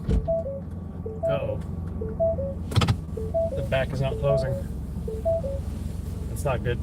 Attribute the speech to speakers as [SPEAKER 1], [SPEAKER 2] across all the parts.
[SPEAKER 1] Uh-oh. The back is not closing. It's not good.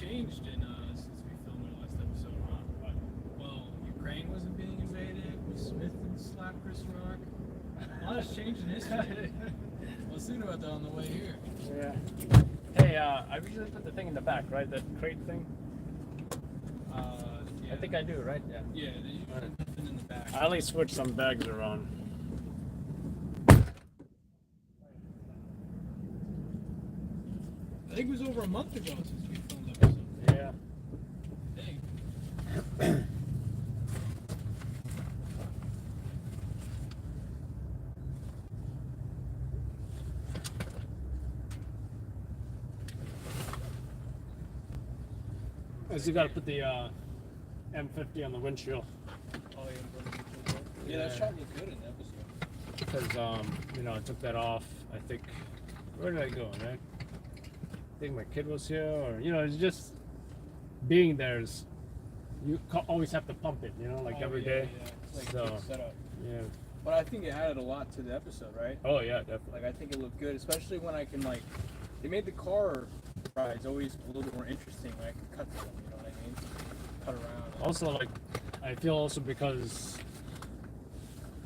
[SPEAKER 2] Changed since we filmed our last episode. Well, Ukraine wasn't being invaded. Smith didn't slap Chris Rock. A lot has changed in history. We'll see about that on the way here.
[SPEAKER 1] Yeah. Hey, I usually put the thing in the back, right? That crate thing.
[SPEAKER 2] Yeah.
[SPEAKER 1] I think I do, right? Yeah.
[SPEAKER 2] Yeah, there's usually nothing in the back.
[SPEAKER 1] I at least switch some bags around.
[SPEAKER 2] I think it was over a month ago since we filmed the episode.
[SPEAKER 1] Yeah.
[SPEAKER 2] Dang.
[SPEAKER 1] I still got to put the M50 on the windshield.
[SPEAKER 2] Oh, yeah, that shot looked good in the episode.
[SPEAKER 1] Because, I took that off. I think, where did I go, right? I think my kid was here, or, it's just being there is, you always have to pump it, like every day.
[SPEAKER 2] Yeah. It's like
[SPEAKER 1] So,
[SPEAKER 2] a good setup.
[SPEAKER 1] yeah.
[SPEAKER 2] But I think it added a lot to the episode, right?
[SPEAKER 1] Oh, yeah, definitely.
[SPEAKER 2] Like, I think it looked good, especially when I can, they made the car rides always a little bit more interesting when I can cut to them, you know what I mean? Cut around.
[SPEAKER 1] Also, I feel also because,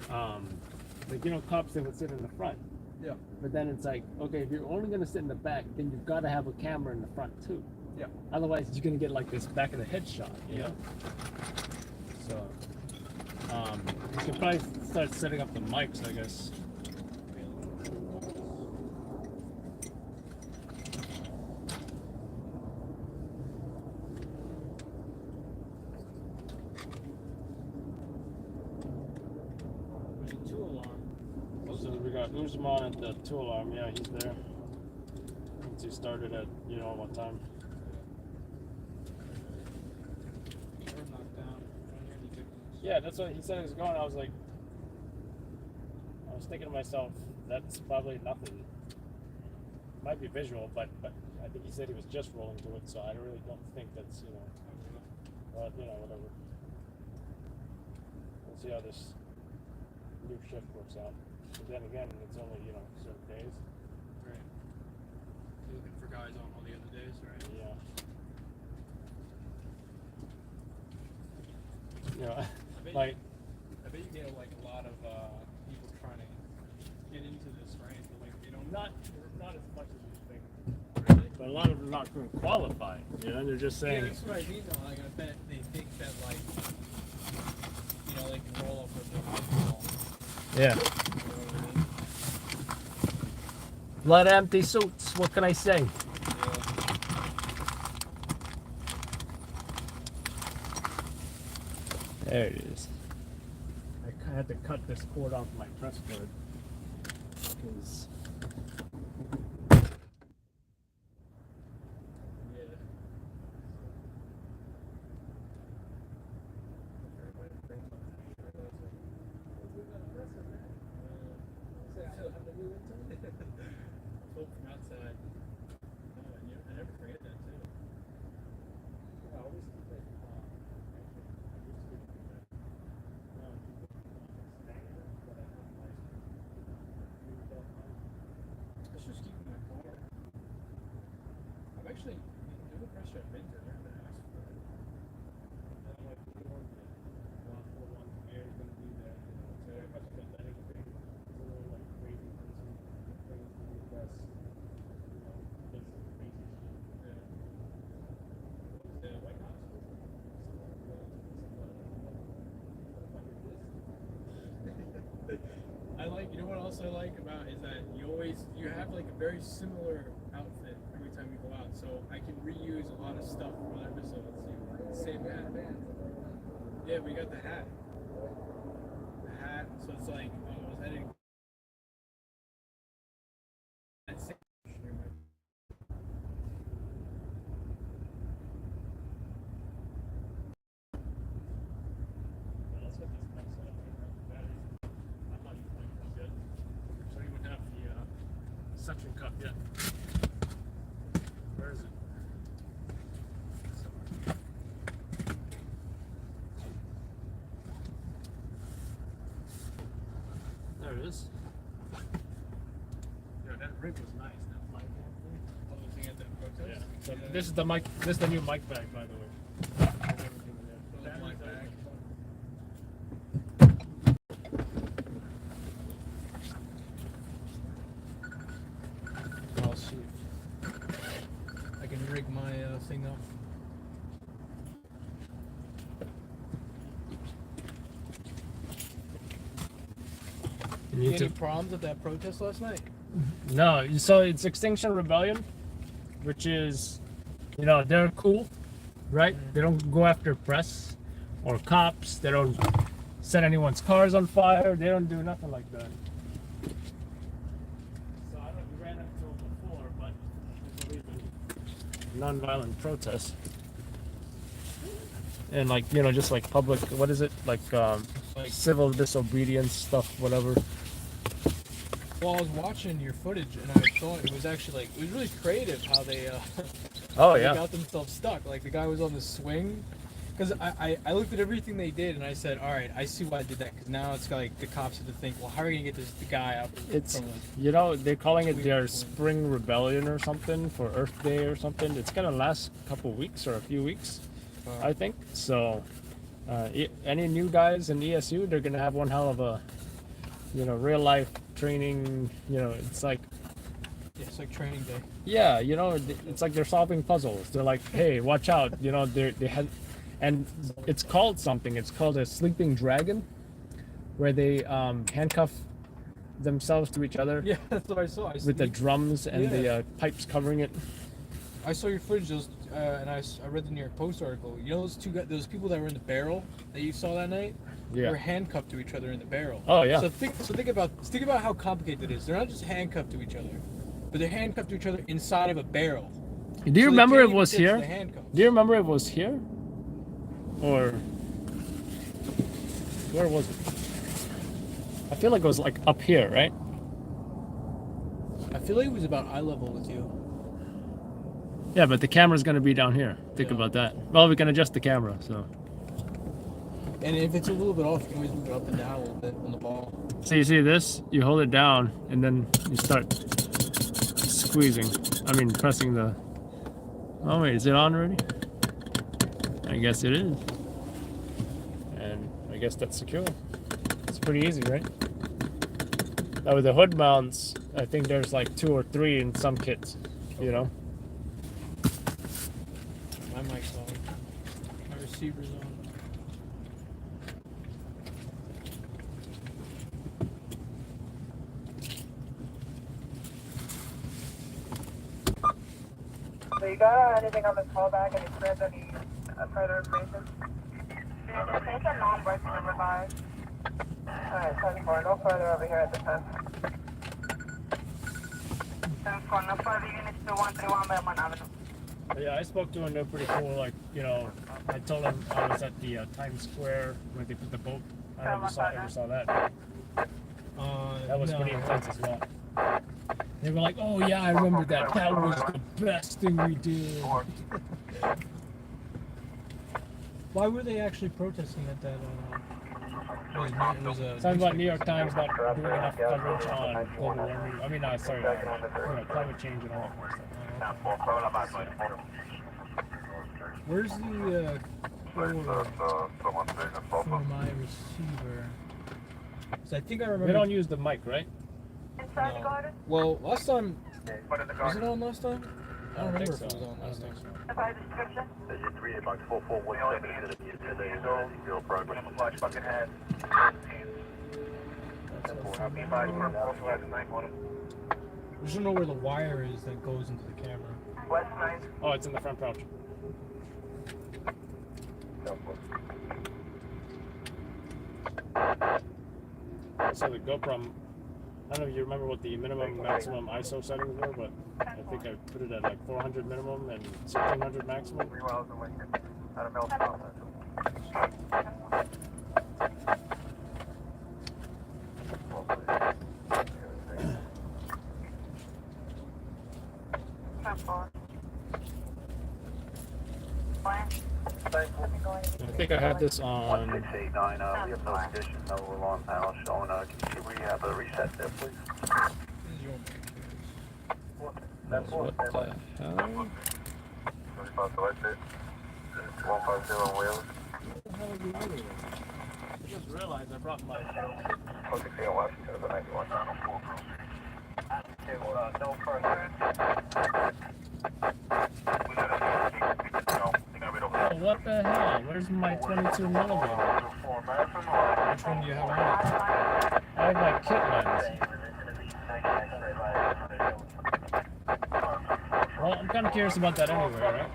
[SPEAKER 1] cops, they would sit in the front.
[SPEAKER 2] Yeah.
[SPEAKER 1] But then it's like, okay, if you're only going to sit in the back, then you've got to have a camera in the front, too.
[SPEAKER 2] Yeah.
[SPEAKER 1] Otherwise, you're going to get, this back of the head shot, you know? So, you can probably start setting up the mics, I guess. So we got Usman at the 2 alarm. Yeah, he's there. Once he started at, what time. Yeah, that's what he said he was going. I was thinking to myself, that's probably nothing. Might be visual, but I think he said he was just rolling to it, so I really don't think that's, but, whatever. We'll see how this new shift works out. But then again, it's only, certain days.
[SPEAKER 2] Right. You're looking for guys on all the other days, right?
[SPEAKER 1] Yeah.
[SPEAKER 2] I bet you get a lot of people trying to get into this, right?
[SPEAKER 1] Not as much as you think.
[SPEAKER 2] Really?
[SPEAKER 1] But a lot of them are not going to qualify. They're just saying.
[SPEAKER 2] Yeah, that's what I mean though. I bet they think that they can roll up with the alcohol.
[SPEAKER 1] Yeah. A lot of empty suits. What can I say? There it is. I had to cut this cord off my press cord because
[SPEAKER 2] From outside. I never forget that too.
[SPEAKER 1] I always keep it.
[SPEAKER 2] Let's just keep my car. I've actually never pressed a winter. I haven't asked for it.
[SPEAKER 1] I don't like the one air is going to be there. So everybody's got that anything. It's a little like crazy person. Things to do best. You know, does some crazy shit.
[SPEAKER 2] The White House. I like, you know what else I like about is that you have like a very similar outfit every time you go out, so I can reuse a lot of stuff from episodes. Same hat. Yeah, we got the hat. So it's like, I was heading.
[SPEAKER 1] Let's get this next one. I'm not using this yet. So you would have the suction cup yet. Where is it? Somewhere. There it is. Yeah, that rig was nice. That mic.
[SPEAKER 2] Looking at that protest.
[SPEAKER 1] Yeah. So this is the mic. This is the new mic bag, by the way. There's everything in there. The
[SPEAKER 2] Mic
[SPEAKER 1] batteries are-
[SPEAKER 2] bag. I'll see if I can rig my thing up.
[SPEAKER 1] You need
[SPEAKER 2] Any
[SPEAKER 1] to-
[SPEAKER 2] problems at that protest last night?
[SPEAKER 1] No, so it's Extinction Rebellion, which is, you know, they're cool, right? They don't go after press or cops. They don't set anyone's cars on fire. They don't do nothing like that. So I don't know if you ran into them before, but I believe in nonviolent protest. And like, you know, just like public, what is it? Like civil disobedience stuff, whatever.
[SPEAKER 2] Well, I was watching your footage and I thought it was actually like, it was really creative how they
[SPEAKER 1] Oh
[SPEAKER 2] they
[SPEAKER 1] yeah.
[SPEAKER 2] got themselves stuck. Like the guy was on the swing. Because I looked at everything they did and I said, all right, I see why I did that. Because now it's like the cops have to think, well, how are you going to get the guy out
[SPEAKER 1] It's,
[SPEAKER 2] from
[SPEAKER 1] you know, they're calling it their spring rebellion or something for Earth Day or something. It's gonna last a couple weeks or a few weeks, I think. So, any new guys in ESU, they're gonna have one hell of a, you know, real life training. You know, it's like,
[SPEAKER 2] Yeah, it's like training day.
[SPEAKER 1] yeah, you know, it's like they're solving puzzles. They're like, hey, watch out. You know, they had, and it's called something. It's called a sleeping dragon, where they handcuff themselves to each other.
[SPEAKER 2] Yeah, that's what I saw.
[SPEAKER 1] With the drums and the
[SPEAKER 2] Yeah.
[SPEAKER 1] pipes covering it.
[SPEAKER 2] I saw your footage, and I read the New York Post article. You know those two guys, those people that were in the barrel that you saw that night? They
[SPEAKER 1] Yeah.
[SPEAKER 2] were handcuffed to each other in the barrel.
[SPEAKER 1] Oh, yeah.
[SPEAKER 2] So think about how complicated it is. They're not just handcuffed to each other, but they're handcuffed to each other inside of a barrel.
[SPEAKER 1] Do you
[SPEAKER 2] So they
[SPEAKER 1] remember
[SPEAKER 2] can't
[SPEAKER 1] it
[SPEAKER 2] even
[SPEAKER 1] was
[SPEAKER 2] ditch
[SPEAKER 1] here?
[SPEAKER 2] the handcuffs.
[SPEAKER 1] Do you remember it was here? Or where was it? I feel like it was like up here, right?
[SPEAKER 2] I feel like it was about eye level with you.
[SPEAKER 1] Yeah, but the camera's gonna be down here. Think
[SPEAKER 2] Yeah.
[SPEAKER 1] about that. Well, we can adjust the camera, so.
[SPEAKER 2] And if it's a little bit off, you can always move it up and down a little bit on the ball.
[SPEAKER 1] So you see this? You hold it down, and then you start squeezing. I mean, pressing the. Oh wait, is it on already? I guess it is. And I guess that's secure. It's pretty easy, right? Now with the hood mounts, I think there's like 2 or 3 in some kits, you know?
[SPEAKER 2] My mic's on. My receiver's on.
[SPEAKER 3] got anything on this callback? Any threads? Any further information? It's a non-breaking revised. Alright, 10-4. No further over here at the time. 10-4. No further units to 131 Belmont Avenue.
[SPEAKER 1] Yeah, I spoke to him. They're pretty cool. Like, you know, I told him I was at the Times Square where they put the boat. I don't know if you ever saw that. That was pretty intense as well. They were like, "Oh yeah, I remember that. That was the best thing we did."
[SPEAKER 2] Why were they actually protesting at that? It was a.
[SPEAKER 1] Something about New York Times not doing enough coverage on global warming. I mean, sorry, climate change and all that stuff.
[SPEAKER 2] Where's the for my receiver? So I think I remember.
[SPEAKER 1] They don't use the mic, right?
[SPEAKER 3] Inside the garden?
[SPEAKER 2] Well, last time. Was it on last time? I don't remember
[SPEAKER 1] think
[SPEAKER 2] if
[SPEAKER 1] so.
[SPEAKER 2] it was on last time.
[SPEAKER 3] If I description?
[SPEAKER 2] I just don't know where the wire is that goes into the camera.
[SPEAKER 3] West 9.
[SPEAKER 1] Oh, it's in the front pouch. So the GoPro, I don't know if you remember what the minimum maximum ISO settings were, but I think I put it at like 400 minimum and 1600 maximum.
[SPEAKER 3] 3 miles away. Out of Melbourne.
[SPEAKER 1] I think I have this on.
[SPEAKER 4] 1689, we have no conditions, no alarm panel showing. Can you see where you have a reset there, please?
[SPEAKER 1] What the hell?
[SPEAKER 4] 150 Wheels.
[SPEAKER 1] I just realized I brought my.
[SPEAKER 4] 16 Washington, the 91.
[SPEAKER 3] No further.
[SPEAKER 1] Oh, what the hell? Where's my 22 millimeter?
[SPEAKER 2] Which one do you have on?
[SPEAKER 1] I have my kit lens. Well, I'm kind of curious about that anyway, right?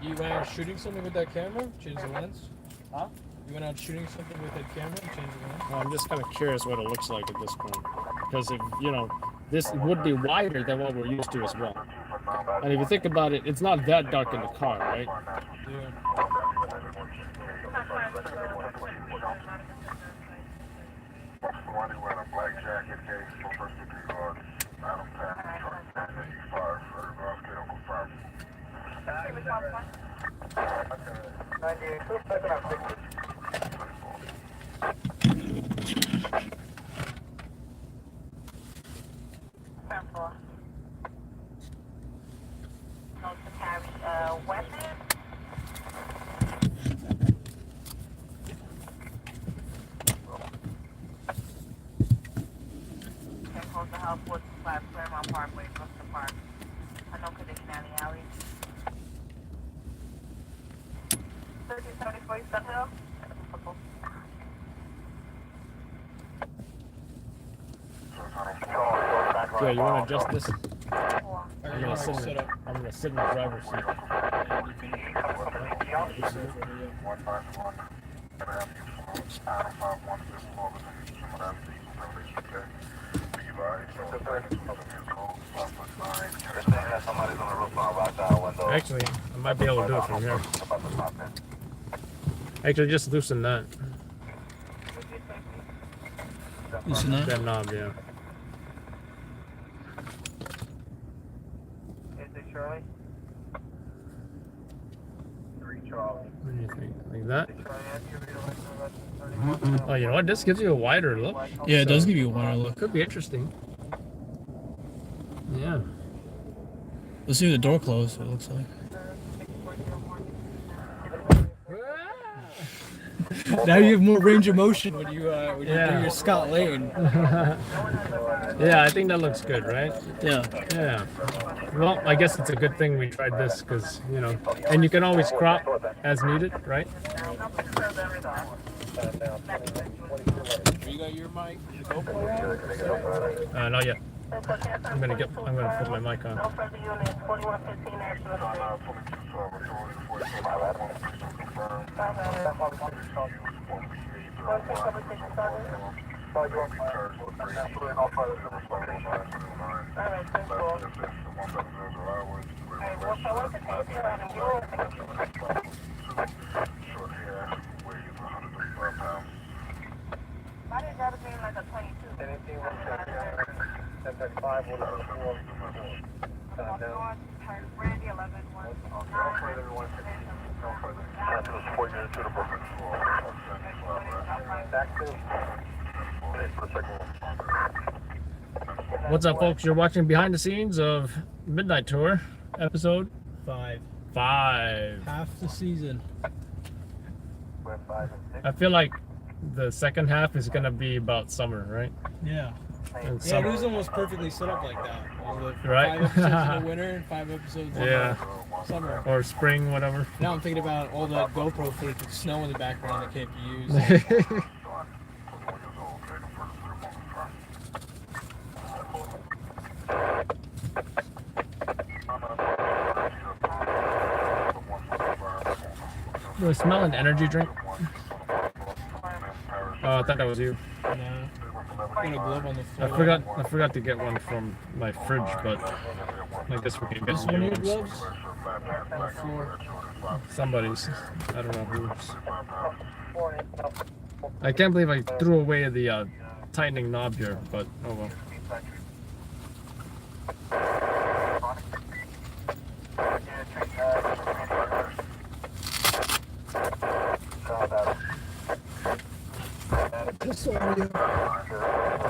[SPEAKER 2] You went out shooting something with that camera? Change the lens?
[SPEAKER 1] Huh?
[SPEAKER 2] You went out shooting something with that camera? Change the lens?
[SPEAKER 1] Well, I'm just kind of curious what it looks like at this point. Because if, you know, this would be wider than what we're used to as well. And if you think about it, it's not that dark in the car, right?
[SPEAKER 2] Yeah.
[SPEAKER 3] To help with Claremont Parkway, Brooklyn Park. A no condition alley. 1374 East Hill.
[SPEAKER 1] Yeah, you want to adjust this?
[SPEAKER 2] I'm gonna set up.
[SPEAKER 1] I'm gonna sit in the driver's seat. Actually, I might be able to do it from here. Actually, just loosen that.
[SPEAKER 2] Loosen that?
[SPEAKER 1] That knob, yeah.
[SPEAKER 3] Is it Shirley? 3 Charlie.
[SPEAKER 1] What do you think? Like that?
[SPEAKER 3] Charlie,
[SPEAKER 1] Oh, you know what? This gives you a wider look.
[SPEAKER 2] Yeah, it does give you a wider look.
[SPEAKER 1] Could be interesting. Yeah.
[SPEAKER 2] Let's see the door closed, it looks like. Now you have more range of motion when you do your Scott Lane.
[SPEAKER 1] Yeah, I think that looks good, right?
[SPEAKER 2] Yeah.
[SPEAKER 1] Yeah. Well, I guess it's a good thing we tried this because, you know, and you can always crop as needed, right?
[SPEAKER 2] You got your mic?
[SPEAKER 1] Not yet. I'm gonna put my mic on.
[SPEAKER 3] No further units, 4115 National Street. Alright, thank you. Why did it gotta be like a 22? Anything with 1035 will Brandy 11 1. No further than 150. No further. That was 4 units to the Brooklyn. Back to.
[SPEAKER 1] What's up, folks? You're watching behind the scenes of Midnight Tour, episode
[SPEAKER 2] 5.
[SPEAKER 1] 5.
[SPEAKER 2] Half the season.
[SPEAKER 3] We're 5 and 6.
[SPEAKER 1] I feel like the second half is gonna be about summer, right?
[SPEAKER 2] Yeah.
[SPEAKER 1] And
[SPEAKER 2] Yeah, it was almost perfectly set up like that. It was like
[SPEAKER 1] Right?
[SPEAKER 2] 5 episodes in the winter and 5 episodes in
[SPEAKER 1] Yeah.
[SPEAKER 2] the summer.
[SPEAKER 1] Or spring, whatever.
[SPEAKER 2] Now I'm thinking about all the GoPro footage with snow in the background that can't be used.
[SPEAKER 1] Do I smell an energy drink? Oh, I thought that was you.
[SPEAKER 2] Nah. Put a glove on the
[SPEAKER 1] I
[SPEAKER 2] floor.
[SPEAKER 1] forgot to get one from my fridge, but I guess we can get
[SPEAKER 2] Is one of your
[SPEAKER 1] new ones.
[SPEAKER 2] gloves on the floor?
[SPEAKER 1] Somebody's. I don't know whose. I can't believe I threw away the tightening knob here, but oh well.
[SPEAKER 2] Test the audio.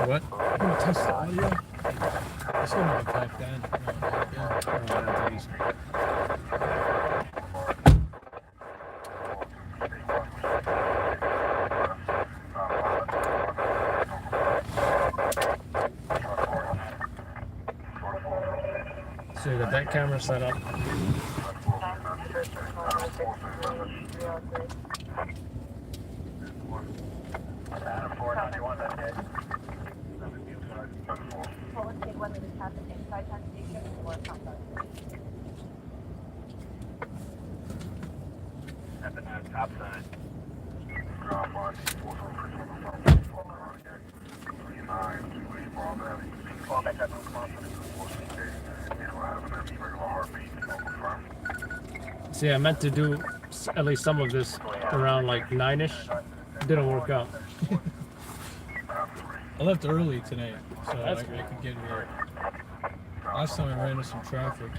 [SPEAKER 1] What?
[SPEAKER 2] Test the audio. It's gonna be back then.
[SPEAKER 1] So you got that camera set up.
[SPEAKER 3] Top sign.
[SPEAKER 1] See, I meant to do at least some of this around like 9ish. Didn't work out.
[SPEAKER 2] I left early tonight, so
[SPEAKER 1] That's
[SPEAKER 2] I
[SPEAKER 1] good.
[SPEAKER 2] could get here. Last time I ran into some traffic.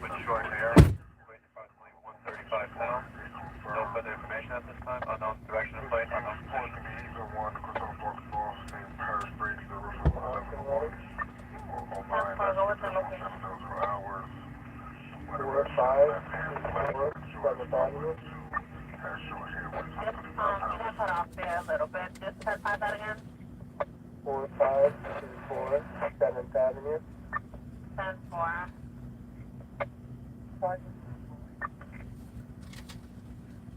[SPEAKER 3] With short hair, weight approximately 135 pounds. No further information at this time. Unknown direction of flight, unknown position. Cut off there a little bit. Just clarify that again. 4524 7th Avenue. 10-4.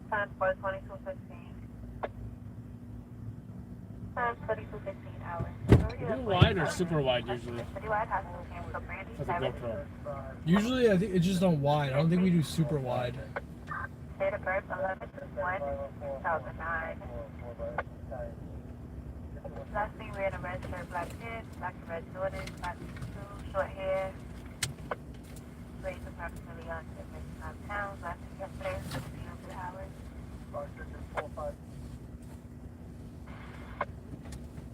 [SPEAKER 3] 10-4, 2215. 10-4215 hours.
[SPEAKER 1] Wide or super wide usually?
[SPEAKER 3] Pretty wide has to change for Brandy.
[SPEAKER 1] That's a GoPro.
[SPEAKER 2] Usually, I think it's just on wide. I don't think we do super wide.
[SPEAKER 3] Date of birth 11/1/2009. Last thing we had a red shirt, black pants, black and red Jordans, black shoes, short hair. Weight approximately 155 pounds. Last thing yesterday, 16 hours.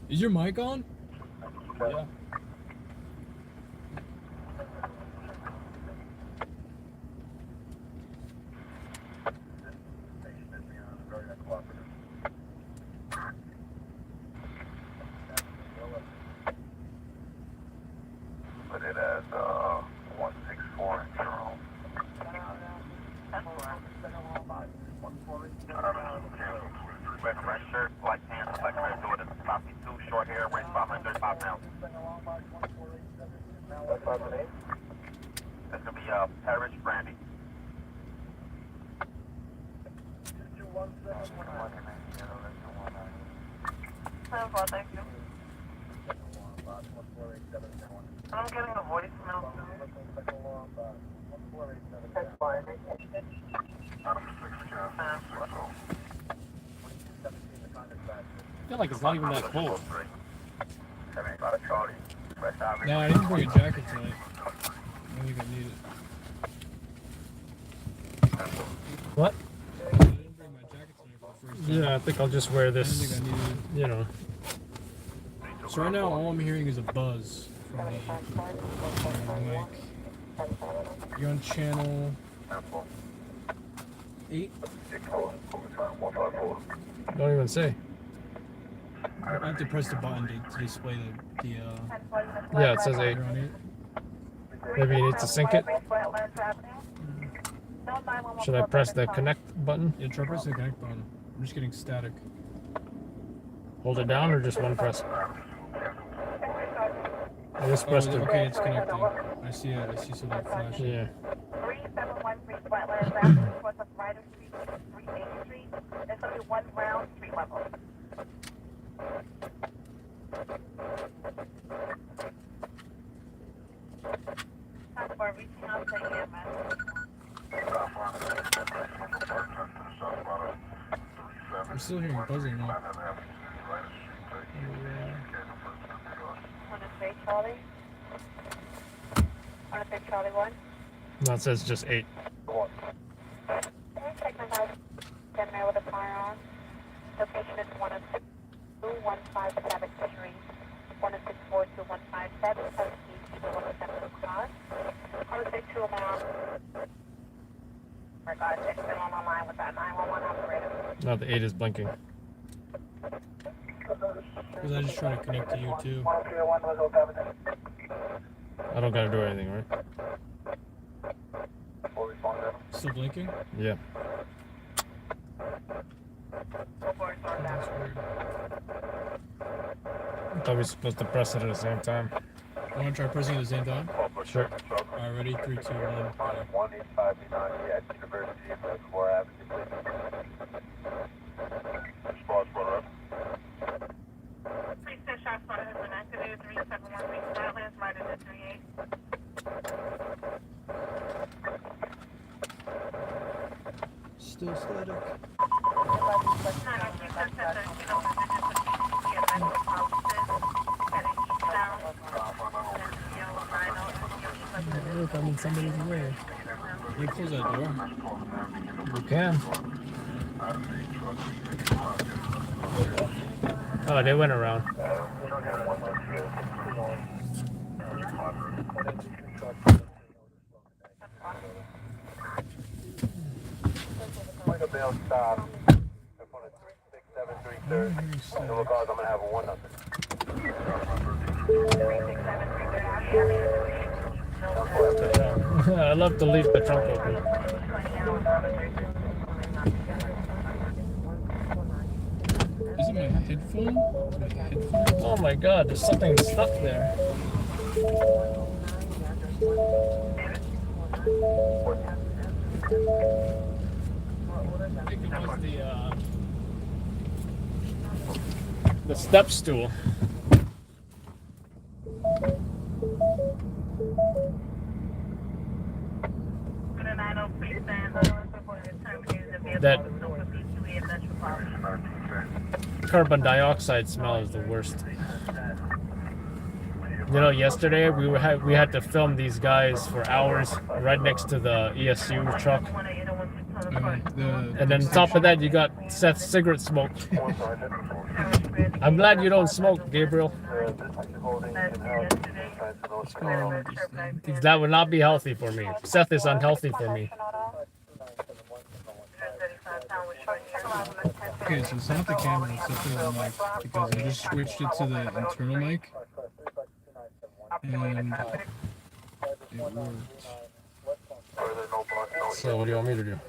[SPEAKER 2] Is your mic on?
[SPEAKER 1] Yeah.
[SPEAKER 4] Put it as 164 Jerome. Red shirt, black pants, black red Jordan, sloppy two, short hair, red bottom. now. That's gonna be Parish Brandy.
[SPEAKER 3] Thank you. I'm getting a voicemail. That's fine.
[SPEAKER 1] I feel like it's not even that cold.
[SPEAKER 2] No, I didn't bring a jacket tonight. I don't think I need it.
[SPEAKER 1] What?
[SPEAKER 2] I didn't bring my jacket tonight for the first time.
[SPEAKER 1] Yeah, I think I'll just wear
[SPEAKER 2] I don't
[SPEAKER 1] this,
[SPEAKER 2] think I need it.
[SPEAKER 1] you know.
[SPEAKER 2] So right now, all I'm hearing is a buzz from the mic. You're on channel 8.
[SPEAKER 1] Don't even say.
[SPEAKER 2] I have to press the button to display the
[SPEAKER 1] Yeah, it says 8.
[SPEAKER 2] you're on 8.
[SPEAKER 1] Maybe you need to sync it. Should I press the connect button?
[SPEAKER 2] Yeah, try pressing the connect button. I'm just getting static.
[SPEAKER 1] Hold it down or just one press? I just pressed it.
[SPEAKER 2] Okay, it's connecting. I see it. I see something flashing.
[SPEAKER 1] Yeah.
[SPEAKER 3] 3713 Flatlands Avenue, north of Ryder Street, 38th Street. There's only one ground, 3 levels. Time for reaching out to Cameraman.
[SPEAKER 2] I'm still hearing buzzing though.
[SPEAKER 3] Want to say Charlie? Want to say Charlie 1?
[SPEAKER 1] No, it says just 8.
[SPEAKER 3] Can you check my house? Get there with a firearm. Location is 102-157 Street. 106-42-157. Post east to 107 o'clock. I would say 2 alarm. My God, it's been on my line with that 911 operator.
[SPEAKER 1] Now the 8 is blinking.
[SPEAKER 2] Because I just try to connect to you too.
[SPEAKER 1] I don't gotta do anything, right?
[SPEAKER 2] Still blinking?
[SPEAKER 1] Yeah.
[SPEAKER 2] That's weird.
[SPEAKER 1] I thought we were supposed to press it at the same time.
[SPEAKER 2] I want to try pressing it at the same time?
[SPEAKER 1] Sure.
[SPEAKER 2] Alright, ready? 3, 2, 1.
[SPEAKER 4] 185 at University of Reservoir Avenue. Response, brother.
[SPEAKER 3] 36 shots fired has been activated. 3713 Flatlands, right in the 38.
[SPEAKER 2] Still static.
[SPEAKER 1] If I'm in somebody's way.
[SPEAKER 2] Can you close that door?
[SPEAKER 1] You can. Oh, they went around.
[SPEAKER 4] Point of bail stop. In front of 36733. No cars, I'm gonna have a 1 nothing.
[SPEAKER 1] I love to leave the trunk open.
[SPEAKER 2] Is it my headphone? My headphone?
[SPEAKER 1] Oh my god, there's something stuck there. I think it was the step stool. That carbon dioxide smell is the worst. You know, yesterday we had to film these guys for hours right next to the ESU truck. And then on top of that, you got Seth's cigarette smoke. I'm glad you don't smoke, Gabriel. That would not be healthy for me. Seth is unhealthy for me.
[SPEAKER 2] Okay, so it's not the camera, it's definitely the mic. Because I just switched it to the internal mic. And it worked.
[SPEAKER 1] So what do you want me to do?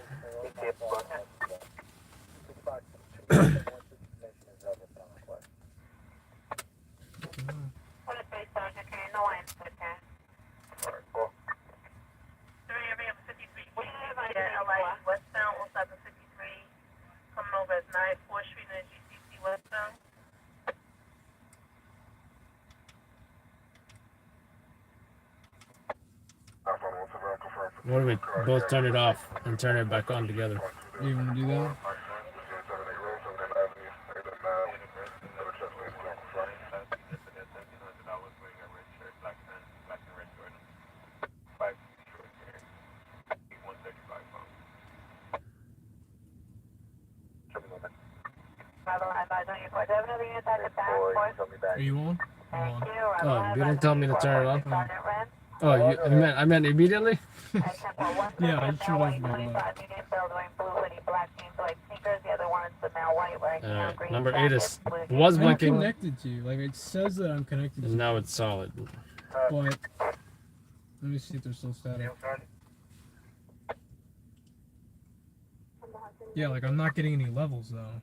[SPEAKER 1] What if we both turn it off and turn it back on together?
[SPEAKER 2] You want to do that? Are you on? I'm on.
[SPEAKER 1] Oh, you didn't tell me to turn it on. Oh, I meant immediately.
[SPEAKER 2] Yeah, I turned off my light.
[SPEAKER 1] Alright, number 8 was
[SPEAKER 2] I'm
[SPEAKER 1] blinking,
[SPEAKER 2] connected to you. Like, it says that I'm connected to
[SPEAKER 1] and
[SPEAKER 2] you.
[SPEAKER 1] now it's solid.
[SPEAKER 2] But, let me see if there's still static. Yeah, like, I'm not getting any levels, though.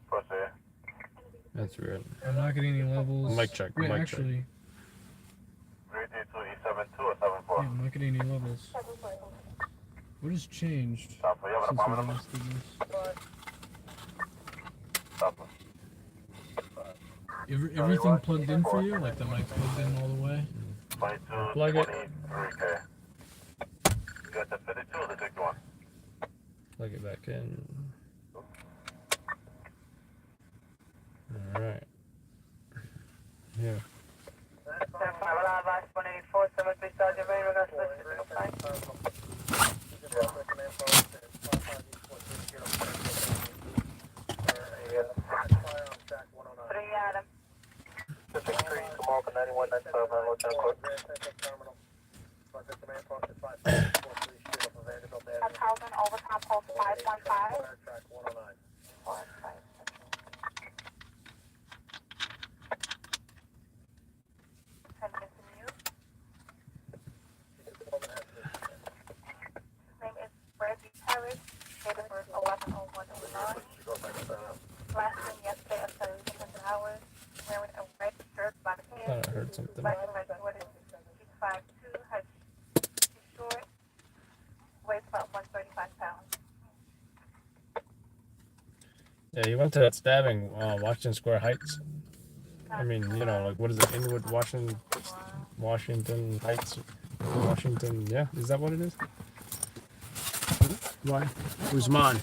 [SPEAKER 1] That's weird.
[SPEAKER 2] I'm not getting any levels.
[SPEAKER 1] Mic check,
[SPEAKER 2] Wait,
[SPEAKER 1] mic
[SPEAKER 2] actually, yeah, I'm not getting any levels. What has changed since we last did this? Everything plugged in for you? Like the mic's plugged in all the way?
[SPEAKER 1] Plug it. Plug it back in. Alright. Here. I thought I heard something. Yeah, you went to that stabbing, Washington Square Heights. I mean, you know, like, what is it? Inwood, Washington Heights, Washington. Yeah, is that what it is? Why? Guzman.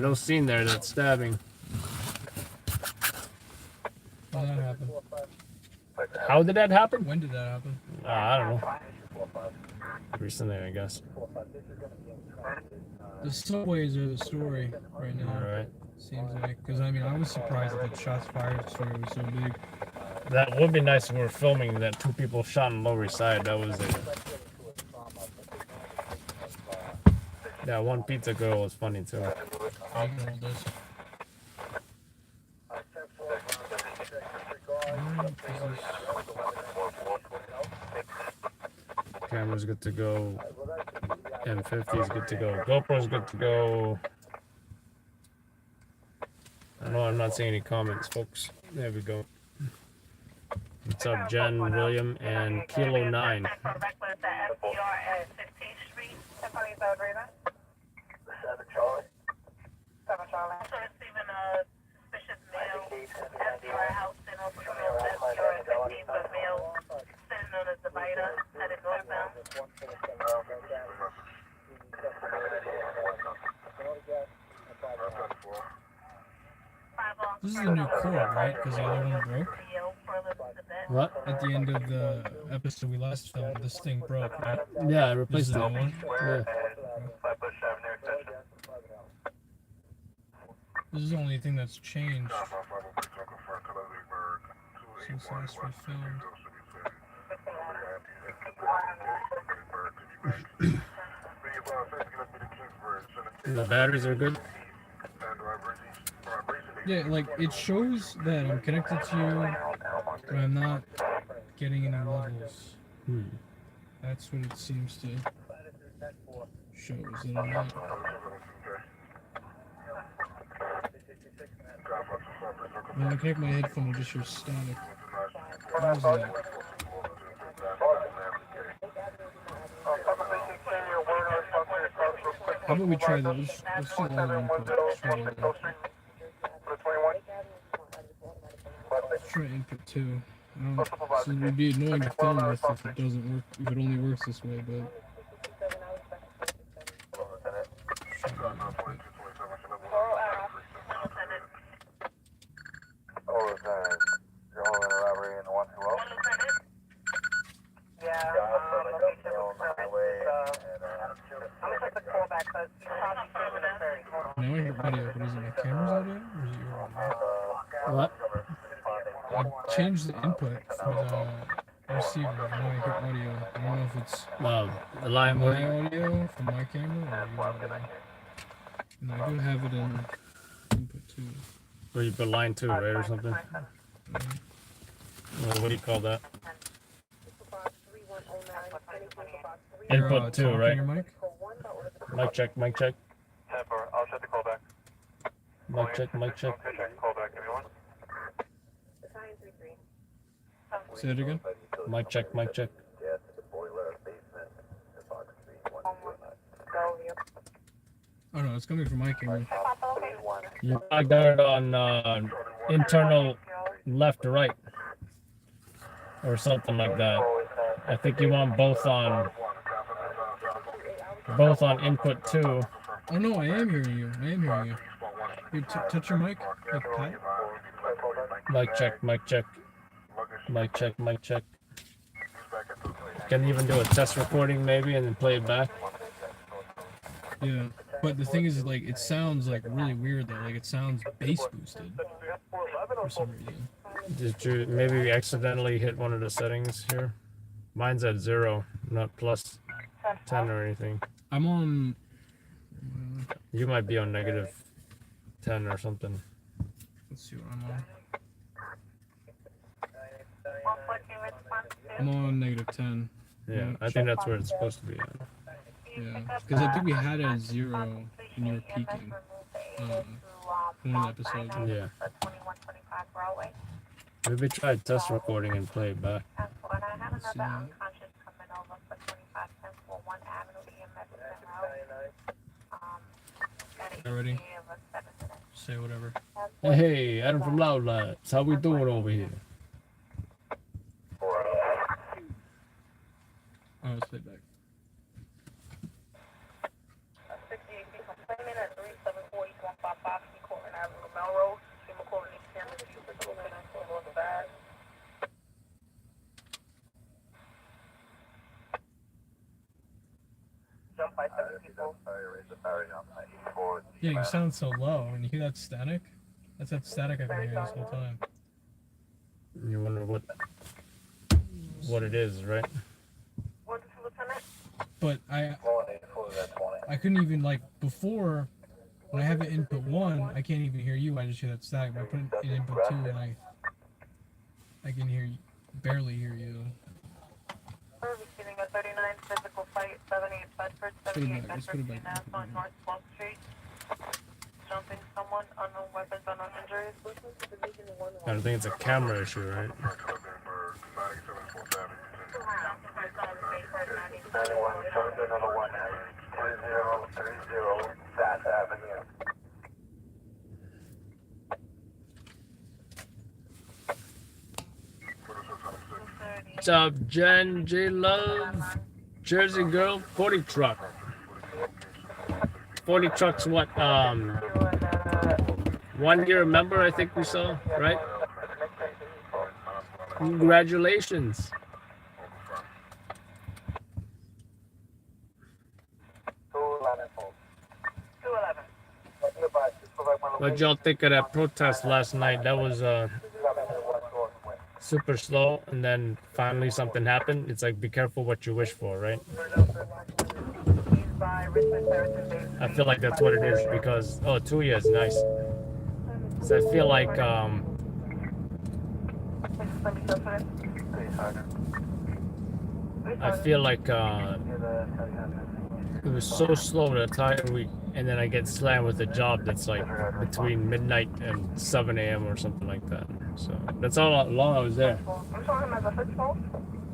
[SPEAKER 1] No scene there. That stabbing.
[SPEAKER 2] When did that happen?
[SPEAKER 1] How did that happen?
[SPEAKER 2] When did that happen?
[SPEAKER 1] I don't know. Recently, I guess.
[SPEAKER 2] The subways are the story right now.
[SPEAKER 1] All right.
[SPEAKER 2] Seems like, because I mean, I was surprised that the shots fired story was so big.
[SPEAKER 1] That would be nice if we were filming that 2 people shot on Lower East Side. That was it. Yeah, one pizza girl was funny too.
[SPEAKER 2] I can hold this.
[SPEAKER 1] Camera's good to go. M50 is good to go. GoPro's good to go. I know I'm not seeing any comments, folks. There we go. What's up, Jen, William, and Kilo 9?
[SPEAKER 2] This is a new cord, right? Because the other one broke.
[SPEAKER 1] What?
[SPEAKER 2] At the end of the episode we last filmed, this thing broke, right?
[SPEAKER 1] Yeah, I
[SPEAKER 2] This
[SPEAKER 1] replaced
[SPEAKER 2] is
[SPEAKER 1] it.
[SPEAKER 2] the one.
[SPEAKER 1] Yeah.
[SPEAKER 2] This is the only thing that's changed since last we filmed.
[SPEAKER 1] The batteries are good.
[SPEAKER 2] Yeah, like it shows that I'm connected to you, but I'm not getting any levels. That's what it seems to show. Is that alright? When I connect my headphone, I just hear static. What is that? How about we try that? Let's do all input. Let's try all that. Let's try input 2. So it would be annoying to film with if it doesn't work, if it only works this way, but
[SPEAKER 4] Lieutenant. You're holding a robbery in the 120?
[SPEAKER 3] Yeah, location was correct. I'm gonna take the call back because you probably should have been 30. Hold on.
[SPEAKER 2] Now I hear audio, but is it my camera's audio or is it your audio?
[SPEAKER 1] What?
[SPEAKER 2] I changed the input for the receiver. Now I hear audio. I don't know if it's
[SPEAKER 1] The line
[SPEAKER 2] my
[SPEAKER 1] where
[SPEAKER 2] audio from my camera or your audio. And I do have it in input too.
[SPEAKER 1] where you put line 2, right, or something? What do you call that?
[SPEAKER 2] You're,
[SPEAKER 1] Input 2,
[SPEAKER 2] talking
[SPEAKER 1] right?
[SPEAKER 2] Your mic?
[SPEAKER 1] Mic check, mic check.
[SPEAKER 4] 10-4. I'll set the call back.
[SPEAKER 1] Mic check, mic check.
[SPEAKER 4] Okay, check. Call back. Give me one.
[SPEAKER 2] Say it again.
[SPEAKER 1] Mic check, mic check.
[SPEAKER 2] Oh no, it's coming from my camera.
[SPEAKER 1] You probably got it on internal left or right. Or something like that. I think you want both on input 2.
[SPEAKER 2] Oh no, I am hearing you. I am hearing you. Here, touch your mic. Like Pat.
[SPEAKER 1] Mic check, mic check. Mic check, mic check. Can you even do a test recording maybe and then play it back?
[SPEAKER 2] Yeah. But the thing is, like, it sounds like really weird though. Like it sounds bass boosted for some reason.
[SPEAKER 1] Did you maybe accidentally hit one of the settings here? Mine's at 0, not plus 10 or anything.
[SPEAKER 2] I'm on.
[SPEAKER 1] You might be on negative 10 or something.
[SPEAKER 2] Let's see what I'm on. I'm on negative 10.
[SPEAKER 1] Yeah, I think that's where it's supposed to be at.
[SPEAKER 2] Yeah, because I think we had it at 0 when you were peaking. One of the episodes.
[SPEAKER 1] Yeah. Maybe try test recording and play it back.
[SPEAKER 2] Let's see that. Already? Say whatever.
[SPEAKER 1] Hey, Adam from Loud Lights. How we doing over here?
[SPEAKER 2] Oh, let's play back. Yeah, you sound so low. When you hear that static, that's that static I've been hearing this whole time.
[SPEAKER 1] You wonder what it is, right?
[SPEAKER 2] But I couldn't even, like, before, when I have it input 1, I can't even hear you. I just hear that static. But I put it in input 2 and I can hear you, barely hear you.
[SPEAKER 3] Receiving a 39 physical flight 78 Bedford, 78 Bedford, on North 12th Street. Jumping someone, unknown weapons, unknown injuries.
[SPEAKER 1] I don't think it's a camera issue, right?
[SPEAKER 4] 91, coming to another one. 2030 Bath Avenue.
[SPEAKER 1] What's up, Jen, J Love, Jersey Girl, 40 truck. 40 trucks, what, 1 year member, I think we saw, right? Congratulations. What y'all think of that protest last night? That was super slow, and then finally something happened. It's like, be careful what you wish for, right? I feel like that's what it is because, oh, Tuya is nice. So I feel like, it was so slow the entire week, and then I get slammed with a job that's like between midnight and 7 a.m. or something like that. So that's how long I was there.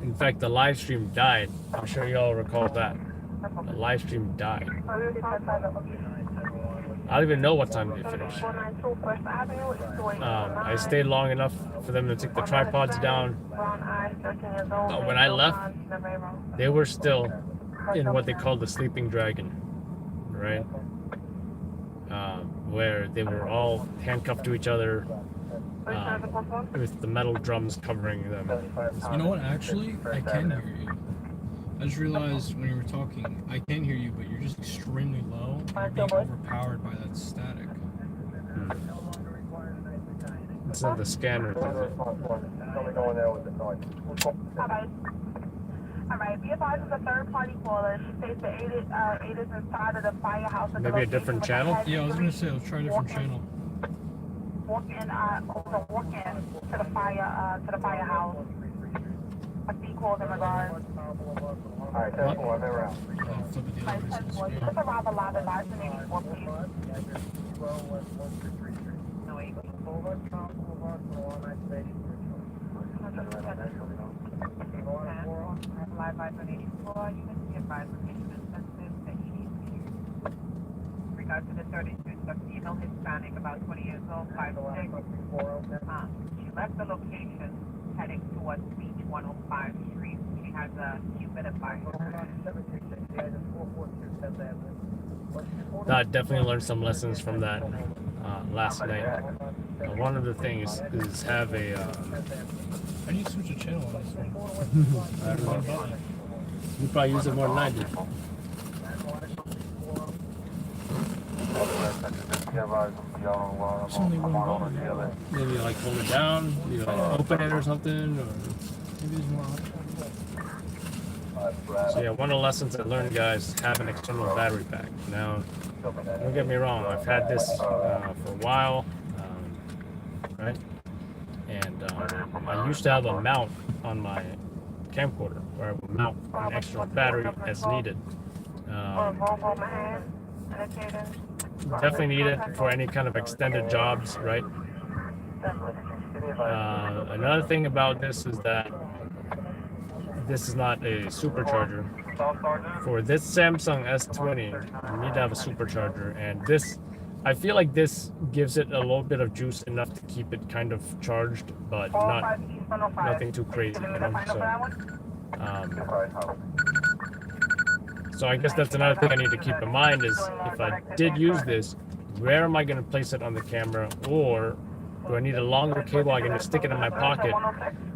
[SPEAKER 1] In fact, the live stream died. I'm sure y'all recall that. The live stream died. I don't even know what time they finished. I stayed long enough for them to take the tripods down. But when I left, they were still in what they call the sleeping dragon, right? Where they were all handcuffed to each other, with the metal drums covering them.
[SPEAKER 2] You know what? Actually, I can hear you. I just realized when you were talking, I can hear you, but you're just extremely low. And you're being overpowered by that static.
[SPEAKER 1] It's in the scanner.
[SPEAKER 3] Alright, be advised it's a third party caller. She states the aid is inside of the firehouse.
[SPEAKER 1] Maybe a different channel?
[SPEAKER 2] Yeah, I was gonna say, let's try a different channel.
[SPEAKER 3] Walk in to the firehouse. A C calls in regards.
[SPEAKER 4] Alright, 10-4, I'm around.
[SPEAKER 2] I'll flip it the other way so it's clear.
[SPEAKER 3] Just arrive alive at 984, please. No, 18. Live by 184, you can be advised location is sensitive to EDC. Regard to the 32, so female Hispanic, about 20 years old, 5'6". She left the location heading towards Beach 105 Street. She has a humidifier.
[SPEAKER 1] I definitely learned some lessons from that last night. One of the things is have a.
[SPEAKER 2] I need to switch a channel on this one.
[SPEAKER 1] I don't know. You probably use it more than I do.
[SPEAKER 2] It's only one button.
[SPEAKER 1] Maybe like hold it down, you know, open it or something. Or...
[SPEAKER 2] Maybe there's more options.
[SPEAKER 1] So yeah, one of the lessons I learned, guys, have an external battery pack. Now, don't get me wrong, I've had this for a while, right? And I used to have a mount on my camcorder where I would mount an external battery as needed. Definitely need it for any kind of extended jobs, right? Another thing about this is that this is not a supercharger. For this Samsung S20, you need to have a supercharger, and this, I feel like this gives it a little bit of juice enough to keep it kind of charged, but nothing too crazy, you know. So I guess that's another thing I need to keep in mind is if I did use this, where am I going to place it on the camera, or do I need a longer cable I can just stick it in my pocket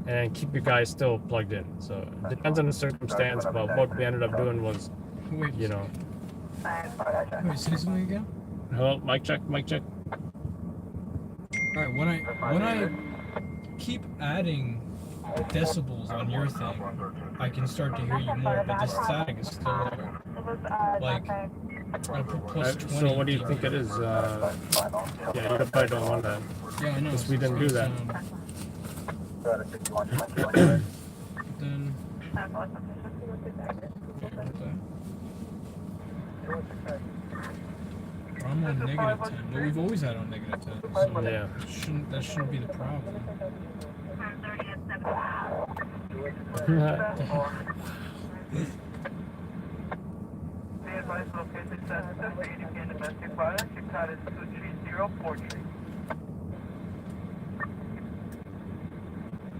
[SPEAKER 1] and keep you guys still plugged in? So it depends on the circumstance, but what we ended up doing was, you know.
[SPEAKER 2] Wait, say something again?
[SPEAKER 1] Hello, mic check, mic check.
[SPEAKER 2] Alright, when I keep adding decibels on your thing, I can start to hear you more, but the static is still there. Like, I'll put plus 20.
[SPEAKER 1] So what do you think it is? Yeah, you probably don't want that.
[SPEAKER 2] Yeah, I know.
[SPEAKER 1] Because we didn't do that.
[SPEAKER 2] Then... I'm on negative 10, but we've always had on negative 10, so
[SPEAKER 1] Yeah.
[SPEAKER 2] that shouldn't be the problem.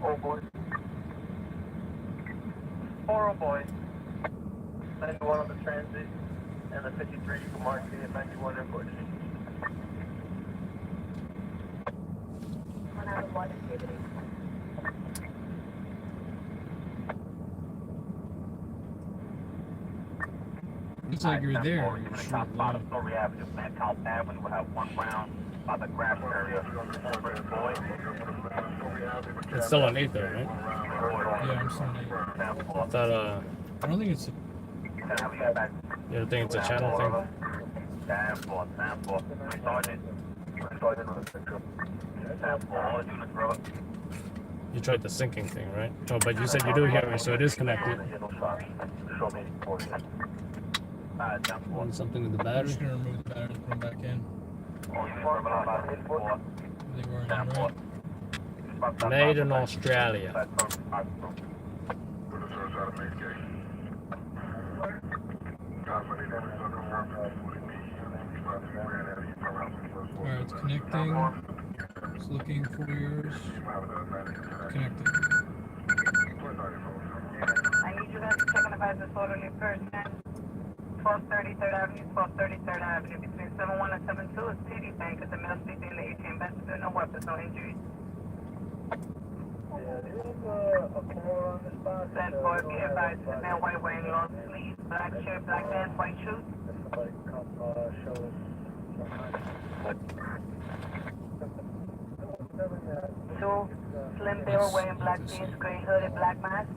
[SPEAKER 4] Oh boy. 4 boy. 91 on the transit and the 53 from RC at 91 airport.
[SPEAKER 2] Looks like you're there. You're short low.
[SPEAKER 4] Story Avenue, Mancow Avenue will have 1 round by the crash area.
[SPEAKER 1] It's still on 8 there, right?
[SPEAKER 2] Yeah, I'm still on 8.
[SPEAKER 1] I thought,
[SPEAKER 2] I don't think it's...
[SPEAKER 1] you don't think it's a channel thing? You tried the syncing thing, right? Oh, but you said you do hear me, so it is connected. Want something with the
[SPEAKER 2] I'm
[SPEAKER 1] battery?
[SPEAKER 2] just gonna remove the batteries and put them back in. They weren't in, right?
[SPEAKER 1] Made in Australia.
[SPEAKER 2] Alright, it's connecting. It's looking for yours. Connected.
[SPEAKER 3] I need you guys to check and advise the orderly person. 1230 3rd Avenue, 1230 3rd Avenue, between 71 and 72 is PD Bank at the Middle Street in the 18 Ambassador. No weapons, no injuries. That boy be advised, the man white wearing long sleeves, black shirt, black pants, white shoes. Two, slim build wearing black jeans, gray hooded, black mask.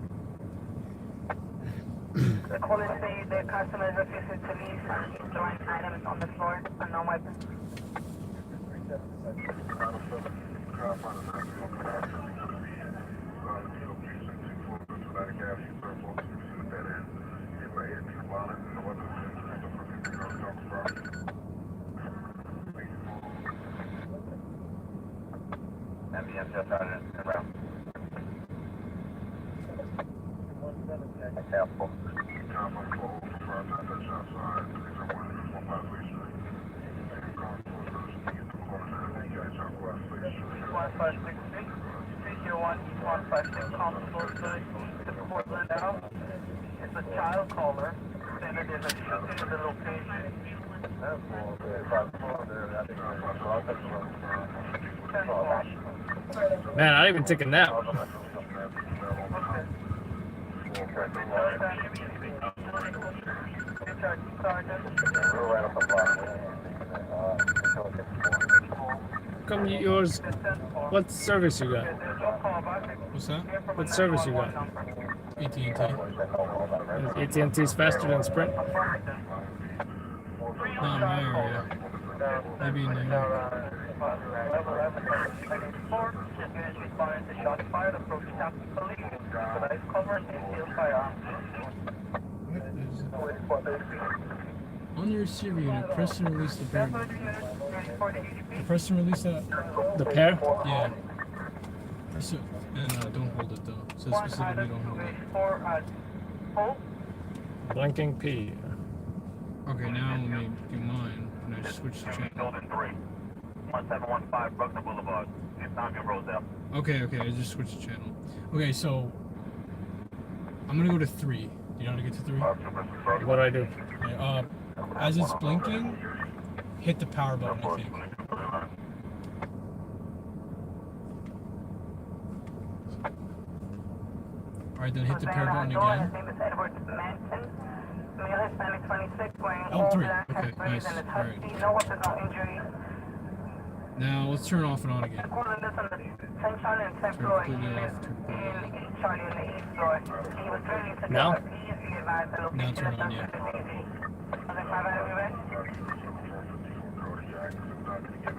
[SPEAKER 3] The callers say their customers refusing to leave, throwing items on the floor, unknown weapons. It's a child caller saying that there's a shooting in the location.
[SPEAKER 1] Man, I didn't even take a nap. Come yours. What service you got?
[SPEAKER 2] What's that?
[SPEAKER 1] What service you got?
[SPEAKER 2] AT&T.
[SPEAKER 1] AT&T's faster than Sprint.
[SPEAKER 2] Not in my area. Maybe in New York. On your receiver unit, press and release the pair. Press and release that.
[SPEAKER 1] The pair?
[SPEAKER 2] Yeah. Press it and don't hold it though. It says specifically don't hold it.
[SPEAKER 1] Blinking P.
[SPEAKER 2] Okay, now let me do mine. And I switch the channel.
[SPEAKER 4] Building 3, 1715 Bruckner Boulevard, Antonio Roselle.
[SPEAKER 2] Okay, I just switched the channel. Okay, so I'm gonna go to 3. Do you know how to get to 3?
[SPEAKER 1] What do I do?
[SPEAKER 2] Okay, as it's blinking, hit the power button, I think. Alright, then hit the power button again. Oh, 3. Okay, nice. Alright. Now let's turn off and on again. Turn completely off.
[SPEAKER 1] Now?
[SPEAKER 2] Now turn on, yeah.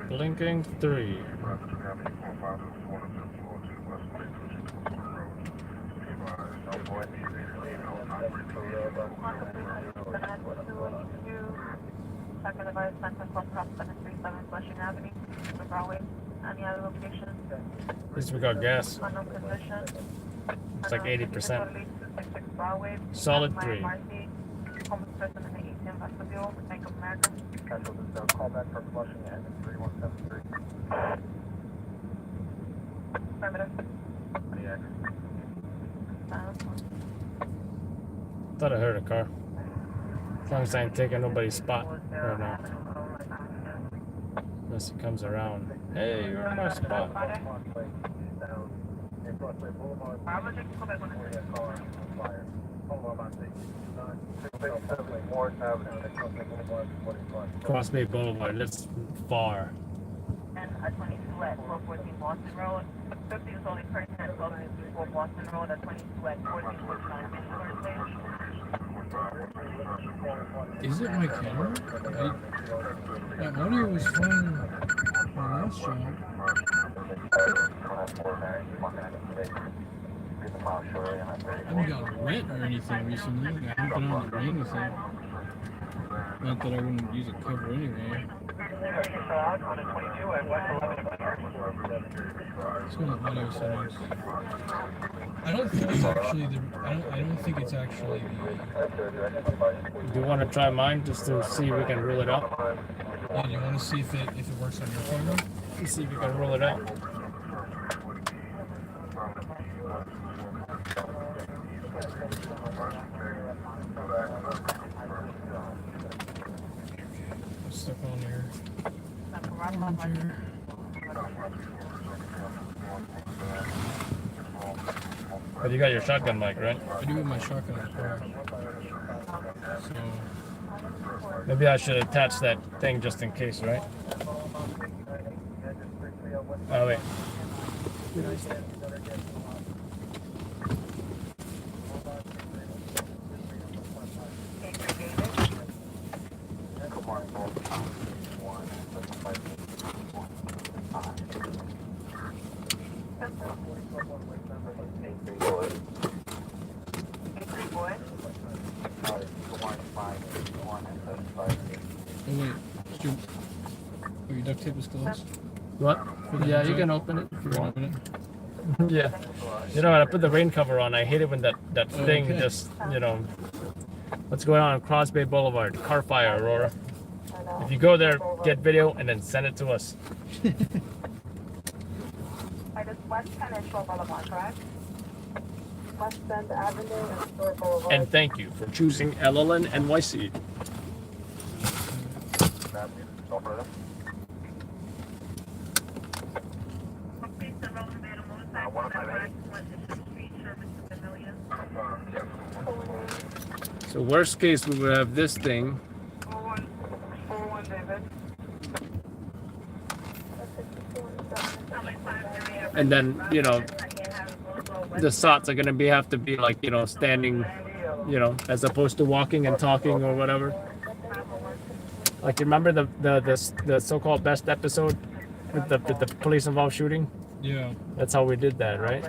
[SPEAKER 1] Blinking 3. At least we got gas. It's like 80%. Solid 3.
[SPEAKER 4] Call back for Flushing at 3173.
[SPEAKER 1] Thought I heard a car. As long as I ain't taking nobody's spot right now. Unless he comes around. Hey, you're in my spot. Cross Bay Boulevard, that's far.
[SPEAKER 3] And 22 at 414 Boston Road. 50 is only pertinent for Boston Road at 22 at 14
[SPEAKER 2] Is it my camera? That audio was fine my last job. I haven't gotten wet or anything recently. I haven't been on the rain with it. Not that I wouldn't use a cover anyway. Let's go to audio settings. I don't think it's actually the. I don't think it's actually the.
[SPEAKER 1] Do you want to try mine just to see if we can rule it out?
[SPEAKER 2] Yeah, do you want to see if it works on your camera?
[SPEAKER 1] Let's see if we can rule it out.
[SPEAKER 2] Let's step on here.
[SPEAKER 1] But you got your shotgun mic, right?
[SPEAKER 2] I do with my shotgun in the car. So
[SPEAKER 1] Maybe I should attach that thing just in case, right? Oh wait.
[SPEAKER 2] oh wait, your duct tape is closed.
[SPEAKER 1] What?
[SPEAKER 2] For the
[SPEAKER 1] Yeah, you
[SPEAKER 2] inside?
[SPEAKER 1] can open it if you
[SPEAKER 2] Can I
[SPEAKER 1] want.
[SPEAKER 2] open it?
[SPEAKER 1] Yeah. You know, when I put the rain cover on, I hate it when that thing
[SPEAKER 2] Okay.
[SPEAKER 1] just, you know. What's going on Cross Bay Boulevard? Car fire, Aurora. If you go there, get video and then send it to us.
[SPEAKER 3] I just West 10 and Shore Boulevard, correct? West End Avenue and Shore Boulevard.
[SPEAKER 1] And thank you for choosing LLN NYC. So worst case, we would have this thing.
[SPEAKER 3] 41 David.
[SPEAKER 1] And then, you know, the shots are gonna have to be like, you know, standing, you know, as opposed to walking and talking or whatever. Like, you remember the so-called best episode with the police involved shooting?
[SPEAKER 2] Yeah.
[SPEAKER 1] That's how we did that, right?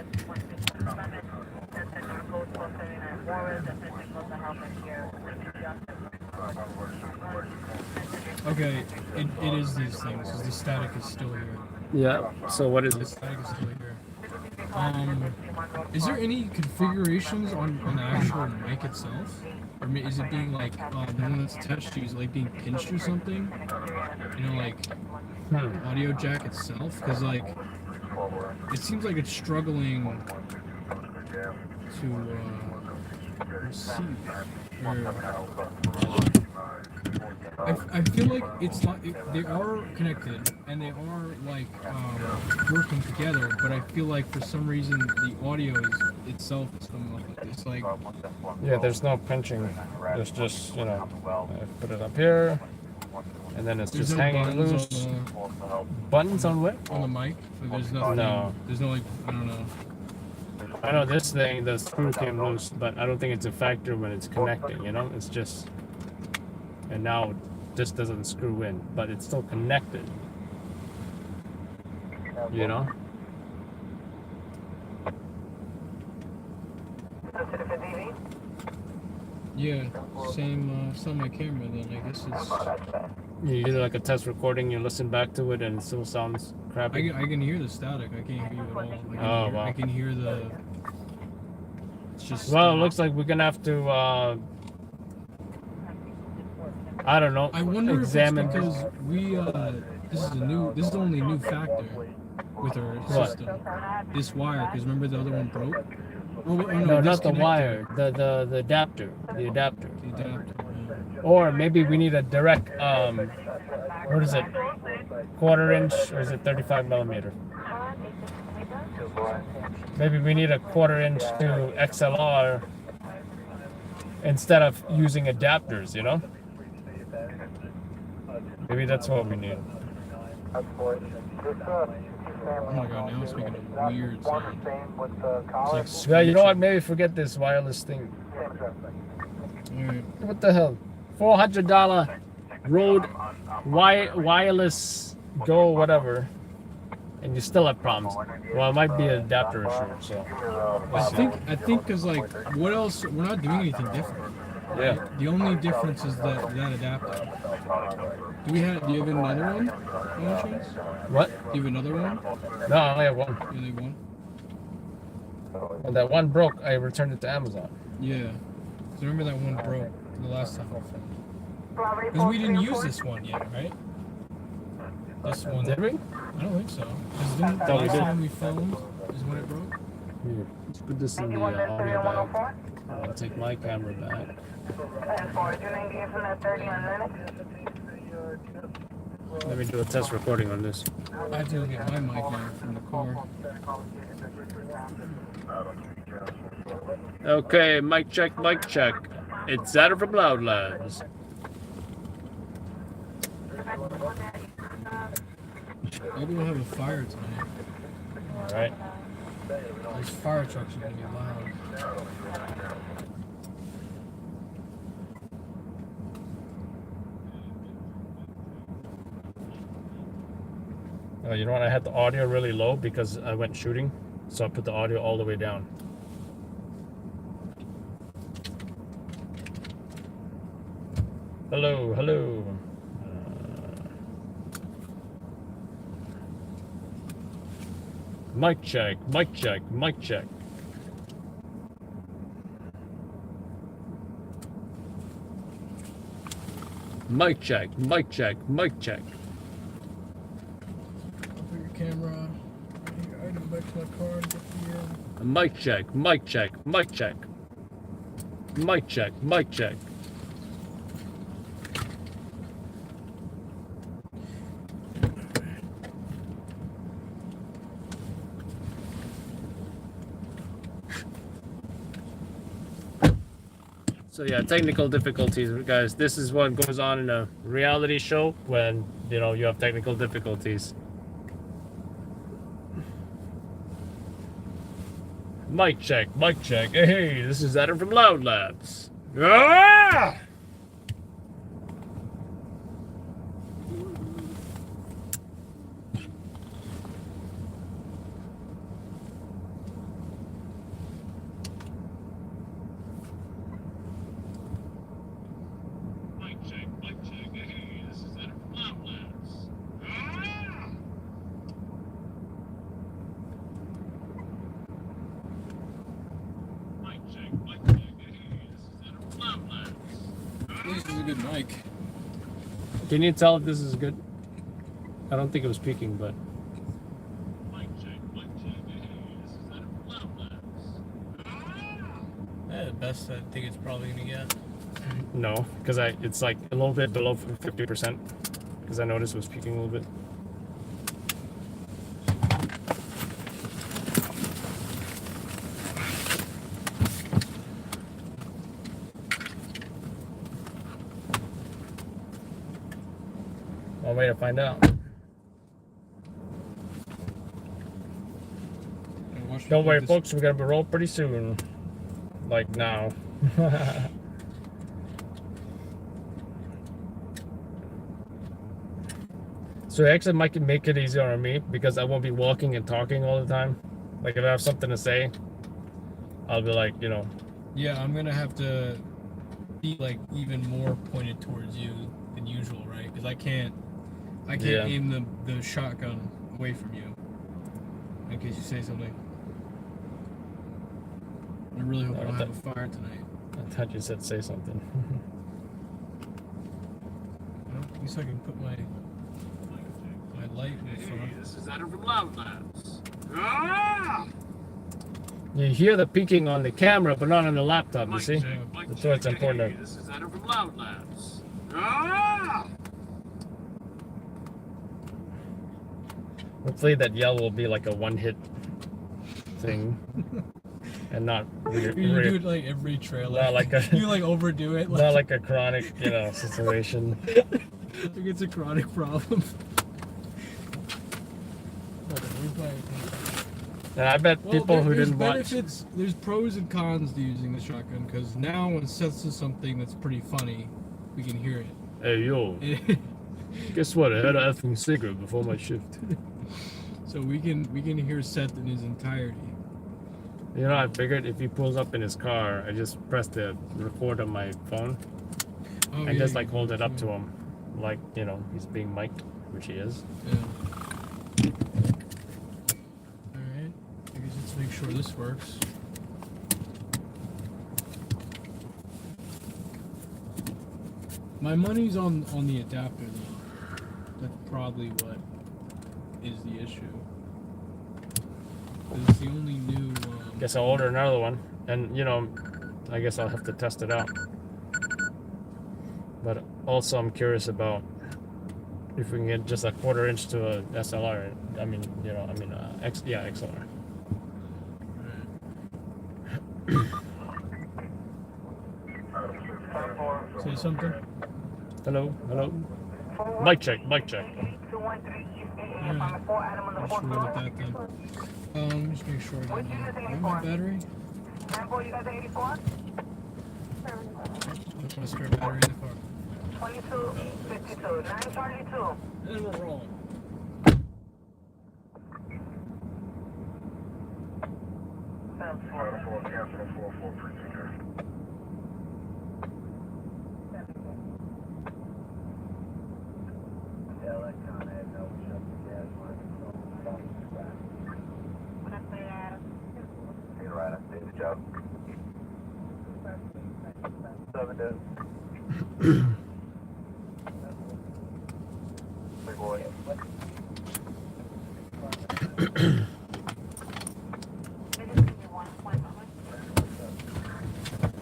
[SPEAKER 2] Okay, it is these things, because the static is still here.
[SPEAKER 1] Yeah. So what is
[SPEAKER 2] The
[SPEAKER 1] it?
[SPEAKER 2] static is still here. Is there any configurations on the actual mic itself? Or is it being like, the one that's attached to you, is it like being pinched or something? You know, like, audio jack itself? Because, like, it seems like it's struggling to receive. Or, I feel like it's not. They are connected and they are like working together, but I feel like for some reason the audio itself is coming off. It's like
[SPEAKER 1] Yeah, there's no pinching. There's just, you know, I put it up here, and then it's
[SPEAKER 2] there's
[SPEAKER 1] just
[SPEAKER 2] no
[SPEAKER 1] hanging
[SPEAKER 2] buttons
[SPEAKER 1] loose. Buttons on what?
[SPEAKER 2] on the mic. Like, there's nothing.
[SPEAKER 1] No.
[SPEAKER 2] There's no like I don't know.
[SPEAKER 1] I know this thing, the screw came loose, but I don't think it's a factor when it's connecting, you know? It's just, and now this doesn't screw in, but it's still connected. You know?
[SPEAKER 2] Yeah, same. It's on my camera then. I guess it's.
[SPEAKER 1] You do like a test recording, you listen back to it, and it still sounds crappy.
[SPEAKER 2] I can hear the static. I can't hear you at all.
[SPEAKER 1] Oh, wow.
[SPEAKER 2] I can hear the. It's just.
[SPEAKER 1] Well, it looks like we're gonna have to, I don't know,
[SPEAKER 2] I wonder
[SPEAKER 1] examine
[SPEAKER 2] if it's because we this is the only new factor with our
[SPEAKER 1] What?
[SPEAKER 2] system. This wire, because remember the other one broke. Oh,
[SPEAKER 1] no,
[SPEAKER 2] this
[SPEAKER 1] not the
[SPEAKER 2] connector.
[SPEAKER 1] wire, the adapter, the adapter.
[SPEAKER 2] The adapter.
[SPEAKER 1] Or maybe we need a direct, what is it, 1/4 inch, or is it 35 millimeter? Maybe we need a 1/4 inch to XLR instead of using adapters, you know? Maybe that's what we need.
[SPEAKER 2] Oh my god, now it's making a weird sound. It's like
[SPEAKER 1] Yeah, you know what? Maybe forget this wireless thing.
[SPEAKER 2] Alright.
[SPEAKER 1] What the hell? $400 Rode wireless Go whatever, and you still have problems. Well, it might be an adapter issue. So
[SPEAKER 2] I think because like what else? We're not doing anything different.
[SPEAKER 1] yeah.
[SPEAKER 2] The only difference is that adapter. Do you have another one? By any chance?
[SPEAKER 1] What?
[SPEAKER 2] Do you have another one?
[SPEAKER 1] No, I only have one.
[SPEAKER 2] You only have one?
[SPEAKER 1] When that one broke, I returned it to Amazon.
[SPEAKER 2] Yeah. So remember that one broke the last time we filmed. Because we didn't use this one yet, right? This one.
[SPEAKER 1] Did we?
[SPEAKER 2] I don't think so. Because the
[SPEAKER 1] Thought we
[SPEAKER 2] last
[SPEAKER 1] did.
[SPEAKER 2] time we filmed is when it broke.
[SPEAKER 1] Here, let's put this in the audio bag. I'll take my camera back. Let me do a test recording on this.
[SPEAKER 2] I have to go get my mic now from the car.
[SPEAKER 1] Okay, mic check, mic check. It's Adam from Loud Labs.
[SPEAKER 2] Maybe we'll have a fire tonight.
[SPEAKER 1] Alright.
[SPEAKER 2] Those fire trucks are gonna be loud.
[SPEAKER 1] You know what? I had the audio really low because I went shooting, so I put the audio all the way down. Hello, hello. Mic check, mic check, mic check. Mic check, mic check, mic check.
[SPEAKER 2] I'll put your camera on. I go back to my car and get the
[SPEAKER 1] Mic check, mic check, mic check. Mic check, mic check. So yeah, technical difficulties, guys. This is what goes on in a reality show when, you know, you have technical difficulties. Mic check, mic check. Hey, this is Adam from Loud Labs. Ah! Mic check, mic check. Hey, this is Adam from Loud Labs. Ah! Mic check, mic check. Hey, this is Adam from Loud Labs.
[SPEAKER 2] This is a good mic.
[SPEAKER 1] Can you tell if this is good? I don't think it was peaking, but. Mic check, mic check. Hey, this is Adam from Loud Labs.
[SPEAKER 2] Yeah, the best I think it's probably gonna get.
[SPEAKER 1] No, because it's like a little bit below 50%. Because I noticed it was peaking a little bit. One way to find out. Don't worry, folks. We're gonna be rolled pretty soon. Like now. So actually might make it easier on me because I won't be walking and talking all the time. Like if I have something to say, I'll be like, you know.
[SPEAKER 2] Yeah, I'm gonna have to be like even more pointed towards you than usual, right? Because I can't
[SPEAKER 1] Yeah.
[SPEAKER 2] aim the shotgun away from you in case you say something. I really hope I don't have a fire tonight.
[SPEAKER 1] I thought you said say something.
[SPEAKER 2] Well, at least I can put my light in front.
[SPEAKER 1] This is Adam from Loud Labs. Ah! You hear the peaking on the camera, but not on the laptop, you see? That's why it's important. This is Adam from Loud Labs. Ah! Hopefully that yell will be like a one-hit thing. And not
[SPEAKER 2] You do it like every trailer.
[SPEAKER 1] Not like a,
[SPEAKER 2] you like overdo it.
[SPEAKER 1] Not like a chronic, you know, situation.
[SPEAKER 2] I think it's a chronic problem.
[SPEAKER 1] And I bet people who didn't watch.
[SPEAKER 2] There's pros and cons to using the shotgun because now when it sets to something that's pretty funny, we can hear it.
[SPEAKER 1] Hey yo, guess what? I had an effing cigarette before my shift.
[SPEAKER 2] So we can hear Seth in his entirety.
[SPEAKER 1] You know, I figured if he pulls up in his car, I just press the record on my phone and just like hold it up to him, like, you know, he's being mic'd, which he is.
[SPEAKER 2] Yeah. Alright, I guess let's make sure this works. My money's on the adapter though. That's probably what is the issue. It's the only new.
[SPEAKER 1] Guess I'll order another one, and you know, I guess I'll have to test it out. But also, I'm curious about if we can get just a 1/4 inch to a SLR. I mean, you know, XLR.
[SPEAKER 2] something?
[SPEAKER 1] Hello, hello. Mic check, mic check.
[SPEAKER 2] Yeah. Let's roll with that then. Let me just make sure I got my battery. Put my spare battery in the car.
[SPEAKER 3] 2252, 932.
[SPEAKER 2] And then we're rolling.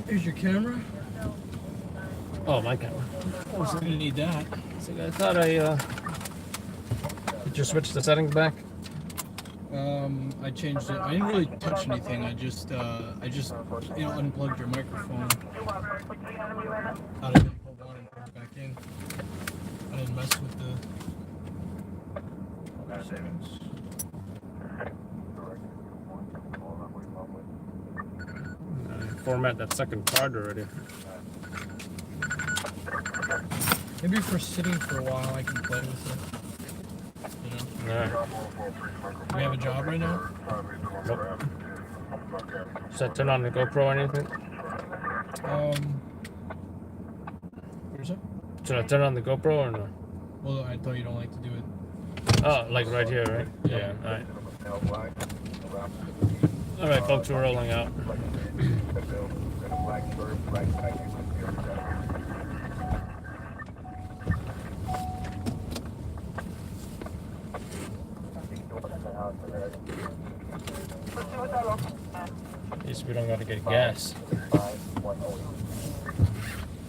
[SPEAKER 2] Here's your camera.
[SPEAKER 1] Oh, my camera.
[SPEAKER 2] I was gonna need that.
[SPEAKER 1] So I thought did you switch the settings back?
[SPEAKER 2] I changed it. I didn't really touch anything. I just unplugged your microphone out of it. Hold on and put it back in. I didn't mess with the settings.
[SPEAKER 1] Format that second card already.
[SPEAKER 2] Maybe for sitting for a while, I can play with it. You know.
[SPEAKER 1] Alright.
[SPEAKER 2] Do you have a job right now?
[SPEAKER 1] Nope. Should I turn on the GoPro or anything?
[SPEAKER 2] Where's it?
[SPEAKER 1] Should I turn on the GoPro or no?
[SPEAKER 2] Well, I thought you don't like to do it.
[SPEAKER 1] Oh, like right here, right? Yeah, alright. Alright, folks, we're rolling out. At least we don't gotta get gas.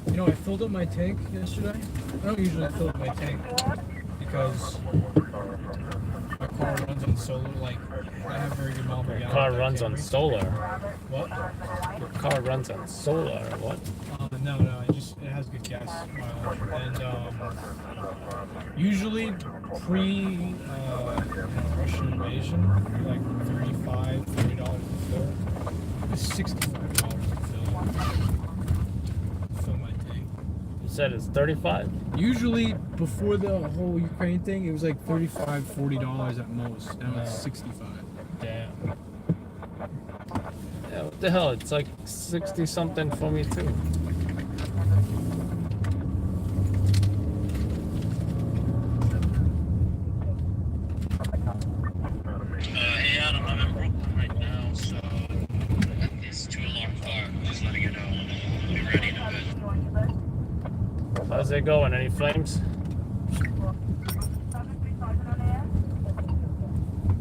[SPEAKER 2] You know, I filled up my tank yesterday. I don't usually fill up my tank because my car runs on solar. Like, I have very good miles per
[SPEAKER 1] Your
[SPEAKER 2] gallon.
[SPEAKER 1] car runs on solar.
[SPEAKER 2] What?
[SPEAKER 1] Your car runs on solar. What?
[SPEAKER 2] No, it has good gas mileage. And usually Russian invasion, like $40 to fill. It's $65 to fill my tank.
[SPEAKER 1] You said it's 35?
[SPEAKER 2] Usually before the whole Ukraine thing, it was like $35, $40 at most. Now it's $65.
[SPEAKER 1] Damn. Yeah, what the hell? It's like 60 something for me too.
[SPEAKER 5] Hey Adam, I'm in Brooklyn right now, so at this 2-alarm car, just letting you know. Be ready in a bit.
[SPEAKER 1] How's it going? Any flames?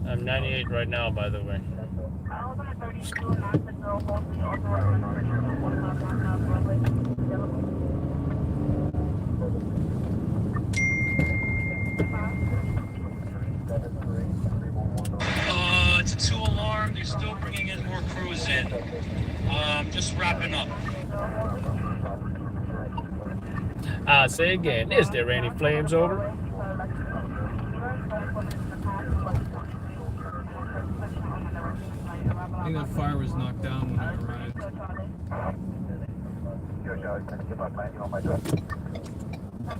[SPEAKER 1] I'm 98 right now, by the way.
[SPEAKER 5] It's a 2-alarm. They're still bringing in more crews in. Just wrapping up.
[SPEAKER 1] I say again, is there any flames over?
[SPEAKER 2] I think that fire was knocked down when I arrived.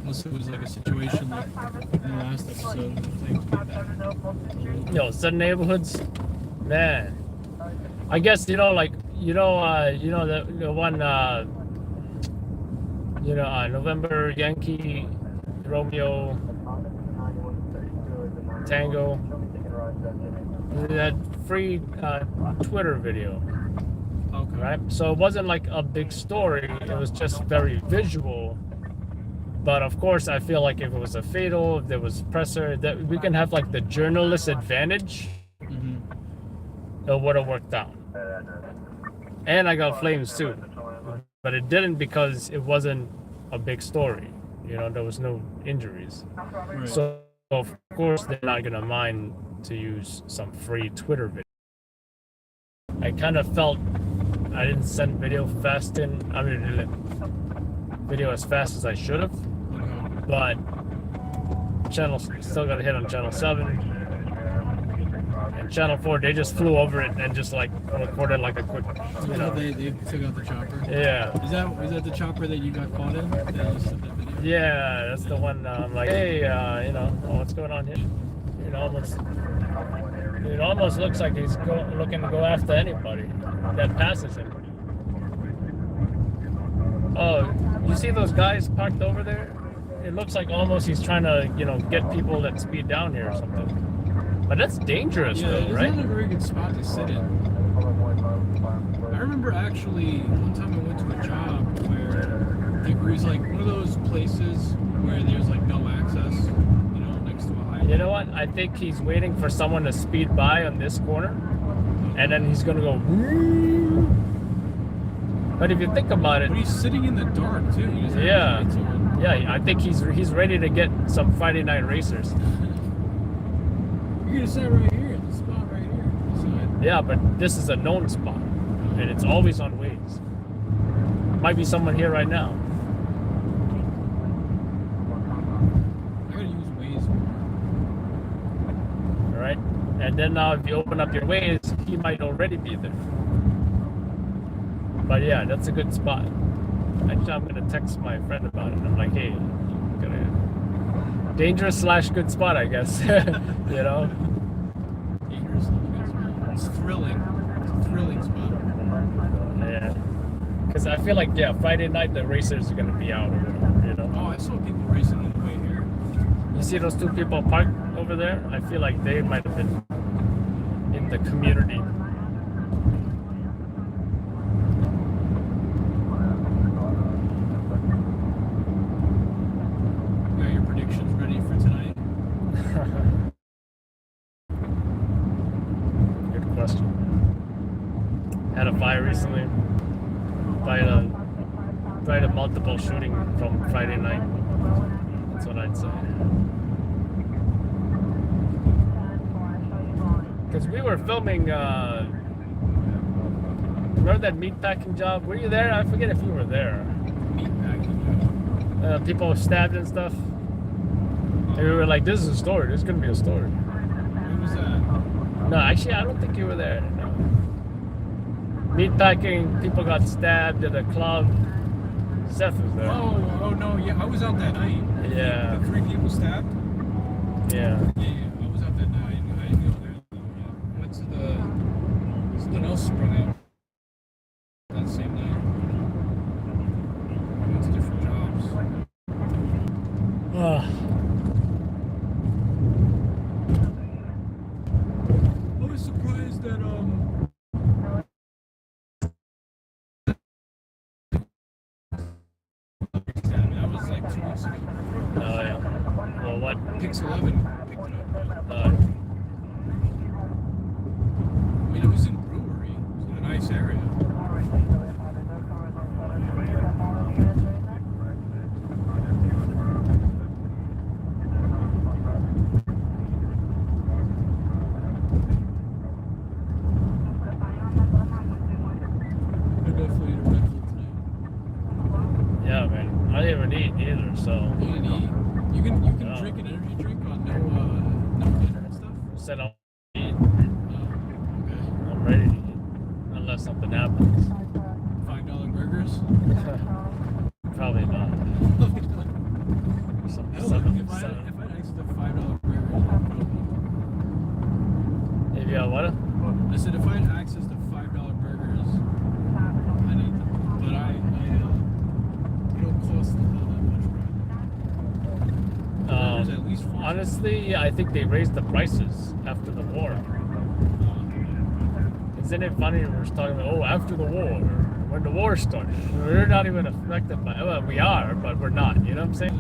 [SPEAKER 2] Unless it was like a situation like in the last episode, things like that.
[SPEAKER 1] Yo, some neighborhoods, man. I guess the one November Yankee Romeo Tango. That free Twitter video.
[SPEAKER 2] Okay.
[SPEAKER 1] Right? So it wasn't like a big story. It was just very visual. But of course, I feel like if it was a fatal, if there was presser, that we can have like the journalist advantage.
[SPEAKER 2] Mm-hmm.
[SPEAKER 1] It would have worked out. And I got flames too, but it didn't because it wasn't a big story. You know, there was no injuries.
[SPEAKER 2] Right.
[SPEAKER 1] So of course they're not gonna mind to use some free Twitter video. I kind of felt I didn't send video fast in. I mean, video as fast as I should have, but channel still got a hit on channel 7 and channel 4. They just flew over it and just like recorded like a quick, you know.
[SPEAKER 2] They took out the chopper.
[SPEAKER 1] Yeah.
[SPEAKER 2] Is that the chopper that you got caught in? That you sent that video?
[SPEAKER 1] Yeah, that's the one. I'm like, hey, you know, what's going on here? It almost looks like he's looking to go after anybody that passes him. Oh, you see those guys parked over there? It looks like almost he's trying to, you know, get people that speed down here or something. But that's dangerous, though, right?
[SPEAKER 2] It's not a very good spot to sit in. I remember actually one time I went to a job where it was like one of those places where there's like no access, you know, next to a highway.
[SPEAKER 1] You know what? I think he's waiting for someone to speed by on this corner, and then he's gonna go. Woo! But if you think about it,
[SPEAKER 2] But he's sitting in the dark too. He doesn't have
[SPEAKER 1] yeah,
[SPEAKER 2] his lights on.
[SPEAKER 1] yeah, I think he's ready to get some Friday night racers.
[SPEAKER 2] You're gonna sit right here, the spot right here. Beside.
[SPEAKER 1] Yeah, but this is a known spot, and it's always on Waze. Might be someone here right now.
[SPEAKER 2] I gotta use Waze more.
[SPEAKER 1] All right, and then now if you open up your Waze, he might already be there. But yeah, that's a good spot. Actually, I'm gonna text my friend about it. I'm like, hey, dangerous / good spot, I guess. You know.
[SPEAKER 2] Dangerous. It's thrilling. It's a thrilling spot.
[SPEAKER 1] Yeah. Because I feel like Friday night the racers are gonna be out. You know.
[SPEAKER 2] Oh, I saw people racing on the way here.
[SPEAKER 1] You see those two people parked over there? I feel like they might have been in the community.
[SPEAKER 2] You got your predictions ready for tonight?
[SPEAKER 1] Good question. Had a fire recently. Tried a multiple shooting from Friday night. That's what I'd say. Because we were filming, remember that meatpacking job? Were you there? I forget if you were there.
[SPEAKER 2] Meatpacking.
[SPEAKER 1] People stabbed and stuff. And we were like, this is a story. This is going to be a story.
[SPEAKER 2] What was that?
[SPEAKER 1] No, actually, I don't think you were there. No. Meatpacking, people got stabbed at a club. Seth was there.
[SPEAKER 2] Oh no, yeah, I was out that night.
[SPEAKER 1] Yeah.
[SPEAKER 2] The 3 people stabbed?
[SPEAKER 1] Yeah.
[SPEAKER 2] Yeah, I was out that night. I didn't go there. Yeah. Went to something else sprung out that same night. Went to different jobs. I was surprised that that was like 2 weeks ago.
[SPEAKER 1] Oh, yeah. Well, what?
[SPEAKER 2] Pix 11 picked it up.
[SPEAKER 1] Uh,
[SPEAKER 2] I mean, it was in Brewery. It was in a nice area. I definitely ate a Red Bull tonight.
[SPEAKER 1] yeah, man. I didn't even eat either, so.
[SPEAKER 2] You didn't eat. You can drink an energy drink on no dinner and stuff.
[SPEAKER 1] Said I'll eat.
[SPEAKER 2] Okay.
[SPEAKER 1] I'm ready to eat. Unless something happens.
[SPEAKER 2] $5 burgers.
[SPEAKER 1] Probably not.
[SPEAKER 2] I don't know. If I exited $5 burgers, I'd probably.
[SPEAKER 1] If you have what?
[SPEAKER 2] I said if I had access to $5 burgers, I'd eat them. But I they don't cost that much, right? There's at least 4.
[SPEAKER 1] Honestly, I think they raised the prices after the war. Isn't it funny we're talking about, after the war, when the war started? We're not even affected by it. Well, we are, but we're not. You know what I'm saying?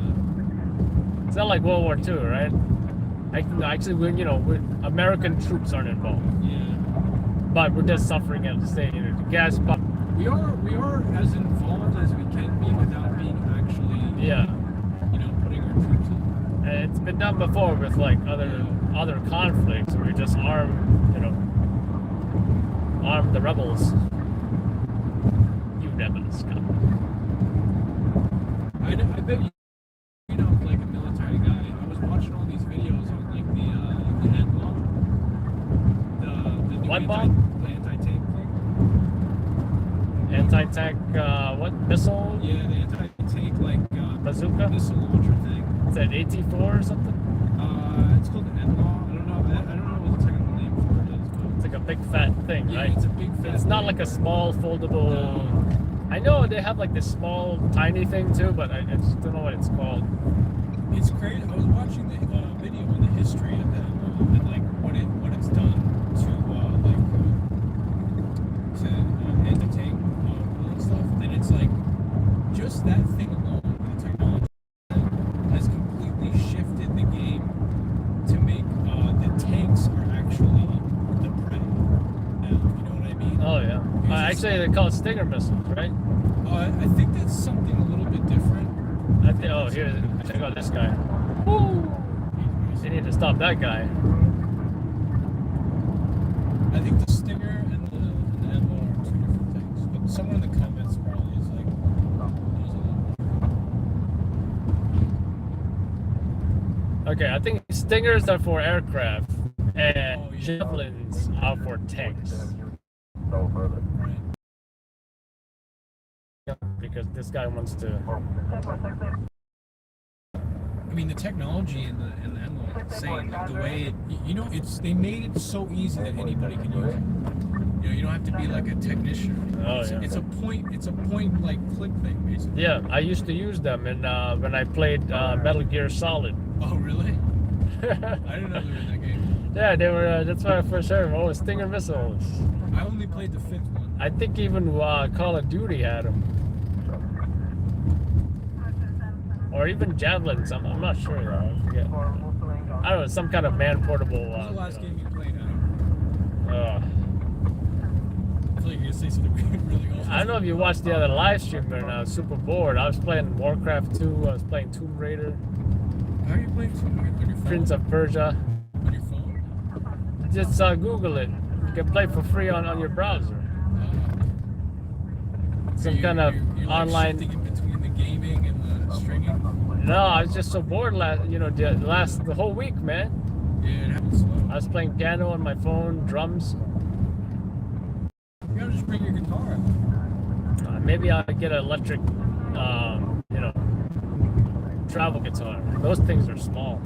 [SPEAKER 1] It's not like World War II, right? Actually, American troops aren't involved.
[SPEAKER 2] Yeah.
[SPEAKER 1] But we're just suffering at the same, the gas pump.
[SPEAKER 2] We are as involved as we can be without being actually,
[SPEAKER 1] Yeah.
[SPEAKER 2] putting our troops in.
[SPEAKER 1] And it's been done before with like other conflicts where we just arm the rebels. You rebels, come.
[SPEAKER 2] I bet you know, like a military guy. I was watching all these videos on like the NLAW, the new
[SPEAKER 1] What bomb?
[SPEAKER 2] the anti-tank thing.
[SPEAKER 1] Anti-tank, what? Missile?
[SPEAKER 2] Yeah, the anti-tank like
[SPEAKER 1] Bazooka?
[SPEAKER 2] missile launcher thing.
[SPEAKER 1] Is that AT-4 or something?
[SPEAKER 2] It's called the NLAW. I don't know what the technical name for it is, but
[SPEAKER 1] It's like a big fat thing,
[SPEAKER 2] yeah,
[SPEAKER 1] right?
[SPEAKER 2] it's a big fat
[SPEAKER 1] It's not
[SPEAKER 2] thing.
[SPEAKER 1] like a small foldable.
[SPEAKER 2] No.
[SPEAKER 1] I know they have like this small, tiny thing too, but I just don't know what it's called.
[SPEAKER 2] It's crazy. I was watching the video on the history of that and like what it's done to anti-tank and stuff. And it's like just that thing alone, the technology has completely shifted the game to make the tanks are actually the prey. Now, you know what I mean?
[SPEAKER 1] Oh yeah. Actually, they call it Stinger missiles, right?
[SPEAKER 2] I think that's something a little bit different.
[SPEAKER 1] I think. Oh, here, check out this guy. Woo! They need to stop that guy.
[SPEAKER 2] I think the Stinger and the Emma are two different things. But someone in the comments probably is like, knows a lot.
[SPEAKER 1] Okay, I think Stingers are for aircraft, and
[SPEAKER 2] Oh, yeah.
[SPEAKER 1] Javelins are for tanks.
[SPEAKER 4] No further.
[SPEAKER 2] Right.
[SPEAKER 1] Because this guy wants to.
[SPEAKER 2] I mean, the technology in the Emma is insane. Like, the way they made it so easy that anybody can use it. You know, you don't have to be like a technician.
[SPEAKER 1] Oh, yeah.
[SPEAKER 2] It's a point like click thing basically.
[SPEAKER 1] Yeah, I used to use them, and when I played Metal Gear Solid.
[SPEAKER 2] Oh really? I didn't know they were in that game.
[SPEAKER 1] Yeah, they were. That's why I first heard them. Oh, Stinger missiles.
[SPEAKER 2] I only played the 5th one.
[SPEAKER 1] I think even Call of Duty had them. Or even Javelins. I'm not sure though. I forget. I don't know. Some kind of man-portable.
[SPEAKER 2] What was the last game you played, Adam? I feel like you're gonna say something really old.
[SPEAKER 1] I don't know if you watched the other live stream, but I was super bored. I was playing Warcraft 2. I was playing Tomb Raider,
[SPEAKER 2] How are you playing on your phone?
[SPEAKER 1] Prince of Persia.
[SPEAKER 2] On your phone?
[SPEAKER 1] Just Google it. You can play for free on your browser. Some kind of
[SPEAKER 2] you're like
[SPEAKER 1] online.
[SPEAKER 2] shifting in between the gaming and the stringing.
[SPEAKER 1] No, I was just so bored the whole week, man.
[SPEAKER 2] Yeah, it happens slow.
[SPEAKER 1] I was playing piano on my phone, drums.
[SPEAKER 2] You gotta just bring your guitar out.
[SPEAKER 1] Maybe I'll get an electric, travel guitar. Those things are small.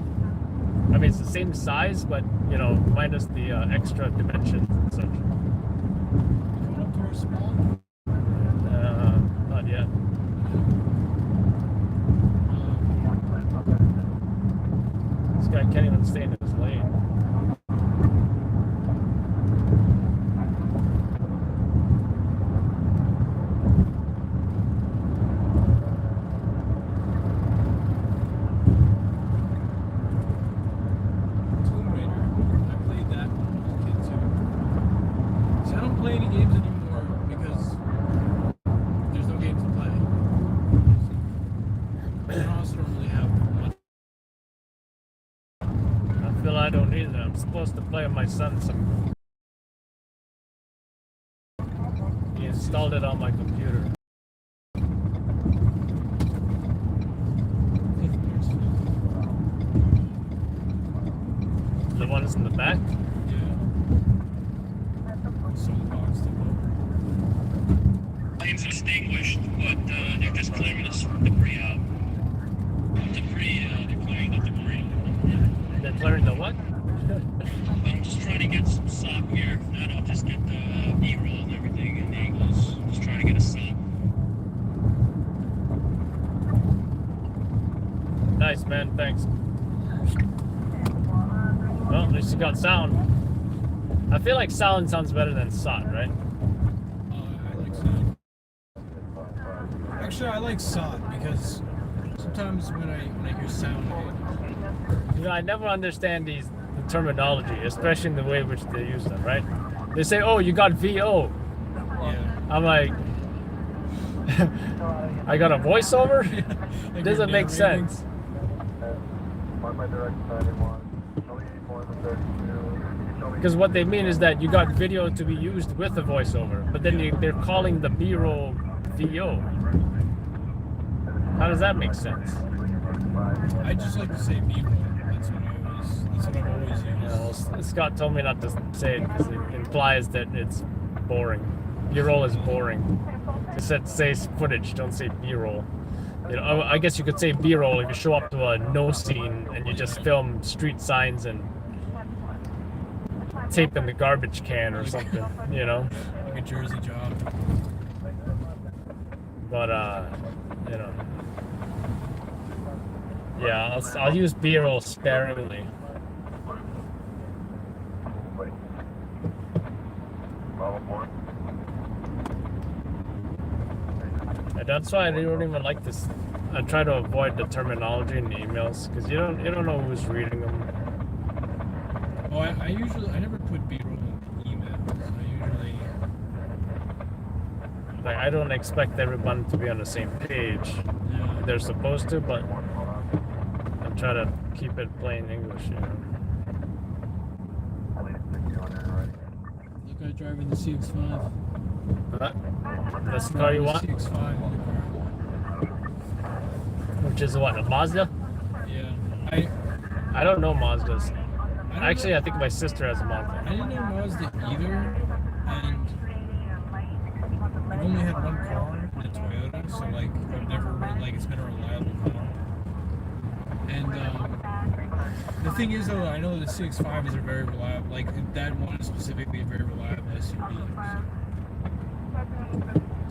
[SPEAKER 1] I mean, it's the same size, but minus the extra dimensions and such.
[SPEAKER 2] Coming up to our small.
[SPEAKER 1] Not yet. This guy can't even stay in his lane.
[SPEAKER 2] Tomb Raider. I played that when I was a kid too. See, I don't play any games anymore because there's no games to play. I also don't really have much.
[SPEAKER 1] I feel I don't either. I'm supposed to play with my son some. He installed it on my computer. The ones in the back?
[SPEAKER 2] Yeah. So the box took over.
[SPEAKER 5] Plane's extinguished, but they're just clearing the debris out. They're clearing the debris.
[SPEAKER 1] They're clearing the what?
[SPEAKER 5] I'm just trying to get some SOP here. If not, I'll just get the B-roll and everything and the angles. Just trying to get a SOP.
[SPEAKER 1] Nice, man. Thanks. Well, at least you got sound. I feel like sound sounds better than SOT, right?
[SPEAKER 2] I like SOT. Actually, I like SOT because sometimes when I hear sound,
[SPEAKER 1] I never understand the terminology, especially in the way in which they use them, right? They say, oh, you got VO.
[SPEAKER 2] yeah.
[SPEAKER 1] I'm like, I got a voiceover?
[SPEAKER 2] Like
[SPEAKER 1] Doesn't
[SPEAKER 2] you're
[SPEAKER 1] make
[SPEAKER 2] narrating.
[SPEAKER 1] sense.
[SPEAKER 4] Mark my direct 91. Show me more than 32. Show me.
[SPEAKER 1] Because what they mean is that you got video to be used with the voiceover, but then they're calling the B-roll VO. How does that make sense?
[SPEAKER 2] I just like to say B-roll. That's what I've always used.
[SPEAKER 1] Yeah, well, Scott told me not to say it because it implies that it's boring. B-roll is boring. Just say footage, don't say B-roll. You know, I guess you could say B-roll if you show up to a no scene and you just film street signs and tape in the garbage can or something, you know.
[SPEAKER 2] Like a Jersey job.
[SPEAKER 1] But you know, yeah, I'll use B-roll sparingly. And that's why I don't even like this. I try to avoid the terminology in the emails because you don't know who's reading them.
[SPEAKER 2] Oh, I never put B-roll in emails.
[SPEAKER 1] Like, I don't expect everyone to be on the same page.
[SPEAKER 2] Yeah.
[SPEAKER 1] They're supposed to, but I try to keep it plain English, you know.
[SPEAKER 2] You guy driving the CX-5.
[SPEAKER 1] But that's the car you want?
[SPEAKER 2] CX-5 in the car.
[SPEAKER 1] Which is what, a Mazda?
[SPEAKER 2] Yeah.
[SPEAKER 1] I don't know Mazdas.
[SPEAKER 2] I
[SPEAKER 1] think my sister has a Mazda.
[SPEAKER 2] didn't know Mazda either, and I've only had one car in a Toyota, so like I've never it's been a reliable car. And the thing is though, I know the CX-5s are very reliable. Like that one is specifically a very reliable SUV.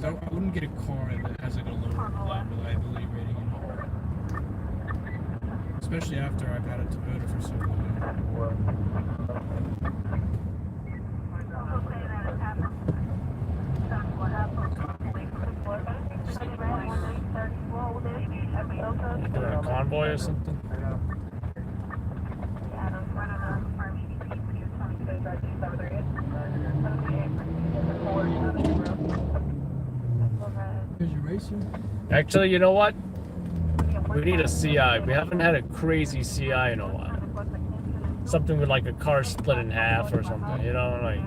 [SPEAKER 2] So I wouldn't get a car that has like a low reliability rating, you know? Especially after I've had a Toyota for so long.
[SPEAKER 1] You doing a convoy or something?
[SPEAKER 2] Here's your racer.
[SPEAKER 1] Actually, you know what? We need a CI. We haven't had a crazy CI in a while. Something with like a car split in half or something, you know? Like,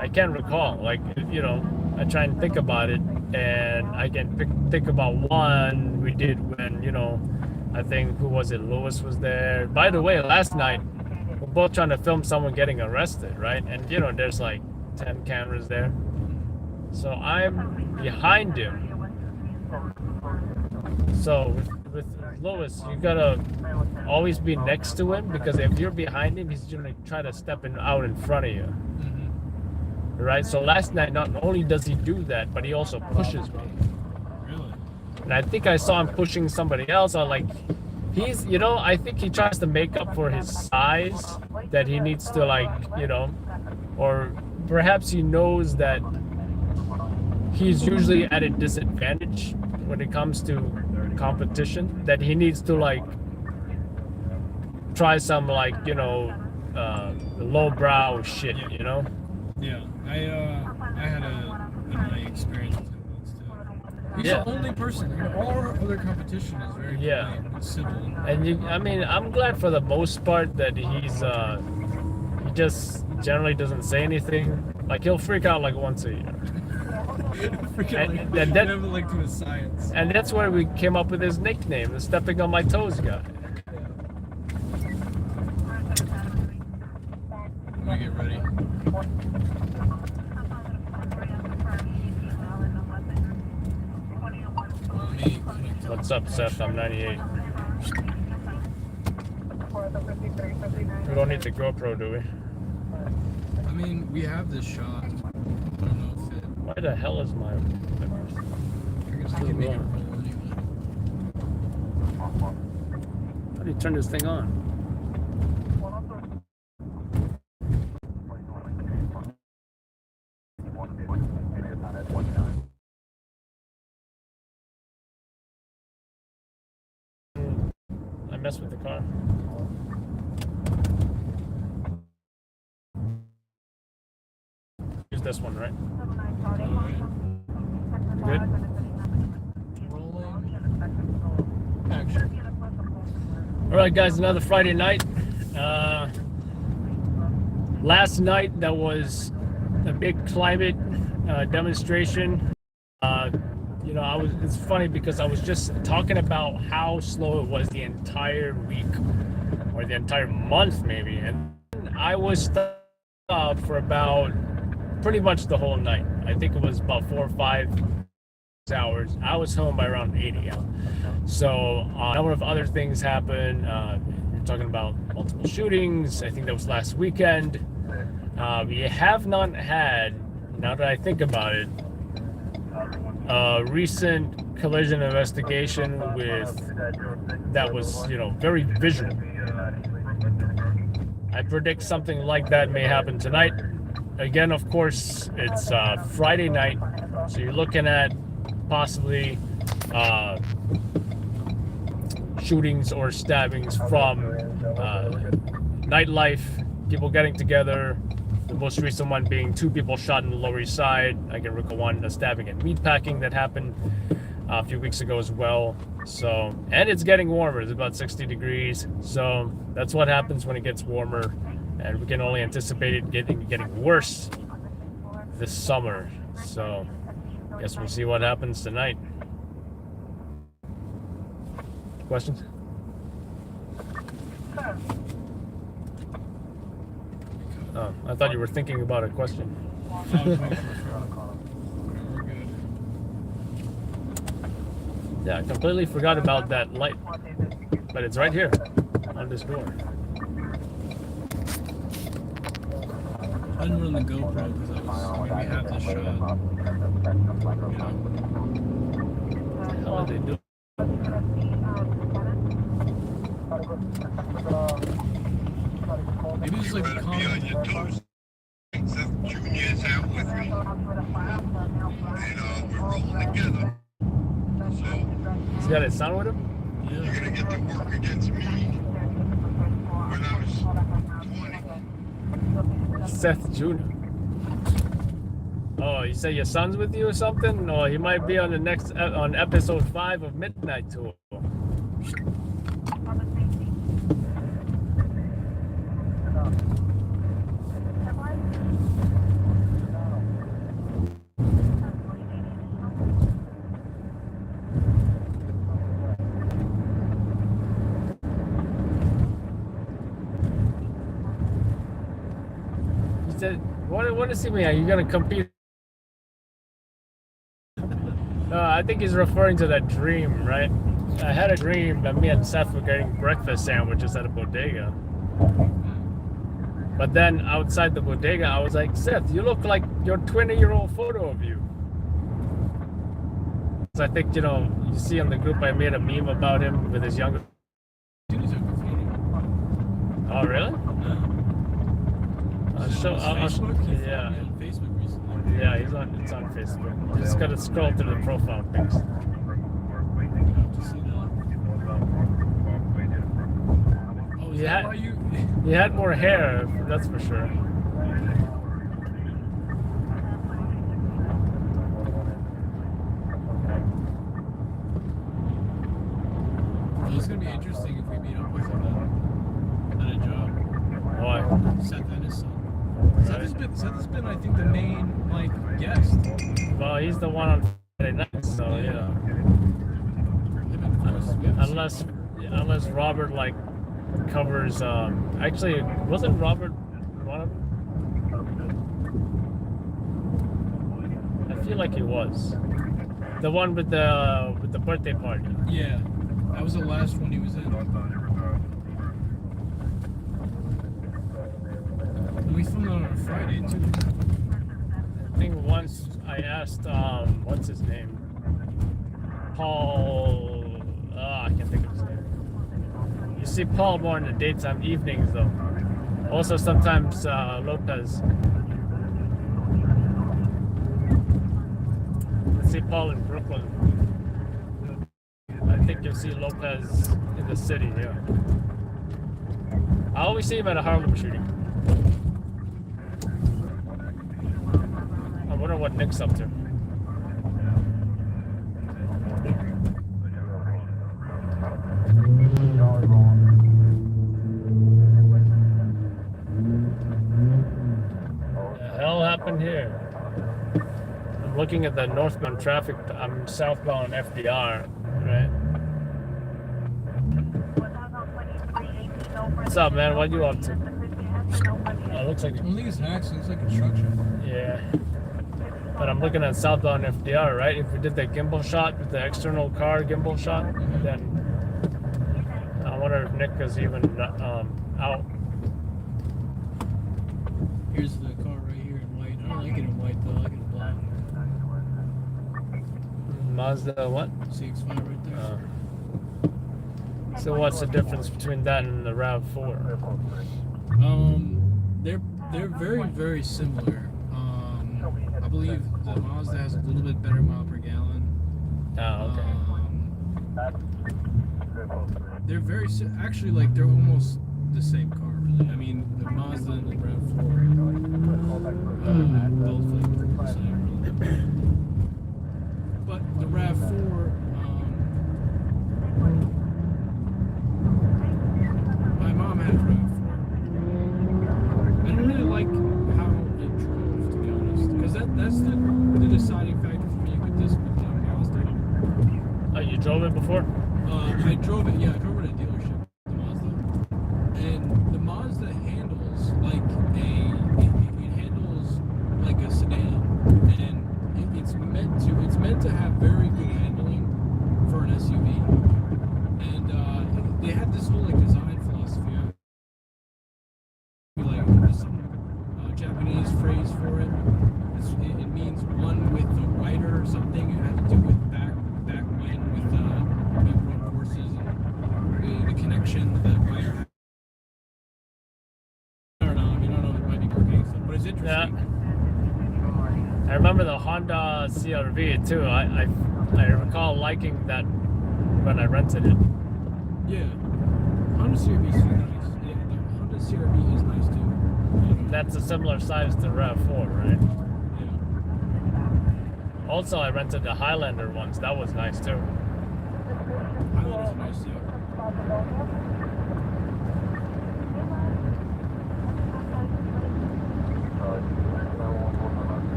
[SPEAKER 1] I can't recall. Like, you know, I try and think about it, and I can think about one we did when, you know, I think, who was it? Lewis was there. By the way, last night, we're both trying to film someone getting arrested, right? And, you know, there's like 10 cameras there. So I'm behind him. So with Lewis, you gotta always be next to him, because if you're behind him, he's gonna try to step out in front of you.
[SPEAKER 2] Mm-hmm.
[SPEAKER 1] Right? So last night, not only does he do that, but he also pushes me.
[SPEAKER 2] Really?
[SPEAKER 1] And I think I saw him pushing somebody else. I'm like, he's, you know, I think he tries to make up for his size, that he needs to, like, you know, or perhaps he knows that he's usually at a disadvantage when it comes to competition, that he needs to, like, try some, like, you know, lowbrow shit, you know?
[SPEAKER 2] Yeah, I had an experience with him once too. He's the only person. You know, all our other competition is very polite and civil.
[SPEAKER 1] And I mean, I'm glad for the most part that he just generally doesn't say anything. Like, he'll freak out like once a year.
[SPEAKER 2] Never like to his science.
[SPEAKER 1] And that's where we came up with his nickname, the Stepping on My Toes guy.
[SPEAKER 2] Let me get ready.
[SPEAKER 1] What's up, Seth? I'm 98. We don't need the GoPro, do we?
[SPEAKER 2] I mean, we have this shot. I don't know if it.
[SPEAKER 1] Why the hell is my...
[SPEAKER 2] I guess we can make it roll anyway.
[SPEAKER 1] How do you turn this thing on? I mess with the car. Use this one, right? Good?
[SPEAKER 2] Rolling. Action.
[SPEAKER 1] Alright guys, another Friday night. Last night there was a big climate demonstration you know, it's funny because I was just talking about how slow it was the entire week or the entire month maybe, and I was stopped for about pretty much the whole night. I think it was about 4 or 5 hours. I was home by around 8 a.m. So a number of other things happened. You're talking about multiple shootings. I think that was last weekend. We have not had, now that I think about it, a recent collision investigation that was, you know, very visual. I predict something like that may happen tonight. Again, of course, it's Friday night, so you're looking at possibly shootings or stabbings from nightlife, people getting together. The most recent one being 2 people shot in the Lower East Side. I can recall one, a stabbing at meatpacking that happened a few weeks ago as well. So, and it's getting warmer. It's about 60 degrees. So that's what happens when it gets warmer, and we can only anticipate it getting worse this summer. So, guess we'll see what happens tonight. Questions? Oh, I thought you were thinking about a question.
[SPEAKER 2] We're good.
[SPEAKER 1] Yeah, I completely forgot about that light, but it's right here on this door.
[SPEAKER 2] I didn't run the GoPro because we have this shot.
[SPEAKER 1] How are they doing?
[SPEAKER 2] Maybe it's like a
[SPEAKER 5] Be on
[SPEAKER 2] comment.
[SPEAKER 5] your toes. Seth Jr. is out with me. And we're rolling together. So
[SPEAKER 1] He's got his son with him?
[SPEAKER 5] you're gonna get to work against me when I was 20.
[SPEAKER 1] Seth Jr. Oh, you say your son's with you or something? No, he might be on the next on episode 5 of Midnight Tour. He said, "What does he mean? Are you gonna compete?" I think he's referring to that dream, right? I had a dream that me and Seth were getting breakfast sandwiches at a bodega. But then outside the bodega, I was like, Seth, you look like your 20-year-old photo of you. So I think, you know, you see in the group, I made a meme about him with his younger.
[SPEAKER 2] Dude, is
[SPEAKER 1] Oh, really?
[SPEAKER 2] Facebook?
[SPEAKER 1] Yeah.
[SPEAKER 2] On Facebook recently.
[SPEAKER 1] Yeah, it's on Facebook. You just gotta scroll through the profile pics.
[SPEAKER 2] To see that. Oh, is that why you?
[SPEAKER 1] He had more hair, that's for sure.
[SPEAKER 2] Well, it's gonna be interesting if we meet up with him at a job.
[SPEAKER 1] Why?
[SPEAKER 2] Seth and his son. Seth has been, I think, the main guest.
[SPEAKER 1] Well, he's the one on Friday night, so you know. Unless Robert covers. Actually, wasn't Robert one of them? I feel like he was. The one with the birthday party.
[SPEAKER 2] Yeah, that was the last one he was in. We filmed on a Friday too.
[SPEAKER 1] I think once I asked, what's his name? Paul. I can't think of his name. You see Paul more in the daytime evenings, though. Also, sometimes Lopez. I see Paul in Brooklyn. I think you'll see Lopez in the city, yeah. I always see him at a Harlem shooting. I wonder what Nick's up to. What the hell happened here? I'm looking at the northbound traffic. I'm southbound FDR, right? What's up, man? What you up to? It looks like
[SPEAKER 2] I don't think it's an accident. It's like construction.
[SPEAKER 1] yeah. But I'm looking at southbound FDR, right? If we did the gimbal shot with the external car gimbal shot, then I wonder if Nick is even out.
[SPEAKER 2] Here's the car right here in white. I don't like it in white though. I like it in black.
[SPEAKER 1] Mazda what?
[SPEAKER 2] CX-5 right there.
[SPEAKER 1] So what's the difference between that and the RAV4?
[SPEAKER 2] They're very, very similar. I believe the Mazda has a little bit better mile per gallon.
[SPEAKER 1] Oh, okay.
[SPEAKER 2] They're very actually like they're almost the same car. Really, I mean the Mazda and the RAV4 both like the same. Really. But the RAV4, my mom had a RAV4. I didn't really like how it drove, to be honest, because that's the deciding factor for me with this with the Mazda.
[SPEAKER 1] Oh, you drove it before?
[SPEAKER 2] I drove it. Yeah, I drove it at a dealership. The Mazda, and the Mazda handles like it handles like a sedan, and it's meant to have very good handling for an SUV. And they had this whole like design philosophy. Like there's some Japanese phrase for it. It means one with the rider or something. It had to do with back wind with road forces and the connection that rider had. I don't know. It might be marketing stuff, but it's interesting.
[SPEAKER 1] Yeah. I remember the Honda CR-V too. I recall liking that when I rented it.
[SPEAKER 2] Yeah. Honda CR-V is nice. Yeah, the Honda CR-V is nice too.
[SPEAKER 1] That's a similar size to RAV4, right?
[SPEAKER 2] Yeah.
[SPEAKER 1] Also, I rented the Highlander once. That was nice too.
[SPEAKER 2] Highlanders are nice too.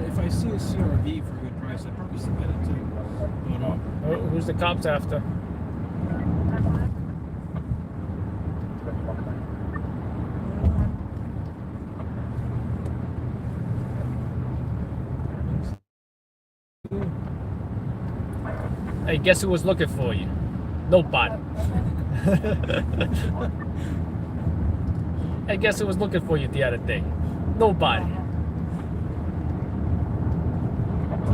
[SPEAKER 2] If I see a CR-V for a good price, I'd probably still get it too. But,
[SPEAKER 1] Who's the cops after? Hey, guess who was looking for you? Nobody. Hey, guess who was looking for you the other day? Nobody.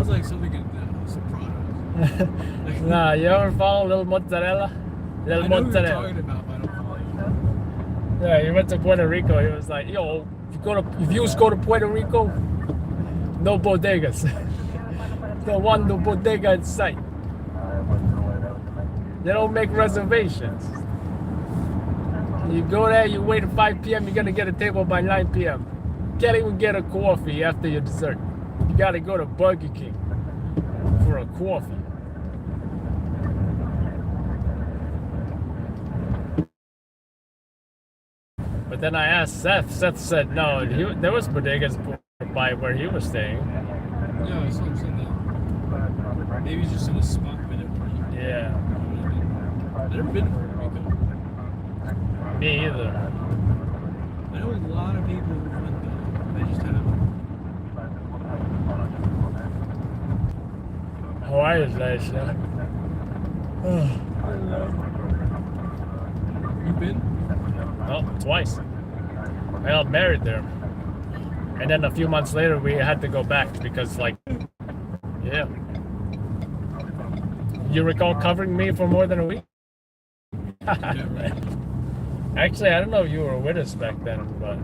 [SPEAKER 2] sounds like something in Sopranos.
[SPEAKER 1] Nah, you ever follow Little Mozzarella? Little
[SPEAKER 2] I know
[SPEAKER 1] Mozzarella.
[SPEAKER 2] what you're talking about, but I don't follow you.
[SPEAKER 1] Yeah, he went to Puerto Rico. He was like, yo, if you go to Puerto Rico, no bodegas. No one no bodega in sight. They don't make reservations. You go there, you wait at 5 p.m., you're gonna get a table by 9 p.m. Can't even get a coffee after your dessert. You gotta go to Burger King for a coffee. But then I asked Seth. Seth said no, there was bodegas by where he was staying.
[SPEAKER 2] Yeah, I saw him saying that. Maybe he's just in a spot with everybody.
[SPEAKER 1] Yeah.
[SPEAKER 2] I've never been to Puerto Rico.
[SPEAKER 1] Me either.
[SPEAKER 2] I know a lot of people who went there. They just haven't.
[SPEAKER 1] Hawaii is nice, yeah.
[SPEAKER 2] You been?
[SPEAKER 1] Oh, twice. I got married there. And then a few months later, we had to go back because, like, yeah. You recall covering me for more than a week?
[SPEAKER 2] Yeah, right.
[SPEAKER 1] Actually, I don't know if you were with us back then, but...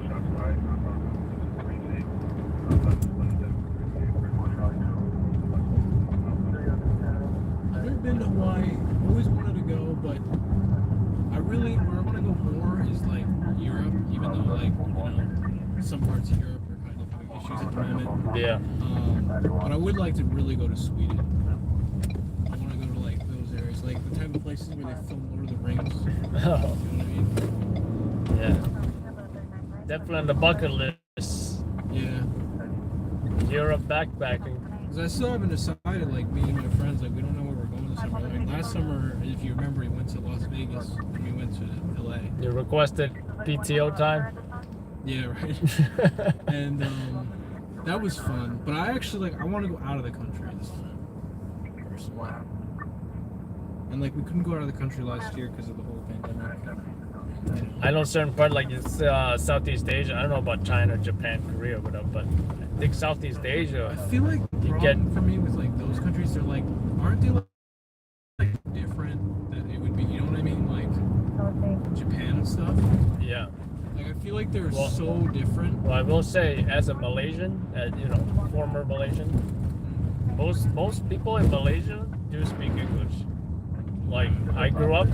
[SPEAKER 2] I've never been to Hawaii. Always wanted to go, but where I want to go more is like Europe, even though like, some parts of Europe are kind of having issues at the moment.
[SPEAKER 1] Yeah.
[SPEAKER 2] But I would like to really go to Sweden. I want to go to like those areas, like the type of places where they film Lord of the Rings. You know what I mean?
[SPEAKER 1] Yeah. Definitely on the bucket list.
[SPEAKER 2] Yeah.
[SPEAKER 1] Europe backpacking.
[SPEAKER 2] Because I still haven't decided, like, me and my friends, like, we don't know where we're going this summer. Like, last summer, if you remember, we went to Las Vegas and we went to LA.
[SPEAKER 1] You requested PTO time?
[SPEAKER 2] Yeah, right. And that was fun. But I actually, like, I want to go out of the country this time. Personally. And, like, we couldn't go out of the country last year because of the whole pandemic.
[SPEAKER 1] I know certain part like it's Southeast Asia. I don't know about China, Japan, Korea, whatever, but I think Southeast Asia.
[SPEAKER 2] I feel like the problem for me with, like, those countries, they're, like, aren't they, like different that it would be, you know what I mean? Like, Japan and stuff.
[SPEAKER 1] Yeah.
[SPEAKER 2] Like, I feel like they're so different.
[SPEAKER 1] Well, I will say, as a Malaysian, you know, former Malaysian, most people in Malaysia do speak English. Like, I grew up,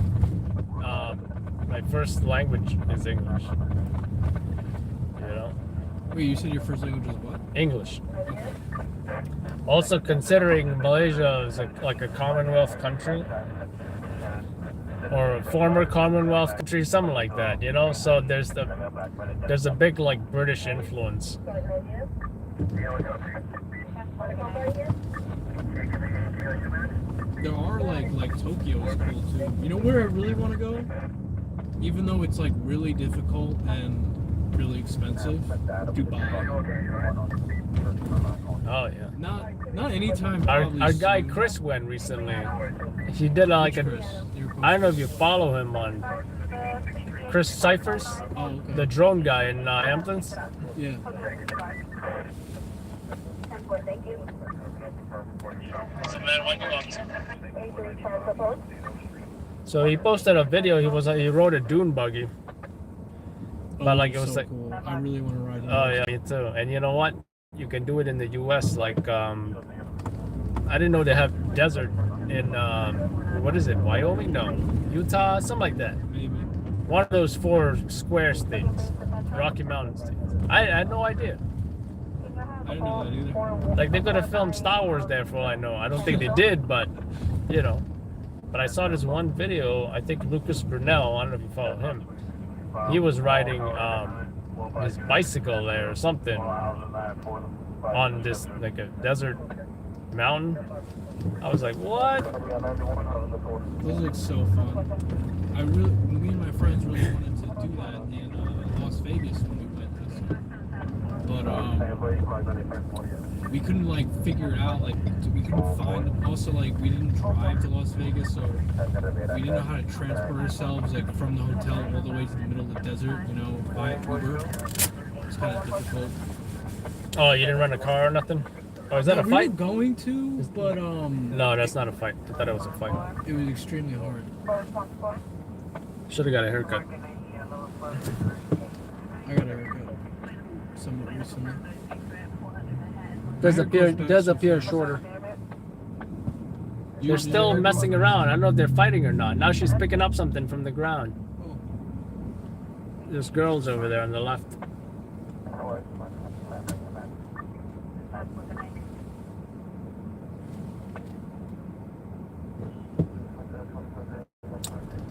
[SPEAKER 1] my first language is English. You know?
[SPEAKER 2] Wait, you said your first language was what?
[SPEAKER 1] English. Also, considering Malaysia is like a Commonwealth country, or a former Commonwealth country, something like that, you know? So there's a big, like, British influence.
[SPEAKER 2] There are, like Tokyo is cool too. You know where I really want to go? Even though it's, like, really difficult and really expensive, Dubai.
[SPEAKER 1] Oh yeah.
[SPEAKER 2] Not anytime.
[SPEAKER 1] Our guy Chris went recently. He did like I don't know if you follow him on Chris Cyphers,
[SPEAKER 2] Oh, okay.
[SPEAKER 1] the drone guy in Hamptons.
[SPEAKER 2] Yeah.
[SPEAKER 5] So, man, when you up to?
[SPEAKER 1] So he posted a video. He rode a dune buggy. But like it was
[SPEAKER 2] so
[SPEAKER 1] like,
[SPEAKER 2] cool. I really want to ride that.
[SPEAKER 1] oh yeah, me too. And you know what? You can do it in the U.S. Like I didn't know they have desert in what is it? Wyoming? No, Utah, something like that.
[SPEAKER 2] Maybe.
[SPEAKER 1] One of those 4 square states, Rocky Mountain states. I had no idea.
[SPEAKER 2] I didn't know that either.
[SPEAKER 1] Like they could have filmed Star Wars there for all I know. I don't think they did, but you know. But I saw this one video. I think Lucas Brunel. I don't know if you follow him. He was riding his bicycle there or something on this like a desert mountain. I was like, what?
[SPEAKER 2] Those look so fun. Me and my friends really wanted to do that in Las Vegas when we went this summer. But we couldn't like figure it out. Like we couldn't find. Also, like we didn't drive to Las Vegas, so we didn't know how to transport ourselves like from the hotel all the way to the middle of the desert. You know, by Uber. It's kind of difficult.
[SPEAKER 1] Oh, you didn't rent a car or nothing? Oh, is that a
[SPEAKER 2] We
[SPEAKER 1] fight?
[SPEAKER 2] were going to, but
[SPEAKER 1] No, that's not a fight. I thought it was a fight.
[SPEAKER 2] it was extremely hard.
[SPEAKER 1] Should have got a haircut.
[SPEAKER 2] I got a haircut somewhat recently.
[SPEAKER 1] Does appear shorter. They're still messing around. I don't know if they're fighting or not. Now she's picking up something from the ground.
[SPEAKER 2] Oh.
[SPEAKER 1] There's girls over there on the left.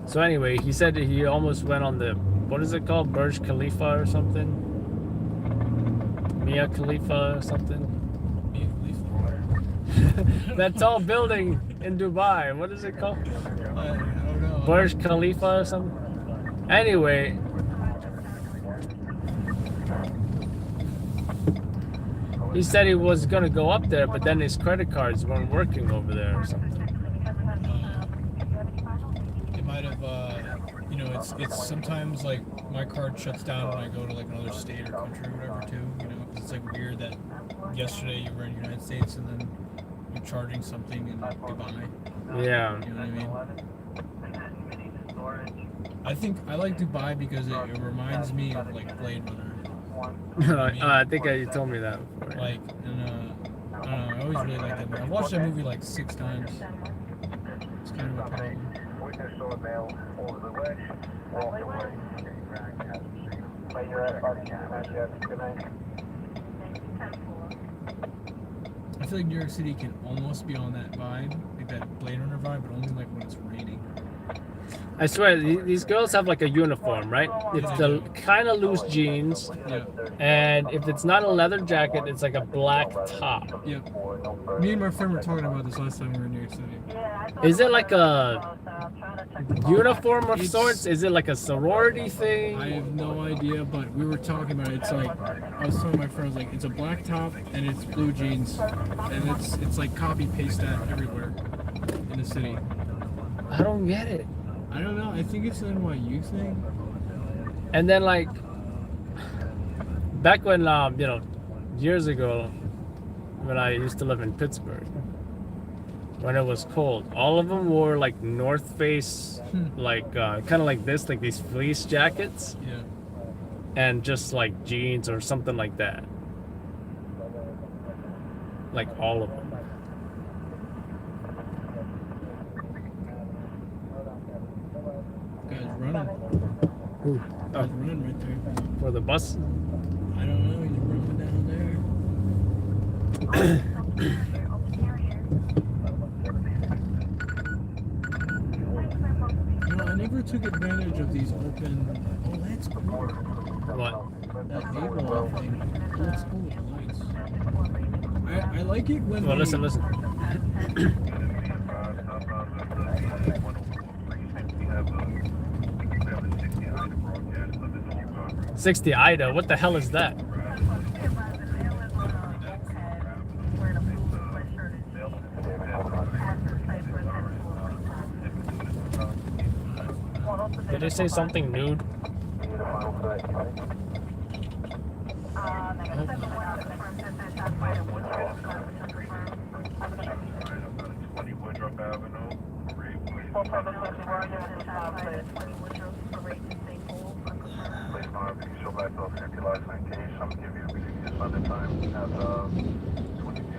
[SPEAKER 1] So anyway, he said he almost went on the, what is it called? Burj Khalifa or something? Mia Khalifa or something? That tall building in Dubai. What is it called?
[SPEAKER 2] I don't know.
[SPEAKER 1] Burj Khalifa or something? Anyway. He said he was going to go up there, but then his credit cards weren't working over there or something.
[SPEAKER 2] It might have, you know, it's sometimes like my card shuts down when I go to like another state or country or whatever too, you know, 'cause it's like weird that yesterday you were in the United States and then you're charging something in Dubai.
[SPEAKER 1] Yeah.
[SPEAKER 2] You know what I mean? I think I like Dubai because it reminds me of like Blade Runner.
[SPEAKER 1] I think you told me that before.
[SPEAKER 2] Like, and I don't know, I always really like that movie. I've watched that movie like 6 times. It's kind of a problem. I feel like New York City can almost be on that vibe, like that Blade Runner vibe, but only like when it's raining.
[SPEAKER 1] I swear, these girls have like a uniform, right? It's the kind of loose jeans,
[SPEAKER 2] Yeah.
[SPEAKER 1] and if it's not a leather jacket, it's like a black top.
[SPEAKER 2] Yeah. Me and my friend were talking about this last time we were in New York City.
[SPEAKER 1] Is it like a uniform of
[SPEAKER 2] It's-
[SPEAKER 1] sorts? Is it like a sorority thing?
[SPEAKER 2] I have no idea, but we were talking about it. It's like I was telling my friend, I was like, it's a black top and it's blue jeans, and it's like copy paste that everywhere in the city.
[SPEAKER 1] I don't get it.
[SPEAKER 2] I don't know. I think it's an NYU thing.
[SPEAKER 1] And then like back when you know, years ago, when I used to live in Pittsburgh, when it was cold, all of them wore like North Face, like kind of like this, like these fleece jackets,
[SPEAKER 2] Yeah.
[SPEAKER 1] and just like jeans or something like that. Like all of them.
[SPEAKER 2] Guy's running.
[SPEAKER 1] Ooh.
[SPEAKER 2] Guy's running right there.
[SPEAKER 1] For the bus.
[SPEAKER 2] I don't know. He's running down there. You know, I never took advantage of these open. Oh, that's cool.
[SPEAKER 1] What?
[SPEAKER 2] That table thing. That's cool. Nice. I like it when.
[SPEAKER 1] Well,
[SPEAKER 2] they-
[SPEAKER 1] listen. 60 Ida, what the hell is that? Did they say something nude?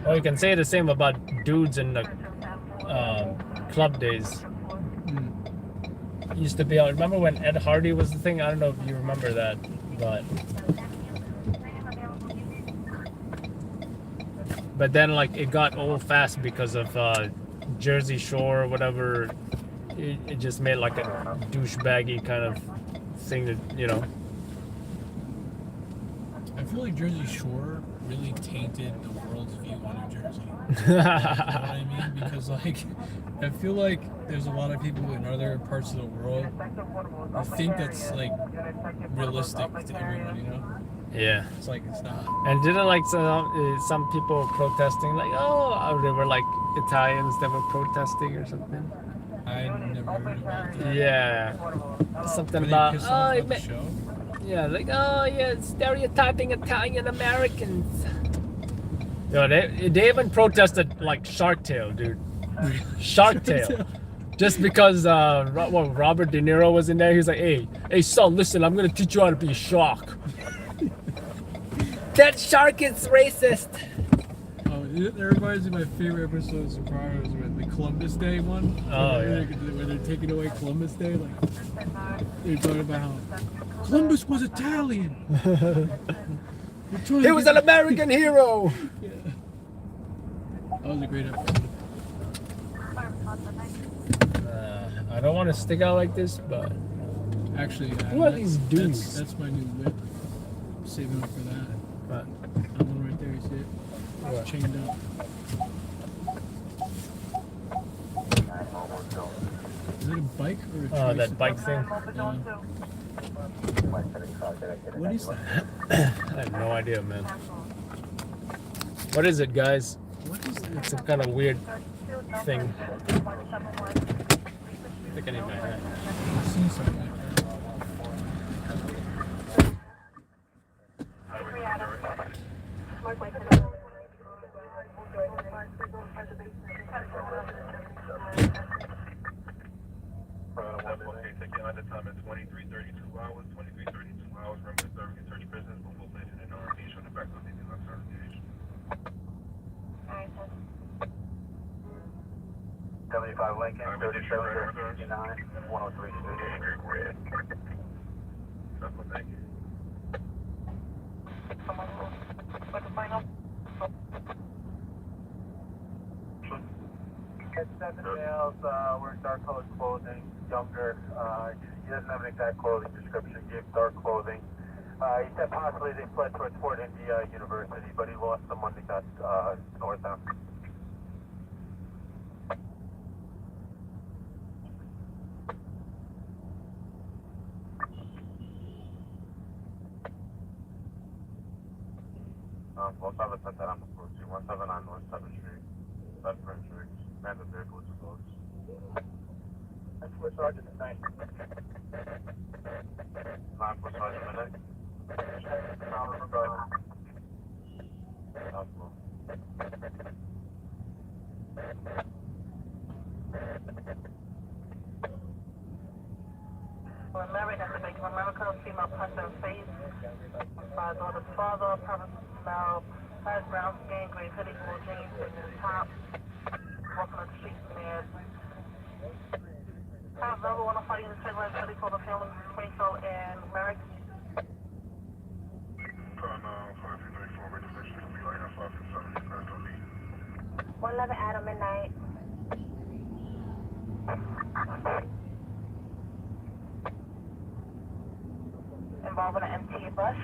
[SPEAKER 1] Oh, you can say the same about dudes in the club days. Used to be, I remember when Ed Hardy was the thing. I don't know if you remember that, but then like it got old fast because of Jersey Shore or whatever. It just made like a douchebaggy kind of thing that, you know.
[SPEAKER 2] I feel like Jersey Shore really tainted the world's view on New Jersey. You know what I mean? Because like, I feel like there's a lot of people in other parts of the world who think that's like realistic to everyone, you know?
[SPEAKER 1] Yeah.
[SPEAKER 2] It's like, it's not.
[SPEAKER 1] And didn't like some people protesting like, oh, they were like Italians that were protesting or something.
[SPEAKER 2] I never heard about that.
[SPEAKER 1] Yeah. Something
[SPEAKER 2] Were they
[SPEAKER 1] about,
[SPEAKER 2] pissed off
[SPEAKER 1] oh,
[SPEAKER 2] about the show?
[SPEAKER 1] yeah, like, oh yeah, stereotyping Italian Americans. Yo, they even protested like Shark Tale, dude. Shark Tale. Just because Robert De Niro was in there, he's like, hey son, listen, I'm gonna teach you how to be a shark. That shark is racist.
[SPEAKER 2] Oh, it reminds me of my favorite episode of Sopranos, with the Columbus Day one.
[SPEAKER 1] Oh,
[SPEAKER 2] where they're taking away Columbus Day, like they're talking about how Columbus was Italian.
[SPEAKER 1] He was an American hero.
[SPEAKER 2] Yeah. That was a great episode.
[SPEAKER 1] I don't want to stick out like this, but
[SPEAKER 2] Actually,
[SPEAKER 1] who are these dudes?
[SPEAKER 2] That's my new whip. I'm saving up for that.
[SPEAKER 1] But,
[SPEAKER 2] That one right there, you see it?
[SPEAKER 1] what?
[SPEAKER 2] It's chained up. Is it a bike or a tricycle?
[SPEAKER 1] Oh, that bike thing.
[SPEAKER 2] Yeah. What is that?
[SPEAKER 1] I have no idea, man. What is it, guys?
[SPEAKER 2] What is that?
[SPEAKER 1] It's some kind of weird thing. I think I need my hat.
[SPEAKER 2] I've seen something like that.
[SPEAKER 4] The time at 23:32 hours. 23:32 hours. Remember, serving and search business, but we'll let it in RP on the back of the certification. 75 Lincoln, 3759, 103 Studio. Thank you. At 7 nails, we're in dark colored clothing. younger. He doesn't have an exact clothing description. He gave dark clothing. He said possibly they fled towards Fort India University, but he lost them when they got northbound. We'll have a set that on the 179 North 7th Street. That's French Street. Man, the vehicle is closed. That's where Sergeant is 9. 9 for Sergeant Minute.
[SPEAKER 3] We're married at the Bank of America, female person face. My daughter's father, probably smell, has brown skin, gray hoodie, blue jeans, and top. Walking on the street, man. Top level 105 in the street, like hoodie for the family, Springfield and Merrick. 111 Adam midnight. Involving an MTA bus.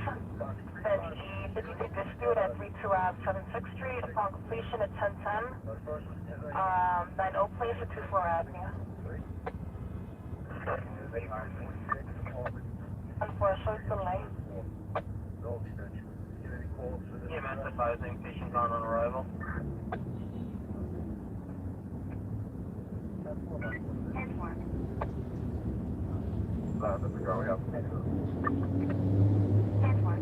[SPEAKER 3] Then E-52 dispute at 32 Ave, 76th Street. Upon completion at 1010. 90 Place at 24 Avenue. Unfortunately, delay. EMS advising patient on arrival. 10-4.
[SPEAKER 4] That's the girl we have.
[SPEAKER 3] 10-4.
[SPEAKER 4] Come on.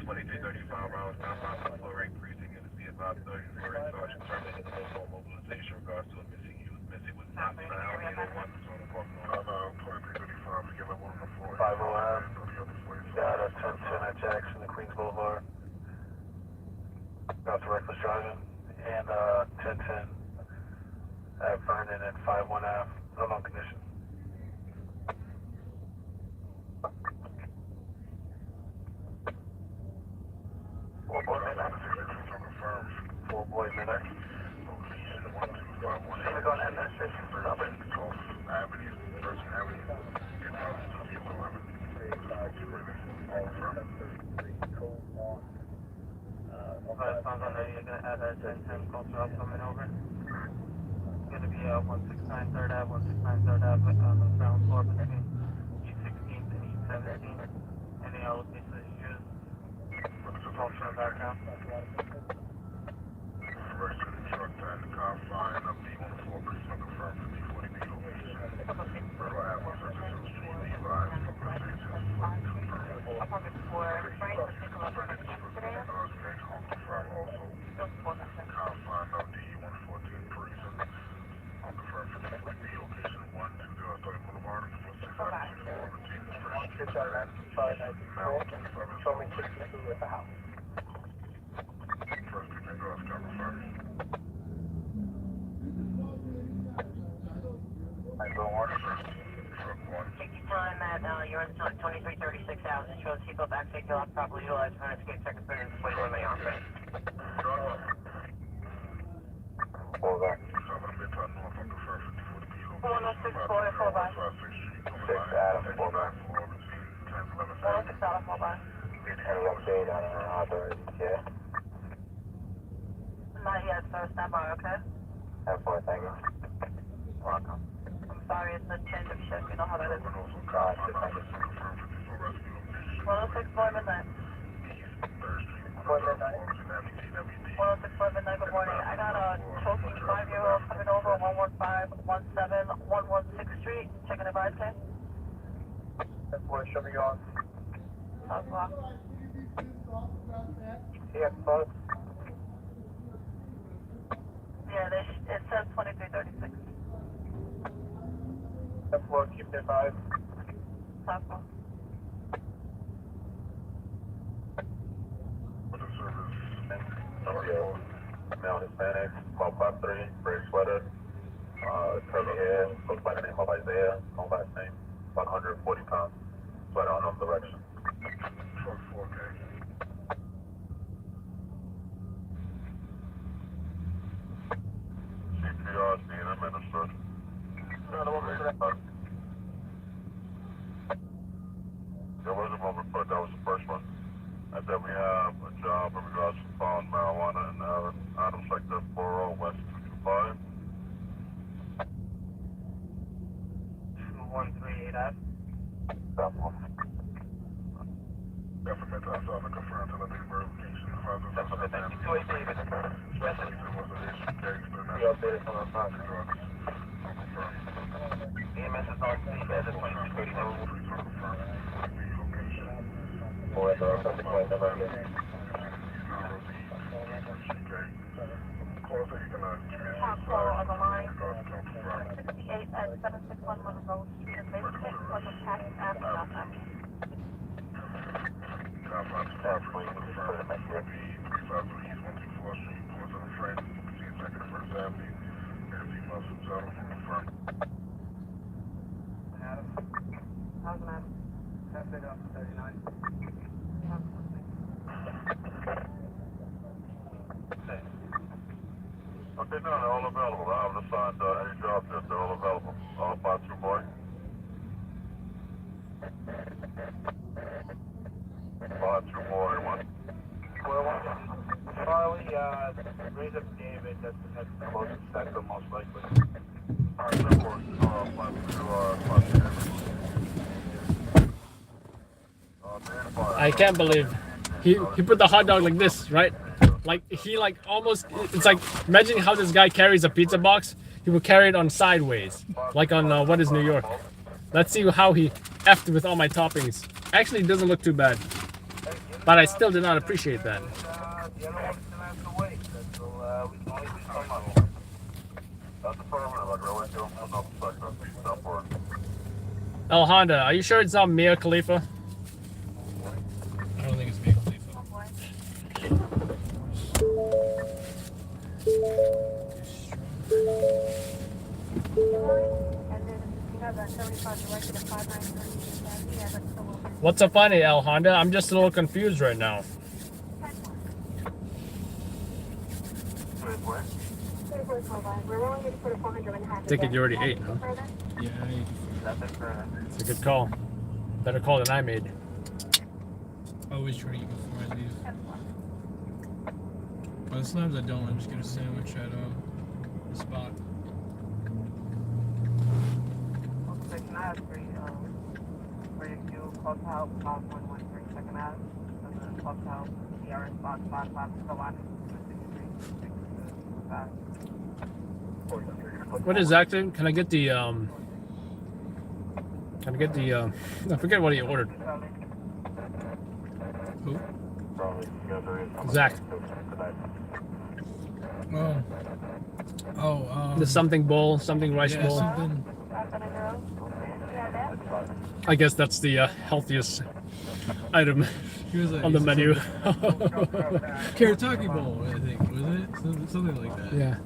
[SPEAKER 4] 2335 rounds down by the floor rate precinct and the about 30 Sergeant terminated the mobile mobilization in regards to a missing youth. Missing was not found. 501. Got a 1010 at Jackson, the Queens Boulevard. Got the reckless driving. And 1010 at Vernon and 51 Ave. No known condition. Boy minute. We're going to end that station for Robert. Avenue, First Avenue. Sounds like you're going to add that 1010 closer up coming over. It's going to be 169 3rd Ave, 169 3rd Ave on the ground floor between E16 and E17. Any location that you use? Function in the background. First to the truck time to confine up D14 percent confirmed to D40 B location. Federal Ave, 132 Street, Levi, confine up D114 precinct. Confirmed to D40 B location 120 Boulevard, 656. Show me 62 at the house. First to take off camera first.
[SPEAKER 3] Take your time at you're on 2336 hours. Ensure the seatbelt back safety lock properly utilized for an escape second period and display when they are fit.
[SPEAKER 4] Hold on.
[SPEAKER 3] 106 Florida, 4-by.
[SPEAKER 4] 6 Adam, 4-by.
[SPEAKER 3] 106 Adam, 4-by.
[SPEAKER 4] Any update on other ETA?
[SPEAKER 3] Not yet, sir. Stand by, okay?
[SPEAKER 4] Have fun, thank you.
[SPEAKER 3] Welcome. I'm sorry, it's a change of shift. You know how that is.
[SPEAKER 4] 106
[SPEAKER 3] Florida midnight. 106 Florida midnight, good morning. I got a choking 5-year-old coming over 11517 116th Street. Checking the ride, okay?
[SPEAKER 4] That's what show me on. Yeah, folks.
[SPEAKER 3] Yeah, it says 2336.
[SPEAKER 4] That's what keep their vibe.
[SPEAKER 3] Southwest.
[SPEAKER 4] What the service? Male Hispanic, 1253, gray sweater, curly hair, looks by the name of Isaiah, no last name, 140 pounds.
[SPEAKER 6] but unknown direction. 4K. CPR is being administered. There was a moment, but that was the first one. And then we have a job in regards to found marijuana in Adam Sector 40 West 225.
[SPEAKER 4] 2138F.
[SPEAKER 6] Stop one. Definitely to us, I confirm to the big verification.
[SPEAKER 4] Definitely, thank you. 2 David.
[SPEAKER 6] We updated on our side.
[SPEAKER 4] EMS is on scene as of 2239. Top call on the line. 68 at 761 Monroe Street in Basement was attacked after nothing. How's that? That's it up to 39.
[SPEAKER 6] Okay, no, they're all available. I haven't assigned any jobs yet. They're all available. 5-2 boy. 5-2 boy, 1.
[SPEAKER 4] Charlie, raise up David. That's the closest sector, most likely.
[SPEAKER 6] Alright, that works. 5-2,
[SPEAKER 1] I can't believe he put the hot dog like this, right? Like he like almost, it's like, imagine how this guy carries a pizza box. He will carry it on sideways, like on What is New York. Let's see how he effed with all my toppings. Actually, it doesn't look too bad, but I still did not appreciate that.
[SPEAKER 4] The other one's gonna have to wait, so we can only do so much.
[SPEAKER 6] That's the permanent, like I went to another sector. Stop for it.
[SPEAKER 1] El Honda, are you sure it's not Mia Khalifa?
[SPEAKER 2] I don't think it's Mia Khalifa.
[SPEAKER 1] What's so funny, El Honda? I'm just a little confused right now. I think you already ate, huh?
[SPEAKER 2] Yeah,
[SPEAKER 1] It's a good call. Better call than I made.
[SPEAKER 2] I always try to eat before I leave. But sometimes I don't. I just get a sandwich at the spot.
[SPEAKER 4] Second Ave, for your queue, clubhouse, box 113, second Ave, and then clubhouse, DRS box 55, Carolina, 635.
[SPEAKER 1] What is that thing? Can I get the I forget what he ordered.
[SPEAKER 2] Who?
[SPEAKER 1] Zach. The something bowl, something rice
[SPEAKER 2] yeah,
[SPEAKER 1] bowl.
[SPEAKER 2] something.
[SPEAKER 1] I guess that's the healthiest item
[SPEAKER 2] He was like,
[SPEAKER 1] on the menu.
[SPEAKER 2] Karataki bowl, I think, was it? Something like that.
[SPEAKER 1] Yeah.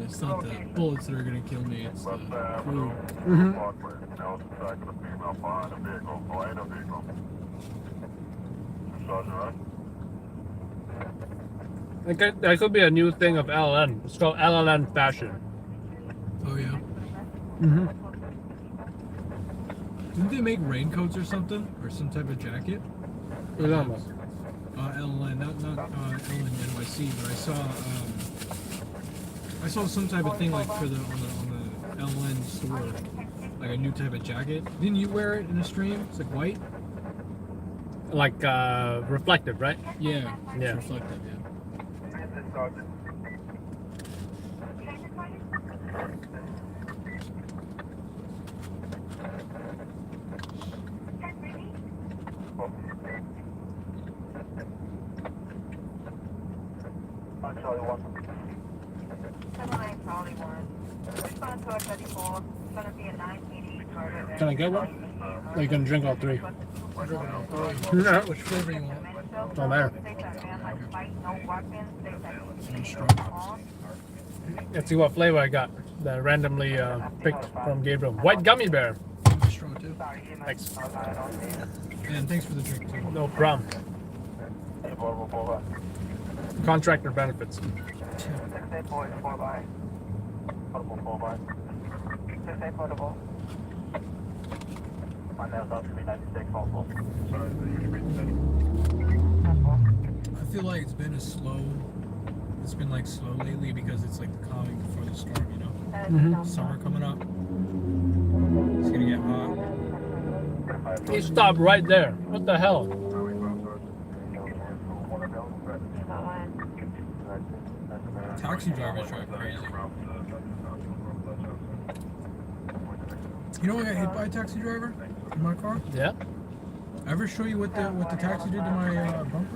[SPEAKER 2] It's not the bullets that are gonna kill me. It's the food.
[SPEAKER 1] Mhm. That could be a new thing of LLN. It's called LLN fashion.
[SPEAKER 2] Oh yeah.
[SPEAKER 1] Mm-hmm.
[SPEAKER 2] Didn't they make raincoats or something, or some type of jacket? LLN, not LLN NYC, but I saw some type of thing like for on the LLN store, like a new type of jacket. Didn't you wear it in a stream? It's like white.
[SPEAKER 1] Like reflective, right?
[SPEAKER 2] Yeah. It's
[SPEAKER 1] Yeah.
[SPEAKER 2] reflective. Yeah.
[SPEAKER 4] Charlie 1. 79 Charlie 1. Respond to 34. It's going to be a 980 target.
[SPEAKER 1] Can I get one? Or you can drink all three?
[SPEAKER 2] Yeah. Which flavor you want?
[SPEAKER 1] Don't matter.
[SPEAKER 2] Strong.
[SPEAKER 1] Let's see what flavor I got. that randomly picked from Gabriel. White gummy bear.
[SPEAKER 2] Strong too.
[SPEAKER 1] Thanks.
[SPEAKER 2] And thanks for the drink too.
[SPEAKER 1] No problem. Contractor benefits.
[SPEAKER 4] 6-8 boys, 4 by. Portable 4 by. 6-8 portable. My nails up to be 96 multiple. Sorry, you can read
[SPEAKER 2] I feel like it's been it's been like slow lately because it's like the calming before the storm, you know?
[SPEAKER 1] Mm-hmm.
[SPEAKER 2] Summer coming up. It's gonna get hot.
[SPEAKER 1] He stopped right there. What the hell?
[SPEAKER 2] Taxi drivers drive crazy. You know I got hit by a taxi driver in my car?
[SPEAKER 1] Yeah.
[SPEAKER 2] I ever show you what the taxi did to my bumper?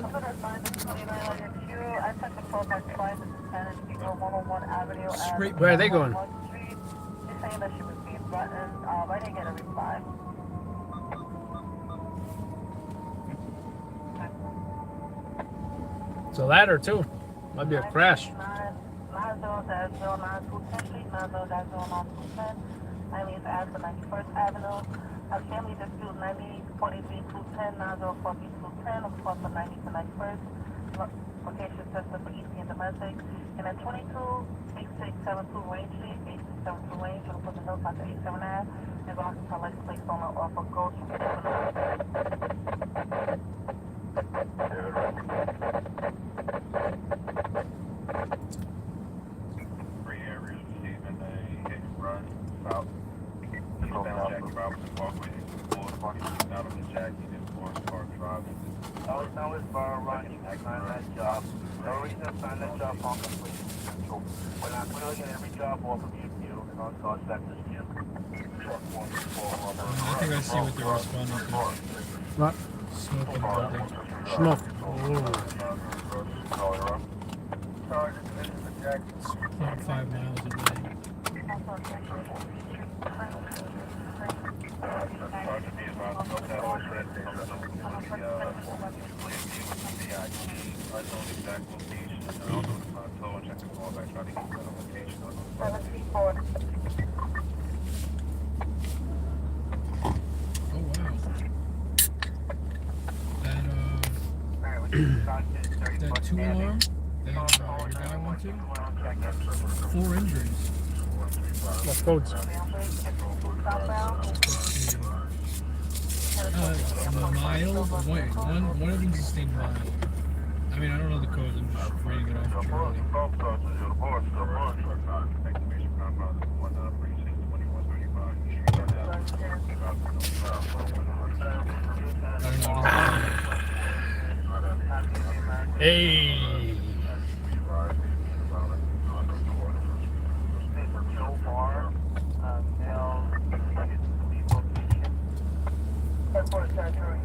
[SPEAKER 2] Straight.
[SPEAKER 1] Where are they going? It's a ladder too. Might be a crash.
[SPEAKER 3] A family dispute 90-43-210, 904-210, of course, from 90 to 91st. Location system for EC and domestic. And then 22-8672 Range Street, 8672 Range, you'll put the notes out to 87.5. And also tell us to place someone off of Ghost.
[SPEAKER 6] Three areas receiving a hit and run south. Down Jackie Robinson Parkway, out of the Jackie, then Forest Park Drive.
[SPEAKER 4] No, it's bar running. I signed that job. No reason to sign that job on complete. When I get every job off of you, and I'll start back this year.
[SPEAKER 2] I think I see what they're responding to.
[SPEAKER 1] What?
[SPEAKER 2] Smoke in the building.
[SPEAKER 1] Smoke.
[SPEAKER 2] It's 0.5 miles away. Oh wow. That 2-alarm that your guy went to, 4 injuries.
[SPEAKER 1] What codes?
[SPEAKER 2] Mild. Wait, one of them sustained mild. I mean, I don't know the codes. I'm just reading it off Charlie. I don't know.
[SPEAKER 1] Hey.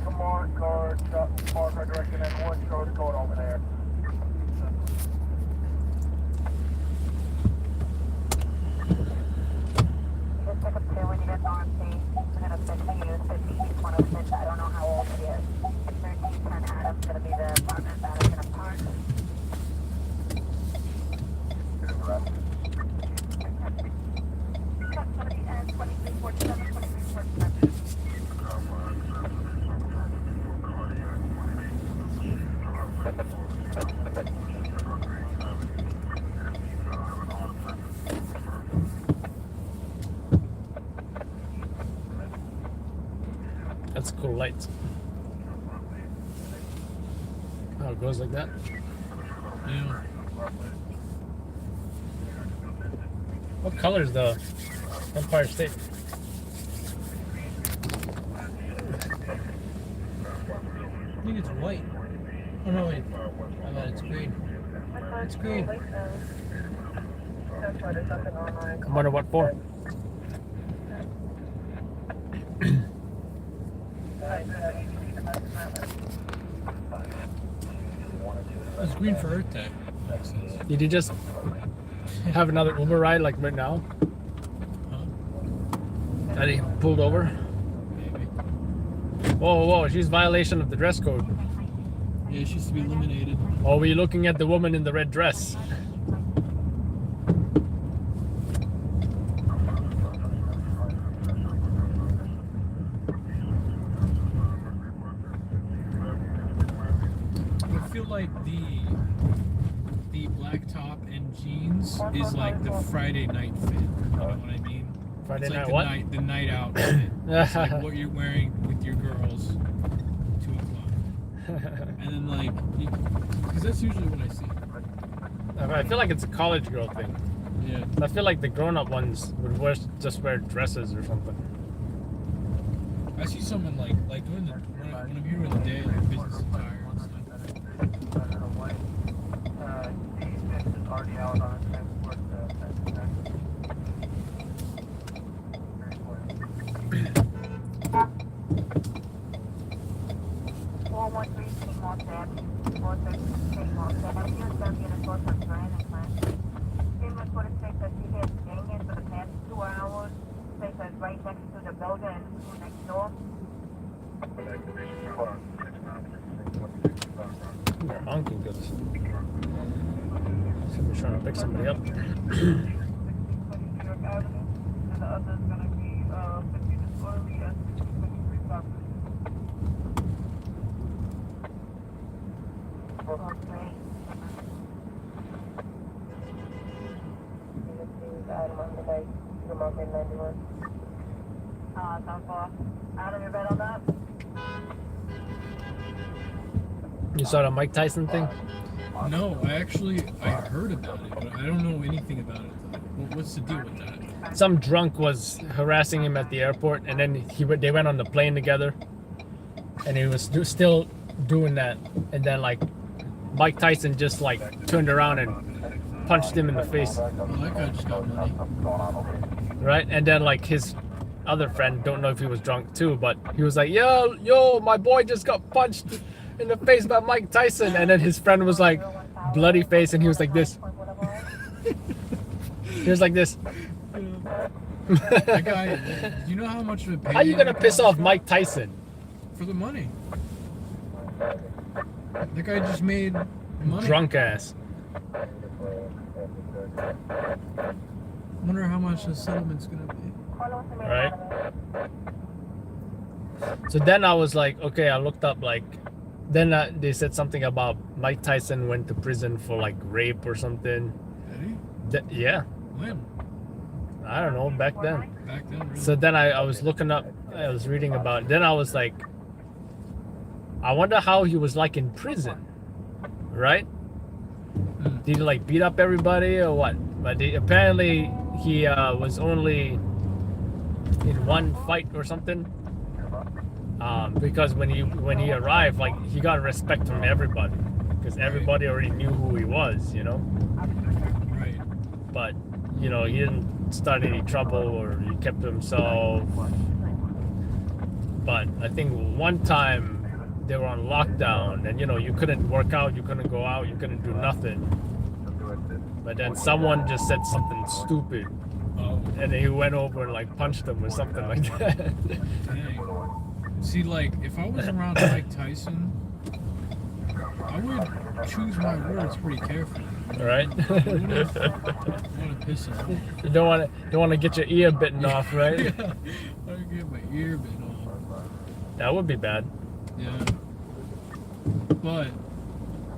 [SPEAKER 4] Come on, car, park our direction and one show the code over there.
[SPEAKER 3] When you get the RMC, we're going to fix you, 50, I don't know how old he is. 1310 Adam's going to be the partner that is going to park. Truck's going to be N 2347, 2347.
[SPEAKER 1] That's cool lights. Oh, it goes like that.
[SPEAKER 2] Yeah.
[SPEAKER 1] What color is the Empire State?
[SPEAKER 2] I think it's white. Oh no, wait. I thought it's green. It's green.
[SPEAKER 1] I wonder what for.
[SPEAKER 2] It's green for Earth Day.
[SPEAKER 1] Did you just have another Uber ride like right now?
[SPEAKER 2] Huh?
[SPEAKER 1] That he pulled over?
[SPEAKER 2] Maybe.
[SPEAKER 1] Whoa, she's violation of the dress code.
[SPEAKER 2] Yeah, she used to be eliminated.
[SPEAKER 1] Oh, were you looking at the woman in the red dress?
[SPEAKER 2] black top and jeans is like the Friday night fit. You know what I mean?
[SPEAKER 1] Friday
[SPEAKER 2] It's like
[SPEAKER 1] night
[SPEAKER 2] the
[SPEAKER 1] what?
[SPEAKER 2] the night out fit. It's like what you're wearing with your girls 2 o'clock. And then like, because that's usually what I see.
[SPEAKER 1] I feel like it's a college girl thing.
[SPEAKER 2] Yeah.
[SPEAKER 1] I feel like the grown-up ones would just wear dresses or something.
[SPEAKER 2] I see someone like during the when I'm here in the day, like business attire and stuff.
[SPEAKER 4] D6 is already out on its transport.
[SPEAKER 3] 413 King Moss Avenue, 413 King Moss Avenue. You're going to be in a source of grand and plan. Female for the state that she has been in for the past 2 hours. Place that's right next to the building and the school next door.
[SPEAKER 1] They're honking good. Somebody's trying to pick somebody up.
[SPEAKER 4] 66 New York Avenue. And the other is going to be 50 Disorderly at 623 Property.
[SPEAKER 3] Okay. Sounds far. Adam, you better on that?
[SPEAKER 1] You saw the Mike Tyson thing?
[SPEAKER 2] No, I heard about it, but I don't know anything about it. What's the deal with that?
[SPEAKER 1] Some drunk was harassing him at the airport, and then they went on the plane together, and he was still doing that, and then like Mike Tyson just like turned around and punched him in the face,
[SPEAKER 2] Well, that guy just got money.
[SPEAKER 1] right? And then like his other friend, don't know if he was drunk too, but he was like, yo, my boy just got punched in the face by Mike Tyson, and then his friend was like bloody face, and he was like this. He was like this.
[SPEAKER 2] That guy, do you know how much of a payday
[SPEAKER 1] How you gonna
[SPEAKER 2] that
[SPEAKER 1] piss
[SPEAKER 2] guy
[SPEAKER 1] off
[SPEAKER 2] got?
[SPEAKER 1] Mike Tyson?
[SPEAKER 2] For the money. That guy just made money.
[SPEAKER 1] Drunk ass.
[SPEAKER 2] Wonder how much the settlement's gonna be.
[SPEAKER 1] Right? So then I was like, okay, I looked up like, then they said something about Mike Tyson went to prison for like rape or something.
[SPEAKER 2] Did he?
[SPEAKER 1] Yeah,
[SPEAKER 2] When?
[SPEAKER 1] I don't know, back then.
[SPEAKER 2] Back then, really?
[SPEAKER 1] So then I was looking up, I was reading about it. Then I was like, I wonder how he was like in prison, right? Did he like beat up everybody or what? But apparently he was only in one fight or something. Because when he arrived, like he got respect from everybody, because everybody already knew who he was, you know.
[SPEAKER 2] Right.
[SPEAKER 1] But you know, he didn't start any trouble or he kept to himself. But I think one time they were on lockdown, and you know, you couldn't work out, you couldn't go out, you couldn't do nothing. But then someone just said something stupid,
[SPEAKER 2] Oh,
[SPEAKER 1] and he went over and like punched him or something like that.
[SPEAKER 2] dang. See, like, if I was around Mike Tyson, I would choose my words pretty carefully.
[SPEAKER 1] Right?
[SPEAKER 2] I wouldn't want to piss him off.
[SPEAKER 1] You don't want to get your ear bitten off, right?
[SPEAKER 2] Yeah, I would get my ear bitten off.
[SPEAKER 1] That would be bad.
[SPEAKER 2] Yeah. But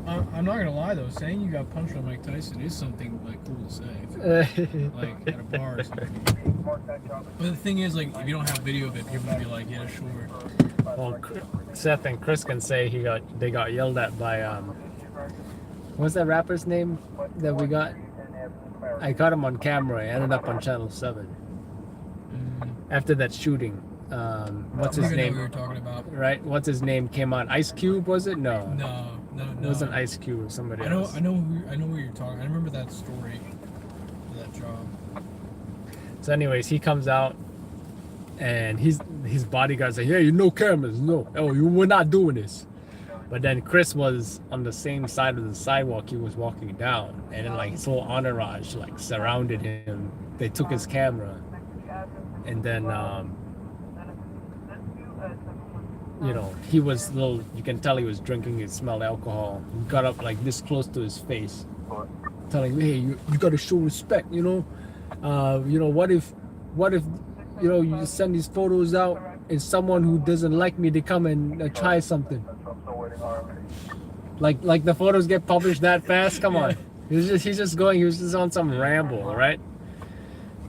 [SPEAKER 2] I'm not gonna lie though, saying you got punched by Mike Tyson is something like cool to say, like at a bar or something. But the thing is, like, if you don't have video of it, people will be like, yeah, sure.
[SPEAKER 1] Well, Seth and Chris can say they got yelled at by what's that rapper's name that we got? I caught him on camera. I ended up on Channel 7 after that shooting. What's his
[SPEAKER 2] I don't even know
[SPEAKER 1] name?
[SPEAKER 2] what you're talking about.
[SPEAKER 1] Right? What's his name came on? Ice Cube, was it? No.
[SPEAKER 2] No.
[SPEAKER 1] It wasn't Ice Cube. Somebody
[SPEAKER 2] I know
[SPEAKER 1] else.
[SPEAKER 2] I know where you're talking. I remember that story. That job.
[SPEAKER 1] So, anyways, he comes out, and his bodyguard's like, "Hey, no cameras, no. Oh, we're not doing this." But then Chris was on the same side of the sidewalk he was walking down, and then like his whole entourage like surrounded him. They took his camera, and then you know, he was you can tell he was drinking, he smelled alcohol. He got up like this close to his face, telling me, "Hey, you gotta show respect, you know. What if you know, you send these photos out and someone who doesn't like me, they come and try something." Like the photos get published that fast? Come on. He was just on some ramble, right?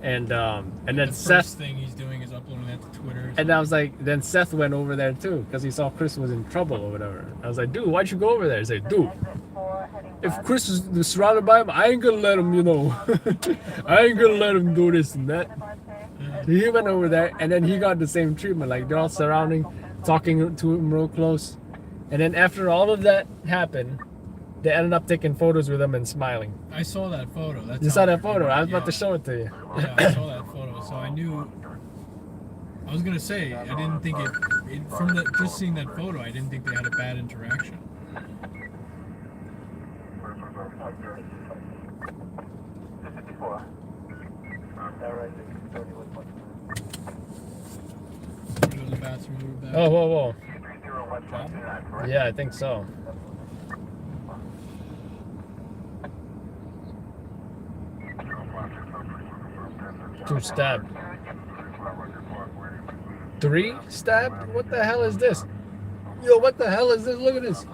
[SPEAKER 1] And then
[SPEAKER 2] The
[SPEAKER 1] Seth,
[SPEAKER 2] first thing he's doing is uploading that to Twitter.
[SPEAKER 1] and I was like, then Seth went over there too because he saw Chris was in trouble or whatever. I was like, dude, why'd you go over there? He said, dude, if Chris is surrounded by him, I ain't gonna let him, I ain't gonna let him do this and that. So he went over there, and then he got the same treatment. Like they're all surrounding, talking to him real close, and then after all of that happened, they ended up taking photos with him and smiling.
[SPEAKER 2] I saw that photo. That's
[SPEAKER 1] You
[SPEAKER 2] how
[SPEAKER 1] saw
[SPEAKER 2] I
[SPEAKER 1] that photo? I was about
[SPEAKER 2] yeah.
[SPEAKER 1] to show it to you.
[SPEAKER 2] Yeah, I saw that photo, so I knew. I was gonna say I didn't think it from the just seeing that photo. I didn't think they had a bad interaction. Go to the bathroom. Move back.
[SPEAKER 1] Oh, whoa.
[SPEAKER 2] Job?
[SPEAKER 1] Yeah, I think so. Two stabbed. 3 stabbed? What the hell is this? Yo, what the hell is this? Look at this.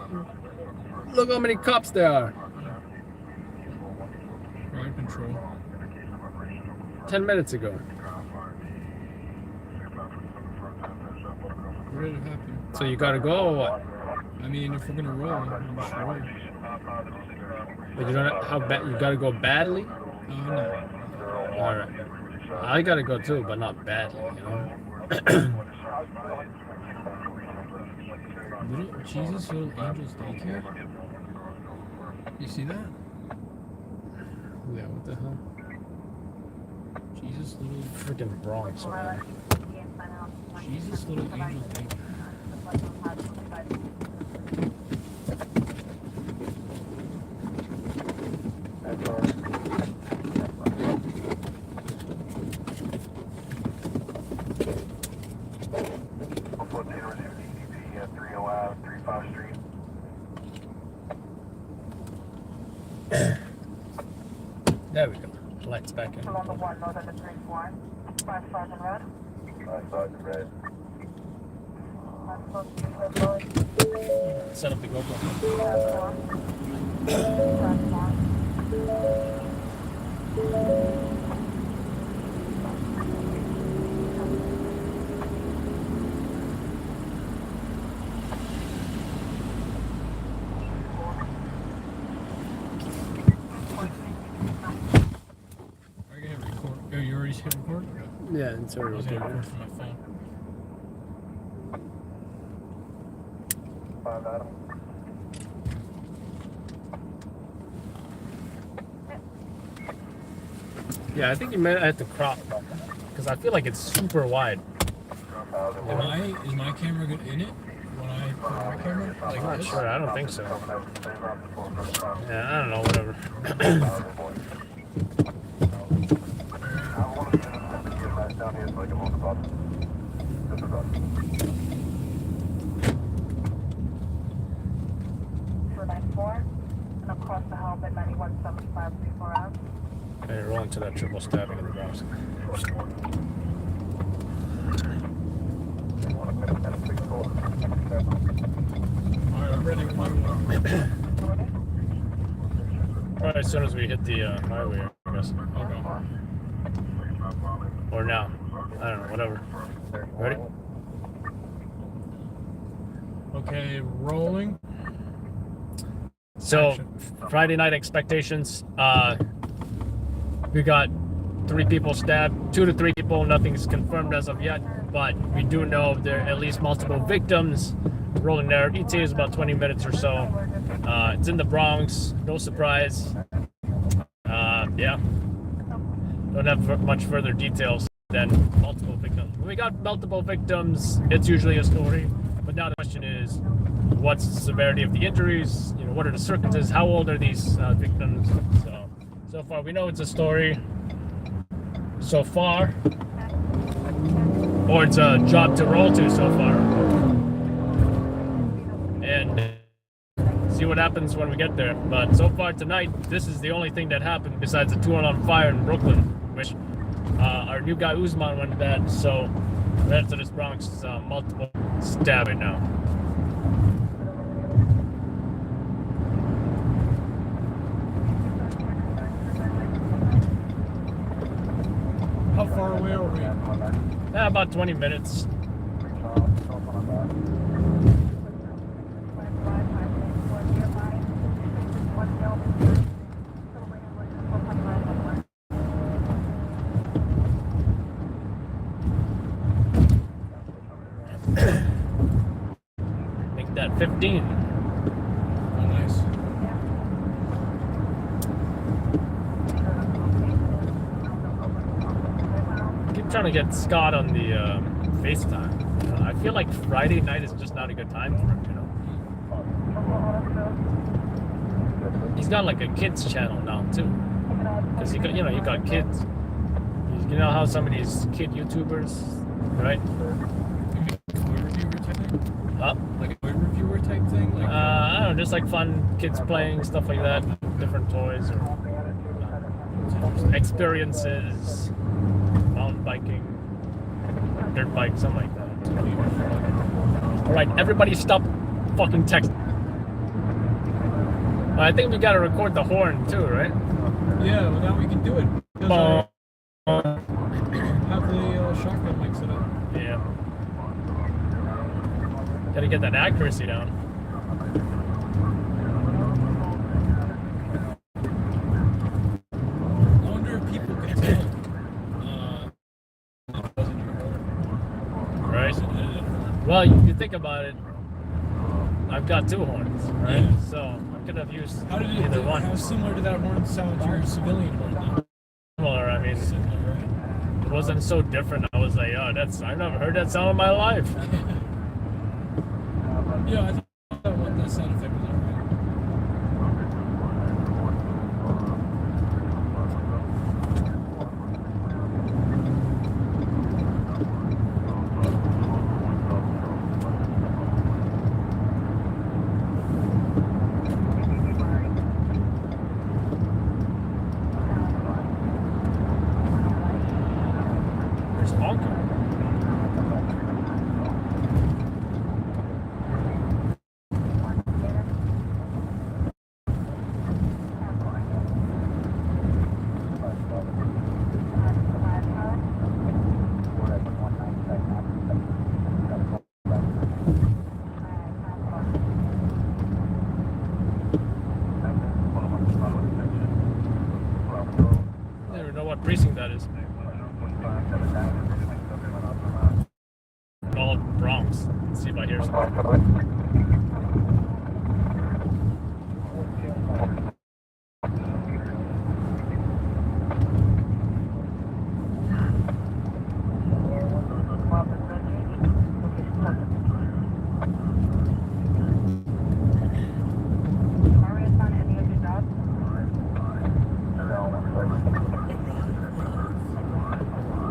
[SPEAKER 1] Look how many cops there are.
[SPEAKER 2] Crowd control.
[SPEAKER 1] 10 minutes ago.
[SPEAKER 2] What did it happen?
[SPEAKER 1] So you gotta go or what?
[SPEAKER 2] I mean, if we're gonna roll, I'm just roll.
[SPEAKER 1] But you don't how bad you gotta go badly?
[SPEAKER 2] No.
[SPEAKER 1] Alright. I gotta go too, but not badly,
[SPEAKER 2] Little Jesus, Little Angels Daycare. You see that?
[SPEAKER 1] Yeah, what the hell?
[SPEAKER 2] Jesus, Little
[SPEAKER 1] Freaking Bronx, man.
[SPEAKER 2] Jesus, Little Angels Daycare.
[SPEAKER 1] There we go. Lights back in.
[SPEAKER 3] Number 1, November 3-4, 5 Sergeant Road.
[SPEAKER 6] 5 Sergeant Red.
[SPEAKER 1] Set up the GoPro.
[SPEAKER 2] Are you gonna record? Oh, you already hit record?
[SPEAKER 1] Yeah, it's
[SPEAKER 2] I
[SPEAKER 1] already
[SPEAKER 2] was gonna
[SPEAKER 1] recording.
[SPEAKER 2] record from my phone.
[SPEAKER 6] 5 Adam.
[SPEAKER 1] Yeah, I think you might have to crop because I feel like it's super wide.
[SPEAKER 2] Is my camera good in it? When I put my camera? Like
[SPEAKER 1] I'm not
[SPEAKER 2] this?
[SPEAKER 1] sure. I don't think so. Yeah, I don't know. Whatever.
[SPEAKER 3] And across the help at 9175 34 out.
[SPEAKER 1] And you're rolling to that triple stabbing in the Bronx.
[SPEAKER 2] Alright, I'm ready with my
[SPEAKER 1] Right as soon as we hit the highway, I guess.
[SPEAKER 2] Okay.
[SPEAKER 1] Or now. I don't know. Whatever. Ready?
[SPEAKER 2] Okay, rolling.
[SPEAKER 1] So, Friday night expectations. We got 3 people stabbed, 2 to 3 people. Nothing's confirmed as of yet, but we do know there are at least multiple victims rolling there. ETA is about 20 minutes or so. It's in the Bronx. No surprise. Yeah. Don't have much further details than multiple victims. When we got multiple victims, it's usually a story. But now the question is, what's the severity of the injuries? What are the circumstances? How old are these victims? So far, we know it's a story. So far, or it's a job to roll to so far, and see what happens when we get there. But so far tonight, this is the only thing that happened besides the 2-on fire in Brooklyn, which our new guy Usman went bad. So the rest of this Bronx is multiple stabbing now.
[SPEAKER 2] far away are we?
[SPEAKER 1] About 20 minutes. Make that 15.
[SPEAKER 2] Oh, nice.
[SPEAKER 1] Keep trying to get Scott on the FaceTime. You know, I feel like Friday night is just not a good time for him, you know. He's got like a kids channel now too, because he got, you know, he got kids. You know how some of these kid YouTubers, right?
[SPEAKER 2] Toy reviewer type thing?
[SPEAKER 1] Huh?
[SPEAKER 2] Like a toy reviewer type thing? Like,
[SPEAKER 1] I don't know, just like fun kids playing stuff like that, different toys or experiences, mountain biking, dirt bike, something like that. All right, everybody stop fucking texting. I think we gotta record the horn too, right?
[SPEAKER 2] yeah, well now we can do it. Because
[SPEAKER 1] Well,
[SPEAKER 2] I have the shotgun mic set up.
[SPEAKER 1] yeah. Gotta get that accuracy down.
[SPEAKER 2] I wonder if people can tell it wasn't your horn.
[SPEAKER 1] Right?
[SPEAKER 2] Wasn't edited.
[SPEAKER 1] Well, you think about it. I've got two horns, right?
[SPEAKER 2] Yeah.
[SPEAKER 1] So I could have used
[SPEAKER 2] How did it
[SPEAKER 1] either one.
[SPEAKER 2] How similar to that horn sound your civilian horn though?
[SPEAKER 1] Similar, I mean,
[SPEAKER 2] Similar, right?
[SPEAKER 1] it wasn't so different. I was like, oh, I've never heard that sound in my life.
[SPEAKER 2] Yeah, I thought that sound effect was alright.
[SPEAKER 1] There's honking. I don't even know what precinct that is. All Bronx. Let's see if I hear something.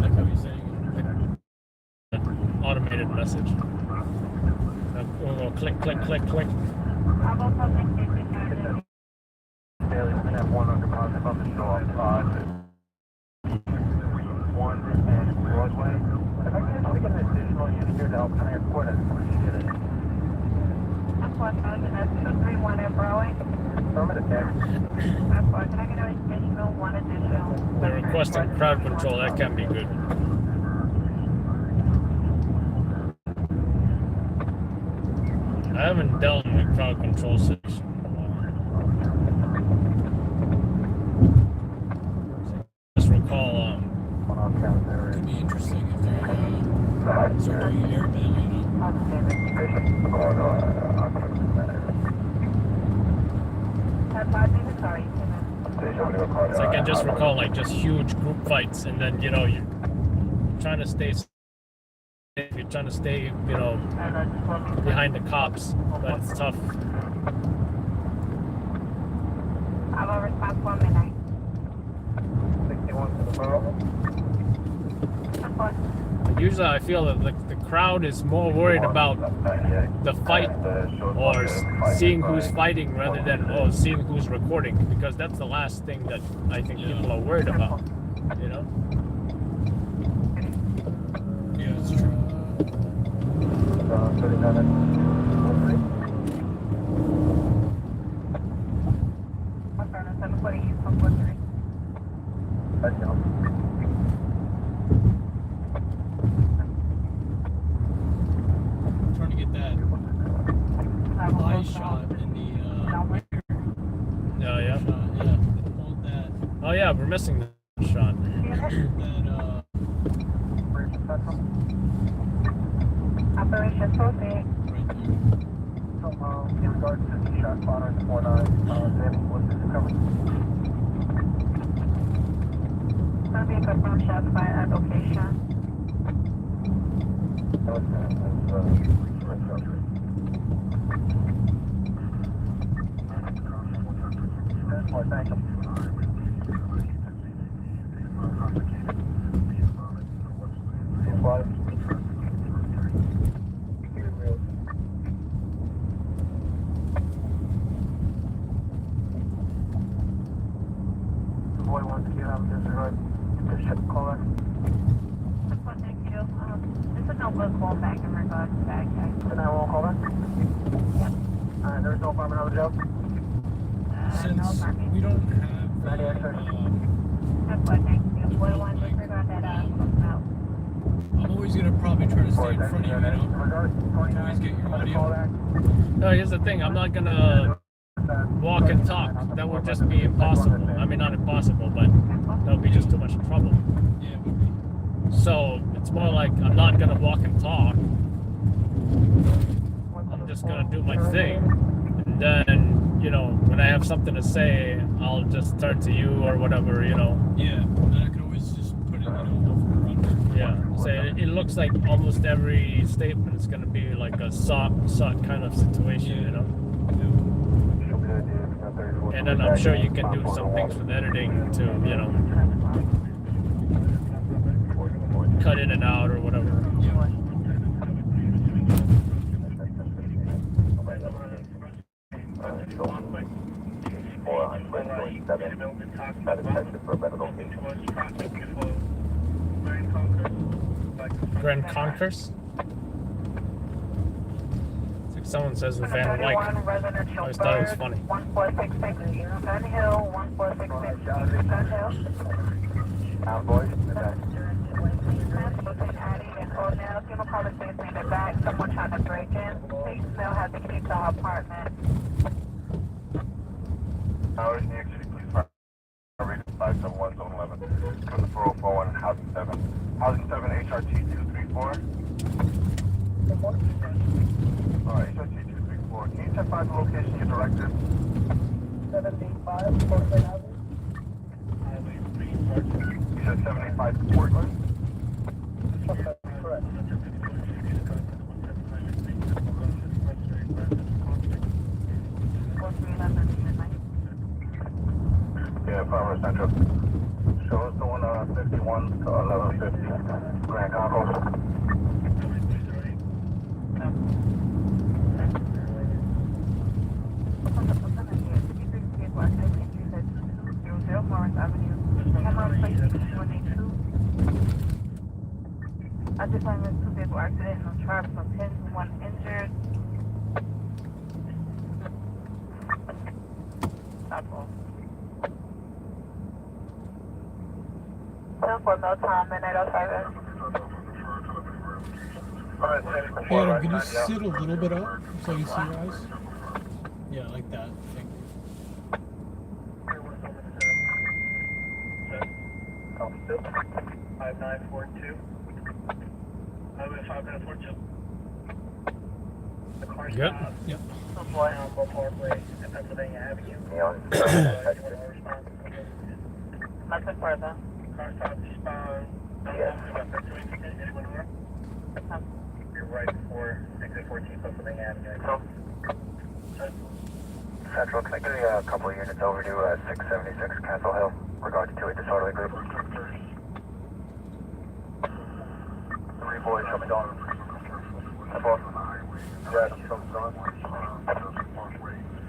[SPEAKER 2] Like how he's saying
[SPEAKER 1] Automated message. We'll go click, click, click, click.
[SPEAKER 4] Bailey's gonna have one on deposit on the shore. One and Broadway. If I can just get an additional unit here to help transport, I'd appreciate it.
[SPEAKER 3] Unfortunately, that's 231 at Broadway.
[SPEAKER 4] Affirmative, Dad.
[SPEAKER 3] Unfortunately, I can only additional one additional.
[SPEAKER 1] They're requesting crowd control. That can be good. I haven't dealt with crowd control situation in a while. Just recall,
[SPEAKER 2] could be interesting if they're start doing airmail, you know.
[SPEAKER 1] it's like I just recall like just huge group fights, and then you know you're trying to stay safe, you're trying to stay, you know, behind the cops, but it's tough.
[SPEAKER 3] I'm a responsible midnight.
[SPEAKER 4] 61 to the borough.
[SPEAKER 1] But usually I feel that the crowd is more worried about the fight or seeing who's fighting rather than seeing who's recording, because that's the last thing that I think people are worried about, you know.
[SPEAKER 2] Yeah, it's true.
[SPEAKER 4] 39.
[SPEAKER 1] Oh yeah, we're missing the shot.
[SPEAKER 2] That
[SPEAKER 3] Operation Proceed.
[SPEAKER 2] right there.
[SPEAKER 4] So, in regards to the shot spotter 49, Sammy, what's this covered?
[SPEAKER 3] It's gonna be a confirmed shot fire at location.
[SPEAKER 4] That's more, thank you. Five. Boy wants to get out of disregard. Just check the caller.
[SPEAKER 3] Thank you. This is no good call back in regards to that guy.
[SPEAKER 4] The 911 caller?
[SPEAKER 3] Yep.
[SPEAKER 4] There's no apartment on the job?
[SPEAKER 2] Since we don't have
[SPEAKER 3] That's what, thank you. Boy wants to disregard that out.
[SPEAKER 2] I'm always gonna probably try to stay in front of you, you know? Always get your audio.
[SPEAKER 1] No, here's the thing. I'm not gonna walk and talk. That would just be impossible. I mean, not impossible, but that would be just too much trouble.
[SPEAKER 2] Yeah, it would be.
[SPEAKER 1] So it's more like I'm not gonna walk and talk. I'm just gonna do my thing, and then, you know, when I have something to say, I'll just turn to you or whatever, you know.
[SPEAKER 2] Yeah, and I could always just put it, you know, over or under.
[SPEAKER 1] Yeah. So it looks like almost every statement is gonna be like a sock kind of situation, you know. And then I'm sure you can do some things with editing to, you know, cut in and out or whatever. Grand Concourse? It's like someone says the Van Wyck. I always thought it was funny.
[SPEAKER 3] 1466 Gun Hill, 1466 Gun Hill.
[SPEAKER 4] Boys.
[SPEAKER 3] Someone trying to break in. Please still have to keep the apartment.
[SPEAKER 6] Howard, New York City Police Department, 571 Zone 11. Come to 4041 Housing 7. Housing 7, HRT 234. Alright, HRT 234. Can you check by the location you directed?
[SPEAKER 3] 785 Portland Avenue.
[SPEAKER 6] You said 785 Portland?
[SPEAKER 3] Correct.
[SPEAKER 6] Yeah, Farmer Central. Show us doing 51 to 1150 Grand Concourse.
[SPEAKER 3] I just found two people accident, no charge, so 10, 1 injured. That's all. For no time, minute or 7.
[SPEAKER 2] Adam, can you sit a little bit up so I can see your eyes? Yeah, like that. Thank you.
[SPEAKER 4] 5942. Highway 5942. The car
[SPEAKER 1] Yep.
[SPEAKER 4] stopped.
[SPEAKER 2] Yep.
[SPEAKER 4] Boy on Bow Parkway and Pennsylvania Avenue.
[SPEAKER 3] Nothing further.
[SPEAKER 4] Car stopped eastbound. You're right before exit 14 Pennsylvania Avenue.
[SPEAKER 7] Central, can I get a couple of units over to 676 Castle Hill regarding to a disorderly group?
[SPEAKER 6] 3 boys coming down. Temple. Yeah, something's on.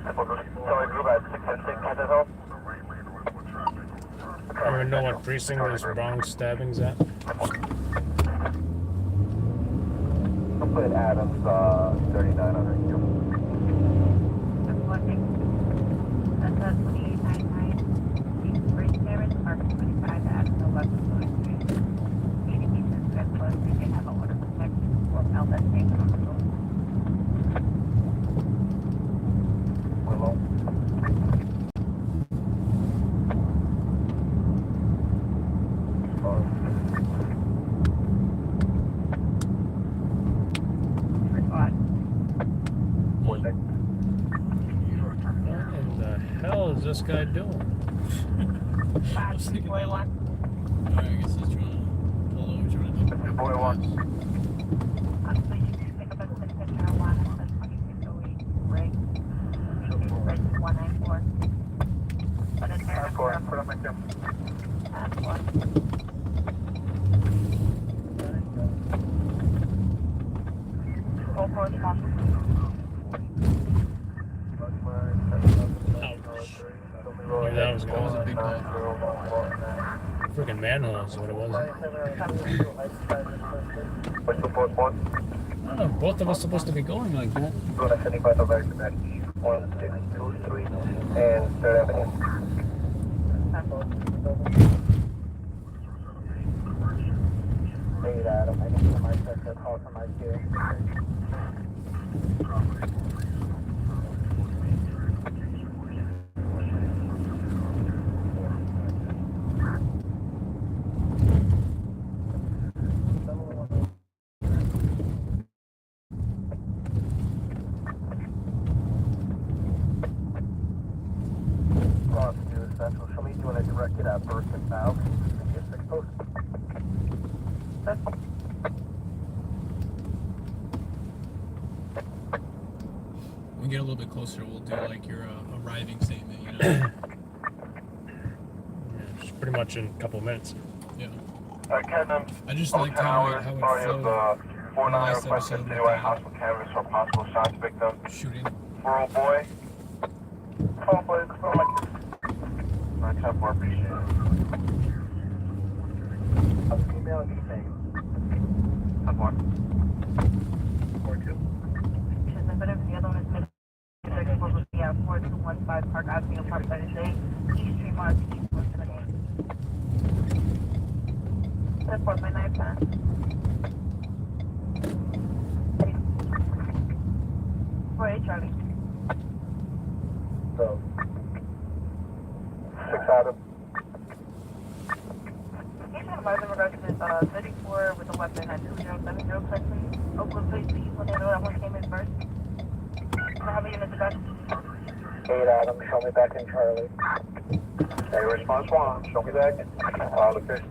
[SPEAKER 6] Temple, sorry, group at 676 Castle Hill.
[SPEAKER 1] I don't even know what precinct this Bronx stabbing's at.
[SPEAKER 6] I'll put Adams 39 under you.
[SPEAKER 3] That's one thing. That's 2899. These bridge terrace are 25 to Adams 11 Street. ADP says that plus they can have a order protection or outlet taken on the road.
[SPEAKER 6] Willow.
[SPEAKER 1] guy doing?
[SPEAKER 2] I was thinking that. Alright, I guess he's trying to pull over, trying to do.
[SPEAKER 7] Boy 1.
[SPEAKER 3] Please pick up a citizen marijuana at 2608 Ray. Ray 194. But it's here.
[SPEAKER 7] Put on my camera.
[SPEAKER 3] Go for it, Tom.
[SPEAKER 1] Maybe that was
[SPEAKER 2] That was a big one.
[SPEAKER 1] freaking manhole is what it was.
[SPEAKER 7] What's the fourth one?
[SPEAKER 1] I don't know, both of us supposed to be going like that.
[SPEAKER 7] 275 over to match 1623 and 3rd Avenue. Hey, Adam, I need somebody to call from my queue. Central, show me doing a directed at Burke and South. Get 6 post.
[SPEAKER 2] When we get a little bit closer, we'll do like your arriving statement, you know?
[SPEAKER 1] Yeah, it's pretty much in a couple of minutes.
[SPEAKER 2] Yeah.
[SPEAKER 6] Captain.
[SPEAKER 2] I just liked how it flowed.
[SPEAKER 6] Four nine
[SPEAKER 2] Last
[SPEAKER 6] requested
[SPEAKER 2] episode
[SPEAKER 6] to
[SPEAKER 2] with
[SPEAKER 6] hospital canvas for possible shots victim.
[SPEAKER 2] Shooting.
[SPEAKER 6] Rural boy.
[SPEAKER 7] Phone boy, phone like
[SPEAKER 6] 974, appreciate it.
[SPEAKER 7] I'm emailing anything.
[SPEAKER 6] Have one.
[SPEAKER 7] 4-2.
[SPEAKER 3] But if the other one is missing, they're supposed to be at 4215 Park Avenue, Park 38, East Street Mart, East 178. That's 4.9 plan. Wait, Charlie.
[SPEAKER 7] So, 6 Adam.
[SPEAKER 3] You can advise in regards to this 34 with a weapon at 2070 correctly. Oakland Police, please, when they know that one came in first. How many units back?
[SPEAKER 7] 8 Adam, show me back in Charlie.
[SPEAKER 6] Hey, response 1, show me back. Location.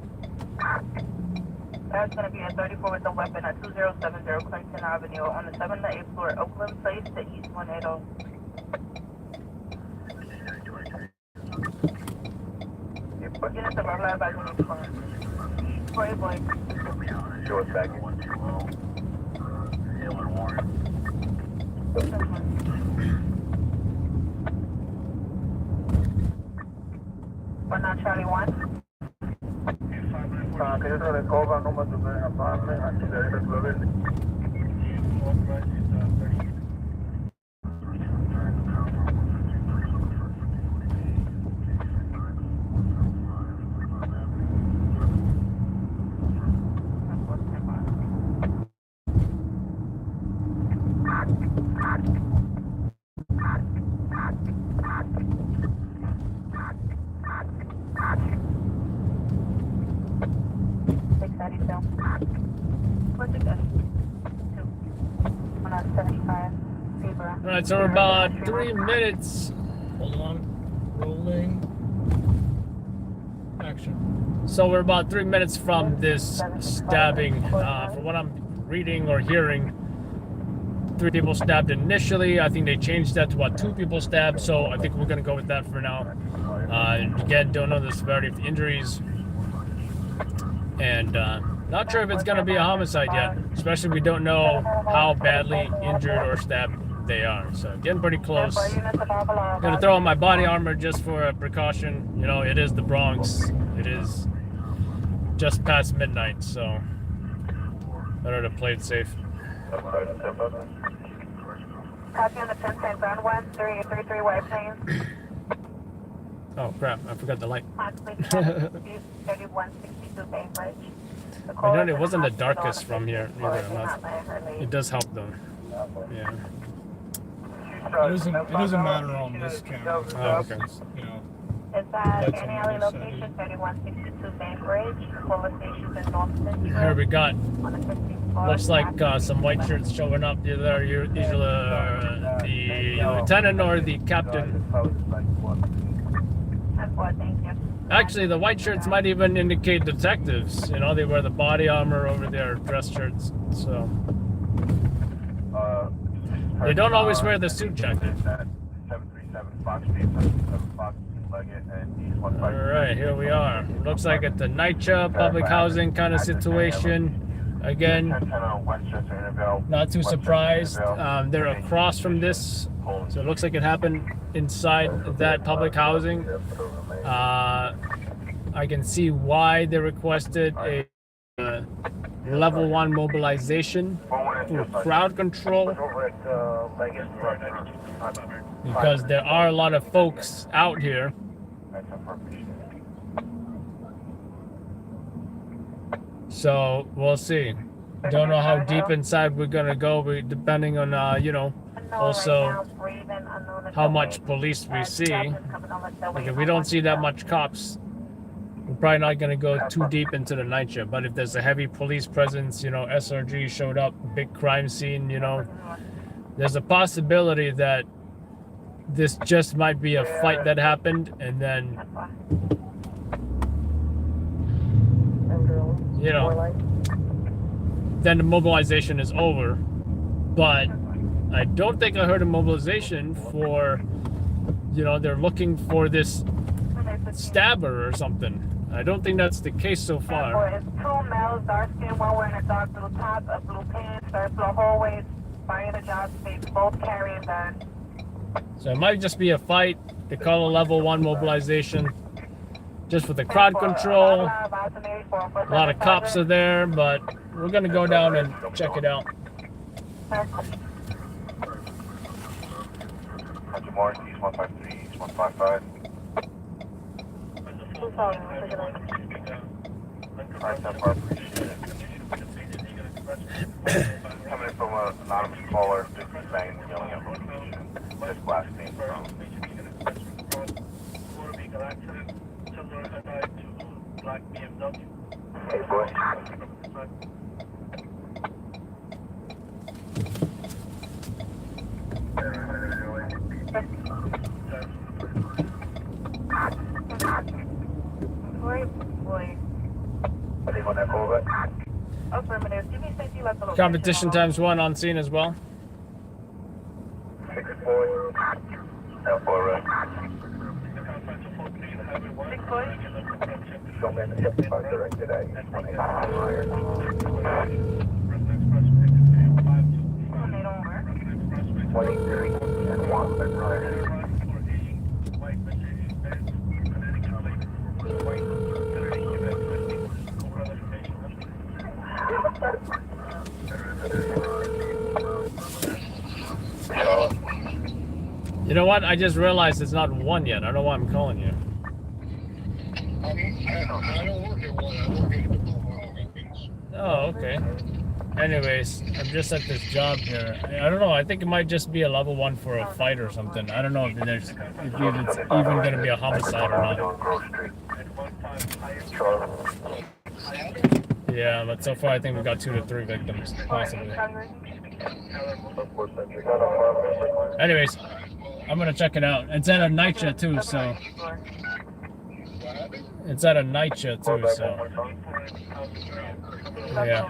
[SPEAKER 3] That's going to be a 34 with a weapon at 2070 Clinton Avenue on the 7th to 8th floor, Oakland Place to East 180. Units of our lab, I can inform. 4 boy.
[SPEAKER 6] Show us back.
[SPEAKER 3] One now, Charlie 1.
[SPEAKER 7] Que yo le cobra número de apartment, aquí de ahí resolver.
[SPEAKER 1] All right, so we're about 3 minutes.
[SPEAKER 2] Hold on. Rolling. Action.
[SPEAKER 1] So we're about 3 minutes from this stabbing. From what I'm reading or hearing, 3 people stabbed initially. I think they changed that to what 2 people stabbed. So I think we're gonna go with that for now. Again, don't know the severity of the injuries, and not sure if it's gonna be a homicide yet. Especially we don't know how badly injured or stabbed they are. So getting pretty close. I'm gonna throw on my body armor just for a precaution. You know, it is the Bronx. It is just past midnight, so better to play it safe.
[SPEAKER 3] Copy on the 1010 ground 1333 white planes.
[SPEAKER 1] Oh crap, I forgot the light.
[SPEAKER 3] Possibly 3162 Bainbridge.
[SPEAKER 1] I know it wasn't the darkest from here either. It does help though. Yeah.
[SPEAKER 2] It doesn't matter on this camera.
[SPEAKER 1] Oh, okay.
[SPEAKER 2] You know,
[SPEAKER 3] Is that
[SPEAKER 2] That's
[SPEAKER 3] any
[SPEAKER 2] on
[SPEAKER 3] alley
[SPEAKER 2] this
[SPEAKER 3] location 3162 Bainbridge? Police stations in Northton.
[SPEAKER 1] Here we got,
[SPEAKER 3] On the 15th floor.
[SPEAKER 1] looks like some white shirts showing up. Either usually the lieutenant or the captain.
[SPEAKER 3] 10-4, thank you.
[SPEAKER 1] Actually, the white shirts might even indicate detectives. You know, they wear the body armor over their dress shirts. So they don't always wear the suit jacket.
[SPEAKER 6] 737 Fox, 737 Fox, Leggett, and East 153.
[SPEAKER 1] All right, here we are. Looks like it's a NYCHA public housing kind of situation. Again, not too surprised. They're across from this, so it looks like it happened inside that public housing. I can see why they requested a level 1 mobilization for crowd control, because there are a lot of folks out here. So we'll see. Don't know how deep inside we're gonna go, depending on you know, also how much police we see. Like if we don't see that much cops, we're probably not gonna go too deep into the NYCHA. But if there's a heavy police presence, you know, SRG showed up, big crime scene, you know, there's a possibility that this just might be a fight that happened, and then, you know, then the mobilization is over. But I don't think I heard a mobilization for, you know, they're looking for this stabber or something. I don't think that's the case so far.
[SPEAKER 3] It's 2 males, dark skin, one wearing a dark blue top, a blue pants, third floor hallways, buying a job space, both carrying guns.
[SPEAKER 1] So it might just be a fight. They call a level 1 mobilization just for the crowd control. A lot of cops are there, but we're gonna go down and check it out.
[SPEAKER 6] Mark, East 153, East 155. Alright, that part, appreciate it. Coming in from an anonymous caller, just saying, yelling at location, just blasting from. Hey, boy.
[SPEAKER 1] Competition ×1 on scene as well.
[SPEAKER 6] 6-4. L4 right.
[SPEAKER 3] 6-4.
[SPEAKER 6] Showman 75 directed at East 23 and 1 right.
[SPEAKER 1] You know what? I just realized it's not 1 yet. I don't know why I'm calling you.
[SPEAKER 6] I don't work at 1. I work at the
[SPEAKER 1] Oh, okay. Anyways, I'm just at this job here. I don't know. I think it might just be a level 1 for a fight or something. I don't know if it's even going to be a homicide or not. Yeah, but so far I think we've got 2 to 3 victims, possibly. Anyways, I'm gonna check it out. It's at a NYCHA too, so it's at a NYCHA too, so yeah.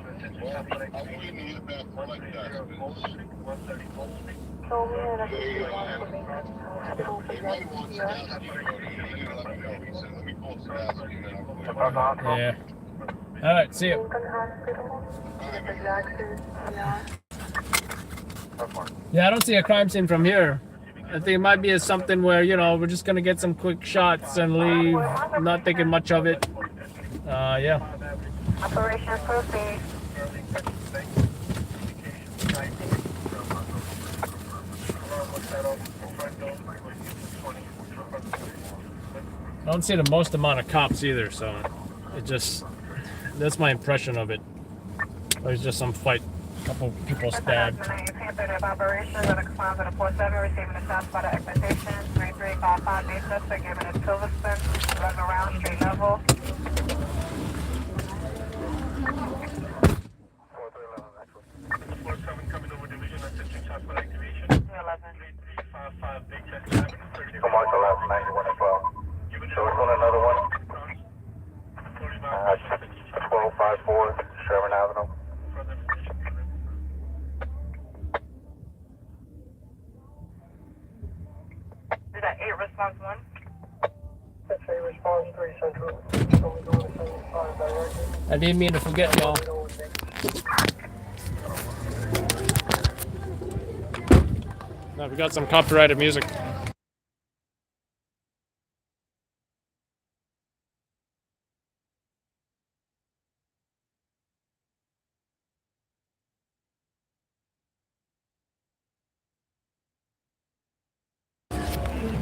[SPEAKER 1] Yeah. All right, see you. Yeah, I don't see a crime scene from here. I think it might be something where, you know, we're just gonna get some quick shots and leave, not thinking much of it. Yeah.
[SPEAKER 3] Operation proceed.
[SPEAKER 1] I don't see the most amount of cops either, so it just, that's my impression of it. There's just some fight, a couple people stabbed.
[SPEAKER 3] Operation, receiving a shot spot at expectation, 3355 base suspect given at Silverstone, 11 rounds, street level.
[SPEAKER 6] Come on, the last 91 as well. So it's
[SPEAKER 7] 1254 Sherman Avenue.
[SPEAKER 3] Is that 8 response 1?
[SPEAKER 7] That's a response 3 Central. Only going to 75 directly.
[SPEAKER 1] I didn't mean to forget y'all. Now we got some copyrighted music.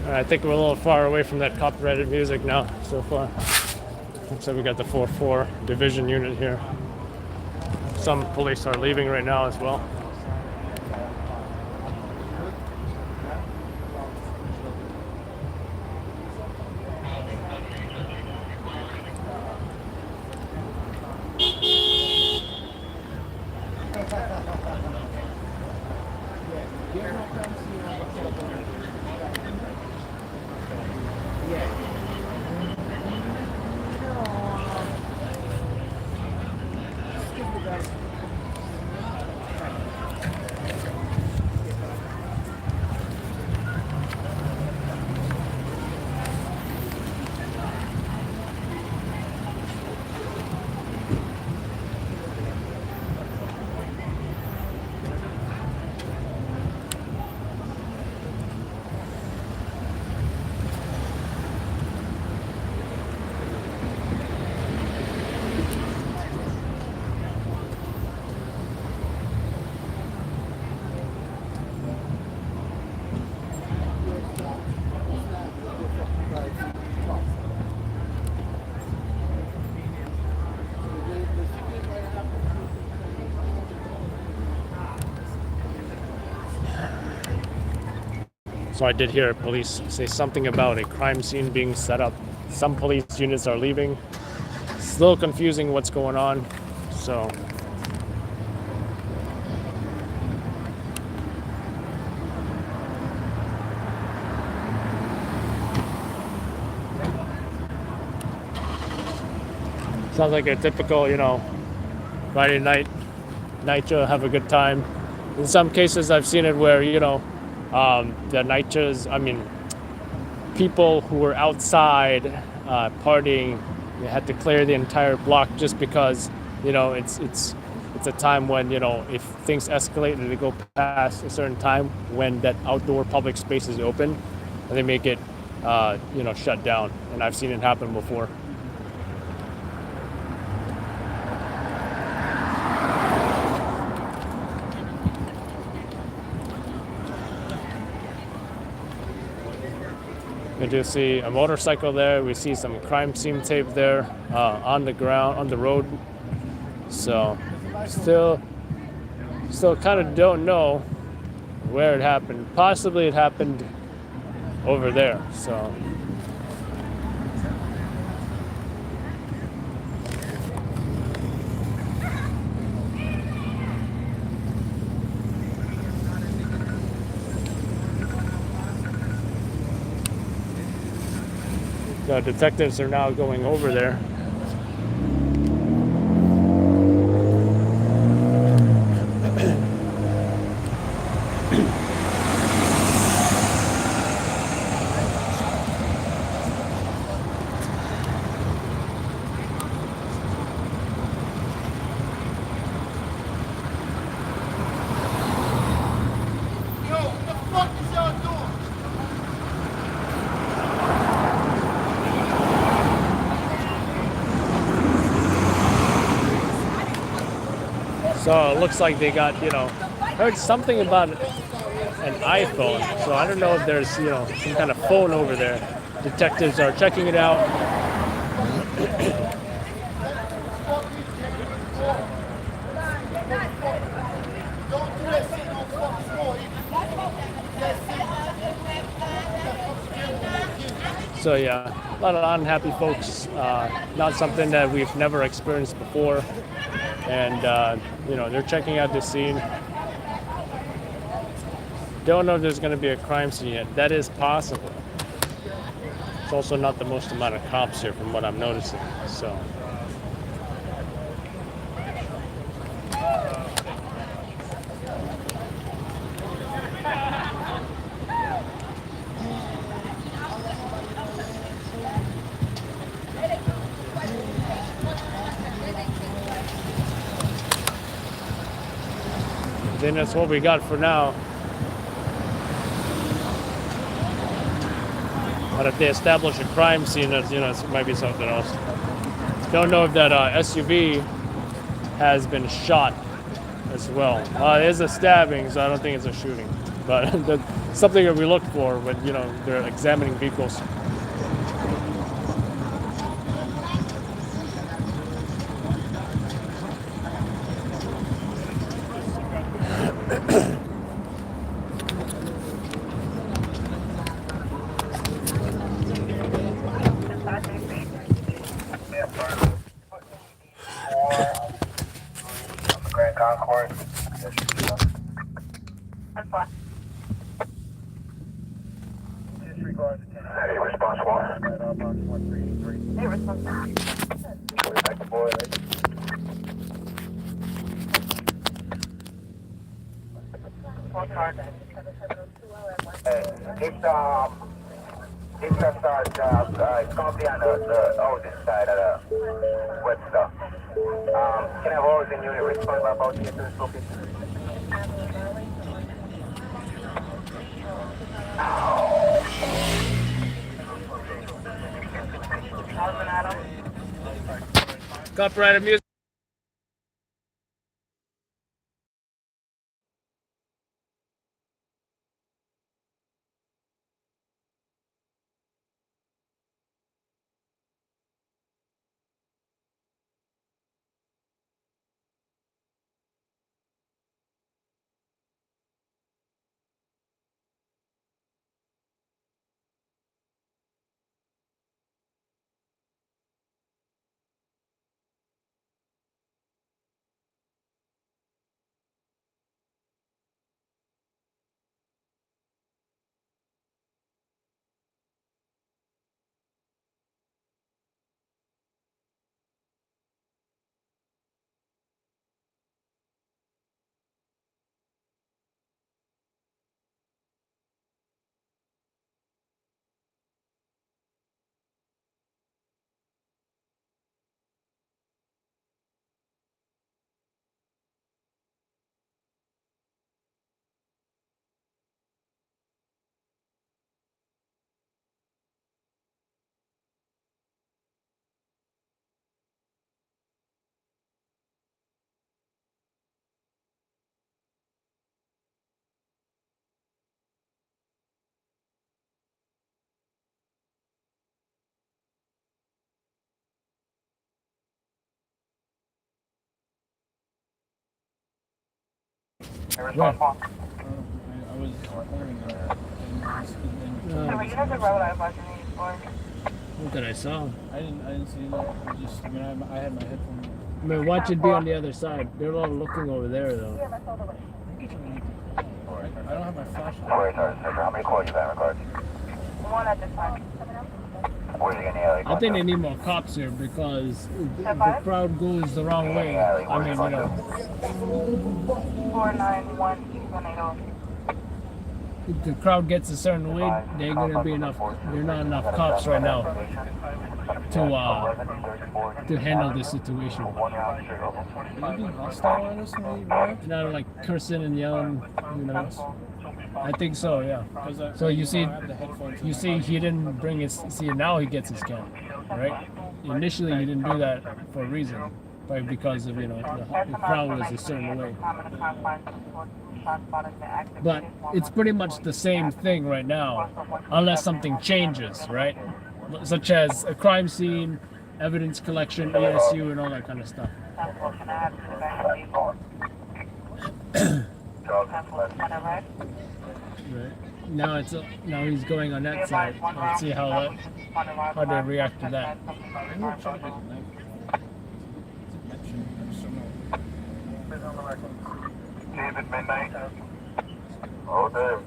[SPEAKER 1] I think we're a little far away from that copyrighted music now so far. So we got the 4-4 division unit here. Some police are leaving right now as well. So I did hear police say something about a crime scene being set up. Some police units are leaving. It's a little confusing what's going on. So sounds like a typical, Friday night, nitro, have a good time. In some cases, I've seen it where, the nitros, people who were outside partying, they had to clear the entire block just because, it's a time when, if things escalate and they go past a certain time when that outdoor public space is open, and they make it, shut down. And I've seen it happen before. We do see a motorcycle there. We see some crime scene tape there on the ground, on the road. So still kind of don't know where it happened. Possibly it happened over there. So the detectives are now going over there. So it looks like they got, heard something about an iPhone. So I don't know if there's, some kind of phone over there. Detectives are checking it out. So yeah, a lot of unhappy folks. Not something that we've never experienced before. And, they're checking out the scene. Don't know if there's going to be a crime scene yet. That is possible. It's also not the most amount of cops here from what I'm noticing. So. Then that's what we got for now. But if they establish a crime scene, it might be something else. Don't know if that SUV has been shot as well. It is a stabbing, so I don't think it's a shooting. But that's something that we look for when they're examining vehicles.
[SPEAKER 7] Grand Concourse.
[SPEAKER 3] That's fine.
[SPEAKER 7] Hey, response one.
[SPEAKER 3] Hey, response.
[SPEAKER 7] Back to boy.
[SPEAKER 3] One card.
[SPEAKER 7] It's just it's gonna be on the Ocean side of the west stuff. Can I have always in unit respond by about here to this location?
[SPEAKER 1] Copyrighted music.
[SPEAKER 7] Response one.
[SPEAKER 2] I was pulling
[SPEAKER 3] So were you on the road I wasn't for?
[SPEAKER 1] What did I saw?
[SPEAKER 2] I didn't see that. I had my headphones.
[SPEAKER 1] I mean, watch it be on the other side. They're all looking over there, though.
[SPEAKER 2] I don't have my flashlight.
[SPEAKER 7] Where's our sector? How many calls you got in regards?
[SPEAKER 3] One at the time.
[SPEAKER 7] Where's he in the alley?
[SPEAKER 1] I think they need more cops here because the crowd goes the wrong way. I mean,
[SPEAKER 3] 491-180.
[SPEAKER 1] if the crowd gets a certain way, they're gonna be enough. There are not enough cops right now to handle this situation.
[SPEAKER 2] Are you being hostile on us, right?
[SPEAKER 1] Not like cursing and yelling, I think so, yeah. So you see he didn't bring his. See, now he gets his gun, right? Initially, he didn't do that for a reason, probably because of the crowd was a certain way. But it's pretty much the same thing right now, unless something changes, right? Such as a crime scene, evidence collection, ESU, and all that kind of stuff. Right. Now he's going on that side. Let's see how they react to that.
[SPEAKER 7] David Midnight. Oh, Dave.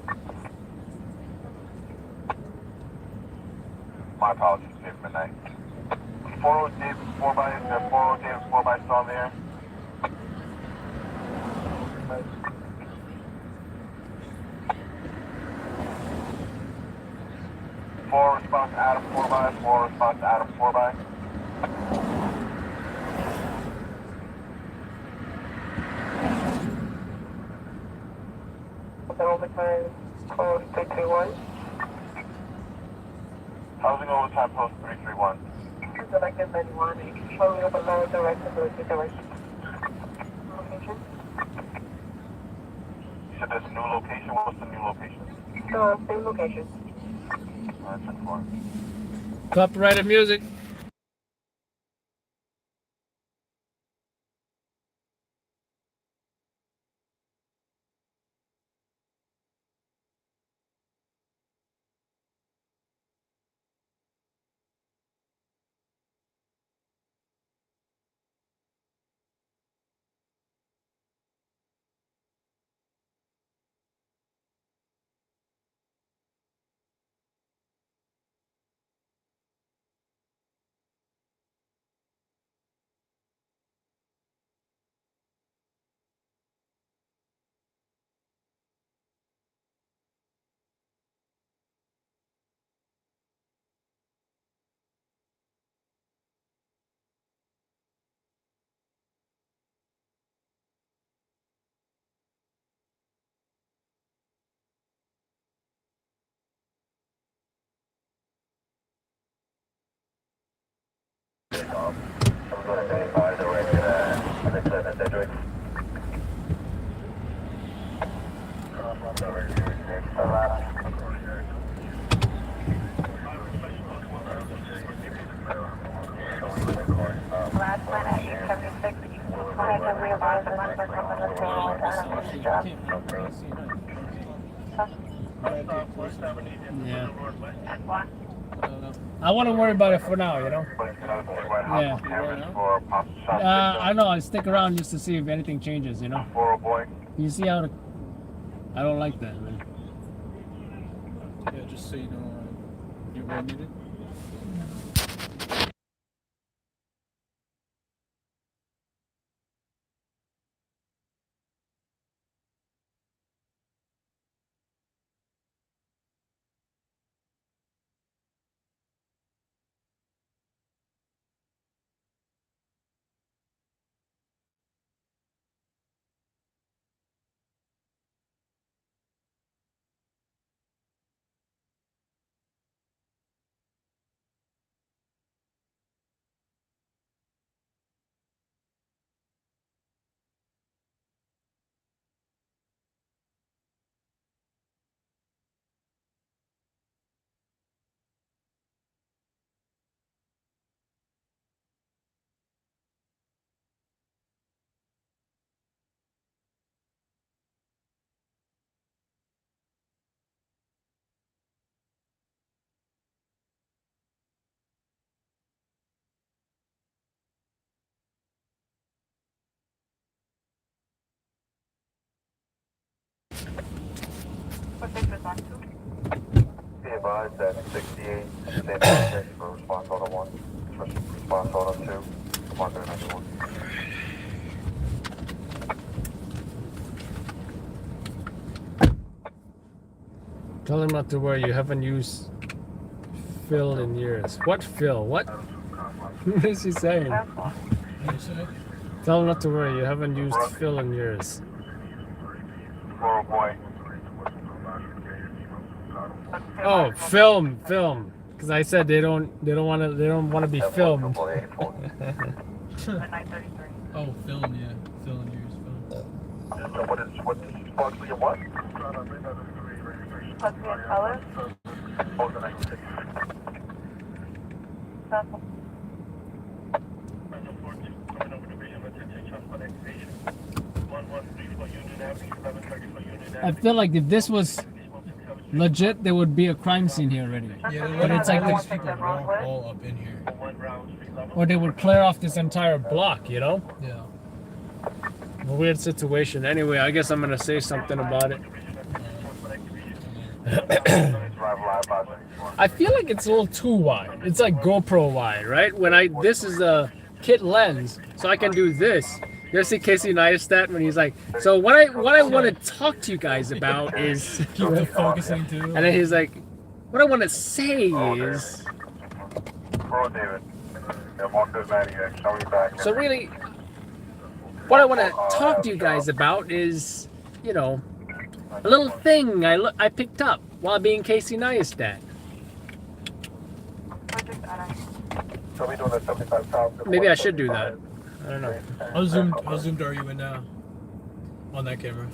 [SPEAKER 6] My apologies, David Midnight. 40 David 4 by 40 David 4 by still there. Four response Adam 4 by 4 response Adam 4 by.
[SPEAKER 7] Overtime, code 331.
[SPEAKER 6] Housing overtime post 331.
[SPEAKER 7] Directed 91, controlling over lower directability direction. Location?
[SPEAKER 6] You said there's a new location. What's the new location?
[SPEAKER 7] Same location.
[SPEAKER 6] Alright, 10-4.
[SPEAKER 1] Copyrighted music.
[SPEAKER 3] Last one at 876. I can realize the one for coming to the job.
[SPEAKER 1] Yeah.
[SPEAKER 3] What?
[SPEAKER 2] I don't know.
[SPEAKER 1] I wouldn't worry about it for now, you know. Yeah. I know. I stick around just to see if anything changes, you know.
[SPEAKER 6] Boy.
[SPEAKER 1] You see how I don't like that, man.
[SPEAKER 2] Yeah, just so you know, you're well muted.
[SPEAKER 3] What they was on to?
[SPEAKER 6] Be advised that 68, same message for response order 1, response order 2, marker 91.
[SPEAKER 1] Tell him not to worry. You haven't used fill in years. What fill? What? What is he saying?
[SPEAKER 2] What do you say?
[SPEAKER 1] Tell him not to worry. You haven't used fill in years.
[SPEAKER 6] Oh boy.
[SPEAKER 1] Oh, film. Because I said they don't want to be filmed.
[SPEAKER 3] 933.
[SPEAKER 2] Oh, film, yeah. Film years, film.
[SPEAKER 6] What is sparkly and what?
[SPEAKER 3] Plus me in colors.
[SPEAKER 6] Oh, the 96.
[SPEAKER 3] Purple.
[SPEAKER 1] I feel like if this was legit, there would be a crime scene here already.
[SPEAKER 2] Yeah,
[SPEAKER 1] But it's like
[SPEAKER 2] these
[SPEAKER 1] the,
[SPEAKER 2] people are all up in here.
[SPEAKER 1] or they would clear off this entire block, you know?
[SPEAKER 2] Yeah.
[SPEAKER 1] A weird situation. Anyway, I guess I'm gonna say something about it.
[SPEAKER 6] Drive live by 74.
[SPEAKER 1] I feel like it's a little too wide. It's like GoPro wide, right? This is a kit lens, so I can do this. You ever see Casey Neistat when he's like, so what I want to talk to you guys about is,
[SPEAKER 2] Keep the focusing too.
[SPEAKER 1] and then he's like, what I want to say is.
[SPEAKER 6] Bro, David. Yeah, I'm on 98. Show me back.
[SPEAKER 1] So really, what I want to talk to you guys about is, you know, a little thing I picked up while being Casey Neistat.
[SPEAKER 7] So we doing the 75 south.
[SPEAKER 1] Maybe I should do that. I don't know.
[SPEAKER 2] How zoomed are you in now? On that camera.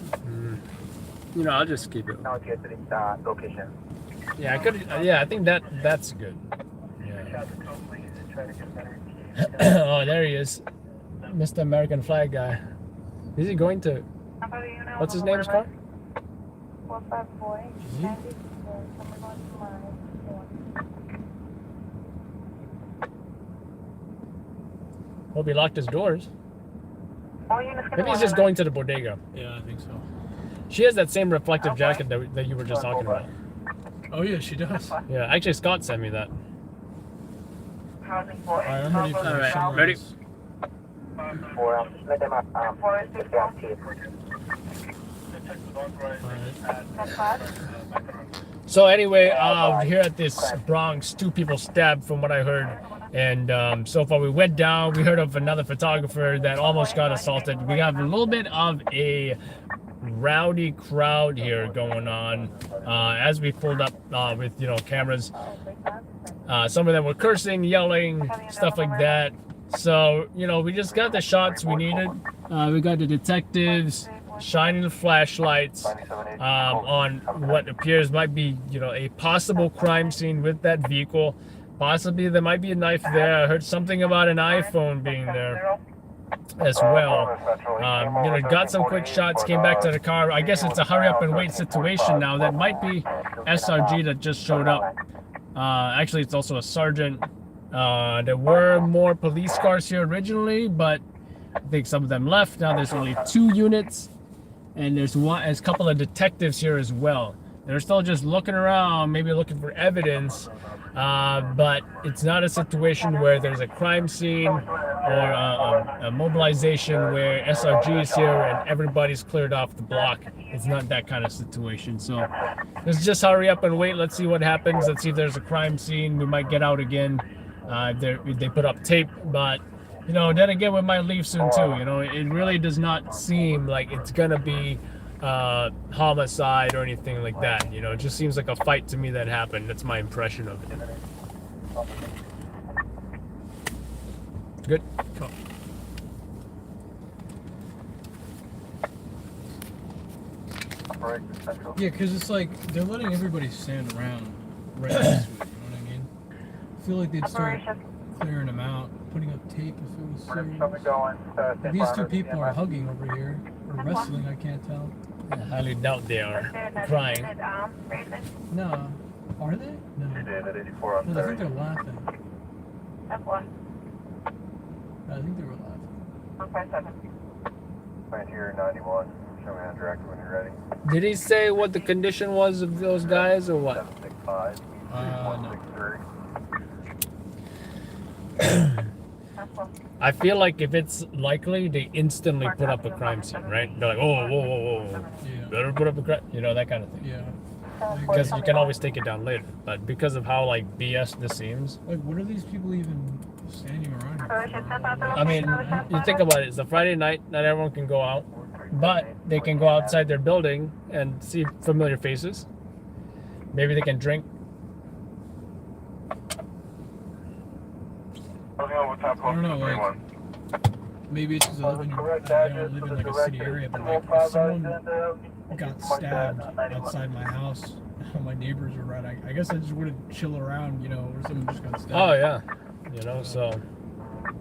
[SPEAKER 1] You know, I'll just keep it.
[SPEAKER 7] Now to get to this location.
[SPEAKER 1] Yeah, I could. Yeah, I think that's good. Yeah. Oh, there he is, Mr. American Flag guy. Is he going to? What's his name's car?
[SPEAKER 3] 454.
[SPEAKER 1] Hope he locked his doors. Maybe he's just going to the bodega.
[SPEAKER 2] Yeah, I think so.
[SPEAKER 1] She has that same reflective jacket that you were just talking about.
[SPEAKER 2] Oh yeah, she does.
[SPEAKER 1] Yeah, actually Scott sent me that.
[SPEAKER 2] Alright, I'm ready for
[SPEAKER 1] Alright,
[SPEAKER 2] sunrise.
[SPEAKER 1] ready?
[SPEAKER 7] Let them if they have tape.
[SPEAKER 2] Alright.
[SPEAKER 1] So anyway, here at this Bronx, 2 people stabbed from what I heard. And so far we went down, we heard of another photographer that almost got assaulted. We have a little bit of a rowdy crowd here going on as we pulled up with, you know, cameras. Some of them were cursing, yelling, stuff like that. So, you know, we just got the shots we needed. We got the detectives shining the flashlights on what appears might be, you know, a possible crime scene with that vehicle. Possibly there might be a knife there. I heard something about an iPhone being there as well. You know, got some quick shots, came back to the car. I guess it's a hurry up and wait situation now. That might be SRG that just showed up. Actually, it's also a sergeant. There were more police cars here originally, but I think some of them left. Now there's only 2 units, and there's a couple of detectives here as well. They're still just looking around, maybe looking for evidence, but it's not a situation where there's a crime scene or a mobilization where SRG is here and everybody's cleared off the block. It's not that kind of situation. So let's just hurry up and wait. Let's see what happens. Let's see if there's a crime scene. We might get out again. They put up tape, but you know, then again, we might leave soon too. You know, it really does not seem like it's gonna be homicide or anything like that. You know, it just seems like a fight to me that happened. That's my impression of it. Good. Cool.
[SPEAKER 2] Yeah, because it's like they're letting everybody stand around right next to it. You know what I mean? I feel like they'd start clearing them out, putting up tape if it was serious. These 2 people are hugging over here, or wrestling. I can't tell.
[SPEAKER 1] I highly doubt they are crying.
[SPEAKER 2] No, are they? No. No, I think they're laughing. I think they were laughing.
[SPEAKER 7] Right here, 91. Show me how direct when you're ready.
[SPEAKER 1] Did he say what the condition was of those guys or what?
[SPEAKER 7] 765.
[SPEAKER 2] No.
[SPEAKER 7] 163.
[SPEAKER 1] I feel like if it's likely, they instantly put up a crime scene, right? They're like, oh, whoa, whoa, whoa,
[SPEAKER 2] Yeah.
[SPEAKER 1] better put up a crime, you know, that kind of thing.
[SPEAKER 2] Yeah.
[SPEAKER 1] Because you can always take it down later. But because of how like BS this seems,
[SPEAKER 2] Like, what are these people even standing around here?
[SPEAKER 1] I mean, you think about it. It's a Friday night. Not everyone can go out, but they can go outside their building and see familiar faces. Maybe they can drink.
[SPEAKER 2] I don't know, like, maybe it's because I live in like a city area, but like, if someone got stabbed outside my house, my neighbors were right, I guess I just wouldn't chill around, you know, or someone just got stabbed.
[SPEAKER 1] Oh yeah, you know. So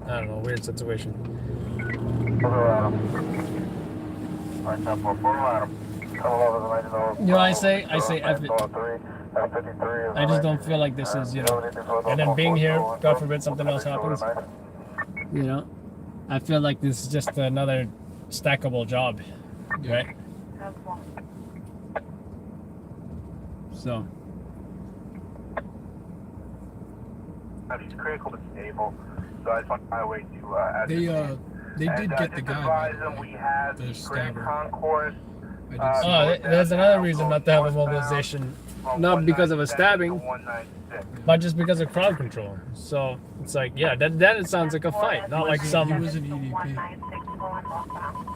[SPEAKER 1] I don't know. Weird situation. You know, I say F it. I just don't feel like this is, you know, and then being here, God forbid something else happens, you know, I feel like this is just another stackable job, right? So,
[SPEAKER 7] He's critical but stable. So I just want to find a way to add
[SPEAKER 2] They did get the
[SPEAKER 7] just
[SPEAKER 2] guy
[SPEAKER 7] advise
[SPEAKER 2] back,
[SPEAKER 7] them we have
[SPEAKER 2] the
[SPEAKER 7] the Grand
[SPEAKER 2] stabber.
[SPEAKER 7] Concourse.
[SPEAKER 2] I did see
[SPEAKER 1] Oh, there's another reason not to have a mobilization, not because of a stabbing, but just because of crowd control. So it's like, yeah, that it sounds like a fight, not like
[SPEAKER 2] he
[SPEAKER 1] some.
[SPEAKER 2] was an EDP.
[SPEAKER 3] 196 going northbound.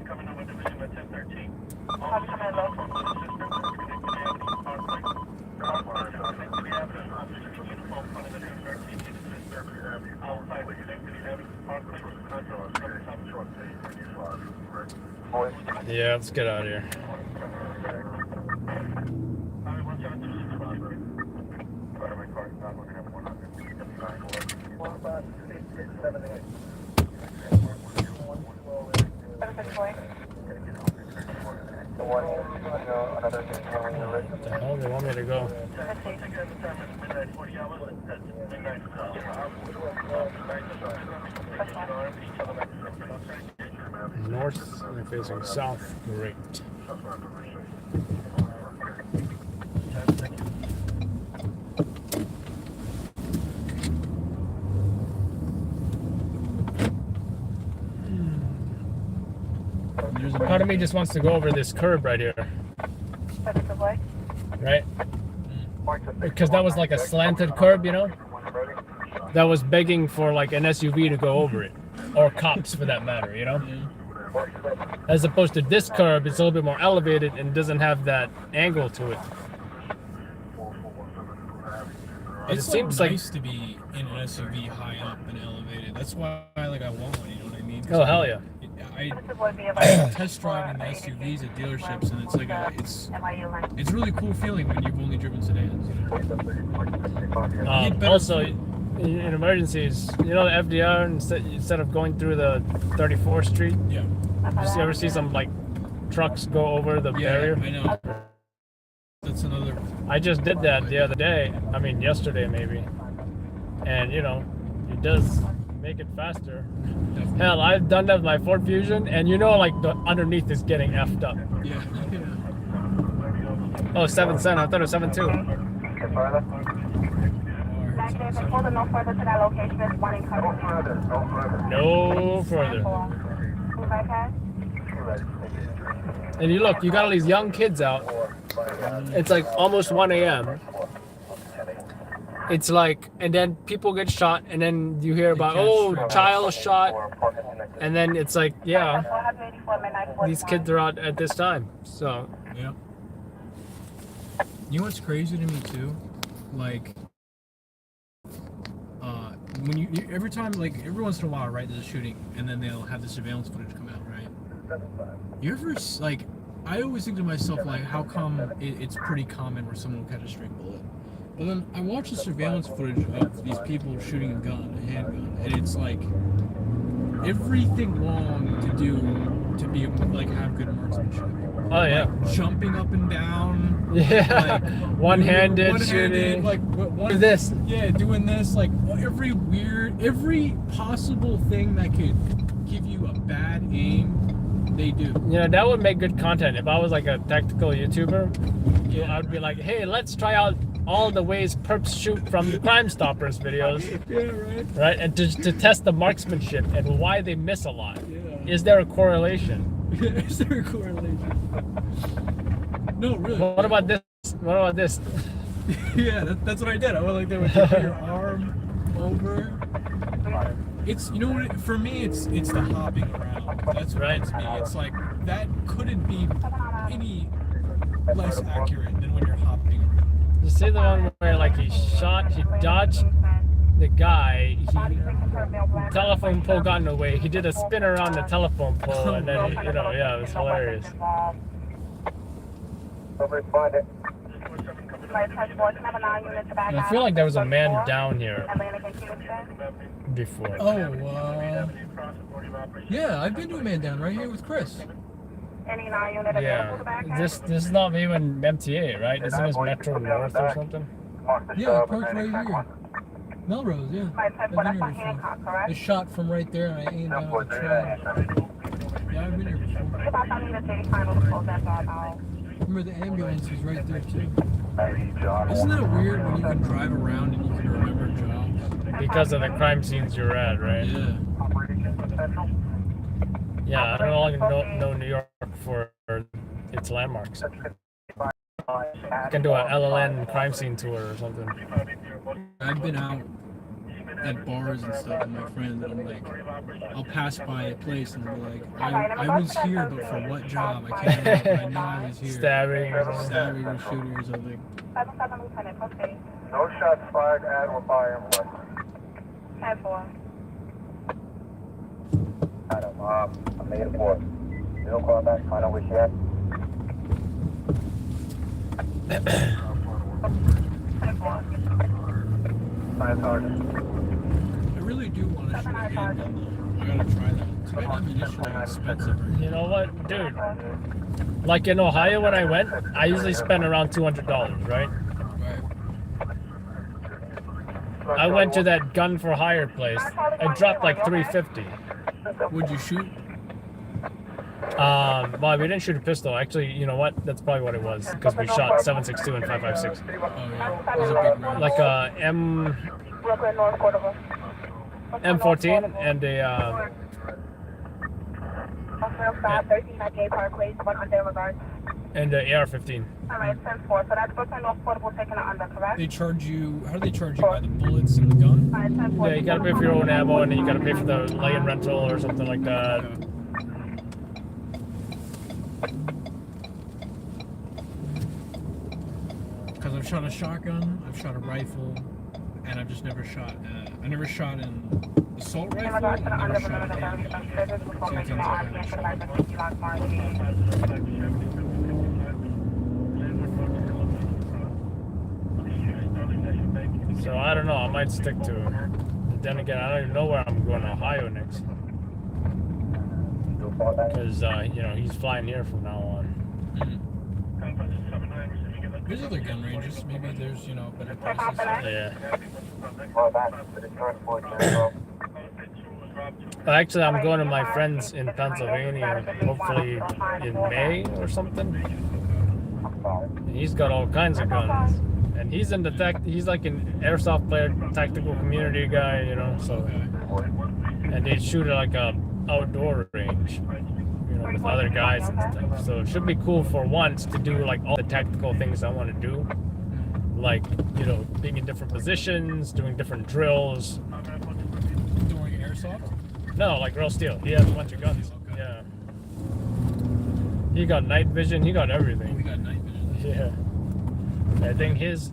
[SPEAKER 4] Coming over division at 1013.
[SPEAKER 3] Copy, coming low.
[SPEAKER 1] Yeah, let's get out of here. What the hell they want me to go? North and facing south. Great. Part of me just wants to go over this curb right here, right? Because that was like a slanted curb, you know? That was begging for like an SUV to go over it, or cops for that matter, you know? As opposed to this curb, it's a little bit more elevated and doesn't have that angle to it.
[SPEAKER 2] It's
[SPEAKER 1] It seems like
[SPEAKER 2] nice to be in an SUV high up and elevated. That's why I want one. You know what I mean? 'Cause
[SPEAKER 1] oh hell yeah.
[SPEAKER 2] I test driving the SUVs at dealerships, and it's like it's really cool feeling when you've only driven sedans. You know?
[SPEAKER 1] Also, in emergencies, you know the FDR, instead of going through the 34th Street,
[SPEAKER 2] Yeah.
[SPEAKER 1] you ever see some like trucks go over the barrier?
[SPEAKER 2] I know. That's another.
[SPEAKER 1] I just did that the other day. I mean, yesterday maybe. And you know, it does make it faster.
[SPEAKER 2] Definitely.
[SPEAKER 1] Hell, I've done that with my Ford Fusion, and you know, like the underneath is getting effed up.
[SPEAKER 2] Yeah.
[SPEAKER 1] Oh, 7-7. I thought it was 7-2.
[SPEAKER 3] Hold no further to that location. There's one in Cumberland.
[SPEAKER 1] No further.
[SPEAKER 3] Move right past.
[SPEAKER 1] And you look, you got all these young kids out. It's like almost 1 a.m. It's like, and then people get shot, and then you hear about, oh, child shot, and then it's like, yeah, these kids are out at this time. So
[SPEAKER 2] Yeah. You know what's crazy to me too? Like, when you every time, like every once in a while, right? There's a shooting, and then they'll have the surveillance footage come out, right? You ever like? I always think to myself, like, how come it's pretty common where someone will catch a stray bullet? But then I watch the surveillance footage of these people shooting a gun, a handgun, and it's like everything wrong to do to be like have good marksmanship.
[SPEAKER 1] oh yeah,
[SPEAKER 2] Like, jumping up and down.
[SPEAKER 1] yeah,
[SPEAKER 2] Like,
[SPEAKER 1] one-handed shooting.
[SPEAKER 2] like
[SPEAKER 1] Do this.
[SPEAKER 2] Yeah, doing this, like every possible thing that could give you a bad aim, they do.
[SPEAKER 1] You know, that would make good content. If I was like a tactical YouTuber,
[SPEAKER 2] Yeah.
[SPEAKER 1] I'd be like, hey, let's try out all the ways perps shoot from the Crime Stoppers videos,
[SPEAKER 2] Yeah, right.
[SPEAKER 1] right? And to test the marksmanship and why they miss a lot.
[SPEAKER 2] Yeah.
[SPEAKER 1] Is there a correlation?
[SPEAKER 2] Is there a correlation? No, really.
[SPEAKER 1] What about this? What about this?
[SPEAKER 2] Yeah, that's what I did. I went like that with your arm over. It's, you know what? For me, it's the hopping around. That's what
[SPEAKER 1] Right.
[SPEAKER 2] gets me. It's like that couldn't be any less accurate than when you're hopping around.
[SPEAKER 1] You see the one where like he dodged the guy, telephone pole got in the way, he did a spin around the telephone pole, and then, you know, yeah, it was hilarious. I feel like there was a man down here before.
[SPEAKER 2] Oh, yeah, I've been to a man down right here with Chris.
[SPEAKER 1] Yeah, this is not even MTA, right? Isn't this Metro North or something?
[SPEAKER 2] Yeah, parked right here. Melrose, yeah. I've been here before. It's shot from right there, and I aimed down at the train. Yeah, I've been here before. Remember, the ambulance is right there, too. Isn't that weird when you can drive around and you can remember jobs?
[SPEAKER 1] Because of the crime scenes you're at, right?
[SPEAKER 2] Yeah.
[SPEAKER 1] Yeah, I don't know New York for its landmarks. I can do a LLN crime scene tour or something.
[SPEAKER 2] I've been out at bars and stuff with my friends, and I'm like, I'll pass by a place and I'll be like, I was here, but for what job? I can't remember, but I know I was here.
[SPEAKER 1] Stabbing or
[SPEAKER 2] shooting or something.
[SPEAKER 7] No shots fired at or by anyone.
[SPEAKER 3] 10-4.
[SPEAKER 7] Adam, I made a report. You don't call back, find out where she at.
[SPEAKER 3] 10-4.
[SPEAKER 7] Fire sergeant.
[SPEAKER 2] I really do want to shoot a handgun though. I gotta try that. Too bad ammunition is expensive.
[SPEAKER 1] You know what, dude? Like in Ohio when I went, I usually spend around $200, right?
[SPEAKER 2] Right.
[SPEAKER 1] I went to that gun for hire place. I dropped like $350.
[SPEAKER 2] Would you shoot?
[SPEAKER 1] Well, we didn't shoot a pistol. Actually, you know what? That's probably what it was because we shot 7.62 and 5.56.
[SPEAKER 2] Oh yeah. Those are big rounds.
[SPEAKER 1] Like a
[SPEAKER 3] Brooklyn, North Quarterville.
[SPEAKER 1] M14 and a
[SPEAKER 3] 13 at Gay Parkway, 100 regards.
[SPEAKER 1] and a AR-15.
[SPEAKER 3] Alright, 10-4. So that's Brooklyn, North Quarterville taking it under, correct?
[SPEAKER 2] They charge you. How do they charge you? By the bullets in the gun?
[SPEAKER 3] Alright, 10-4.
[SPEAKER 1] Yeah, you gotta pay for your own ammo and then you gotta pay for the lay-in rental or something like that.
[SPEAKER 2] Because I've shot a shotgun, I've shot a rifle, and I've just never shot. I never shot an assault
[SPEAKER 3] In
[SPEAKER 2] rifle.
[SPEAKER 3] regards to the
[SPEAKER 2] I never
[SPEAKER 3] under
[SPEAKER 2] shot a
[SPEAKER 3] the service, we're
[SPEAKER 2] Two
[SPEAKER 3] making
[SPEAKER 2] things
[SPEAKER 3] all
[SPEAKER 2] I
[SPEAKER 3] our
[SPEAKER 2] haven't
[SPEAKER 3] cases
[SPEAKER 2] shot.
[SPEAKER 3] like the 50 lock mark.
[SPEAKER 1] So I don't know. I might stick to it. But then again, I don't even know where I'm going to Ohio next. Because, you know, he's flying here from now on.
[SPEAKER 2] There's other gun ranges. Maybe there's, you know, better prices.
[SPEAKER 1] Yeah.
[SPEAKER 7] Call back to the transport general.
[SPEAKER 1] Actually, I'm going to my friends in Pennsylvania, hopefully in May or something. And he's got all kinds of guns. And he's in the he's like an airsoft player, tactical community guy, you know, so. And they shoot at like a outdoor range, you know, with other guys and stuff. So it should be cool for once to do like all the tactical things I want to do. Like, you know, being in different positions, doing different drills.
[SPEAKER 2] Doing airsoft?
[SPEAKER 1] No, like real steel. He has a bunch of guns. Yeah. He got night vision. He got everything.
[SPEAKER 2] We got night vision.
[SPEAKER 1] Yeah. I think his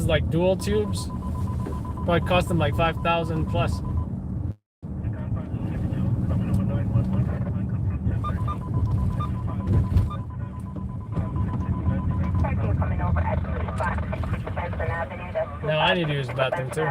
[SPEAKER 1] like dual tubes probably cost him like 5,000 plus.
[SPEAKER 3] Coming over at 2 spot, Benson Avenue. That's
[SPEAKER 1] Now I need to use the bathroom too.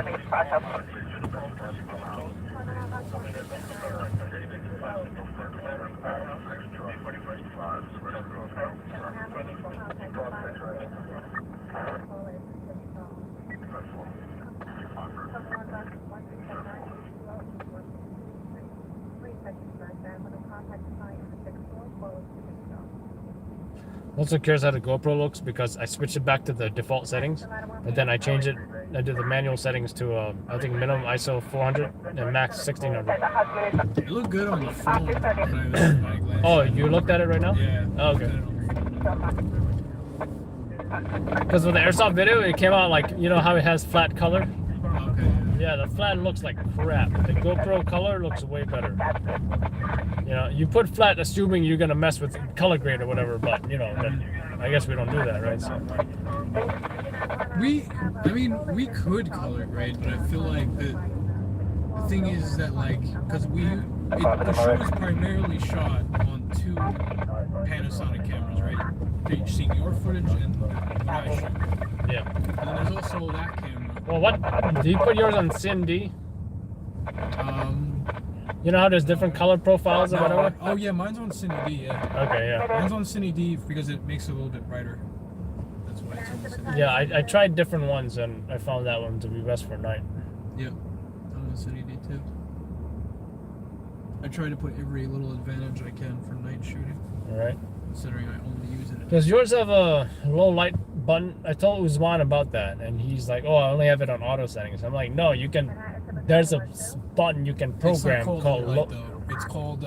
[SPEAKER 1] Also curious how the GoPro looks because I switched it back to the default settings, and then I changed it. I did the manual settings to I think minimum ISO 400 and max 1600.
[SPEAKER 2] It looked good on the phone. When I was
[SPEAKER 1] Oh, you looked at it right now?
[SPEAKER 2] Yeah.
[SPEAKER 1] Oh, okay. Because with the airsoft video, it came out like, you know how it has flat color?
[SPEAKER 2] Okay.
[SPEAKER 1] Yeah, the flat looks like crap. The GoPro color looks way better. You know, you put flat assuming you're gonna mess with color grade or whatever, but you know, I guess we don't do that, right? So.
[SPEAKER 2] We could color grade, but I feel like the thing is that like, because the show is primarily shot on 2 Panasonic cameras, right? You're seeing your footage and what I shoot.
[SPEAKER 1] Yeah.
[SPEAKER 2] And then there's also that camera.
[SPEAKER 1] Well, what do you put yours on CND? You know how there's different color profiles or whatever?
[SPEAKER 2] Oh yeah, mine's on Cine D, yeah.
[SPEAKER 1] Okay, yeah.
[SPEAKER 2] Mine's on Cine D because it makes it a little bit brighter. That's why it's on Cine D.
[SPEAKER 1] Yeah, I tried different ones and I found that one to be best for night.
[SPEAKER 2] Yep, I'm on Cine D too. I try to put every little advantage I can for night shooting,
[SPEAKER 1] All right.
[SPEAKER 2] considering I only use it.
[SPEAKER 1] Does yours have a low light button. I told Usman about that, and he's like, "Oh, I only have it on auto settings." I'm like, "No, you can. There's a button you can program
[SPEAKER 2] it's not
[SPEAKER 1] called
[SPEAKER 2] low light, though. It's called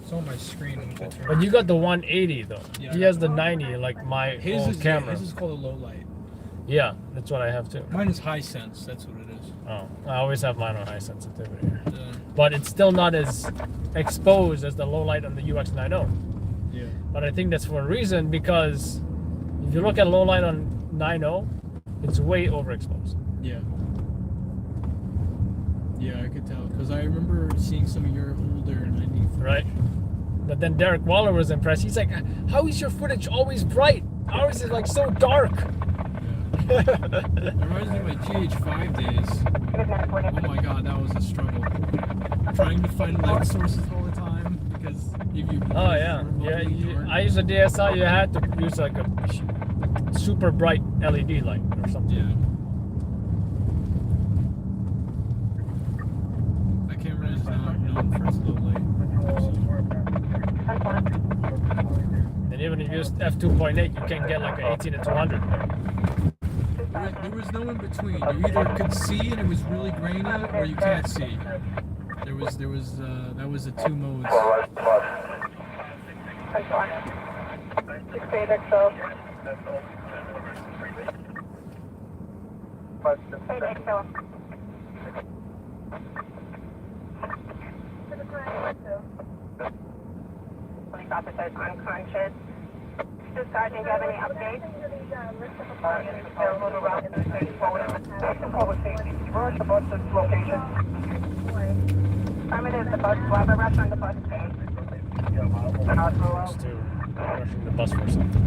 [SPEAKER 2] it's on my screen.
[SPEAKER 1] But you got the 180 though.
[SPEAKER 2] Yeah,
[SPEAKER 1] He
[SPEAKER 2] I
[SPEAKER 1] has
[SPEAKER 2] got
[SPEAKER 1] the 90, like my old camera.
[SPEAKER 2] His is called a low light.
[SPEAKER 1] Yeah, that's what I have too.
[SPEAKER 2] Mine is high sense. That's what it is.
[SPEAKER 1] Oh, I always have mine on high sensitivity.
[SPEAKER 2] Yeah.
[SPEAKER 1] But it's still not as exposed as the low light on the UX90.
[SPEAKER 2] Yeah.
[SPEAKER 1] But I think that's for a reason, because if you look at low light on 90, it's way overexposed.
[SPEAKER 2] Yeah. Yeah, I could tell, because I remember seeing some of your older 90.
[SPEAKER 1] Right? But then Derek Waller was impressed. He's like, "How is your footage always bright? Ours is like so dark."
[SPEAKER 2] Yeah. It reminds me of my GH5 days. Oh my god, that was a struggle. Trying to find light sources all the time, because if you
[SPEAKER 1] Oh yeah, yeah. I use a DSL. You had to use like a super bright LED light or something.
[SPEAKER 2] Yeah. That camera is not known for its low light.
[SPEAKER 1] And even if you use f2.8, you can get like an 18 to 200.
[SPEAKER 2] There was no in between. You either could see and it was really grainy, or you can't see. That was the two modes.
[SPEAKER 3] Police officers unconscious. Sergeant, do you have any updates? They'll move around in the street forward. Public safety. Where's the bus's location? Affirmative, the bus. We'll have a rush on the bus page.
[SPEAKER 1] Just to rushing the bus for something.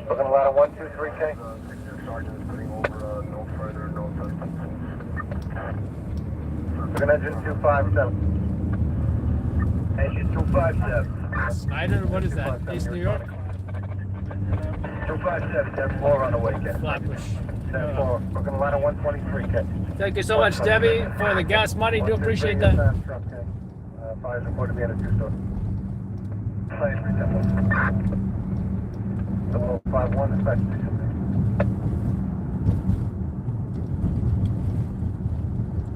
[SPEAKER 7] Looking a lot of 123K. Looking engine 257. Engine 257.
[SPEAKER 1] Snyder, what is that? East New York?
[SPEAKER 7] 257, 10-4 on the way, Ken.
[SPEAKER 1] Flatbush.
[SPEAKER 7] 10-4. Looking a lot of 123K.
[SPEAKER 1] Thank you so much, Debbie, for the gas money. Do appreciate that.
[SPEAKER 7] Fires reported to be at a two-store. 0051, inspection.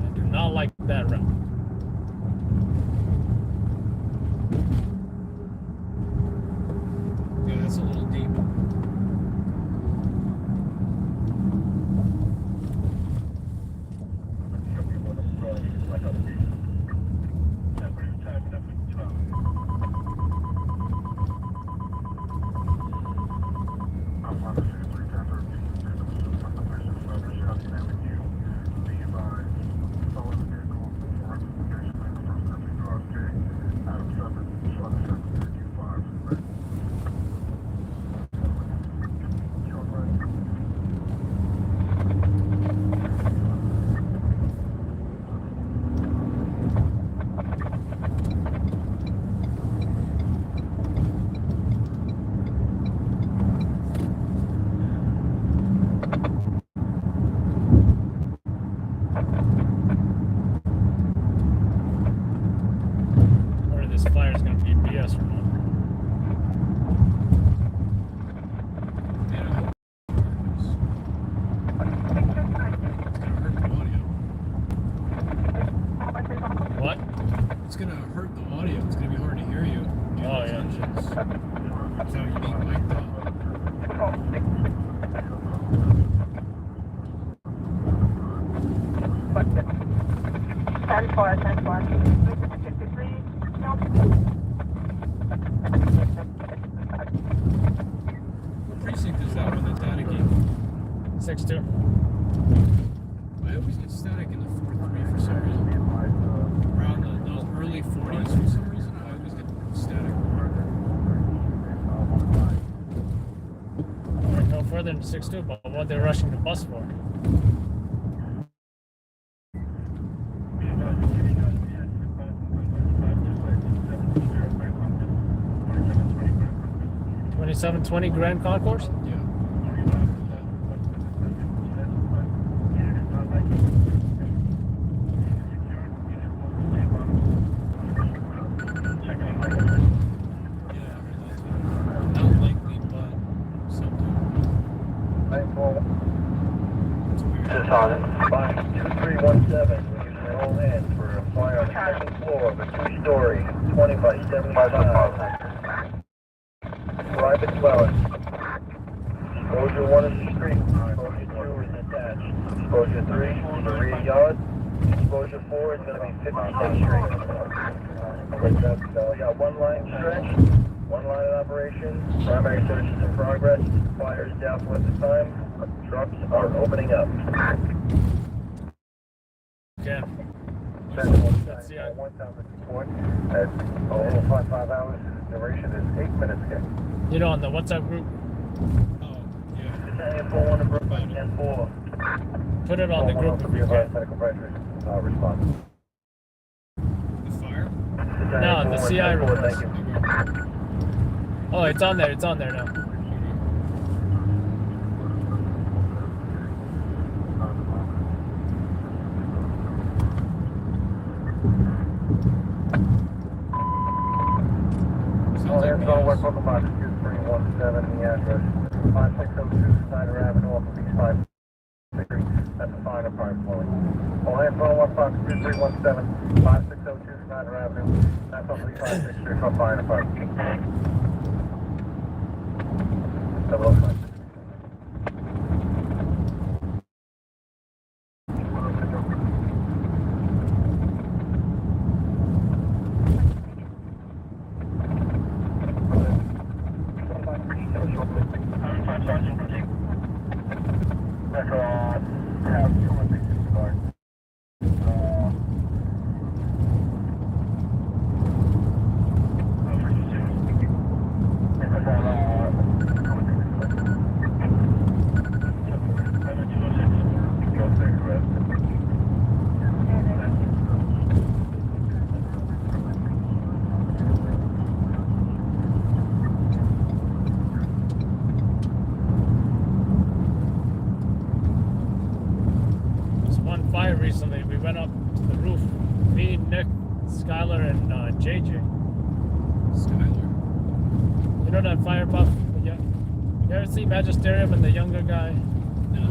[SPEAKER 1] I do not like that route.
[SPEAKER 2] Yeah, that's a little deep.
[SPEAKER 1] Or this fire is going to be BS or not.
[SPEAKER 2] Man, I hope it's gonna hurt the audio.
[SPEAKER 1] What?
[SPEAKER 2] It's gonna hurt the audio. It's gonna be hard to hear you.
[SPEAKER 1] Oh, yeah.
[SPEAKER 2] Without you being mic'd up.
[SPEAKER 3] Ten four.
[SPEAKER 2] What precinct is that one that Data gave you?
[SPEAKER 1] 6-2.
[SPEAKER 2] I always get static in the 4-3 for some reason. Around those early 40s for some reason, I always get static.
[SPEAKER 1] No further than 6-2, but what they're rushing the bus for. $27.20 Grand Concourse?
[SPEAKER 2] Yeah. Not likely, but something. It's weird.
[SPEAKER 7] This on 52317. We're using all hands for a fire on the second floor of a two-story, 20 by 75 private dwelling. Exposure 1 is the street. Exposure 2 is attached. Exposure 3 is the rear yard. Exposure 4 is going to be 56th Street. We got one line stretch, one line in operation. Primary search is in progress. Fire is doubtful at the time. Trucks are opening up.
[SPEAKER 1] Okay.
[SPEAKER 7] That's
[SPEAKER 1] the idea.
[SPEAKER 7] 1,000 report at 5 hours. Duration is 8 minutes.
[SPEAKER 1] You know, on the WhatsApp group,
[SPEAKER 2] Oh, yeah.
[SPEAKER 7] Battalion 4-1 approved by 10-4.
[SPEAKER 1] put it on the group if you can.
[SPEAKER 7] Medical pressure response.
[SPEAKER 2] The fire?
[SPEAKER 1] No, the CI report.
[SPEAKER 7] Thank you.
[SPEAKER 1] Oh, it's on there. It's on there now.
[SPEAKER 2] Sounds like
[SPEAKER 7] Go
[SPEAKER 2] Mars.
[SPEAKER 7] West Local Box 2317, the address 5602 Snyder Avenue, off of East 5 Street. That's the fire department flowing. All hands on West Box 2317, 5602 Snyder Avenue. That's off of East 5 Street from fire department. 005.
[SPEAKER 1] There's one fire recently. We went up to the roof. Me, Nick, Skylar, and JJ.
[SPEAKER 2] Skylar.
[SPEAKER 1] You know that fire buff? Yeah. You ever see Magisterium and the younger guy?
[SPEAKER 2] No.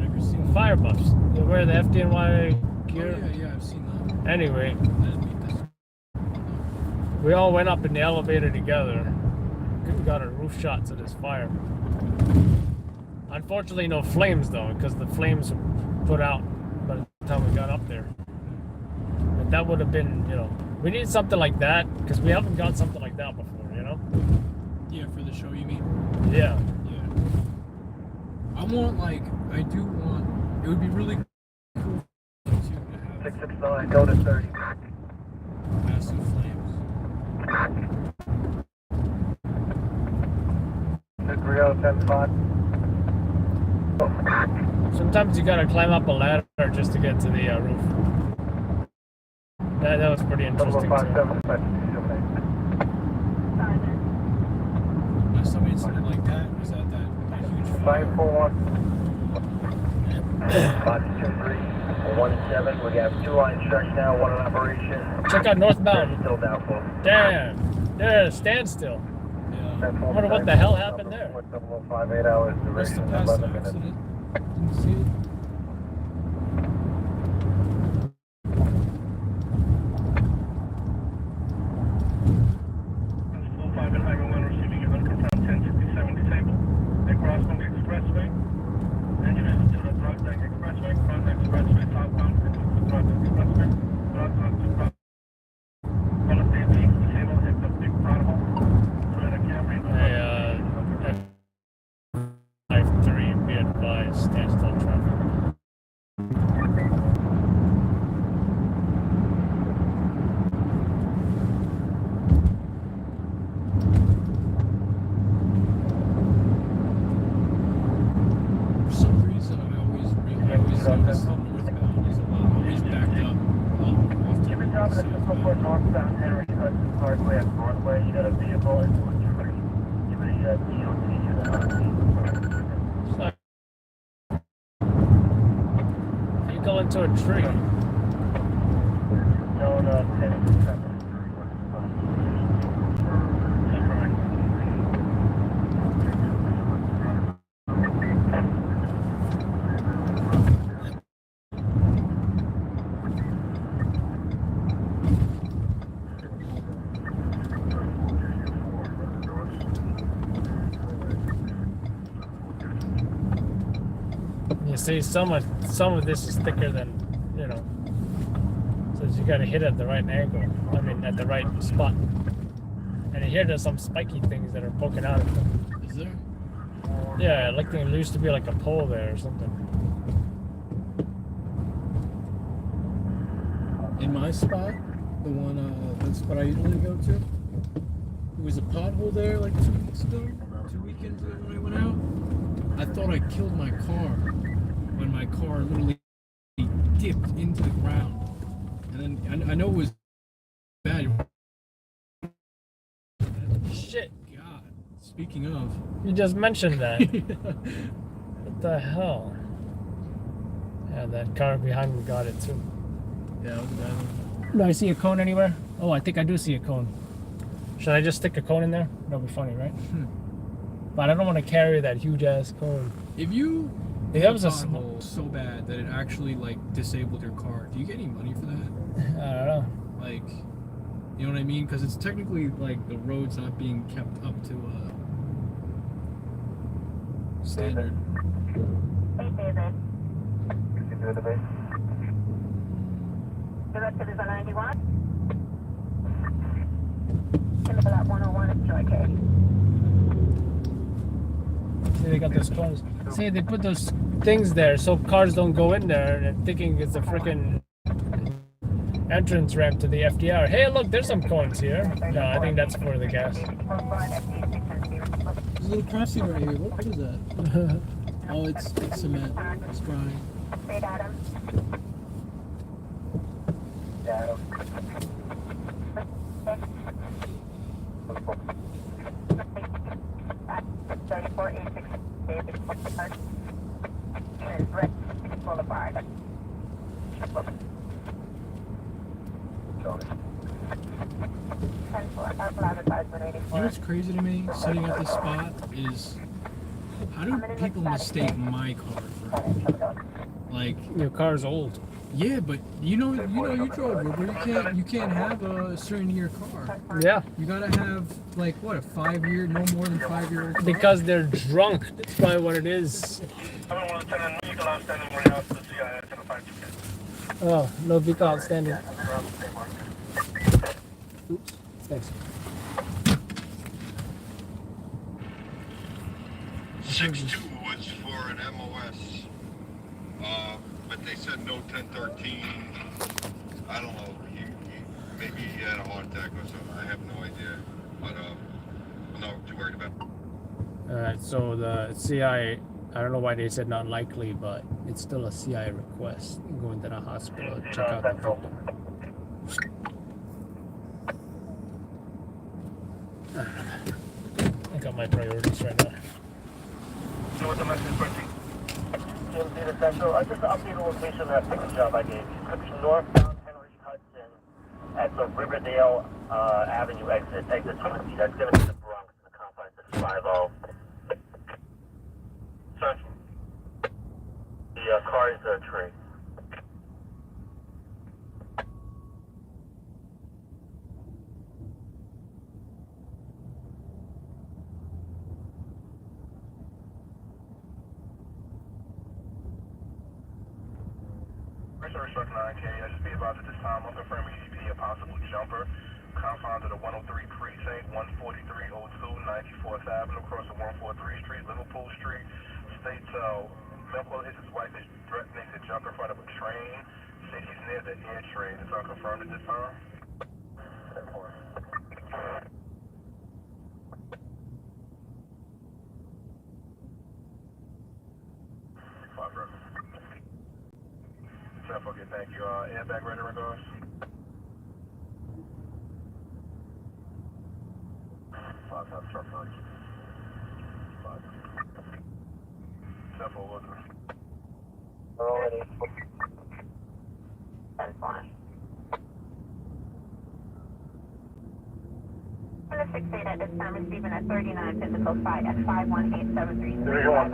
[SPEAKER 2] Never seen that.
[SPEAKER 1] Fire buffs. They wear the FDNY
[SPEAKER 2] Oh,
[SPEAKER 1] gear.
[SPEAKER 2] yeah, I've seen that.
[SPEAKER 1] Anyway,
[SPEAKER 2] I didn't meet this.
[SPEAKER 1] we all went up in the elevator together. We got a roof shot to this fire. Unfortunately, no flames though, because the flames were put out by the time we got up there. But that would have been, you know, we need something like that because we haven't got something like that before, you know?
[SPEAKER 2] Yeah, for the show, you mean?
[SPEAKER 1] Yeah.
[SPEAKER 2] Yeah. I do want, it would be really cool to have
[SPEAKER 7] 669, go to 30.
[SPEAKER 2] massive flames.
[SPEAKER 7] 3010-5.
[SPEAKER 1] Sometimes you gotta climb up a ladder just to get to the roof. That was pretty interesting too.
[SPEAKER 7] 0057,
[SPEAKER 2] Last time we had something like that, was that huge fire.
[SPEAKER 7] 541. 523-17. We have 2 line stretch now, 1 in operation.
[SPEAKER 1] Check out northbound.
[SPEAKER 7] Still doubtful.
[SPEAKER 1] Damn. There's a standstill.
[SPEAKER 2] Yeah.
[SPEAKER 1] I wonder what the hell happened there.
[SPEAKER 7] 5 8 hours
[SPEAKER 2] Must
[SPEAKER 7] duration,
[SPEAKER 2] have passed
[SPEAKER 7] 11
[SPEAKER 2] an
[SPEAKER 7] minutes.
[SPEAKER 2] accident. Didn't see it.
[SPEAKER 4] School 5 and Highway 1 receiving a unconfirmed 1067 disabled. They cross from the expressway. Entrance to the Broadneck Expressway. Broadneck Expressway southbound into the Broadneck Expressway. Broadneck to Broadneck. One of the vehicles disabled hit the big pothole. Toyota Camry.
[SPEAKER 1] Hey, 5-3, be advised.
[SPEAKER 7] That's the before northbound Henry Hudson Parkway at Broadway. You got a vehicle into a tree. Give me a DOT unit on
[SPEAKER 1] You go into a tree.
[SPEAKER 7] Zone 10-7.
[SPEAKER 1] You see, some of this is thicker than, you know. So you got to hit it at the right angle. I mean, at the right spot. And here there's some spiky things that are poking out of them.
[SPEAKER 2] Is there?
[SPEAKER 1] Yeah, like there used to be like a pole there or something.
[SPEAKER 2] In my spot, the one that's what I usually go to. There was a pothole there like 2 weeks ago, 2 weekends ago when I went out. I thought I killed my car when my car literally dipped into the ground. And then I know it was bad.
[SPEAKER 1] Shit.
[SPEAKER 2] God. Speaking of.
[SPEAKER 1] You just mentioned that. What the hell? Yeah, that car behind me got it too.
[SPEAKER 2] Yeah, it was a bad one.
[SPEAKER 1] Do I see a cone anywhere? Oh, I think I do see a cone. Should I just stick a cone in there? That'll be funny, right? But I don't want to carry that huge ass cone.
[SPEAKER 2] If you
[SPEAKER 1] If
[SPEAKER 2] hit
[SPEAKER 1] that was
[SPEAKER 2] a
[SPEAKER 1] a
[SPEAKER 2] pothole so bad that it actually like disabled your car, do you get any money for that?
[SPEAKER 1] I don't know.
[SPEAKER 2] Like, you know what I mean? Because it's technically like the road's not being kept up to standard.
[SPEAKER 3] Hey, David.
[SPEAKER 7] You can do the base.
[SPEAKER 3] Directed is on 91. Chemical at 101 at Joy K.
[SPEAKER 1] See, they got those cones. See, they put those things there so cars don't go in there and thinking it's a freaking entrance ramp to the FDR. Hey, look, there's some cones here. No, I think that's for the gas.
[SPEAKER 2] There's a little crossing right here. What is that? Oh, it's cement. It's brine.
[SPEAKER 3] Wait, Adam.
[SPEAKER 7] Yeah.
[SPEAKER 3] 3486 David Park. And Red Boulevard.
[SPEAKER 2] You know what's crazy to me, sitting at this spot, is how do people mistake my car for, like,
[SPEAKER 1] Your car's old.
[SPEAKER 2] yeah, but you drove River. You can't have a certain year car.
[SPEAKER 1] Yeah,
[SPEAKER 2] You gotta have like what, a 5-year, no more than 5-year-old car.
[SPEAKER 1] because they're drunk. That's probably what it is. Oh, no vehicle outstanding. Oops. Thanks.
[SPEAKER 6] 6-2 was for an MOS, but they said no 1013. I don't know. Maybe he had a heart attack or something. I have no idea. But I'm not too worried about it.
[SPEAKER 1] Alright, so the CI, I don't know why they said not likely, but it's still a CI request. Going to the hospital, check out the victim. I got my priorities right now.
[SPEAKER 7] What's the message, Bertie? GMC Central. I just updated the location of that pickup job I gave you. It's northbound Henry Hudson at the Riverdale Avenue exit 20. That's going to be the Bronx, the confines of 50. Search. The car is a tree.
[SPEAKER 6] Research 9K, I just be advised at this time. I'm confirming EDP, a possible jumper. Confound to the 103 precinct, 14302, 94th Avenue, across the 143 Street, Liverpool Street. States Melco hits his wife is threatening to jump in front of a train. Says he's near the air train. It's unconfirmed at this time. Thank you. Airbag ready, regards.
[SPEAKER 3] 10-4. And the 6-8 at this time receiving a 39 physical fight at 51873. 6 on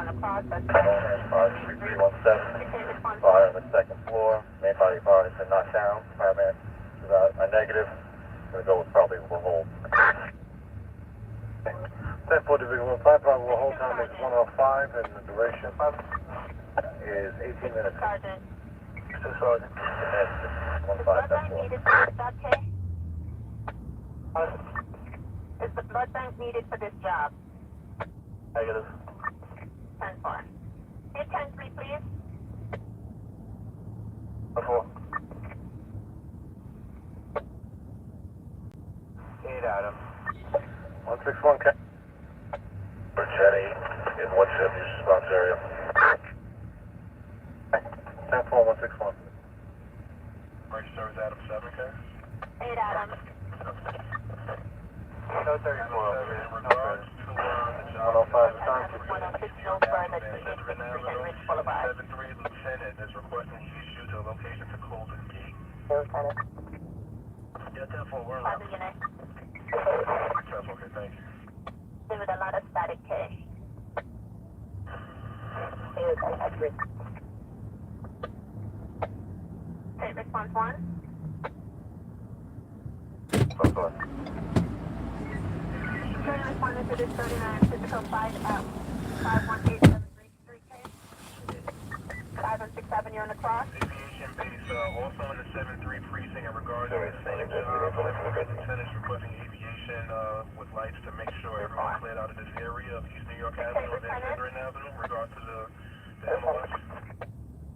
[SPEAKER 3] the cross, that's
[SPEAKER 7] 5317. Fire on the second floor. Main body part has been knocked down. Fireman is a negative. I'm going to go with probably will hold. 10-4 Division 1 5, probable hold time is 105 and the duration is 18 minutes.
[SPEAKER 3] Sergeant.
[SPEAKER 7] Sergeant. 1-5, 10-4.
[SPEAKER 3] Is the blood bank needed for this job?
[SPEAKER 7] Negative.
[SPEAKER 3] 10-4. Hit 10-3, please.
[SPEAKER 7] 4. 8 Adam. 161 K. Jenny in 170 response area. 10-4, 161.
[SPEAKER 6] Register is Adam 7K.
[SPEAKER 3] 8 Adam.
[SPEAKER 7] No 34 over here.
[SPEAKER 6] In regards to the job
[SPEAKER 7] 105 time.
[SPEAKER 3] 106 no further to 863 Ridge Boulevard.
[SPEAKER 6] 73 Lieutenant is requesting you issue to a location to Colton Gate.
[SPEAKER 3] Lieutenant.
[SPEAKER 6] Yeah, 10-4, we're on.
[SPEAKER 3] Other unit.
[SPEAKER 6] Okay, thank you.
[SPEAKER 3] There was a lot of static K. Okay, response 1. Current responding to this 39 physical 5 out. 51873 5 on 6th Avenue on the cross.
[SPEAKER 6] Aviation base, also in the 7-3 precinct in regards to the same job. Lieutenant is requesting aviation with lights to make sure everyone's cleared out of this area of East New York Avenue and Van Sinderen Avenue in regards to the MOS.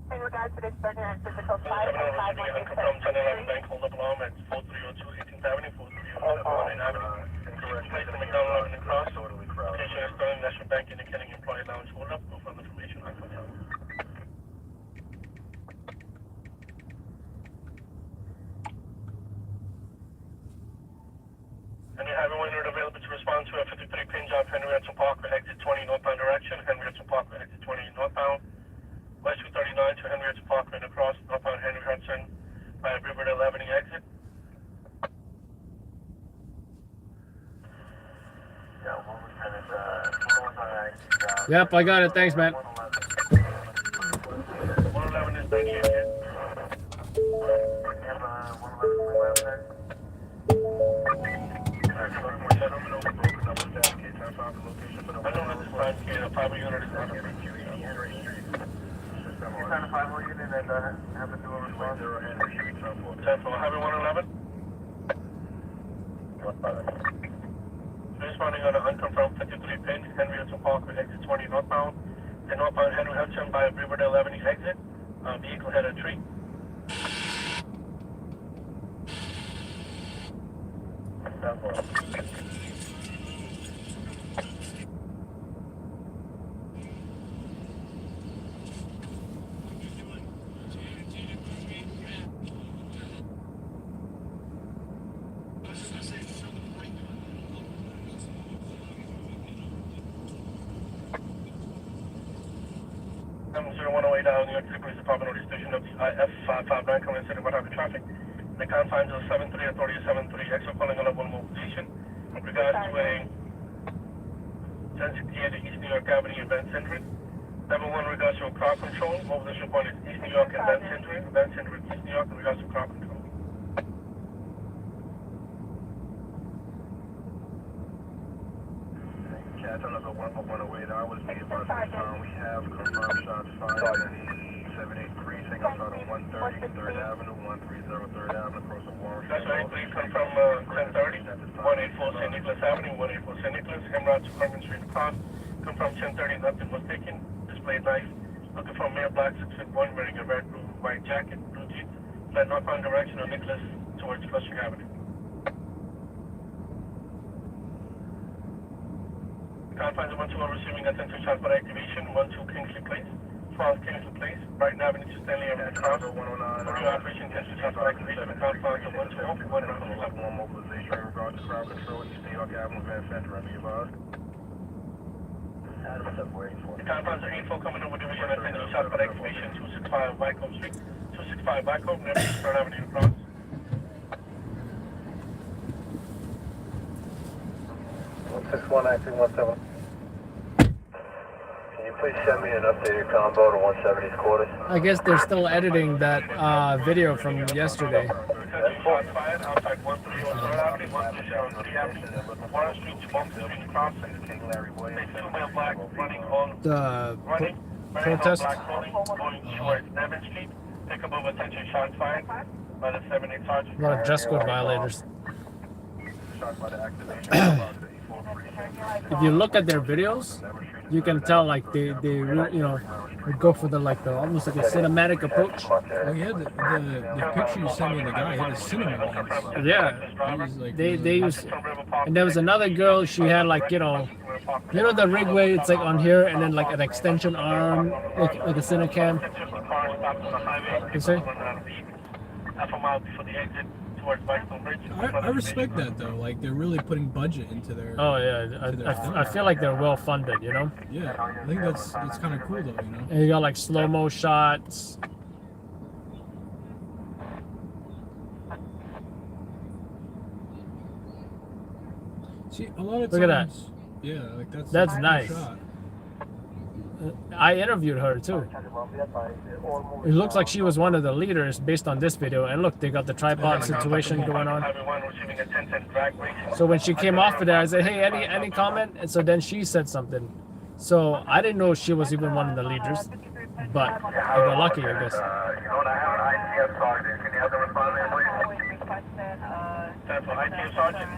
[SPEAKER 3] In regards to this 39 physical 5
[SPEAKER 5] From
[SPEAKER 3] and
[SPEAKER 5] 1011
[SPEAKER 3] 51873.
[SPEAKER 5] Bank, hold up alarm at 4302 18th Avenue, 4307 Avenue.
[SPEAKER 6] Incorrect.
[SPEAKER 5] Place from McDonald Avenue Cross.
[SPEAKER 6] Disorderly crowd.
[SPEAKER 5] Location is Sterling National Bank indicating employee lounge hold up. No further information on hotel. And you have everyone available to respond to a 53 pin job, Henry Hudson Parkway, exit 20 northbound direction, Henry Hudson Parkway, exit 20 northbound, West 239 to Henry Hudson Parkway and across, northbound Henry Hudson by Riverdale Avenue exit.
[SPEAKER 1] Yep, I got it. Thanks, man.
[SPEAKER 5] 111 is 98 hit. I don't know this 5K, the 5 unit is not here.
[SPEAKER 7] 5 more unit and have a dual response.
[SPEAKER 5] 10 for having 111. Responding on an unconfirmed 53 pin, Henry Hudson Parkway, exit 20 northbound, and northbound Henry Hudson by Riverdale Avenue exit. Vehicle had a tree. Number 0108 New York City Police Department notice station of the IF559 coming in city about traffic. The confines of 73 Authority 73 extra calling on a one mobilization. In regards to a sensitivity at the East New York Avenue and Van Sinderen. Number 1 regards to a crowd control. Mobilization point is East New York and Van Sinderen. Van Sinderen, East New York in regards to crowd control.
[SPEAKER 6] Catch another 108 hours. Be advised at this time we have confirmed shots fired in the 7-8 precinct outside of 130 3rd Avenue, 130 3rd Avenue across the Warren.
[SPEAKER 5] That's right, please confirm 1030, 184 St. Nicholas Avenue, 184 St. Nicholas, Hemrod to Clemens Street across. Confirm 1030, nothing was taken. Displayed knife. Looking for male black 6'1", wearing a red, blue, white jacket, blue jeans. Fled northbound direction on Nicholas towards Flushing Avenue. Confines of 1-2 are receiving attention shot for activation. 1-2 Kingsley Place, 12 Kingsley Place, Brighton Avenue to Stanley Avenue cross. For your operation, attention shot for activation. Confines of 1-2 off, 1-2
[SPEAKER 6] One mobilization in regards to crowd control, East New York Avenue, Van Sinderen. Be advised.
[SPEAKER 5] The confines of 8-4 coming over division, attention shot for activation. 265 Wycombe Street. 265 back home, near 3rd Avenue across.
[SPEAKER 7] Acting 17. Can you please send me an updated combo to 170's quarters?
[SPEAKER 1] I guess they're still editing that video from yesterday.
[SPEAKER 5] Shots fired outside 130 on 3rd Avenue, 130 on 3rd Avenue, Warren Street to 115 crossing. Take 2 male black running on running
[SPEAKER 1] protest.
[SPEAKER 5] on black rolling, going towards Devon Street. Pick up over attention, shots fired by the 7-8 sergeant.
[SPEAKER 1] A lot of dress code violators. If you look at their videos, you can tell like they you know, would go for the almost like a cinematic approach.
[SPEAKER 2] Oh yeah, the picture you sent me of the guy, he had a cinema lens.
[SPEAKER 1] Yeah,
[SPEAKER 2] He was like,
[SPEAKER 1] they use, and there was another girl. She had like you know the rig way. It's like on here, and then like an extension arm, like a Cinecam. You see?
[SPEAKER 5] Half a mile before the exit towards Whitestone Bridge.
[SPEAKER 2] I respect that though. Like they're really putting budget into their.
[SPEAKER 1] Oh yeah, I feel like they're well funded. You know.
[SPEAKER 2] Yeah, I think that's kind of cool though. You know.
[SPEAKER 1] And you got like slow-mo shots.
[SPEAKER 2] See, a lot of
[SPEAKER 1] Look at that.
[SPEAKER 2] times. Yeah, like that's
[SPEAKER 1] That's
[SPEAKER 2] a cool
[SPEAKER 1] nice.
[SPEAKER 2] shot.
[SPEAKER 1] I interviewed her too. It looks like she was one of the leaders based on this video. And look, they got the tripod situation going on. So when she came off of there, I said, "Hey, any comment?" And so then she said something. So I didn't know she was even one of the leaders, but I got lucky, I guess.
[SPEAKER 6] You know what, I have an ITS sergeant. Can you have them respond to me, please?
[SPEAKER 5] That's for ITS sergeant.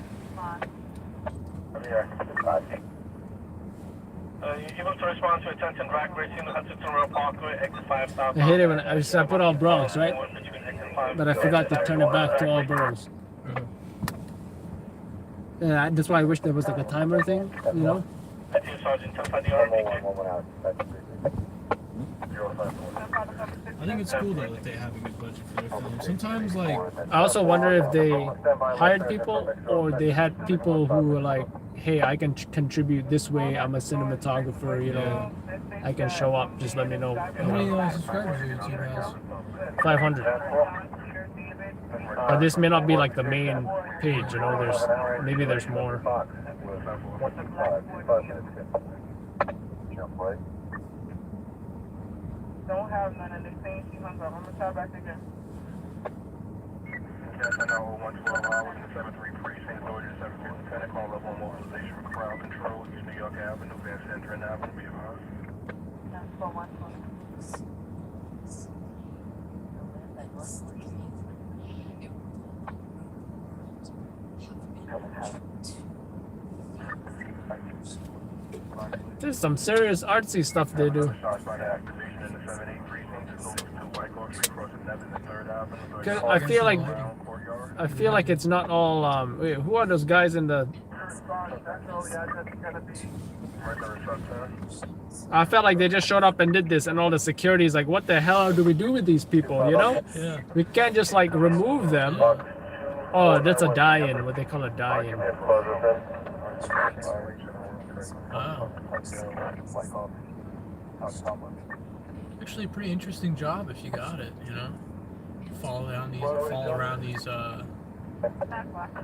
[SPEAKER 6] I'm here.
[SPEAKER 5] You must respond to attention drag racing Hudson Road Parkway, exit 5 south.
[SPEAKER 1] I hate it when I put all Bronx, right? But I forgot to turn it back to all boroughs. Yeah, that's why I wish there was like a timer thing, you know?
[SPEAKER 5] ITS sergeant, tell the RPK.
[SPEAKER 2] I think it's cool though that they have a good budget for their film. Sometimes like
[SPEAKER 1] I also wonder if they hired people or they had people who were like, "Hey, I can contribute this way. I'm a cinematographer, you know. I can show up. Just let me know."
[SPEAKER 2] how many subscribers do YouTube has?
[SPEAKER 1] 500. But this may not be like the main page, you know. Maybe there's more.
[SPEAKER 4] Don't have none of the things she hung up. I'm gonna try back again.
[SPEAKER 6] Yes, I know 112 hours in the 73 precinct, Georgia 750 call up on mobilization for crowd control, East New York Avenue, Van Sandrin Avenue, be advised.
[SPEAKER 4] That's for 120.
[SPEAKER 1] There's some serious artsy stuff they do. Cause I feel like it's not all. Wait, who are those guys in the? I felt like they just showed up and did this, and all the security is like, "What the hell do we do with these people?" You know?
[SPEAKER 2] Yeah.
[SPEAKER 1] We can't just like remove them. Oh, that's a die-in. What they call a die-in.
[SPEAKER 2] Wow. Actually, a pretty interesting job if you got it. You know, fall around these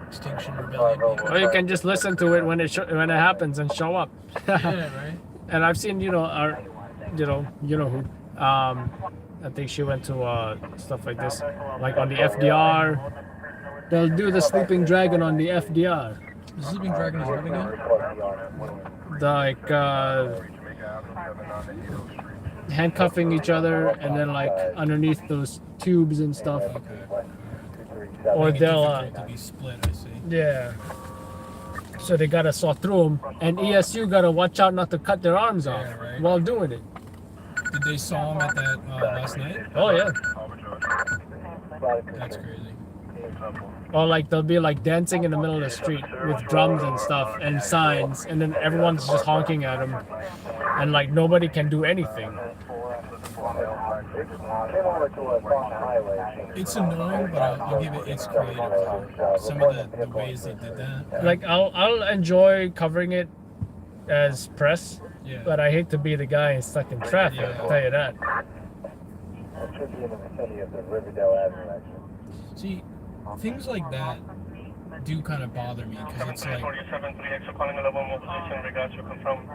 [SPEAKER 2] Extinction Rebellion people.
[SPEAKER 1] Or you can just listen to it when it happens and show up.
[SPEAKER 2] Yeah, right.
[SPEAKER 1] And I've seen, you know who. I think she went to stuff like this, like on the FDR. They'll do the sleeping dragon on the FDR.
[SPEAKER 2] The Sleeping Dragon is what again?
[SPEAKER 1] Like handcuffing each other and then like underneath those tubes and stuff. Or
[SPEAKER 2] Make it
[SPEAKER 1] they'll
[SPEAKER 2] difficult to be split, I see.
[SPEAKER 1] yeah. So they gotta saw through them, and ESU gotta watch out not to cut their arms off
[SPEAKER 2] right.
[SPEAKER 1] while doing it.
[SPEAKER 2] Did they saw him at that last night?
[SPEAKER 1] Oh yeah.
[SPEAKER 2] That's crazy.
[SPEAKER 1] Or like they'll be like dancing in the middle of the street with drums and stuff and signs, and then everyone's just honking at them, and like nobody can do anything.
[SPEAKER 2] It's annoying, but I'll give it its creative. Some of the ways they did that.
[SPEAKER 1] Like I'll enjoy covering it as press,
[SPEAKER 2] Yeah.
[SPEAKER 1] but I hate to be the guy stuck in traffic.
[SPEAKER 2] Yeah.
[SPEAKER 1] I'll tell you that.
[SPEAKER 7] see if the Riverdale Avenue exit.
[SPEAKER 2] See, things like that do kind of bother me because it's like,
[SPEAKER 5] 47 3X calling level mobilization regards to confirm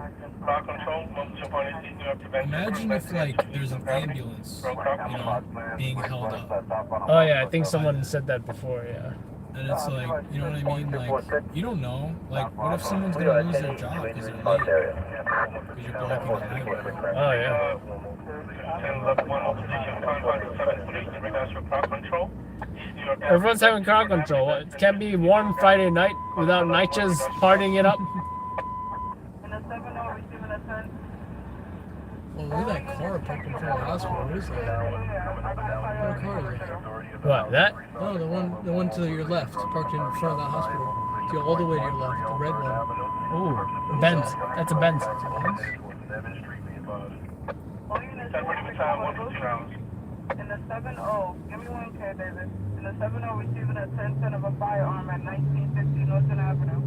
[SPEAKER 5] crowd control. Mobilization point is New York to Benson.
[SPEAKER 2] imagine if like there's an ambulance, you know, being held up,
[SPEAKER 1] Oh yeah, I think someone said that before. Yeah.
[SPEAKER 2] and it's like, you know what I mean? Like, you don't know. Like, what if someone's gonna lose their job because they're late? Because you're blocking the highway.
[SPEAKER 1] Oh yeah.
[SPEAKER 5] 10 level 1 mobilization confined to 7 in regards to crowd control. New York
[SPEAKER 1] Everyone's having crowd control. It can't be warm Friday night without Nightjas partying it up.
[SPEAKER 2] Well, look at that car parked in front of the hospital. What is that? What car is that?
[SPEAKER 1] What, that?
[SPEAKER 2] No, the one to your left, parked in front of the hospital. Go all the way to your left, the red one.
[SPEAKER 1] Ooh, Benz. That's a Benz.
[SPEAKER 3] In the 7-0, give me 1K, David. In the 7-0, receiving a 10-10 of a firearm at 1950 Northern Avenue.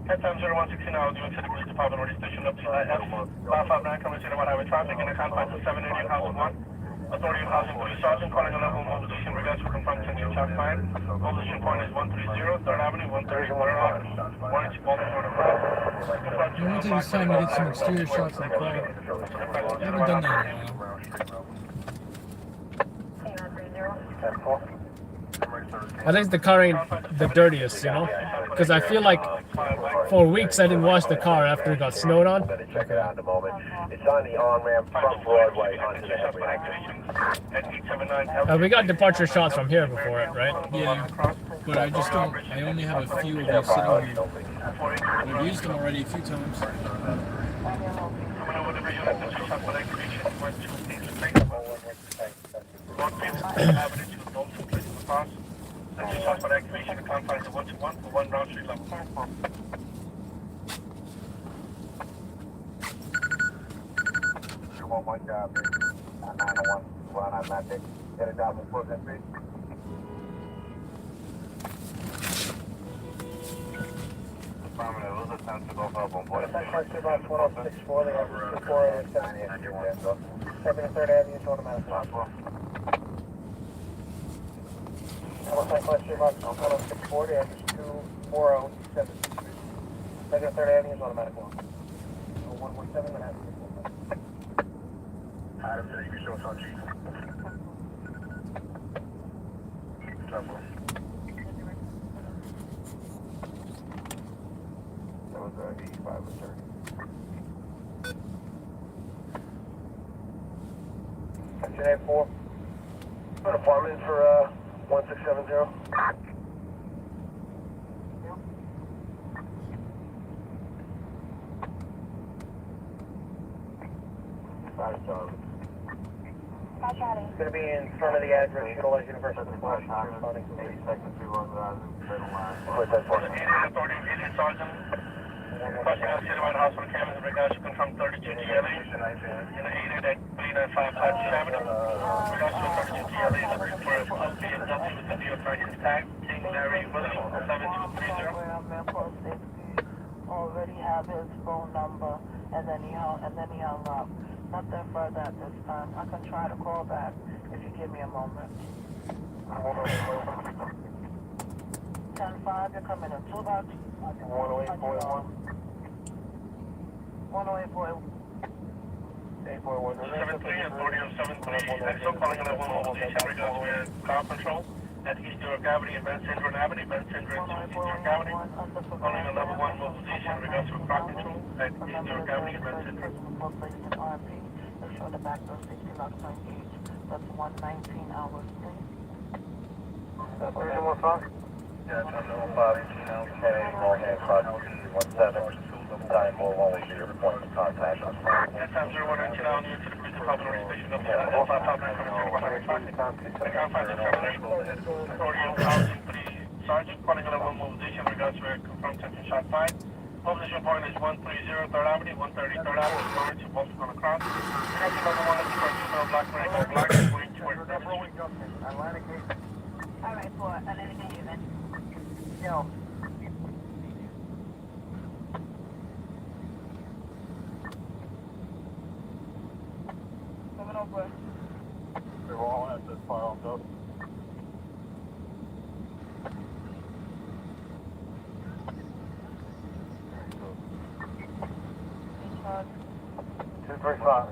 [SPEAKER 5] At time 0116, I was due to the police department already stationed up to F559 conversation about highway traffic in the confines of 780 Housing 1. Authority of Housing Police Sergeant calling a level mobilization regards to confirm 10 shot fired. Mobilization point is 130, 3rd Avenue, 130, 3rd Avenue. Warrant to Baltimore Road.
[SPEAKER 2] You want to take this time to get some exterior shots of the car. I haven't done that in a while.
[SPEAKER 1] At least the car ain't the dirtiest, you know? Because I feel like for weeks I didn't wash the car after it got snowed on.
[SPEAKER 7] Check it out in a moment. It's on the on-ramp from Broadway onto the headway.
[SPEAKER 1] We got departure shots from here before it, right?
[SPEAKER 2] Yeah, but I just don't. I only have a few of these sitting here. I've used them already a few times.
[SPEAKER 5] Activation and confines of 121 for 1 round street level.
[SPEAKER 7] You want one job, 901, well, I'm not there. Get a job in Brooklyn Street. Those attempts to go up on board. That's question about 1064, they have 4 73rd Avenue, so automatic. What's that question about 1064, they have 240 7th 3rd Avenue is automatic one. 117 and a half. Adam said you can show us on chief. Trouble. That was 85 or 30. Section 84. An apartment for 1670. It's going to be in front of the address, Utilize University Flash. Responding to 8 seconds, 2 on the middle line.
[SPEAKER 5] Authority, Agent Sergeant. Question out Citywide Hospital cameras in regards to confirm 32 GLA. In the 885 Avenue. In regards to 32 GLA, looking for a plus BMW with the New York license tag. King Larry Williams, 7230.
[SPEAKER 3] Already have his phone number, and then he hung up. Nothing further at this time. I can try to call back if you give me a moment. 10-5, you're coming in 2 box. 108.1. 108.1.
[SPEAKER 5] 73, authority of 73, XO calling on level mobilization regards with crowd control at East New York Avenue and Van Sinderen Avenue, Van Sinderen to East New York Avenue. Calling on level 1 mobilization regards with crowd control at East New York Avenue and Van Sinderen.
[SPEAKER 3] Make sure the back door 60 locks on each. That's 119 hours, please.
[SPEAKER 7] That's 315? Yeah, 315, 10, small hand, cross 17. Time more will be your point of contact.
[SPEAKER 5] At time 0119, I'll need to the police department already stationed up to F559 coming the confines of 780. Authority of Housing Police Sergeant calling on level mobilization regards to confirmed 10 shot fired. Mobilization point is 130 3rd Avenue, 130 3rd Avenue, going to Baltimore across. Crossing over 1 looking for a juvenile black American black, going towards
[SPEAKER 3] Alright, for Atlantic and Haven. Yo. over.
[SPEAKER 6] They were all at this firearms up.
[SPEAKER 3] Charge.
[SPEAKER 7] 235.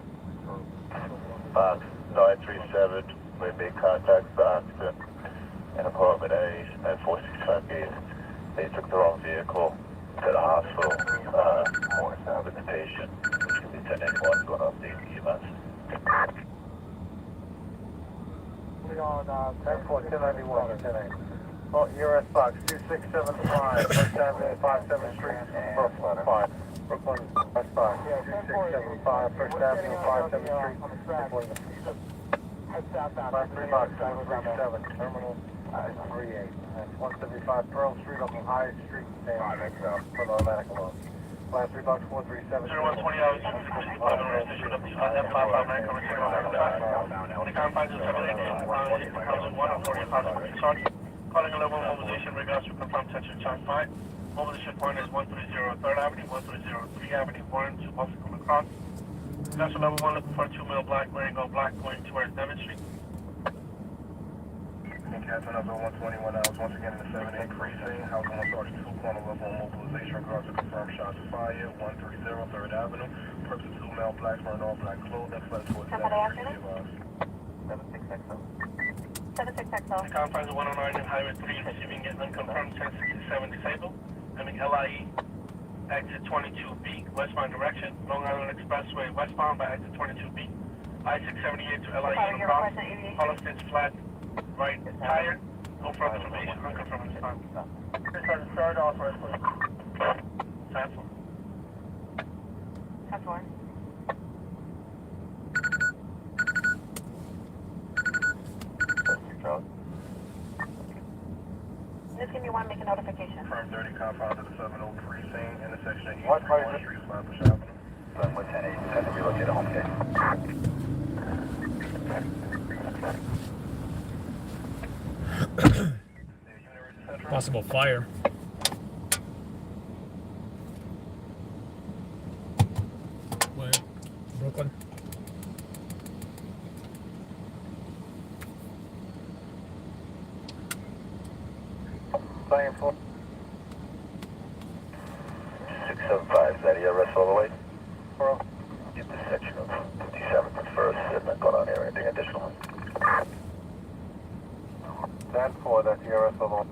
[SPEAKER 6] Box 937, we made contact with occupant in apartment A at 465 Gate. They took the wrong vehicle to the hospital. More now with the patient, which can be 1081 going up the EMS.
[SPEAKER 7] We on 10-4, 1091, 10-8. Oh, URS box 2675, First Avenue, 57th Street, Brooklyn. 5. Brooklyn, West box 2675, First Avenue, 57th Street, Brooklyn. Last 3 box 737, Terminal 38. That's 175 Pearl Street up on High Street, for the automatic alone. Last 3 box 437.
[SPEAKER 5] 0120 hours, 65 organization of the F559 commercial on the confines of 788, 40 Sergeant. Calling a level of mobilization regards to confirmed tension charge 5. Mobilization point is 130 3rd Avenue, 130 3 Avenue, Warren to Buffalo across. Vessel level 1 looking for 2 male black, wearing all black, going towards Devon Street.
[SPEAKER 6] Captain of 121 hours, once again in the 7-8 precinct. House 1 Sergeant 2, corner level mobilization regards to confirmed shots fired, 130 3rd Avenue. Person 2 male blacks wearing all black clothing, fled towards Devon Street.
[SPEAKER 3] 76XO.
[SPEAKER 5] The confines of 109 and Highway 3 receiving an unconfirmed 1067 disabled. Having LIE, exit 22B, westbound direction. Long Island Expressway, westbound by exit 22B. I-678 to LIE across. Holliston's flat, right tire. No further information, unconfirmed this time.
[SPEAKER 6] Sergeant, start off right, please.
[SPEAKER 5] Sample.
[SPEAKER 3] 10-4. Just give me one, make a notification.
[SPEAKER 6] Confirmed 30, compound to the 70 precinct, intersection of East 31 Street, Flatbush Avenue.
[SPEAKER 7] 10-8, send to relocate a home case.
[SPEAKER 1] Possible fire.
[SPEAKER 2] Where?
[SPEAKER 1] Brooklyn.
[SPEAKER 7] Playing for
[SPEAKER 6] 675, is that ERS all the way?
[SPEAKER 7] Pearl.
[SPEAKER 6] Get the section of 57th and 1st, and not going on here, anything additional?
[SPEAKER 7] 10-4, that's URS alone.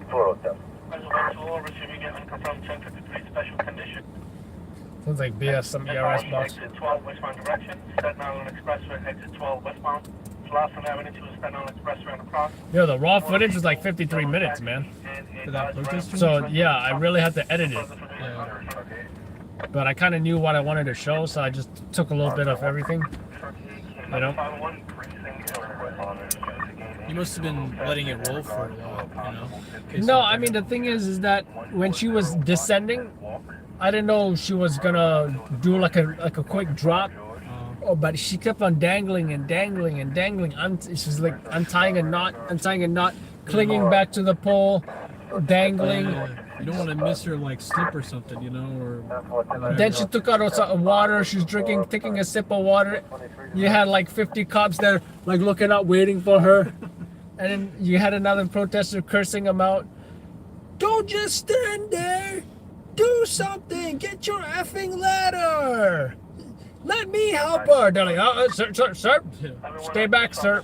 [SPEAKER 6] 407.
[SPEAKER 5] Vessel 1 receiving an unconfirmed 1053 special condition.
[SPEAKER 1] Sounds like BS, some ERS box.
[SPEAKER 5] Exit 12 westbound direction. Staten Island Expressway, exit 12 westbound. Slauson Avenue to Staten Island Expressway and across.
[SPEAKER 1] Yo, the raw footage was like 53 minutes, man.
[SPEAKER 2] For that protest?
[SPEAKER 1] So yeah, I really had to edit it.
[SPEAKER 2] Yeah.
[SPEAKER 1] But I kind of knew what I wanted to show, so I just took a little bit of everything. You know?
[SPEAKER 2] You must have been letting it roll for a while, you know? In case
[SPEAKER 1] No,
[SPEAKER 2] something-
[SPEAKER 1] I mean the thing is that when she was descending, I didn't know she was gonna do like a quick drop. Oh, but she kept on dangling and dangling and dangling. She's like untying a knot, clinging back to the pole, dangling.
[SPEAKER 2] You don't want to miss her like slip or something, you know, or
[SPEAKER 1] Then she took out some water. She's taking a sip of water. You had like 50 cops there, like looking up, waiting for her. And then you had another protester cursing them out. Don't just stand there. Do something. Get your effing ladder. Let me help her. They're like, sir. Stay back, sir.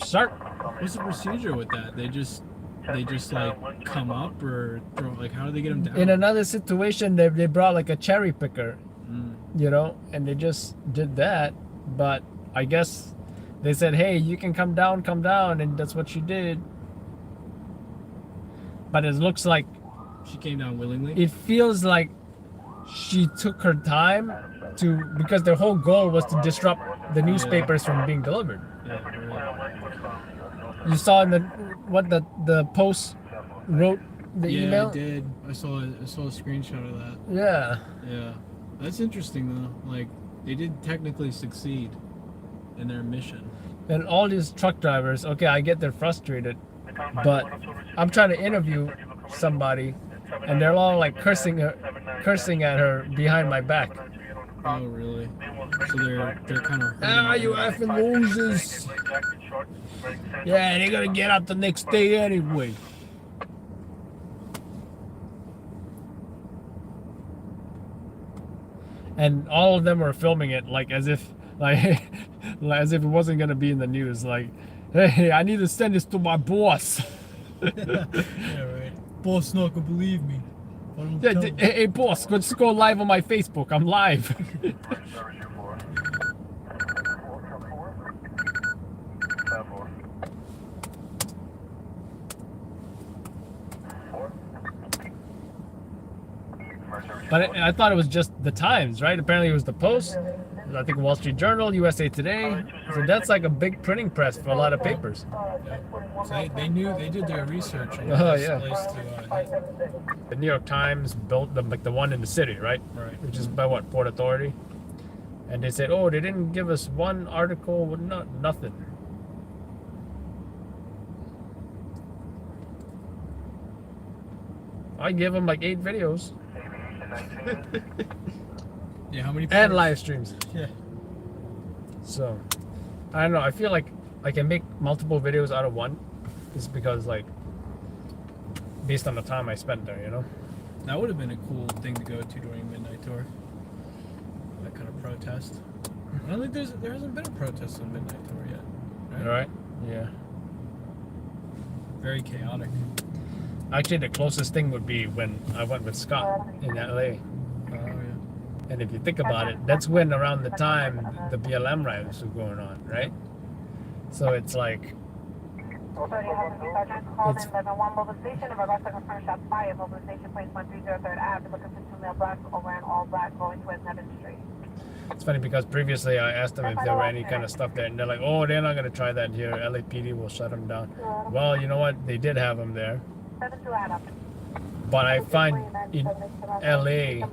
[SPEAKER 1] Sir.
[SPEAKER 2] what's the procedure with that? They just like come up or throw, like how do they get them down?
[SPEAKER 1] In another situation, they brought like a cherry picker, you know, and they just did that. But I guess they said, hey, you can come down, and that's what she did. But it looks like
[SPEAKER 2] She came down willingly.
[SPEAKER 1] it feels like she took her time because their whole goal was to disrupt the newspapers from being delivered.
[SPEAKER 2] Yeah, right.
[SPEAKER 1] You saw in the post wrote the
[SPEAKER 2] Yeah,
[SPEAKER 1] email.
[SPEAKER 2] I did. I saw a screenshot of that.
[SPEAKER 1] Yeah.
[SPEAKER 2] Yeah, that's interesting though. Like they did technically succeed in their mission.
[SPEAKER 1] And all these truck drivers, okay, I get they're frustrated, but I'm trying to interview somebody, and they're all like cursing at her behind my back.
[SPEAKER 2] Oh, really? So they're kind of.
[SPEAKER 1] You effing losers. Yeah, they're gonna get out the next day anyway. And all of them were filming it like as if as if it wasn't gonna be in the news. Like, hey, I need to send this to my boss.
[SPEAKER 2] Yeah, right. Boss not gonna believe me.
[SPEAKER 1] Yeah, hey boss, let's go live on my Facebook. I'm live. But I thought it was just the Times, right? Apparently it was the Post, I think Wall Street Journal, USA Today. So that's like a big printing press for a lot of papers.
[SPEAKER 2] So they knew, they did their research on
[SPEAKER 1] Oh,
[SPEAKER 2] this
[SPEAKER 1] yeah.
[SPEAKER 2] place to hit.
[SPEAKER 1] The New York Times built the one in the city, right?
[SPEAKER 2] Right.
[SPEAKER 1] Which is by what, Port Authority? And they said, oh, they didn't give us one article, nothing. I give them like 8 videos.
[SPEAKER 2] Yeah, how many?
[SPEAKER 1] And live streams.
[SPEAKER 2] Yeah.
[SPEAKER 1] So, I don't know. I feel like I can make multiple videos out of one. Just because, like, based on the time I spent there, you know?
[SPEAKER 2] That would have been a cool thing to go to during Midnight Tour. That kind of protest. I don't think there hasn't been a protest on Midnight Tour yet.
[SPEAKER 1] All right? Yeah.
[SPEAKER 2] Very chaotic.
[SPEAKER 1] Actually, the closest thing would be when I went with Scott in LA.
[SPEAKER 2] Oh, yeah.
[SPEAKER 1] And if you think about it, that's when around the time the BLM riots were going on, right? So it's like...
[SPEAKER 3] Called in 11-1 mobilization. If I confirm shots fired, mobilization place 1303rd Ave. Looking for 2 male blacks over in all black going towards Nevin Street.
[SPEAKER 1] It's funny because previously I asked them if there were any kind of stuff there, and they're like, oh, they're not going to try that here. LAPD will shut them down. Well, you know what? They did have them there.
[SPEAKER 3] 72 Adam.
[SPEAKER 1] But I find in LA,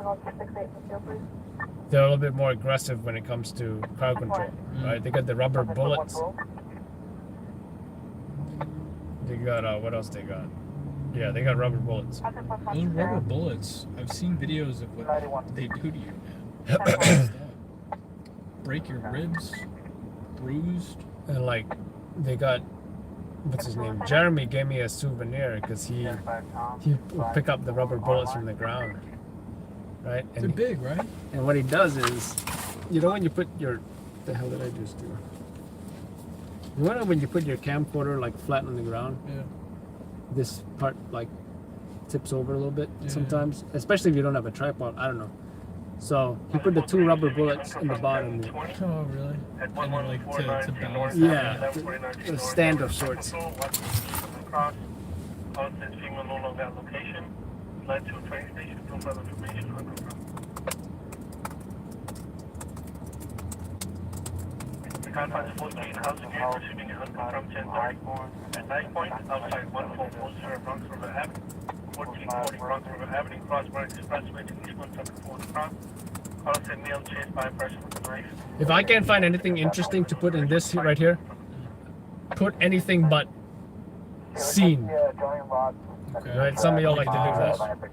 [SPEAKER 1] they're a little bit more aggressive when it comes to crowd control, right? They got the rubber bullets. They got, what else they got? Yeah, they got rubber bullets.
[SPEAKER 2] Those rubber bullets, I've seen videos of what they do to you, man. Break your ribs, bruised.
[SPEAKER 1] And like, they got, what's his name? Jeremy gave me a souvenir because he would pick up the rubber bullets from the ground, right?
[SPEAKER 2] They're big, right?
[SPEAKER 1] And what he does is, you know when you put your, what the hell did I just do? You know when you put your camcorder like flat on the ground?
[SPEAKER 2] Yeah.
[SPEAKER 1] This part like tips over a little bit
[SPEAKER 2] Yeah.
[SPEAKER 1] sometimes, especially if you don't have a tripod. I don't know. So he put the 2 rubber bullets in the bottom.
[SPEAKER 2] Oh, really? And like to balance.
[SPEAKER 1] Yeah, a stand of sorts.
[SPEAKER 5] Cross, says female no longer at location, led to a train station, no further information unconfirmed. The confines 4th Street housing here, receiving an unconfirmed 1030 at night point outside 1440 Bronx River Avenue, 1440 Bronx River Avenue, Crossburn Expressway to East 174th Cross. Caller said male chased by a person with a knife.
[SPEAKER 1] If I can't find anything interesting to put in this right here, put anything but scene.
[SPEAKER 2] Okay.
[SPEAKER 1] Right? Some of y'all like to do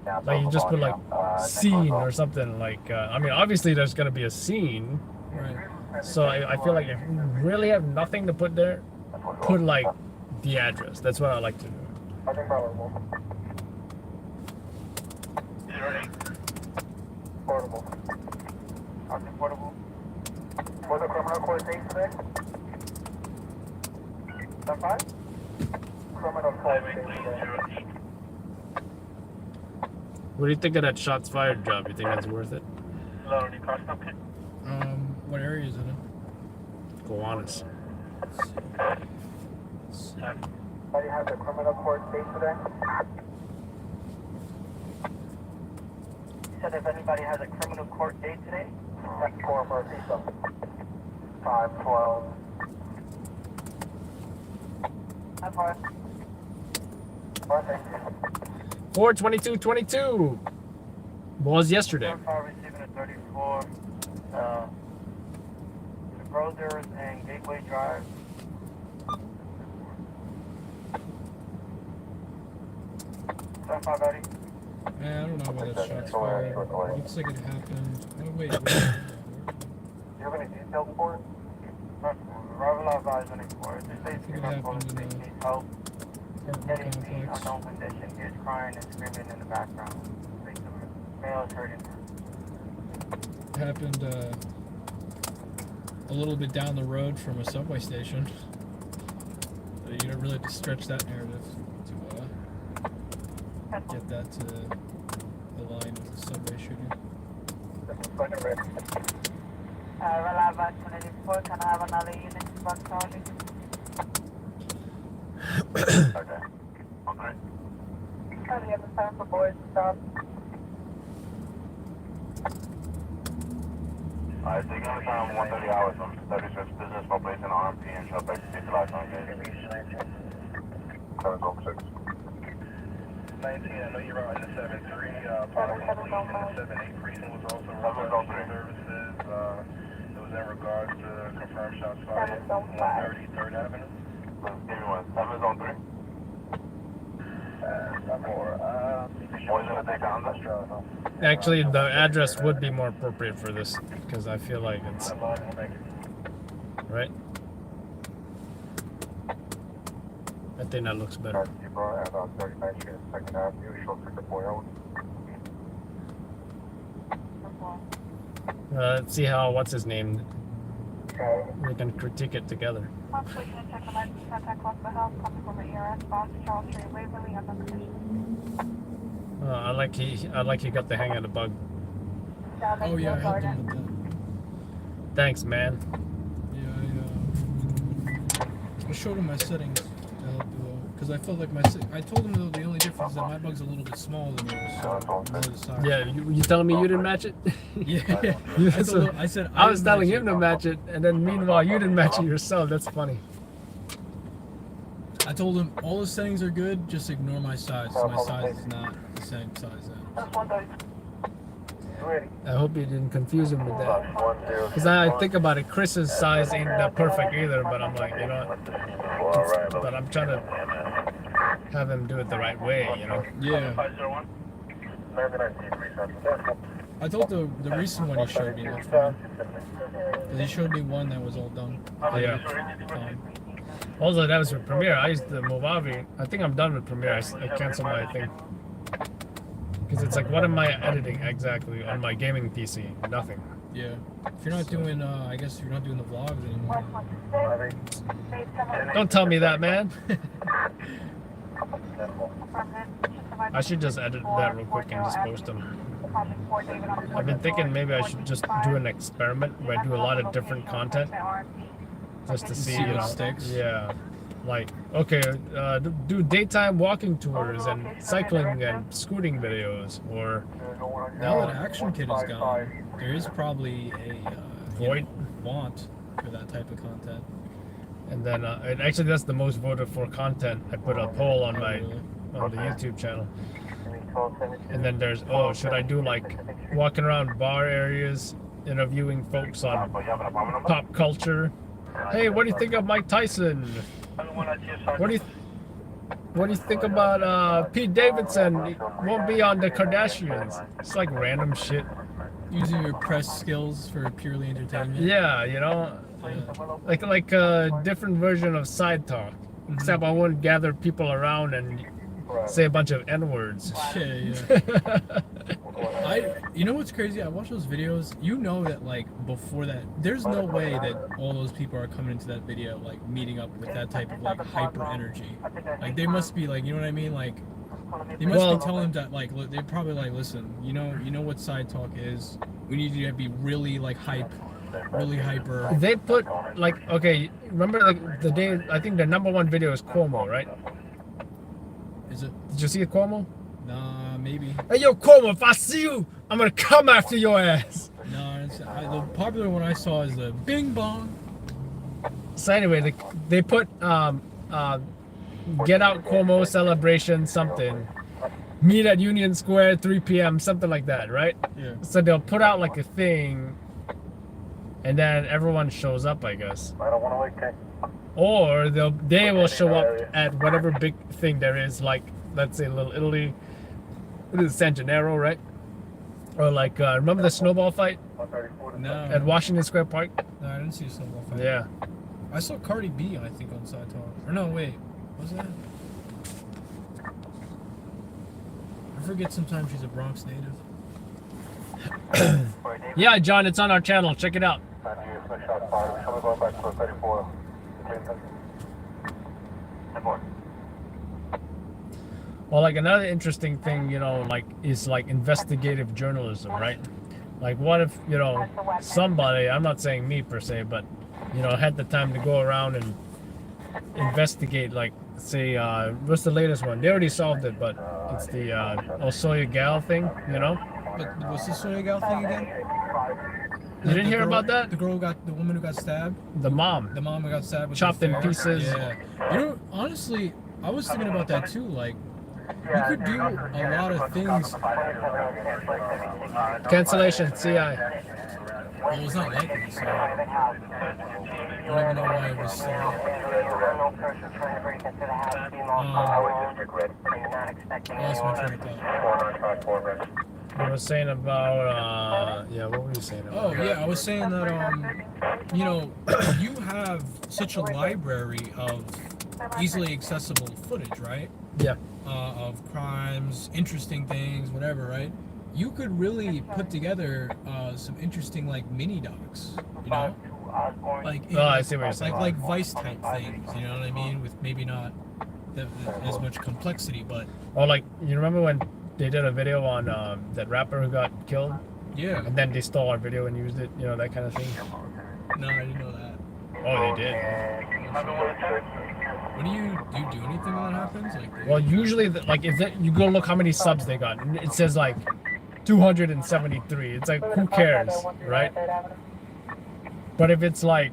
[SPEAKER 1] that. Like you just put like scene or something like, I mean, obviously there's going to be a scene.
[SPEAKER 2] Right.
[SPEAKER 1] So I feel like if you really have nothing to put there, put like the address. That's what I like to do.
[SPEAKER 5] 08.
[SPEAKER 6] Portable. Portable. For the criminal court date today? 5? Criminal court date today.
[SPEAKER 1] What do you think of that shots fired job? You think that's worth it?
[SPEAKER 5] Hello, any car stop kit?
[SPEAKER 2] What area is it in?
[SPEAKER 1] Gowanus.
[SPEAKER 6] Anybody have the criminal court date today?
[SPEAKER 3] Said if anybody has a criminal court date today.
[SPEAKER 6] Next four for a visa. 512.
[SPEAKER 3] How far?
[SPEAKER 1] 4/22/22 was yesterday.
[SPEAKER 3] Receiving a 34. Rosers and Gateway Drive.
[SPEAKER 2] Yeah, I don't know about that shots fired. Looks like it happened. Oh wait, where
[SPEAKER 4] Hillport. Arrival advised on explorer.
[SPEAKER 2] I think it happened in
[SPEAKER 4] Needs help.
[SPEAKER 2] apartment
[SPEAKER 4] Getting the
[SPEAKER 2] complex.
[SPEAKER 4] unknown condition. He is crying and screaming in the background. Victim male is hurting.
[SPEAKER 2] Happened a little bit down the road from a subway station. You don't really have to stretch that narrative to get that to align with the subway shooting.
[SPEAKER 3] Reliable advice 184. Can I have another unit to Buck Charlie?
[SPEAKER 6] Okay. Okay.
[SPEAKER 3] Charlie, have a time for boys to stop.
[SPEAKER 6] Alright, taking the time 130 hours from 35th business population RMP and shall back to the last on gate. 706. 19, I know you're out in the 7-3, policy in the 7-8 precinct was also requesting services. It was in regards to confirmed shots fired at 130 3rd Avenue. Give me one. 703. Some more. Boys gonna take on this?
[SPEAKER 1] Actually, the address would be more appropriate for this because I feel like it's right. I think that looks better. Let's see how what's his name. We can critique it together. I like he got the hang of the bug.
[SPEAKER 2] Oh yeah, I helped him with that.
[SPEAKER 1] Thanks, man.
[SPEAKER 2] Yeah, I showed him my settings because I felt like I told him though the only difference is that my bug's a little bit smaller than yours. So
[SPEAKER 1] Yeah, you telling me you didn't match it?
[SPEAKER 2] Yeah. I said
[SPEAKER 1] I was
[SPEAKER 2] didn't
[SPEAKER 1] telling
[SPEAKER 2] match
[SPEAKER 1] him to match it, and then meanwhile you didn't match it yourself. That's funny.
[SPEAKER 2] I told him all the settings are good, just ignore my size. My size is not the same size as.
[SPEAKER 1] I hope you didn't confuse him with that. Because I think about it, Chris's size ain't that perfect either, but I'm like, you know, but I'm trying to have him do it the right way, you know?
[SPEAKER 2] Yeah. I thought the recent one he showed me looked fine. He showed me one that was all done.
[SPEAKER 1] Yeah. Also, that was with Premiere. I used the Movavi. I think I'm done with Premiere. I canceled my thing. Because it's like, what am I editing exactly on my gaming PC? Nothing.
[SPEAKER 2] Yeah. If you're not doing, I guess if you're not doing the vlogs anymore.
[SPEAKER 1] Don't tell me that, man. I should just edit that real quick and just post them. I've been thinking maybe I should just do an experiment where I do a lot of different content. Just to see, you know,
[SPEAKER 2] sticks.
[SPEAKER 1] Yeah. Like, okay, do daytime walking tours and cycling and scooting videos, or
[SPEAKER 2] Now that Action Kid is gone, there is probably a
[SPEAKER 1] Void
[SPEAKER 2] want for that type of content.
[SPEAKER 1] and then and actually that's the most voted for content. I put a poll on my
[SPEAKER 2] Really?
[SPEAKER 1] on the YouTube channel. And then there's, oh, should I do like walking around bar areas, interviewing folks on pop culture? Hey, what do you think of Mike Tyson? What do you think about Pete Davidson? Won't be on the Kardashians. It's like random shit.
[SPEAKER 2] Using your press skills for purely entertainment.
[SPEAKER 1] Yeah, you know, like a different version of side talk. Except I wouldn't gather people around and say a bunch of N-words.
[SPEAKER 2] Yeah. You know what's crazy? I watch those videos. You know that like before that, there's no way that all those people are coming into that video like meeting up with that type of like hyper energy. Like they must be like, you know what I mean? Like they must be telling them that like they're probably like, listen, you know what side talk is. We need you to be really like really hyper.
[SPEAKER 1] They put like, okay, remember like the day, I think the #1 video is Cuomo, right?
[SPEAKER 2] Is it?
[SPEAKER 1] Did you see it, Cuomo?
[SPEAKER 2] Nah, maybe.
[SPEAKER 1] Hey, yo, Cuomo, if I see you, I'm gonna come after your ass.
[SPEAKER 2] No, the popular one I saw is the Bing Bong.
[SPEAKER 1] So anyway, they put Get Out Cuomo celebration something. Meet at Union Square 3 p.m. something like that, right?
[SPEAKER 2] Yeah.
[SPEAKER 1] So they'll put out like a thing, and then everyone shows up, I guess.
[SPEAKER 6] I don't want to wait.
[SPEAKER 1] Or they will show up at whatever big thing there is, like let's say Little Italy. It is San Gennaro, right? Or like remember the snowball fight
[SPEAKER 2] No.
[SPEAKER 1] At Washington Square Park?
[SPEAKER 2] No, I didn't see a snowball fight.
[SPEAKER 1] Yeah.
[SPEAKER 2] I saw Cardi B, I think, on Side Talk. Or no, wait. Was that? I forget sometimes she's a Bronx native.
[SPEAKER 1] Yeah, John, it's on our channel. Check it out. Well, like another interesting thing, like is like investigative journalism, right? Like what if, somebody, I'm not saying me per se, but, had the time to go around and investigate, like, say, what's the latest one? They already solved it, but it's the Osoya Gal thing,
[SPEAKER 2] But what's the Soya Gal thing again?
[SPEAKER 1] You didn't hear about that?
[SPEAKER 2] The woman who got stabbed?
[SPEAKER 1] The mom.
[SPEAKER 2] The mom who got stabbed with
[SPEAKER 1] Chopped in pieces.
[SPEAKER 2] Yeah. Honestly, I was thinking about that too. Like, you could do a lot of things.
[SPEAKER 1] Cancellation, CI.
[SPEAKER 2] Well, it was not likely, so I don't even know why it was so. I lost my train of thought.
[SPEAKER 1] I was saying about, what were you saying about?
[SPEAKER 2] Oh, yeah, I was saying that, you have such a library of easily accessible footage, right?
[SPEAKER 1] Yeah.
[SPEAKER 2] Of crimes, interesting things, whatever, right? You could really put together some interesting, like, mini docs, Like,
[SPEAKER 1] I see what you're saying.
[SPEAKER 2] Like Vice type things, you know what I mean? With maybe not as much complexity, but...
[SPEAKER 1] Oh, like, you remember when they did a video on that rapper who got killed?
[SPEAKER 2] Yeah.
[SPEAKER 1] And then they stole our video and used it, that kind of thing?
[SPEAKER 2] No, I didn't know that.
[SPEAKER 1] Oh, they did.
[SPEAKER 2] What do you do anything when that happens? Like,
[SPEAKER 1] Well, usually, you go look how many subs they got, and it says, like, 273. It's like, who cares, right? But if it's, like,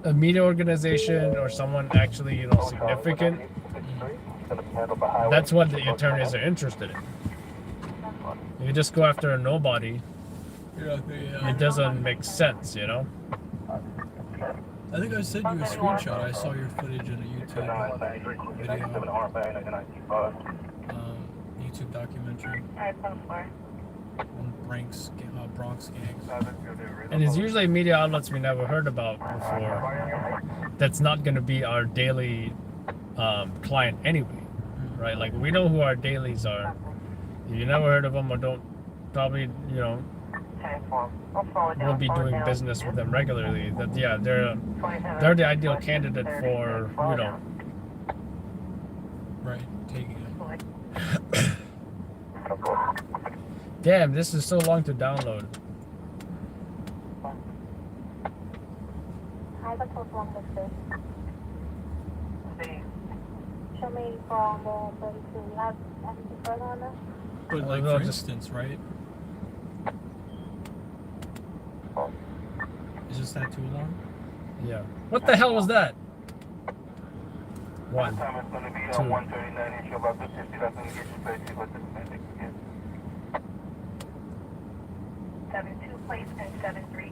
[SPEAKER 1] a media organization or someone actually, significant, that's what the attorneys are interested in. You just go after a nobody, it doesn't make sense,
[SPEAKER 2] I think I sent you a screenshot. I saw your footage in a YouTube video, YouTube documentary on Bronx gangs.
[SPEAKER 1] And it's usually media outlets we never heard about before. That's not going to be our daily client anyway, right? Like, we know who our dailies are. If you never heard of them or don't, probably, we'll be doing business with them regularly. That they're the ideal candidate for,
[SPEAKER 2] Right, taking it.
[SPEAKER 1] Damn, this is so long to download.
[SPEAKER 3] Hi, what's wrong with this? Show me from the 32. You have anything further on this?
[SPEAKER 2] But like,
[SPEAKER 1] Well,
[SPEAKER 2] for
[SPEAKER 1] just-
[SPEAKER 2] instance, right? Is this that too long?
[SPEAKER 1] Yeah. What the hell was that? One.
[SPEAKER 6] Time is going to be
[SPEAKER 1] Two.
[SPEAKER 6] 139 inch about 50 that's going to get you places with the medic.
[SPEAKER 3] 72 Place and 73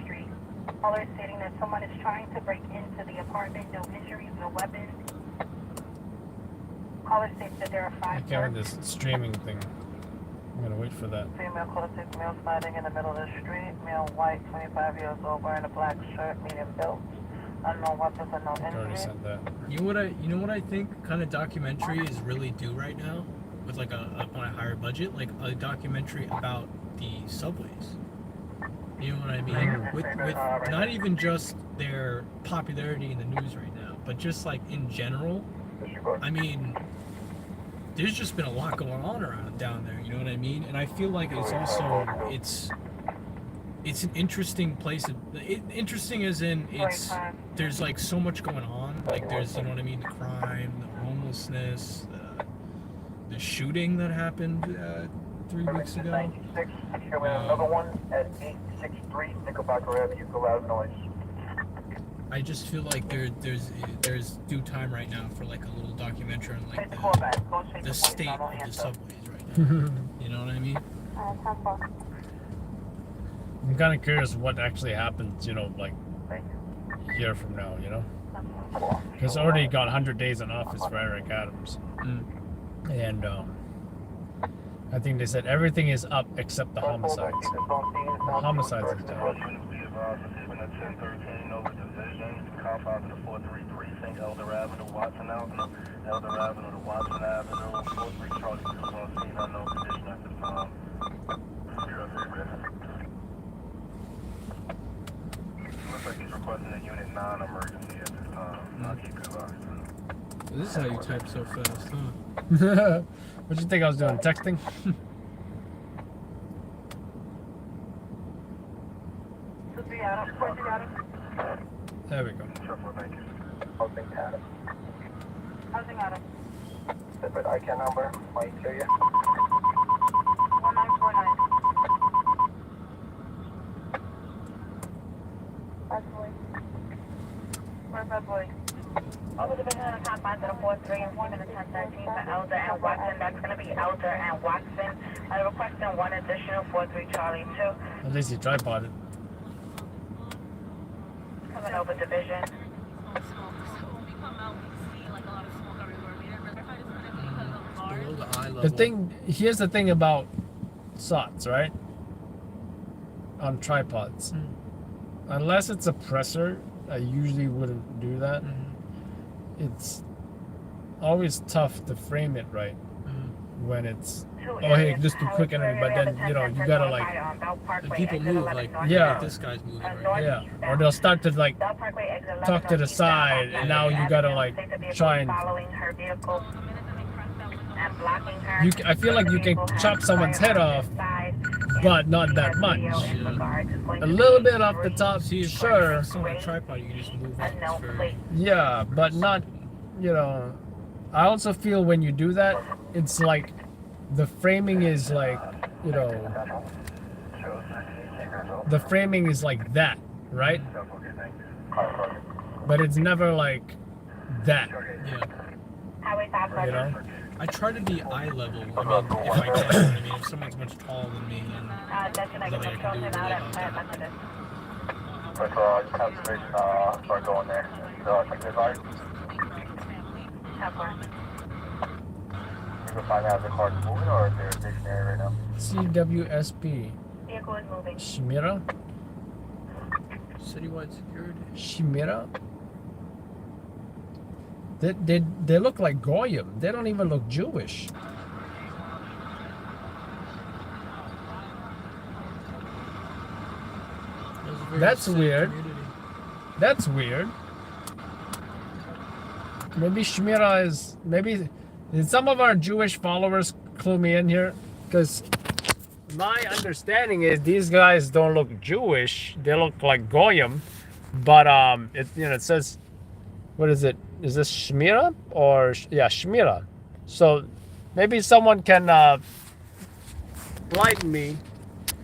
[SPEAKER 3] Street. Caller is stating that someone is trying to break into the apartment. No injuries, no weapons. Caller states that there are
[SPEAKER 1] I
[SPEAKER 3] 5
[SPEAKER 1] can't with this streaming thing. I'm gonna wait for that.
[SPEAKER 4] Female caller 6, male sliding in the middle of the street. Male white, 25 years old, wearing a black shirt, medium built. Unknown weapons and no
[SPEAKER 1] I already
[SPEAKER 4] injuries.
[SPEAKER 1] sent that.
[SPEAKER 2] You know what I think kind of documentary is really due right now, with like on a higher budget, like a documentary about the subways. You know what I mean? With not even just their popularity in the news right now, but just like in general. I mean, there's just been a lot going on down there. You know what I mean? And I feel like it's also it's an interesting place. Interesting as in there's like so much going on. Like there's, you know what I mean, the crime, the homelessness, the shooting that happened 3 weeks ago.
[SPEAKER 7] Another one at 863 Knickerbocker Avenue, go out noise.
[SPEAKER 2] I just feel like there's due time right now for like a little documentary on like the state of the subways right now. You know what I mean?
[SPEAKER 1] I'm kind of curious what actually happens, like a year from now, Because already got 100 days in office for Eric Adams. And I think they said everything is up except the homicides. Homicides is down.
[SPEAKER 6] Units be advised, receiving a 1013 over division, confines of the 43 precinct, Elder Avenue, Watson Avenue, Elder Avenue to Watson Avenue, 43 Charlie 2 on scene, unknown condition at this time. Looks like he's requesting a unit 9 emergency at this time. I'll keep you advised.
[SPEAKER 2] This is how you type so fast, huh?
[SPEAKER 1] What you think I was doing? Texting? There we go.
[SPEAKER 6] Shuffle, thank you.
[SPEAKER 7] Housing Adam.
[SPEAKER 3] Housing Adam.
[SPEAKER 7] Separate ICANN number, might show you.
[SPEAKER 3] 1949. Bad boy. Where's bad boy? Over division on the confines of the 43 and 1 and the 1013 for Elder and Watson. That's going to be Elder and Watson. Requesting one additional 43 Charlie 2.
[SPEAKER 1] At least he tripoded.
[SPEAKER 3] Coming over division.
[SPEAKER 2] Below the eye level.
[SPEAKER 1] The thing, here's the thing about SOTs, right? On tripods. Unless it's a presser, I usually wouldn't do that. It's always tough to frame it right when it's, oh hey, just do quick energy, but then, you know, you gotta like,
[SPEAKER 2] And people move like,
[SPEAKER 1] Yeah.
[SPEAKER 2] like this guy's moving right
[SPEAKER 1] yeah, or they'll start to like tuck to the side, and now you gotta like try and, I feel like you can chop someone's head off, but not that much. A little bit off the top,
[SPEAKER 2] See, if
[SPEAKER 1] sure.
[SPEAKER 2] it's on a tripod, you can just move up. It's very,
[SPEAKER 1] Yeah, but not, you know, I also feel when you do that, it's like the framing is like, you know, the framing is like that, right? But it's never like that,
[SPEAKER 2] yeah.
[SPEAKER 1] you know?
[SPEAKER 2] I try to be eye level. I mean, if I can. I mean, if someone's much taller than me, and there's nothing I can do with it.
[SPEAKER 7] But conservation, start going there. So I think there's like, you can find out if the car's moving or if they're stationary right now.
[SPEAKER 1] CWSP.
[SPEAKER 3] Vehicle is moving.
[SPEAKER 1] Shmira?
[SPEAKER 2] Citywide security.
[SPEAKER 1] Shmira? They look like Goyim. They don't even look Jewish. That's
[SPEAKER 2] Safe
[SPEAKER 1] weird.
[SPEAKER 2] community.
[SPEAKER 1] That's weird. Maybe Shmira is, maybe, did some of our Jewish followers clue me in here? Because my understanding is these guys don't look Jewish. They look like Goyim. But, it, you know, it says, what is it? Is this Shmira? Or, yeah, Shmira. So maybe someone can enlighten me.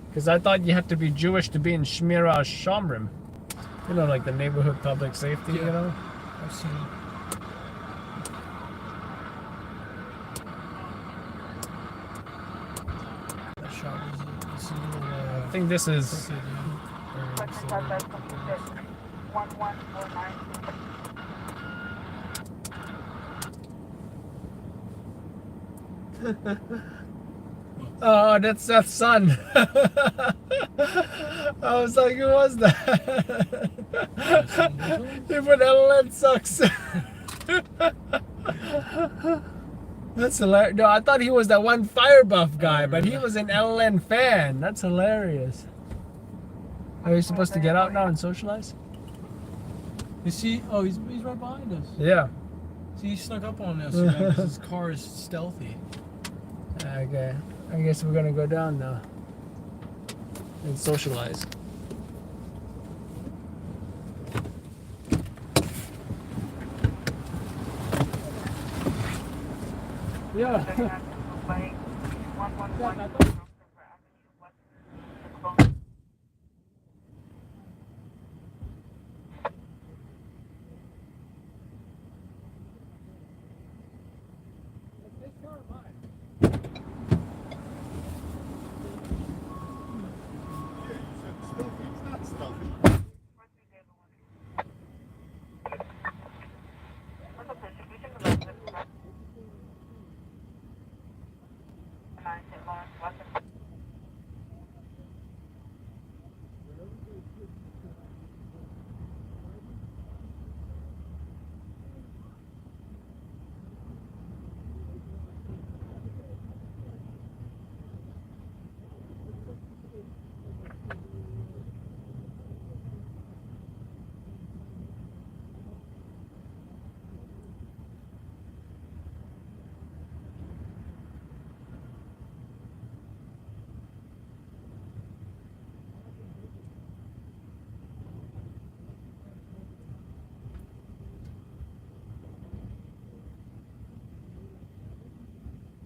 [SPEAKER 1] Because I thought you had to be Jewish to be in Shmira Shomrim. You know, like the neighborhood public safety, you know?
[SPEAKER 2] I've seen it. That shot was a little,
[SPEAKER 1] I think this is,
[SPEAKER 2] crooked, yeah. Or it's,
[SPEAKER 3] 1149.
[SPEAKER 1] oh, that's Seth's son. I was like, who was that? He put LN sucks. That's hilarious. No, I thought he was that one fire buff guy, but he was an LN fan. That's hilarious. Are you supposed to get out now and socialize?
[SPEAKER 2] You see? Oh, he's right behind us.
[SPEAKER 1] Yeah.
[SPEAKER 2] See, he snuck up on us because his car is stealthy.
[SPEAKER 1] Okay. I guess we're gonna go down now and socialize. Yeah.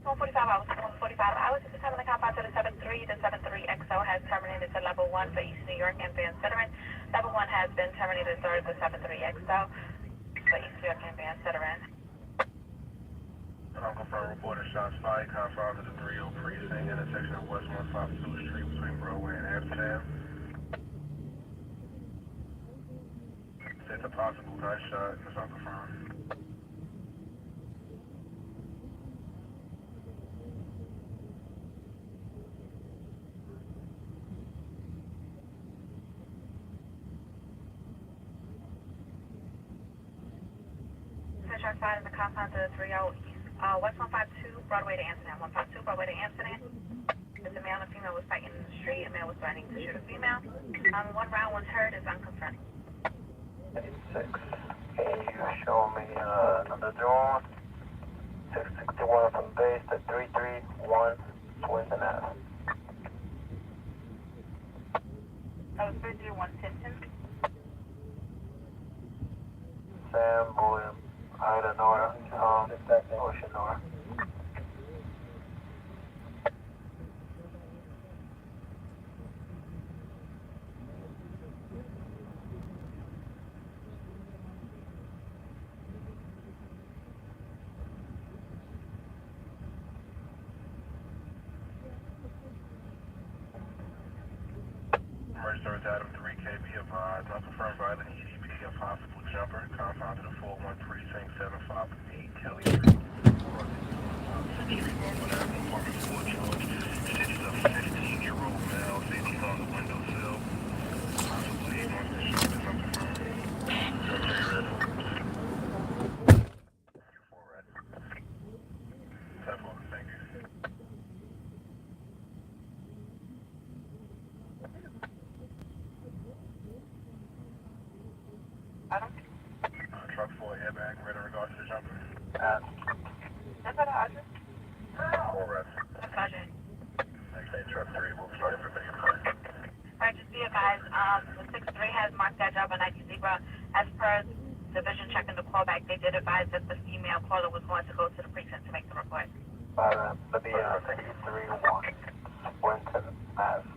[SPEAKER 3] 145 hours, 145 hours. If you're coming to compound to the 73, the 73XO has terminated to level 1 for East New York and Van Citteren. Level 1 has been terminated to the 73XO for East New York and Van Citteren.
[SPEAKER 6] I'll confirm reporter shots fired, confound to the 30 precinct, intersection of West 152 Street between Broadway and Amsterdam. It's a possible gunshot, it's unconfirmed.
[SPEAKER 3] Shots fired in the compound to the 30 East, West 152 Broadway to Amsterdam. 152 Broadway to Amsterdam. There's a male and a female was fighting in the street. A male was threatening to shoot a female. One round was heard is unconfirmed.
[SPEAKER 7] 86. Can you show me another drone? 661 from base to 331 Swinton Ave.
[SPEAKER 3] That was 331 Tipton.
[SPEAKER 7] Sam, William, Ida, Nora, Ocean, Nora.
[SPEAKER 6] Emergency service item 3K be advised, unconfirmed by the EDP, a possible jumper, confound to the 41 precinct 758 Kelly Street. Street, Northwood Avenue, apartment 4 George. Cities of 15-year-old male, safety on the windowsill. Possibly once the shot is unconfirmed. Okay, red. Q4 red. 10-4, thank you.
[SPEAKER 3] Adam?
[SPEAKER 6] Truck 4 airbag, red in regards to the jumper.
[SPEAKER 3] That's not an address.
[SPEAKER 6] 4 red.
[SPEAKER 3] That's Roger.
[SPEAKER 6] Next day, truck 3 will start for video.
[SPEAKER 3] Alright, just be advised, the 6-3 has marked that job on 90 Zebra. As per division checking the callback, they did advise that the female caller was going to go to the precinct to make the report.
[SPEAKER 7] Let me 331 Swinton Ave.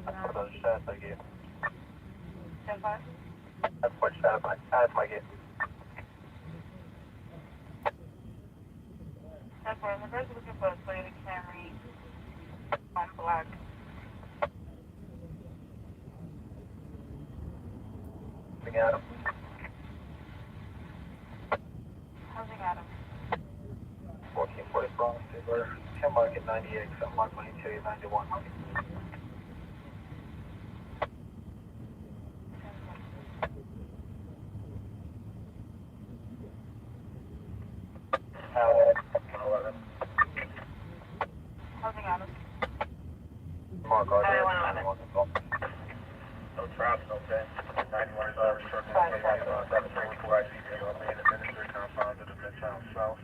[SPEAKER 7] For those shots I gave.
[SPEAKER 3] 10-5?
[SPEAKER 7] That's what shot I gave.
[SPEAKER 3] That's where the person looking for a Toyota Camry on black.
[SPEAKER 7] Bring Adam.
[SPEAKER 3] Housing Adam.
[SPEAKER 7] 1444, Silver, 10 market 98, 7 mark 22, 91 market.
[SPEAKER 3] Housing Adam.
[SPEAKER 7] Mark Arthur.
[SPEAKER 3] 9111.
[SPEAKER 6] No traffic, okay. 91 is our restriction. 734 ICP on being administered, confound to the Midtown South.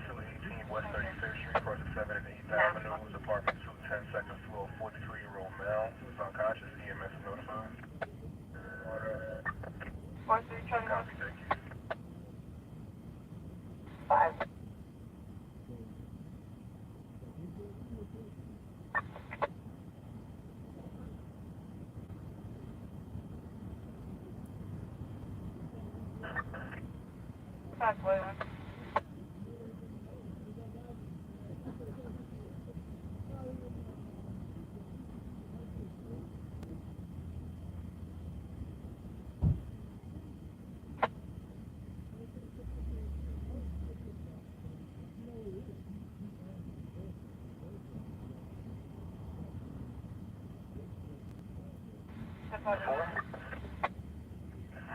[SPEAKER 6] 218 West 35th Street, crossing 7 and 8th Avenue, was apartment 210, second floor, 43-year-old male, was unconscious, EMS is notified.
[SPEAKER 3] 43 Charlie
[SPEAKER 6] Copy, thank you.
[SPEAKER 3] 5. That's William.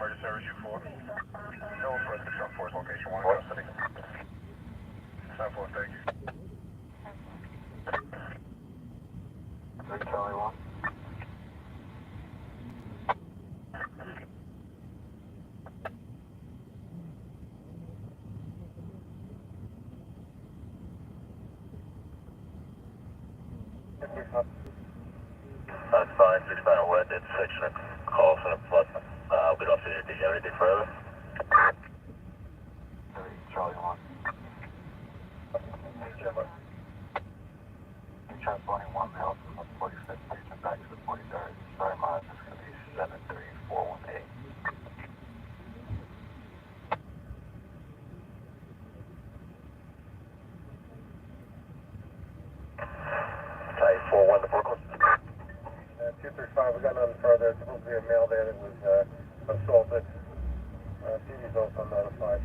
[SPEAKER 6] Emergency service U4. No further jump force location 1 custody. 7-4, thank you.
[SPEAKER 7] 3 Charlie 1. That's fine. 69 wet intersection of call for the flood. We don't see anything further. Charlie 1. Try 21 miles from the 46th station back to the 43rd. Sorry, miles. It's going to be 73418. Type 41 to Brooklyn. 235, we got nothing further. It's supposed to be a male there that was assaulted. CV's also notified.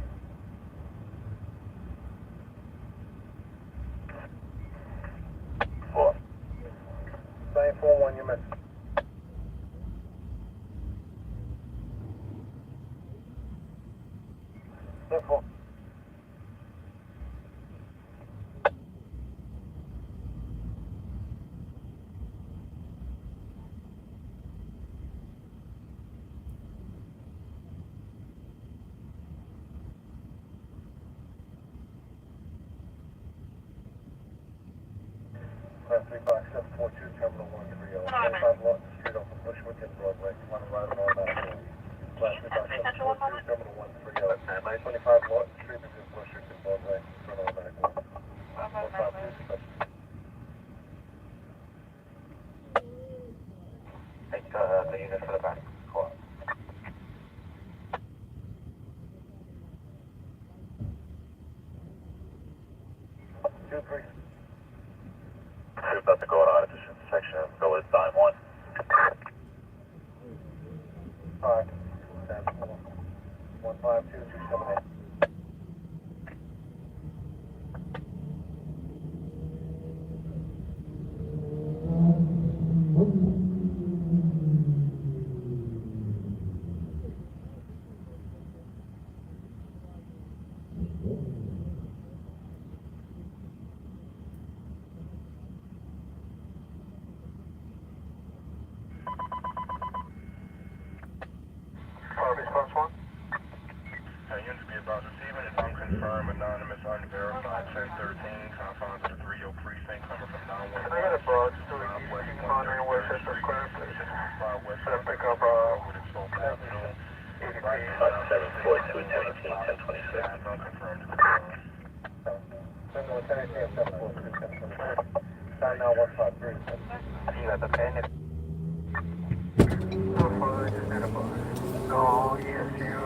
[SPEAKER 7] 941, you missed. Simple. Class 3 box 742, Terminal 130. 25 Lawton Street off of Bushwick and Broadway. Want to ride on automatic. Class 3 box 742, Terminal 130. 25 Lawton Street between Bushwick and Broadway. Run automatic. 152. Take the unit for the back. Call. 2-3. About to go on at this intersection of Village 9-1. 5, 10, 1, 5, 2, 2, 7, 8. Response 1. Units be about receiving an unconfirmed, anonymous, unverified 1013, confines of the 30 precinct coming from 911. Can I get a broad street? Monitoring Westchester Square, please. Pick up, with its full afternoon. 742, 1018, 1026. Unconfirmed. 718, 742, 1026. Sign now 153. You got the pen? Oh, yes, you.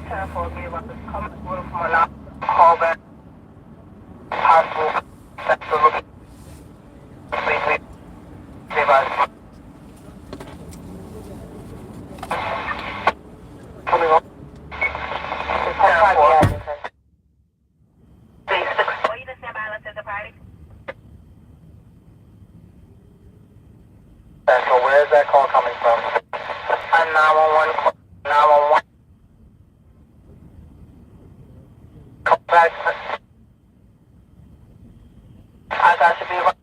[SPEAKER 7] 10-4, give us a comment from a lot. Call back. Possible. That's the look. Please, give us. Coming up. 10-4. So where is that call coming from? 911 call. 911. Call back. I got to be right.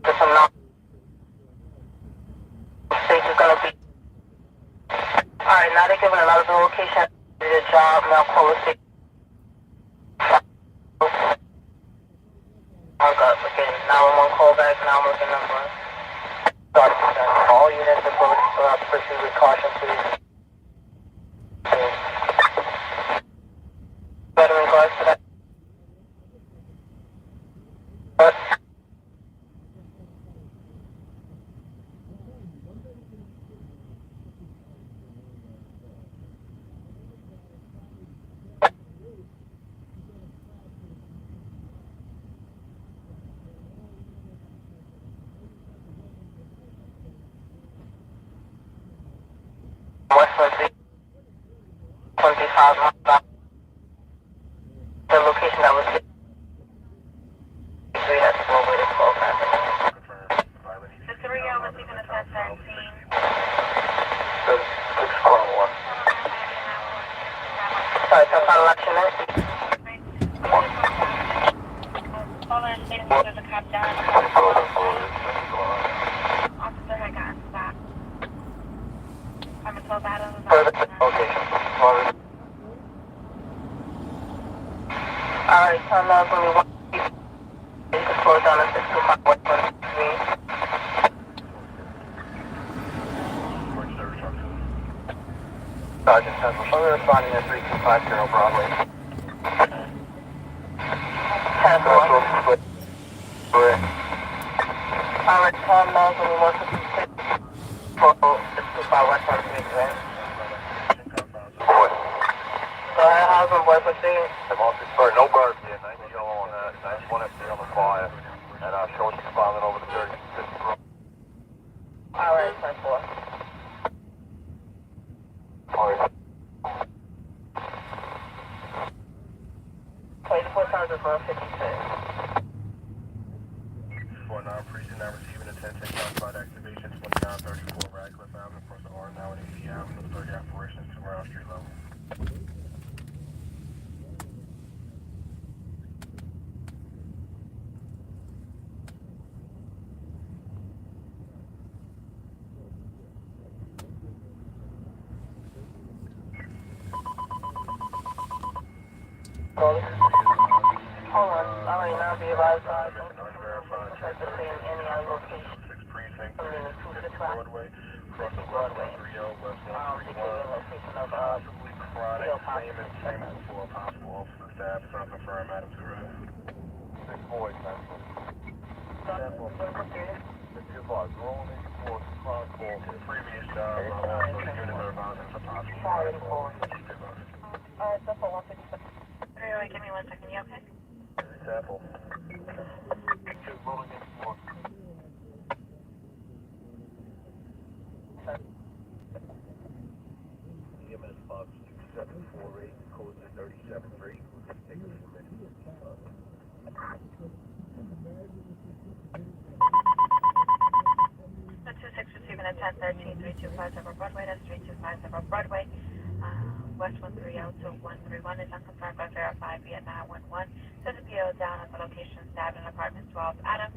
[SPEAKER 7] There's some non. State is gonna be. Alright, now they're giving another location. Did a job, now call the state. Okay, 911 call back, now I'm looking number. All units approach, proceed with caution, please. But in regards to that. West 25 miles. The location that was hit. That's the way to call that.
[SPEAKER 3] The 3 hours, we're going to test 13.
[SPEAKER 7] 641.
[SPEAKER 3] Sorry, so final action is? Caller and state there's a cop down. Officer had gotten stopped. I'm a 12 out of the
[SPEAKER 7] Location.
[SPEAKER 3] Alright, turn left when we want to slow down at 625 West 163.
[SPEAKER 7] Sergeant Central, so we're responding at 3250 Broadway.
[SPEAKER 3] Alright, turn left when we want to 625 West 163. Go ahead, how's my boy proceed?
[SPEAKER 7] No birds here, 90 yellow on that, 91 FD on the fire, and show us responding over the 3050 Broadway.
[SPEAKER 3] Alright, 10-4.
[SPEAKER 7] Alright.
[SPEAKER 3] 24 times is 156.
[SPEAKER 6] 49 precinct not receiving a 10-10 classified activation, 2934 Radcliffe Avenue, across the R now and 80 Avenue, 30 operations, 2 round street level.
[SPEAKER 3] Hold on, alright, now be advised, check to see in any other location.
[SPEAKER 6] 6 precinct,
[SPEAKER 3] I mean, 265
[SPEAKER 6] Broadway, across the Broadway, 30 West
[SPEAKER 3] the
[SPEAKER 6] 131.
[SPEAKER 3] location of,
[SPEAKER 6] Possibly chronic, claimant for a possible officer staff, it's not confirmed, Madam Surratt.
[SPEAKER 7] 6 boys, man. The 2 bars, rolling 84, chronic call.
[SPEAKER 6] Previous job, also the unit are advising it's a possible.
[SPEAKER 3] Alright, that's all 157. Wait, give me 1 second, you okay?
[SPEAKER 6] Sample.
[SPEAKER 7] 2 rolling 84. EMS box 2748, code is 373. Take this for a minute.
[SPEAKER 3] 26 receiving a 1013, 3250 Broadway, that's 3250 Broadway. West 130 to 131 is unconfirmed but verified via 911. Says the PO down at the location stabbed in apartment 12 Adam.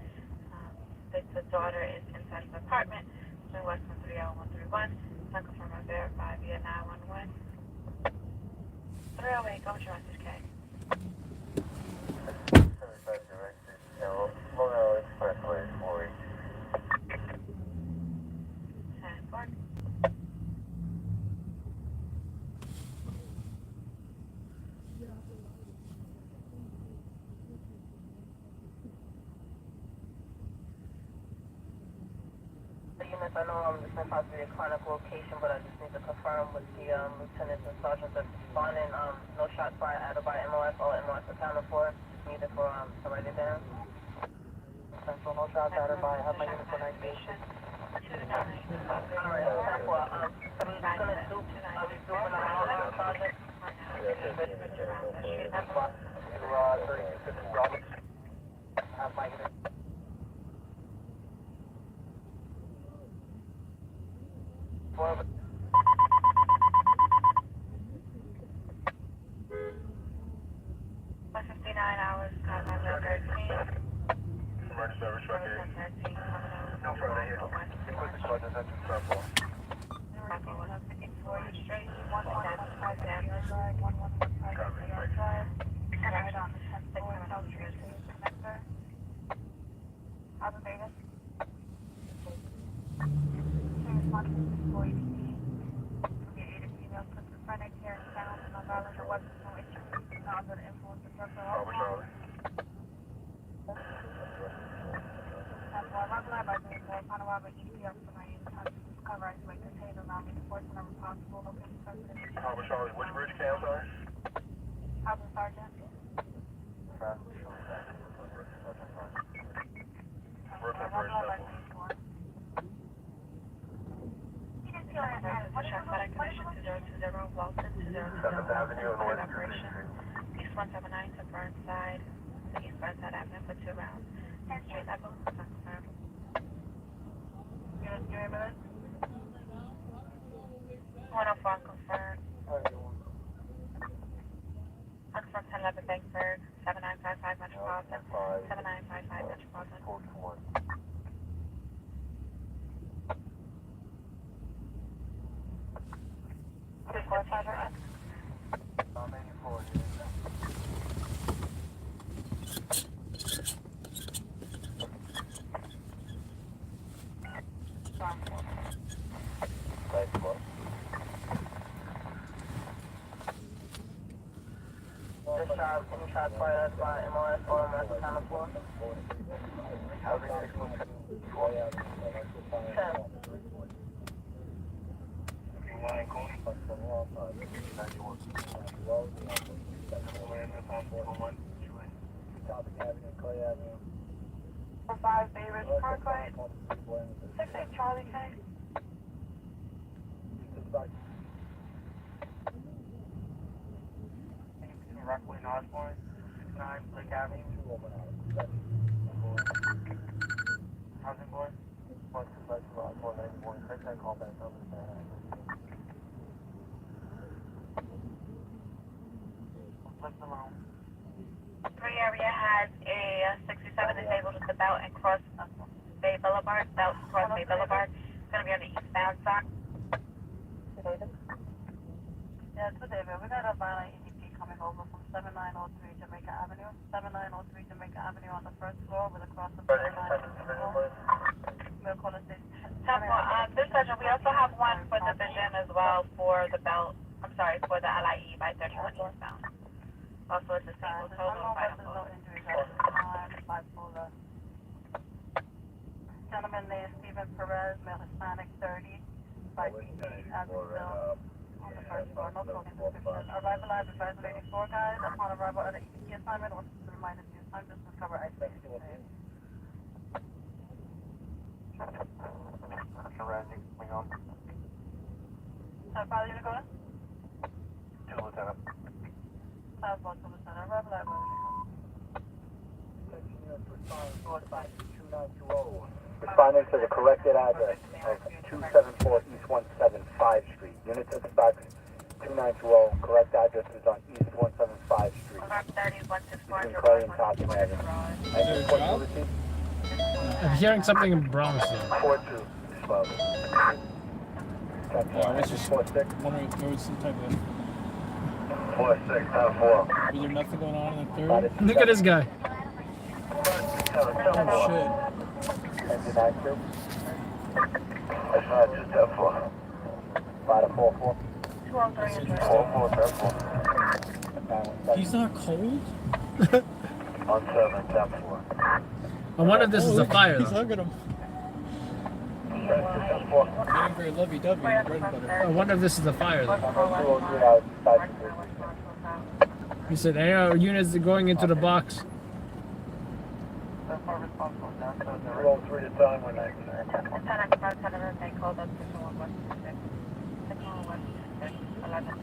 [SPEAKER 3] The daughter is inside the apartment. So West 130 131 is unconfirmed but verified via 911. 308, go with your message, K. I know this might possibly be a chronic location, but I just need to confirm with the lieutenants and sergeants that's responding. No shots fired either by MOS or MOS accounted for. Neither for to write it down. Central, no shots fired by how many units for 98? Alright, are we gonna do an around project?
[SPEAKER 6] Emergency service truck here. No further here. Equipment sergeant, that's in circle. Harbour Charlie, which bridge cam, sorry?
[SPEAKER 3] Harbour Sergeant.
[SPEAKER 6] Brooklyn Bridge, Circle.
[SPEAKER 3] Walton,
[SPEAKER 6] 7th Avenue and West
[SPEAKER 3] operation. East 179 to Burnside, to East Burnside Avenue for 2 rounds. Street level, confirmed. You remember that? 104 confirmed. Unconfirmed 1011 Bankburg, 7955 Metropolitan, 7955 Metropolitan.
[SPEAKER 4] shot, any shots fired by MLS or MLS on the floor? Housing 617. 10. For 5 Bay Ridge Parkway, 68 Charlie K. Rockaway and Osborne, 69 Blake Avenue. Housing board. 125 Osborne, 91. Take that call back up. Left alone.
[SPEAKER 3] 3 area has a 67 disabled at the Belt and Cross Bay Boulevard. Belt and Cross Bay Boulevard. It's going to be on the eastbound side.
[SPEAKER 4] Yeah, it's David. We got a violent EDP coming over from 7903 Jamaica Avenue. 7903 Jamaica Avenue on the first floor with a cross of 7903 floor. We'll call it
[SPEAKER 3] Temple, this session, we also have one for division as well for the Belt. I'm sorry, for the LIE by 31 eastbound. Also a disabled total by
[SPEAKER 4] no injuries at this time. Bipolar. Gentleman named Steven Perez, male Hispanic, 30, by PT Avenue. On the first floor, no clothing description. Arrival at advised 84, guys. Upon arrival at the ET assignment, wants to remind us of time just to cover isolation phase.
[SPEAKER 6] Surrounding, we on.
[SPEAKER 4] Father, you go in?
[SPEAKER 6] 2 Lieutenant.
[SPEAKER 4] South Boston, Lieutenant. Arrival at
[SPEAKER 7] Responding to the corrected address of 274 East 175 Street. Units in stock 2920. Correct address is on East 175 Street. Between Clay and Topping Avenue.
[SPEAKER 2] Is there a job?
[SPEAKER 1] I'm hearing something in Bronx though.
[SPEAKER 7] 42.
[SPEAKER 2] Yeah, I was just wondering if there was some type of...
[SPEAKER 7] 46, 4.
[SPEAKER 2] Was there nothing going on in the third?
[SPEAKER 1] Look at this guy.
[SPEAKER 2] Oh, shit.
[SPEAKER 7] Engine active. That's not just 4. 5-4-4. 4-4-4.
[SPEAKER 2] He's not cold?
[SPEAKER 7] On 7, 10-4.
[SPEAKER 1] I wonder if this is a fire
[SPEAKER 2] He's
[SPEAKER 1] though.
[SPEAKER 2] hugging him. Getting very lovey-dovey in the bread and butter.
[SPEAKER 1] I wonder if this is a fire though.
[SPEAKER 7] 203 outside.
[SPEAKER 1] He said, "Hey, our units are going into the box."
[SPEAKER 7] 203 to time when I
[SPEAKER 3] They called up to 116. 11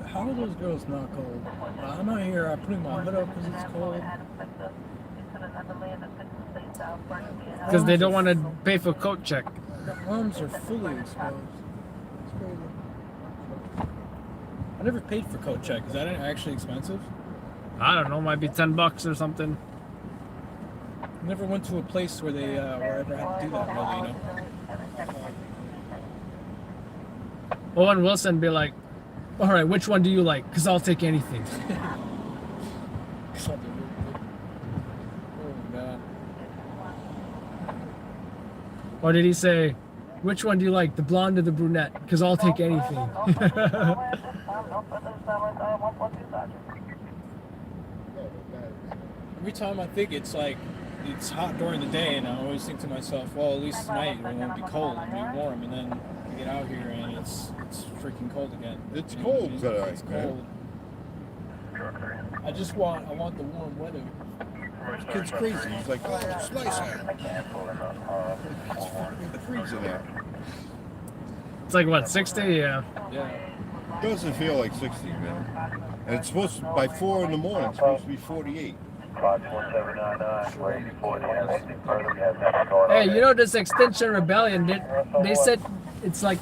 [SPEAKER 2] How are those girls not cold? I'm out here, I put my hood up because it's cold.
[SPEAKER 1] Because they don't want to pay for coat check.
[SPEAKER 2] The arms are fully exposed. It's crazy. I never paid for coat check. Is that actually expensive?
[SPEAKER 1] I don't know, might be $10 or something.
[SPEAKER 2] I never went to a place where they where I ever had to do that, really, you know?
[SPEAKER 1] Owen Wilson be like, "All right, which one do you like? Because I'll take anything."
[SPEAKER 2] Oh, God.
[SPEAKER 1] Or did he say, "Which one do you like, the blonde or the brunette? Because I'll take anything."
[SPEAKER 2] Every time I think it's like, it's hot during the day, and I always think to myself, well, at least tonight it won't be cold, it'll be warm, and then I get out here and it's freaking cold again.
[SPEAKER 8] It's
[SPEAKER 2] You know,
[SPEAKER 8] cold
[SPEAKER 2] it's
[SPEAKER 8] today, man.
[SPEAKER 2] cold. I want the warm weather.
[SPEAKER 8] This kid's crazy. He's like, oh, it's nice out. It's fucking freezing out.
[SPEAKER 1] It's like, what, 60? Yeah.
[SPEAKER 2] Yeah.
[SPEAKER 8] It doesn't feel like 60, man. And it's supposed to, by 4 in the morning, it's supposed to be 48.
[SPEAKER 1] Hey, you know this Extinction Rebellion, they said it's like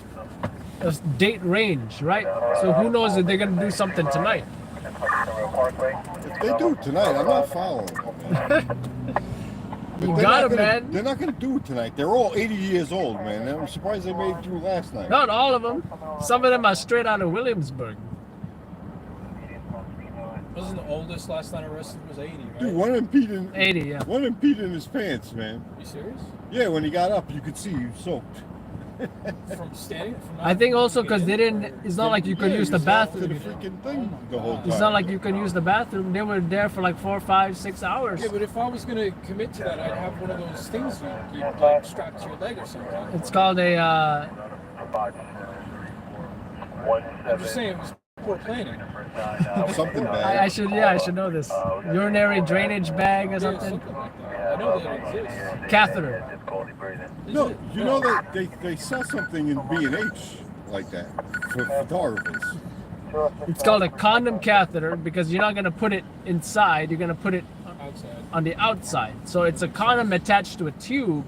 [SPEAKER 1] a date range, right? So who knows if they're going to do something tonight.
[SPEAKER 8] If they do it tonight, I'm not following.
[SPEAKER 1] You got it, man.
[SPEAKER 8] They're not going to do it tonight. They're all 80 years old, man. I'm surprised they made it through last night.
[SPEAKER 1] Not all of them. Some of them are straight out of Williamsburg.
[SPEAKER 2] Wasn't the oldest last time arrested was 80, right?
[SPEAKER 8] Dude, one of them peed in
[SPEAKER 1] 80, yeah.
[SPEAKER 8] One of them peed in his pants, man.
[SPEAKER 2] You serious?
[SPEAKER 8] Yeah, when he got up, you could see he was soaked.
[SPEAKER 2] From standing? From
[SPEAKER 1] I think also because they didn't. It's not like you could
[SPEAKER 8] Yeah,
[SPEAKER 1] use
[SPEAKER 8] he
[SPEAKER 1] the
[SPEAKER 8] was out to the
[SPEAKER 1] bathroom.
[SPEAKER 8] freaking thing the whole time.
[SPEAKER 1] It's not like you can use the bathroom. They were there for like 4, 5, 6 hours.
[SPEAKER 2] Yeah, but if I was gonna commit to that, I'd have one of those things you like strapped to your leg or something.
[SPEAKER 1] It's called a.
[SPEAKER 2] I'm just saying, it was poor planning.
[SPEAKER 8] Something bad.
[SPEAKER 1] I should know this. Urinary drainage bag or
[SPEAKER 2] Yeah,
[SPEAKER 1] something.
[SPEAKER 2] something like that. I know that exists.
[SPEAKER 1] Catheter.
[SPEAKER 8] No, you know that they sell something in B&H like that for photographers.
[SPEAKER 1] It's called a condom catheter because you're not gonna put it inside. You're gonna put it
[SPEAKER 2] Outside.
[SPEAKER 1] on the outside. So it's a condom attached to a tube.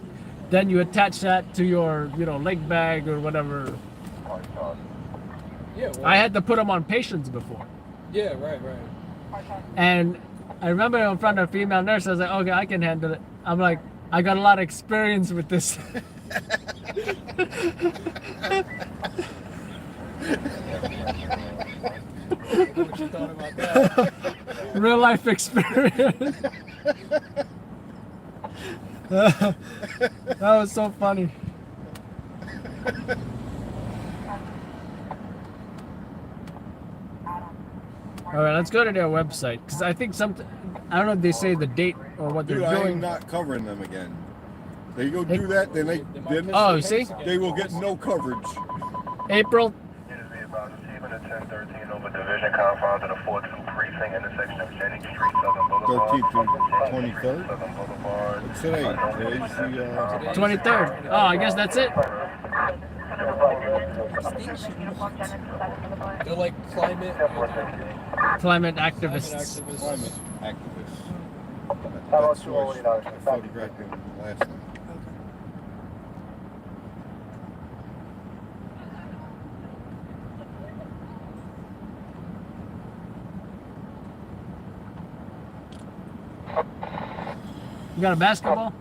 [SPEAKER 1] Then you attach that to your, leg bag or whatever.
[SPEAKER 2] Yeah, well,
[SPEAKER 1] I had to put them on patients before.
[SPEAKER 2] yeah, right.
[SPEAKER 1] And I remember in front of a female nurse, I was like, okay, I can handle it. I'm like, I got a lot of experience with this.
[SPEAKER 2] What you thought about that?
[SPEAKER 1] Real life experience. That was so funny. All right, let's go to their website because I think I don't know if they say the date or what
[SPEAKER 8] Dude,
[SPEAKER 1] they're
[SPEAKER 8] I am
[SPEAKER 1] doing.
[SPEAKER 8] not covering them again. They go do that, then
[SPEAKER 1] Oh, you see?
[SPEAKER 8] they will get no coverage.
[SPEAKER 1] April.
[SPEAKER 6] Unit be about receiving a 1013 over division confound to the 42 precinct intersection of Jennings Street, Southern Boulevard.
[SPEAKER 8] 13th to 23rd.
[SPEAKER 6] Southern Boulevard.
[SPEAKER 8] What's today? Today's the
[SPEAKER 1] 23rd. Oh, I guess that's it.
[SPEAKER 2] They're like climate
[SPEAKER 1] Climate activists.
[SPEAKER 2] activists.
[SPEAKER 8] climate activists. That's who I photographed him last night.
[SPEAKER 1] You got a basketball?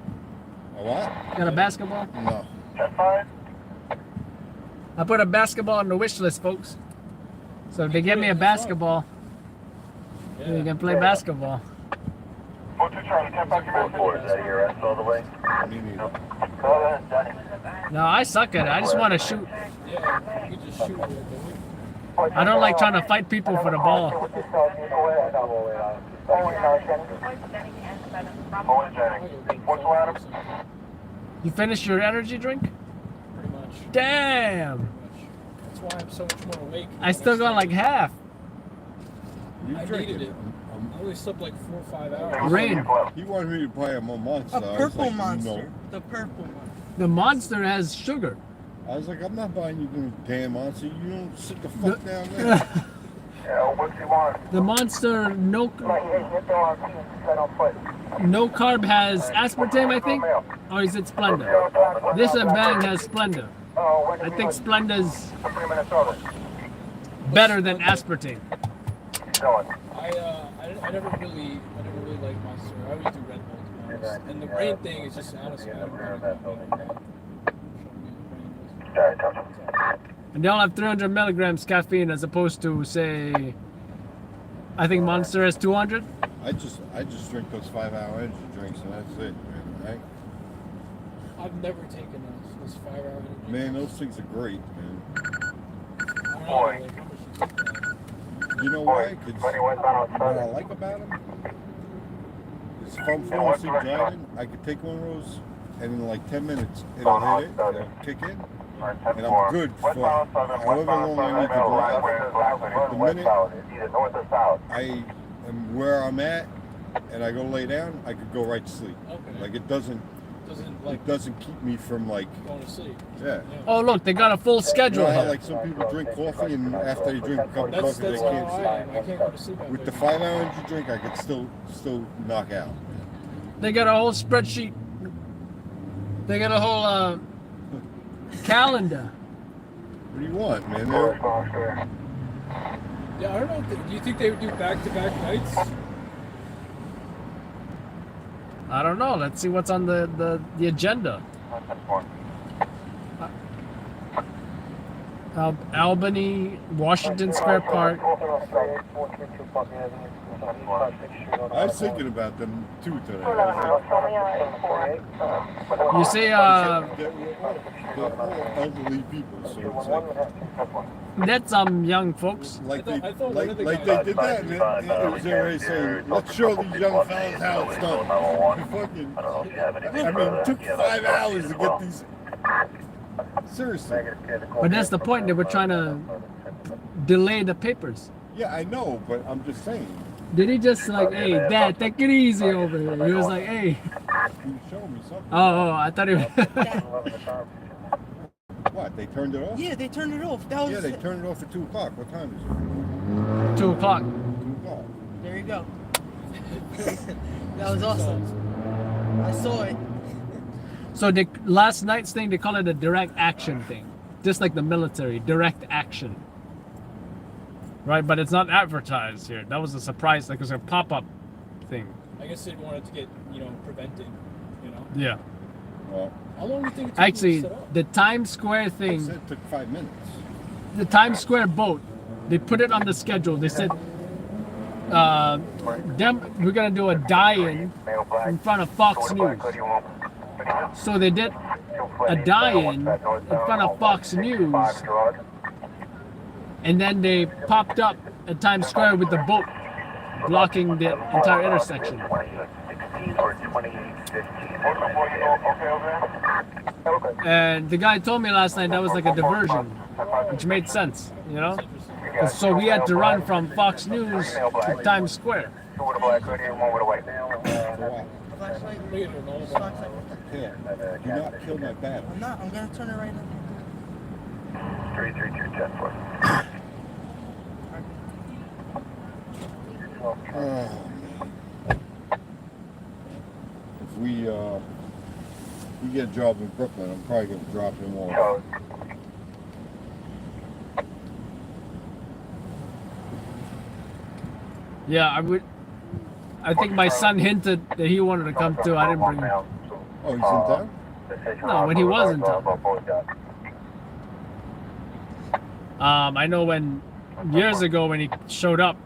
[SPEAKER 8] A what?
[SPEAKER 1] You got a basketball?
[SPEAKER 8] No.
[SPEAKER 1] I put a basketball on the wish list, folks. So if they give me a basketball, you can play basketball.
[SPEAKER 6] 42 Charlie, 10 back your 4 is that your rest all the way?
[SPEAKER 8] Me neither.
[SPEAKER 1] No, I suck at it. I just want to shoot.
[SPEAKER 2] Yeah, you can just shoot with it.
[SPEAKER 1] I don't like trying to fight people for the ball. You finished your energy drink?
[SPEAKER 2] Pretty much.
[SPEAKER 1] Damn!
[SPEAKER 2] That's why I'm so much more awake.
[SPEAKER 1] I still got like half.
[SPEAKER 8] You
[SPEAKER 2] I
[SPEAKER 8] drink
[SPEAKER 2] needed it. I only slept like 4 or 5 hours.
[SPEAKER 1] Rain.
[SPEAKER 8] He wanted me to buy him a monster.
[SPEAKER 9] A
[SPEAKER 8] I was
[SPEAKER 9] purple
[SPEAKER 8] like,
[SPEAKER 9] monster.
[SPEAKER 8] No.
[SPEAKER 9] The purple one.
[SPEAKER 1] The monster has sugar.
[SPEAKER 8] I was like, I'm not buying you the damn monster. You don't sit the fuck down there.
[SPEAKER 6] Yeah, what you want?
[SPEAKER 1] The monster no
[SPEAKER 6] Hit the RP and on foot.
[SPEAKER 1] no carb has aspartame, I think, or is it Splenda? This and Bang has Splenda. I think Splenda's
[SPEAKER 6] 3 minutes over.
[SPEAKER 1] better than aspartame.
[SPEAKER 6] Going.
[SPEAKER 2] I never really liked Monster. I always do Red Bull, to be honest. And the rain thing is just honestly, I don't know.
[SPEAKER 1] And they all have 300 milligrams caffeine as opposed to, say, I think Monster has 200.
[SPEAKER 8] I just drink those 5-hour energy drinks and that's it, man. Right?
[SPEAKER 2] I've never taken those 5-hour energy.
[SPEAKER 8] Man, those things are great, man.
[SPEAKER 2] I don't know, like, how much you take that?
[SPEAKER 8] You know why? Because what I like about them is if I'm falling asleep driving, I could take one of those and in like 10 minutes it'll hit it, it'll kick in, and I'm good for however long I need to drive. But the minute I am where I'm at and I go lay down, I could go right to sleep.
[SPEAKER 2] Okay.
[SPEAKER 8] Like it doesn't keep me from like,
[SPEAKER 2] Going to sleep.
[SPEAKER 8] yeah.
[SPEAKER 1] Oh, look, they got a full
[SPEAKER 8] You
[SPEAKER 1] schedule
[SPEAKER 8] know how
[SPEAKER 1] here.
[SPEAKER 8] like some people drink coffee and after they drink a cup of
[SPEAKER 2] That's
[SPEAKER 8] coffee they
[SPEAKER 2] how
[SPEAKER 8] can't
[SPEAKER 2] I
[SPEAKER 8] sleep.
[SPEAKER 2] am. I can't go to sleep after
[SPEAKER 8] With the
[SPEAKER 2] I
[SPEAKER 8] 5-hour energy drink, I could still knock out.
[SPEAKER 1] They got a whole spreadsheet. They got a whole calendar.
[SPEAKER 8] What do you want, man?
[SPEAKER 2] Yeah, I don't know. Do you think they would do back-to-back nights?
[SPEAKER 1] I don't know. Let's see what's on the agenda. Albany, Washington Square Park.
[SPEAKER 8] I was thinking about them too today.
[SPEAKER 1] You see,
[SPEAKER 8] They're all elderly people, so it's like,
[SPEAKER 1] that's some young folks.
[SPEAKER 8] like
[SPEAKER 2] I thought one of the
[SPEAKER 8] they
[SPEAKER 2] guys-
[SPEAKER 8] did that, and it was already saying, let's show these young fellas how it's done. Fucking, I mean, it took 5 hours to get these. Seriously.
[SPEAKER 1] But that's the point. They were trying to delay the papers.
[SPEAKER 8] Yeah, I know, but I'm just saying.
[SPEAKER 1] Did he just like, hey, Dad, take it easy over here? He was like, hey.
[SPEAKER 8] Can you show me something?
[SPEAKER 1] Oh, I thought he was.
[SPEAKER 8] What? They turned it off?
[SPEAKER 9] Yeah, they turned it off. That was
[SPEAKER 8] Yeah, they turned it off at 2 o'clock. What time is it?
[SPEAKER 1] 2 o'clock.
[SPEAKER 8] 2 o'clock.
[SPEAKER 9] There you go. That was awesome. I saw it.
[SPEAKER 1] So the last night's thing, they call it a direct action thing. Just like the military, direct action. Right, but it's not advertised here. That was a surprise, like it was a pop-up thing.
[SPEAKER 2] I guess they wanted to get, prevented,
[SPEAKER 1] Yeah.
[SPEAKER 8] Well,
[SPEAKER 2] How long do you think it took
[SPEAKER 1] Actually,
[SPEAKER 2] to set up?
[SPEAKER 1] the Times Square
[SPEAKER 8] they
[SPEAKER 1] thing,
[SPEAKER 8] said it took 5 minutes.
[SPEAKER 1] the Times Square boat, they put it on the schedule. They said, we're gonna do a die-in in front of Fox News. So they did a die-in in front of Fox News, and then they popped up at Times Square with the boat blocking the entire intersection. And the guy told me last night that was like a diversion, which made sense, you know? So we had to run from Fox News to Times Square.
[SPEAKER 9] Flashlight.
[SPEAKER 2] Look at her, all
[SPEAKER 9] Flashlight.
[SPEAKER 8] Yeah. Do not kill my battery.
[SPEAKER 9] I'm not. I'm gonna turn it right now.
[SPEAKER 6] 332-10-4.
[SPEAKER 8] Oh, man. If we get a job in Brooklyn, I'm probably going to drop him off.
[SPEAKER 1] Yeah, I think my son hinted that he wanted to come too. I didn't bring him.
[SPEAKER 8] Oh, he's in town?
[SPEAKER 1] No, when he was in town. I know when years ago when he showed up,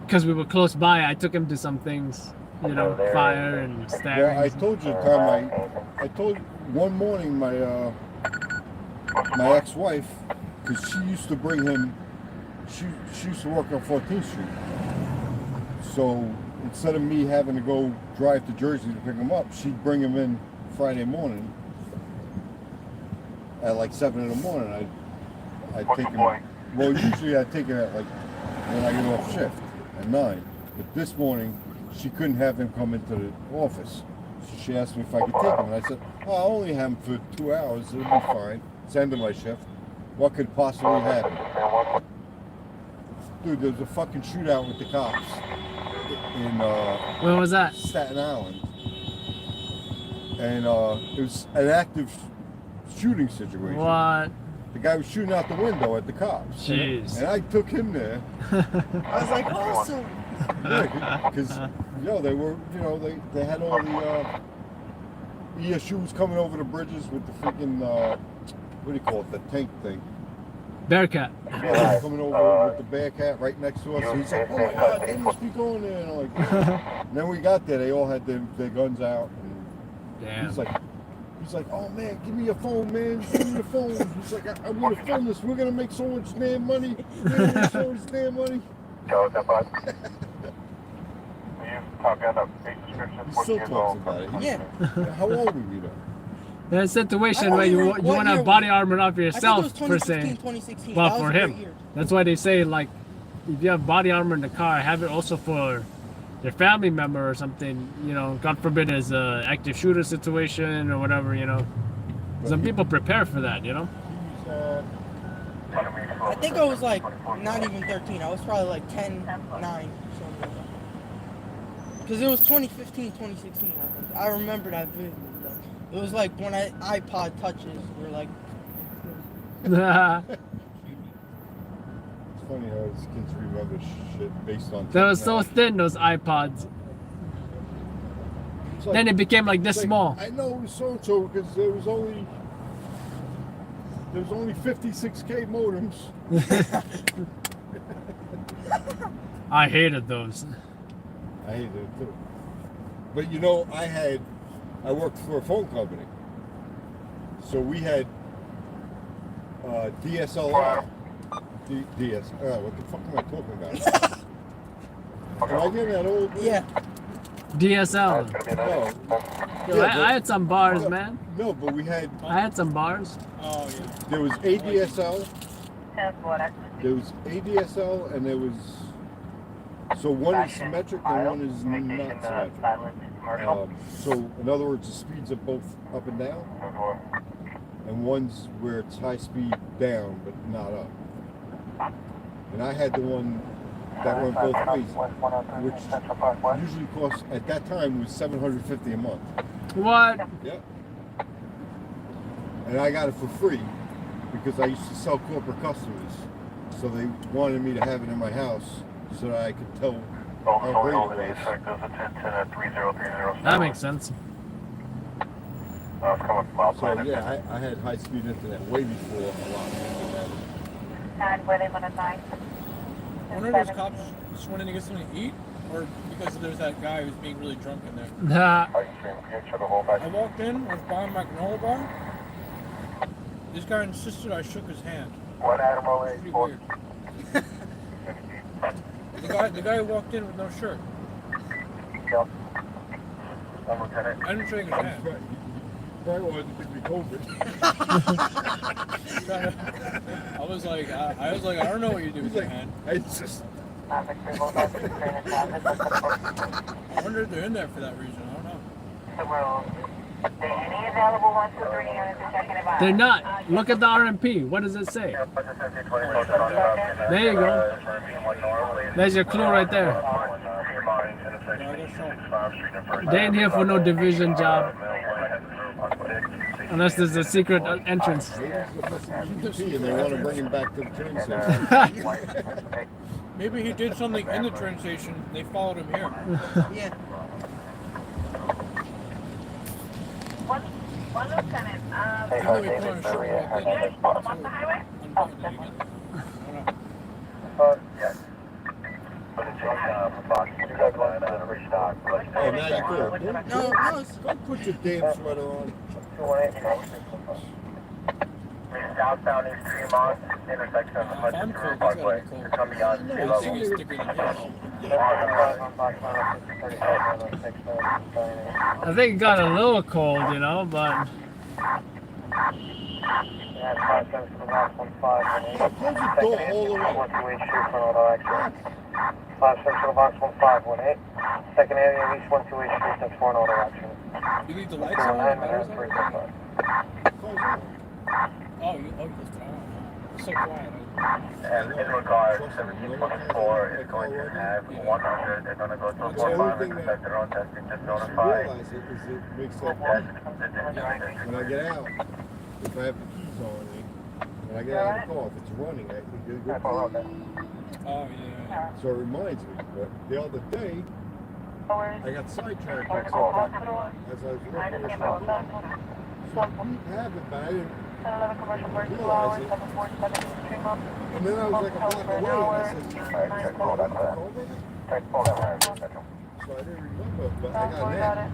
[SPEAKER 1] because we were close by, I took him to some things, fire and
[SPEAKER 8] Well, I
[SPEAKER 1] staggerings.
[SPEAKER 8] told you the time I told one morning my ex-wife, because she used to bring him, she used to work on 14th Street. So instead of me having to go drive to Jersey to pick him up, she'd bring him in Friday morning at like 7 in the morning. I'd take him. Well, usually I'd take him at like when I get off shift at 9. But this morning she couldn't have him come into the office. So she asked me if I could take him, and I said, "Oh, I'll only have him for 2 hours. It'll be fine. It's the end of my shift. What could possibly happen?" Dude, there was a fucking shootout with the cops in
[SPEAKER 1] When was that?
[SPEAKER 8] Staten Island, and it was an active shooting situation.
[SPEAKER 1] What?
[SPEAKER 8] The guy was shooting out the window at the cops.
[SPEAKER 1] Jeez.
[SPEAKER 8] And I took him there.
[SPEAKER 9] I was like, awesome.
[SPEAKER 8] Yeah, because they were, they had all the ESUs coming over the bridges with the freaking what do you call it, the tank thing.
[SPEAKER 1] Bearcat.
[SPEAKER 8] Coming over with the Bearcat right next to us. So he's like, "Oh my God, they must be going there." And I'm like, and then we got there, they all had their guns out. And
[SPEAKER 1] Damn.
[SPEAKER 8] He's like, "Oh man, give me your phone, man. Give me your phone." He's like, "I'm gonna film this. We're gonna make so much damn money. We're gonna make so much damn money." He still talks about it.
[SPEAKER 9] Yeah.
[SPEAKER 8] How old were you though?
[SPEAKER 1] There's a situation
[SPEAKER 9] I don't
[SPEAKER 1] where you
[SPEAKER 9] remember
[SPEAKER 1] want
[SPEAKER 9] what
[SPEAKER 1] to
[SPEAKER 9] year
[SPEAKER 1] have body
[SPEAKER 9] was it?
[SPEAKER 1] armor not for
[SPEAKER 9] I think it
[SPEAKER 1] yourself,
[SPEAKER 9] was
[SPEAKER 1] per
[SPEAKER 9] 2015,
[SPEAKER 1] se.
[SPEAKER 9] 2016.
[SPEAKER 1] Well,
[SPEAKER 9] That was
[SPEAKER 1] for
[SPEAKER 9] a great
[SPEAKER 1] him.
[SPEAKER 9] year.
[SPEAKER 1] That's why they say, like, if you have body armor in the car, have it also for your family member or something, God forbid there's a active shooter situation or whatever, Some people prepare for that,
[SPEAKER 8] He's,
[SPEAKER 9] I think I was like not even 13. I was probably like 10, 9, something like that. Because it was 2015, 2016, I think. I remember that vividly. It was like when iPod touches were like.
[SPEAKER 8] It's funny how these kids remember shit based on.
[SPEAKER 1] They were so
[SPEAKER 8] technology.
[SPEAKER 1] thin, those iPods.
[SPEAKER 8] It's like-
[SPEAKER 1] Then it became like this
[SPEAKER 8] it's like,
[SPEAKER 1] small.
[SPEAKER 8] I know it was so-and-so because there was only There's only 56K modems.
[SPEAKER 1] I hated those.
[SPEAKER 8] I hated it too. But you know, I worked for a phone company. So we had DSLR. What the fuck am I talking about? Am I getting that old?
[SPEAKER 9] Yeah.
[SPEAKER 1] DSL.
[SPEAKER 8] No.
[SPEAKER 1] Yo,
[SPEAKER 8] Yeah,
[SPEAKER 1] I had some bars, man.
[SPEAKER 8] No, but we had.
[SPEAKER 1] I had some bars.
[SPEAKER 2] Oh yeah.
[SPEAKER 8] There was ADSL.
[SPEAKER 3] 10-4,
[SPEAKER 8] There was ADSL, and there was. So one is symmetric and one is not symmetric. So in other words, the speeds are both up and down, and one's where it's high speed down but not up. And I had the one that went both ways, which usually cost at that time was $750 a month.
[SPEAKER 1] What?
[SPEAKER 8] Yep. And I got it for free because I used to sell corporate customers, so they wanted me to have it in my house so that I could tell how great it was.
[SPEAKER 1] That makes sense.
[SPEAKER 8] So yeah, I had high-speed internet way before a lot of people had it.
[SPEAKER 3] And where they want to sign.
[SPEAKER 2] I wonder if those cops just went in to get something to eat, or because there's that guy who's being really drunk in there.
[SPEAKER 1] Nah.
[SPEAKER 2] I walked in, I was buying my granola bar. This guy insisted I shook his hand.
[SPEAKER 6] One Admiral
[SPEAKER 2] Pretty weird. The guy who walked in with no shirt.
[SPEAKER 6] Lieutenant.
[SPEAKER 2] I didn't shake his hand.
[SPEAKER 8] Probably wanted to give me COVID.
[SPEAKER 2] I was like, I don't know what you do with your hand.
[SPEAKER 8] It's just.
[SPEAKER 2] I wonder if they're in there for that reason. I don't know.
[SPEAKER 3] Any available 123 units to check in advance.
[SPEAKER 1] They're not. Look at the RMP. What does it say? There you go. There's your clue right there. They ain't here for no division job. Unless there's a secret entrance.
[SPEAKER 8] And they want to bring him back to the train station.
[SPEAKER 2] Maybe he did something in the train station. They followed him here.
[SPEAKER 9] Yeah.
[SPEAKER 3] One lieutenant.
[SPEAKER 2] Even though he put on a shirt and walked in,
[SPEAKER 3] You guys pulled them off the highway?
[SPEAKER 2] unbuttoned it again. I don't know.
[SPEAKER 6] Yes.
[SPEAKER 8] Oh, now you good.
[SPEAKER 9] No, it's
[SPEAKER 8] Go put your damn sweater on.
[SPEAKER 6] Southbound East Tremont, intersection of the
[SPEAKER 2] If I'm cold, he's gotta be cold.
[SPEAKER 6] Come beyond
[SPEAKER 2] I think he's thicker than his.
[SPEAKER 1] I think it got a little cold, you know, but
[SPEAKER 8] Close the door all the way.
[SPEAKER 7] 5 Central Box 1518. Second area, East 128 Street, that's for an auto action.
[SPEAKER 2] You leave the lights on? The batteries on? Oh, you left it on. It's so quiet.
[SPEAKER 6] And in regard, 1724 is going to have 100. They're going to go to a 4-5 and conduct their own testing. Just notify.
[SPEAKER 8] Realize it is it makes that when I get out, if I have the keys on me, when I get out of the car, if it's running, I can do good.
[SPEAKER 2] Oh, yeah.
[SPEAKER 8] So it reminds me, but the other day, I got sidetracked by something as I was looking at the car. So I didn't have it, but I didn't realize it. And then I was like a block away, and I said, so I didn't remember, but I got an app,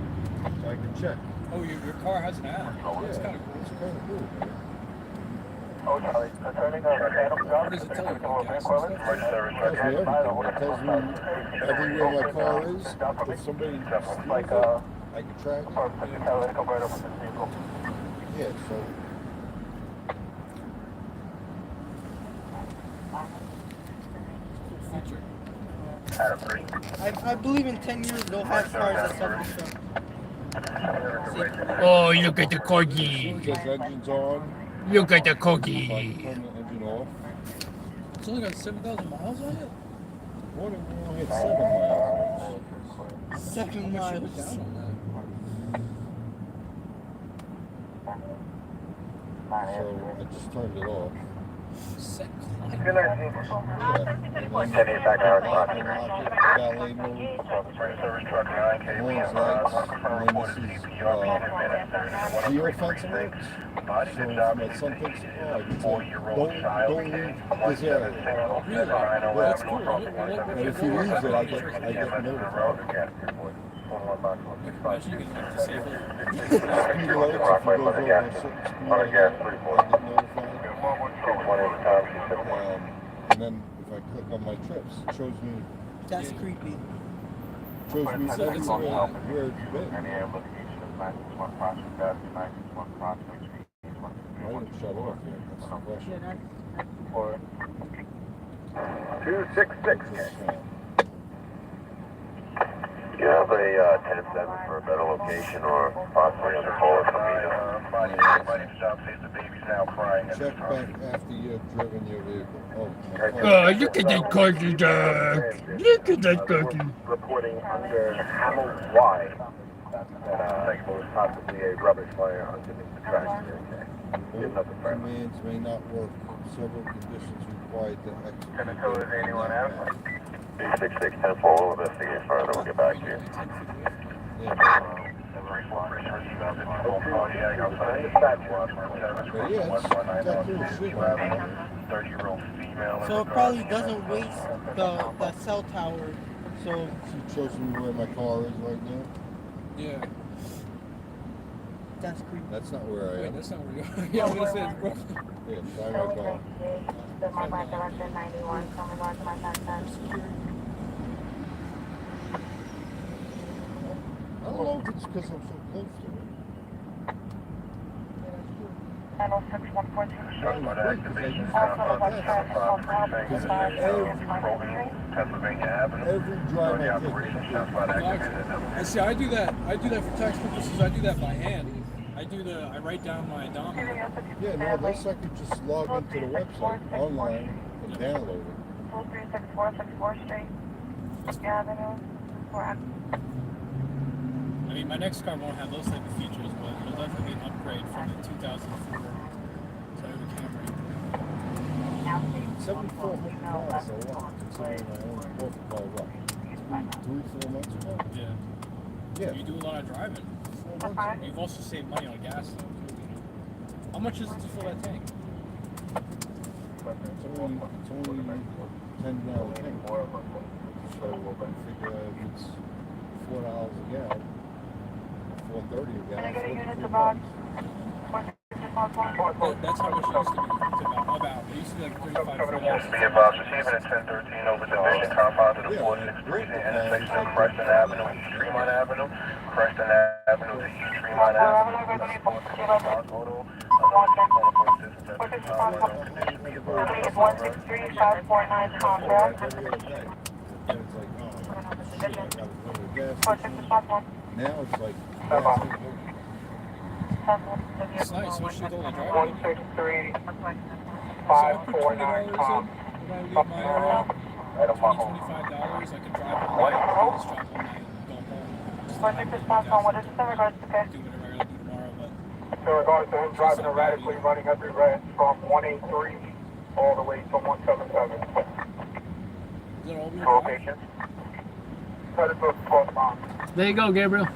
[SPEAKER 8] so I can check.
[SPEAKER 2] Oh, your car has an app. That's kind of cool.
[SPEAKER 8] It's kind of cool, man.
[SPEAKER 2] What does it tell you about gas and stuff?
[SPEAKER 8] It tells me everything. It tells me everywhere my car is. If somebody steals it, I can track it. Yeah, so.
[SPEAKER 2] Cool feature.
[SPEAKER 9] I believe in 10 years they'll have cars that self-destruct.
[SPEAKER 1] oh, look at the corgi.
[SPEAKER 8] Just engines on.
[SPEAKER 1] Look at the
[SPEAKER 8] If I
[SPEAKER 1] corgi.
[SPEAKER 8] turn the engine off.
[SPEAKER 2] It's only got 7,000 miles on it?
[SPEAKER 8] What if we only hit 7 miles?
[SPEAKER 9] 7
[SPEAKER 2] How much you put
[SPEAKER 9] miles.
[SPEAKER 2] down on
[SPEAKER 8] So I just turned it off.
[SPEAKER 2] Set
[SPEAKER 6] Good
[SPEAKER 2] climb.
[SPEAKER 6] night, team.
[SPEAKER 7] 10 8 back hour spot.
[SPEAKER 8] Valet mode.
[SPEAKER 6] Service truck 9K.
[SPEAKER 8] One's lights, and then this is geofence alerts. So if my son thinks, oh, I can say, don't leave this area.
[SPEAKER 2] That's cool.
[SPEAKER 8] And if he leaves it, I get notified.
[SPEAKER 2] Imagine you can like disable it.
[SPEAKER 8] Speed alerts, if he goes over a certain speed, I get notified. And then if I click on my trips, it shows me
[SPEAKER 9] That's creepy.
[SPEAKER 8] everywhere where it's been. I didn't shut off yet, that's the question.
[SPEAKER 7] 266. Do you have a 10-7 for a better location or possibly on the call or something?
[SPEAKER 6] Somebody's job says the baby's now crying.
[SPEAKER 8] Check back after you've driven your vehicle. Oh,
[SPEAKER 1] Look at that cookie, dog. Look at that cookie.
[SPEAKER 7] Reporting under Hamel Y that was possibly a rubbish fire underneath the track.
[SPEAKER 8] both commands may not work. Several conditions required to execute.
[SPEAKER 6] Can the code is anyone else?
[SPEAKER 7] 6610 we'll investigate further. We'll get back to you.
[SPEAKER 8] Yeah.
[SPEAKER 9] So it probably doesn't waste the cell tower. So
[SPEAKER 8] She shows me where my car is right now.
[SPEAKER 2] Yeah.
[SPEAKER 9] that's creepy.
[SPEAKER 8] That's not where I
[SPEAKER 2] Wait,
[SPEAKER 8] am.
[SPEAKER 2] that's not where you are. Yeah, I was gonna say it's Brooklyn.
[SPEAKER 8] Yeah, find my car. I don't know if it's because I'm so close to it. Every drive I take.
[SPEAKER 2] I see. I do that. I do that for tax purposes. I do that by hand. I write down my odometer.
[SPEAKER 8] Yeah, no, this I could just log into the website online and download it.
[SPEAKER 3] 23646 Street, Avenue,
[SPEAKER 2] I mean, my next car won't have those type of features, but it'll definitely be an upgrade from the 2004 Toyota Camry.
[SPEAKER 8] 7,400 miles a lot, considering I only bought it by what? 3-4 months ago?
[SPEAKER 2] Yeah.
[SPEAKER 8] Yeah,
[SPEAKER 2] You do a lot of driving.
[SPEAKER 8] 4 months ago.
[SPEAKER 2] You've also saved money on gas, though. Too, you know? How much is it to fill that tank?
[SPEAKER 8] It's only 10-gallon tank. So I figure if it's $4 a gallon, $4.30 a
[SPEAKER 3] Can I get a unit to
[SPEAKER 8] gallon,
[SPEAKER 3] box?
[SPEAKER 2] That's how much it used to be. About. It used to be like $35, $40.
[SPEAKER 6] Be advised, receiving at 1013 over Division, compound to the 46 Street intersection of Preston Avenue, East Tremont Avenue, Preston Avenue to East Tremont Avenue.
[SPEAKER 3] It's 163 549 Comcast.
[SPEAKER 8] and it's like, oh, shit, I gotta go to the gas
[SPEAKER 3] 4651.
[SPEAKER 8] Now it's like,
[SPEAKER 2] It's nice. What should go on driving?
[SPEAKER 6] 163
[SPEAKER 2] So I put $20 in. When I leave my area, $20, $25. I can drive all night. I can just drive all night and go home. Just
[SPEAKER 3] What is in regards to pay?
[SPEAKER 2] do whatever I gotta do tomorrow, but
[SPEAKER 6] So regards to him driving erratically, running every red from 183 all the way to 177.
[SPEAKER 2] is that all we
[SPEAKER 6] Two
[SPEAKER 2] have?
[SPEAKER 6] locations. Try to book 12 miles.
[SPEAKER 1] There you go, Gabriel.
[SPEAKER 2] Code,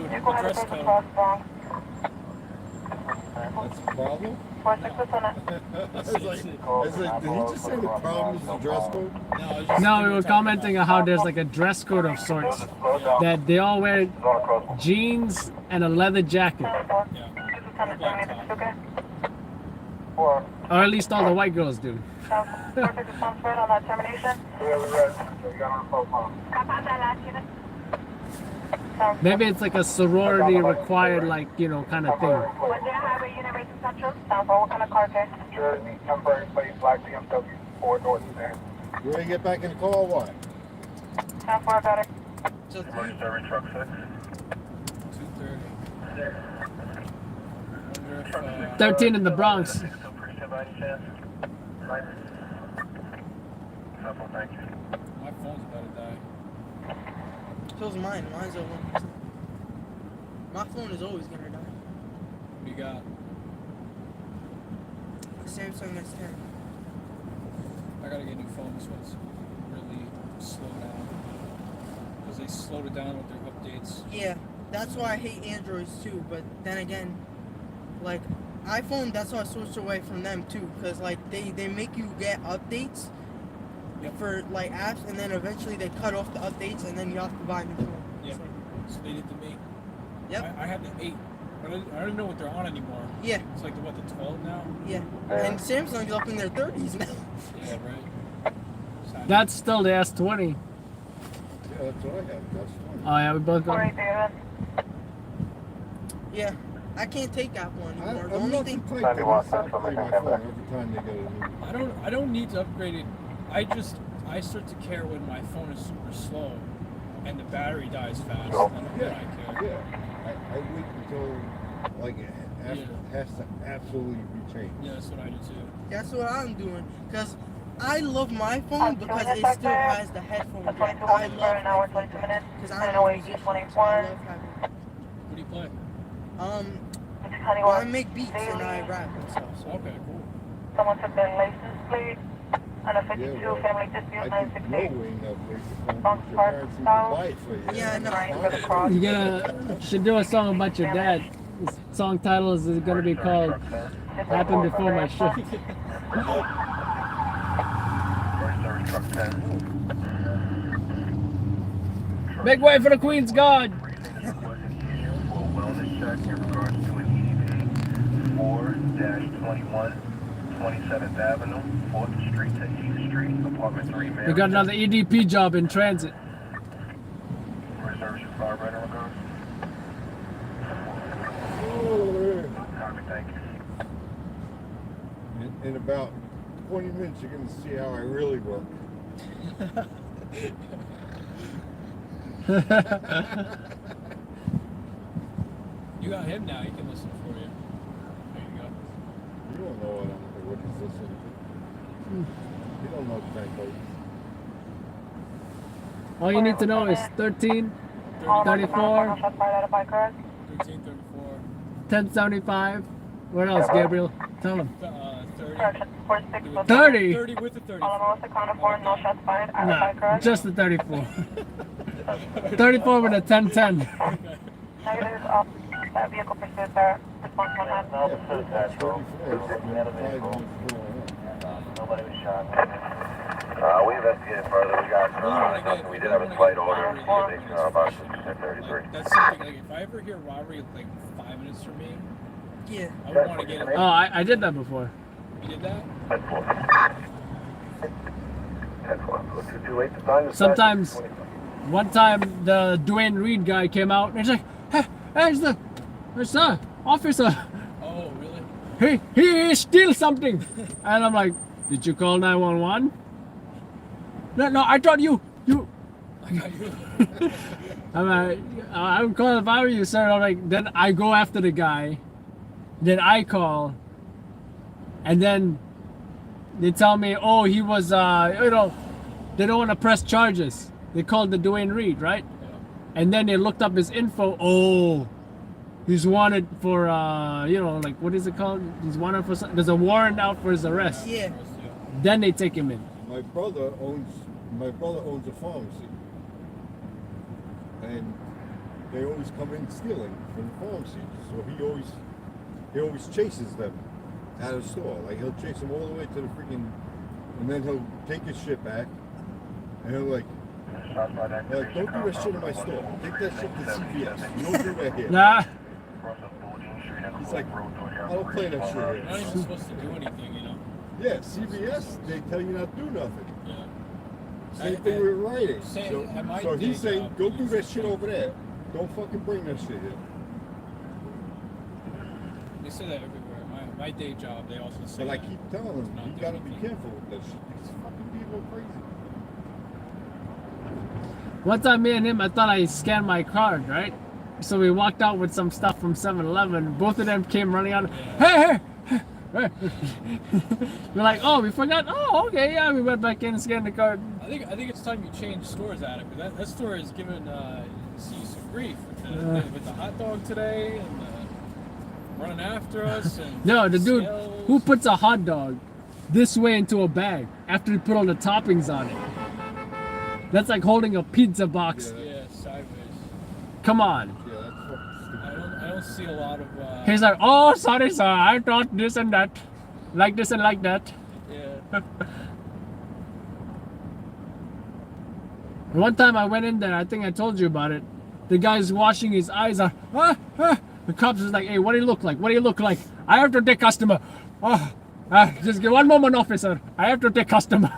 [SPEAKER 3] You
[SPEAKER 2] the
[SPEAKER 3] go ahead
[SPEAKER 2] dress
[SPEAKER 3] and take the
[SPEAKER 2] code.
[SPEAKER 3] cross wrong.
[SPEAKER 8] that's the problem?
[SPEAKER 3] 46%.
[SPEAKER 8] Did he just say the problem is the dress code?
[SPEAKER 2] No, it's just
[SPEAKER 1] No, we were commenting on how there's like a dress code of sorts that they all wear jeans and a leather jacket, or at least all the white girls do.
[SPEAKER 3] Perfect response right on that termination.
[SPEAKER 1] Maybe it's like a sorority required, like, you know, kind of thing.
[SPEAKER 3] What kind of car care?
[SPEAKER 6] Jersey, temporary plate, black BMW, 4 doors in there.
[SPEAKER 8] You ready to get back in the car or what?
[SPEAKER 3] How far better?
[SPEAKER 9] Just
[SPEAKER 6] Emergency service truck 6.
[SPEAKER 2] 230.
[SPEAKER 1] 13 in the Bronx.
[SPEAKER 6] Still pretty by any chance? Simple, thank you.
[SPEAKER 2] My phone's about to die.
[SPEAKER 9] so's mine. Mine's at 1%. My phone is always gonna die.
[SPEAKER 2] We got
[SPEAKER 9] Samsung S10.
[SPEAKER 2] I gotta get a new phone. This one's really slow down. Because they slowed it down with their updates.
[SPEAKER 9] Yeah, that's why I hate Androids too. But then again, like iPhone, that's why I switched away from them too. Because like they make you get updates for like apps, and then eventually they cut off the updates, and then you have to buy a new phone.
[SPEAKER 2] Yeah. So they did the me.
[SPEAKER 9] Yep.
[SPEAKER 2] I have the 8. But I don't even know what they're on anymore.
[SPEAKER 9] Yeah.
[SPEAKER 2] It's like the 12 now?
[SPEAKER 9] Yeah. And Samsung's up in their 30s now.
[SPEAKER 2] Yeah, right. Sad.
[SPEAKER 1] That's still the S20.
[SPEAKER 8] Yeah, that's what I have. That's fine.
[SPEAKER 1] Oh yeah, we both got.
[SPEAKER 3] 483.
[SPEAKER 9] Yeah. I can't take Apple anymore. The
[SPEAKER 8] I'm
[SPEAKER 9] only
[SPEAKER 8] not
[SPEAKER 9] thing.
[SPEAKER 8] complaining. I just upgrade my phone every time they get a new.
[SPEAKER 2] I don't need to upgrade it. I start to care when my phone is super slow and the battery dies fast. And then I care.
[SPEAKER 8] Yeah, I wait until like it has to absolutely be changed.
[SPEAKER 2] Yeah, that's what I do too.
[SPEAKER 9] That's what I'm doing. Because I love my phone because it still has the headphone jack. I love
[SPEAKER 3] an hour,
[SPEAKER 9] headphone
[SPEAKER 3] 22 minutes.
[SPEAKER 9] because
[SPEAKER 3] And
[SPEAKER 9] I'm
[SPEAKER 3] away
[SPEAKER 9] a musician, so
[SPEAKER 3] 24.
[SPEAKER 9] I love having.
[SPEAKER 2] What do you play?
[SPEAKER 9] Well, I make beats and I rap and stuff. So.
[SPEAKER 2] Okay, cool.
[SPEAKER 3] Someone took their license plate. And a 52
[SPEAKER 8] Yeah, well,
[SPEAKER 3] family dispute
[SPEAKER 8] I think
[SPEAKER 3] 968.
[SPEAKER 8] no way enough place to phone. Your parents need to buy it for you.
[SPEAKER 9] Yeah, I know.
[SPEAKER 3] Right, for the cross.
[SPEAKER 1] You should do a song about your dad. The song title is gonna be called "Happened Before My Shift."
[SPEAKER 6] First service truck 10.
[SPEAKER 1] Make way for the Queen's Guard.
[SPEAKER 6] For wellness check in regards to an EDP 4-21 27th Avenue, 4th Street to 8th Street, apartment 3,
[SPEAKER 1] We
[SPEAKER 6] Mary.
[SPEAKER 1] got another EDP job in transit.
[SPEAKER 6] Reserve your car right in regards. Copy, thank you.
[SPEAKER 8] In about 20 minutes, you're going to see how I really work.
[SPEAKER 2] You got him now. He can listen for you. There you go.
[SPEAKER 8] You don't know what he's listening to. You don't know the time codes.
[SPEAKER 1] All you need to know is 13, 34,
[SPEAKER 2] 1334.
[SPEAKER 1] 1075. What else, Gabriel? Tell him.
[SPEAKER 2] 30.
[SPEAKER 3] Correction, 46.
[SPEAKER 1] 30?
[SPEAKER 2] 30 with the 30.
[SPEAKER 3] Melissa Connor 4, no shots fired. Identify
[SPEAKER 1] Nah,
[SPEAKER 3] correct.
[SPEAKER 1] just the 34. 34 with a 1010.
[SPEAKER 3] Negative. That vehicle pursued their response 100.
[SPEAKER 8] Yeah, 34.
[SPEAKER 6] Nobody was shot. We investigated further. We got we did have a flight order. About 10:33.
[SPEAKER 2] That's something like if I ever hear robbery like 5 minutes from me,
[SPEAKER 9] Yeah.
[SPEAKER 2] I would want to get it.
[SPEAKER 1] Oh, I did that before.
[SPEAKER 2] You did that?
[SPEAKER 6] 10-4. Too late to find the
[SPEAKER 1] Sometimes, one time the Dwayne Reed guy came out and he's like, hey, there's the officer.
[SPEAKER 2] Oh, really?
[SPEAKER 1] He steal something. And I'm like, did you call 911? No, I thought you.
[SPEAKER 2] I got you.
[SPEAKER 1] I'm like, I'm calling if I were you, sir. I'm like, then I go after the guy. Then I call. And then they tell me, oh, he was, they don't want to press charges. They called the Dwayne Reed, right?
[SPEAKER 2] Yeah.
[SPEAKER 1] And then they looked up his info. Oh, he's wanted for, like, what is it called? He's wanted for something. There's a warrant out for his arrest.
[SPEAKER 9] Yeah.
[SPEAKER 1] Then they take him in.
[SPEAKER 8] My brother owns a pharmacy, and they always come in stealing from the pharmacy. So he always chases them out of the store. Like he'll chase them all the way to the freaking, and then he'll take his shit back, and he'll like, don't do that shit in my store. Take that shit to CVS. You don't do that here.
[SPEAKER 1] Nah.
[SPEAKER 8] He's like, I don't play that shit
[SPEAKER 2] You're
[SPEAKER 8] here.
[SPEAKER 2] not even supposed to do anything, you know?
[SPEAKER 8] Yeah, CVS, they tell you not to do nothing.
[SPEAKER 2] Yeah.
[SPEAKER 8] Same thing with writing.
[SPEAKER 2] At my
[SPEAKER 8] So
[SPEAKER 2] day
[SPEAKER 8] he's saying,
[SPEAKER 2] job,
[SPEAKER 8] go
[SPEAKER 2] we
[SPEAKER 8] do
[SPEAKER 2] used
[SPEAKER 8] that
[SPEAKER 2] to
[SPEAKER 8] shit
[SPEAKER 2] change-
[SPEAKER 8] over there. Don't fucking bring that shit here.
[SPEAKER 2] They say that everywhere. My day job, they also say
[SPEAKER 8] But I
[SPEAKER 2] that.
[SPEAKER 8] keep telling him,
[SPEAKER 2] Not
[SPEAKER 8] you
[SPEAKER 2] do
[SPEAKER 8] gotta be
[SPEAKER 2] anything.
[SPEAKER 8] careful with that shit. These fucking people are crazy.
[SPEAKER 1] One time, me and him, I thought I scanned my card, right? So we walked out with some stuff from 7-Eleven. Both of them came running out. Hey! We're like, oh, we forgot. Oh, okay, yeah. We went back in and scanned the card.
[SPEAKER 2] I think it's time you change stores at it, because that store is giving you some grief with the hot dog today and run after us. And
[SPEAKER 1] No, the dude
[SPEAKER 2] yells.
[SPEAKER 1] who puts a hot dog this way into a bag after he put all the toppings on it. That's like holding a pizza box.
[SPEAKER 2] Yeah, sideways.
[SPEAKER 1] Come on.
[SPEAKER 8] Yeah, that's fucking stupid.
[SPEAKER 2] I don't see a lot of.
[SPEAKER 1] He's like, oh, sorry, sir. I thought this and that. Like this and like that.
[SPEAKER 2] Yeah.
[SPEAKER 1] One time I went in there, I think I told you about it. The guy's washing his eyes out. The cops is like, hey, what do you look like? What do you look like? I have to take customer. Just give one moment, officer. I have to take customer.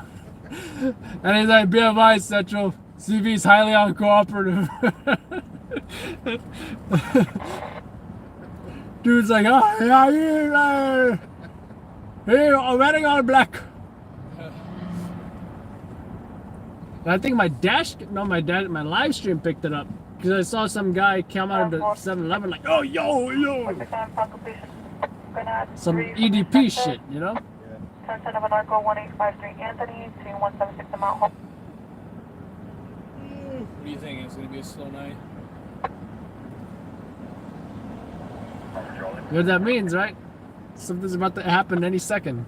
[SPEAKER 1] And he's like, be advised, Central. CV is highly uncooperative. Dude's like, oh, yeah, here, I'm wearing all black. And I think my live stream picked it up because I saw some guy come out of the 7-Eleven like, oh, yo, some EDP shit, you know?
[SPEAKER 3] Sunset of Anarco 1853 Anthony, 2176 Mount Hope.
[SPEAKER 2] What do you think? It's gonna be a slow night.
[SPEAKER 1] You know what that means, right? Something's about to happen any second.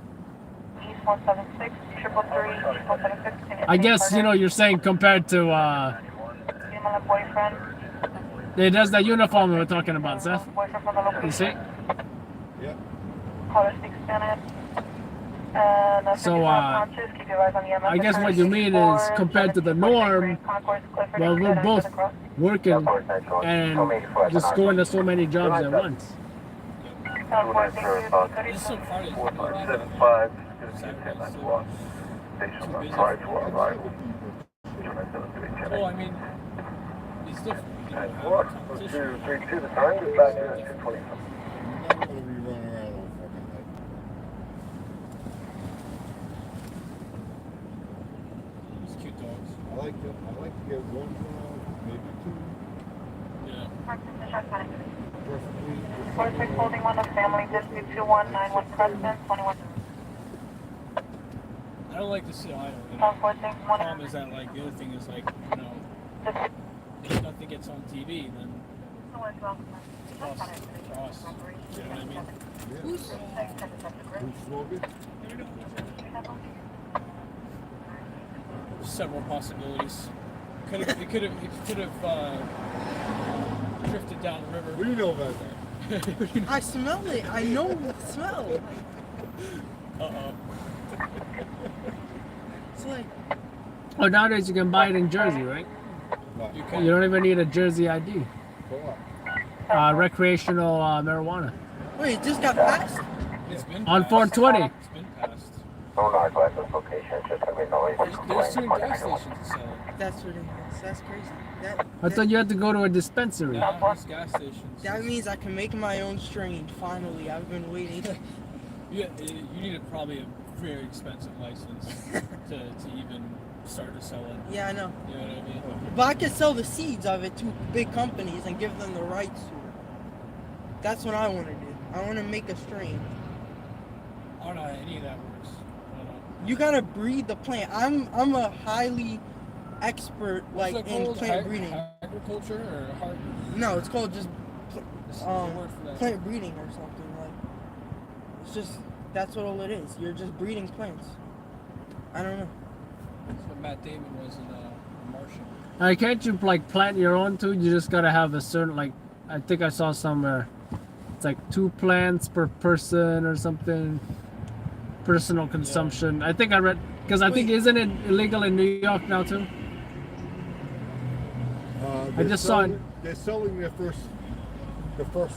[SPEAKER 3] East 176, 333, East 176.
[SPEAKER 1] I guess, you know, you're saying compared to,
[SPEAKER 3] Female boyfriend.
[SPEAKER 1] there's that uniform we were talking about, Seth.
[SPEAKER 3] Boyfriend from the location.
[SPEAKER 1] You see?
[SPEAKER 8] Yeah.
[SPEAKER 3] Caller speaks Spanish. And
[SPEAKER 1] So,
[SPEAKER 3] conscious, keep your eyes on the MS.
[SPEAKER 1] I guess what you mean is compared to the norm, well, we're both working and just going to so many jobs at once.
[SPEAKER 2] There's some parties.
[SPEAKER 6] 475,
[SPEAKER 2] Well, I mean, it's different. You know,
[SPEAKER 6] What?
[SPEAKER 2] competition.
[SPEAKER 6] 232 the time, get back to 220.
[SPEAKER 8] I'm not gonna be running around all fucking night.
[SPEAKER 2] It's cute dogs.
[SPEAKER 8] I like to get one, maybe two,
[SPEAKER 2] Yeah.
[SPEAKER 8] preferably.
[SPEAKER 3] 46 holding one of family dispute 2191 Crescent 21.
[SPEAKER 2] I don't like to sit idle. You know?
[SPEAKER 3] 46
[SPEAKER 2] The problem is that, like, the other thing is, like, you know, if nothing gets on TV, then it's a cost for us. You know what I mean?
[SPEAKER 8] Yeah. Who's smoking?
[SPEAKER 2] Several possibilities. It could have drifted down the river.
[SPEAKER 8] What do you know about that?
[SPEAKER 9] I smell it. I know the smell.
[SPEAKER 2] Uh-oh.
[SPEAKER 9] It's like,
[SPEAKER 1] Oh, nowadays you can buy it in Jersey, right?
[SPEAKER 2] You
[SPEAKER 1] You
[SPEAKER 2] can.
[SPEAKER 1] don't even need a Jersey ID.
[SPEAKER 8] For what?
[SPEAKER 1] Recreational marijuana.
[SPEAKER 9] wait, it just got passed?
[SPEAKER 2] It's been
[SPEAKER 1] On
[SPEAKER 2] passed.
[SPEAKER 1] 420.
[SPEAKER 2] It's been passed.
[SPEAKER 6] No license location, just gonna be noise.
[SPEAKER 2] There's two gas stations to sell it.
[SPEAKER 9] That's ridiculous. That's crazy.
[SPEAKER 1] I thought you had to go to a dispensary.
[SPEAKER 2] Yeah, there's gas stations.
[SPEAKER 9] That means I can make my own strain. Finally, I've been waiting.
[SPEAKER 2] You need probably a very expensive license to even start to sell it.
[SPEAKER 9] Yeah, I know.
[SPEAKER 2] You know what I mean?
[SPEAKER 9] But I could sell the seeds of it to big companies and give them the rights to it. That's what I want to do. I want to make a strain.
[SPEAKER 2] I don't know how any of that works. I don't know.
[SPEAKER 9] You gotta breed the plant. I'm a highly expert
[SPEAKER 2] What's
[SPEAKER 9] like
[SPEAKER 2] that
[SPEAKER 9] in
[SPEAKER 2] called?
[SPEAKER 9] plant breeding.
[SPEAKER 2] Agriculture or hard?
[SPEAKER 9] No, it's called just
[SPEAKER 2] This is the word for that.
[SPEAKER 9] plant breeding or something. Like it's just that's what all it is. You're just breeding plants. I don't know.
[SPEAKER 2] That's what Matt Damon was in Martian.
[SPEAKER 1] Can't you like plant your own too? You just gotta have a certain like. I think I saw somewhere. It's like 2 plants per person or something. Personal consumption. I think I read because I think isn't it illegal in New York now too? I just saw it.
[SPEAKER 8] They're selling the first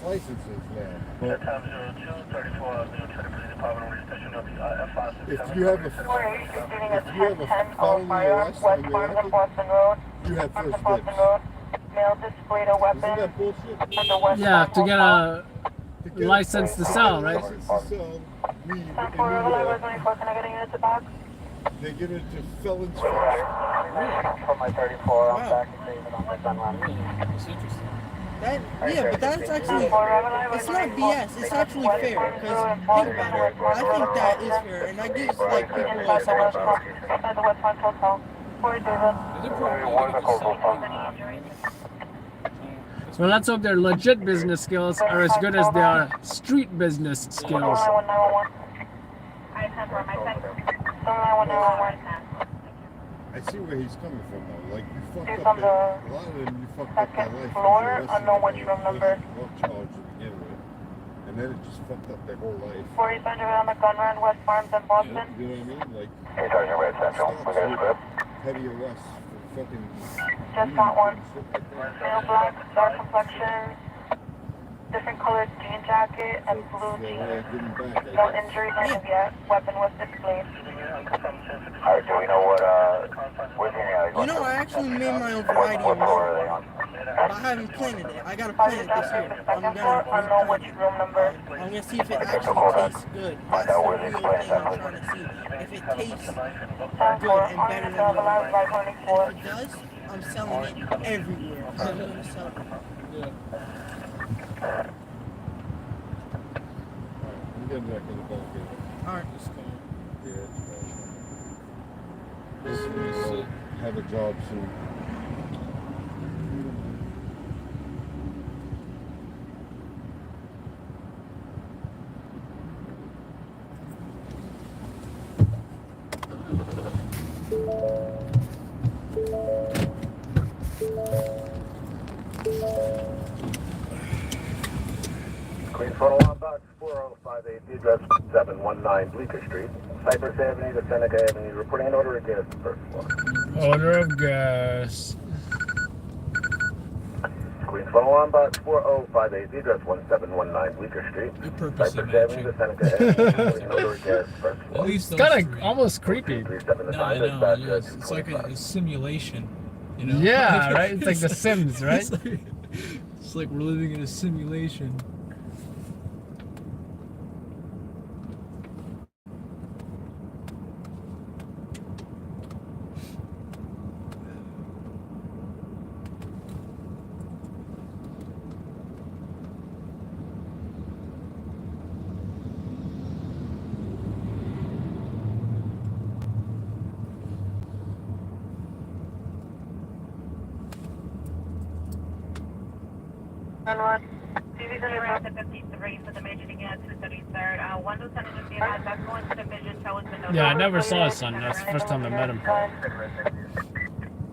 [SPEAKER 8] licenses now.
[SPEAKER 6] That time 02, 34, Police Department, on station of F5.
[SPEAKER 8] If you have a felony arrest
[SPEAKER 3] West
[SPEAKER 8] on your
[SPEAKER 3] Farms and
[SPEAKER 8] record,
[SPEAKER 3] Boston Road.
[SPEAKER 8] you have
[SPEAKER 3] Farms
[SPEAKER 8] first
[SPEAKER 3] and Boston
[SPEAKER 8] dibs.
[SPEAKER 3] Road. Male displayed a
[SPEAKER 8] Isn't
[SPEAKER 3] weapon
[SPEAKER 8] that bullshit?
[SPEAKER 3] at the West
[SPEAKER 1] Yeah,
[SPEAKER 3] Farm
[SPEAKER 1] to get
[SPEAKER 3] Hotel.
[SPEAKER 1] a license to sell, right?
[SPEAKER 8] License to sell weed in New
[SPEAKER 3] 10-4 River Line,
[SPEAKER 8] York.
[SPEAKER 3] 24, can I get a unit to back?
[SPEAKER 8] They get it to felons first.
[SPEAKER 6] From my 34, I'm
[SPEAKER 9] Wow.
[SPEAKER 6] back and saving on my gun line.
[SPEAKER 2] Really? It's interesting.
[SPEAKER 9] That yeah, but that's actually
[SPEAKER 3] 10-4 River Line,
[SPEAKER 9] it's not BS. It's actually fair because think about it. I think that is fair, and that gives like people a second chance.
[SPEAKER 3] Outside the West Farms Hotel. 40 David.
[SPEAKER 2] Is it probably
[SPEAKER 6] One
[SPEAKER 2] like
[SPEAKER 6] Nicole
[SPEAKER 2] sell
[SPEAKER 6] Gold.
[SPEAKER 2] It's
[SPEAKER 1] Well, let's hope their legit business skills are as good as their street business skills.
[SPEAKER 8] I see where he's coming from though. Like you fucked up their, a lot of them you fucked up their life. Floor, unknown which room number. Well charged to begin with, and then it just fucked up their whole life.
[SPEAKER 3] 4500 on the gun run, West Farms and Boston.
[SPEAKER 8] You know what I mean? Like.
[SPEAKER 6] Hey, Sergeant Red Central. We got a script.
[SPEAKER 8] Petty arrests for fucking.
[SPEAKER 3] Just got one.
[SPEAKER 8] Shit like that.
[SPEAKER 3] Male black, dark complexion, different colored jean jacket, and blue jeans. No injuries as of yet. Weapon was displayed.
[SPEAKER 6] Alright, do we know what, where's the alley?
[SPEAKER 9] You know, I actually made my own variety
[SPEAKER 6] What
[SPEAKER 9] of
[SPEAKER 6] floor are they
[SPEAKER 9] milk.
[SPEAKER 6] on?
[SPEAKER 9] But I haven't planted it. I gotta plant it this year. I'm
[SPEAKER 3] Unknown which
[SPEAKER 9] gonna
[SPEAKER 3] room number.
[SPEAKER 9] I'm gonna see if it actually tastes good. That's the real thing I'm trying to see. If it tastes good and better than the if it does, I'm selling it everywhere. I'm gonna sell it.
[SPEAKER 2] Yeah.
[SPEAKER 8] I'm getting back in the ball game.
[SPEAKER 9] Alright.
[SPEAKER 2] Just go.
[SPEAKER 8] Yeah,
[SPEAKER 2] Seriously.
[SPEAKER 8] have a job soon.
[SPEAKER 6] Queens Photo on box 4058, the address 719 Bleecker Street, Cypress Avenue to Seneca Avenue, reporting an order of gas to the first floor.
[SPEAKER 1] Order of gas.
[SPEAKER 6] Queens Photo on box 4058, the address 1719 Bleecker Street,
[SPEAKER 2] You're purposely
[SPEAKER 6] Cypress Avenue to Seneca Avenue, reporting an order of gas to the first
[SPEAKER 2] At
[SPEAKER 6] floor.
[SPEAKER 2] least
[SPEAKER 1] It's kind of almost creepy.
[SPEAKER 6] 37
[SPEAKER 2] No,
[SPEAKER 6] the
[SPEAKER 2] I
[SPEAKER 6] time,
[SPEAKER 2] know.
[SPEAKER 6] dispatch
[SPEAKER 2] Yeah, it's like a simulation. You know?
[SPEAKER 1] Yeah, right? It's like The Sims, right?
[SPEAKER 2] It's like we're living in a simulation.
[SPEAKER 3] CV's on the route to 53 for the major to get 233rd. One lieutenant just gave us that's going to the vision towards the
[SPEAKER 1] Yeah, I never saw his son. That's the first time I met him.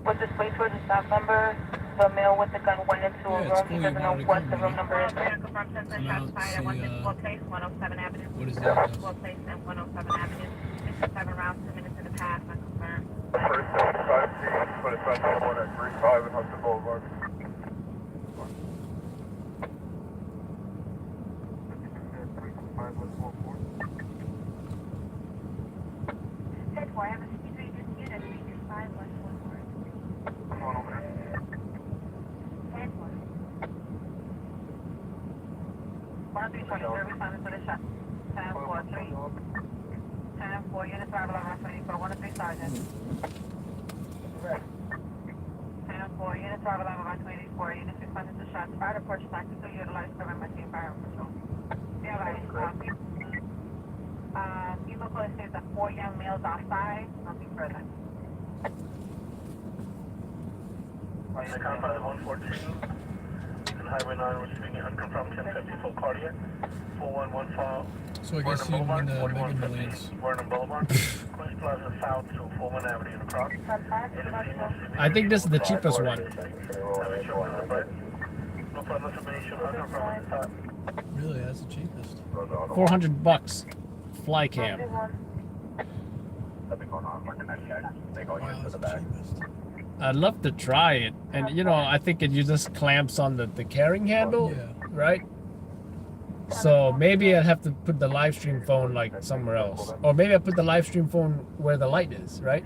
[SPEAKER 3] Was displayed towards the stop number. The male with the gun went into a room. He doesn't know what the room number is. Confirm sensor shots fired at 164 Place, 107 Avenue.
[SPEAKER 2] What is that?
[SPEAKER 3] 164 Place and 107 Avenue. 67 rounds, 2 minutes in the past. I confirm.
[SPEAKER 6] First 75 feet, put a special one at 35 and Hudson Boulevard.
[SPEAKER 3] Head for I have a 63 dispute at 325 West Woodward. Head for 10320, responding to the shot. 10-4-3. 10-4, unit travel on 24, 103 Sergeant. 10-4, unit travel on 24, unit responding to shots. Fire approach tactical, utilize cover my team fire patrol. Realize, copy. Vehicle says that 4 young males outside, nothing further.
[SPEAKER 6] On the compound 142 and Highway 9 receiving an unconfirmed 1050 full cardiac. 411
[SPEAKER 2] So I guess you win the Mega Millions.
[SPEAKER 6] Vernon Boulevard. Queens Plaza South to Fulman Avenue and across.
[SPEAKER 1] I think this is the cheapest one.
[SPEAKER 6] No further information, unconfirmed at the top.
[SPEAKER 2] Really, that's the cheapest.
[SPEAKER 1] $400. Fly cam.
[SPEAKER 6] Something going on, working that check. They go
[SPEAKER 2] Wow,
[SPEAKER 6] into
[SPEAKER 2] that's
[SPEAKER 6] the
[SPEAKER 2] the
[SPEAKER 6] back.
[SPEAKER 2] cheapest.
[SPEAKER 1] I'd love to try it. And you know, I think it just clamps on the carrying handle,
[SPEAKER 2] Yeah.
[SPEAKER 1] right? So maybe I'd have to put the live stream phone like somewhere else. Or maybe I put the live stream phone where the light is, right?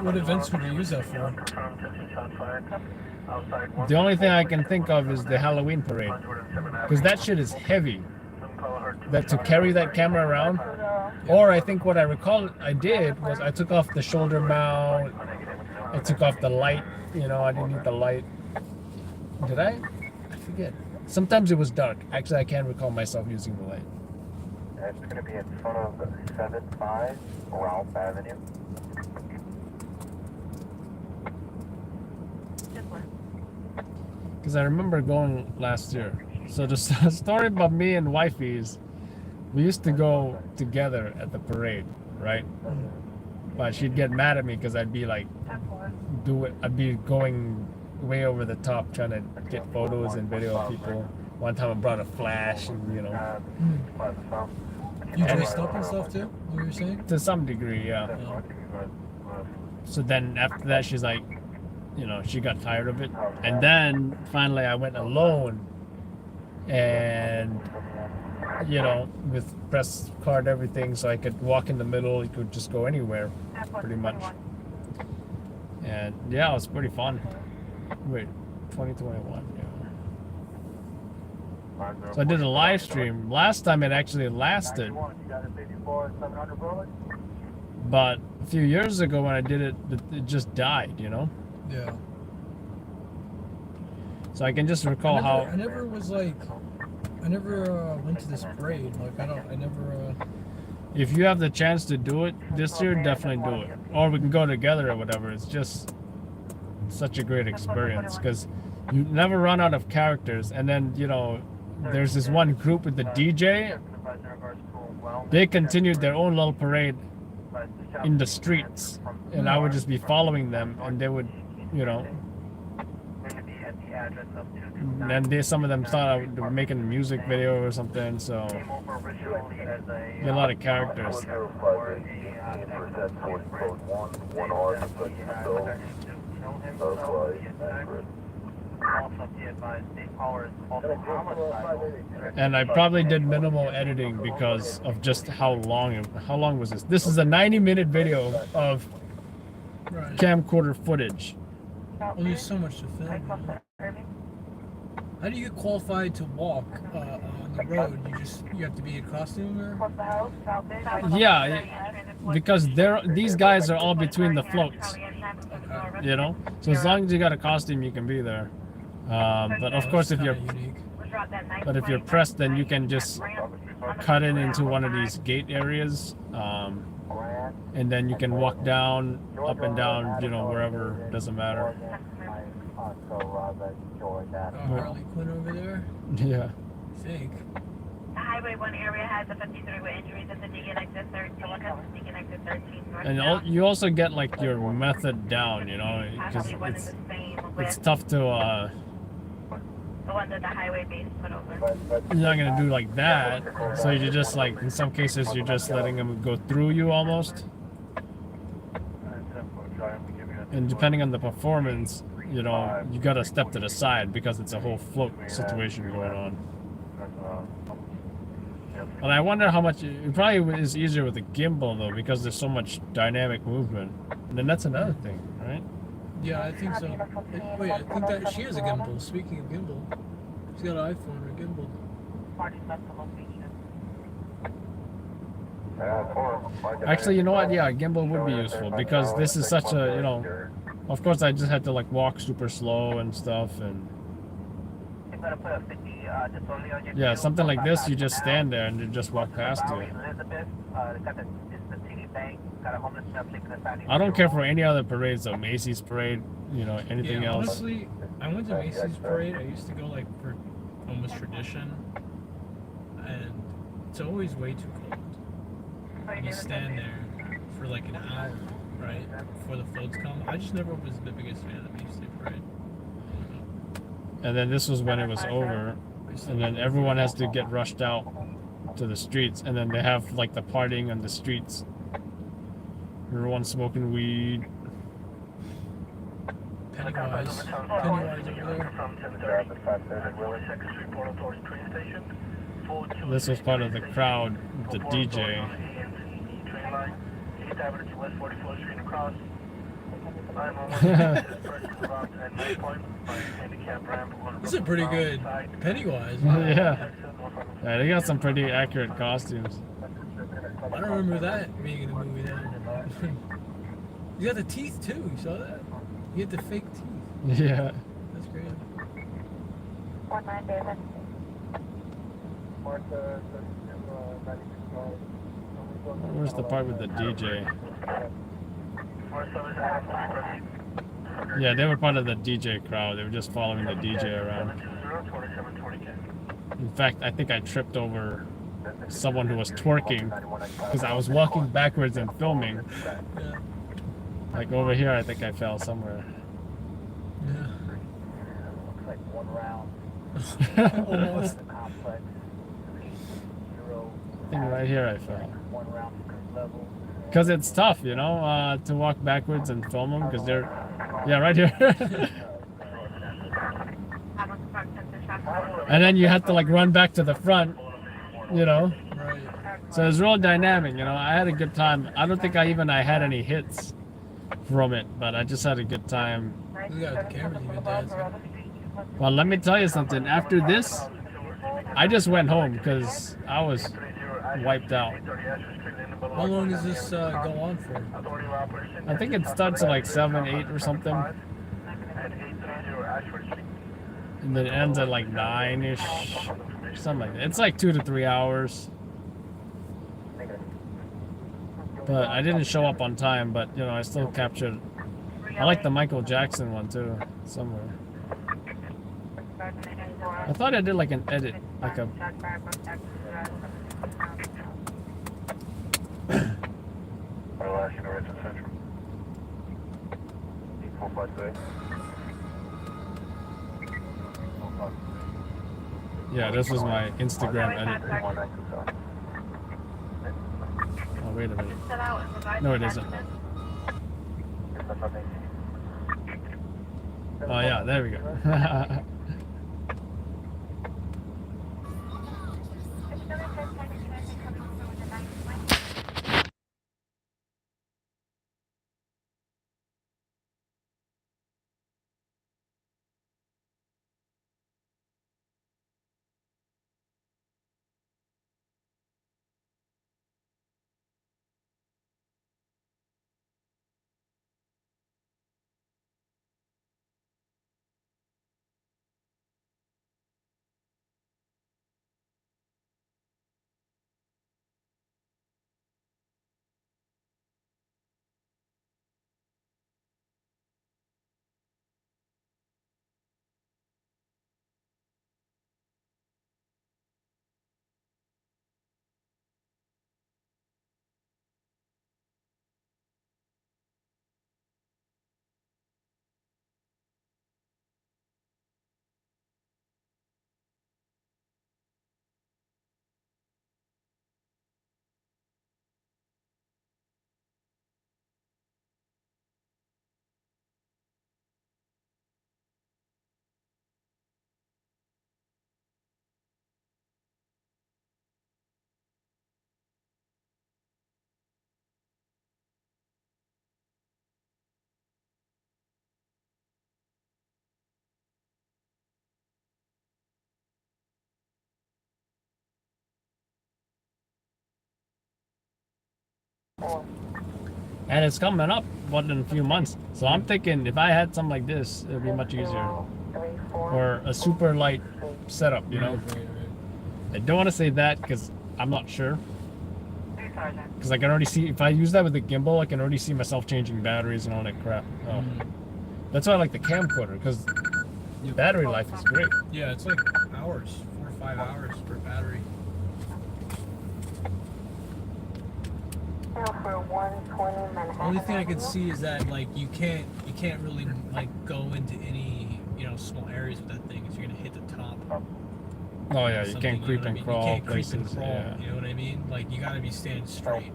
[SPEAKER 2] What events would you use that for?
[SPEAKER 1] The only thing I can think of is the Halloween parade. Because that shit is heavy. That to carry that camera around. Or I think what I recall I did was I took off the shoulder mount. I took off the light. You know, I didn't need the light. Did I? I forget. Sometimes it was dark. Actually, I can't recall myself using the light.
[SPEAKER 6] It's going to be in front of 75 Ralph Avenue.
[SPEAKER 3] Just one.
[SPEAKER 1] because I remember going last year. So the story about me and wifey is we used to go together at the parade, right? But she'd get mad at me because I'd be like, I'd be going way over the top trying to get photos and video of people. One time I brought a flash and, you know.
[SPEAKER 2] You dressed up and stuff too? What you were saying?
[SPEAKER 1] To some degree, yeah. So then after that, she's like, you know, she got tired of it. And then finally I went alone and, you know, with press card everything, so I could walk in the middle, you could just go anywhere, pretty much. And yeah, it was pretty fun. Wait, 2021, yeah. So I did a live stream. Last time it actually lasted. But a few years ago when I did it, it just died, you know?
[SPEAKER 2] Yeah.
[SPEAKER 1] So I can just recall
[SPEAKER 2] I never went to this parade. Like, I never.
[SPEAKER 1] If you have the chance to do it this year, definitely do it. Or we can go together or whatever. It's just such a great experience because you never run out of characters. And then, you know, there's this one group with the DJ. They continued their own little parade in the streets. And I would just be following them and they would, you know. And some of them thought they were making a music video or something, so a lot of characters. And I probably did minimal editing because of just how long was this? This is a 90-minute video of camcorder footage.
[SPEAKER 2] Well, there's so much to film. How do you get qualified to walk on the road? You have to be in costume or?
[SPEAKER 1] Yeah, because these guys are all between the floats. Okay. You know, so as long as you got a costume, you can be there. But of course, if you're pressed, then you can just cut it into one of these gate areas, and then you can walk down, up and down, you know, wherever. Doesn't matter.
[SPEAKER 2] Harley Quinn over there?
[SPEAKER 1] Yeah.
[SPEAKER 2] I think.
[SPEAKER 3] The Highway 1 area has a 53 with injuries at the Deacon exit 13. Someone has the Deacon exit 13 north.
[SPEAKER 1] And you also get like your method down, you know, because it's tough to.
[SPEAKER 3] The one that the highway base put over.
[SPEAKER 1] You're not gonna do like that, so you just like in some cases you're just letting them go through you almost. And depending on the performance, you know, you gotta step to the side because it's a whole float situation going on. And I wonder how much it probably is easier with a gimbal though, because there's so much dynamic movement. And then that's another thing, right?
[SPEAKER 2] Yeah, I think so. Wait, I think that she has a gimbal. Speaking of gimbal, she's got an iPhone or a gimbal.
[SPEAKER 1] Actually, you know what? Yeah, a gimbal would be useful because this is such a, you know, of course I just had to like walk super slow and stuff, and yeah, something like this, you just stand there and you just walk past you. I don't care for any other parades though, Macy's parade, you know, anything else.
[SPEAKER 2] Honestly, I went to Macy's parade. I used to go like for almost tradition, and it's always way too cold. And you stand there for like an hour, right, before the floats come. I just never was the biggest fan of the Macy's parade.
[SPEAKER 1] And then this was when it was over, and then everyone has to get rushed out to the streets, and then they have like the partying on the streets. Everyone smoking weed.
[SPEAKER 2] Pennywise over there.
[SPEAKER 1] This was part of the crowd, the DJ.
[SPEAKER 2] This is a pretty good Pennywise.
[SPEAKER 1] Yeah. Yeah, they got some pretty accurate costumes.
[SPEAKER 2] I don't remember that being in the movie then. You got the teeth too, you saw that? You get the fake teeth.
[SPEAKER 1] Yeah.
[SPEAKER 2] That's great.
[SPEAKER 1] Where's the part with the DJ? Yeah, they were part of the DJ crowd. They were just following the DJ around. In fact, I think I tripped over someone who was twerking because I was walking backwards and filming.
[SPEAKER 2] Yeah.
[SPEAKER 1] Like over here, I think I fell somewhere.
[SPEAKER 2] Yeah.
[SPEAKER 7] Looks like one round.
[SPEAKER 2] Almost.
[SPEAKER 7] The complex. 0.
[SPEAKER 1] I think right here I fell.
[SPEAKER 7] One round level.
[SPEAKER 1] Because it's tough, you know, to walk backwards and film them because they're, yeah, right here. And then you have to like run back to the front, you know.
[SPEAKER 2] Right.
[SPEAKER 1] So it's real dynamic, you know. I had a good time. I don't think I had any hits from it, but I just had a good time.
[SPEAKER 2] We got the cameras even dancing.
[SPEAKER 1] Well, let me tell you something. After this, I just went home because I was wiped out.
[SPEAKER 2] How long does this go on for?
[SPEAKER 1] I think it starts at like 7, 8 or something. And then it ends at like 9-ish. Something like that. It's like 2 to 3 hours. But I didn't show up on time, but you know, I still captured. I like the Michael Jackson one too, somewhere. I thought I did like an edit, like a. Yeah, this was my Instagram edit. Oh, wait a minute. No, it isn't. Oh, yeah, there we go. And it's coming up in a few months. So I'm thinking if I had something like this, it would be much easier. Or a super light setup, you know? I don't want to say that because I'm not sure. Because I can already see, if I use that with the gimbal, I can already see myself changing batteries and all that crap. Oh. That's why I like the camcorder, because the battery life is great.
[SPEAKER 2] Yeah, it's like hours, 4 or 5 hours per battery. Only thing I can see is that like you can't really like go into any small areas with that thing, because you're gonna hit the top.
[SPEAKER 1] Oh yeah, you can't creep and crawl
[SPEAKER 2] You can't
[SPEAKER 1] places.
[SPEAKER 2] creep and crawl.
[SPEAKER 1] Yeah.
[SPEAKER 2] You know what I mean? Like you gotta be standing straight.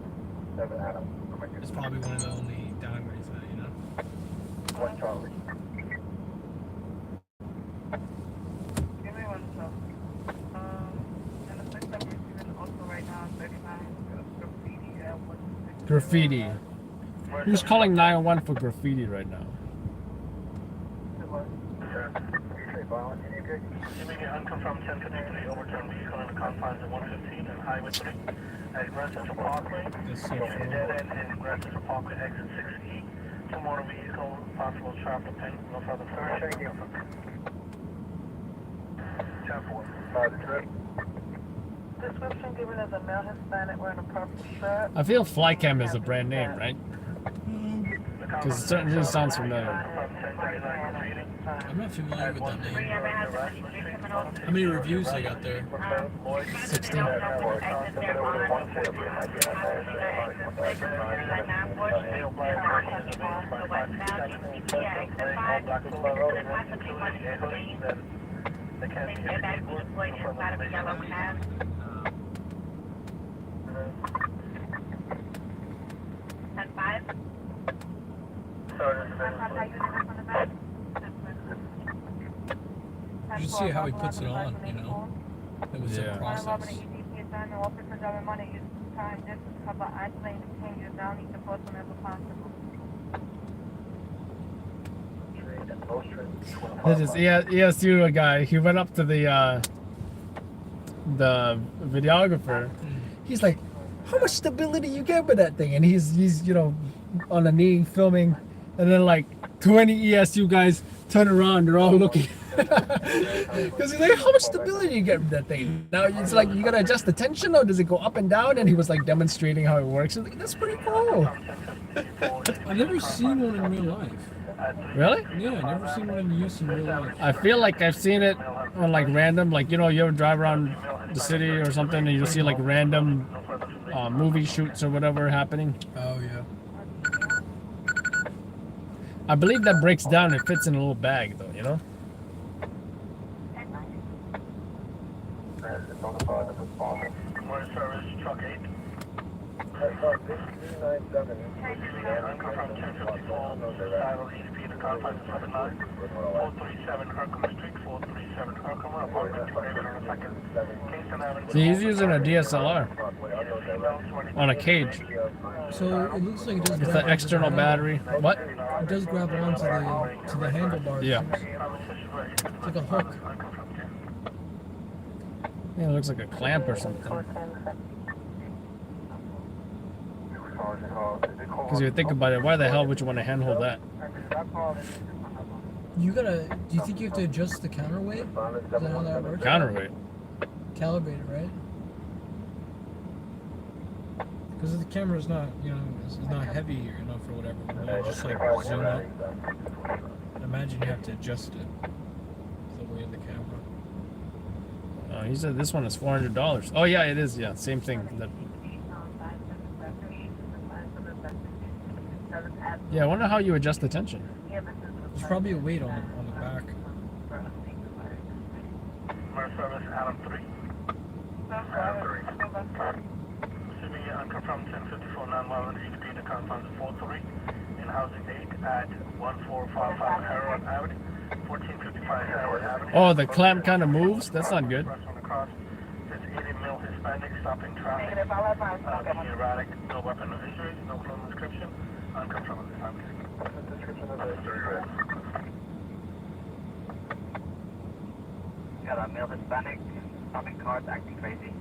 [SPEAKER 2] It's probably one of the only downgrades that
[SPEAKER 3] Give me one sec. And the place that we're doing also right now is 39 graffiti at 160.
[SPEAKER 1] Graffiti. Who's calling 901 for graffiti right now?
[SPEAKER 5] Receiving an unconfirmed 1053 overturned vehicle in the confines of 115 and Highway 3 at Grand Central Parkway.
[SPEAKER 2] That's so
[SPEAKER 5] Dead
[SPEAKER 2] cool.
[SPEAKER 5] end in Grand Central Parkway, exit 6E. Two motor vehicles, possible traffic paint, no further fire.
[SPEAKER 3] Description given as a male Hispanic wearing a purple shirt.
[SPEAKER 1] I feel Flycam is a brand name, right?
[SPEAKER 5] The
[SPEAKER 1] Because it certainly sounds familiar.
[SPEAKER 2] I'm not familiar with that name. How many reviews they got there?
[SPEAKER 1] 16.
[SPEAKER 2] You should see how he puts it on, you know? It was
[SPEAKER 1] Yeah.
[SPEAKER 2] a process.
[SPEAKER 1] This is ESU guy. He went up to the videographer. He's like, "How much stability you get with that thing?" And he's you know on a knee filming, and then like 20 ESU guys turn around. They're all looking. Because he's like, "How much stability you get with that thing?" Now it's like, you gotta adjust the tension, or does it go up and down? And he was like demonstrating how it works. Like, that's pretty cool.
[SPEAKER 2] I've never seen one in real life.
[SPEAKER 1] Really?
[SPEAKER 2] Yeah, I've never seen one in use in real life.
[SPEAKER 1] I feel like I've seen it on like random, like, you know, you ever drive around the city or something and you see like random movie shoots or whatever happening.
[SPEAKER 2] Oh, yeah.
[SPEAKER 1] I believe that breaks down. It fits in a little bag though, you know?
[SPEAKER 5] Morning service, truck 8. Unconfirmed 1054, Saddle East Peter, confines of 79, 437 Herkimer Street, 437 Herkimer, apartment 200 on the second, Kingston Avenue.
[SPEAKER 1] See, he's using a DSLR on a cage.
[SPEAKER 2] So it looks like it does
[SPEAKER 1] It's
[SPEAKER 2] grab
[SPEAKER 1] the external battery. What?
[SPEAKER 2] It does grab onto the handlebars.
[SPEAKER 1] Yeah.
[SPEAKER 2] It's like a hook.
[SPEAKER 1] Yeah, it looks like a clamp or something. Because you think about it, why the hell would you want to handhold that?
[SPEAKER 2] You gotta. Do you think you have to adjust the counterweight? Is that how that works?
[SPEAKER 1] Counterweight.
[SPEAKER 2] Calibrate it, right? Because the camera's not, you know, it's not heavy enough or whatever. When you just like zoom up. Imagine you have to adjust it. The way of the camera.
[SPEAKER 1] He said this one is $400. Oh yeah, it is. Yeah, same thing. Yeah, I wonder how you adjust the tension.
[SPEAKER 2] There's probably a weight on the back.
[SPEAKER 5] Morning service, Adam 3. Receiving unconfirmed 1054 911 East Peter, confines of 43 in housing 8 at 1455 Heroin Avenue, 1455 Heroin Avenue.
[SPEAKER 1] Oh, the clamp kind of moves? That's not good.
[SPEAKER 5] Says 80 male Hispanic stopping traffic. Being erratic, no weapon, no injuries, no criminal description. Unconfirmed this time.
[SPEAKER 7] Got a male Hispanic, stopping cars, acting crazy.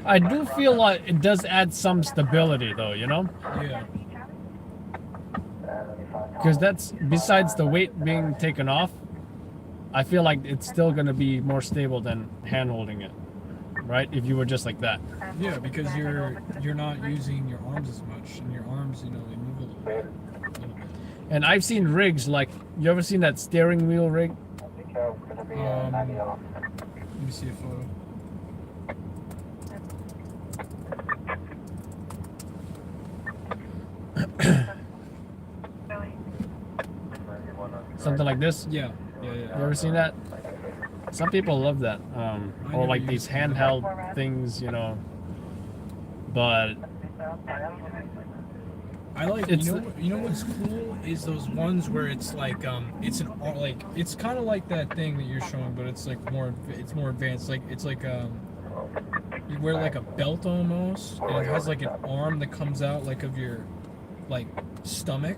[SPEAKER 1] I do feel like it does add some stability though, you know?
[SPEAKER 2] Yeah.
[SPEAKER 1] Because that's, besides the weight being taken off, I feel like it's still going to be more stable than hand holding it, right? If you were just like that.
[SPEAKER 2] Yeah, because you're not using your arms as much, and your arms, you know, they move a little bit.
[SPEAKER 1] And I've seen rigs like, you ever seen that steering wheel rig?
[SPEAKER 2] Let me see a photo.
[SPEAKER 1] Something like this?
[SPEAKER 2] Yeah.
[SPEAKER 1] You ever seen that? Some people love that. Or like these handheld things, you know. But
[SPEAKER 2] I like,
[SPEAKER 1] It's
[SPEAKER 2] you know what's cool is those ones where it's like it's kind of like that thing that you're showing, but it's like more advanced. Like it's like you wear like a belt almost, and it has like an arm that comes out like of your like stomach.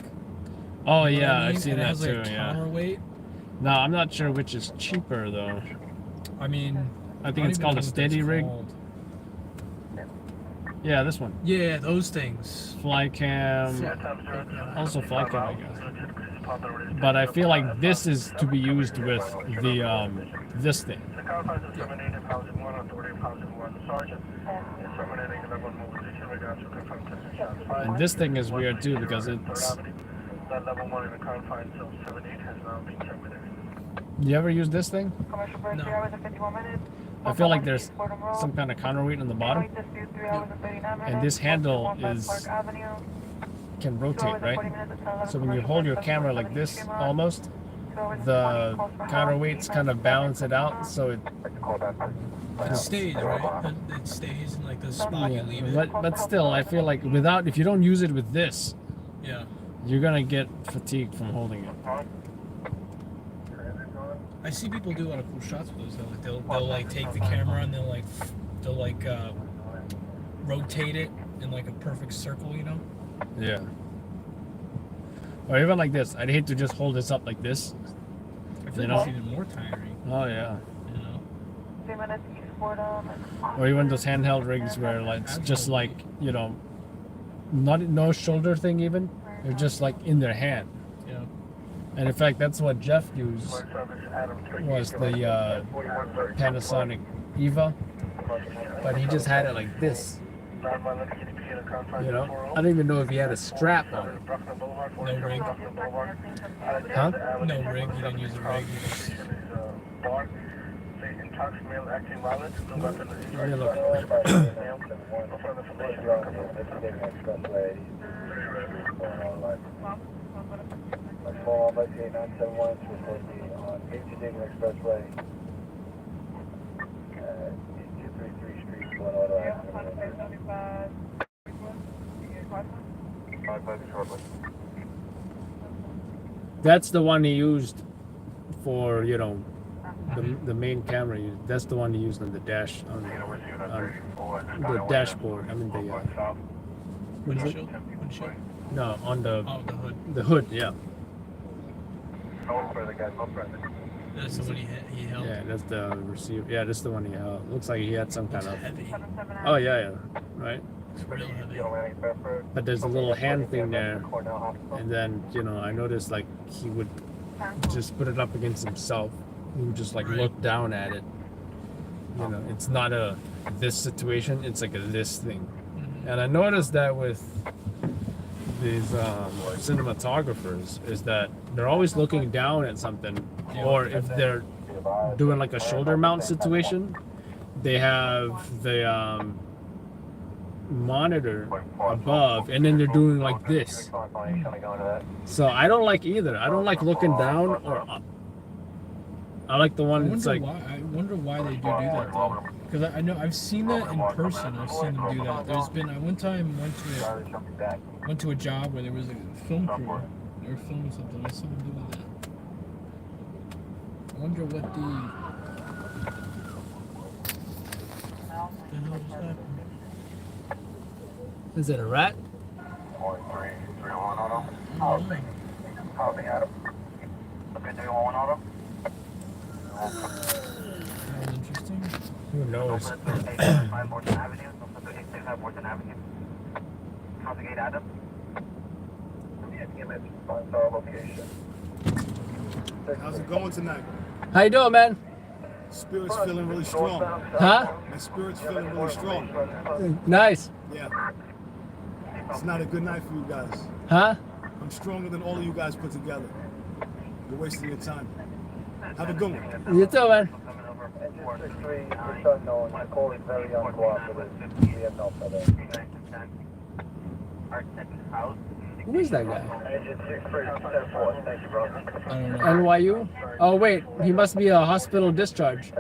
[SPEAKER 1] oh
[SPEAKER 2] You know
[SPEAKER 1] yeah,
[SPEAKER 2] what I mean?
[SPEAKER 1] I've seen
[SPEAKER 2] And it
[SPEAKER 1] that
[SPEAKER 2] has
[SPEAKER 1] too.
[SPEAKER 2] like a
[SPEAKER 1] Yeah.
[SPEAKER 2] counterweight.
[SPEAKER 1] No, I'm not sure which is cheaper though.
[SPEAKER 2] I mean,
[SPEAKER 1] I think it's called a steady rig. Yeah, this one.
[SPEAKER 2] Yeah, those things.
[SPEAKER 1] Fly cam. Also fly cam, I guess. but I feel like this is to be used with the this thing.
[SPEAKER 6] The confines of 78 Housing 1 Authority of Housing 1 Sergeant is terminating the level 1 mobilization regard to confirm 10 shots fired.
[SPEAKER 1] And this thing is weird too because it's.
[SPEAKER 6] That level 1 in the confines of 78 has now been terminated.
[SPEAKER 1] You ever use this thing?
[SPEAKER 3] Commercial bird, 3 hours and 51 minutes.
[SPEAKER 1] I feel like there's some kind of counterweight on the bottom, and this handle can rotate, right? So when you hold your camera like this, almost, the counterweights kind of balance it out, so it
[SPEAKER 2] stays, right? It stays in like the spot you leave it.
[SPEAKER 1] But still, I feel like if you don't use it with this,
[SPEAKER 2] Yeah.
[SPEAKER 1] you're gonna get fatigued from holding it.
[SPEAKER 2] I see people do a lot of cool shots with those. They'll like take the camera and they'll rotate it in like a perfect circle, you know?
[SPEAKER 1] Yeah. Or even like this. I'd hate to just hold this up like this.
[SPEAKER 2] I feel like it's even more tiring,
[SPEAKER 1] Oh yeah.
[SPEAKER 2] you know?
[SPEAKER 3] 3 minutes each Fordham.
[SPEAKER 1] Or even those handheld rigs where like, it's just like, you know, no shoulder thing even. They're just like in their hand.
[SPEAKER 2] Yeah.
[SPEAKER 1] And in fact, that's what Jeff used, was the Panasonic Eva. But he just had it like this. You know? I don't even know if he had a strap on it.
[SPEAKER 2] No rig.
[SPEAKER 1] Huh?
[SPEAKER 2] No rig. You didn't use a rig. You just...
[SPEAKER 1] Yeah, look.
[SPEAKER 7] Call by 971 is supposed to be on 18 Expressway. 233 Street, one auto accident.
[SPEAKER 1] That's the one he used for, you know, the main camera. That's the one he used on the dash, on the dashboard. I mean the
[SPEAKER 2] Windshield?
[SPEAKER 1] no, on the
[SPEAKER 2] Oh, the hood.
[SPEAKER 1] the hood. Yeah.
[SPEAKER 2] That's the one he held.
[SPEAKER 1] Yeah, that's the receiver. Yeah, that's the one he held. Looks like he had some kind of.
[SPEAKER 2] Heavy.
[SPEAKER 1] Oh yeah, right.
[SPEAKER 2] It's real heavy.
[SPEAKER 1] But there's a little hand thing there, and then you know I noticed like he would just put it up against himself. He would just like look down at it. You know, it's not a this situation. It's like a this thing.
[SPEAKER 2] Mm-hmm.
[SPEAKER 1] And I noticed that with these cinematographers is that they're always looking down at something, or if they're doing like a shoulder mount situation, they have the monitor above, and then they're doing like this. So I don't like either. I don't like looking down or up. I like the one that's like.
[SPEAKER 2] I wonder why they do that though. Because I know I've seen that in person. I've seen them do that. There's been I one time went to a job where there was a film crew. They were filming something. I saw them doing that. I wonder what the hell just happened.
[SPEAKER 1] Is it a rat?
[SPEAKER 2] That was interesting.
[SPEAKER 1] Who knows?
[SPEAKER 10] How's it going tonight?
[SPEAKER 1] How you doing, man?
[SPEAKER 10] Spirit's feeling really strong.
[SPEAKER 1] Huh?
[SPEAKER 10] My spirit's feeling really strong.
[SPEAKER 1] Nice.
[SPEAKER 10] Yeah. It's not a good night for you guys.
[SPEAKER 1] Huh?
[SPEAKER 10] I'm stronger than all of you guys put together. You're wasting your time. Have a good one.
[SPEAKER 1] You too, man.
[SPEAKER 7] Engine 63, it's unknown. The call is very uncooperative. We have no further.
[SPEAKER 1] Who is that guy?
[SPEAKER 7] Engine 63, 10-4. Thank you, bro.
[SPEAKER 2] I don't know.
[SPEAKER 1] NYU? Oh wait, he must be a hospital discharge.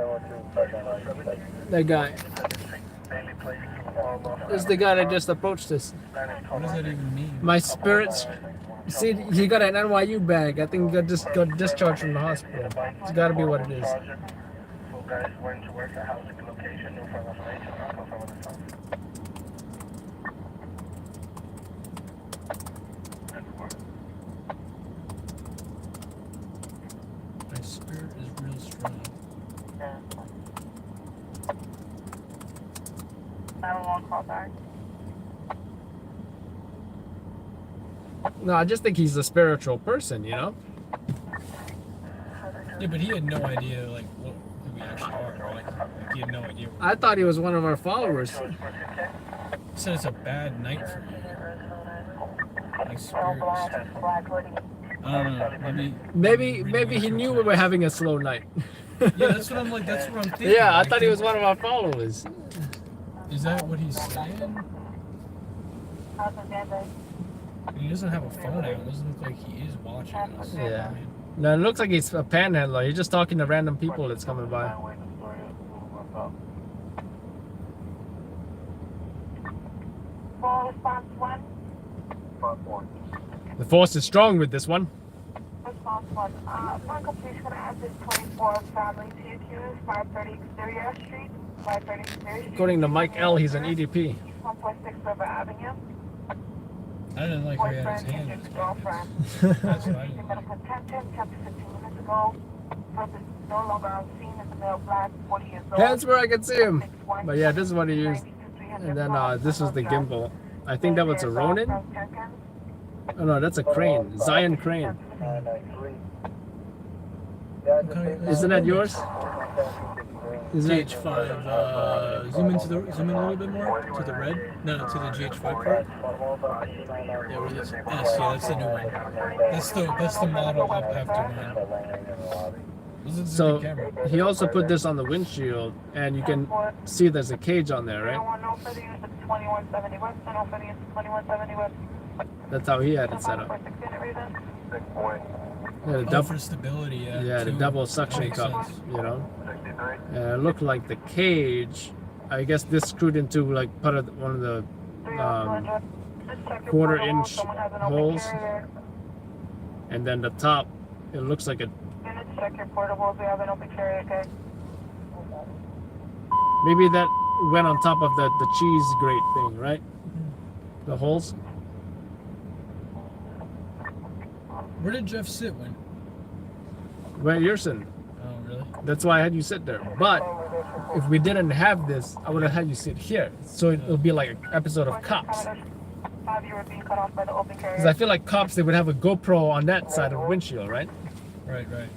[SPEAKER 1] That guy. This is the guy that just approached us.
[SPEAKER 2] What does that even mean?
[SPEAKER 1] My spirits. See, he got an NYU bag. I think he just got discharged from the hospital. It's got to be what it is.
[SPEAKER 2] My spirit is real strong.
[SPEAKER 3] 911 call back.
[SPEAKER 1] No, I just think he's a spiritual person, you know?
[SPEAKER 2] Yeah, but he had no idea like who we actually are. Like he had no idea.
[SPEAKER 1] I thought he was one of our followers.
[SPEAKER 2] He said it's a bad night for him. Like spirits. I don't know.
[SPEAKER 1] Maybe he knew we were having a slow night.
[SPEAKER 2] Yeah, that's what I'm like. That's what I'm thinking.
[SPEAKER 1] Yeah, I
[SPEAKER 2] Like,
[SPEAKER 1] thought he was one of our followers.
[SPEAKER 2] Is that what he's saying? He doesn't have a phone out. It doesn't look like he is watching us.
[SPEAKER 1] Yeah. No, it looks like he's a panhandler. He's just talking to random people that's coming by. The force is strong with this one.
[SPEAKER 3] Response 1. Upon completion, going to add this 24 family TQs, 530 Exterior Street, 530 Exterior Street.
[SPEAKER 1] According to Mike L., he's an EDP.
[SPEAKER 3] 1.6 River Avenue.
[SPEAKER 2] I didn't like where he had his
[SPEAKER 3] Boyfriend,
[SPEAKER 2] hand.
[SPEAKER 3] girlfriend.
[SPEAKER 2] That's what I didn't like.
[SPEAKER 3] Medical attention, 10 to 15 minutes ago. Purpose no longer on scene is a male black, 40 years old.
[SPEAKER 1] That's where I can see him. But yeah, this is what he used. And then this was the gimbal. I think that was a Ronin. Oh no, that's a crane. Zion crane. Isn't that yours? Isn't that
[SPEAKER 2] GH5. Zoom in a little bit more to the red. No, to the GH5 part. Yeah, where this? Yes, yeah, that's the new one. That's the model up after mine. This is a
[SPEAKER 1] So
[SPEAKER 2] good camera.
[SPEAKER 1] he also put this on the windshield, and you can see there's a cage on there, right? That's how he had it set up. Yeah, the
[SPEAKER 2] Oh,
[SPEAKER 1] double,
[SPEAKER 2] for stability, yeah.
[SPEAKER 1] yeah, the
[SPEAKER 2] too.
[SPEAKER 1] double suction
[SPEAKER 2] Makes
[SPEAKER 1] cup,
[SPEAKER 2] sense.
[SPEAKER 1] you know. And it looked like the cage. I guess this screwed into like part of one of the quarter-inch holes, and then the top. It looks like it.
[SPEAKER 3] Check your portables. We have an open carry, okay?
[SPEAKER 1] Maybe that went on top of the cheese grate thing, right? The holes.
[SPEAKER 2] Where did Jeff sit when?
[SPEAKER 1] Where you're sitting.
[SPEAKER 2] Oh, really?
[SPEAKER 1] That's why I had you sit there. But if we didn't have this, I would have had you sit here. So it'll be like an episode of Cops. Because I feel like Cops, they would have a GoPro on that side of the windshield, right?
[SPEAKER 2] Right, right.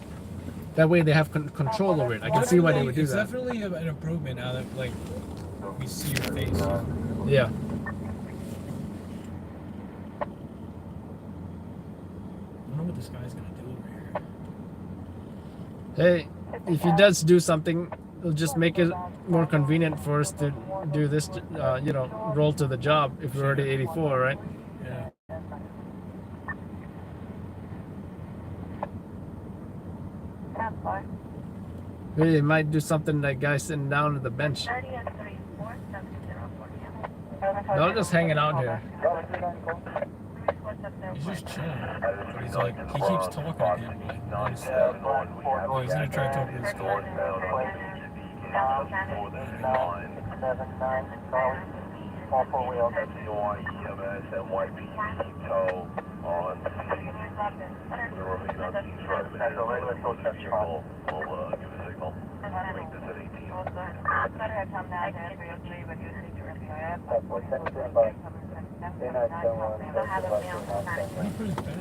[SPEAKER 1] That way they have control over it. I can see why they would do
[SPEAKER 2] It's
[SPEAKER 1] that.
[SPEAKER 2] definitely an improvement now that like we see your face.
[SPEAKER 1] Yeah.
[SPEAKER 2] I wonder what this guy's gonna do over here.
[SPEAKER 1] Hey, if he does do something, it'll just make it more convenient for us to do this, you know, roll to the job if we're already 84, right?
[SPEAKER 2] Yeah.
[SPEAKER 1] Maybe they might do something that guy sitting down at the bench. They're just hanging out here.
[SPEAKER 2] He's just chilling. But he's like, he keeps talking to him. Like, non-stop. Oh, he's gonna try to talk to this guy. He put his back.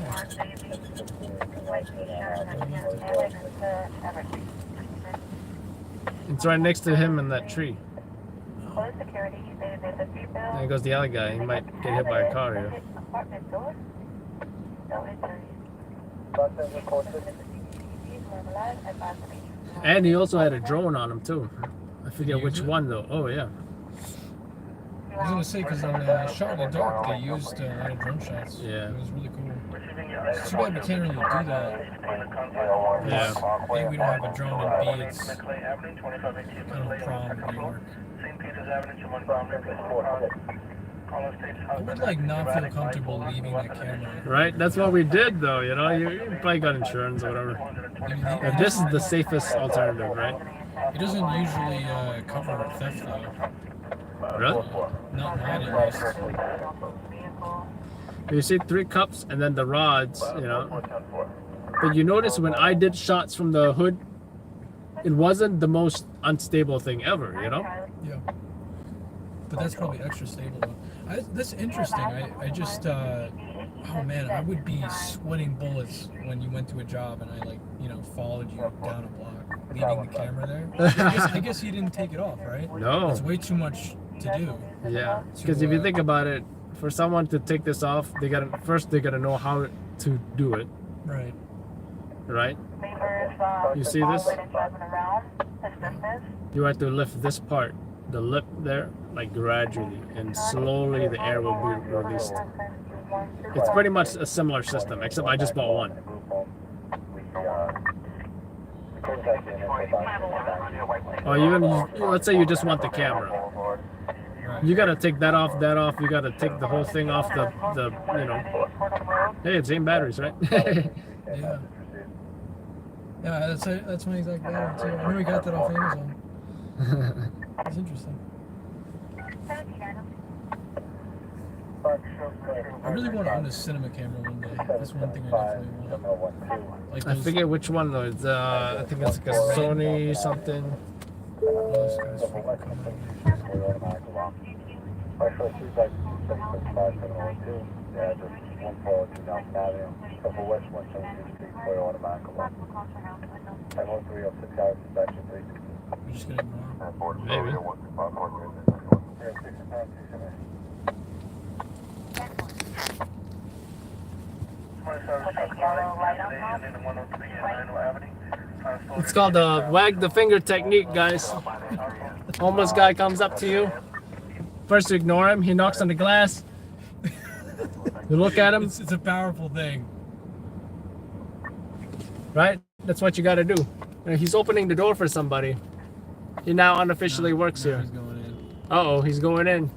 [SPEAKER 1] It's right next to him in that tree. There goes the other guy. He might get hit by a car here. And he also had a drone on him too. I forget which one though. Oh yeah.
[SPEAKER 2] I was gonna say, because on Shot in the Dark, they used a lot of drone shots.
[SPEAKER 1] Yeah.
[SPEAKER 2] It was really cool. It's too bad we can't really do that.
[SPEAKER 1] Yeah.
[SPEAKER 2] A, we don't have a drone, and B, it's kind of a problem in New York. I would like not feel comfortable leaving the camera.
[SPEAKER 1] Right? That's what we did though, you know? You probably got insurance or whatever. But this is the safest alternative, right?
[SPEAKER 2] It doesn't usually cover theft though.
[SPEAKER 1] Really?
[SPEAKER 2] Not mine at least.
[SPEAKER 1] You see 3 cups and then the rods, you know? But you notice when I did shots from the hood, it wasn't the most unstable thing ever, you know?
[SPEAKER 2] Yeah. But that's probably extra stable though. That's interesting. I just, oh man, I would be sweating bullets when you went to a job and I followed you down a block, leaving the camera there. I guess you didn't take it off, right?
[SPEAKER 1] No.
[SPEAKER 2] It's way too much to do.
[SPEAKER 1] Yeah, because if you think about it, for someone to take this off, they gotta know how to do it.
[SPEAKER 2] Right.
[SPEAKER 1] Right? You see this? You have to lift this part, the lip there, like gradually, and slowly the air will be released. It's pretty much a similar system, except I just bought one. Oh, let's say you just want the camera. You gotta take that off. You gotta take the whole thing off the Hey, it's same batteries, right?
[SPEAKER 2] Yeah. Yeah, that's my exact battery too. I remember we got that off Amazon. It's interesting. I really want to own a cinema camera one day. That's one thing I definitely want. Like
[SPEAKER 1] I forget which one though. It's I think it's like a Sony something.
[SPEAKER 2] Oh, this guy's freaking coming at me.
[SPEAKER 7] Yeah, just 142 Nelson Avenue, Upper West 117th Street, for automatic alarm. 1003 up 6 hours, inspection, please.
[SPEAKER 2] We're just gonna ignore him.
[SPEAKER 1] Maybe. It's called the wag the finger technique, guys. Homeless guy comes up to you. First you ignore him, he knocks on the glass. You look at him.
[SPEAKER 2] It's a powerful thing.
[SPEAKER 1] Right? That's what you gotta do. He's opening the door for somebody. He now unofficially works here.
[SPEAKER 2] He's going in.
[SPEAKER 1] Uh-oh, he's going in.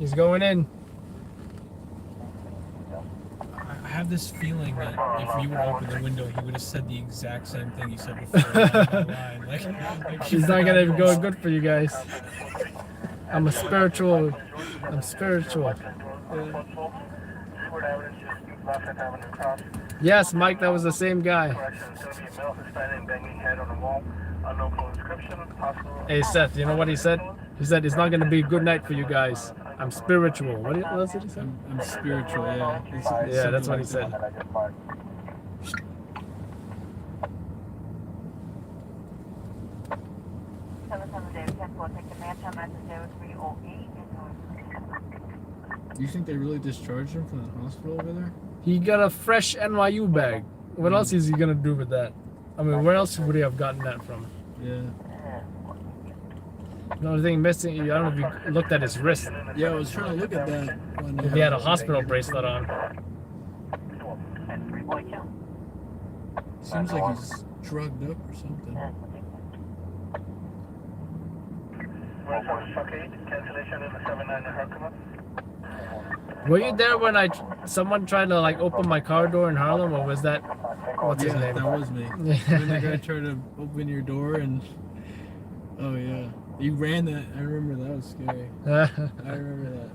[SPEAKER 1] He's going in.
[SPEAKER 2] I have this feeling that if you would open the window, he would have said the exact same thing he said before. Like
[SPEAKER 1] She's not gonna go good for you guys. I'm spiritual. Yes, Mike, that was the same guy. Hey Seth, you know what he said? He said it's not gonna be a good night for you guys. I'm spiritual. What else did he say?
[SPEAKER 2] I'm spiritual, yeah.
[SPEAKER 1] Yeah, that's what he said.
[SPEAKER 2] You think they really discharged him from the hospital over there?
[SPEAKER 1] He got a fresh NYU bag. What else is he gonna do with that? I mean, where else would he have gotten that from?
[SPEAKER 2] Yeah.
[SPEAKER 1] The only thing missing, I don't know if you looked at his wrist.
[SPEAKER 2] Yeah, I was trying to look at that. When,
[SPEAKER 1] If he had a hospital bracelet on.
[SPEAKER 2] Seems like he's drugged up or something.
[SPEAKER 1] Were you there when someone tried to like open my car door in Harlem, or was that what's his name?
[SPEAKER 2] That was me. When the guy tried to open your door and oh yeah, you ran that. I remember that was scary. I remember that.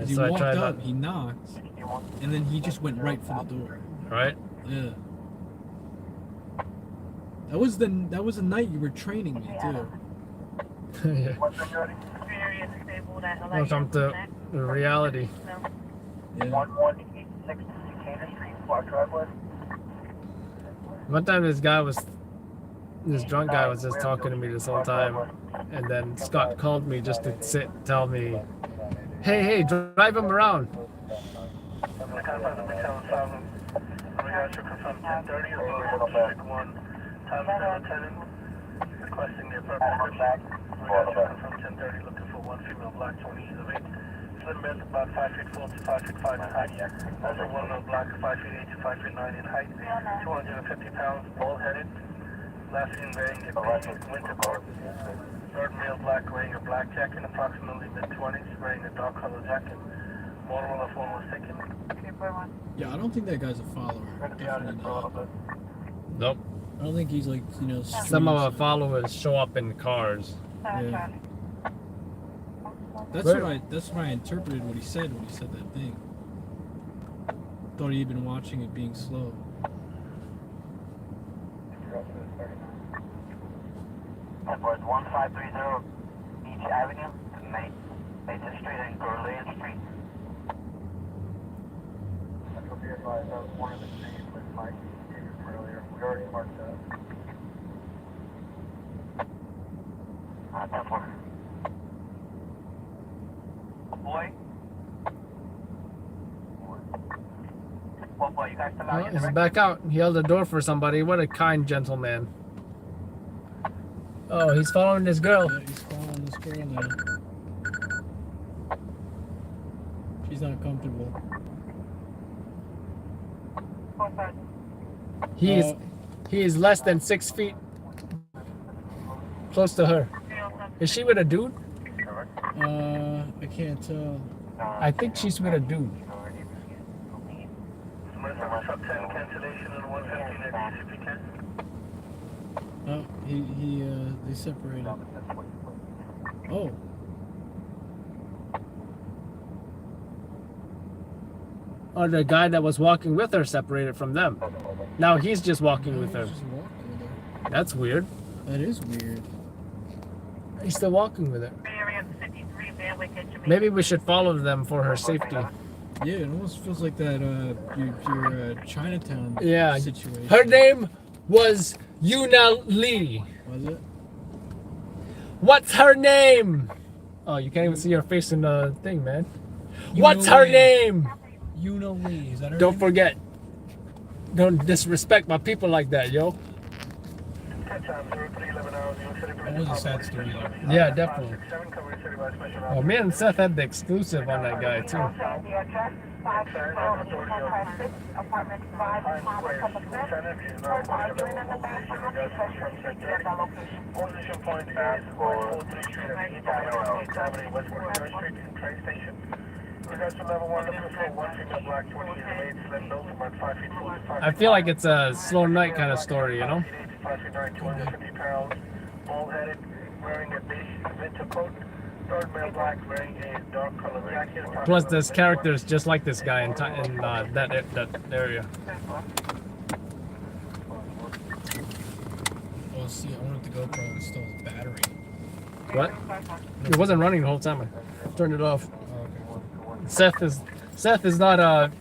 [SPEAKER 2] He
[SPEAKER 1] So I
[SPEAKER 2] walked
[SPEAKER 1] tried
[SPEAKER 2] up,
[SPEAKER 1] that.
[SPEAKER 2] he knocked, and then he just went right for the door.
[SPEAKER 1] Right?
[SPEAKER 2] Yeah. That was the night you were training me too.
[SPEAKER 1] Yeah. Welcome to reality.
[SPEAKER 2] Yeah.
[SPEAKER 7] 1186 Decatur Street, Park Driveway.
[SPEAKER 1] One time this drunk guy was just talking to me this whole time, and then Scott called me just to tell me, hey, drive him around.
[SPEAKER 4] Requesting their purple description. We got you from 10:30 looking for one female black 20 years of age. Slim build about 5 feet 4 to 5 feet 5 in height. Also one male black 5 feet 8 to 5 feet 9 in height. 250 pounds, bald headed. Last seen wearing a baby winter coat. Third male black wearing a black jacket, approximately mid-20s, wearing a dark color jacket. Motorola phone was taken.
[SPEAKER 2] Yeah, I don't think that guy's a follower. Definitely not.
[SPEAKER 1] Nope.
[SPEAKER 2] I don't think he's like,
[SPEAKER 1] Some of our followers show up in cars.
[SPEAKER 2] Yeah. That's why I interpreted what he said when he said that thing. Thought he'd been watching it being slow.
[SPEAKER 7] That was 1530 Beach Avenue, Mason Street and Gurley Street.
[SPEAKER 6] advised, that was one of the streets with Mike earlier. We already marked that. Boy? Well, boy, you guys still out
[SPEAKER 1] Oh,
[SPEAKER 6] here?
[SPEAKER 1] he's back out. He held the door for somebody. What a kind gentleman. Oh, he's following this girl.
[SPEAKER 2] Yeah, he's following this girl now. She's not comfortable.
[SPEAKER 1] He is less than 6 feet close to her. Is she with a dude?
[SPEAKER 2] I can't tell.
[SPEAKER 1] I think she's with a dude.
[SPEAKER 6] Sub 10 cancellation and 115 at if you can.
[SPEAKER 2] Oh, they separated. Oh.
[SPEAKER 1] Oh, the guy that was walking with her separated from them. Now he's just walking with her.
[SPEAKER 2] She's walking with her.
[SPEAKER 1] That's weird.
[SPEAKER 2] That is weird.
[SPEAKER 1] He's still walking with her. Maybe we should follow them for her safety.
[SPEAKER 2] Yeah, it almost feels like that your Chinatown
[SPEAKER 1] Yeah.
[SPEAKER 2] situation.
[SPEAKER 1] Her name was Yuna Lee.
[SPEAKER 2] Was it?
[SPEAKER 1] What's her name? Oh, you can't even see her face in the thing, man.
[SPEAKER 2] Yuna
[SPEAKER 1] What's her
[SPEAKER 2] Lee.
[SPEAKER 1] name?
[SPEAKER 2] Yuna Lee, is that her
[SPEAKER 1] Don't
[SPEAKER 2] name?
[SPEAKER 1] forget. Don't disrespect my people like that, yo.
[SPEAKER 2] That was a sad story though.
[SPEAKER 1] Yeah, definitely. Oh, me and Seth had the exclusive on that guy, too.
[SPEAKER 6] Position point is 143 Street at East Avenue, West 43rd Street, train station. Regards to level 1, looking for 1 female black, 20 years of age, slim build, about 5 feet 4, 5
[SPEAKER 1] I feel like it's a slow night kind of story, you know?
[SPEAKER 6] 5 feet 9, 250 pounds, bald-headed, wearing a beige winter coat. Third male black, wearing a dark colored jacket.
[SPEAKER 1] Plus, there's characters just like this guy in that area.
[SPEAKER 2] Oh, see, I wanted to go pro install the battery.
[SPEAKER 1] What? It wasn't running the whole time. I turned it off.
[SPEAKER 2] Oh, okay.
[SPEAKER 1] Seth is not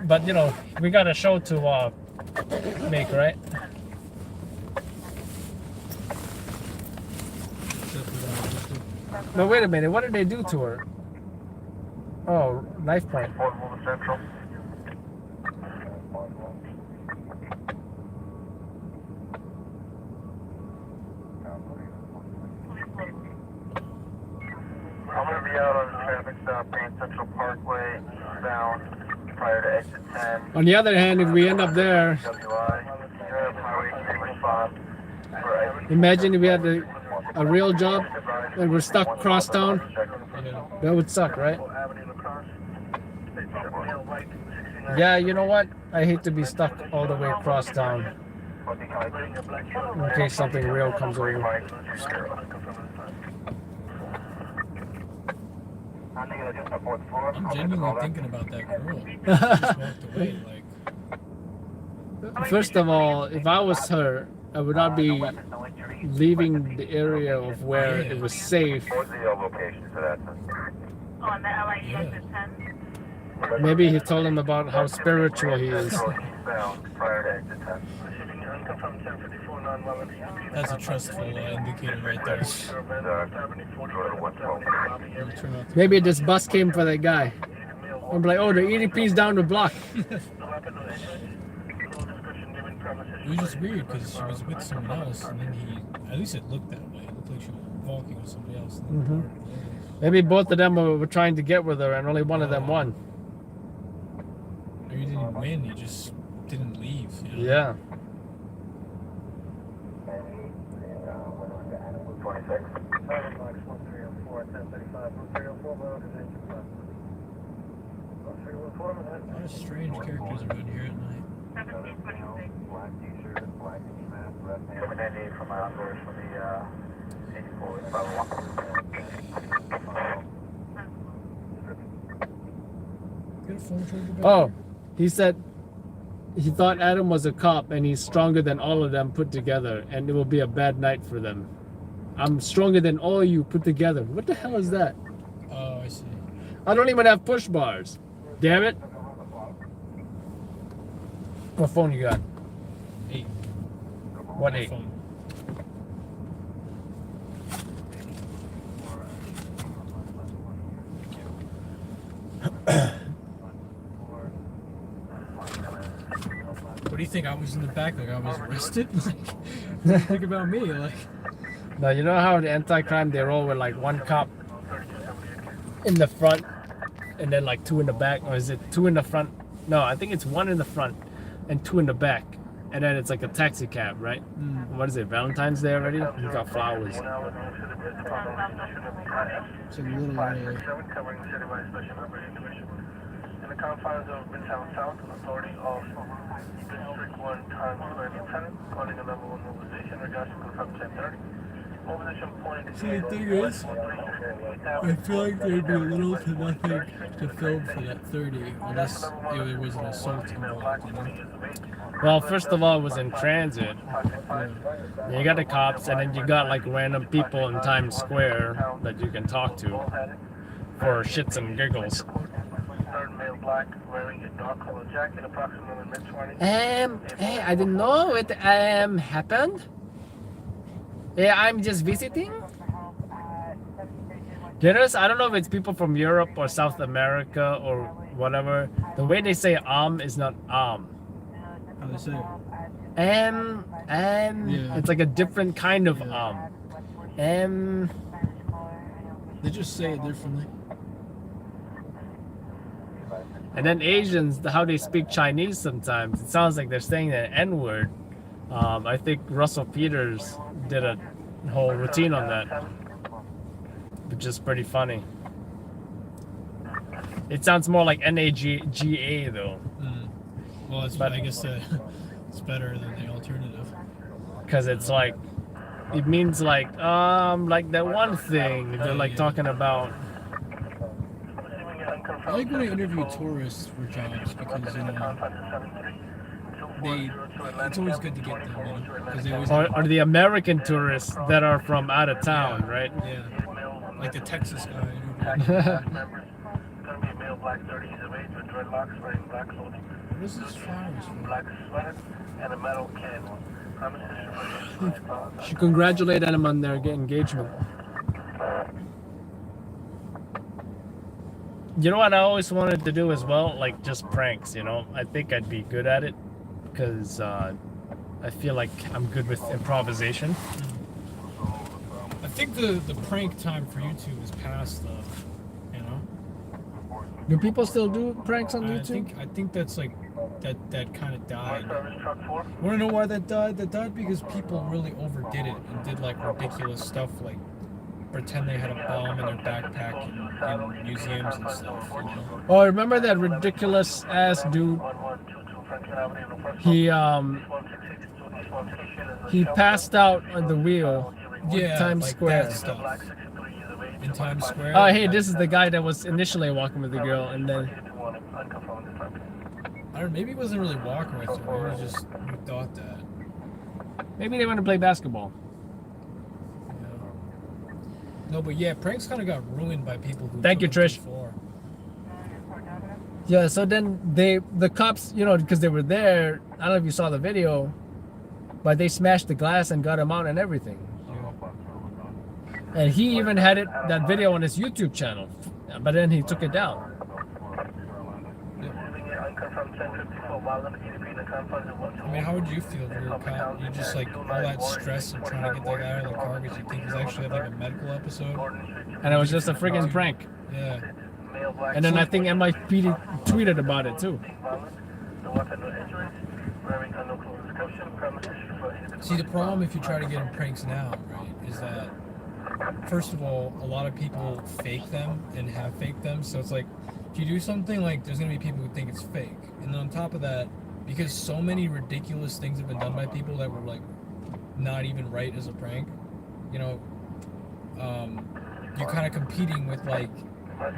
[SPEAKER 1] but you know, we got a show to make, right? But wait a minute, what did they do to her? Oh, knife point.
[SPEAKER 6] Central. I'm going to be out on a traffic stop, Grand Central Parkway, bound, prior to exit 10.
[SPEAKER 1] On the other hand, if we end up there,
[SPEAKER 6] WI, Highway 3 response.
[SPEAKER 1] imagine if we had a real job and we're stuck cross town. That would suck, right? Yeah, you know what? I hate to be stuck all the way across town in case something real comes over.
[SPEAKER 2] I'm genuinely thinking about that girl. She just walked away, like.
[SPEAKER 1] First of all, if I was her, I would not be leaving the area of where it was safe.
[SPEAKER 6] What's the location for that?
[SPEAKER 3] On the LIE exit 10.
[SPEAKER 1] Maybe he told him about how spiritual he is.
[SPEAKER 6] Prior to exit 10.
[SPEAKER 2] That's a trustful indicator right there. Turn off the-
[SPEAKER 1] Maybe this bus came for that guy. I'm like, oh, the EDP's down the block.
[SPEAKER 2] It was just weird because she was with someone else, and then at least it looked that way. It looked like she was walking with somebody else. And then
[SPEAKER 1] Maybe both of them were trying to get with her and only one of them won.
[SPEAKER 2] Or you didn't win, you just didn't leave. You know?
[SPEAKER 1] Yeah.
[SPEAKER 6] 26.
[SPEAKER 2] A lot of strange characters around here at night.
[SPEAKER 3] 1726.
[SPEAKER 6] Black t-shirt, black mask, left hand. Coming in from outdoors from the 84
[SPEAKER 2] Get a phone charger back
[SPEAKER 1] Oh,
[SPEAKER 2] here?
[SPEAKER 1] he said he thought Adam was a cop and he's stronger than all of them put together and it will be a bad night for them. I'm stronger than all you put together. What the hell is that?
[SPEAKER 2] Oh, I see.
[SPEAKER 1] I don't even have push bars. Damn it. What phone you got?
[SPEAKER 2] 8.
[SPEAKER 1] What 8?
[SPEAKER 2] iPhone. What do you think? I was in the back, like I was arrested? Like, what do you think about me? Like,
[SPEAKER 1] Now, you know how the anti-crime, they roll with like one cop in the front and then like 2 in the back? Or is it 2 in the front? No, I think it's 1 in the front and 2 in the back. And then it's like a taxi cab, right? What is it, Valentine's Day already? You got flowers.
[SPEAKER 2] it's a little early.
[SPEAKER 5] Covering citywide special operating division. In the confines of Midtown South, authority of District 1 Times Square Lieutenant, calling a level 1 mobilization, regards to confirm 1030. Mobilization point.
[SPEAKER 2] See, the thing is, I feel like there'd be little to nothing to film for that 30 unless it was an assault involved, you know?
[SPEAKER 1] Well, first of all, it was in transit. You got the cops, and then you got like random people in Times Square that you can talk to for shits and giggles.
[SPEAKER 5] Male black, wearing a dark colored jacket, approximately mid-20s.
[SPEAKER 1] Hey, I didn't know it happened. Yeah, I'm just visiting. Notice, I don't know if it's people from Europe or South America or whatever. The way they say is not
[SPEAKER 2] How they say it? Yeah.
[SPEAKER 1] It's like a different kind of
[SPEAKER 2] They just say it differently.
[SPEAKER 1] And then Asians, how they speak Chinese sometimes, it sounds like they're saying the N-word. I think Russell Peters did a whole routine on that, which is pretty funny. It sounds more like N-A-G-A though.
[SPEAKER 2] Well, I guess it's better than the alternative.
[SPEAKER 1] Because it's like, it means like that one thing they're like talking about.
[SPEAKER 2] I like when I interview tourists for jobs because, you know, it's always good to get them, you know, because they always
[SPEAKER 1] Or the American tourists that are from out of town, right?
[SPEAKER 2] Yeah, like the Texas guy.
[SPEAKER 5] Black 30s of age with dreadlocks, wearing black clothing.
[SPEAKER 2] What is this flowers for?
[SPEAKER 5] Black sweater and a metal can.
[SPEAKER 1] Should congratulate them on their engagement. You know what I always wanted to do as well? Like just pranks, you know? I think I'd be good at it because I feel like I'm good with improvisation.
[SPEAKER 2] I think the prank time for YouTube is past, though. You know?
[SPEAKER 1] Do people still do pranks on YouTube?
[SPEAKER 2] I think that's like that kind of died. Want to know why that died? That died because people really overdid it and did like ridiculous stuff, like pretend they had a bomb in their backpack in museums and stuff. You know?
[SPEAKER 1] Oh, remember that ridiculous ass dude? He passed out on the wheel in Times
[SPEAKER 2] like
[SPEAKER 1] Square.
[SPEAKER 2] that stuff. In Times Square.
[SPEAKER 1] Oh, hey, this is the guy that was initially walking with the girl, and then
[SPEAKER 2] I don't know, maybe he wasn't really walking with her. Maybe he just thought that.
[SPEAKER 1] maybe they want to play basketball.
[SPEAKER 2] No, but yeah, pranks kind of got ruined by people who.
[SPEAKER 1] Thank you,
[SPEAKER 2] took them
[SPEAKER 1] Trish.
[SPEAKER 2] too far.
[SPEAKER 1] Yeah, so then the cops, you know, because they were there. I don't know if you saw the video, but they smashed the glass and got him out and everything. And he even had that video on his YouTube channel, but then he took it down.
[SPEAKER 2] I mean, how would you feel if you were a cop? You just like all that stress and trying to get that guy out of the car because you think he's actually had like a medical episode.
[SPEAKER 1] And it was just a friggin' prank.
[SPEAKER 2] Yeah.
[SPEAKER 1] And then I think NYC tweeted about it too.
[SPEAKER 2] See, the problem if you try to get in pranks now, right, is that first of all, a lot of people fake them and have faked them. So it's like, if you do something, like there's gonna be people who think it's fake. And then on top of that, because so many ridiculous things have been done by people that were like not even right as a prank, you know, you're kind of competing with like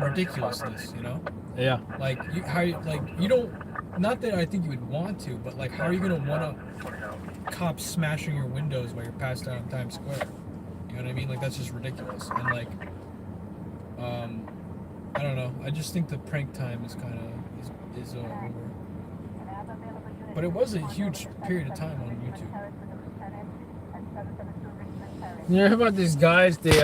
[SPEAKER 2] ridiculousness, you know?
[SPEAKER 1] Yeah.
[SPEAKER 2] Like you don't, not that I think you would want to, but like how are you gonna want to cops smashing your windows while you're passed out in Times Square? You know what I mean? Like that's just ridiculous. And like, I don't know. I just think the prank time is kind of is over. But it was a huge period of time on YouTube.
[SPEAKER 1] You know about these guys? They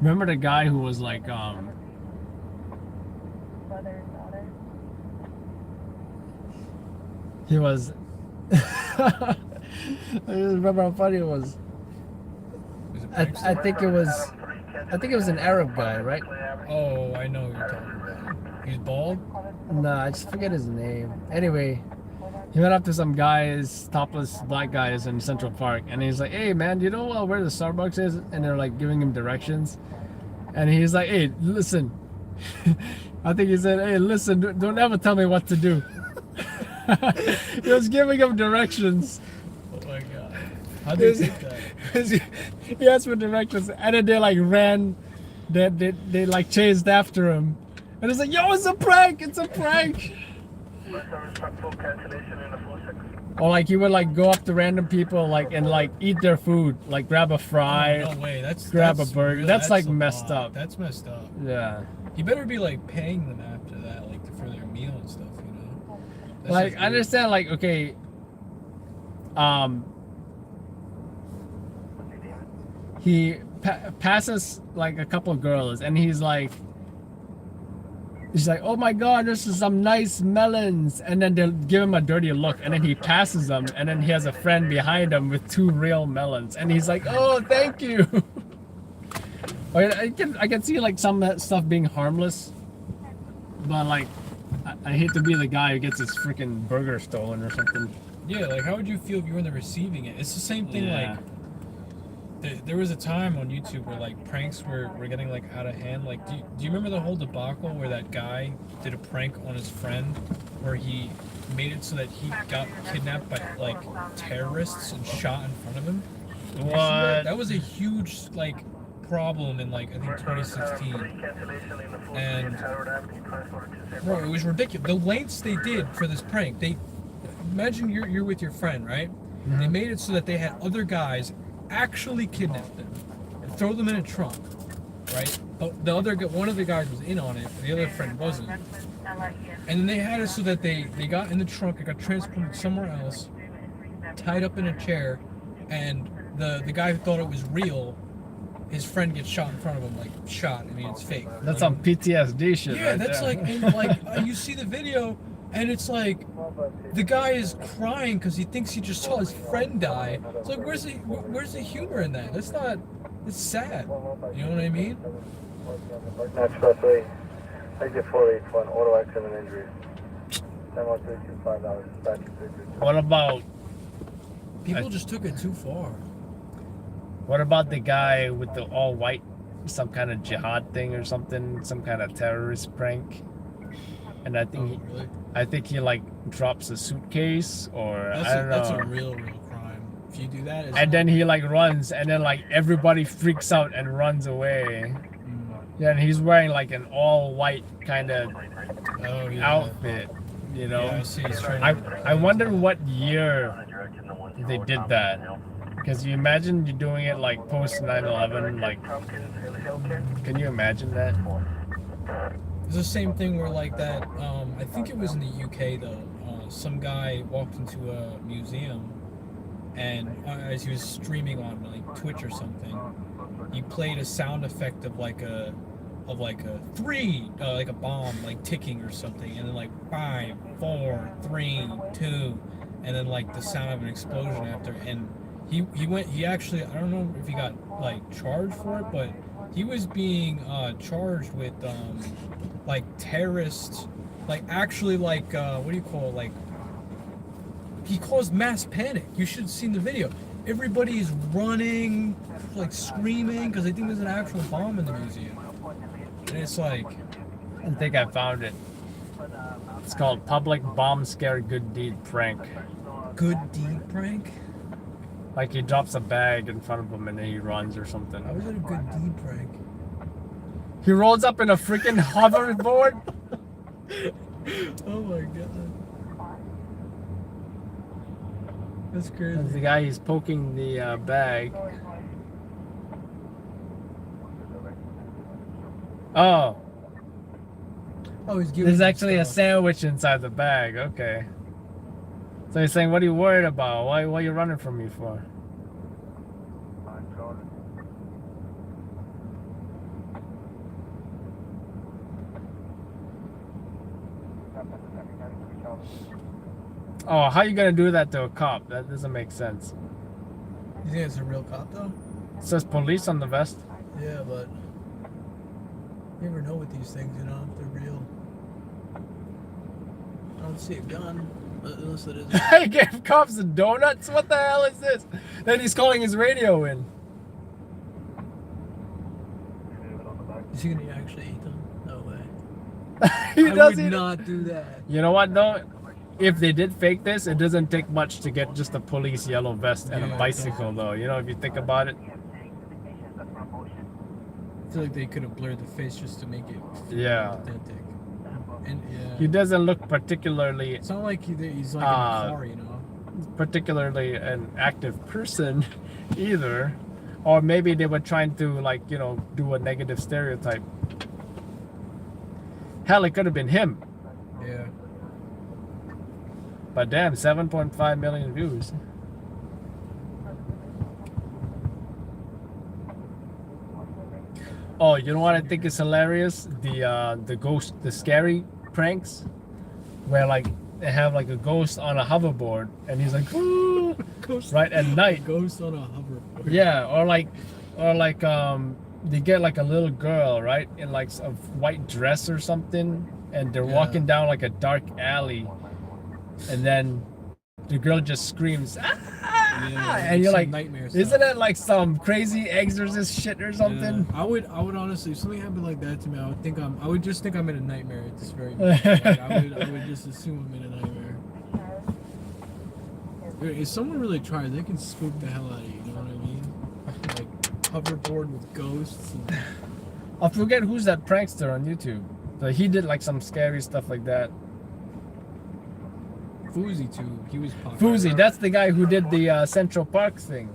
[SPEAKER 1] remember the guy who was like he was I just remember how funny it was. I think it was an Arab guy, right?
[SPEAKER 2] Oh, I know what you're talking about. He's bald?
[SPEAKER 1] Nah, I just forget his name. Anyway, he went up to some guys, topless black guys in Central Park, and he's like, "Hey man, do you know where the Starbucks is?" And they're like giving him directions, and he's like, "Hey, listen." I think he said, "Hey, listen, don't ever tell me what to do." He was giving him directions.
[SPEAKER 2] Oh my god. How did he think that?
[SPEAKER 1] He asked for directions, and then they like ran. They like chased after him, and it's like, "Yo, it's a prank! It's a prank!" Or like he would like go up to random people like and like eat their food, like grab a fry,
[SPEAKER 2] Oh, no way.
[SPEAKER 1] grab
[SPEAKER 2] That's
[SPEAKER 1] a burger.
[SPEAKER 2] really-
[SPEAKER 1] That's like
[SPEAKER 2] a
[SPEAKER 1] messed
[SPEAKER 2] lot.
[SPEAKER 1] up.
[SPEAKER 2] That's messed up.
[SPEAKER 1] Yeah.
[SPEAKER 2] You better be like paying them after that, like for their meal and stuff, you know? That's
[SPEAKER 1] Like
[SPEAKER 2] just
[SPEAKER 1] I
[SPEAKER 2] weird.
[SPEAKER 1] understand, like okay, he passes like a couple of girls, and he's like, "Oh my God, this is some nice melons," and then they'll give him a dirty look, and then he passes them, and then he has a friend behind him with 2 real melons, and he's like, "Oh, thank you." I can see like some of that stuff being harmless, but like I hate to be the guy who gets his freaking burger stolen or something.
[SPEAKER 2] Yeah, like how would you feel if you were in the receiving end? It's the same thing.
[SPEAKER 1] Yeah.
[SPEAKER 2] Like there was a time on YouTube where like pranks were getting like out of hand. Like do you remember the whole debacle where that guy did a prank on his friend where he made it so that he got kidnapped by like terrorists and shot in front of him? Did you see that? That was a huge like problem in like I think 2016. And bro, it was ridiculous. The lengths they did for this prank. They imagine you're with your friend, right?
[SPEAKER 1] Mm-hmm.
[SPEAKER 2] They made it so that they had other guys actually kidnap them and throw them in a trunk, right? But one of the guys was in on it, the other friend wasn't. And then they had it so that they got in the trunk, it got transported somewhere else, tied up in a chair, and the guy who thought it was real, his friend gets shot in front of him, like shot. I mean, it's fake.
[SPEAKER 1] That's some PTSD shit.
[SPEAKER 2] Yeah,
[SPEAKER 1] right
[SPEAKER 2] that's
[SPEAKER 1] there.
[SPEAKER 2] like, and like you see the video, and it's like the guy is crying because he thinks he just saw his friend die. It's like, where's the humor in that? That's not. It's sad. You know what I mean?
[SPEAKER 7] Expressway, exit 481, auto accident injuries. $10,325, dispatch.
[SPEAKER 1] What about
[SPEAKER 2] People just took it too far.
[SPEAKER 1] the guy with the all white, some kind of jihad thing or something, some kind of terrorist prank? and
[SPEAKER 2] Really?
[SPEAKER 1] I think he like drops a suitcase or
[SPEAKER 2] That's
[SPEAKER 1] I don't know.
[SPEAKER 2] That's a real crime. If you do that, it's
[SPEAKER 1] And then he like runs, and then like everybody freaks out and runs away. Yeah, and he's wearing like an all white kind of outfit, you know.
[SPEAKER 2] Yeah, I see. He's trying
[SPEAKER 1] I wonder what year they did that. Because you imagine you're doing it like post 9/11, like, can you imagine that?
[SPEAKER 2] It's the same thing where like that. I think it was in the UK though. Some guy walked into a museum, and as he was streaming on like Twitch or something, he played a sound effect of like a three, like a bomb like ticking or something, and then like 5, 4, 3, 2, and then like the sound of an explosion after. And he actually, I don't know if he got like charged for it, but he was being charged with like terrorist, like actually like what do you call it, like he caused mass panic. You should have seen the video. Everybody's running, like screaming, because they think there's an actual bomb in the museum. And it's like,
[SPEAKER 1] I think I found it. It's called Public Bomb Scare Good Deed Prank.
[SPEAKER 2] Good deed prank?
[SPEAKER 1] Like he drops a bag in front of him and then he runs or something.
[SPEAKER 2] How is it a good deed prank?
[SPEAKER 1] He rolls up in a freaking hoverboard.
[SPEAKER 2] Oh my god. That's crazy.
[SPEAKER 1] That's the guy, he's poking the bag. Oh.
[SPEAKER 2] Oh, he's giving
[SPEAKER 1] There's
[SPEAKER 2] him
[SPEAKER 1] actually a
[SPEAKER 2] stuff.
[SPEAKER 1] sandwich inside the bag. Okay. So he's saying, what are you worried about? Why are you running from me for? Oh, how you gonna do that to a cop? That doesn't make sense.
[SPEAKER 2] You think it's a real cop though?
[SPEAKER 1] It says police on the vest.
[SPEAKER 2] Yeah, but you never know with these things, you know, if they're real. I don't see a gun, unless it is.
[SPEAKER 1] He gave cops the donuts? What the hell is this? Then he's calling his radio in.
[SPEAKER 2] Is he gonna actually eat them? No way.
[SPEAKER 1] He
[SPEAKER 2] I
[SPEAKER 1] does
[SPEAKER 2] would
[SPEAKER 1] it.
[SPEAKER 2] not do that.
[SPEAKER 1] You know what though? If they did fake this, it doesn't take much to get just a police yellow vest and
[SPEAKER 2] Yeah,
[SPEAKER 1] a bicycle though. You know, if you think about it.
[SPEAKER 2] I feel like they could have blurred the face just to make it feel
[SPEAKER 1] Yeah.
[SPEAKER 2] authentic. And yeah,
[SPEAKER 1] He doesn't look particularly
[SPEAKER 2] it's not like he's like in a car, you know.
[SPEAKER 1] particularly an active person either. Or maybe they were trying to, like, you know, do a negative stereotype. Hell, it could have been him.
[SPEAKER 2] Yeah.
[SPEAKER 1] But damn, 7.5 million views. Oh, you know what I think is hilarious? The ghost, the scary pranks, where like they have like a ghost on a hoverboard, and he's like, "Ooh,"
[SPEAKER 2] Ghost,
[SPEAKER 1] right at night.
[SPEAKER 2] ghost on a hoverboard.
[SPEAKER 1] Yeah, or like they get like a little girl, right, in like a white dress or something, and they're walking down like a dark alley, and then the girl just screams, "Ah!" and you're like,
[SPEAKER 2] nightmare
[SPEAKER 1] isn't
[SPEAKER 2] stuff.
[SPEAKER 1] that like some crazy exorcist shit or something?
[SPEAKER 2] Yeah. I would honestly, if something happened like that to me, I would just think I'm in a nightmare at this very moment. Like, I would just assume I'm in a nightmare. Dude, if someone really tries, they can spook the hell out of you. You know what I mean? Like hoverboard with ghosts. And...
[SPEAKER 1] I forget who's that prankster on YouTube. So he did like some scary stuff like that.
[SPEAKER 2] Fousey too. He was popular.
[SPEAKER 1] Fousey, that's the guy who did the Central Park thing.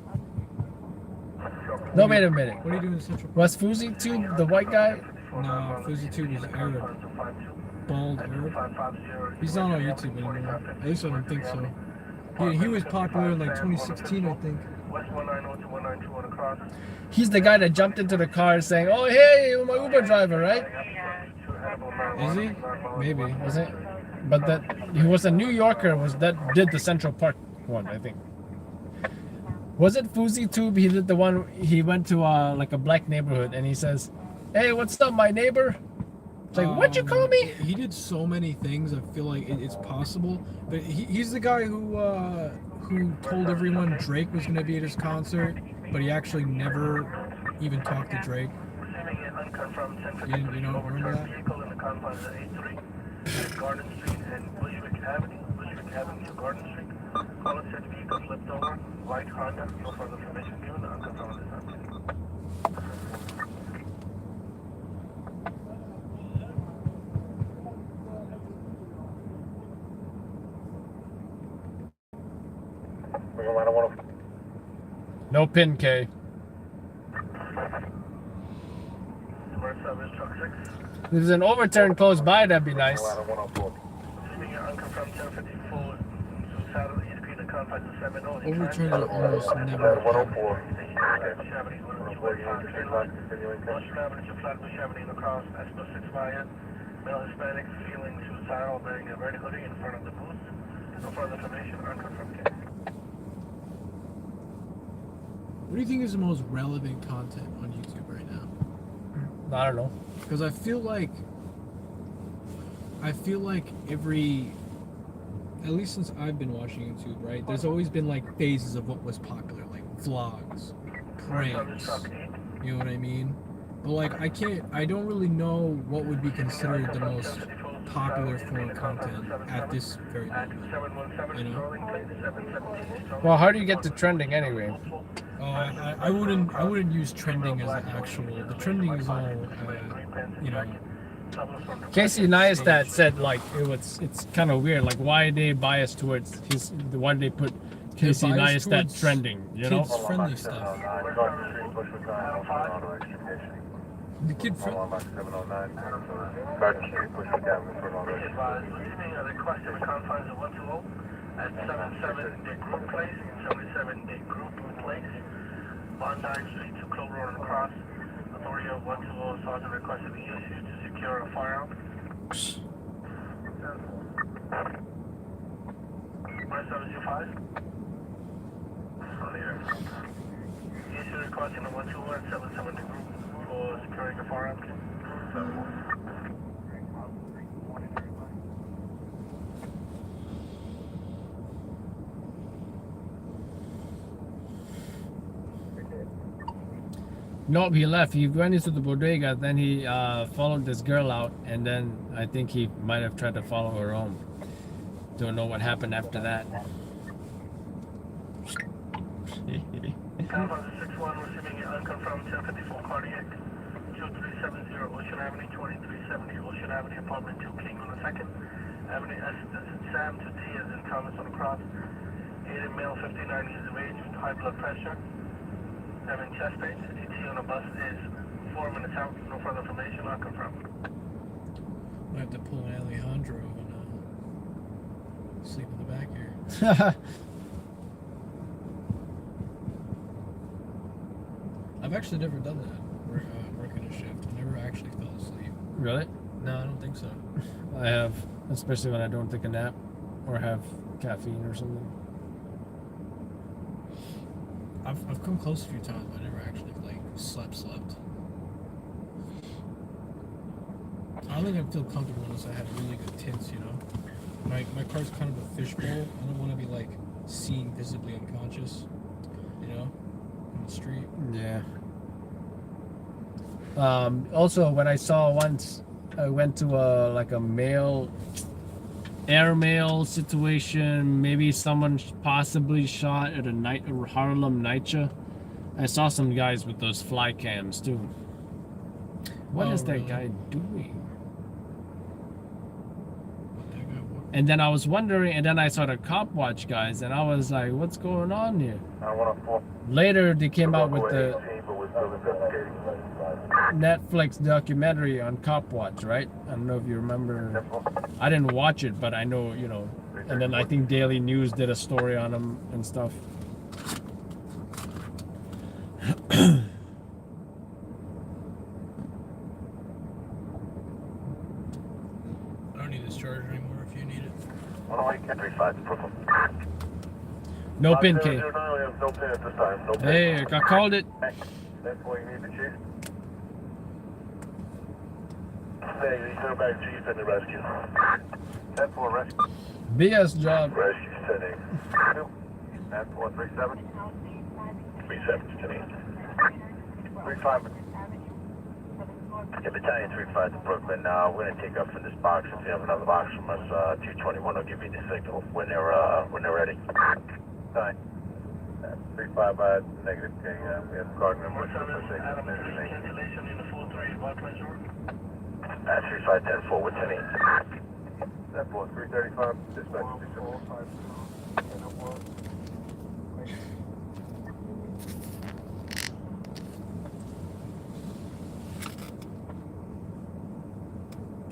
[SPEAKER 1] No, wait a minute.
[SPEAKER 2] What are you doing in Central Park?
[SPEAKER 1] Was Fousey too the white guy?
[SPEAKER 2] No, Fousey too was Arab. Bald Arab. He's not on YouTube anymore. At least I don't think so. He was popular in like 2016, I think.
[SPEAKER 1] He's the guy that jumped into the car saying, "Oh, hey, you're my Uber driver, right?"
[SPEAKER 2] Is he? Maybe.
[SPEAKER 1] Was it? But that he was a New Yorker. Did the Central Park one? I think. Was it Fousey Tube? He did the one. He went to like a black neighborhood and he says, "Hey, what's up, my neighbor?" It's like, "What'd you call me?"
[SPEAKER 2] He did so many things. I feel like it's possible. But he's the guy who told everyone Drake was going to be at his concert, but he actually never even talked to Drake. You don't remember that?
[SPEAKER 6] Garden Street and Bushwick Avenue to Garden Street. Caller said vehicle flipped over, white Honda, no further information given, unconfirmed this update.
[SPEAKER 1] No pin, K.
[SPEAKER 6] Service truck 6.
[SPEAKER 1] If there's an overturn close by, that'd be nice.
[SPEAKER 6] Receiving an unconfirmed 1054 Saddle East Green and Complex of 70.
[SPEAKER 2] Overturns are almost never.
[SPEAKER 6] Flatbush Avenue, Ocean Avenue to Flatbush Avenue across Expo 6 via. Male Hispanic feeling suicidal, wearing a red hoodie in front of the booth. No further information, unconfirmed case.
[SPEAKER 2] What do you think is the most relevant content on YouTube right now?
[SPEAKER 1] I don't know.
[SPEAKER 2] Because I feel like every, at least since I've been watching YouTube, right? There's always been like phases of what was popular, like vlogs, pranks. You know what I mean? But like I don't really know what would be considered the most popular form of content at this very moment. You know?
[SPEAKER 1] Well, how do you get to trending anyway?
[SPEAKER 2] I wouldn't use trending as an actual. The trending is all, you know.
[SPEAKER 1] Casey Neistat said like it's kind of weird. Like why they biased towards why did they put Casey Neistat trending? You know.
[SPEAKER 2] Kids friendly stuff. The kid friendly.
[SPEAKER 6] Requested the confines of 120 at 77 Dick Group Place, 77 Dick Group Place, Bondi Street to Clover Road and Cross. Authority of 120 Sergeant requested be issued to secure a firearm. My 725. On the air. Issue requesting the 121 at 77 Dick Group for securing a firearm.
[SPEAKER 1] Nope, he left. He went into the bodega, then he followed this girl out, and then I think he might have tried to follow her home. Don't know what happened after that.
[SPEAKER 6] Alpha 61 receiving an unconfirmed 1054 cardiac, 2370 Ocean Avenue, 2370 Ocean Avenue, apartment 2, King on the 2nd Avenue, S as in Sam to T as in Thomas on the cross, 8 male, 59 years of age, with high blood pressure, having chest pain. ET on the bus is 4 minutes out, no further information, unconfirmed.
[SPEAKER 2] I have to pull an Alejandro and sleep in the back here. I've actually never done that, working a shift. I never actually fell asleep.
[SPEAKER 1] Really?
[SPEAKER 2] No, I don't think so.
[SPEAKER 1] I have, especially when I don't take a nap or have caffeine or something.
[SPEAKER 2] I've come close a few times, but I never actually like slept. I don't think I feel comfortable unless I have really good tints, you know. My car's kind of a fishbowl. I don't want to be like seen visibly unconscious, you know, on the street.
[SPEAKER 1] Yeah. Also, when I saw once, I went to a airmail situation. Maybe someone possibly shot at a Harlem Nightja. I saw some guys with those fly cams too. What is that guy doing? And then I was wondering, and then I saw the cop watch guys, and I was like, what's going on here? Later, they came out with the Netflix documentary on Cop Watch, right? I don't know if you remember. I didn't watch it, but I know, you know. And then I think Daily News did a story on them and stuff.
[SPEAKER 2] I don't need this charger anymore if you need it.
[SPEAKER 1] No pin, K.
[SPEAKER 6] No pin at this time. No pin.
[SPEAKER 1] Hey, I called it.
[SPEAKER 6] That's what you need, the chief. Hey, you come back, chief, and the rescue. 10-4 rescue.
[SPEAKER 1] BS job.
[SPEAKER 6] Rescue sending. 10-4-37. 37 to 10. 35.
[SPEAKER 7] Yeah, Battalion 3-5 to Brooklyn. We're gonna take up from this box. If you have another box from us, 221 will give you the signal when they're ready. Fine. 3-5 negative. Okay, we have card number 646.
[SPEAKER 5] Cancellation in the 4-3, Barclays Road.
[SPEAKER 7] 3510-4, what's the name? That 335, dispatch 2-4.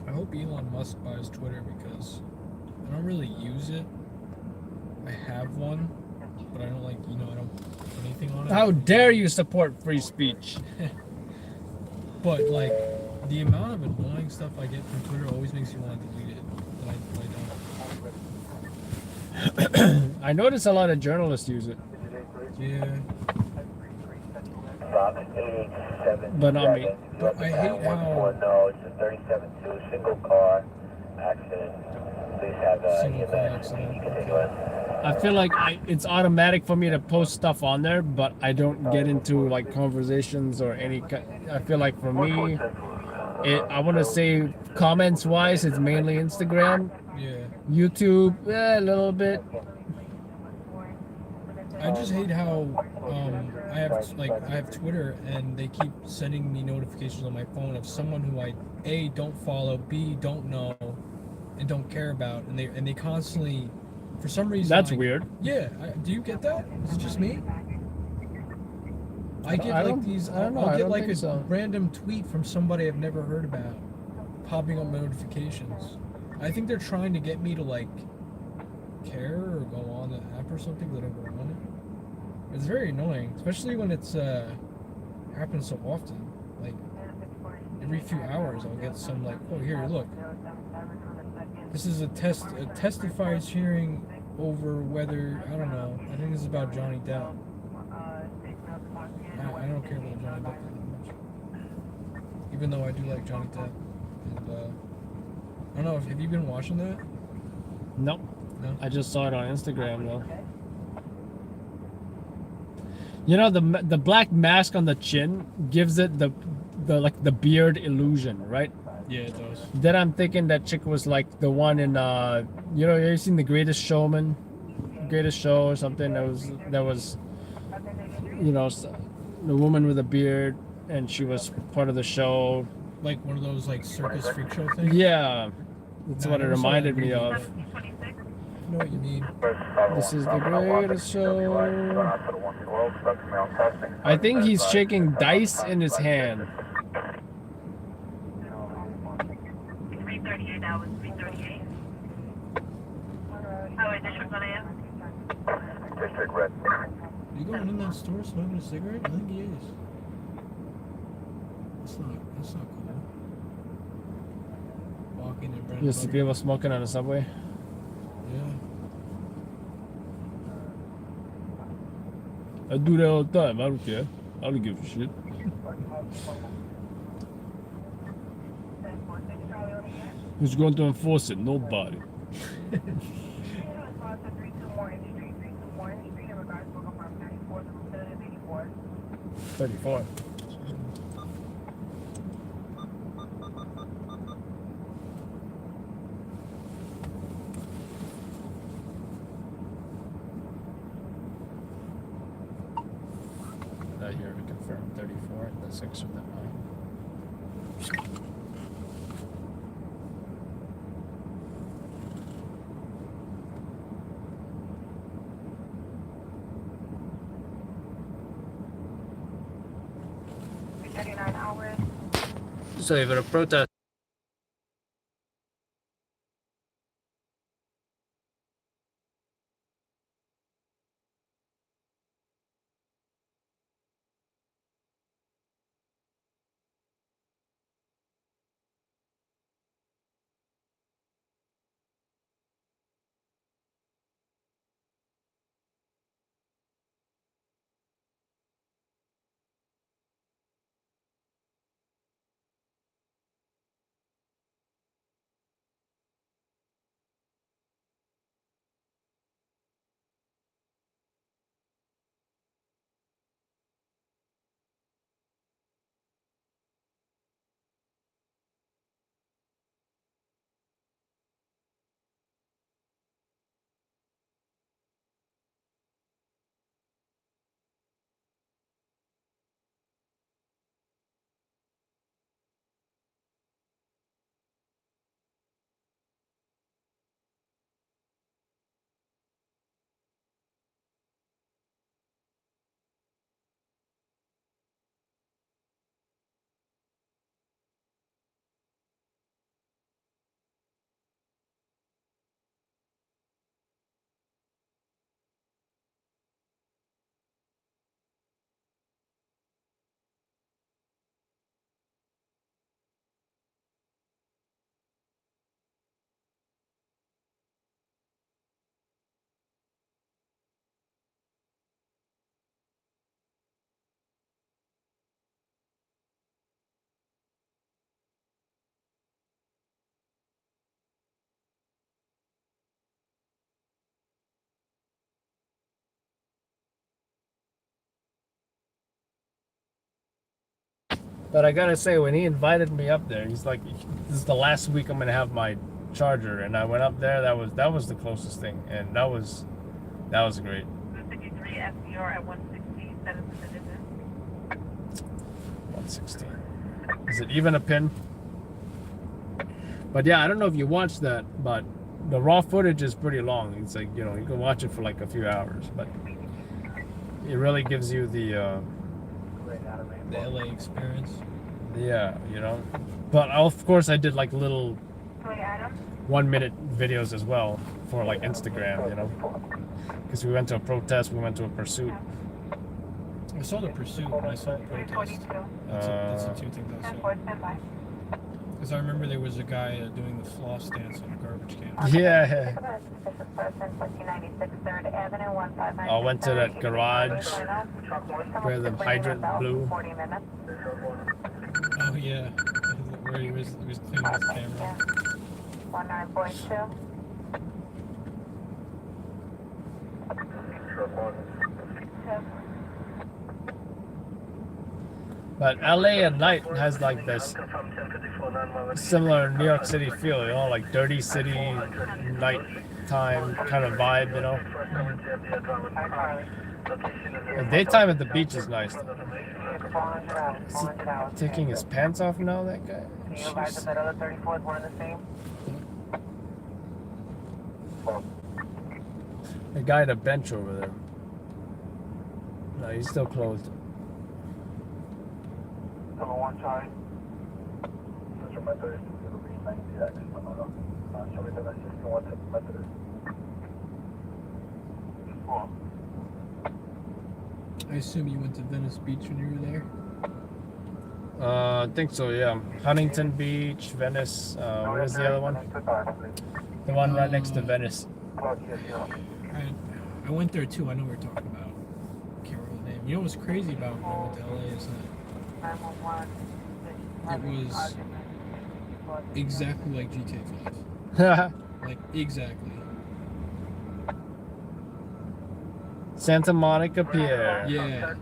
[SPEAKER 2] I hope Elon Musk buys Twitter because I don't really use it. I have one, but I don't I don't put anything on it.
[SPEAKER 1] How dare you support free speech?
[SPEAKER 2] But like, the amount of annoying stuff I get from Twitter always makes you want to delete it. But I don't.
[SPEAKER 1] I notice a lot of journalists use it.
[SPEAKER 2] Yeah.
[SPEAKER 1] But not me.
[SPEAKER 2] But I hate how
[SPEAKER 7] No, it's a 37-2 single car accident. Please have
[SPEAKER 2] single car
[SPEAKER 7] EMS.
[SPEAKER 2] accident.
[SPEAKER 7] You can take it.
[SPEAKER 1] I feel like it's automatic for me to post stuff on there, but I don't get into like conversations or any. I feel like for me, I want to say comments wise, it's mainly Instagram,
[SPEAKER 2] Yeah.
[SPEAKER 1] YouTube, a little bit.
[SPEAKER 2] I just hate how I have Twitter and they keep sending me notifications on my phone of someone who I A, don't follow, B, don't know, and don't care about, and they constantly, for some reason.
[SPEAKER 1] That's
[SPEAKER 2] like,
[SPEAKER 1] weird.
[SPEAKER 2] Yeah, do you get that? Is it just me? I get
[SPEAKER 1] I
[SPEAKER 2] like
[SPEAKER 1] don't-
[SPEAKER 2] these.
[SPEAKER 1] I don't know,
[SPEAKER 2] I'll
[SPEAKER 1] I
[SPEAKER 2] get
[SPEAKER 1] don't
[SPEAKER 2] like
[SPEAKER 1] think
[SPEAKER 2] a
[SPEAKER 1] so.
[SPEAKER 2] random tweet from somebody I've never heard about, popping up notifications. I think they're trying to get me to like care or go on the app or something, but I don't go on it. It's very annoying, especially when it's happens so often. Like every few hours, I'll get some like, oh here, look, this is a testifier's hearing over whether, I don't know. I think this is about Johnny Depp. I don't care about Johnny Depp that much, even though I do like Johnny Depp. And I don't know. Have you been watching that?
[SPEAKER 1] Nope.
[SPEAKER 2] No.
[SPEAKER 1] I just saw it on Instagram though. You know, the black mask on the chin gives it the beard illusion, right?
[SPEAKER 2] Yeah, it does.
[SPEAKER 1] Then I'm thinking that chick was like the one in you know, you seen The Greatest Showman, Greatest Show or something? That was you know, the woman with a beard, and she was part of the show.
[SPEAKER 2] Like one of those like circus freak show things.
[SPEAKER 1] Yeah, that's
[SPEAKER 2] No,
[SPEAKER 1] what
[SPEAKER 2] I
[SPEAKER 1] it
[SPEAKER 2] never saw that
[SPEAKER 1] reminded me
[SPEAKER 2] movie.
[SPEAKER 1] of.
[SPEAKER 2] I know what you mean.
[SPEAKER 1] This is The Greatest Show. I think he's shaking dice in his hand.
[SPEAKER 3] 338, that was 338. Highway District 1
[SPEAKER 7] District Red.
[SPEAKER 2] You going in that store smoking a cigarette? I think he is. That's not cool. Walking in bread.
[SPEAKER 1] You see people smoking on the subway.
[SPEAKER 2] Yeah.
[SPEAKER 1] I do that all the time. I don't care. I don't give a shit. Who's going to enforce it? Nobody. 34. Here we confirm 34, the 6 or the 9. So you're gonna protest. But I gotta say, when he invited me up there, he's like, "This is the last week I'm gonna have my charger," and I went up there. That was the closest thing, and that was great.
[SPEAKER 3] 53 FDR at 160, that is the division.
[SPEAKER 1] 116. Is it even a pin? But yeah, I don't know if you watched that, but the raw footage is pretty long. It's like, you know, you can watch it for like a few hours, but it really gives you the
[SPEAKER 2] LA experience.
[SPEAKER 1] yeah, you know. But of course I did like little
[SPEAKER 3] Wait, Adam?
[SPEAKER 1] 1 minute videos as well for like Instagram, you know, because we went to a protest, we went to a pursuit.
[SPEAKER 2] I saw the pursuit and I saw the protest.
[SPEAKER 3] 342.
[SPEAKER 2] That's the two things I
[SPEAKER 3] 10
[SPEAKER 2] saw.
[SPEAKER 3] 4, stand by.
[SPEAKER 2] Because I remember there was a guy doing the floss dance on a garbage can.
[SPEAKER 1] Yeah.
[SPEAKER 3] Suspicious person, 1496 3rd Avenue, 159.
[SPEAKER 1] I went to that garage where the hydrant blew.
[SPEAKER 3] 40 minutes.
[SPEAKER 2] Oh yeah, where he was cleaning his camera.
[SPEAKER 3] 1942.
[SPEAKER 1] But LA at night has like this similar New York City feel, you know, like dirty city, nighttime kind of vibe, you know. The daytime at the beach is nice. Is he taking his pants off now, that guy? Jeez.
[SPEAKER 3] That other 34 is one and the same.
[SPEAKER 1] The guy at a bench over there. No, he's still closed.
[SPEAKER 7] Number 1 Charlie. Mr. Methodist, it'll be 90X. Show me the message. You want to Methodist.
[SPEAKER 2] I assume you went to Venice Beach when you were there.
[SPEAKER 1] I think so, yeah. Huntington Beach, Venice. Where's the other one? The one right next to Venice.
[SPEAKER 2] I went there too. I know what you're talking about. Can't remember the name. You know what's crazy about when I went to LA is that it was exactly like GTA 5. Like exactly.
[SPEAKER 1] Santa Monica Pier.
[SPEAKER 2] Yeah,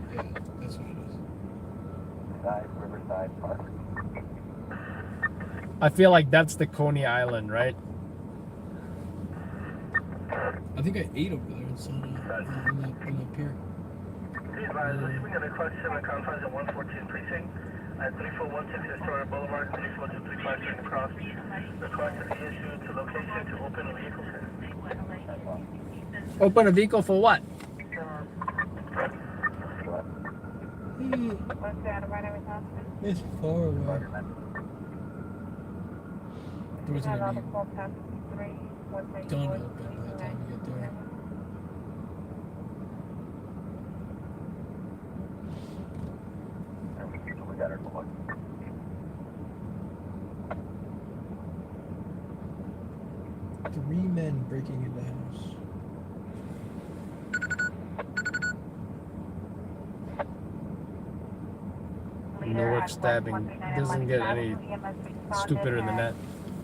[SPEAKER 2] that's what it is.
[SPEAKER 7] Riverside Park.
[SPEAKER 1] I feel like that's the Coney Island, right?
[SPEAKER 2] I think I ate over there in the pier.
[SPEAKER 5] Please advise, receiving a request to the confines of 114 precinct at 3416 Historic Boulevard, 34235 Turning Cross. Request to be issued to location to open a vehicle.
[SPEAKER 1] Open a vehicle for what?
[SPEAKER 3] What's that about every time?
[SPEAKER 2] It's far away. Doors are gonna be done open by the time we get there.
[SPEAKER 7] We got her going.
[SPEAKER 2] Three men breaking into the house.
[SPEAKER 1] Newark stabbing doesn't get any stupider than that.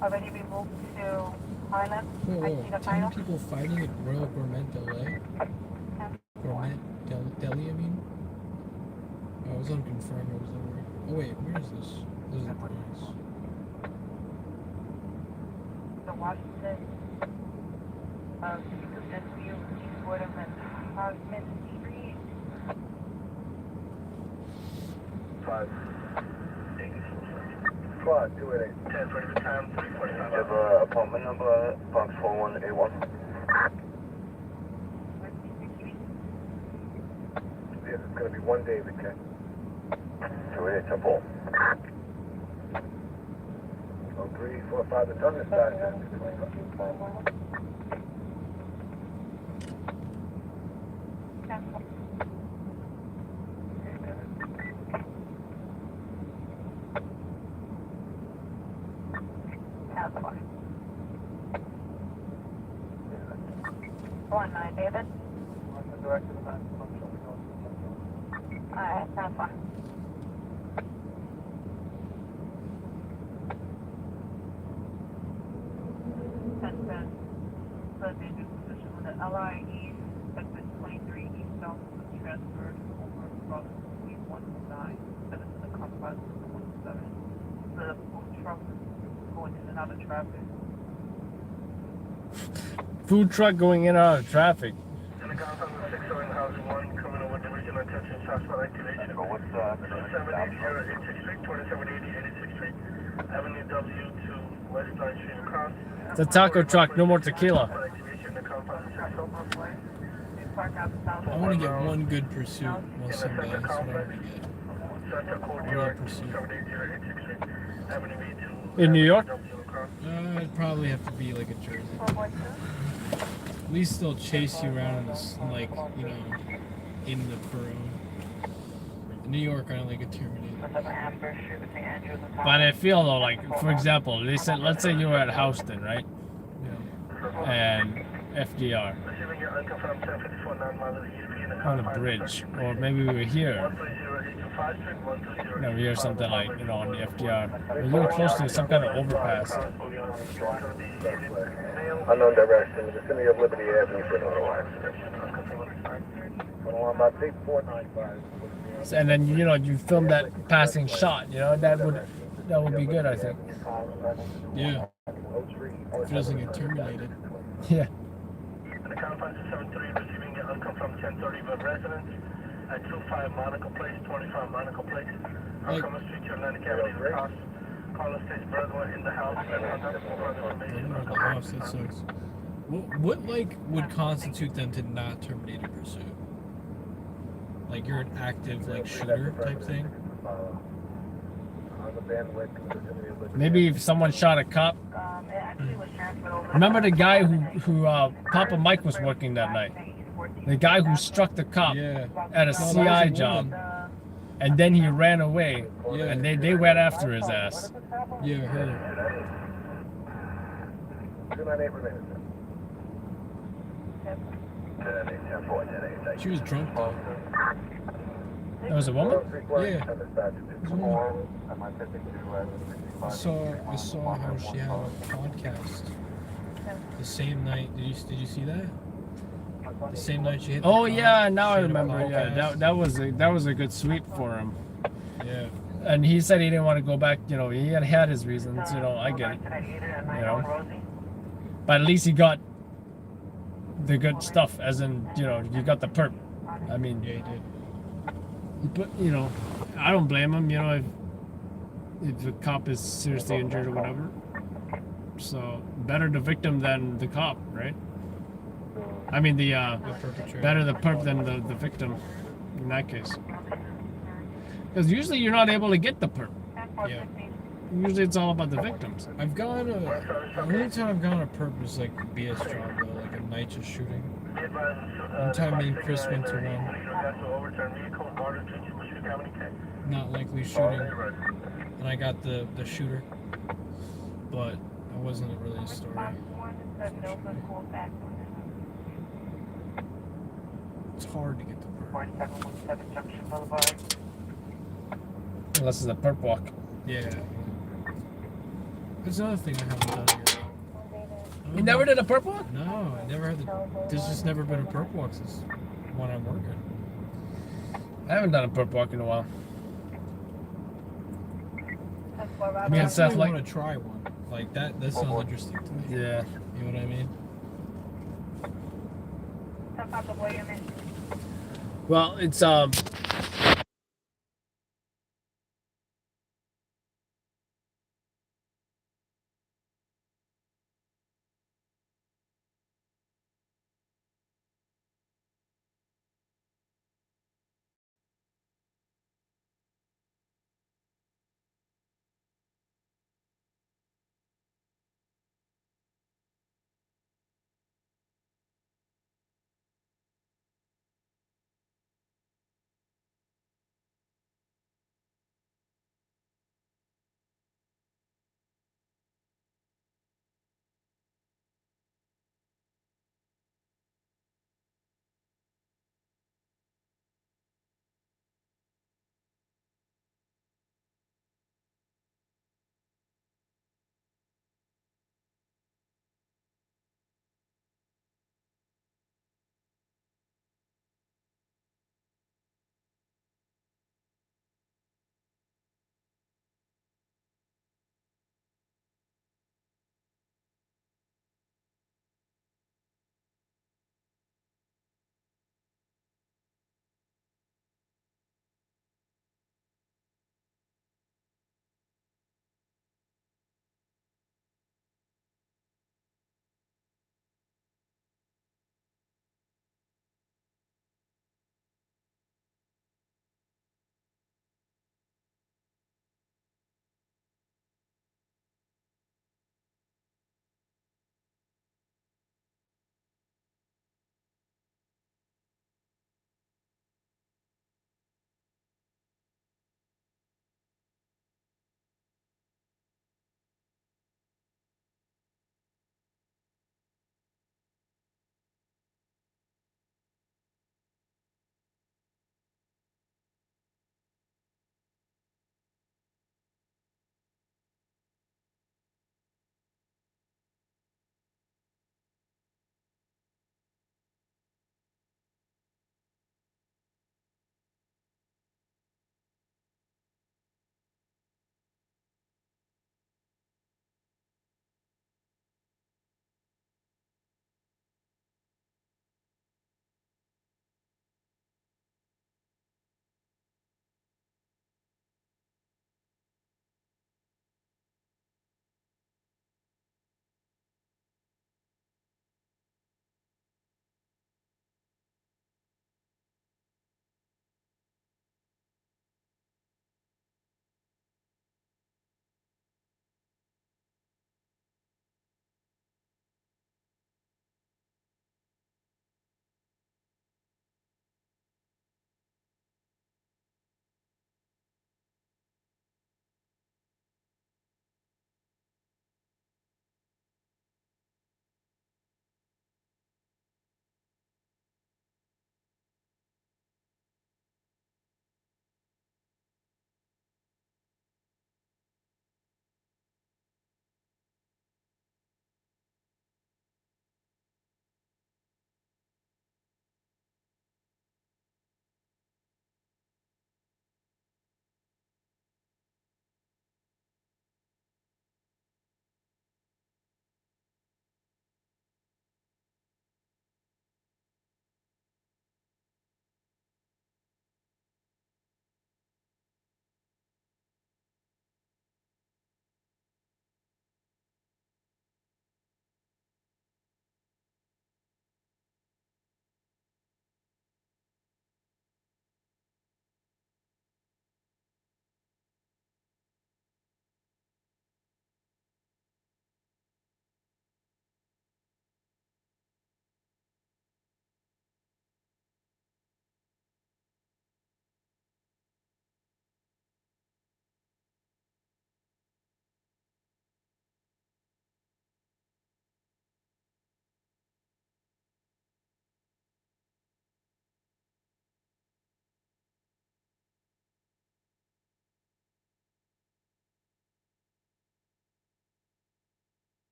[SPEAKER 3] Already removed to Harlem.
[SPEAKER 2] Whoa,
[SPEAKER 3] I see the
[SPEAKER 2] 10
[SPEAKER 3] final.
[SPEAKER 2] people fighting at Royal Gourmet Deli? Gourmet Deli, I mean? Oh, it was unconfirmed. It was over. Oh, wait, where is this? This is the police.
[SPEAKER 3] The Washington SVU Eastwood and Hosman Street.
[SPEAKER 7] 5. Squad, 288.
[SPEAKER 5] 10 for the time, 345.
[SPEAKER 7] You have appointment number, box 4181. Yes, it's going to be 1 David, okay? 288, Temple. 03, 45, the Douglas back.
[SPEAKER 3] David. Alright, that's fine. So they do position with the LIE, segment 23 eastbound, transferred over across 319, that is the compromise. the food truck going in and out of traffic.
[SPEAKER 1] Food truck going in and out of traffic.
[SPEAKER 5] And the guys on the 601 House 1 coming over the regional attention suspect activation.
[SPEAKER 7] What's
[SPEAKER 5] 2780 Street, 2780 86th Street, Avenue W to West 9th Street across.
[SPEAKER 1] It's a taco truck, no more tequila.
[SPEAKER 5] Activation, the compound is 601.
[SPEAKER 2] I want to get one good pursuit while Sunday. That's what I want to get.
[SPEAKER 5] Center Code
[SPEAKER 2] Real
[SPEAKER 5] York,
[SPEAKER 2] pursuit.
[SPEAKER 5] 780 86th Street, Avenue V to
[SPEAKER 1] In New York?
[SPEAKER 5] W across.
[SPEAKER 2] It'd probably have to be like a Jersey. At least they'll chase you around in this, like, you know, in the borough. In New York, I don't like a terminator.
[SPEAKER 1] But I feel though, like for example, they said, let's say you were at Houston, right?
[SPEAKER 2] Yeah.
[SPEAKER 1] And FDR
[SPEAKER 5] Receiving your unconfirmed 1054 9-mile ESP in the
[SPEAKER 1] on a bridge, or maybe we were here.
[SPEAKER 5] 130 Street, 120
[SPEAKER 1] You know, we hear something like, you know, on the FDR. Or you were close to some kind of overpass.
[SPEAKER 7] Unknown direction, vicinity of Liberty Avenue for an auto accident. On about 495.
[SPEAKER 1] And then you know you film that passing shot. You know that would be good, I think.
[SPEAKER 2] Yeah. If it doesn't get terminated.
[SPEAKER 1] Yeah.
[SPEAKER 5] The compound is 73 receiving your unconfirmed 1030 of residence at 25 Monaco Place, 25 Monaco Place. Alcoma Street, Atlantic Avenue, across. Carlos State's brother in the house.
[SPEAKER 2] Under the house, that sucks. What like would constitute them to not terminate a pursuit? Like you're an active like shooter type thing?
[SPEAKER 1] Maybe if someone shot a cop.
[SPEAKER 3] It actually was transferred over.
[SPEAKER 1] Remember the guy who Papa Mike was working that night? The guy who struck the cop
[SPEAKER 2] Yeah.
[SPEAKER 1] at a CI job, and then he ran away,
[SPEAKER 2] Yeah.
[SPEAKER 1] and they went after his ass.
[SPEAKER 2] Yeah, her.
[SPEAKER 7] 298 remaining.
[SPEAKER 2] She was drunk though.
[SPEAKER 1] That was a woman?
[SPEAKER 2] Yeah. I saw how she had a podcast the same night. Did you see that? The same night she hit. the
[SPEAKER 1] Oh
[SPEAKER 2] cop,
[SPEAKER 1] yeah, now
[SPEAKER 2] she
[SPEAKER 1] I
[SPEAKER 2] had a
[SPEAKER 1] remember. Yeah,
[SPEAKER 2] podcast.
[SPEAKER 1] that was a good sweep for him.
[SPEAKER 2] Yeah.
[SPEAKER 1] And he said he didn't want to go back. You know, he had his reasons. You know, I get it. You know, but at least he got the good stuff, as in, you know, you got the perp. I mean,
[SPEAKER 2] Yeah, he did.
[SPEAKER 1] but you know, I don't blame him. You know, if the cop is seriously injured or whatever. So better the victim than the cop, right? I mean the
[SPEAKER 2] The perpetrator.
[SPEAKER 1] better the perp than the victim in that case. Because usually you're not able to get the perp.
[SPEAKER 2] Yeah.
[SPEAKER 1] Usually it's all about the victims.
[SPEAKER 2] I've gone the only time I've gone to perp was like BS job though, like a night just shooting. One time me and Chris went to one. Not likely shooting. And I got the shooter. But it wasn't really a story. It's hard to get to perp.
[SPEAKER 1] Unless it's a perp walk.
[SPEAKER 2] Yeah. That's another thing I haven't done yet.
[SPEAKER 1] You never did a perp walk?
[SPEAKER 2] No, I never had there's just never been a perp walk since when I'm working.
[SPEAKER 1] I haven't done a perp walk in a while.
[SPEAKER 2] I
[SPEAKER 1] Me and Seth
[SPEAKER 2] definitely
[SPEAKER 1] like.
[SPEAKER 2] want to try one. Like that sounds interesting to me.
[SPEAKER 1] Yeah.
[SPEAKER 2] You know what I mean?
[SPEAKER 1] Well, it's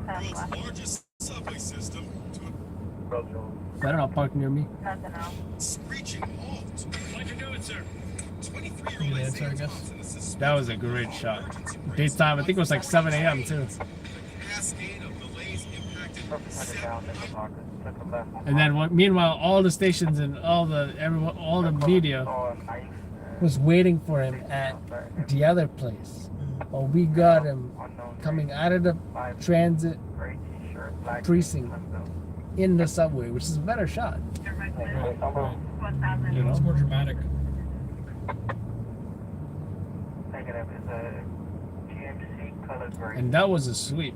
[SPEAKER 3] World's
[SPEAKER 11] largest subway system to
[SPEAKER 1] Better not park near me.
[SPEAKER 3] nothing else.
[SPEAKER 11] a screeching halt. Why'd you do it, sir? 23-year-old
[SPEAKER 2] Good answer, I guess.
[SPEAKER 1] That was a great shot. Daytime, I think it was like 7 a.m. too.
[SPEAKER 11] Cascade of delays impacted
[SPEAKER 1] And then meanwhile, all the stations and all the media was waiting for him at the other place. Well, we got him coming out of the transit precinct in the subway, which is a better shot.
[SPEAKER 2] You know, it's more dramatic.
[SPEAKER 1] And that was a sweep.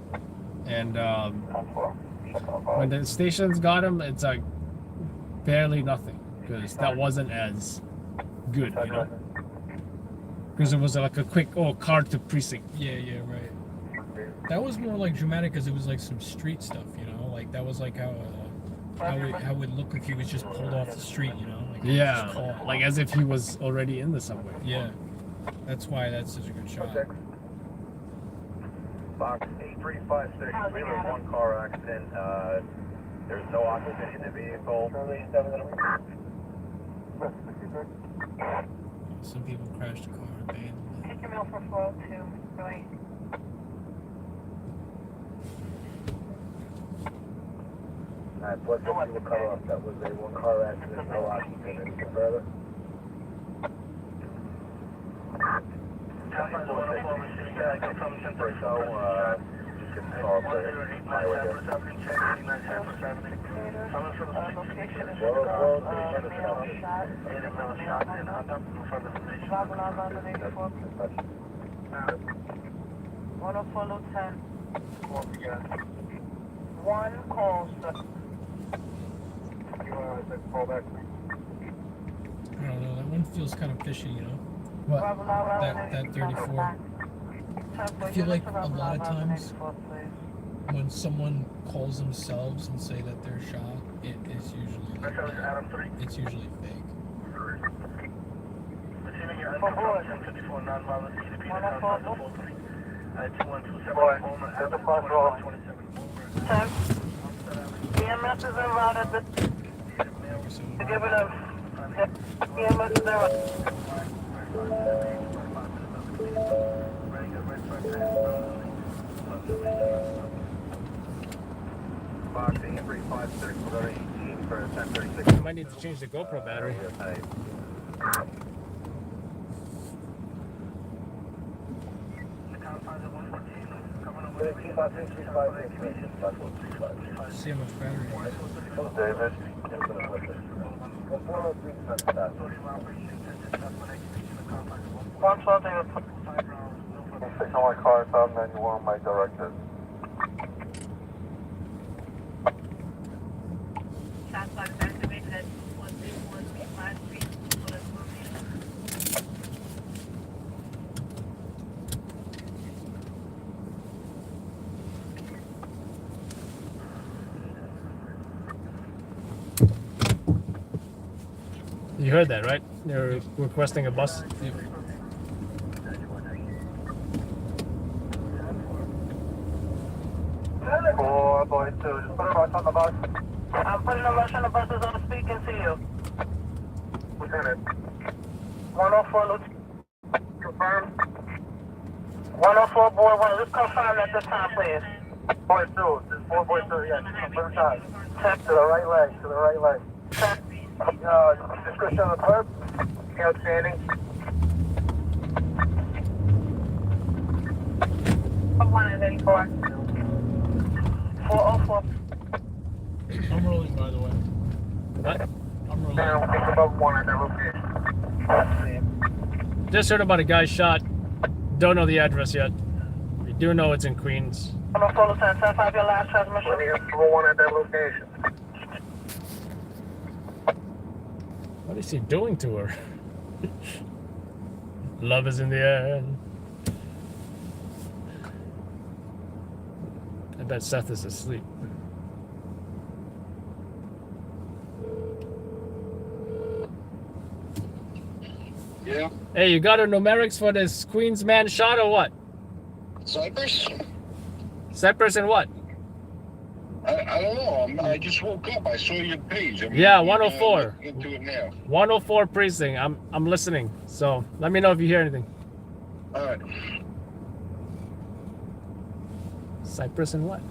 [SPEAKER 1] And when the stations got him, it's like barely nothing, because that wasn't as good, you know? Because it was like a quick, car to precinct.
[SPEAKER 2] Yeah, right. That was more like dramatic because it was like some street stuff, you know? Like that was like how it would look if he was just pulled off the street, you know? Like,
[SPEAKER 1] Yeah,
[SPEAKER 2] just caught.
[SPEAKER 1] like as if he was already in the subway.
[SPEAKER 2] Yeah. That's why that's such a good shot.
[SPEAKER 7] Box 8356, really one car accident. There's no occupant in the vehicle.
[SPEAKER 2] Some people crashed the car and abandoned it.
[SPEAKER 3] Take your mail for 402. Right.
[SPEAKER 7] Alright, plus you will cut off. That was a one car accident, no occupant. Anything further?
[SPEAKER 3] One call, sir.
[SPEAKER 2] I don't know, that one feels kind of fishy, you know?
[SPEAKER 1] What?
[SPEAKER 2] That 34. I feel like a lot of times when someone calls themselves and say that they're shot, it is usually like that. It's usually fake.
[SPEAKER 3] EMS is involved at the give it up. EMS is involved.
[SPEAKER 7] Box 8356, we're going to 18 for 1036.
[SPEAKER 1] I might need to change the GoPro battery.
[SPEAKER 2] See how much battery it has.
[SPEAKER 7] David. Take all my cars out, and then you want my director.
[SPEAKER 3] Shots box activated at 131 Street.
[SPEAKER 1] You heard that, right? They're requesting a bus.
[SPEAKER 2] Yep.
[SPEAKER 7] Boy, boy, two. Just put a rush on the bus.
[SPEAKER 3] I'm putting a rush on the buses on speaking to you.
[SPEAKER 7] Lieutenant.
[SPEAKER 3] 104, Lieutenant.
[SPEAKER 7] Confirm.
[SPEAKER 3] 104, boy 1. Just confirm at this time, please.
[SPEAKER 7] Boy two. This is 4 boy 2. Yeah, just confirm time. To the right leg. To the right leg. Description of the clip. Outstanding.
[SPEAKER 3] 184. 404.
[SPEAKER 2] I'm rolling, by the way.
[SPEAKER 1] What?
[SPEAKER 2] I'm rolling.
[SPEAKER 7] Now, think above 1 at that location.
[SPEAKER 1] Just heard about a guy shot. Don't know the address yet. We do know it's in Queens.
[SPEAKER 3] 104, Lieutenant. 75 your last transmission.
[SPEAKER 7] Let me get number 1 at that location.
[SPEAKER 1] What is he doing to her? Love is in the air. I bet Seth is asleep.
[SPEAKER 8] Yeah.
[SPEAKER 1] Hey, you got a numerics for this Queens man shot or what?
[SPEAKER 6] Cypress?
[SPEAKER 1] Cypress and what?
[SPEAKER 6] I don't know. I just woke up. I saw your page.
[SPEAKER 1] Yeah, 104.
[SPEAKER 6] Into it now.
[SPEAKER 1] 104 precinct. I'm listening. So let me know if you hear anything.
[SPEAKER 6] All right.
[SPEAKER 1] Cypress and what?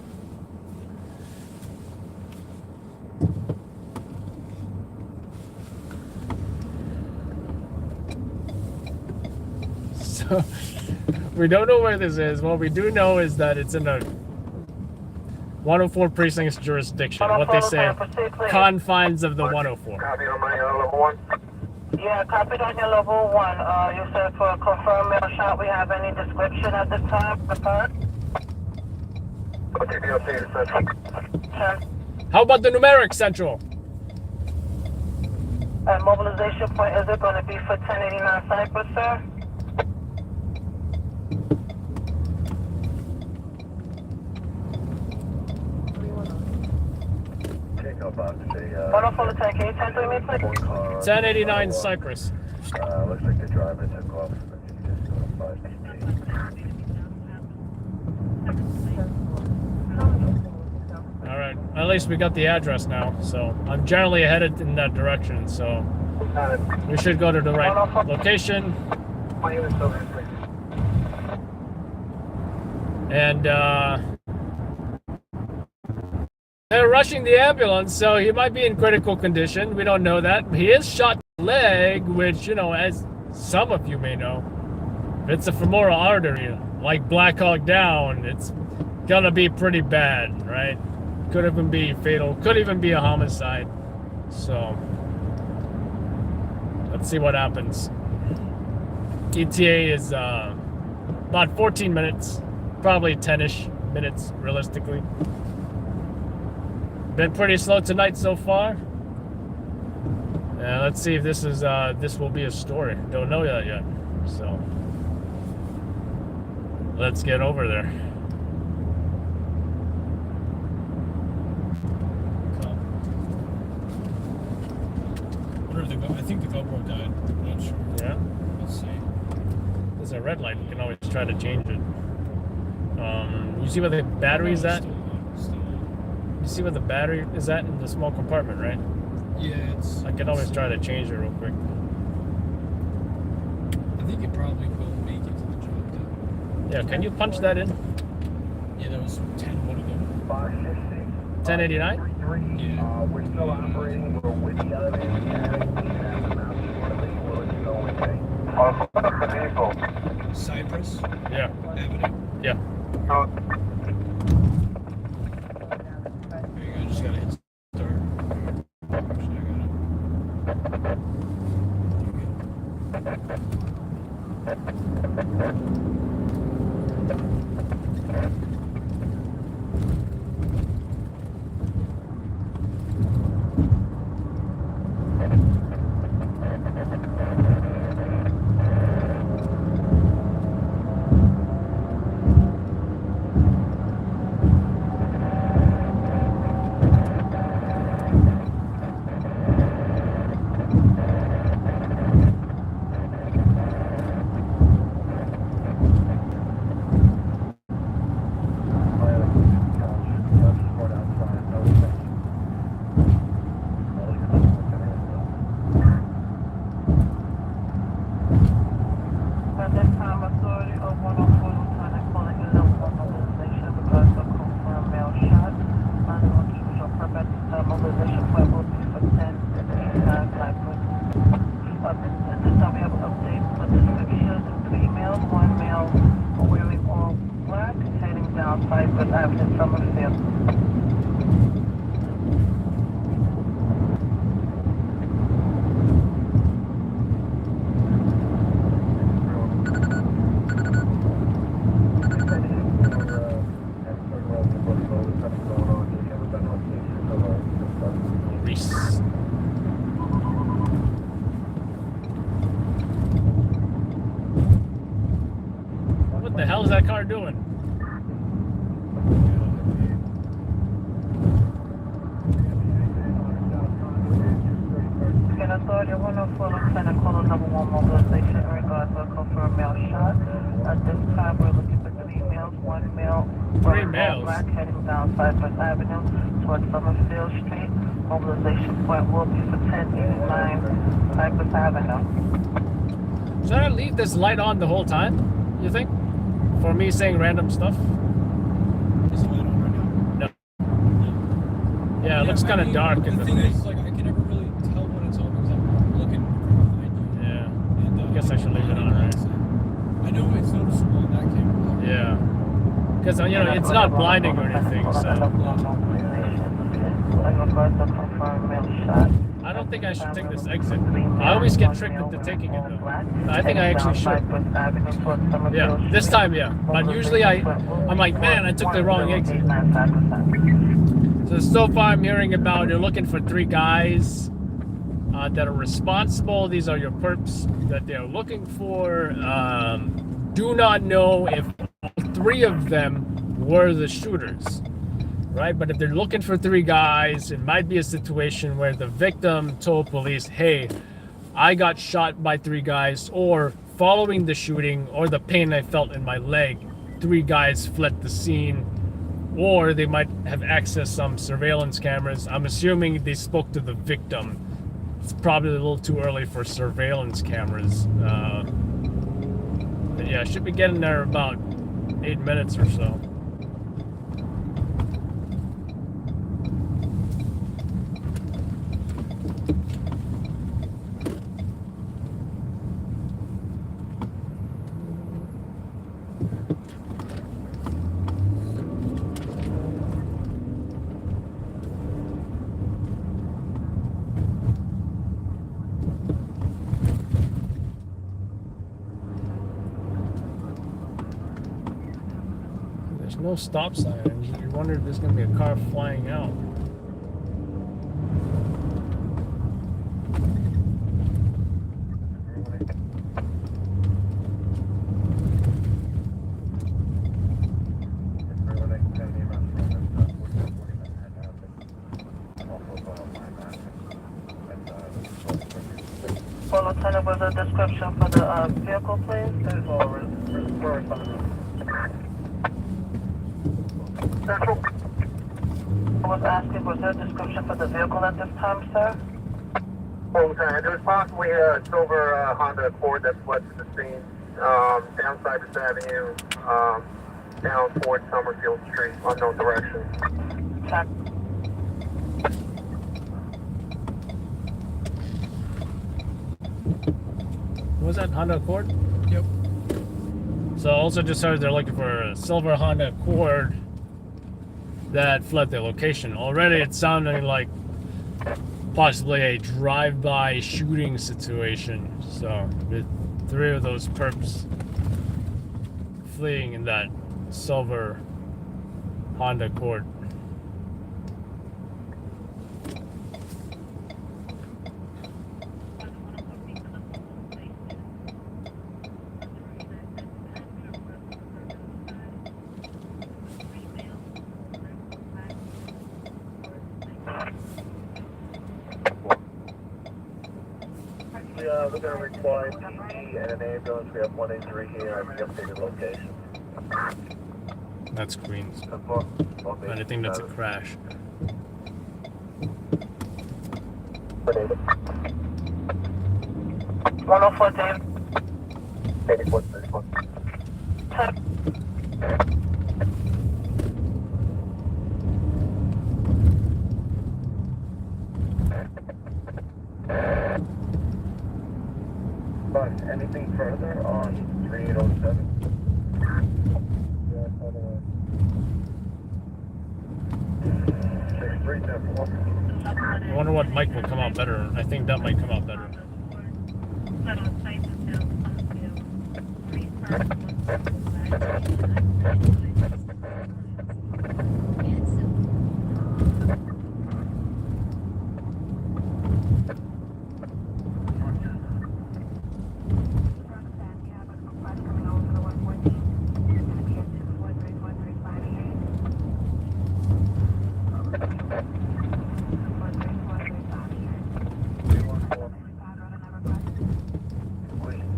[SPEAKER 1] So we don't know where this is. What we do know is that it's in the 104 precinct's jurisdiction. What they say, confines of the 104.
[SPEAKER 6] Copy on my level 1.
[SPEAKER 3] Yeah, copied on your level 1. You said for a confirmed mail shot, we have any description at this time?
[SPEAKER 6] Okay, be updated, Central.
[SPEAKER 1] How about the numeric, Central?
[SPEAKER 3] And mobilization point, is it going to be for 1089 Cypress, sir? Wonderful, can you 10 me, please?
[SPEAKER 1] 1089 Cypress.
[SPEAKER 7] Looks like the driver took off.
[SPEAKER 1] All right. At least we got the address now. So I'm generally headed in that direction. So we should go to the right location. And they're rushing the ambulance, so he might be in critical condition. We don't know that. He is shot in the leg, which, you know, as some of you may know, if it's a femoral artery, like Black Hawk Down, it's gonna be pretty bad, right? Could even be fatal, could even be a homicide. So let's see what happens. ETA is about 14 minutes, probably 10-ish minutes realistically. Been pretty slow tonight so far. Let's see if this is this will be a story. Don't know that yet. So let's get over there.
[SPEAKER 2] I think the GoPro died. I'm not sure.
[SPEAKER 1] Yeah.
[SPEAKER 2] Let's see.
[SPEAKER 1] There's a red light. We can always try to change it. You see where the battery is at? You see where the battery is at in the small compartment, right?
[SPEAKER 2] Yeah, it's...
[SPEAKER 1] I can always try to change it real quick.
[SPEAKER 2] I think it probably will make it to the job, though.
[SPEAKER 1] Yeah, can you punch that in?
[SPEAKER 2] Yeah, that was 10. What again?
[SPEAKER 1] 1089?
[SPEAKER 2] Yeah.
[SPEAKER 7] We're still operating. We're with the elevator.
[SPEAKER 2] Cypress
[SPEAKER 1] Yeah.
[SPEAKER 2] Avenue.
[SPEAKER 1] Yeah.
[SPEAKER 2] There you go, just gotta hit start. Actually,
[SPEAKER 3] At this time, authority of 104 Lieutenant calling in level 1 mobilization because of confirmed mail shot. Under on usual purpose, mobilization point will be for 10 Cypress. At this time, we have an update for description. 3 males, 1 male wearing all black, heading down Cypress Avenue, Summerfield.
[SPEAKER 1] Reese. What the hell is that car doing?
[SPEAKER 3] Again, authority of 104 Lieutenant calling number 1 mobilization in regards to a confirmed mail shot. At this time, we're looking for 3 males. males, 1 male.
[SPEAKER 1] 3 males.
[SPEAKER 3] Black heading down Cypress Avenue towards Summerfield Street. Mobilization point will be for 1089 Cypress Avenue.
[SPEAKER 1] Should I leave this light on the whole time, you think? For me saying random stuff?
[SPEAKER 2] Is it lit on right now?
[SPEAKER 1] Yeah, it looks
[SPEAKER 2] but
[SPEAKER 1] kind
[SPEAKER 2] I
[SPEAKER 1] of
[SPEAKER 2] mean,
[SPEAKER 1] dark in the
[SPEAKER 2] thing
[SPEAKER 1] thing.
[SPEAKER 2] is, like, I can never really tell when it's on because I'm looking from behind you.
[SPEAKER 1] Yeah.
[SPEAKER 2] And,
[SPEAKER 1] I guess I should leave it on, right?
[SPEAKER 2] I know it's noticeable in that camera.
[SPEAKER 1] Yeah. Because, you know, it's not blinding or anything, so. I don't think I should take this exit. I always get tricked into taking it, though. I think I actually should. Yeah, this time, yeah. But usually I'm like, man, I took the wrong exit. So far I'm hearing about you're looking for 3 guys that are responsible. These are your perps that they're looking for. Do not know if all 3 of them were the shooters, right? But if they're looking for 3 guys, it might be a situation where the victim told police, hey, I got shot by 3 guys, or following the shooting or the pain I felt in my leg, 3 guys fled the scene. Or they might have accessed some surveillance cameras. I'm assuming they spoke to the victim. It's probably a little too early for surveillance cameras. But yeah, I should be getting there about 8 minutes or so. There's no stop sign. You wonder if there's going to be a car flying out.
[SPEAKER 3] Well, Lieutenant, was a description for the vehicle, please? Central. I was asking, was there a description for the vehicle at this time, sir?
[SPEAKER 6] Well, Lieutenant, there was possibly a silver Honda Accord that fled to the scene, down Cypress Avenue, down towards Summerfield Street, unknown direction.
[SPEAKER 3] Check.
[SPEAKER 1] Was that Honda Accord?
[SPEAKER 2] Yep.
[SPEAKER 1] So also just heard they're looking for a silver Honda Accord that fled the location. Already it's sounding like possibly a drive-by shooting situation. So with 3 of those perps fleeing in that silver Honda Accord.
[SPEAKER 7] We're going to require PE and an ambulance. We have 183 here at the updated location.
[SPEAKER 1] That's Queens. And I think that's a crash.
[SPEAKER 3] 104, Dave.
[SPEAKER 7] 84, 34. Anything further on 3807?
[SPEAKER 1] I wonder what mic will come out better. I think that might come out better.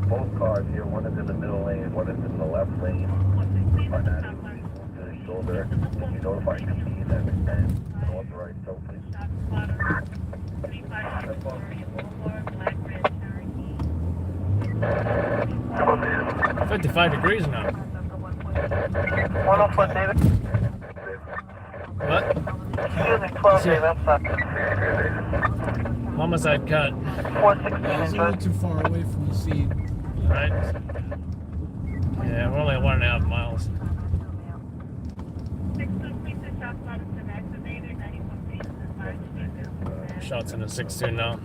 [SPEAKER 7] Both cars here, one is in the middle lane, one is in the left lane. on that is to the shoulder. If you notify me that extend north right, so please.
[SPEAKER 1] 55 degrees now.
[SPEAKER 4] 104 David.
[SPEAKER 1] What?
[SPEAKER 4] Excuse me, 12 David, I'm sorry.
[SPEAKER 1] Homicide cut.
[SPEAKER 4] 416
[SPEAKER 2] Yeah, it's a little too far away from the scene.
[SPEAKER 1] Right? Yeah, we're only 1.5 miles. Shots in a 6-2 now.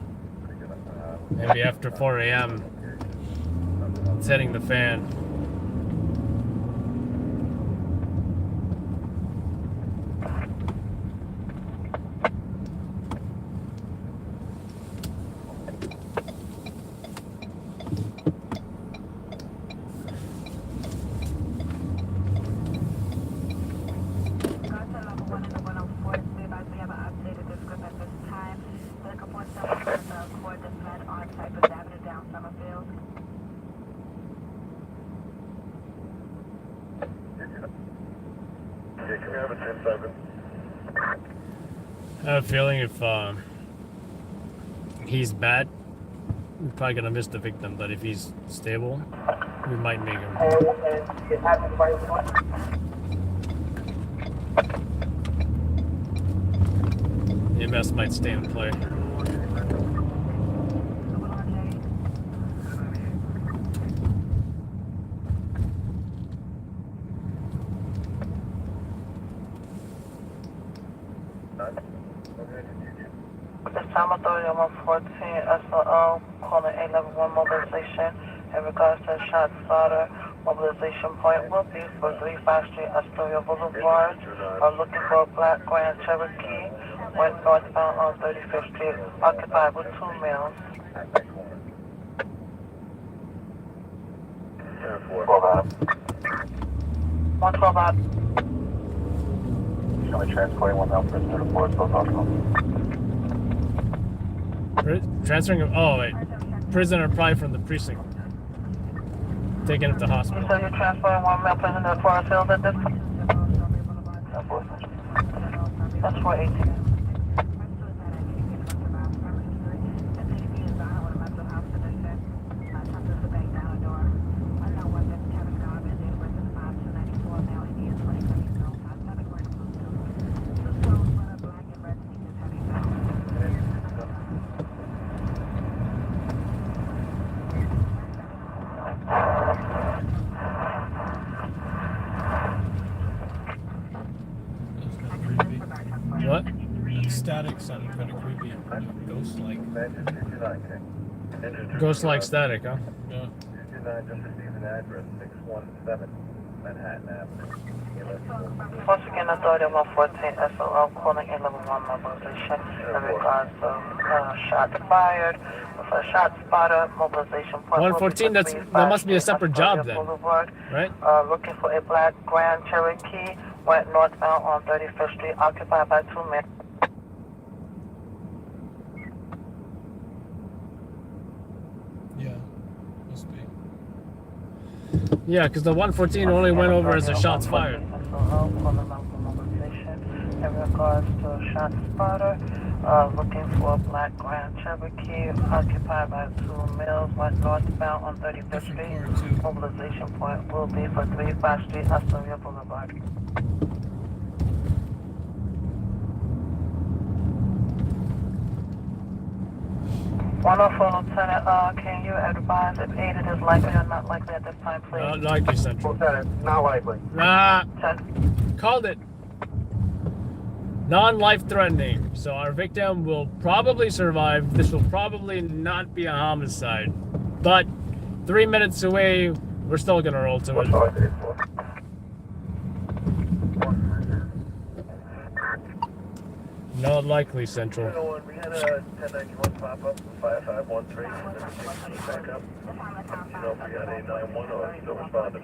[SPEAKER 1] Maybe after 4 a.m. It's hitting the fan.
[SPEAKER 7] Yeah, can we have a 10-7?
[SPEAKER 1] I have a feeling if he's bad, we're probably gonna miss the victim, but if he's stable, we might make him. EMS might stay in play.
[SPEAKER 4] This time authority on 114 SLO calling 811 mobilization in regards to shot spotter. Mobilization point will be for 35th Street, Astoria Boulevard. Looking for a black Grand Cherokee. Went northbound on 35th Street, occupied with 2 males. 112 out.
[SPEAKER 7] Only transporting 1 male prisoner to Forest Hills Hospital.
[SPEAKER 1] Transferring him. Oh wait, prisoner probably from the precinct. Taking him to hospital.
[SPEAKER 4] So you're transporting 1 male prisoner to Forest Hills at this time? That's 418.
[SPEAKER 1] What?
[SPEAKER 2] Static sounded kind of creepy, ghost-like.
[SPEAKER 1] Ghost-like static, huh?
[SPEAKER 2] Yeah.
[SPEAKER 7] 229 just received an address, 617 Manhattan Avenue.
[SPEAKER 4] Once again, authority 114 SOL calling 811 mobilization in regards to shots fired. With a shot spotter, mobilization point.
[SPEAKER 1] 114, that must be a separate job then,
[SPEAKER 4] Boulevard.
[SPEAKER 1] right?
[SPEAKER 4] Looking for a black Grand Cherokee. Went northbound on 35th Street, occupied by 2 men.
[SPEAKER 2] Yeah. Must be.
[SPEAKER 1] Yeah, because the 114 only went over as a shots fired.
[SPEAKER 4] SOL calling out for mobilization in regards to a shot spotter. Looking for a black Grand Cherokee, occupied by 2 males. Went northbound on 35th Street. Mobilization point will be for 35th Street, Astoria Boulevard. 104 Lieutenant, can you advise if aided is likely or not likely at this time, please?
[SPEAKER 1] Not likely, Central.
[SPEAKER 7] Lieutenant, not likely.
[SPEAKER 1] Nah,
[SPEAKER 4] 10.
[SPEAKER 1] called it. Non-life threatening. So our victim will probably survive. This will probably not be a homicide. But 3 minutes away, we're still gonna roll to it. Not likely, Central.
[SPEAKER 7] We had a 1091 pop up, 5513, back up. You know if we got a 91 or still responded.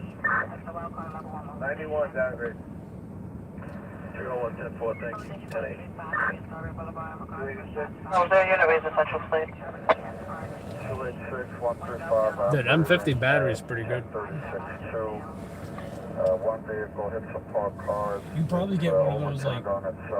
[SPEAKER 7] 91 downgrade. 301 10-4, thank you. 10-8.
[SPEAKER 4] Was there a unit raised at Central Fleet?
[SPEAKER 7] 286 135.
[SPEAKER 1] Dude, M50 battery is pretty good.
[SPEAKER 7] 36 2.
[SPEAKER 6] One vehicle hit some parked cars.
[SPEAKER 2] You can probably get one of those like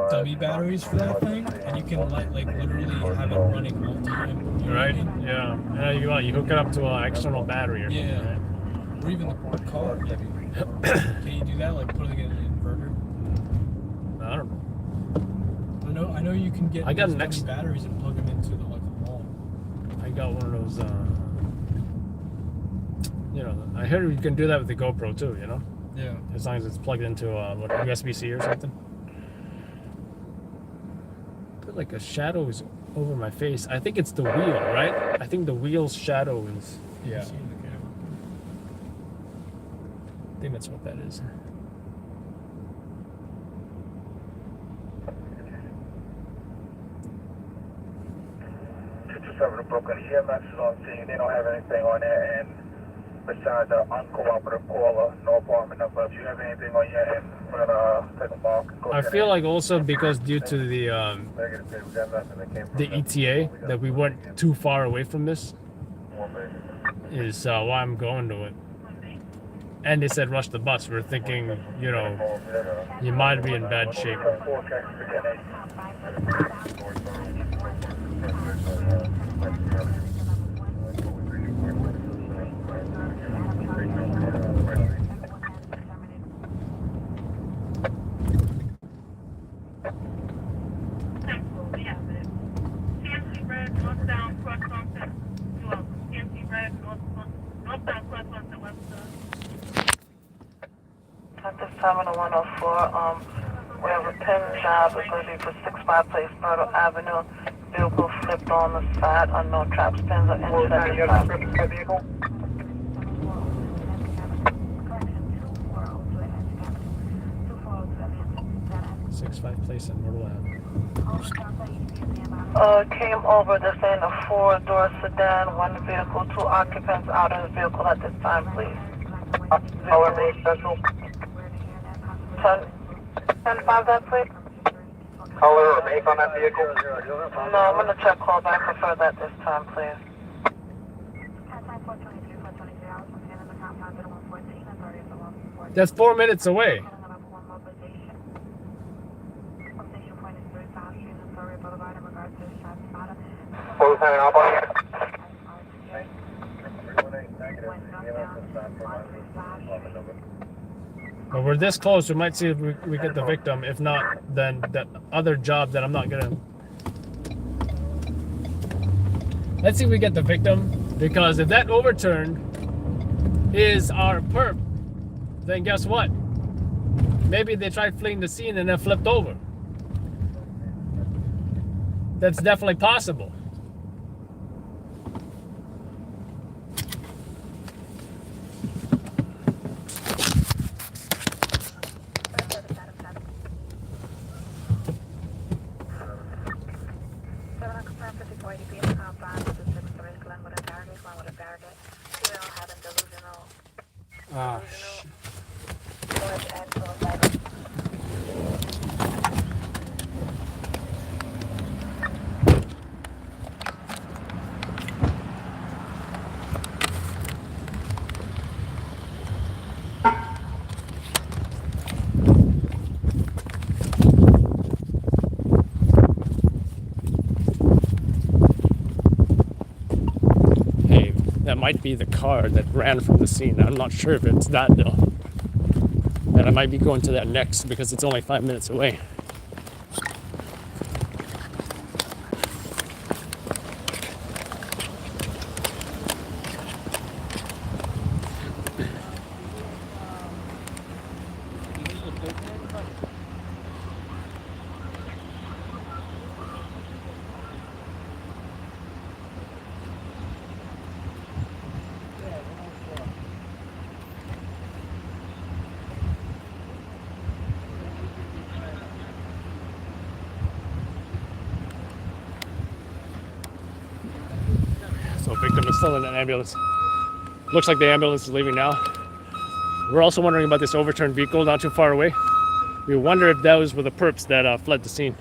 [SPEAKER 2] dummy batteries for that thing, and you can like literally have it running all the time. You know what I
[SPEAKER 1] Right?
[SPEAKER 2] mean?
[SPEAKER 1] Yeah. You hook it up to an external battery or something.
[SPEAKER 2] Yeah.
[SPEAKER 1] Right?
[SPEAKER 2] Or even the parked car, maybe. Can you do that, like putting it in an inverter?
[SPEAKER 1] I don't know.
[SPEAKER 2] I know you can get
[SPEAKER 1] I got
[SPEAKER 2] those
[SPEAKER 1] an
[SPEAKER 2] dummy
[SPEAKER 1] ex-
[SPEAKER 2] batteries and plug them into the wall.
[SPEAKER 1] I got one of those. I heard you can do that with the GoPro too.
[SPEAKER 2] Yeah.
[SPEAKER 1] As long as it's plugged into USB-C or something. I feel like a shadow is over my face. I think it's the wheel, right? I think the wheel's shadow is.
[SPEAKER 2] You
[SPEAKER 1] Yeah.
[SPEAKER 2] see in the camera.
[SPEAKER 1] I think that's what that is.
[SPEAKER 6] The Brooklyn EMS is on scene. They don't have anything on their end besides the uncooperative caller. No apartment number. If you have anything on your end, we're gonna take a mark.
[SPEAKER 1] I feel like also because due to the
[SPEAKER 6] Negative, we got nothing that came from them.
[SPEAKER 1] ETA that we weren't too far away from this is why I'm going to it. And they said rush the bus. We're thinking, you might be in bad shape.
[SPEAKER 3] At this time on the 104, we have a pin job. It's going to be for 65 Place Myrtle Avenue. Vehicle flipped on the side. Unknown traps, pins are entered at this time.
[SPEAKER 1] 65 Place in Myrtle Avenue.
[SPEAKER 3] Came over. They're saying a 4-door sedan, 1 vehicle, 2 occupants out of the vehicle at this time, please.
[SPEAKER 6] Color, make special.
[SPEAKER 3] 10-5 that, please?
[SPEAKER 6] Color or make on that vehicle?
[SPEAKER 3] No, I'm going to check call back for further at this time, please.
[SPEAKER 1] That's 4 minutes away.
[SPEAKER 6] Full time out on here.
[SPEAKER 1] But we're this close, we might see if we get the victim. If not, then that other job that I'm not gonna. Let's see if we get the victim, because if that overturned is our perp, then guess what? Maybe they tried fleeing the scene and then flipped over. That's definitely possible. Ah, hey, that might be the car that ran from the scene. I'm not sure if it's that though. And I might be going to that next because it's only 5 minutes away. So victim is still in an ambulance. Looks like the ambulance is leaving now. We're also wondering about this overturned vehicle not too far away. We wonder if those were the perps that fled the scene.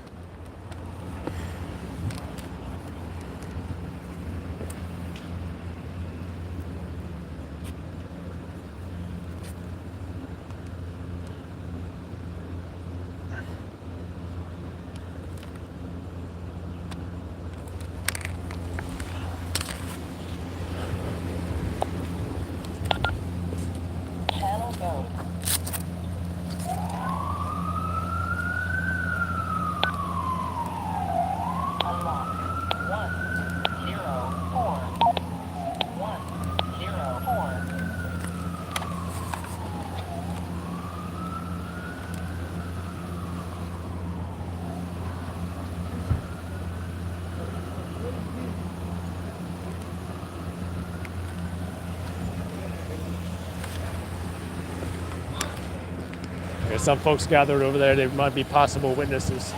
[SPEAKER 1] There's some folks gathered over there. They might be possible witnesses.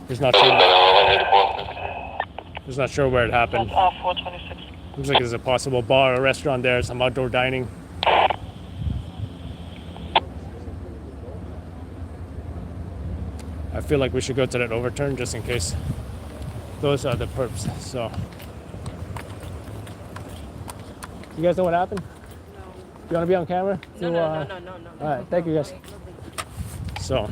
[SPEAKER 1] He's not sure where it happened.
[SPEAKER 3] 426.
[SPEAKER 1] Looks like there's a possible bar or restaurant there, some outdoor dining. I feel like we should go to that overturn just in case those are the perps. So, you guys know what happened?
[SPEAKER 12] No.
[SPEAKER 1] You want to be on camera?
[SPEAKER 12] No.
[SPEAKER 1] All right, thank you guys. So.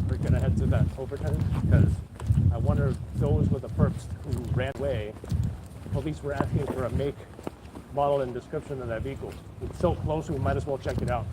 [SPEAKER 1] We're gonna head to that overturn because I wonder if those were the perps who ran away. Police were asking for a make, model, and description of that vehicle. It's so close, we might as well check it out.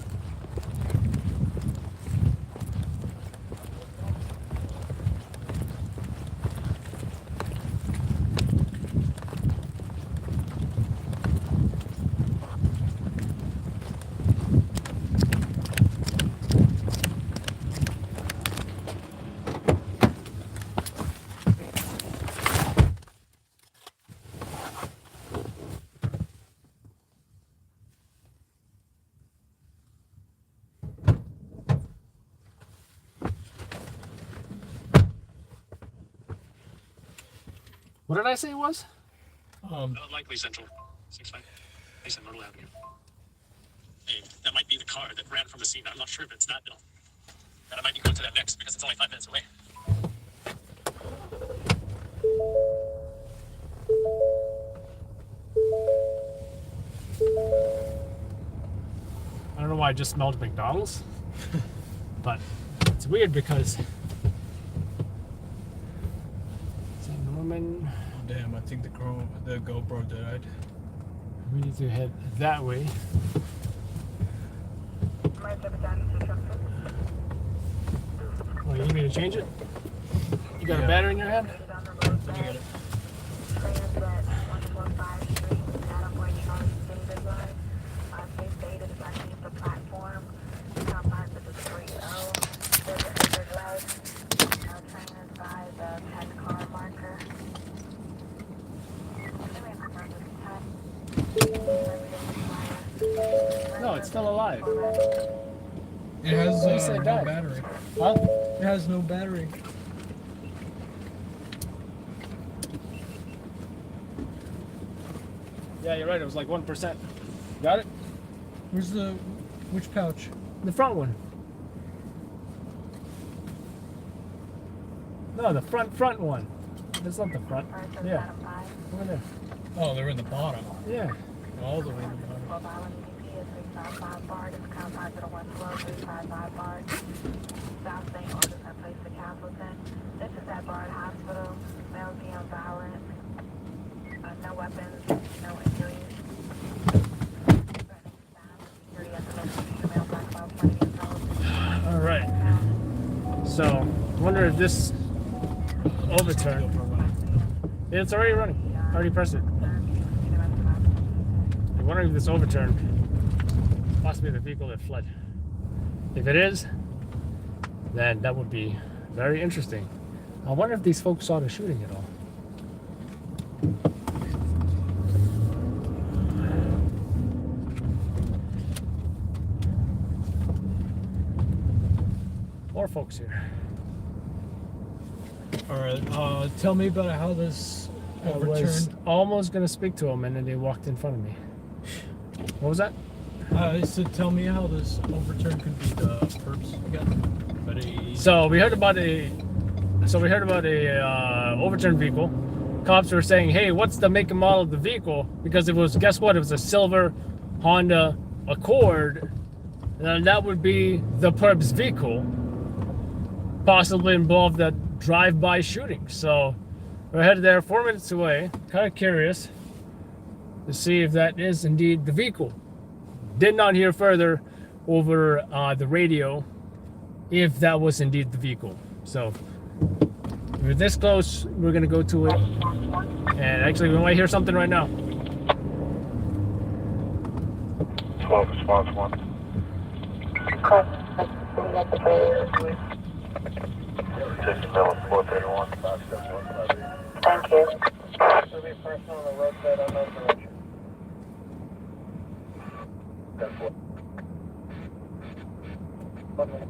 [SPEAKER 1] What did I say it was?
[SPEAKER 11] Likely Central 65 East and Myrtle Avenue. Hey, that might be the car that ran from the scene. I'm not sure if it's that, though. And I might be going to that next because it's only 5 minutes away.
[SPEAKER 1] I don't know why I just smelled McDonald's, but it's weird because St. Norman.
[SPEAKER 2] Damn, I think the GoPro died.
[SPEAKER 1] We need to head that way. Oh, you need me to change it? You got a battery in your hand?
[SPEAKER 2] Did you get it?
[SPEAKER 1] No, it's still alive.
[SPEAKER 2] It has
[SPEAKER 1] They said
[SPEAKER 2] no
[SPEAKER 1] died.
[SPEAKER 2] battery.
[SPEAKER 1] Huh?
[SPEAKER 2] It has no battery.
[SPEAKER 1] Yeah, you're right. It was like 1%. Got it?
[SPEAKER 2] Which pouch?
[SPEAKER 1] The front one. No, the front one. That's not the front. Yeah. Over there.
[SPEAKER 2] Oh, they're in the bottom.
[SPEAKER 1] Yeah.
[SPEAKER 2] All the way in the bottom.
[SPEAKER 3] This is at Bard Hospital. Male being violent. No weapons, no injuries.
[SPEAKER 1] All right. So, I wonder if this overturn. Yeah, it's already running. I already pressed it. I wonder if this overturn possibly the vehicle that fled. If it is, then that would be very interesting. I wonder if these folks saw the shooting at all. More folks here.
[SPEAKER 2] Alright, tell me about how this
[SPEAKER 1] I was
[SPEAKER 2] overturned.
[SPEAKER 1] almost gonna speak to them, and then they walked in front of me. What was that?
[SPEAKER 2] I said, tell me how this overturn could be the perps again. But
[SPEAKER 1] So we heard about a overturned vehicle. Cops were saying, "Hey, what's the make and model of the vehicle?" Because it was, guess what? It was a silver Honda Accord, and that would be the perp's vehicle. Possibly involved that drive-by shooting. So we're headed there, 4 minutes away. Kind of curious to see if that is indeed the vehicle. Did not hear further over the radio if that was indeed the vehicle. So we're we're this close, we're gonna go to it. And actually, we might hear something right now.
[SPEAKER 6] 12 response 1. Taking Dallas 431.
[SPEAKER 3] Thank you.
[SPEAKER 7] There'll be a person on the roadside unknown direction. That's what. 1 minute.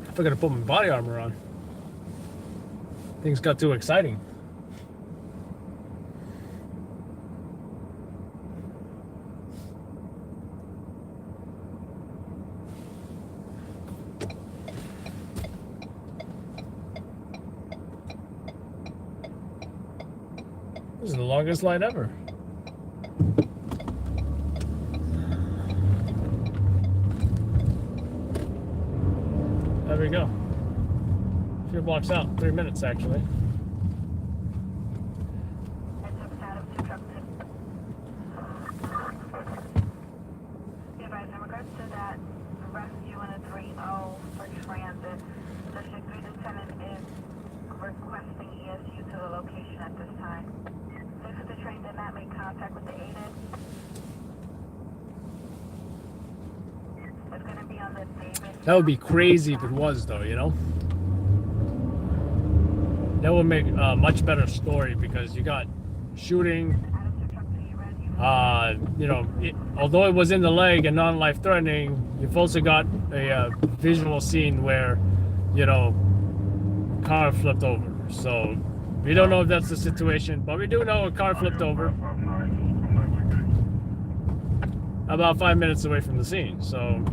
[SPEAKER 1] I forgot to put my body armor on. Things got too exciting. This is the longest line ever. There we go. A few blocks out, 3 minutes actually.
[SPEAKER 3] In regards to that rescue in a 3-0 for transit, the District 3 lieutenant is requesting ESU to the location at this time. If the train did not make contact with the aided, it's going to be on the David.
[SPEAKER 1] That would be crazy if it was, though, you know? That would make a much better story because you got shooting. You know, although it was in the leg and non-life threatening, you've also got a visual scene where, you know, car flipped over. So we don't know if that's the situation, but we do know a car flipped over about 5 minutes away from the scene. So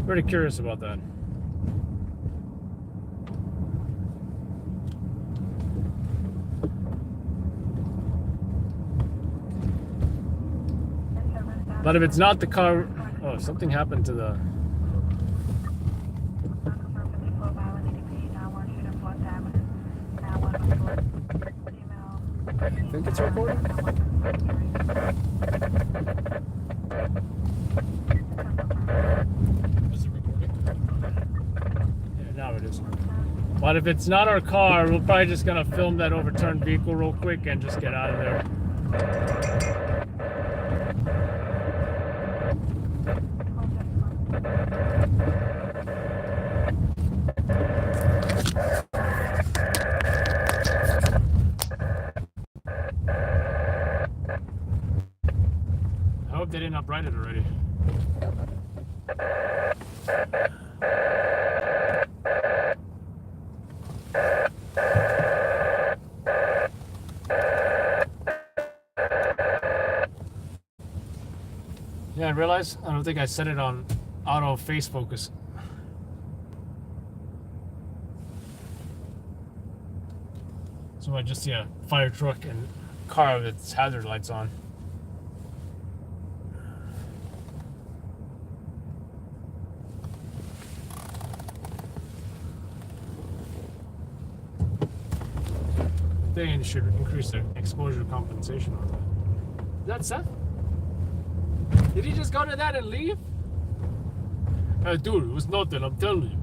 [SPEAKER 1] pretty curious about that. But if it's not the car, oh, something happened to the. I think it's recording.
[SPEAKER 2] Was it recording?
[SPEAKER 1] Yeah, now it is. But if it's not our car, we're probably just gonna film that overturned vehicle real quick and just get out of there. I hope they didn't upright it already. Yeah, I realized I don't think I set it on auto face focus. So I just see a fire truck and car with its hazard lights on. They should increase their exposure compensation on that. Is that Seth? Did he just go to that and leave? Hey, dude, it was nothing, I'm telling you.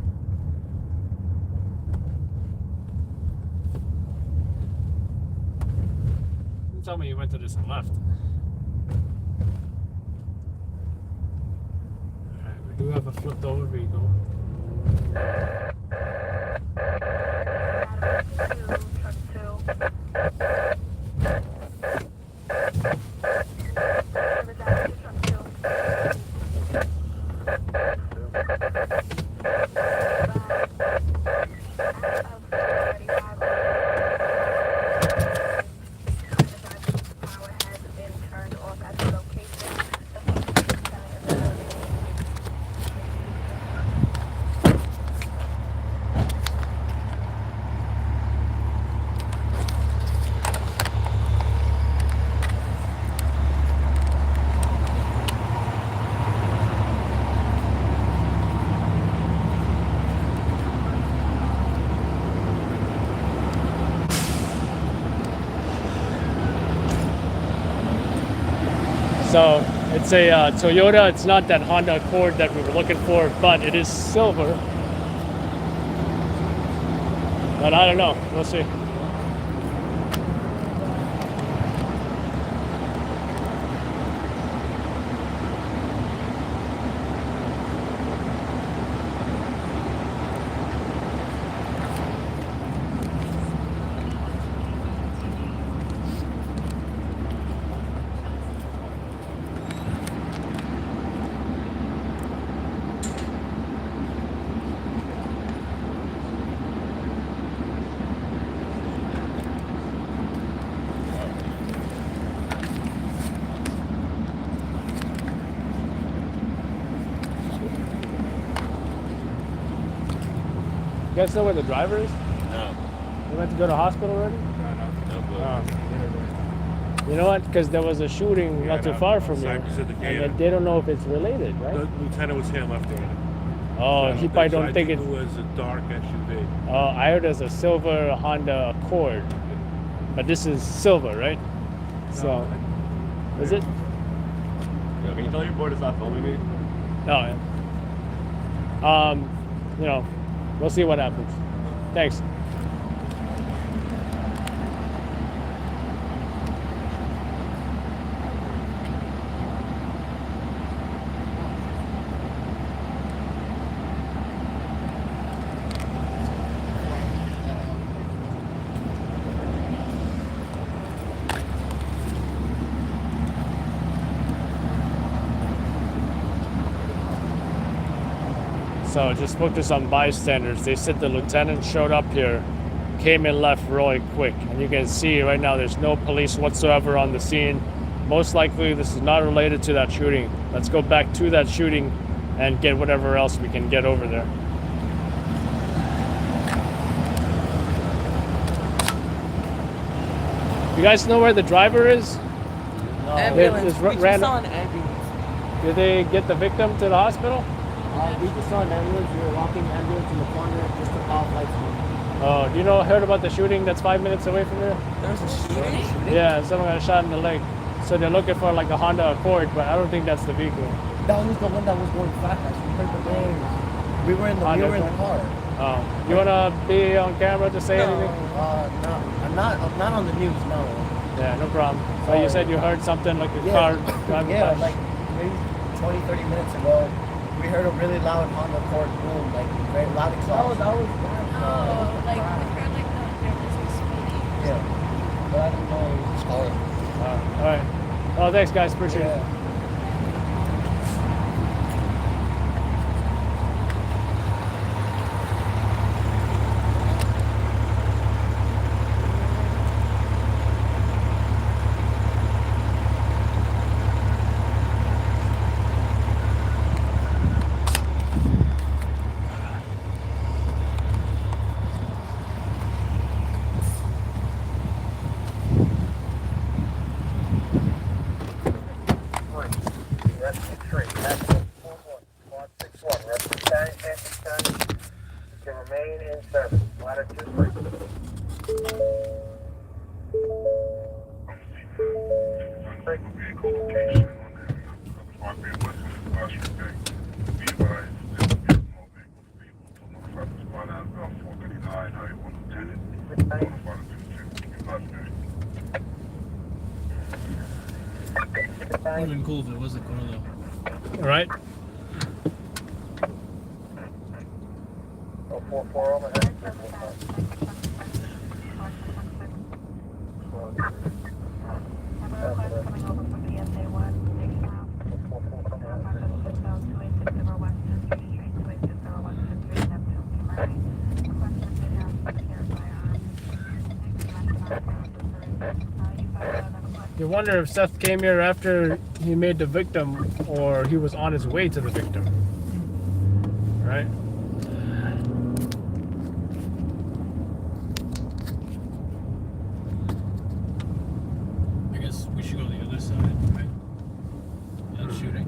[SPEAKER 1] Don't tell me you went to this and left. Alright, we do have a flipped over vehicle. So it's a Toyota. It's not that Honda Accord that we were looking for, but it is silver. But I don't know. We'll see. You guys know where the driver is?
[SPEAKER 12] No.
[SPEAKER 1] You went to go to hospital already?
[SPEAKER 12] No clue.
[SPEAKER 1] Oh. You know what? Because there was a shooting not too far from here, and they don't know if it's related, right?
[SPEAKER 12] The lieutenant was here left already.
[SPEAKER 1] Oh, he probably don't think
[SPEAKER 12] it
[SPEAKER 1] it's.
[SPEAKER 12] was a dark SUV.
[SPEAKER 1] Oh, I heard there's a silver Honda Accord, but this is silver, right? So, is it?
[SPEAKER 12] Yeah, can you tell your boy to stop filming me?
[SPEAKER 1] No. You know, we'll see what happens. Thanks. So just spoke to some bystanders. They said the lieutenant showed up here, came and left really quick. And you can see right now there's no police whatsoever on the scene. Most likely this is not related to that shooting. Let's go back to that shooting and get whatever else we can get over there. You guys know where the driver is?
[SPEAKER 9] No. Ambulance. We just
[SPEAKER 1] random.
[SPEAKER 9] saw an ambulance.
[SPEAKER 1] Did they get the victim to the hospital?
[SPEAKER 13] We just saw an ambulance. We were walking the ambulance in the corner just to call flights.
[SPEAKER 1] Oh, do you know, heard about the shooting that's 5 minutes away from here?
[SPEAKER 9] There was a shooting?
[SPEAKER 1] Yeah, someone got shot in the leg. So they're looking for like a Honda Accord, but I don't think that's the vehicle.
[SPEAKER 13] That was the one that was going fast. We heard the names. We were in the car.
[SPEAKER 1] Oh, you wanna be on camera to say anything?
[SPEAKER 13] No, I'm not on the news. No.
[SPEAKER 1] Yeah, no problem. So you said you heard something like a car driving
[SPEAKER 13] Yeah,
[SPEAKER 1] past.
[SPEAKER 13] like maybe 20, 30 minutes ago, we heard a really loud Honda Accord boom, like very loud exhaust. That was
[SPEAKER 14] Oh, like we heard like there was a speeding.
[SPEAKER 13] Yeah, but I didn't know it was his car.
[SPEAKER 1] All right. Oh, thanks, guys. Appreciate it.
[SPEAKER 7] Remain in service. Latitude 3.
[SPEAKER 6] Vehicle location on the West Street. Be advised, there's a vehicle to notify the squad out about 439, Highway 1 Lieutenant. Notify the 2
[SPEAKER 2] Would have been cool if it was a car though.
[SPEAKER 1] All right.
[SPEAKER 7] 044 overhead.
[SPEAKER 1] You wonder if Seth came here after he made the victim or he was on his way to the victim. Right?
[SPEAKER 2] I guess we should go to the other side, right? That shooting.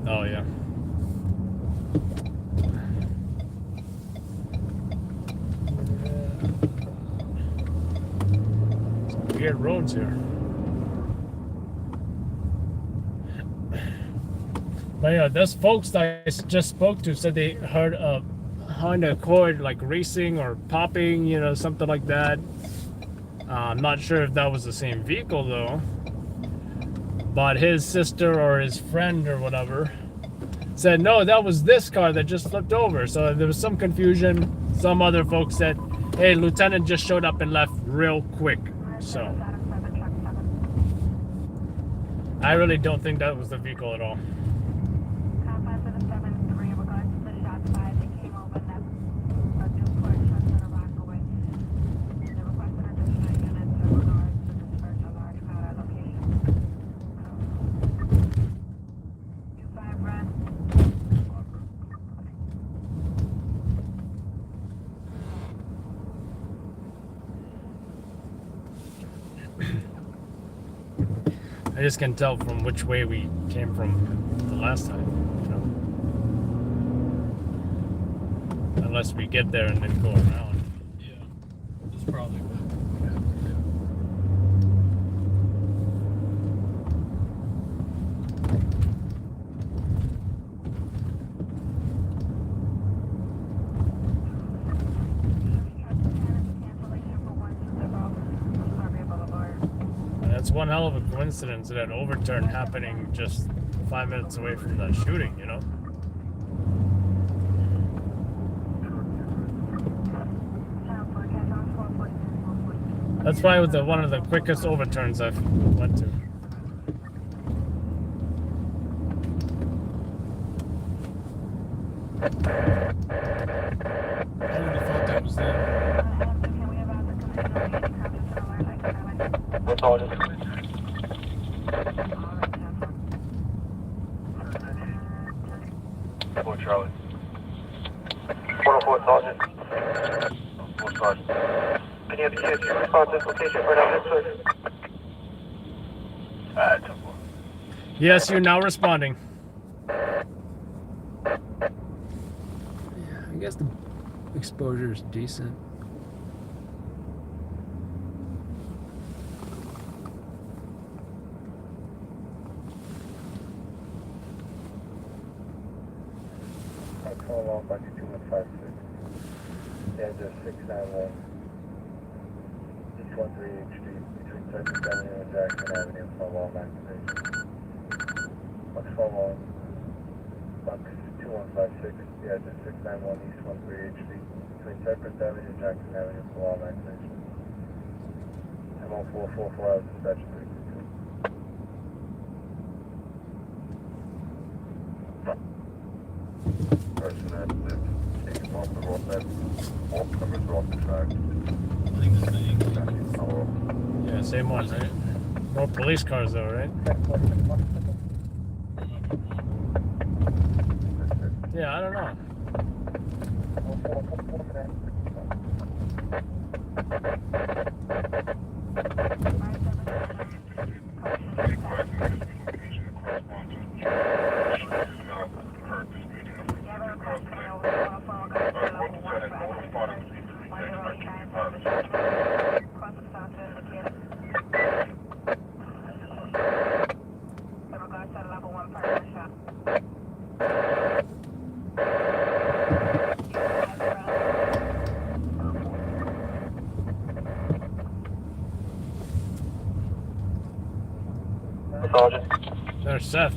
[SPEAKER 1] Oh, yeah. Some weird roads here. But yeah, those folks that I just spoke to said they heard a Honda Accord like racing or popping, you know, something like that. I'm not sure if that was the same vehicle though. But his sister or his friend or whatever said, no, that was this car that just flipped over. So there was some confusion. Some other folks said, hey, Lieutenant just showed up and left real quick. So I really don't think that was the vehicle at all. I just can tell from which way we came from the last time, you know? Unless we get there and then go around.
[SPEAKER 2] Yeah, that's probably good.
[SPEAKER 1] That's one hell of a coincidence, that overturn happening just 5 minutes away from that shooting, you know? That's probably one of the quickest overturns I've went to.
[SPEAKER 2] I would have thought that was them.
[SPEAKER 6] What's all this? Four Charlie. 404 Sergeant. 4 Sergeant. Can you have the chance to respond to this location right now, this way?
[SPEAKER 1] Yes, you're now responding.
[SPEAKER 15] Yeah, I guess the exposure is decent.
[SPEAKER 7] Call off by 2156. Yeah, just 691. East 138 Street between 2nd Avenue and Jackson Avenue. Call off activation. Let's call on box 2156. Yeah, just 691 East 138 Street between 2nd Avenue and Jackson Avenue. Call off activation. M0444 hours dispatch 322. Person that lives taking off the road, that all numbers are off the track.
[SPEAKER 2] I think that's the English.
[SPEAKER 1] Yeah, same one, right? More police cars though, right? Yeah, I don't know.
[SPEAKER 6] Sergeant.
[SPEAKER 1] There's Seth.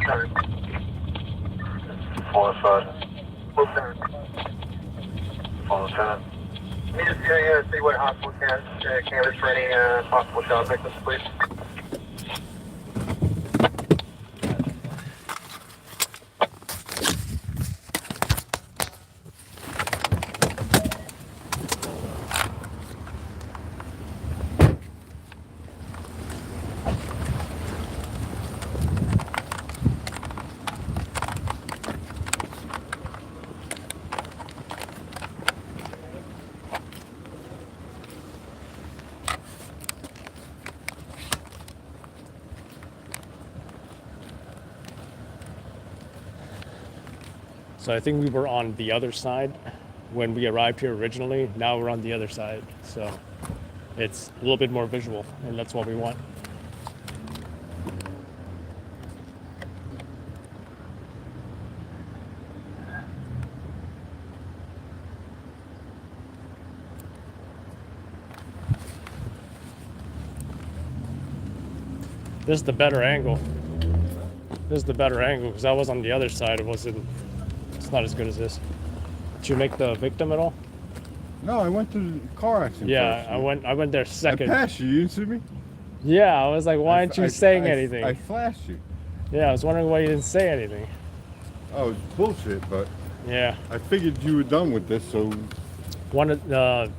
[SPEAKER 6] Sorry. 4 Sergeant. Lieutenant. 4 Lieutenant. Can you just see what hospital candidates for any possible shot victims, please?
[SPEAKER 1] So I think we were on the other side when we arrived here originally. Now we're on the other side. So it's a little bit more visual, and that's what we want. This is the better angle. This is the better angle because I was on the other side. It's not as good as this. Did you make the victim at all?
[SPEAKER 8] No, I went to the car accident.
[SPEAKER 1] Yeah,
[SPEAKER 8] first.
[SPEAKER 1] I went there second.
[SPEAKER 8] I passed you. You didn't see me?
[SPEAKER 1] Yeah, I was like, why aren't you saying anything?
[SPEAKER 8] I flashed you.
[SPEAKER 1] Yeah, I was wondering why you didn't say anything.
[SPEAKER 8] Oh, it's bullshit, but
[SPEAKER 1] yeah,
[SPEAKER 8] I figured you were done with this, so
[SPEAKER 1] one of the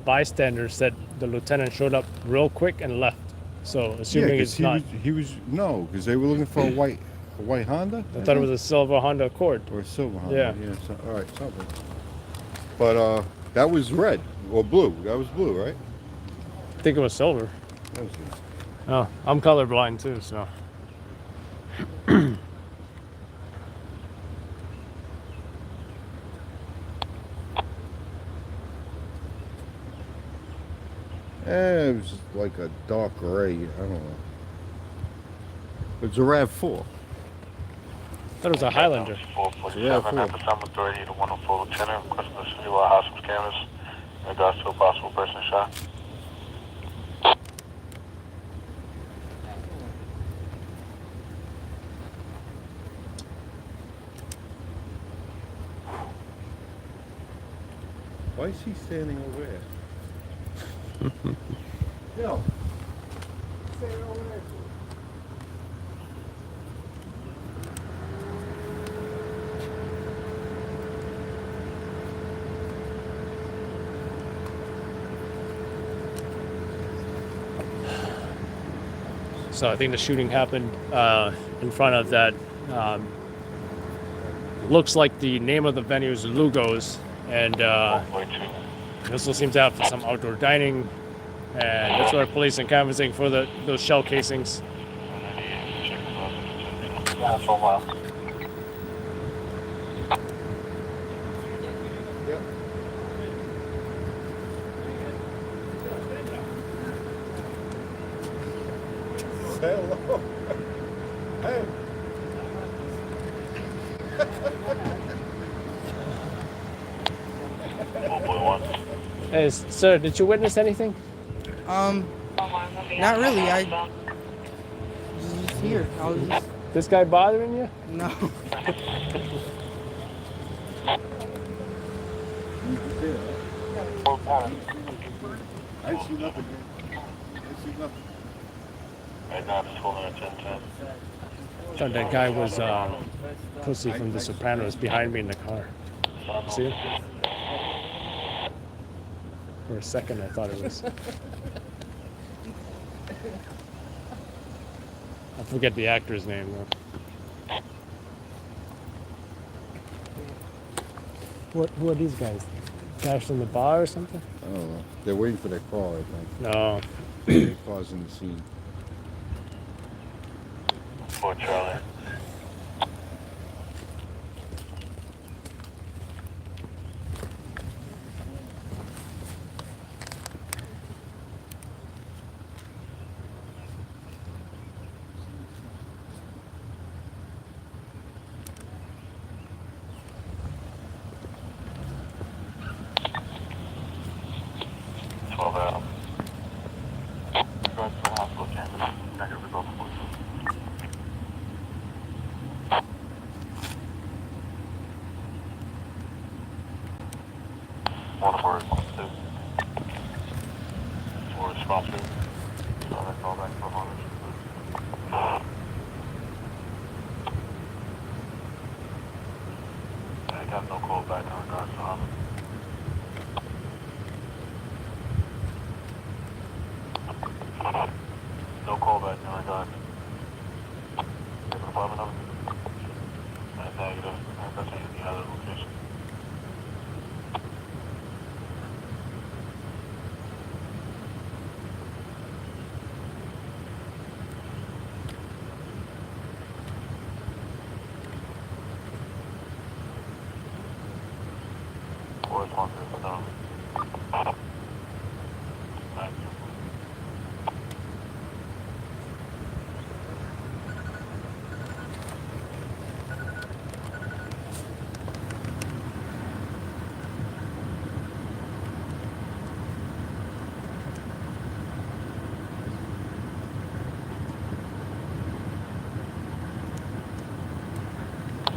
[SPEAKER 1] bystanders said the lieutenant showed up real quick and left. So assuming it's not.
[SPEAKER 8] No, because they were looking for a white Honda.
[SPEAKER 1] I thought it was a silver Honda Accord.
[SPEAKER 8] Or a silver Honda.
[SPEAKER 1] Yeah.
[SPEAKER 8] So, all right, something. But that was red or blue. That was blue, right?
[SPEAKER 1] I think it was silver.
[SPEAKER 8] That was good.
[SPEAKER 1] Oh, I'm colorblind too, so.
[SPEAKER 8] It was like a dark gray. I don't know. It's a RAV4.
[SPEAKER 1] That was a Highlander.
[SPEAKER 5] 447 at the Film Authority to 104 Lieutenant, requesting the city law hospital cameras in regards to a possible person shot.
[SPEAKER 8] Why is he standing over there? Yo, standing over there.
[SPEAKER 1] So I think the shooting happened in front of that. Looks like the name of the venue is Lugo's, and this will seem to have some outdoor dining, and that's where police are canvassing for those shell casings.
[SPEAKER 8] Hello. Hey.
[SPEAKER 1] Hey, sir, did you witness anything?
[SPEAKER 9] Not really. I was just here. I was just...
[SPEAKER 1] This guy bothering you?
[SPEAKER 9] No.
[SPEAKER 8] I see nothing. I see nothing.
[SPEAKER 5] Right now, it's 12 minutes 10.
[SPEAKER 1] I thought that guy was Pussy from The Sopranos behind me in the car. See it? For a second, I thought it was. I forget the actor's name though. Who are these guys? Guys from the bar or something?
[SPEAKER 8] I don't know. They're waiting for their car, I think.
[SPEAKER 1] No.
[SPEAKER 8] Their car's in the scene.
[SPEAKER 5] 4 Charlie.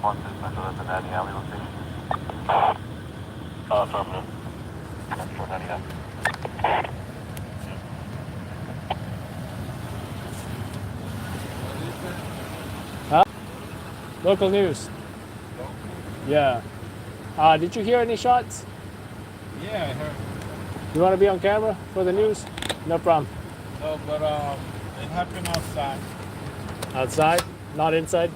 [SPEAKER 4] response to Central as an Natty Alley location? Affirmative. Central Natty Alley.
[SPEAKER 1] Huh? Local news. Yeah. Did you hear any shots?
[SPEAKER 2] Yeah, I heard.
[SPEAKER 1] You want to be on camera for the news? No problem.
[SPEAKER 2] No, but it happened outside.
[SPEAKER 1] Outside? Not inside?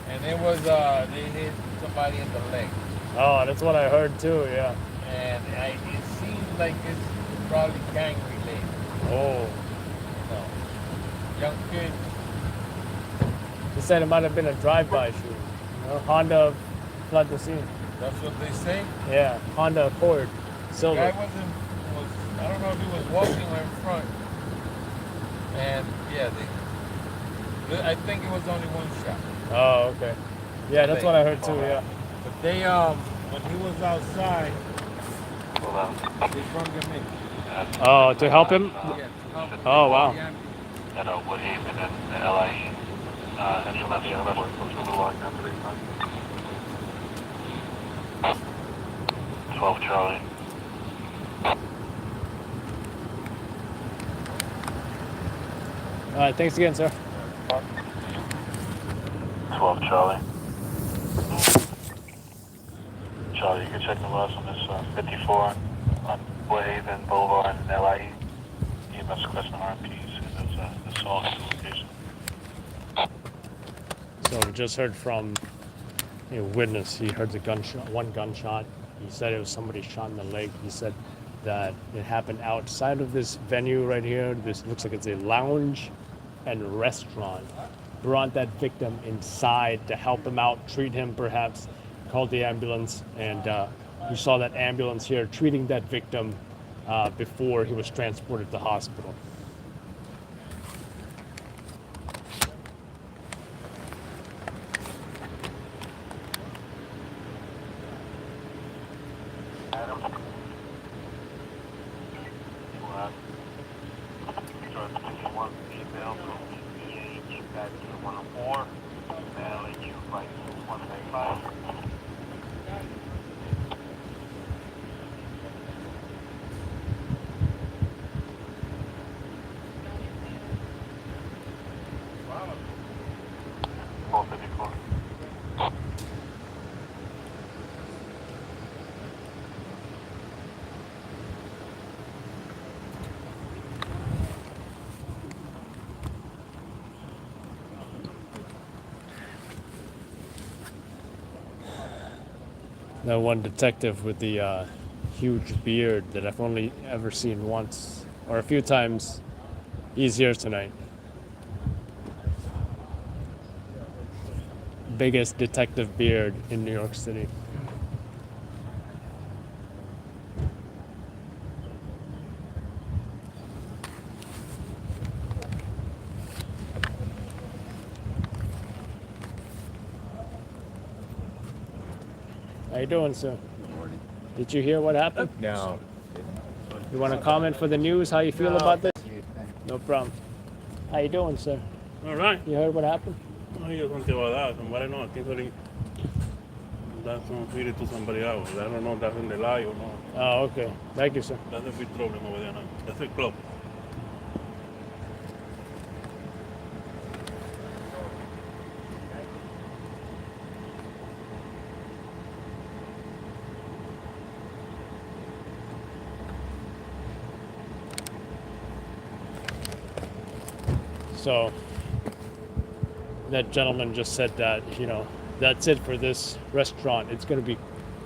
[SPEAKER 2] And it was they hit somebody in the leg.
[SPEAKER 1] Oh, that's what I heard too, yeah.
[SPEAKER 2] And it seems like it's probably gang related.
[SPEAKER 1] Oh.
[SPEAKER 2] So, young kid.
[SPEAKER 1] They said it might have been a drive-by shoot. You know, Honda fled the scene.
[SPEAKER 2] That's what they say.
[SPEAKER 1] Yeah, Honda Accord,
[SPEAKER 2] The
[SPEAKER 1] silver.
[SPEAKER 2] guy I don't know if he was walking or in front. And yeah, I think it was only one shot.
[SPEAKER 1] Oh, okay. Yeah, that's what I heard too, yeah.
[SPEAKER 2] But they when he was outside, they brought him in.
[SPEAKER 1] Oh, to help him?
[SPEAKER 2] Yeah, to help him.
[SPEAKER 1] Oh, wow.
[SPEAKER 4] At Woodhaven and the LIE. Central Natty Alley for Zulu Lock down 12 Charlie.
[SPEAKER 1] All right, thanks again, sir.
[SPEAKER 4] 12 Charlie. Charlie, you can check the loss on this 54 on Woodhaven Boulevard and LIE. EMS requesting RMPs and that's assault location.
[SPEAKER 1] So we just heard from a witness. He heard the gunshot, one gunshot. He said it was somebody shot in the leg. He said that it happened outside of this venue right here. This looks like it's a lounge and restaurant. Brought that victim inside to help him out, treat him perhaps, called the ambulance, and you saw that ambulance here treating that victim before he was transported to the hospital. That one detective with the huge beard that I've only ever seen once or a few times, he's here tonight. Biggest detective beard in New York City. How you doing, sir?
[SPEAKER 8] Good morning.
[SPEAKER 1] Did you hear what happened?
[SPEAKER 8] No.
[SPEAKER 1] You want to comment for the news? How you feel about this? No problem. How you doing, sir?
[SPEAKER 12] All right.
[SPEAKER 1] You heard what happened?
[SPEAKER 12] No, ellos son ciudadanos. Somebody no, aquí somebody that's some feed it to somebody else. I don't know if that's in the lie or not.
[SPEAKER 1] Oh, okay. Thank you, sir.
[SPEAKER 12] That's a big problem over there now. That's a club.
[SPEAKER 1] So that gentleman just said that, you know, that's it for this restaurant. It's going to be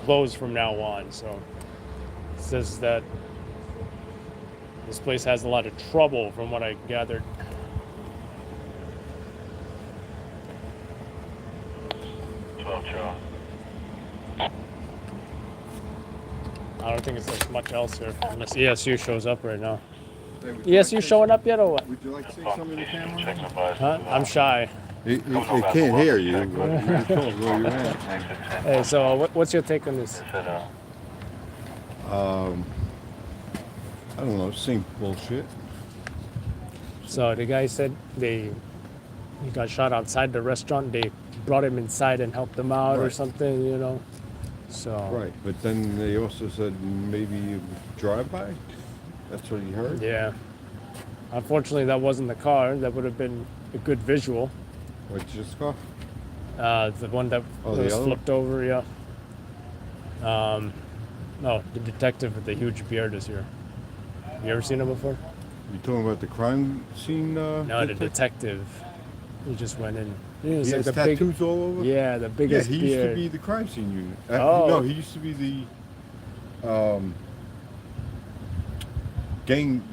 [SPEAKER 1] closed from now on. So it says that this place has a lot of trouble from what I gathered. I don't think it's much else here unless ESU shows up right now. ESU showing up yet or what?
[SPEAKER 8] Would you like to say something to the camera?
[SPEAKER 1] Huh? I'm shy.
[SPEAKER 8] It can't hear you. You told where you went.
[SPEAKER 1] Hey, so what's your take on this?
[SPEAKER 8] I don't know, same bullshit.
[SPEAKER 1] So the guy said they he got shot outside the restaurant. They brought him inside and helped him out or
[SPEAKER 8] Right.
[SPEAKER 1] something, you know. So
[SPEAKER 8] Right, but then they also said maybe drive-by. That's what he heard.
[SPEAKER 1] yeah. Unfortunately, that wasn't the car. That would have been a good visual.
[SPEAKER 8] What's this car?
[SPEAKER 1] The one that
[SPEAKER 8] Oh, the
[SPEAKER 1] was
[SPEAKER 8] other
[SPEAKER 1] flipped over, yeah. No, the detective with the huge beard is here. You ever seen him before?
[SPEAKER 8] You talking about the crime scene?
[SPEAKER 1] No, the detective. He just went in. He was
[SPEAKER 8] He
[SPEAKER 1] like
[SPEAKER 8] has
[SPEAKER 1] the big,
[SPEAKER 8] tattoos all over.
[SPEAKER 1] yeah, the biggest
[SPEAKER 8] he
[SPEAKER 1] beard.
[SPEAKER 8] used to be the crime scene unit.
[SPEAKER 1] Oh.
[SPEAKER 8] No, he used to be the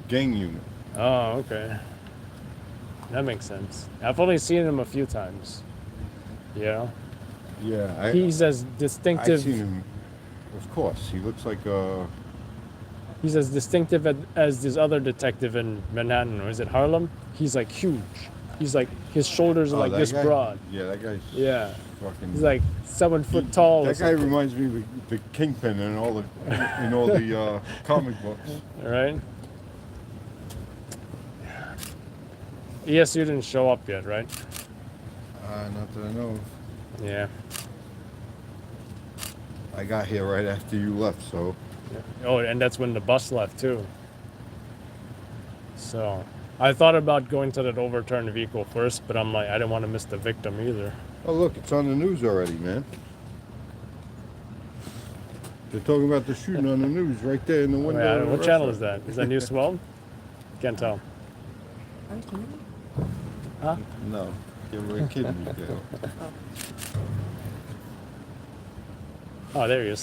[SPEAKER 8] gang unit.
[SPEAKER 1] Oh, okay. That makes sense. I've only seen him a few times. Yeah.
[SPEAKER 8] Yeah,
[SPEAKER 1] He's as
[SPEAKER 8] I've
[SPEAKER 1] distinctive.
[SPEAKER 8] seen him. Of course, he looks like
[SPEAKER 1] He's as distinctive as this other detective in Manhattan, or is it Harlem? He's like huge. He's like his shoulders are
[SPEAKER 8] oh,
[SPEAKER 1] like
[SPEAKER 8] that
[SPEAKER 1] this
[SPEAKER 8] guy?
[SPEAKER 1] broad.
[SPEAKER 8] Yeah, that guy's
[SPEAKER 1] Yeah.
[SPEAKER 8] fucking.
[SPEAKER 1] He's like 7 foot tall. or
[SPEAKER 8] That guy
[SPEAKER 1] something.
[SPEAKER 8] reminds me of the Kingpin in all the comic books.
[SPEAKER 1] All right. ESU didn't show up yet, right?
[SPEAKER 8] Not that I know of.
[SPEAKER 1] Yeah.
[SPEAKER 8] I got here right after you left, so.
[SPEAKER 1] Oh, and that's when the bus left too. So, I thought about going to that overturned vehicle first, but I'm like, I didn't want to miss the victim either.
[SPEAKER 8] Oh, look, it's on the news already, man. They're talking about the shooting on the news right there in the window.
[SPEAKER 1] Yeah,
[SPEAKER 8] of the
[SPEAKER 1] what channel is
[SPEAKER 8] restaurant.
[SPEAKER 1] that? Is that News 12? Can't tell. Huh?
[SPEAKER 8] No. Yeah, we're kidding you, Gail.
[SPEAKER 1] Oh, there he is.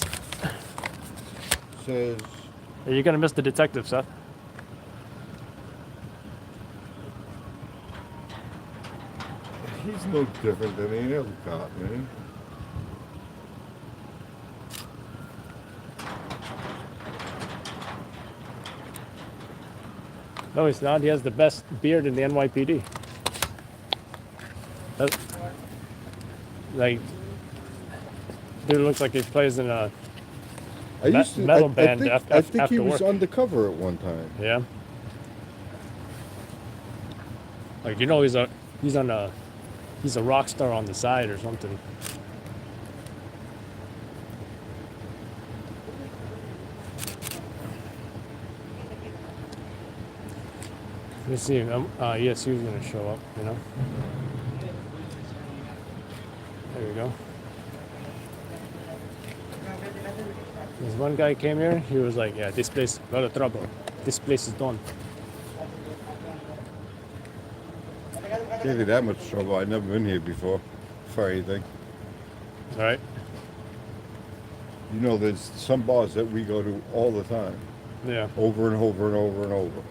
[SPEAKER 8] Says,
[SPEAKER 1] Are you gonna miss the detective, Seth?
[SPEAKER 8] he's no different than any other cop, man.
[SPEAKER 1] No, he's not. He has the best beard in the NYPD. That, like, dude looks like he plays in a metal band
[SPEAKER 8] I think
[SPEAKER 1] after
[SPEAKER 8] he was
[SPEAKER 1] work.
[SPEAKER 8] undercover at one time.
[SPEAKER 1] Yeah. Like, you know, he's a rock star on the side or something. Let me see. Yes, he was gonna show up. You know. There we go. There's one guy came here. He was like, "Yeah, this place, a lot of trouble. This place is done."
[SPEAKER 8] Gave you that much trouble. I've never been here before for anything.
[SPEAKER 1] All right.
[SPEAKER 8] You know, there's some bars that we go to all the time.
[SPEAKER 1] Yeah.
[SPEAKER 8] Over and over and over and over.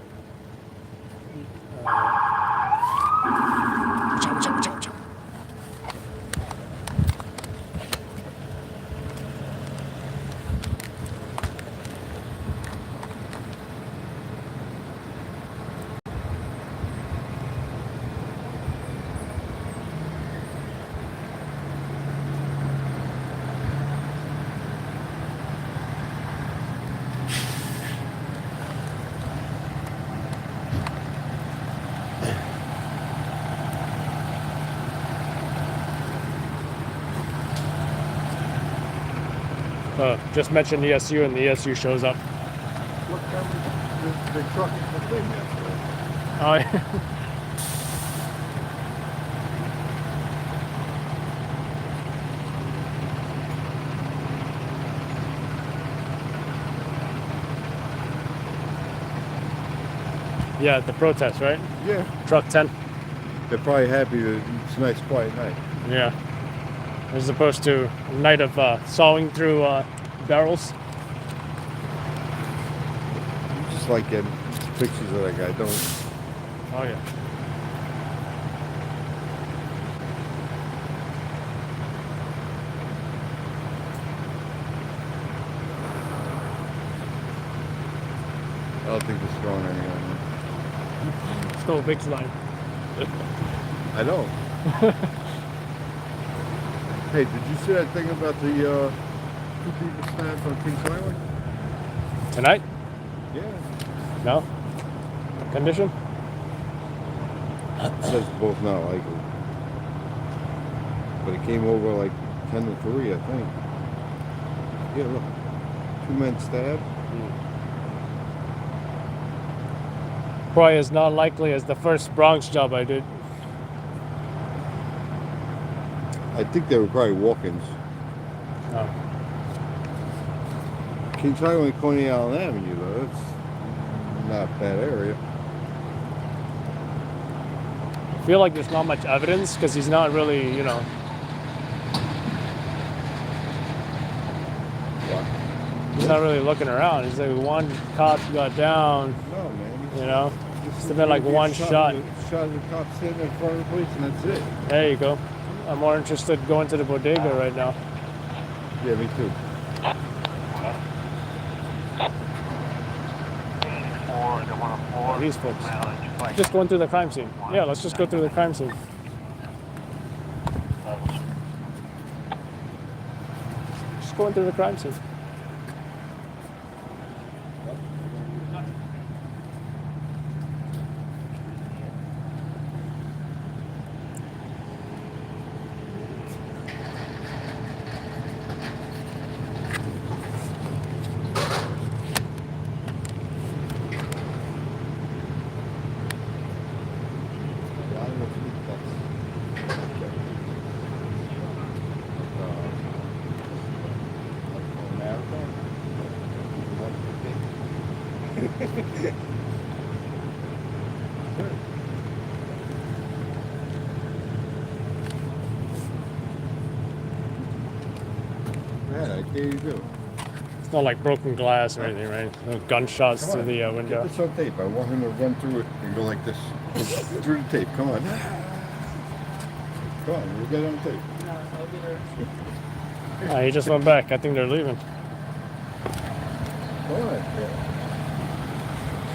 [SPEAKER 1] Just mention ESU and the ESU shows up.
[SPEAKER 8] What time is the truck is the thing yesterday?
[SPEAKER 1] Oh, yeah. Yeah, the protest, right?
[SPEAKER 8] Yeah.
[SPEAKER 1] Truck 10.
[SPEAKER 8] They're probably happy that it's a nice quiet night.
[SPEAKER 1] Yeah. As opposed to a night of sawing through barrels.
[SPEAKER 8] You just like getting pictures of that guy, don't you?
[SPEAKER 1] Oh, yeah.
[SPEAKER 8] I don't think they're throwing any on me.
[SPEAKER 1] Still a big slide.
[SPEAKER 8] I know. Hey, did you see that thing about the 2 people stabbed on Kings Highway?
[SPEAKER 1] Tonight?
[SPEAKER 8] Yeah.
[SPEAKER 1] No? Condition?
[SPEAKER 8] It says both not likely. but it came over like 10 to 3, I think. Yeah, look. 2 men stabbed.
[SPEAKER 1] Probably as not likely as the first Bronx job I did.
[SPEAKER 8] I think they were probably walk-ins.
[SPEAKER 1] Oh.
[SPEAKER 8] Kings Highway and Coney Island Avenue, though. That's not a bad area.
[SPEAKER 1] I feel like there's not much evidence because he's not really, you know. He's not really looking around. He's like one cop got down.
[SPEAKER 8] No, man.
[SPEAKER 1] You know, it's been like one shot.
[SPEAKER 8] Shot the cop sitting in front of the police, and that's it.
[SPEAKER 1] There you go. I'm more interested in going to the bodega right now.
[SPEAKER 8] Yeah, me too.
[SPEAKER 1] These folks. Just going through the crime scene. Yeah, let's just go through the crime scene. Just going through the crime scene.
[SPEAKER 8] Man, I dare you do.
[SPEAKER 1] It's not like broken glass or anything, right? No gunshots through the window.
[SPEAKER 8] Get this on tape. I want him to run through it and go like this. Through the tape. Come on. Come on, we'll get it on tape.
[SPEAKER 1] He just went back. I think they're leaving.
[SPEAKER 8] Come on. Yeah.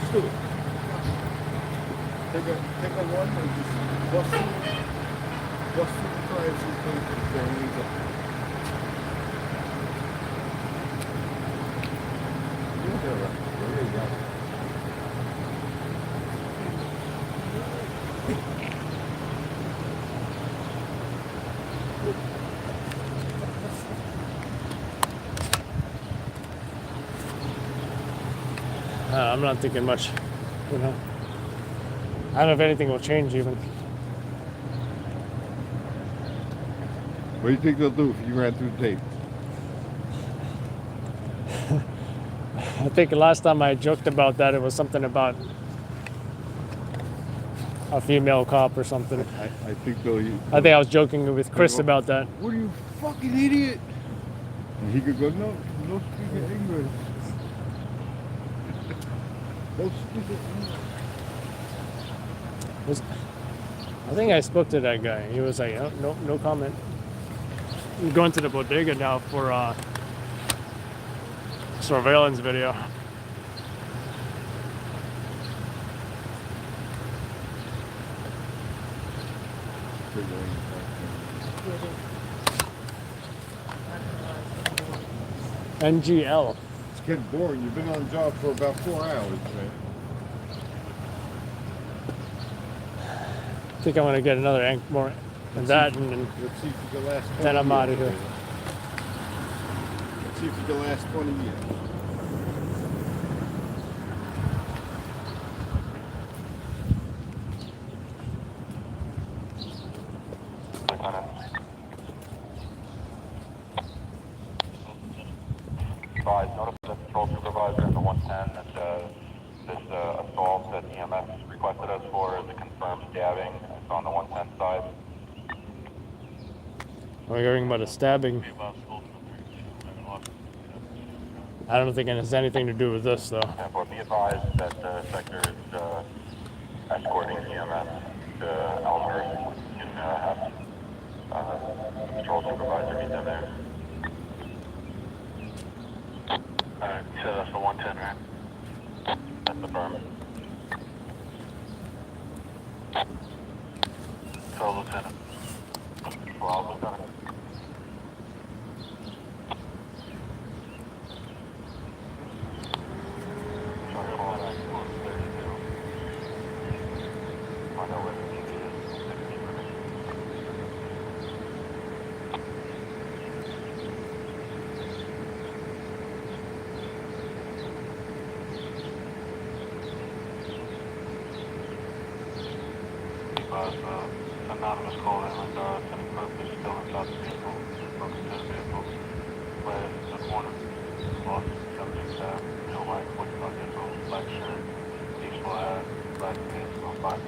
[SPEAKER 8] Just do it. Take a one and just bust through the fires and things and leave it. There you go.
[SPEAKER 1] I'm not thinking much, you know. I don't know if anything will change even.
[SPEAKER 8] What do you think they'll do if you ran through the tape?
[SPEAKER 1] I think last time I joked about that, it was something about a female cop or something.
[SPEAKER 8] I think they'll.
[SPEAKER 1] I think I was joking with Chris about that.
[SPEAKER 8] What are you, fucking idiot? And he could go, no speak English. No speak English.
[SPEAKER 1] I think I spoke to that guy. He was like, oh, no comment. I'm going to the bodega now for surveillance video. NGL.
[SPEAKER 8] It's getting boring. You've been on the job for about 4 hours, man.
[SPEAKER 1] I think I'm gonna get another more than that, and then,
[SPEAKER 8] Let's see if you can last 20
[SPEAKER 1] then I'm out of
[SPEAKER 8] years.
[SPEAKER 1] here.
[SPEAKER 8] Let's see if you can last 20 years.
[SPEAKER 6] Notice the patrol supervisor in the 110 that this assault that EMS requested us for is a confirmed stabbing. It's on the 110 side.
[SPEAKER 1] We're hearing about a stabbing. I don't think it has anything to do with this, though.
[SPEAKER 6] Therefore, be advised that the sector is escorting EMS to Elmhurst. You can have the patrol supervisor meet them there. So that's the 110, right? That's the firm. So, Lieutenant. Well, Lieutenant.
[SPEAKER 5] anonymous call in regards to the purpose still inside the vehicle. Broken to the vehicle. Left in the corner. Lost subject tab. Male white, 45 years old, black shirt, baseball hat, black pants, about 5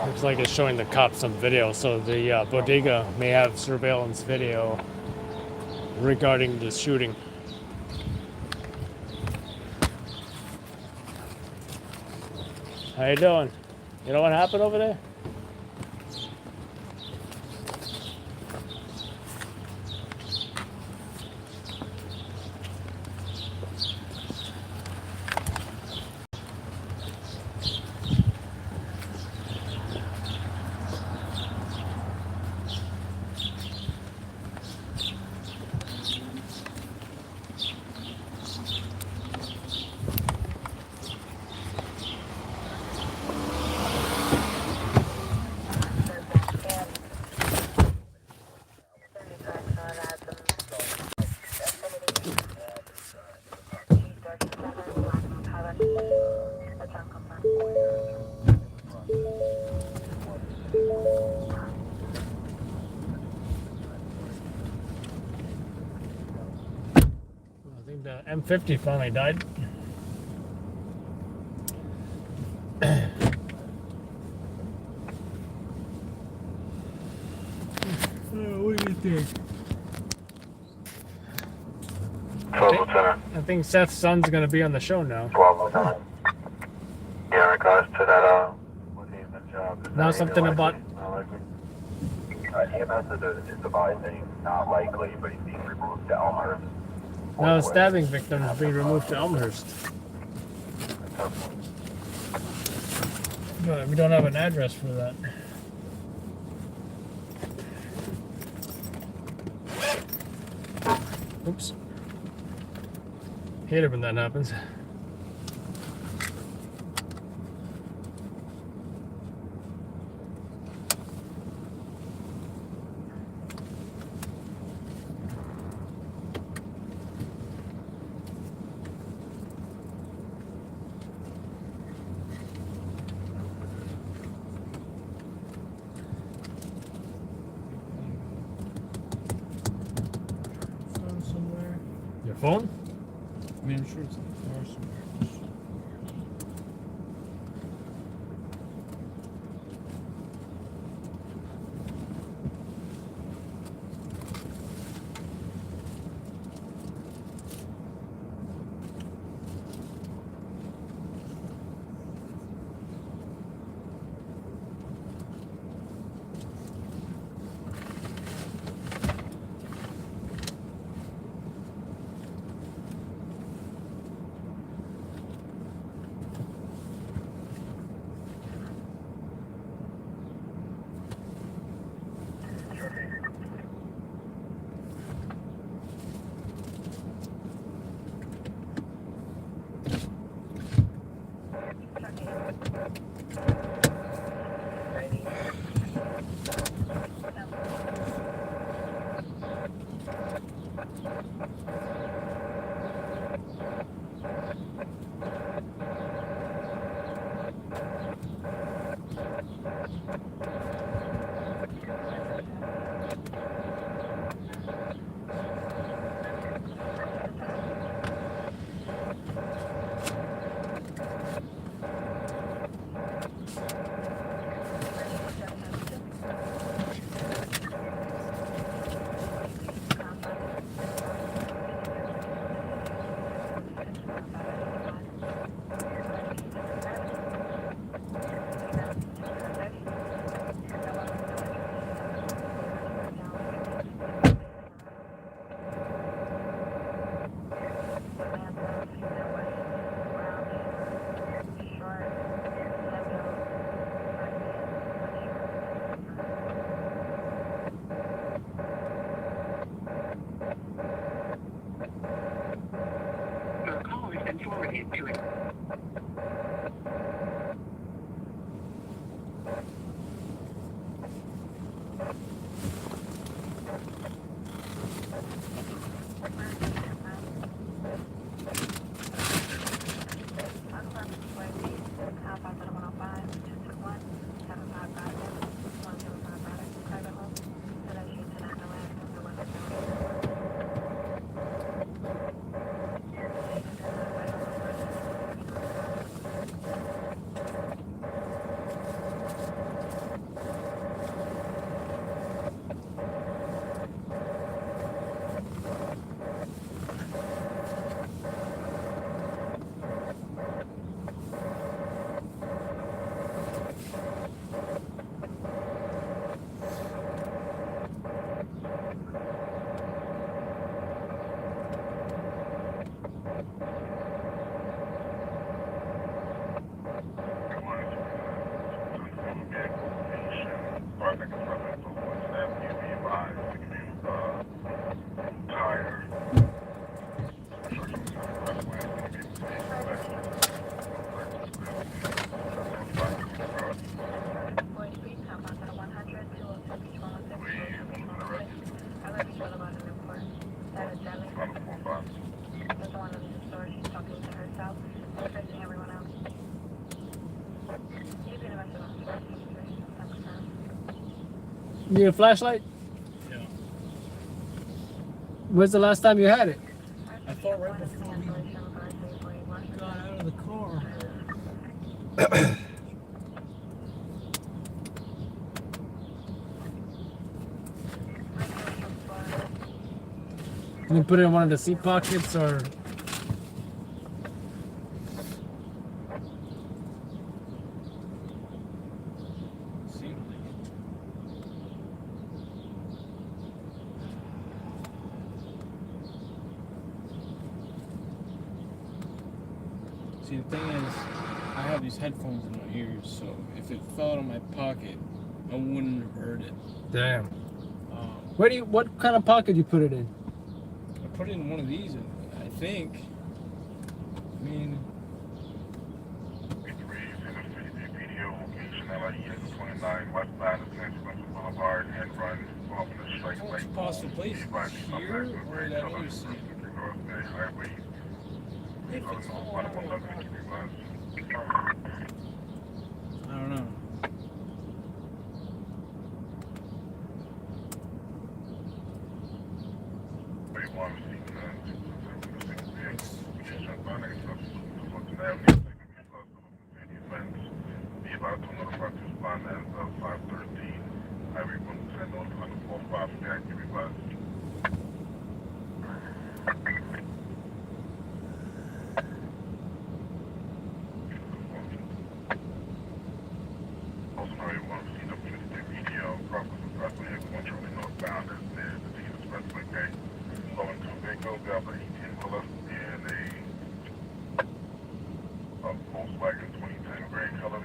[SPEAKER 5] 10
[SPEAKER 1] Looks like it's showing the cops some video, so the bodega may have surveillance video regarding the shooting. How you doing? You know what happened over there? I think the M50 finally died. What do you think? I think Seth's son's gonna be on the show now.
[SPEAKER 6] 12 Lieutenant. Yeah, in regards to that, what evening job?
[SPEAKER 1] Now something about
[SPEAKER 6] EMS is advising not likely, but he's being removed to Elmhurst.
[SPEAKER 1] now the stabbing victim is being removed to Elmhurst. But we don't have an address for that. Oops. Hate it when that happens.
[SPEAKER 2] Somewhere.
[SPEAKER 1] Your phone?
[SPEAKER 2] I mean, I'm sure it's in the car somewhere.
[SPEAKER 1] You need a flashlight?
[SPEAKER 2] Yeah.
[SPEAKER 1] When's the last time you had it?
[SPEAKER 2] I thought right before we got out of the car.
[SPEAKER 1] Can you put it in one of the seat pockets or?
[SPEAKER 2] Seemed like it. See, the thing is, I have these headphones in my ears, so if it fell out of my pocket, I wouldn't have heard it.
[SPEAKER 1] Damn. What kind of pocket you put it in?
[SPEAKER 2] I put it in one of these, I think. I mean,
[SPEAKER 6] video location LIE 29 westbound of Spencer Boulevard and run off the straight
[SPEAKER 2] what's the possible place? Here or that other scene? If it's all out of I don't know.
[SPEAKER 6] Volkswagen 2010 gray color.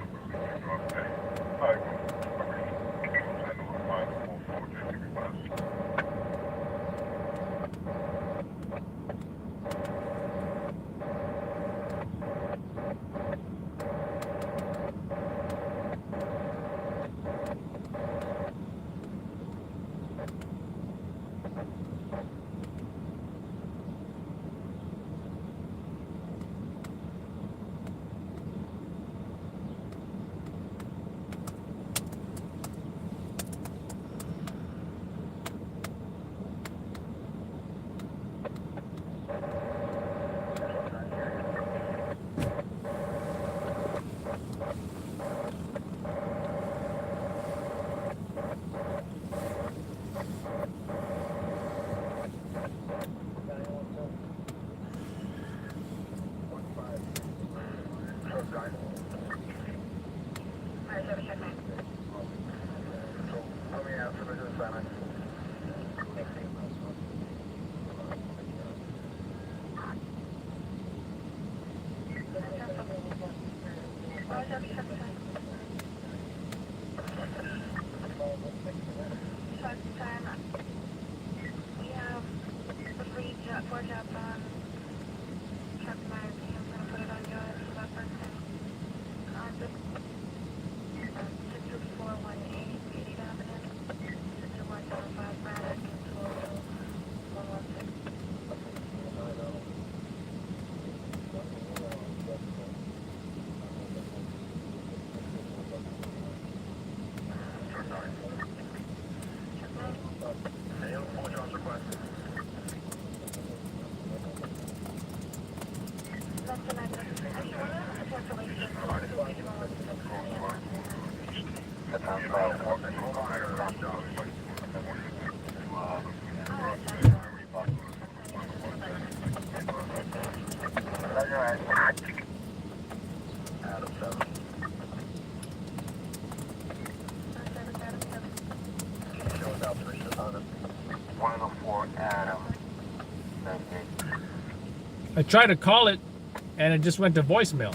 [SPEAKER 1] I tried to call it, and it just went to voicemail.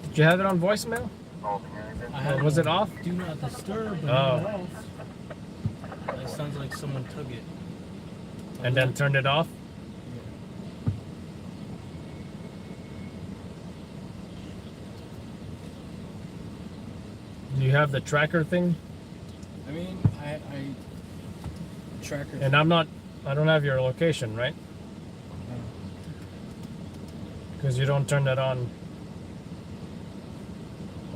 [SPEAKER 1] Did you have it on voicemail? Or was it off?
[SPEAKER 2] Do not disturb. But
[SPEAKER 1] Oh.
[SPEAKER 2] That sounds like someone took it.
[SPEAKER 1] And then turned it off? Do you have the tracker thing?
[SPEAKER 2] I mean, I tracker.
[SPEAKER 1] And I don't have your location, right? Because you don't turn that on.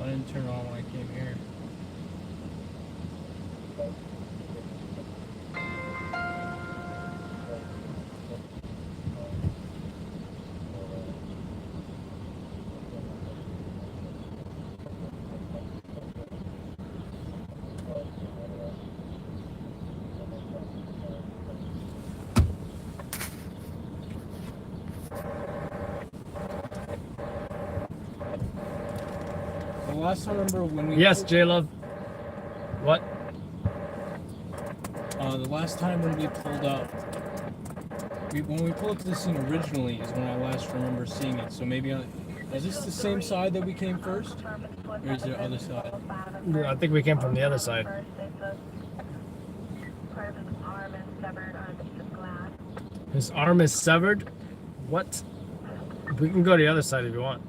[SPEAKER 2] I didn't turn it on when I came here. The last time, remember when we...
[SPEAKER 1] Yes, J-Love. What?
[SPEAKER 2] The last time when we pulled up... when we pulled up to the scene originally is when I last remember seeing it. So maybe... is this the same side that we came first? Or is there other side?
[SPEAKER 1] I think we came from the other side. His arm is severed? What? We can go to the other side if you want.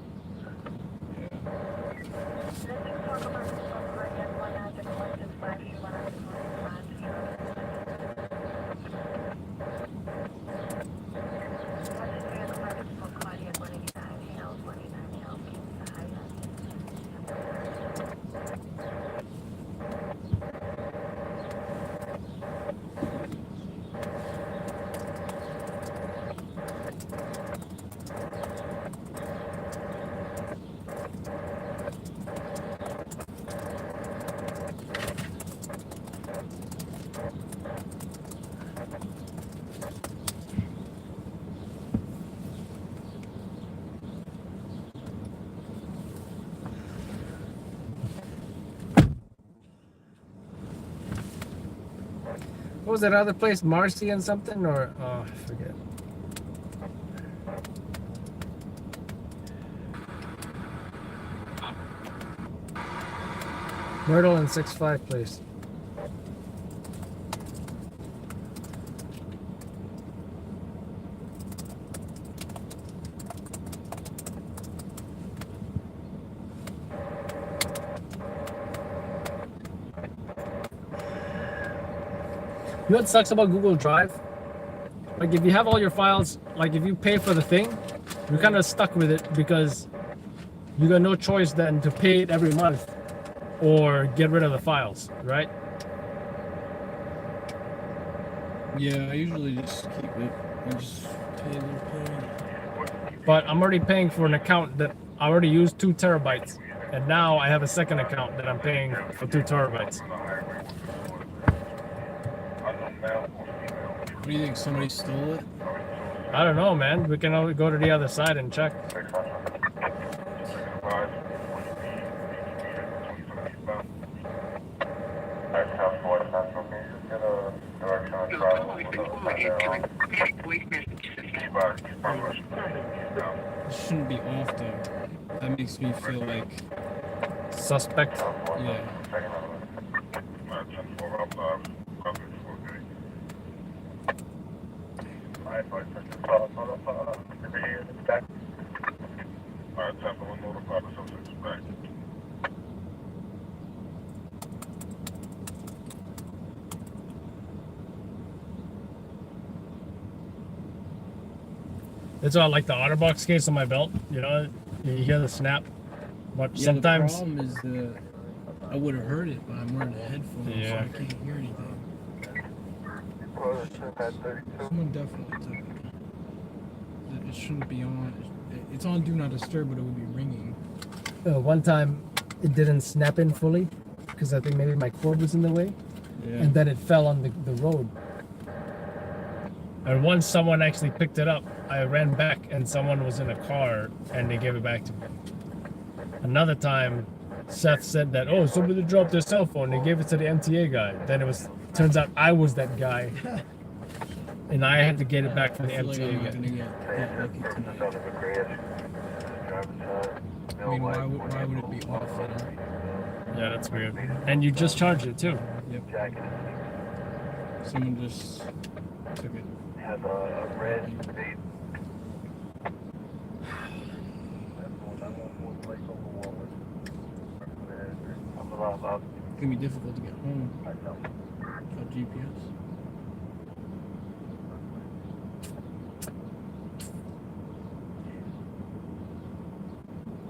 [SPEAKER 1] What was that other place? Marcy and something? Or, oh, I forget. Myrtle and 6-5 place. You know what sucks about Google Drive? Like if you have all your files, like if you pay for the thing, you're kind of stuck with it because you got no choice then to pay it every month or get rid of the files, right?
[SPEAKER 2] Yeah, I usually just keep it and just pay their pay.
[SPEAKER 1] But I'm already paying for an account that I already used 2 terabytes. And now I have a second account that I'm paying for 2 terabytes.
[SPEAKER 2] What do you think, somebody stole it?
[SPEAKER 1] I don't know, man. We can always go to the other side and check.
[SPEAKER 2] It shouldn't be off though. That makes me feel like...
[SPEAKER 1] Suspect?
[SPEAKER 2] Yeah.
[SPEAKER 1] It's all like the OtterBox case on my belt, you know, you hear the snap. But
[SPEAKER 2] Yeah,
[SPEAKER 1] sometimes...
[SPEAKER 2] the problem is I would have heard it, but I'm wearing a headphone, so I can't hear anything. Someone definitely took it. It shouldn't be on. It's on Do Not Disturb, but it would be ringing.
[SPEAKER 1] One time it didn't snap in fully because I think maybe my cord was in the way.
[SPEAKER 2] Yeah.
[SPEAKER 1] And then it fell on the road. And once someone actually picked it up, I ran back and someone was in a car and they gave it back to me. Another time, Seth said that, oh, somebody dropped their cell phone. They gave it to the MTA guy. Then turns out I was that guy. And I had to get it back from the MTA guy.
[SPEAKER 2] I mean, why would it be off, you know?
[SPEAKER 1] Yeah, that's weird. And you just charged it too.
[SPEAKER 2] Yep. Someone just took it.
[SPEAKER 7] Has a red vape.
[SPEAKER 2] It's gonna be difficult to get home without GPS.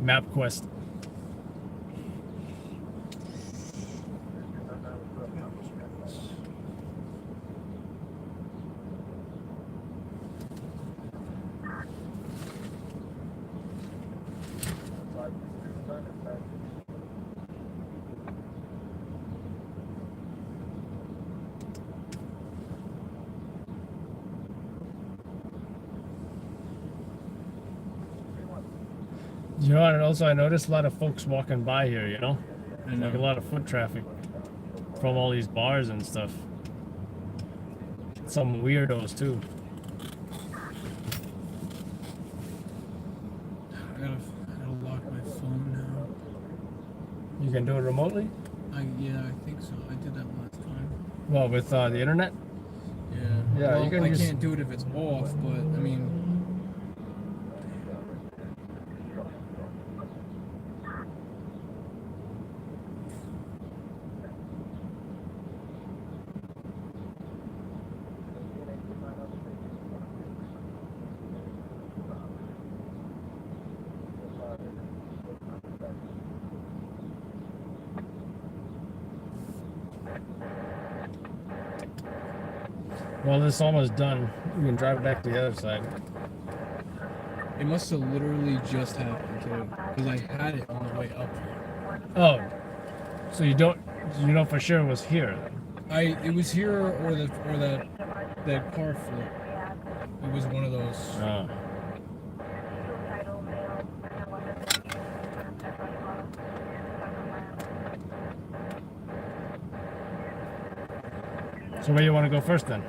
[SPEAKER 1] MapQuest. You know, and also I noticed a lot of folks walking by here, you know?
[SPEAKER 2] I know.
[SPEAKER 1] Like a lot of foot traffic from all these bars and stuff. Some weirdos too.
[SPEAKER 2] I gotta lock my phone now.
[SPEAKER 1] You can do it remotely?
[SPEAKER 2] Yeah, I think so. I did that last time.
[SPEAKER 1] Well, with the internet?
[SPEAKER 2] Yeah.
[SPEAKER 1] Yeah,
[SPEAKER 2] Well,
[SPEAKER 1] you can
[SPEAKER 2] I
[SPEAKER 1] just...
[SPEAKER 2] can't do it if it's off, but I mean.
[SPEAKER 1] Well, this is almost done. We can drive back to the other side.
[SPEAKER 2] It must have literally just happened too, because I had it on the way up here.
[SPEAKER 1] Oh, so you know for sure it was here.
[SPEAKER 2] It was here or that car flip. It was one of those.
[SPEAKER 1] Oh. So where you want to go first then?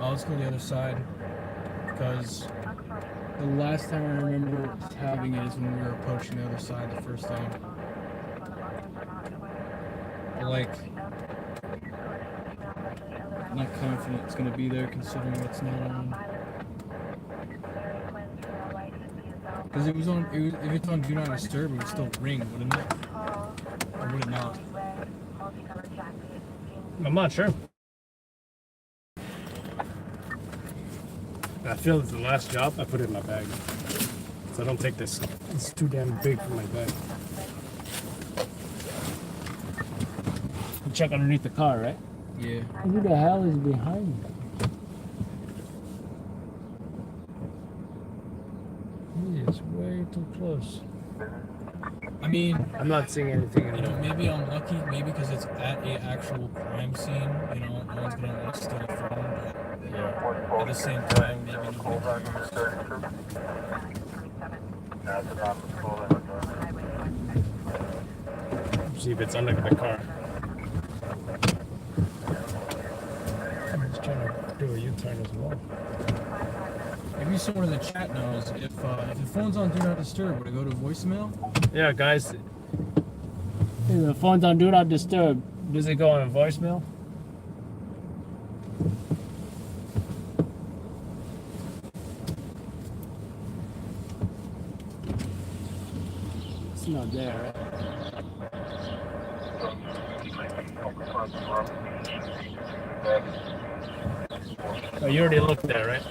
[SPEAKER 2] Let's go the other side, because the last time I remember having it is when we were approaching the other side the first time. Like, I'm not confident it's gonna be there considering it's not on. Because if it's on Do Not Disturb, it would still ring, wouldn't it? Or would it not?
[SPEAKER 1] I'm not sure. I feel it's the last job. I put it in my bag, so I don't take this. It's too damn big for my bag. You check underneath the car, right?
[SPEAKER 2] Yeah.
[SPEAKER 1] Who the hell is behind me? He is way too close.
[SPEAKER 2] I mean,
[SPEAKER 1] I'm not seeing anything.
[SPEAKER 2] You know, maybe I'm lucky. Maybe because it's at a actual crime scene. You know, no one's gonna want to steal a phone. But at the same time, maybe nobody cares.
[SPEAKER 1] See if it's under the car. I'm just trying to do a U-turn as well.
[SPEAKER 2] Maybe someone in the chat knows if the phone's on Do Not Disturb, would it go to voicemail?
[SPEAKER 1] Yeah, guys. If the phone's on Do Not Disturb, does it go on voicemail? It's not there, right? Oh, you already looked there, right?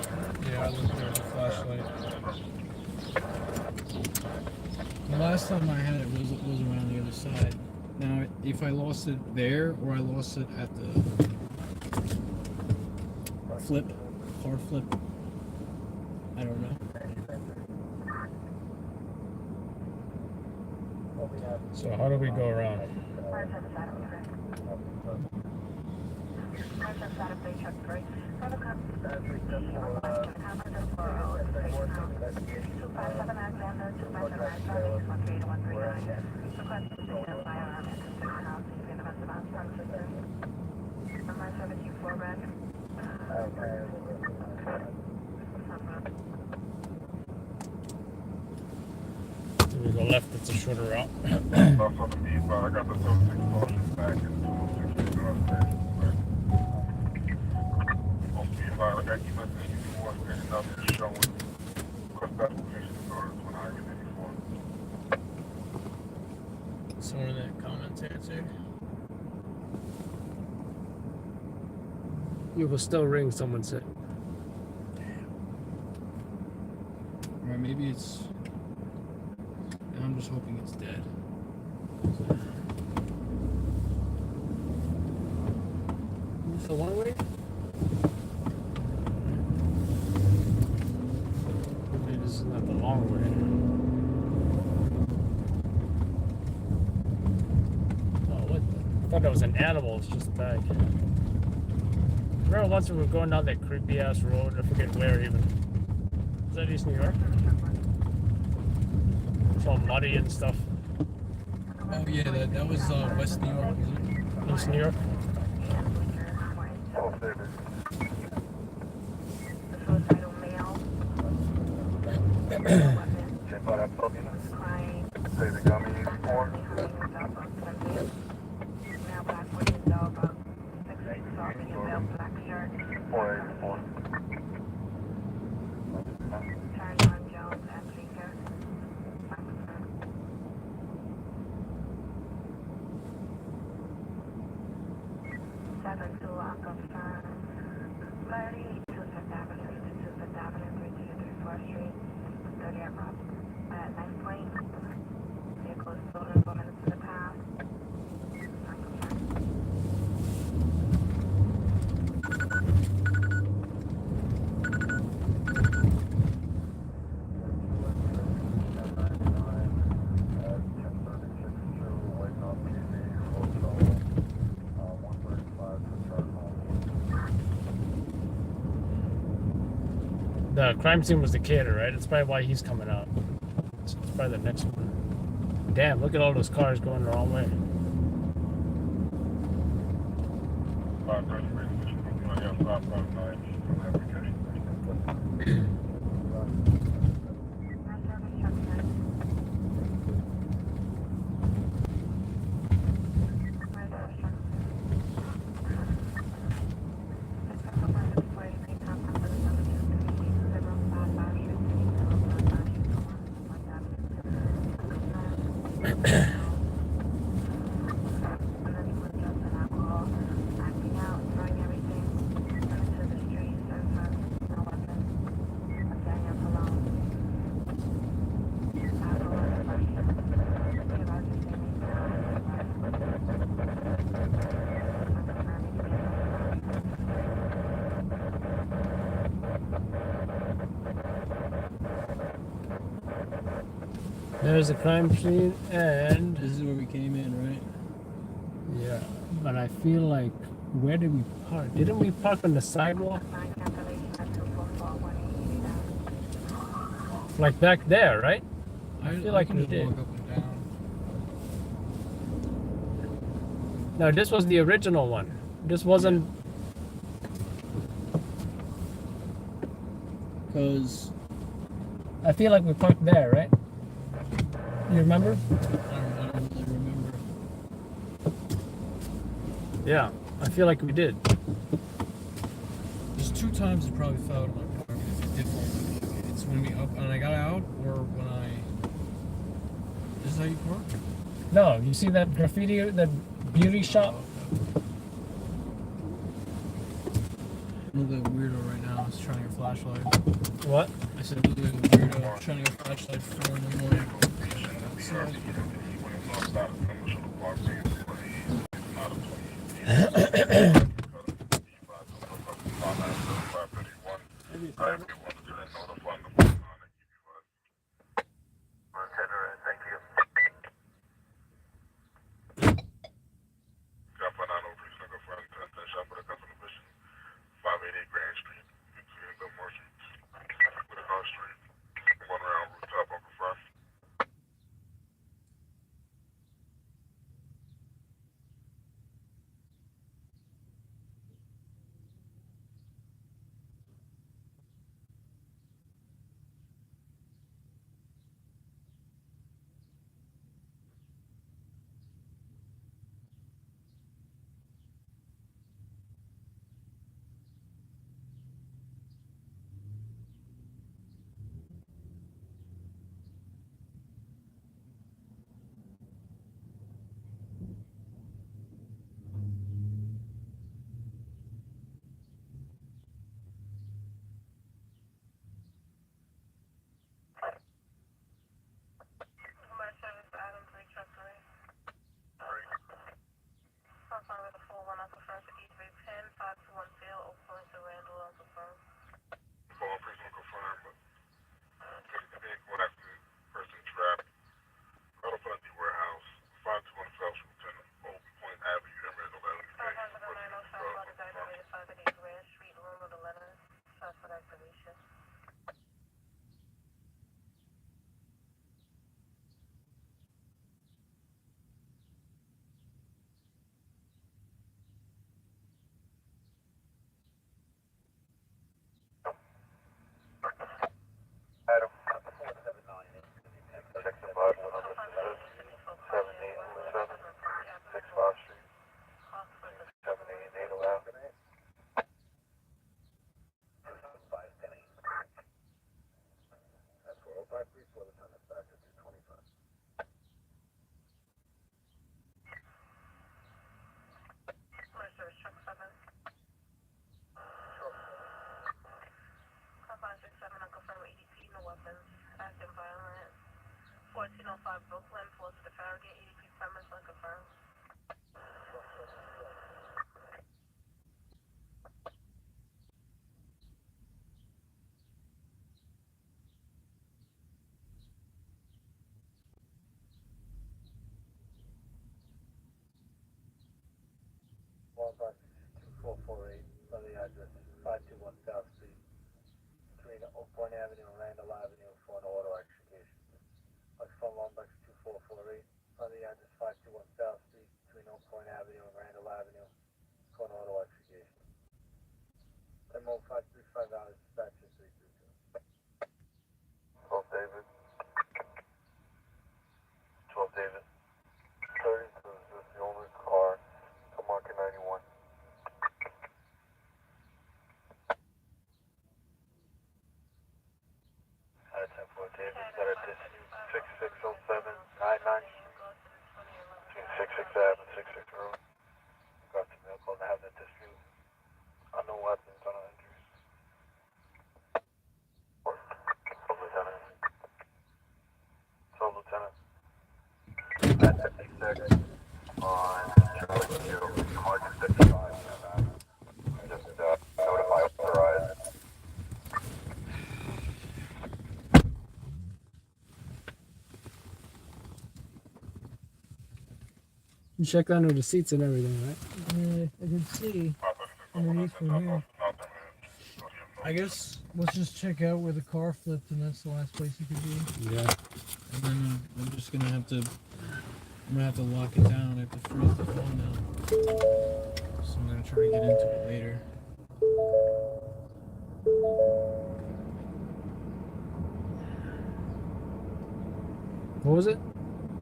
[SPEAKER 2] Yeah, I looked there with a flashlight. The last time I had it was around the other side. Now, if I lost it there or I lost it at the car flip, I don't know.
[SPEAKER 1] So how do we go around? If we go left, it's a shorter route.
[SPEAKER 6] I got the 76 Porsche back and 206 upstairs. I got you listening before, picking up and showing what special positions are when I get there before.
[SPEAKER 2] Someone in that comments answered.
[SPEAKER 1] You will still ring, someone said.
[SPEAKER 2] Or maybe it's... I'm just hoping it's dead.
[SPEAKER 1] Is this a one-way? Maybe this is not the long way. Oh, what the? I thought that was an animal, it's just a bag. Remember once we were going down that creepy ass road, I forget where even. Is that East New York? It's all muddy and stuff.
[SPEAKER 2] Oh yeah, that was West New York, wasn't it?
[SPEAKER 1] East New York.
[SPEAKER 3] Suicidal male.
[SPEAKER 6] Check out that puppy.
[SPEAKER 3] Crying.
[SPEAKER 6] Say the gummy for.
[SPEAKER 3] Now black with his dog up. Sexually assaulting a male black shirt.
[SPEAKER 6] 484.
[SPEAKER 3] Turn on Jones and Seeker. Seven to unconfirmed. 30 to Fifth Avenue, 52 Fifth Avenue, 324th Street, 30 at Knife Point. Vehicle is stolen 4 minutes to the path. Unconfirmed.
[SPEAKER 1] The crime scene was the kid, right? That's probably why he's coming out. It's probably the next one. Damn, look at all those cars going the wrong way. There's a crime scene, and
[SPEAKER 2] This is where we came in, right?
[SPEAKER 1] yeah, but I feel like, where did we park? Didn't we park on the sidewalk? Like back there, right? I feel like we did.
[SPEAKER 2] Walk up and down.
[SPEAKER 1] No, this was the original one. This wasn't.
[SPEAKER 2] Cause
[SPEAKER 1] I feel like we parked there, right? You remember?
[SPEAKER 2] I don't really remember.
[SPEAKER 1] Yeah, I feel like we did.
[SPEAKER 2] There's 2 times it probably fell out of my car. If it did fall out of my car. It's when I got out, or when I. This is how you park?
[SPEAKER 1] No, you see that graffiti, that beauty shop?
[SPEAKER 2] Look at a weirdo right now. He's trying a flashlight.
[SPEAKER 1] What?
[SPEAKER 2] I said, look at a weirdo trying a flashlight for 4 in the morning. So,
[SPEAKER 3] Brooklyn, close to the Farragut EDP premise, unconfirmed.
[SPEAKER 7] Wallbox 2448, on the address 521 South Street, between Oak Point Avenue and Randall Avenue for an auto execution. Microphone Wallbox 2448, on the address 521 South Street, between Oak Point Avenue and Randall Avenue for an auto execution. 10-535 hours, dispatcher 332. 12 David. 12 David. 32, is this the only car to market 91? Out of 10-4 David, is that at this 660799? Between 66 Ave and 66 Road. Got the vehicle to have that dispute. Unknown weapons, unknown injuries. Lieutenant. So, Lieutenant. At 56 on Charlie Q, margin 55. Just notify authorized.
[SPEAKER 15] You checked under the seats and everything, right?
[SPEAKER 9] I can see underneath from here.
[SPEAKER 2] I guess let's just check out where the car flipped, and that's the last place it could be.
[SPEAKER 15] Yeah.
[SPEAKER 2] And then I'm just gonna have to lock it down. I have to freeze the phone now. So I'm gonna try to get into it later.
[SPEAKER 15] What was it?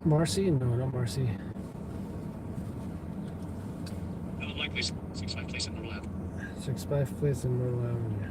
[SPEAKER 15] Marcy? No, not Marcy.
[SPEAKER 11] Unlikely 65 place in Myrtle Avenue.
[SPEAKER 15] 65 Place in Myrtle Avenue.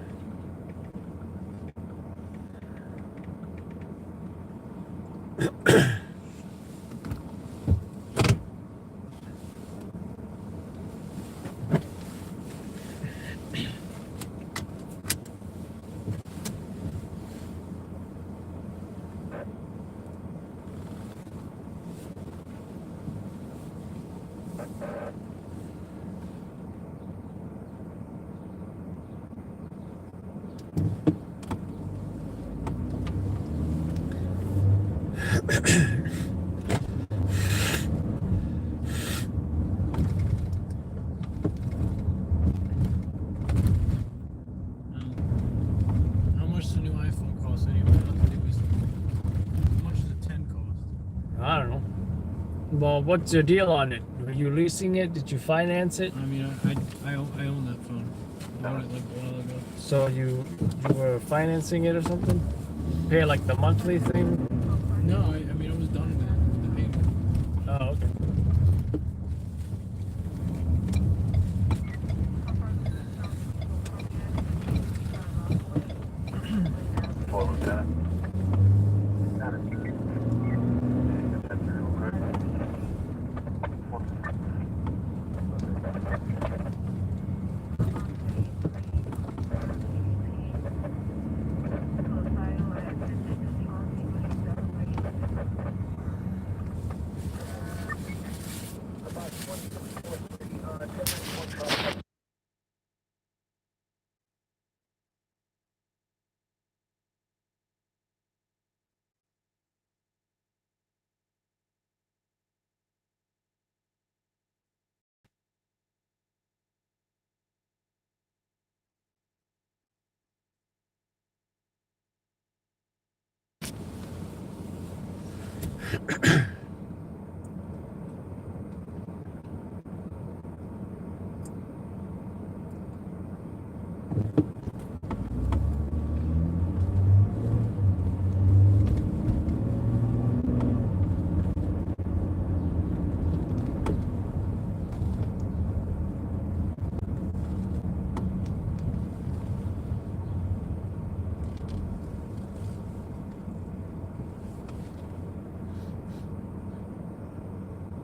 [SPEAKER 2] How much does a new iPhone cost anyway? How much does a 10 cost?
[SPEAKER 15] I don't know. Well, what's your deal on it? Were you leasing it? Did you finance it?
[SPEAKER 2] I mean, I own that phone. I bought it like a while ago.
[SPEAKER 15] So you were financing it or something? Pay like the monthly thing?
[SPEAKER 2] No, I mean I was done with the payment.
[SPEAKER 15] Oh, okay.
[SPEAKER 7] For Lieutenant.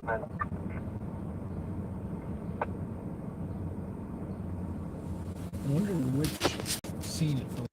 [SPEAKER 2] I wonder which scene it fell.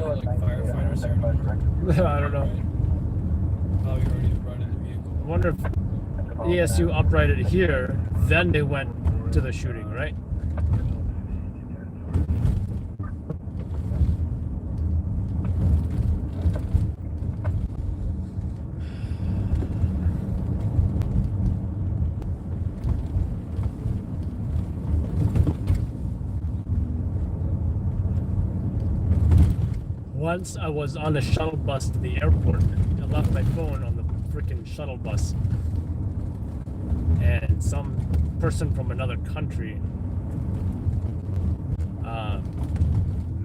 [SPEAKER 2] any like firefighters there anymore?
[SPEAKER 15] I don't know.
[SPEAKER 2] Probably already uprighted the vehicle.
[SPEAKER 15] I wonder if ESU uprighted here, then they went to the shooting, right? Once I was on a shuttle bus to the airport. I left my phone on the freaking shuttle bus. And some person from another country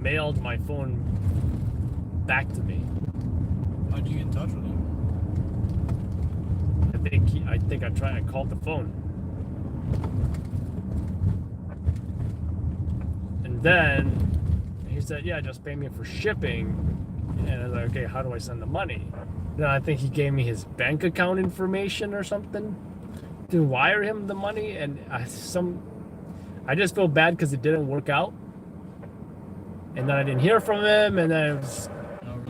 [SPEAKER 15] mailed my phone back to me.
[SPEAKER 2] How'd you get in touch with him?
[SPEAKER 15] I think I called the phone. And then he said, yeah, just pay me for shipping. And I was like, okay, how do I send the money? Then I think he gave me his bank account information or something to wire him the money. And I just feel bad because it didn't work out. And then I didn't hear from him. And then it was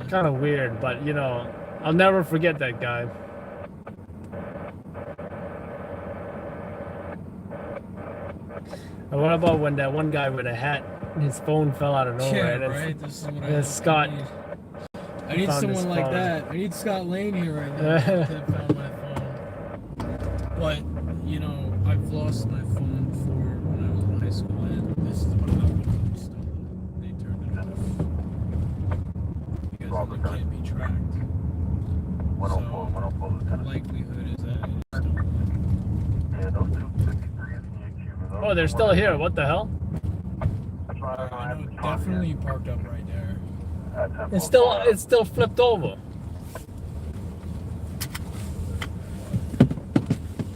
[SPEAKER 15] kind of weird. But, you know, I'll never forget that guy. And what about when that one guy with a hat, his phone fell out of nowhere?
[SPEAKER 2] Yeah, right. This is what
[SPEAKER 15] and Scott.
[SPEAKER 2] I need someone like that. I need Scott Lane here right now to found my phone. But you know, I've lost my phone for when I was in high school, and this is what happened. They turned it off because it can't be tracked. So the likelihood is that it's stolen.
[SPEAKER 15] Oh, they're still here. What the hell?
[SPEAKER 2] I know, definitely parked up right there.
[SPEAKER 15] It's still flipped over.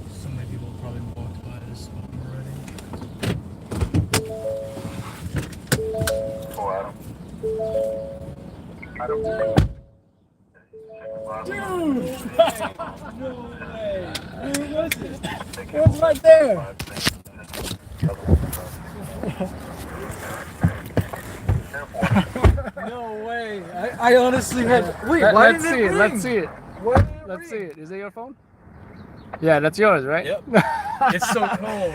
[SPEAKER 2] So many people probably walked by this spot already. Dude! No way! Where was it? It was right there! No way! I honestly had. Wait, why didn't it ring?
[SPEAKER 15] Let's see it. Let's see it. Is it your phone? Yeah, that's yours, right?
[SPEAKER 2] Yep. It's so cold.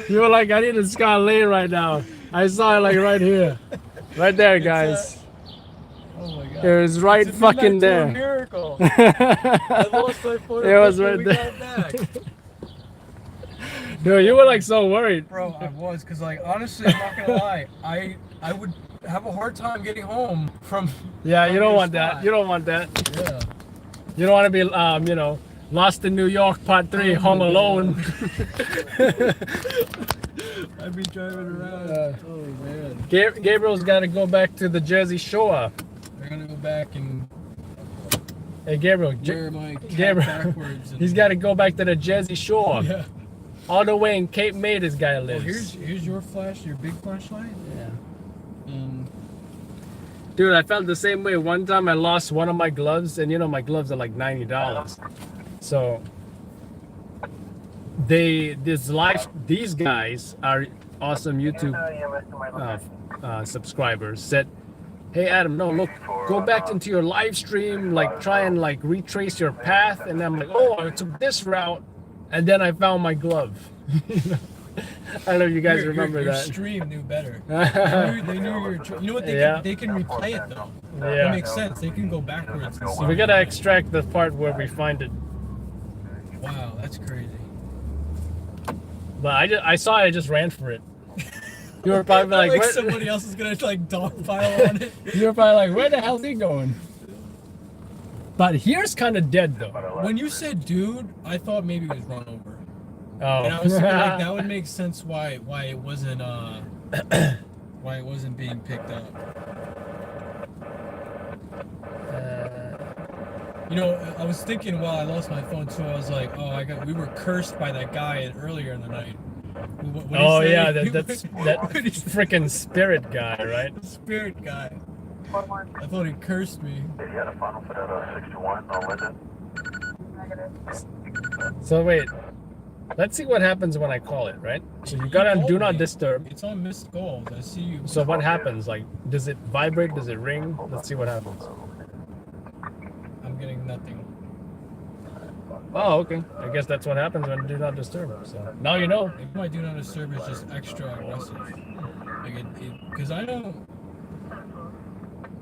[SPEAKER 15] You were like, I need a Scott Lane right now. I saw it like right here, right there, guys.
[SPEAKER 2] Oh my god!
[SPEAKER 15] It was right fucking there.
[SPEAKER 2] It's a miracle. I lost my phone.
[SPEAKER 15] It was right there. Dude, you were like so worried.
[SPEAKER 2] Bro, I was, cause like honestly, I'm not gonna lie, I would have a hard time getting home from.
[SPEAKER 15] Yeah,
[SPEAKER 2] from
[SPEAKER 15] you don't
[SPEAKER 2] your
[SPEAKER 15] want
[SPEAKER 2] spot.
[SPEAKER 15] that. You don't want that.
[SPEAKER 2] Yeah.
[SPEAKER 15] You don't want to be, you know, Lost in New York Part 3, Home Alone.
[SPEAKER 2] I'd be driving around. Oh man.
[SPEAKER 15] Gabriel's got to go back to the Jersey Shore.
[SPEAKER 2] They're gonna go back and.
[SPEAKER 15] Hey Gabriel,
[SPEAKER 2] Wear my cap
[SPEAKER 15] Gabriel,
[SPEAKER 2] backwards.
[SPEAKER 15] he's got to go back to the Jersey Shore.
[SPEAKER 2] Yeah.
[SPEAKER 15] All the way in Cape May, this guy
[SPEAKER 2] Oh,
[SPEAKER 15] lives.
[SPEAKER 2] here's your flash, your big flashlight.
[SPEAKER 15] Yeah.
[SPEAKER 2] And
[SPEAKER 15] Dude, I felt the same way. One time I lost one of my gloves, and you know my gloves are like $90. So these guys are awesome YouTube subscribers. Said, hey Adam, no, look, go back into your live stream, like try and like retrace your path. And I'm like, oh, I took this route, and then I found my glove. You know? I don't know if you guys remember
[SPEAKER 2] your
[SPEAKER 15] that.
[SPEAKER 2] stream knew better. They knew you know what? They can replay it though.
[SPEAKER 15] Yeah.
[SPEAKER 2] That makes sense. They can go backwards. And see
[SPEAKER 15] We gotta extract the part where we find it.
[SPEAKER 2] Wow, that's crazy.
[SPEAKER 15] But I saw it, I just ran for it. You were probably like,
[SPEAKER 2] like
[SPEAKER 15] where,
[SPEAKER 2] somebody else is gonna like dogpile on it.
[SPEAKER 15] you were probably like, where the hell's he going? But here's kind of dead though.
[SPEAKER 2] When you said dude, I thought maybe it was run over.
[SPEAKER 15] Oh.
[SPEAKER 2] And I was thinking like that would make sense why it wasn't being picked up. You know, I was thinking while I lost my phone too. I was like, oh, we were cursed by that guy earlier in the night. What
[SPEAKER 15] Oh
[SPEAKER 2] he say?
[SPEAKER 15] yeah, that's that freaking spirit guy, right?
[SPEAKER 2] The spirit guy. I thought he cursed me.
[SPEAKER 6] You had a final for that 61 on Linden?
[SPEAKER 15] So wait, Let's see what happens when I call it, right? So you got on do not disturb.
[SPEAKER 2] It's on missed calls. I see you.
[SPEAKER 15] So what happens? Like, does it vibrate? Does it ring? Let's see what happens.
[SPEAKER 2] I'm getting nothing.
[SPEAKER 15] Oh, okay. I guess that's what happens when do not disturb. So now you know.
[SPEAKER 2] Maybe my do not disturb is just extra aggressive. Like because I don't.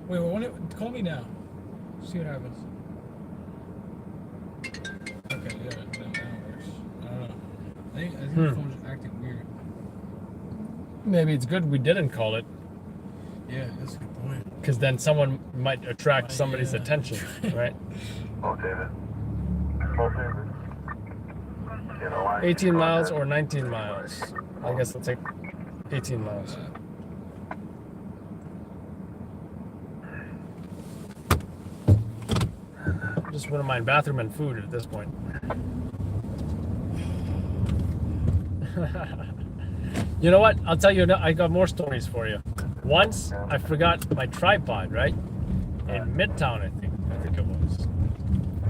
[SPEAKER 2] Wait, call me now. See what happens. Okay, yeah, that works. I don't know. I think the phone's acting weird.
[SPEAKER 15] Maybe it's good we didn't call it.
[SPEAKER 2] Yeah, that's a good point.
[SPEAKER 15] Because then someone might attract somebody's attention, right?
[SPEAKER 6] Oh, David.
[SPEAKER 15] 18 miles or 19 miles. I guess I'll take 18 miles. Just wouldn't mind bathroom and food at this point. You know what? I'll tell you, I got more stories for you. Once I forgot my tripod, right? In Midtown, I think it was.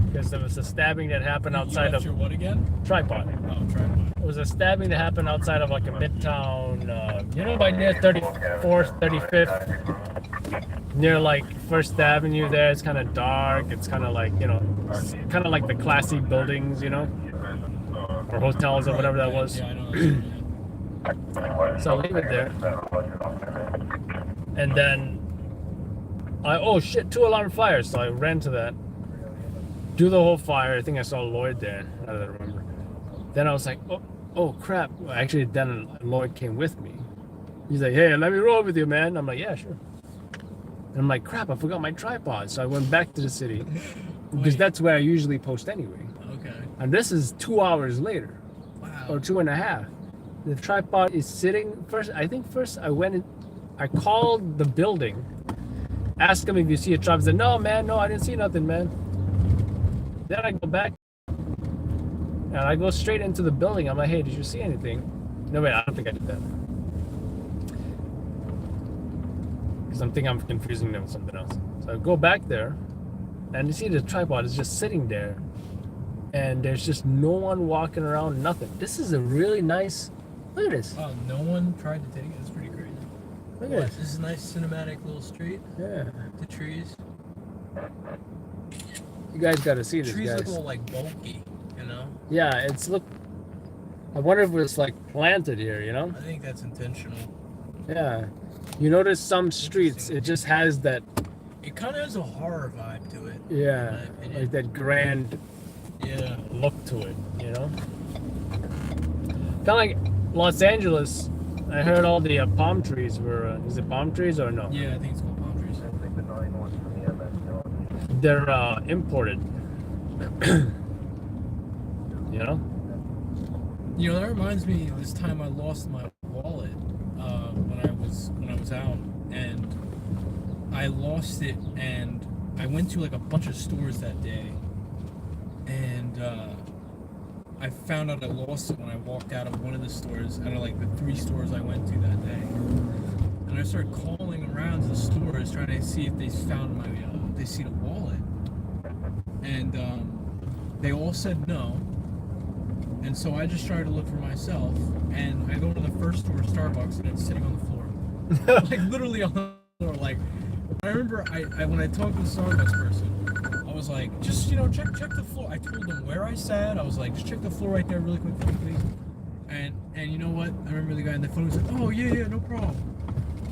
[SPEAKER 15] Because there was a stabbing that happened outside of
[SPEAKER 2] your what again?
[SPEAKER 15] Tripod.
[SPEAKER 2] Oh, tripod.
[SPEAKER 15] It was a stabbing that happened outside of like a Midtown, by near 34th, 35th, near like First Avenue there. It's kind of dark. It's kind of like, kind of like the classy buildings, or hotels or whatever that was.
[SPEAKER 2] Yeah, I know.
[SPEAKER 15] So I'll leave it there. And then, oh shit, 2 alarm fires. So I ran to that. Do the whole fire. I think I saw Lloyd there. Now that I remember. Then I was like, oh crap. Actually, then Lloyd came with me. He's like, hey, let me roll with you, man. I'm like, yeah, sure. And I'm like, crap, I forgot my tripod. So I went back to the city. Because that's where I usually post anyway.
[SPEAKER 2] Okay.
[SPEAKER 15] And this is 2 hours later.
[SPEAKER 2] Wow.
[SPEAKER 15] Or 2.5. The tripod is sitting. First I went in. I called the building. Asked him if you see a tripod. He said, no, man, no, I didn't see nothing, man. Then I go back. And I go straight into the building. I'm like, hey, did you see anything? No, wait, I don't think I did that. Because I'm thinking I'm confusing them with something else. So I go back there. And you see the tripod is just sitting there. And there's just no one walking around, nothing. This is a really nice... Look at this.
[SPEAKER 2] Oh, no one tried to take it? That's pretty crazy.
[SPEAKER 15] Look at this.
[SPEAKER 2] This is a nice cinematic little street.
[SPEAKER 15] Yeah.
[SPEAKER 2] The trees.
[SPEAKER 15] You guys got to see this,
[SPEAKER 2] Trees
[SPEAKER 15] guys.
[SPEAKER 2] look a little like bulky,
[SPEAKER 15] Yeah, I wonder if it's like planted here,
[SPEAKER 2] I think that's intentional.
[SPEAKER 15] Yeah. You notice some streets, it just has that...
[SPEAKER 2] It kind of has a horror vibe to it.
[SPEAKER 15] Yeah, like that grand look to it, Kind of like Los Angeles. I heard all the palm trees were... is it palm trees or no?
[SPEAKER 2] Yeah, I think it's called palm trees.
[SPEAKER 15] They're imported.
[SPEAKER 2] That reminds me of this time I lost my wallet when I was out, and I lost it, and I went to like a bunch of stores that day, and I found out I lost it when I walked out of one of the stores out of like the 3 stores I went to that day, and I started calling around to the stores trying to see if they found my they see the wallet, and they all said no. And so I just tried to look for myself, and I go to the first store, Starbucks, and it's sitting on the floor. Like, literally on the floor. Like, I remember when I talked to the Starbucks person, I was like, just, check the floor. I told them where I sat. I was like, just check the floor right there really quick for me, please. And you know what? I remember the guy on the phone was like, oh, yeah, no problem.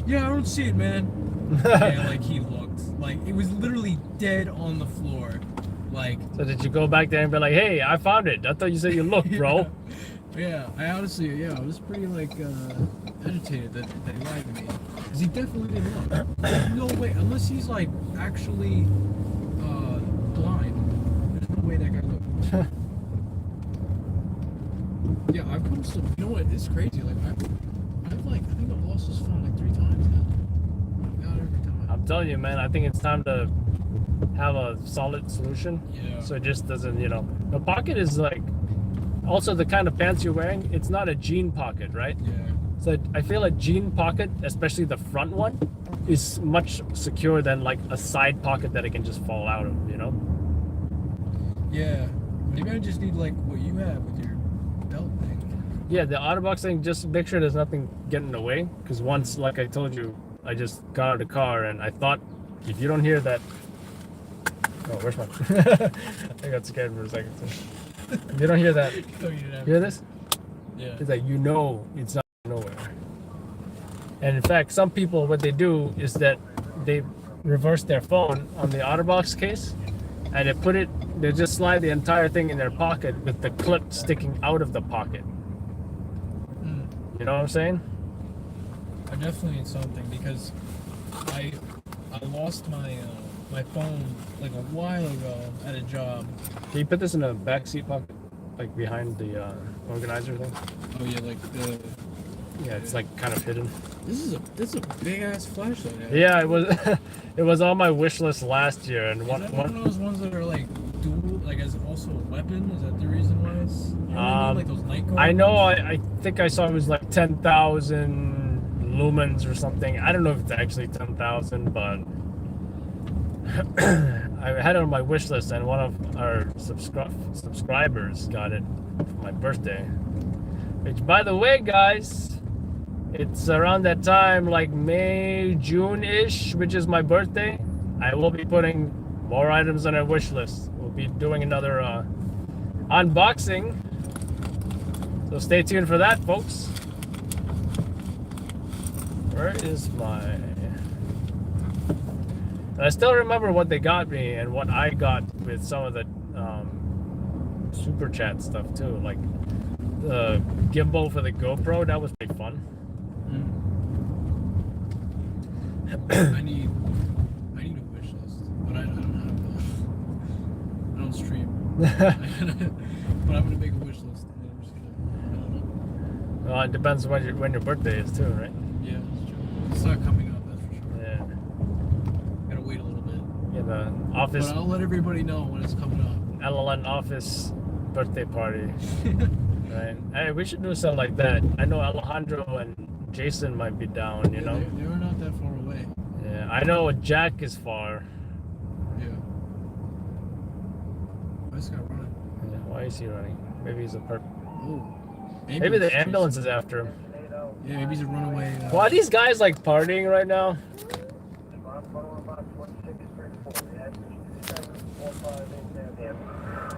[SPEAKER 2] Yeah, I don't see it, man. Yeah, like, he looked. Like, it was literally dead on the floor. Like,
[SPEAKER 15] so did you go back there and be like, hey, I found it? I thought you said you looked, bro.
[SPEAKER 2] Yeah, I honestly, I was pretty, agitated that he lied to me. Because he definitely didn't look. No way, unless he's, actually, blind. There's no way that guy looked. Yeah, I've come so, you know what, it's crazy. I think I've lost this phone, 3 times now. Not every time.
[SPEAKER 15] I'm telling you, man, I think it's time to have a solid solution.
[SPEAKER 2] Yeah.
[SPEAKER 15] So it just doesn't, the pocket is also the kind of pants you're wearing, it's not a jean pocket, right?
[SPEAKER 2] Yeah.
[SPEAKER 15] So I feel a jean pocket, especially the front one, is much secure than a side pocket that it can just fall out of,
[SPEAKER 2] Yeah. Maybe I just need what you have with your belt thing.
[SPEAKER 15] Yeah, the OtterBox thing, just make sure there's nothing getting in the way. Because once, like I told you, I just got out of the car and I thought, if you don't hear that... Oh, where's my... I got scared for a second. So. If you don't hear that...
[SPEAKER 2] Oh, you didn't have
[SPEAKER 15] Hear
[SPEAKER 2] to.
[SPEAKER 15] this?
[SPEAKER 2] Yeah.
[SPEAKER 15] It's like, you know it's not nowhere. And in fact, some people, what they do is that they reverse their phone on the OtterBox case and they just slide the entire thing in their pocket with the clip sticking out of the pocket. You know what I'm saying?
[SPEAKER 2] I definitely need something because I lost my my phone like a while ago at a job.
[SPEAKER 15] Can you put this in a back seat pocket, like behind the organizer thing?
[SPEAKER 2] Oh yeah, like the.
[SPEAKER 15] Yeah, it's like kind of hidden.
[SPEAKER 2] This is a big ass flashlight.
[SPEAKER 15] Yeah, it was it was on my wish list last year, and
[SPEAKER 2] one of those ones that are like dual, like as also a weapon. Is that the reason why it's? You know what I mean? Like those night guard
[SPEAKER 15] I know.
[SPEAKER 2] ones?
[SPEAKER 15] I think I saw it was like 10,000 lumens or something. I don't know if it's actually 10,000, but I had it on my wish list, and one of our subscribers got it for my birthday. Which, by the way, guys. It's around that time, like May, June-ish, which is my birthday. I will be putting more items on our wish list. We'll be doing another unboxing. So stay tuned for that, folks. Where is my... I still remember what they got me and what I got with some of the super chat stuff too. Like the gimbal for the GoPro, that was pretty fun.
[SPEAKER 2] I need a wish list, but I don't have I don't stream. But I'm gonna make a wish list, and then I'm just gonna.
[SPEAKER 15] Well, it depends when your birthday is too, right?
[SPEAKER 2] Yeah, that's true. It's not coming up, that's for sure.
[SPEAKER 15] Yeah.
[SPEAKER 2] Gotta wait a little bit.
[SPEAKER 15] Yeah, the office.
[SPEAKER 2] But I'll let everybody know when it's coming up.
[SPEAKER 15] LLN office birthday party. Right. Hey, we should do something like that. I know Alejandro and Jason might be down, you know?
[SPEAKER 2] They're not that far away.
[SPEAKER 15] Yeah, I know Jack is far.
[SPEAKER 2] Yeah. Why is this guy running?
[SPEAKER 15] Yeah, why is he running? Maybe he's a perp.
[SPEAKER 2] Ooh.
[SPEAKER 15] Maybe the ambulance is after him.
[SPEAKER 2] Yeah, maybe he's a runaway.
[SPEAKER 15] Well, are these guys like partying right now?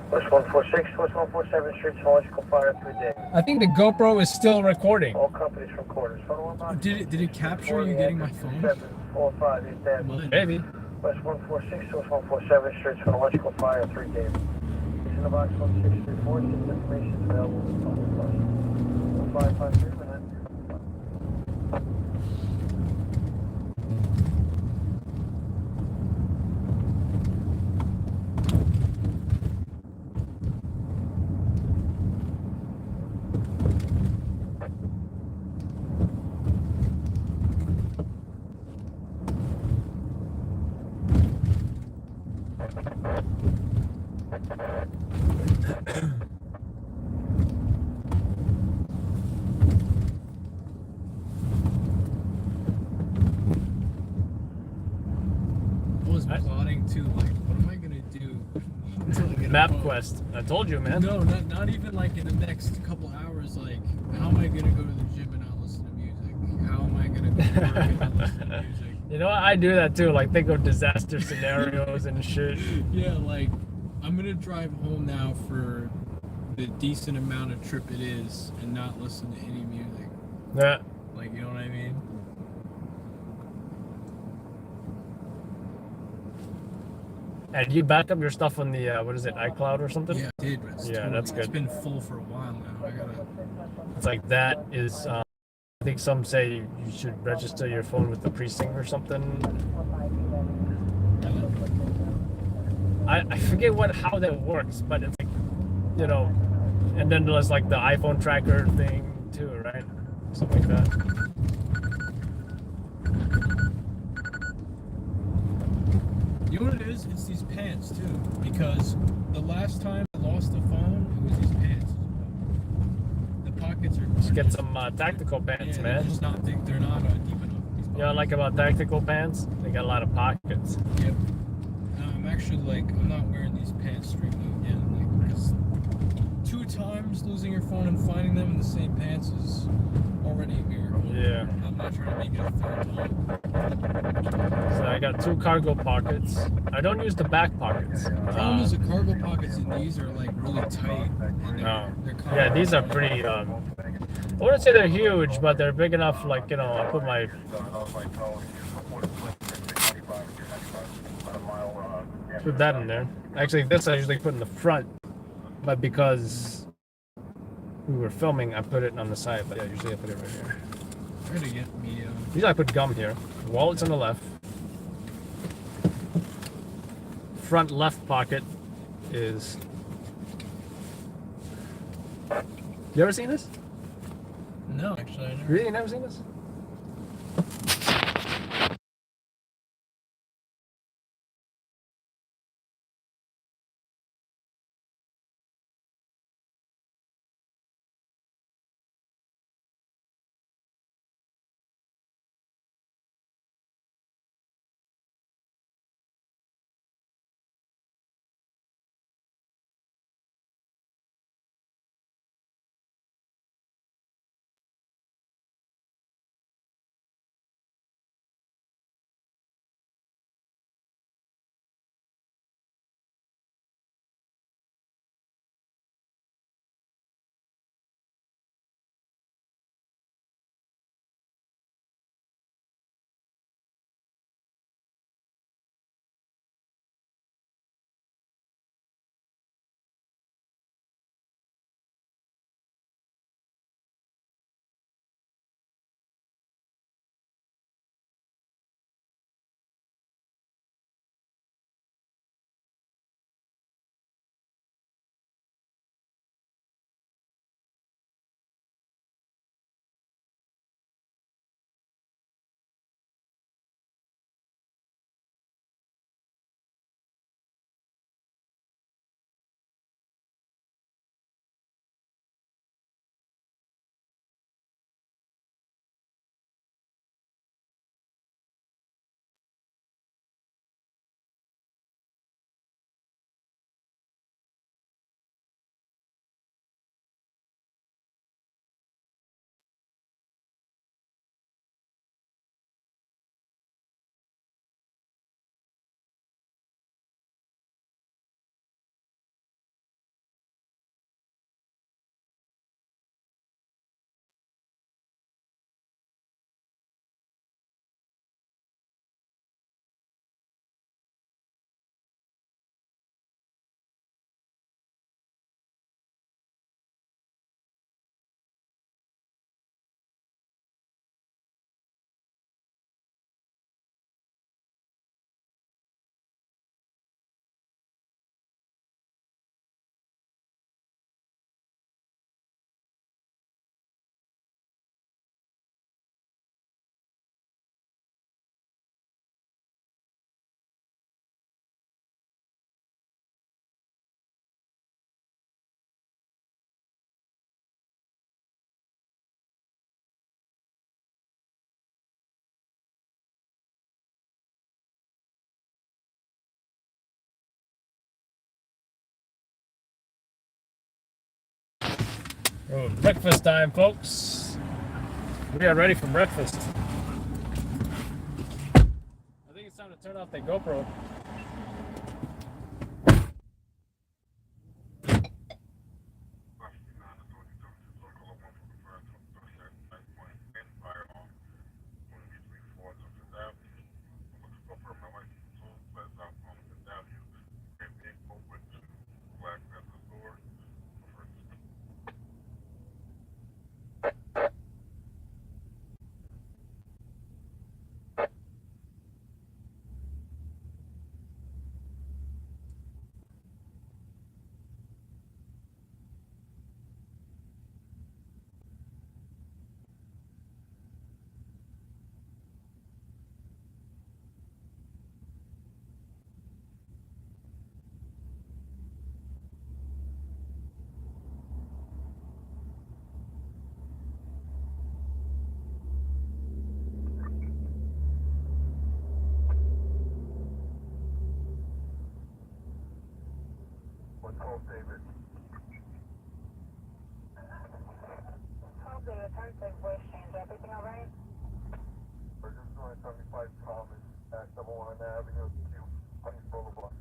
[SPEAKER 7] West 146, West 147 Street, Zoological Fire 3 days.
[SPEAKER 15] I think the GoPro is still recording.
[SPEAKER 7] All companies from quarters.
[SPEAKER 2] Did it capture you getting my phone?
[SPEAKER 7] 745
[SPEAKER 15] Maybe.
[SPEAKER 7] West 146, West 147 Street, Zoological Fire 3 days. He's in the box 1634. This information is available in the phone. 553 minutes.
[SPEAKER 2] Plotting to like, what am I gonna do? Until I get
[SPEAKER 15] Map
[SPEAKER 2] a phone?
[SPEAKER 15] quest. I told you, man.
[SPEAKER 2] No, not even like in the next couple hours. Like, how am I gonna go to the gym and not listen to music? How am I gonna go to work and not listen to music?
[SPEAKER 15] You know what? I do that too. Like think of disaster scenarios and shit.
[SPEAKER 2] Yeah, like I'm gonna drive home now for the decent amount of trip it is and not listen to any music.
[SPEAKER 15] Yeah.
[SPEAKER 2] Like, you know what I mean?
[SPEAKER 15] And you back up your stuff on the what is it, iCloud or something?
[SPEAKER 2] Yeah, I did. But it's
[SPEAKER 15] Yeah, that's
[SPEAKER 2] It's
[SPEAKER 15] good.
[SPEAKER 2] been full for a while now. I gotta.
[SPEAKER 15] It's like that is. I think some say you should register your phone with the precinct or something. I forget how that works, but it's like, you know, and then there's like the iPhone tracker thing too, right? Something like that.
[SPEAKER 2] You know what it is? It's these pants too. Because the last time I lost the phone, it was these pants. The pockets are.
[SPEAKER 15] Just get some tactical pants,
[SPEAKER 2] Yeah,
[SPEAKER 15] man.
[SPEAKER 2] They're just not. They're not deep enough. These
[SPEAKER 15] You know, like about tactical pants, they got a lot of pockets.
[SPEAKER 2] Yep. No, I'm actually like, I'm not wearing these pants strictly again. Like, because 2 times Just losing your phone and finding them in the same pants is already a miracle.
[SPEAKER 15] Yeah.
[SPEAKER 2] I'm not trying to make it a third time.
[SPEAKER 15] So I got 2 cargo pockets. I don't use the back pockets.
[SPEAKER 2] The problem is the cargo pockets in these are like really tight. And
[SPEAKER 15] No.
[SPEAKER 2] they're
[SPEAKER 15] Yeah, these are pretty. I wouldn't say they're huge, but they're big enough. Like, you know, I put my. Put that in there. Actually, this I usually put in the front, but because we were filming, I put it on the side. But yeah, usually I put it right here.
[SPEAKER 2] I'm gonna get me.
[SPEAKER 15] Usually I put gum here. Wallet's on the left. Front left pocket is. You ever seen this?
[SPEAKER 2] No, actually, I never.
[SPEAKER 15] Really, you never seen this? Oh, breakfast time, folks. We are ready for breakfast. I think it's time to turn off the GoPro.
[SPEAKER 3] Everything all right?
[SPEAKER 6] We're just doing 75 Thomas at 71 Avenue, Q, Honey Boulevard.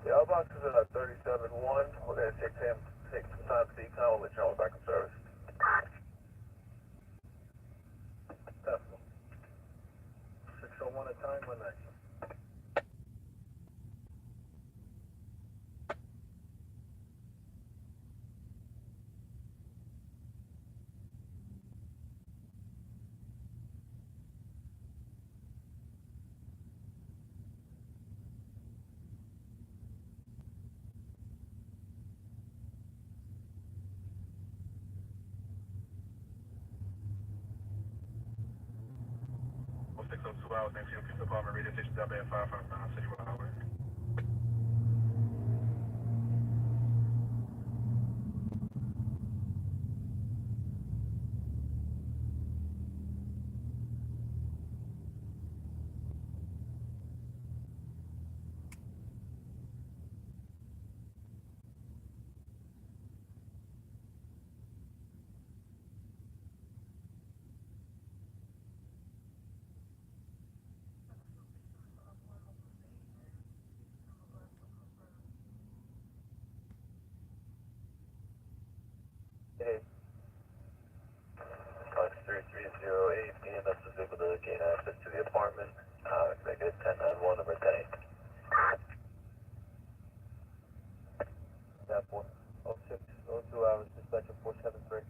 [SPEAKER 6] The outbox is at 37-1. We're going to take some time to decon. We'll let you know back in service. Definitely. 601 at time, 190. Well, 602 hours, next to your police department, radio station WN559, City Highway. Hey. Cox 3308, EMS is able to gain access to the apartment. Make it 1091, number 10. That 406, 02 hours, dispatcher 473.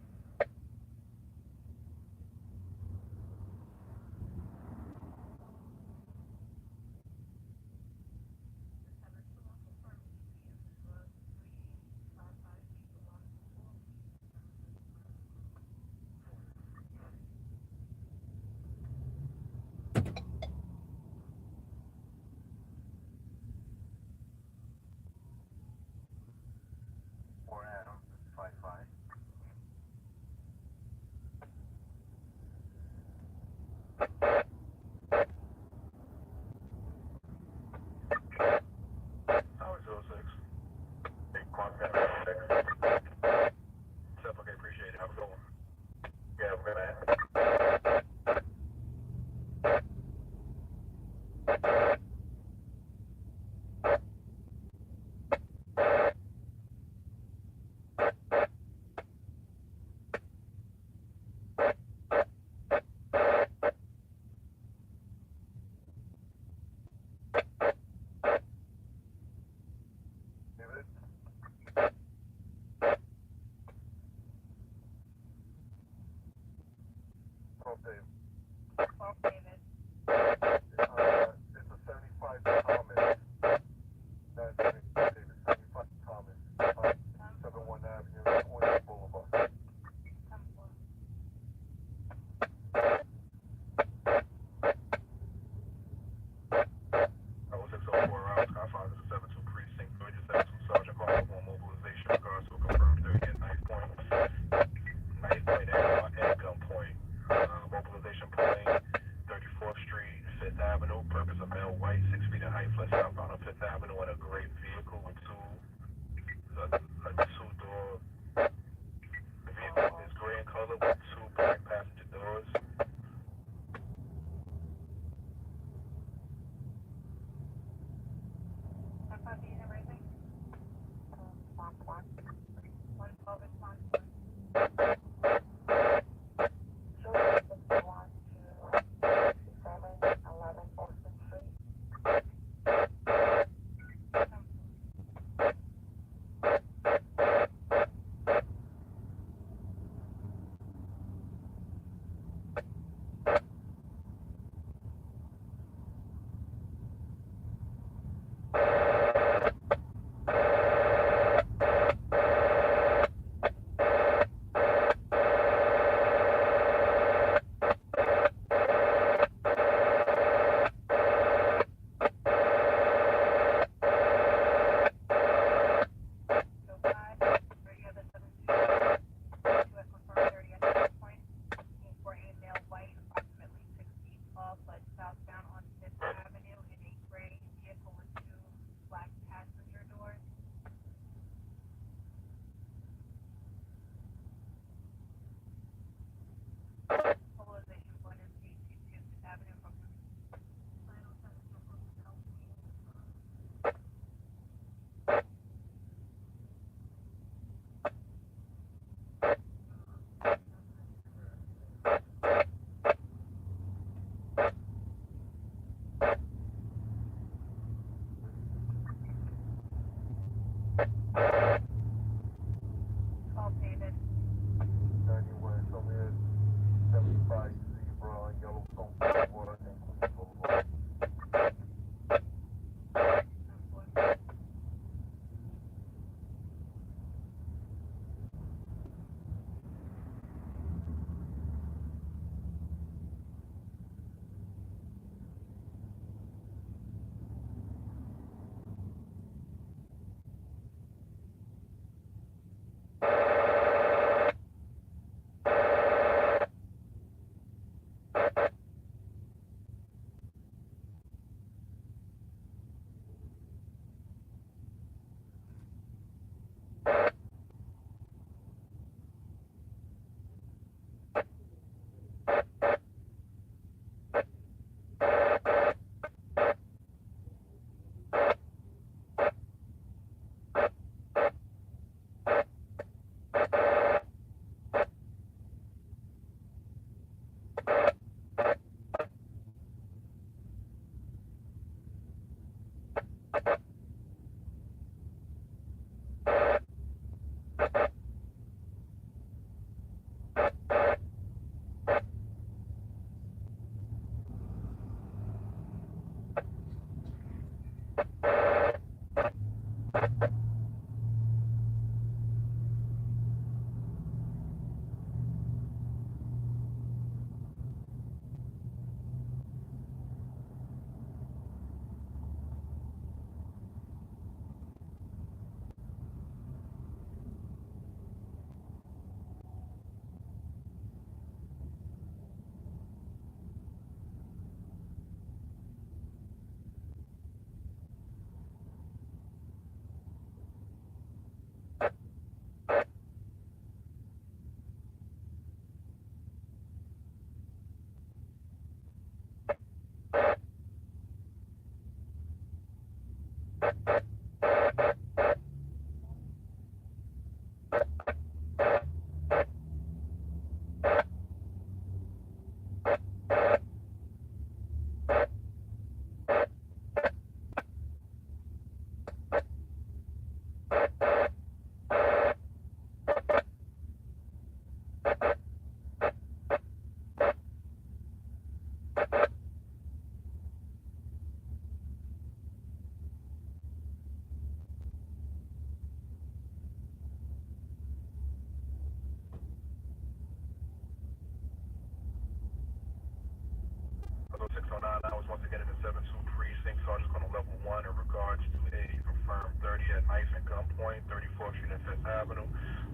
[SPEAKER 6] 609 hours once again in the 72 precinct. Sergeant's on a level 1 in regards to a confirmed 30 at Ice and Gunpoint, 34th Street and 5th Avenue.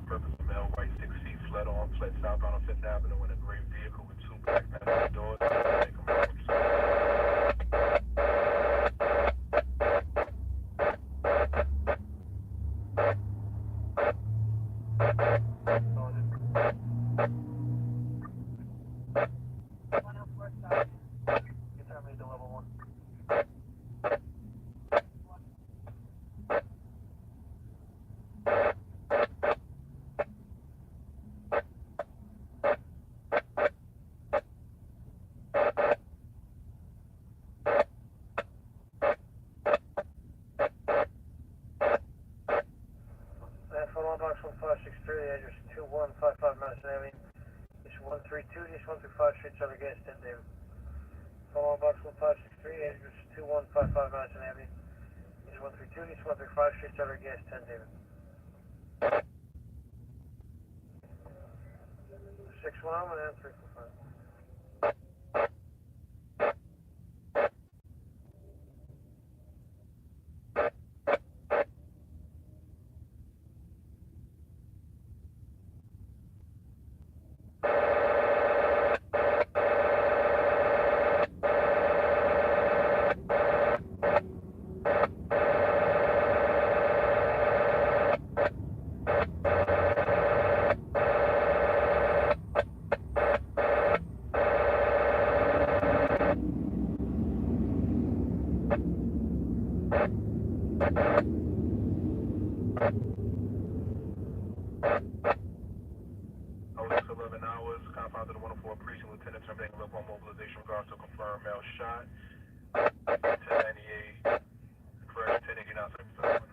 [SPEAKER 6] Purpose of male, right 6 feet, fled southbound on 5th Avenue in a gray vehicle with 2 black passenger doors. Take him out.
[SPEAKER 7] Box 1563, address 2155 Madison Avenue. Dish 132, Dish 135 Street, Southern Gas, 10 David. Follow Box 1563, address 2155 Madison Avenue. Dish 132, Dish 135 Street, Southern Gas, 10 David. 610 and 345.
[SPEAKER 6] Confounded to 104 Precinct, Lieutenant terminating level 1 mobilization regards to confirmed male shot. 1098, correct, 1089, 77.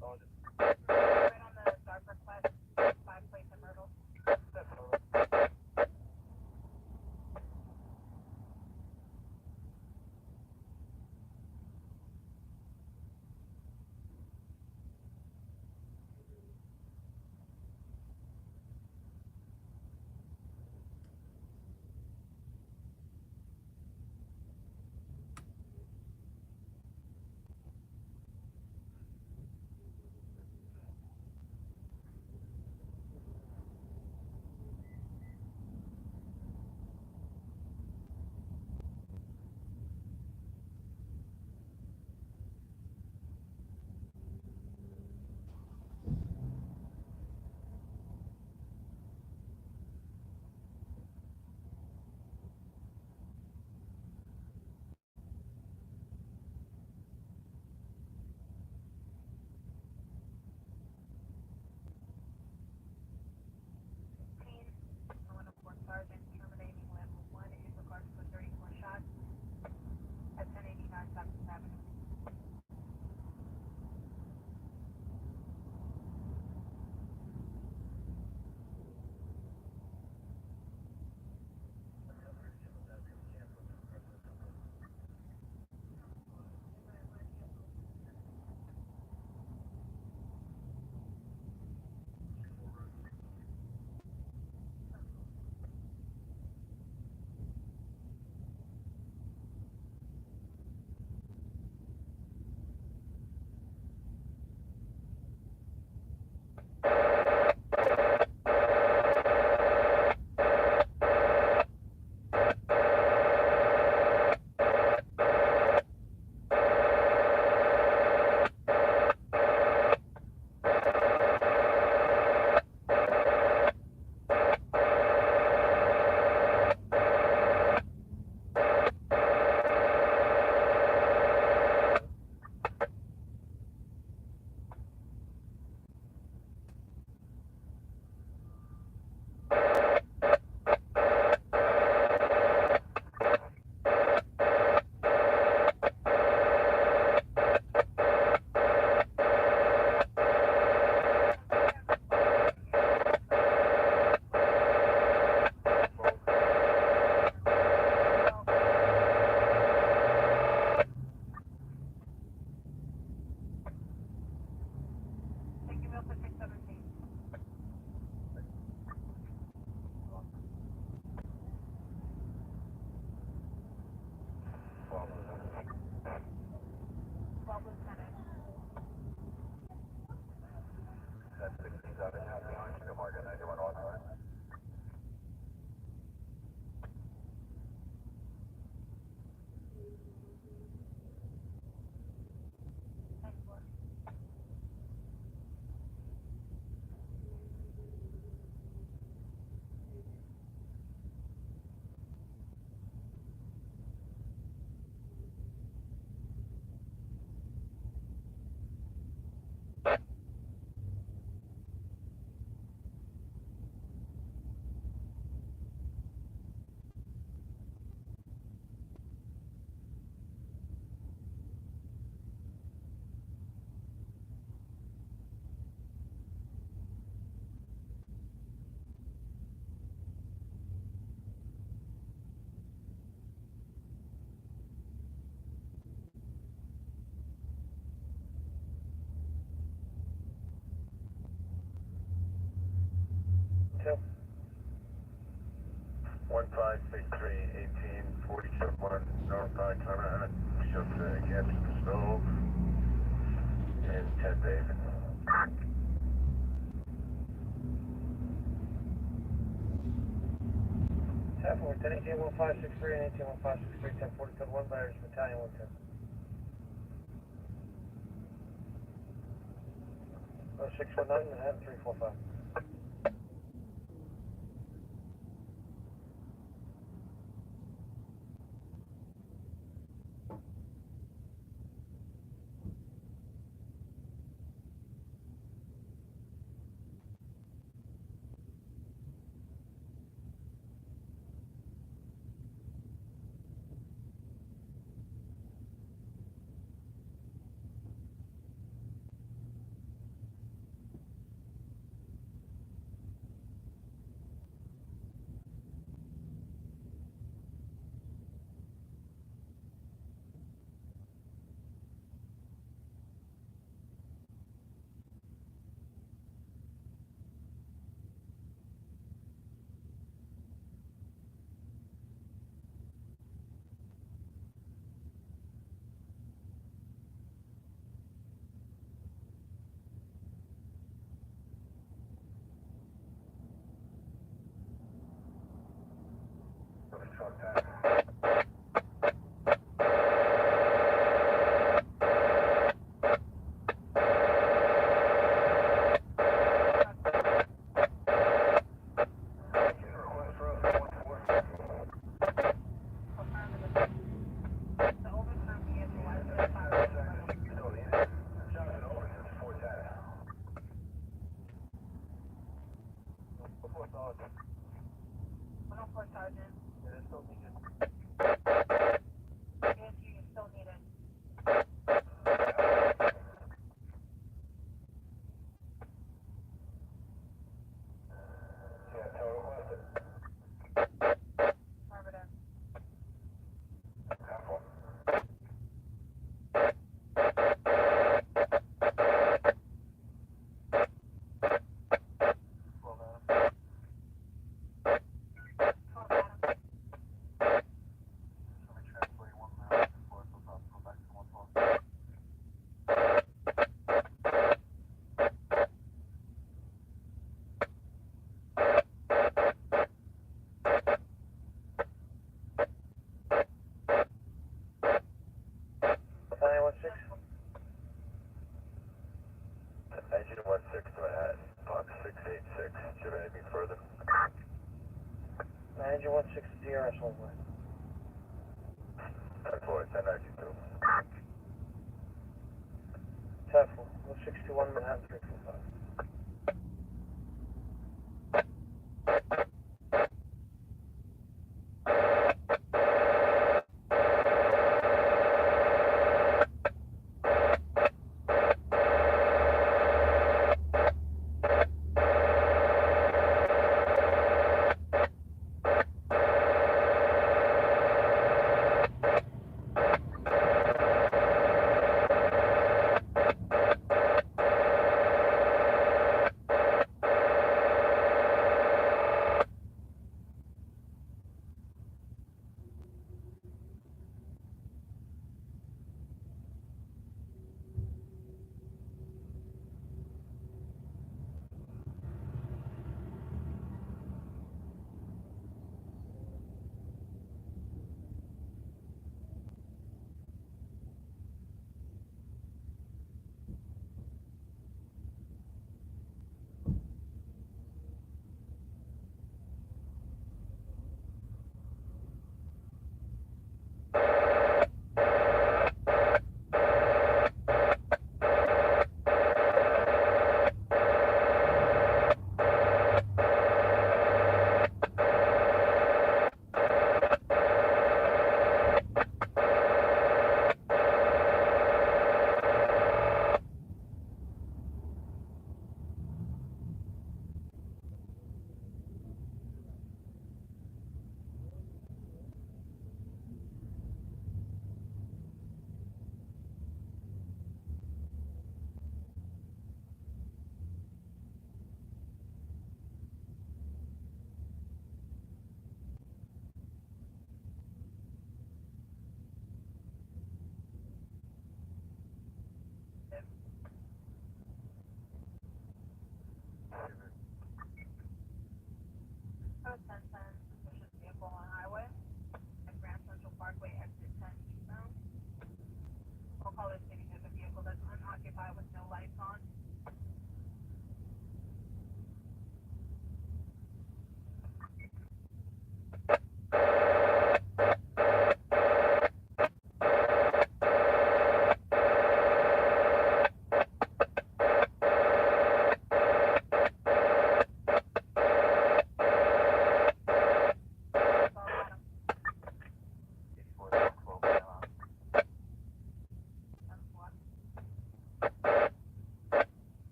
[SPEAKER 3] Right on the dark request, 5 plates of Myrtle. Sergeant terminating level 1 in regards to a 34 shot at 1089 South Avenue.
[SPEAKER 7] Two. 1563 1847 northbound Cameraman, just against the stove in 10 David. Tap 10 18 1563 and 18 1563 1040 code 1 Irish Battalion 1 2. 619 and 345.
[SPEAKER 3] 104 Sergeant.
[SPEAKER 7] It is still needed.
[SPEAKER 3] Yes, you still need it.
[SPEAKER 7] Yeah, total requested.
[SPEAKER 3] Affirmative.
[SPEAKER 7] Engine 16 to Manhattan, box 686. Do you have anything further?
[SPEAKER 13] Engine 160 DRS 1 way.
[SPEAKER 7] 10-4, 1092.
[SPEAKER 13] 10-4, 161 Manhattan 345.
[SPEAKER 3] Suspicious vehicle on highway at Grand Central Parkway, exit 10 eastbound. We'll call it stating there's a vehicle that's unoccupied with no lights on.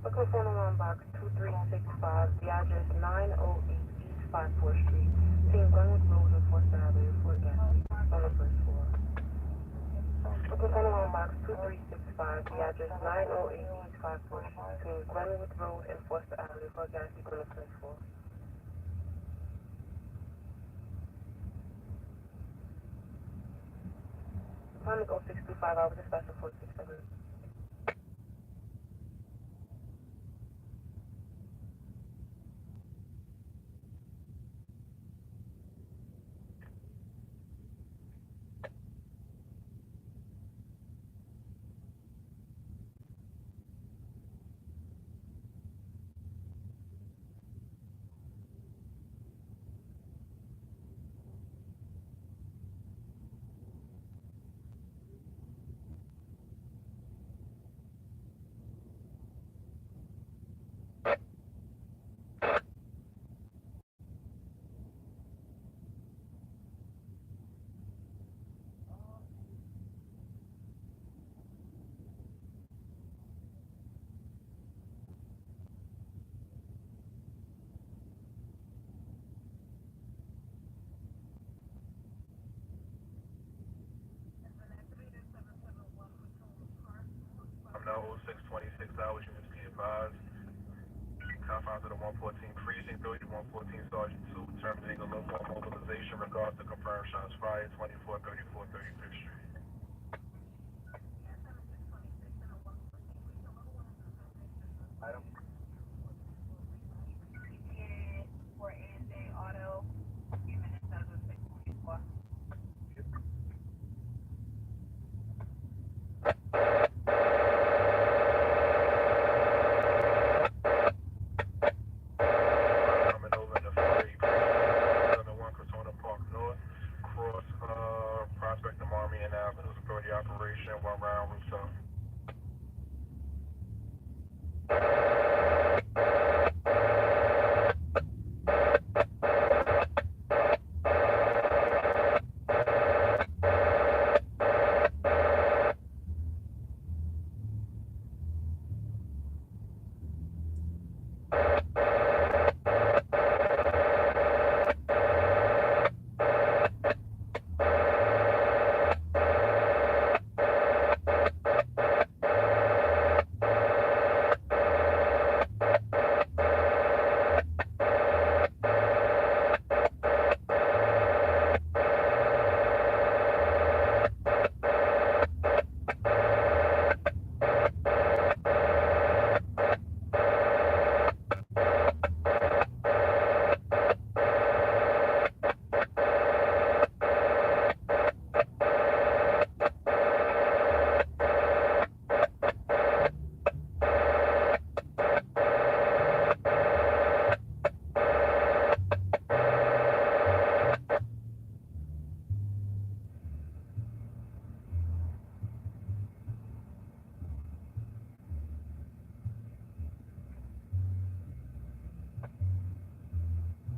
[SPEAKER 3] Looking for phone box 2365, the address 908 East 54th Street, St. Glenwood Road and 4th Avenue, Fort Gadsby, on the first floor. Looking for phone box 2365, the address 908 East 54th Street, St. Glenwood Road and 4th Avenue, Fort Gadsby, on the first floor. Time to go 65 hours, dispatch for 4600.
[SPEAKER 6] hours, units be advised. Confines of the 114 precinct, 3114 Sergeant 2, terminating a local mobilization regards to confirmed shots fired, 2434 35th Street.
[SPEAKER 7] Item.
[SPEAKER 3] ETA for ANJ Auto, a few minutes out of 644.
[SPEAKER 6] Coming over in the 40 precinct, 71 Cressona Park North, cross Prospect and Marmion Avenue, security operation, 1 round route south.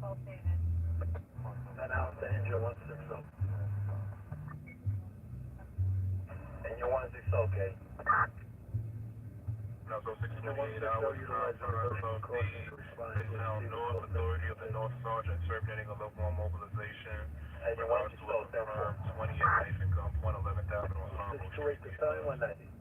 [SPEAKER 3] Both David.
[SPEAKER 7] And out to engine 160. Engine 160, okay.
[SPEAKER 6] Now, so 628 hours, confines of the Town North Authority of the North Sergeant terminating a local mobilization.
[SPEAKER 7] Engine
[SPEAKER 6] Regards to
[SPEAKER 7] 160,
[SPEAKER 6] a confirmed 20 at knife and gunpoint, 11th Avenue on Humboldt Street.
[SPEAKER 7] 628 to 7190.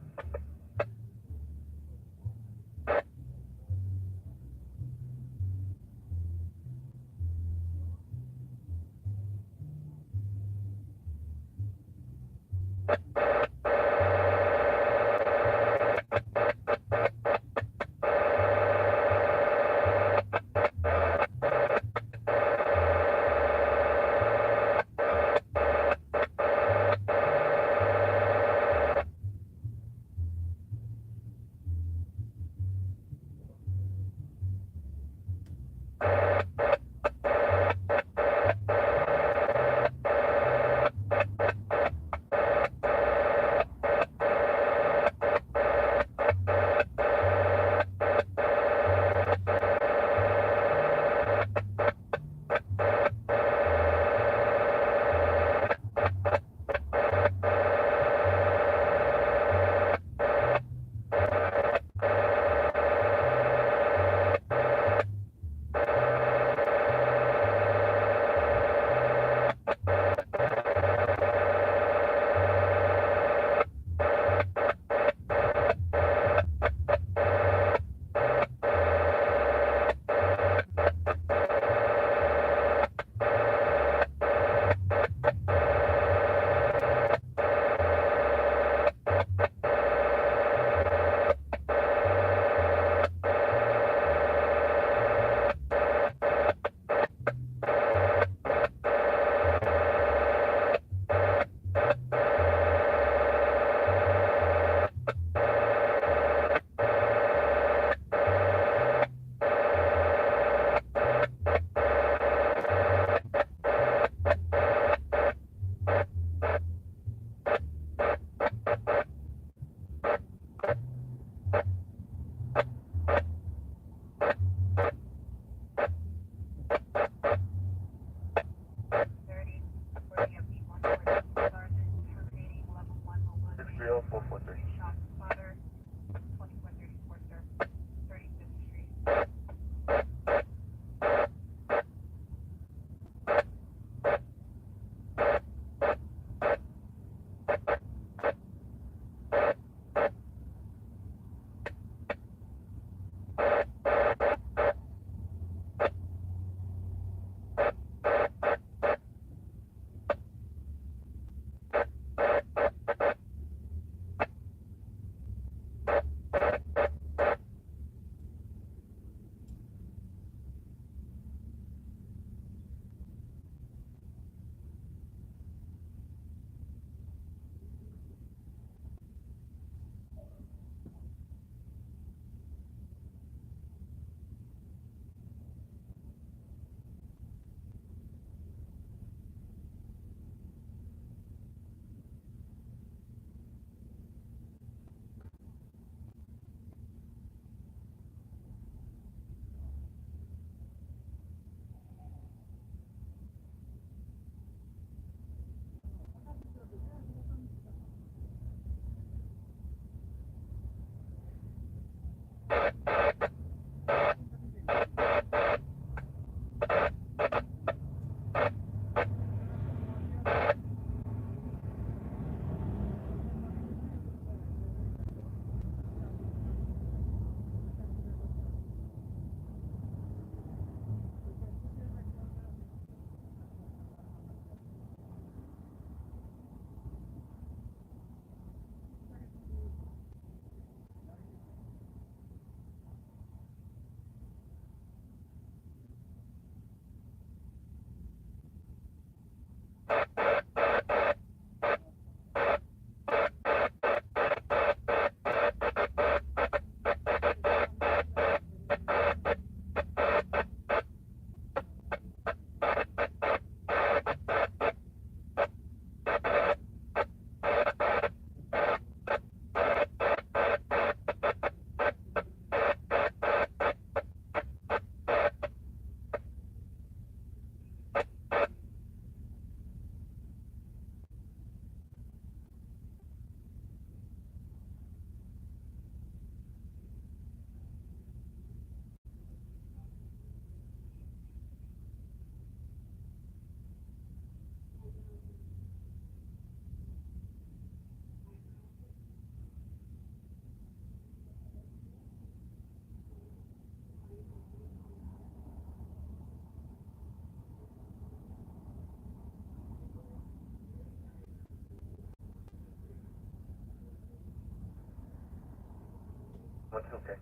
[SPEAKER 6] What's okay?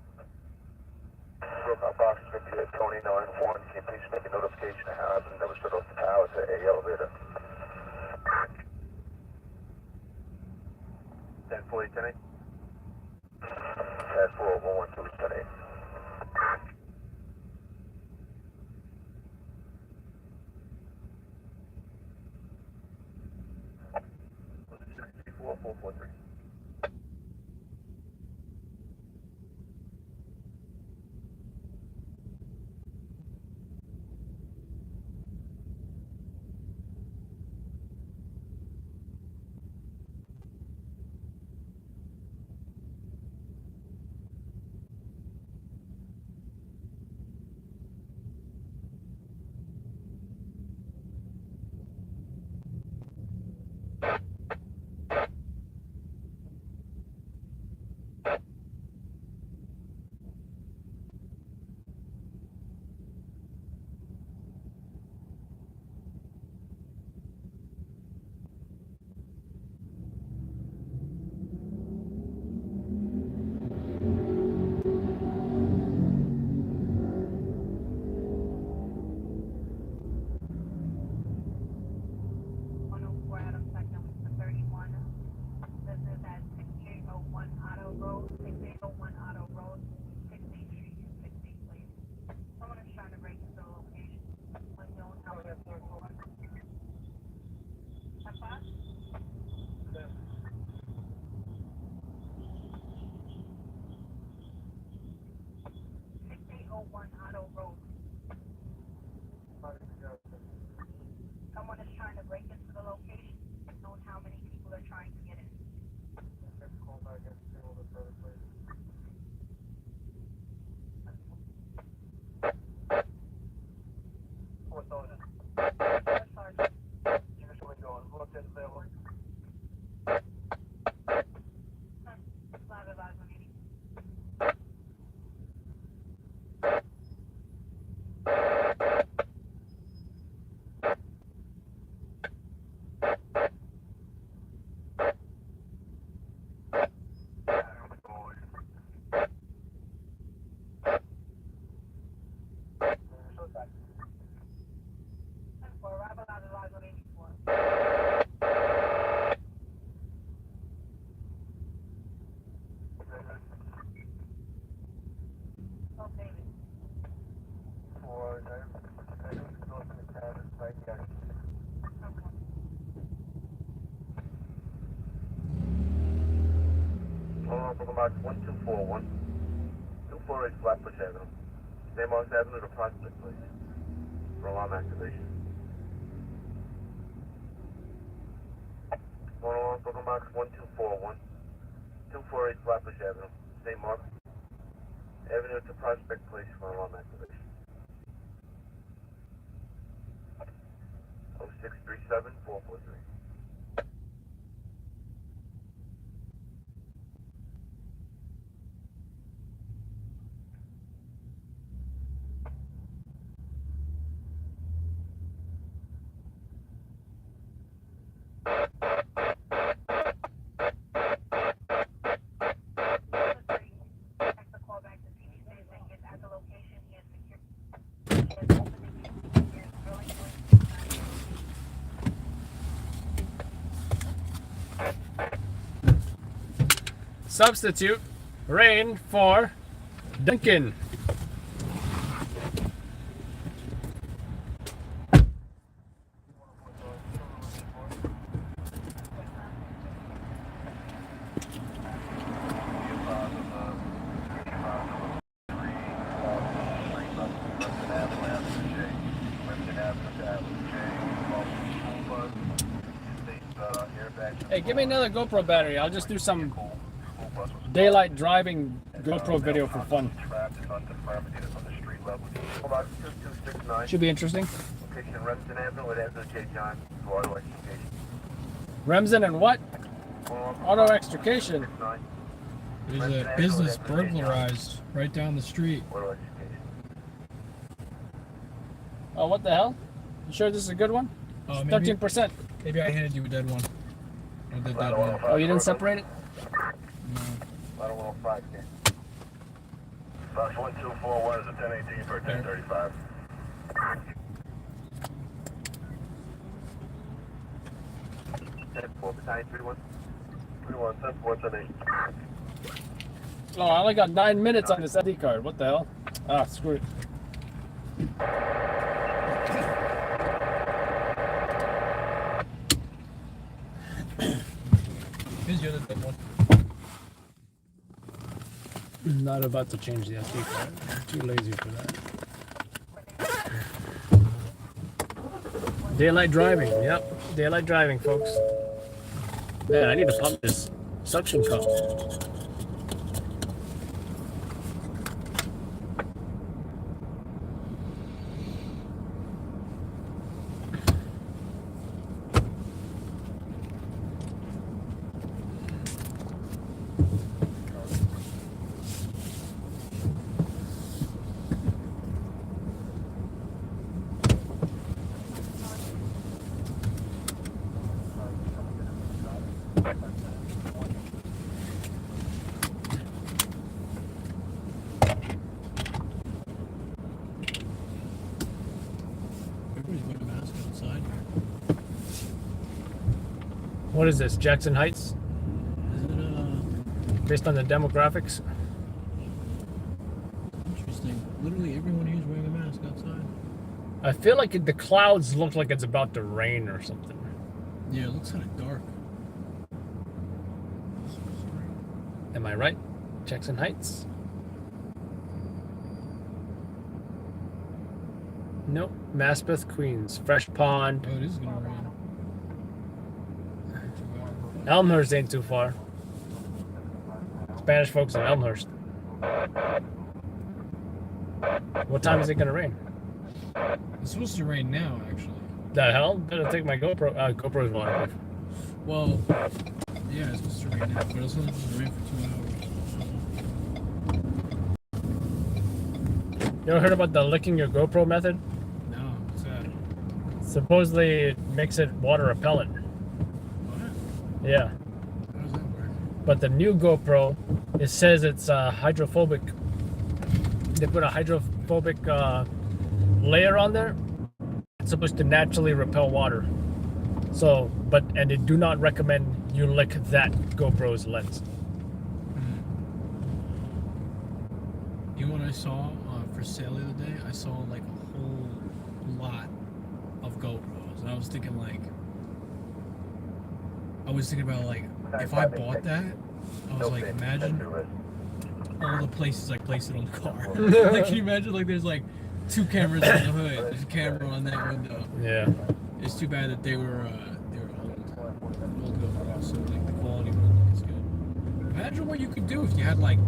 [SPEAKER 6] Robot box is going to be at Tony 9-1. Can you please make a notification of how happened? That was shut off the power to a elevator. 10-4, 10-8. 10-4, 112, 10-8. 443. Box 1241, 248 Flatbush Avenue, St. Mark's Avenue to Prospect Place, for alarm activation. 101 Brooklyn Box 1241, 248 Flatbush Avenue, St. Mark's Avenue to Prospect Place for alarm activation. 0637 443.
[SPEAKER 15] Substitute rain for Duncan. Hey, give me another GoPro battery. I'll just do some daylight driving GoPro video for fun. Should be interesting. Remsen and what? Auto extrication.
[SPEAKER 2] There's a business burglarized right down the street.
[SPEAKER 15] Oh, what the hell? You sure this is a good one?
[SPEAKER 2] Oh,
[SPEAKER 15] 13%.
[SPEAKER 2] Maybe I handed you a dead one. Or the dead one.
[SPEAKER 15] Oh, you didn't separate it?
[SPEAKER 2] No.
[SPEAKER 6] Box 1241 is a 1018 for 1035.
[SPEAKER 7] Battalion 31. 31, 1048.
[SPEAKER 1] Oh, I only got 9 minutes on this SD card. What the hell? Ah, screw it.
[SPEAKER 2] Here's the other thing. One.
[SPEAKER 1] Not about to change the SD card. I'm too lazy for that. Daylight driving. Yep, daylight driving, folks. Man, I need to pump this suction cup.
[SPEAKER 2] Everybody's wearing a mask outside.
[SPEAKER 15] What is this, Jackson Heights?
[SPEAKER 2] Is it
[SPEAKER 15] Based on the demographics?
[SPEAKER 2] interesting? Literally everyone here is wearing a mask outside.
[SPEAKER 15] I feel like the clouds look like it's about to rain or something.
[SPEAKER 2] Yeah, it looks kind of dark.
[SPEAKER 15] Am I right? Jackson Heights? Nope. Maspeth, Queens. Fresh Pond.
[SPEAKER 2] Oh, it is gonna rain.
[SPEAKER 15] Elmhurst ain't too far. Spanish folks in Elmhurst. What time is it gonna rain?
[SPEAKER 2] It's supposed to rain now, actually.
[SPEAKER 15] The hell? Better take my GoPro. GoPro's waterproof.
[SPEAKER 2] Well, yeah, it's supposed to rain now, but it's only supposed to rain for 2 hours.
[SPEAKER 15] You ever heard about the licking your GoPro method?
[SPEAKER 2] No, what's that?
[SPEAKER 15] Supposedly it makes it water repellent.
[SPEAKER 2] What?
[SPEAKER 15] Yeah.
[SPEAKER 2] How does that work?
[SPEAKER 15] But the new GoPro, it says it's hydrophobic. They put a hydrophobic layer on there. It's supposed to naturally repel water. So, and they do not recommend you lick that GoPro's lens.
[SPEAKER 2] You know what I saw for sale the other day? I saw like a whole lot of GoPros, and I was thinking about like, if I bought that, I was like, imagine all the places I place it on the car. Like, can you imagine? Like, there's like 2 cameras on the hood. There's a camera on that window.
[SPEAKER 15] Yeah.
[SPEAKER 2] It's too bad that they were old GoPros, so like the quality wouldn't look as good. Imagine what you could do if you had like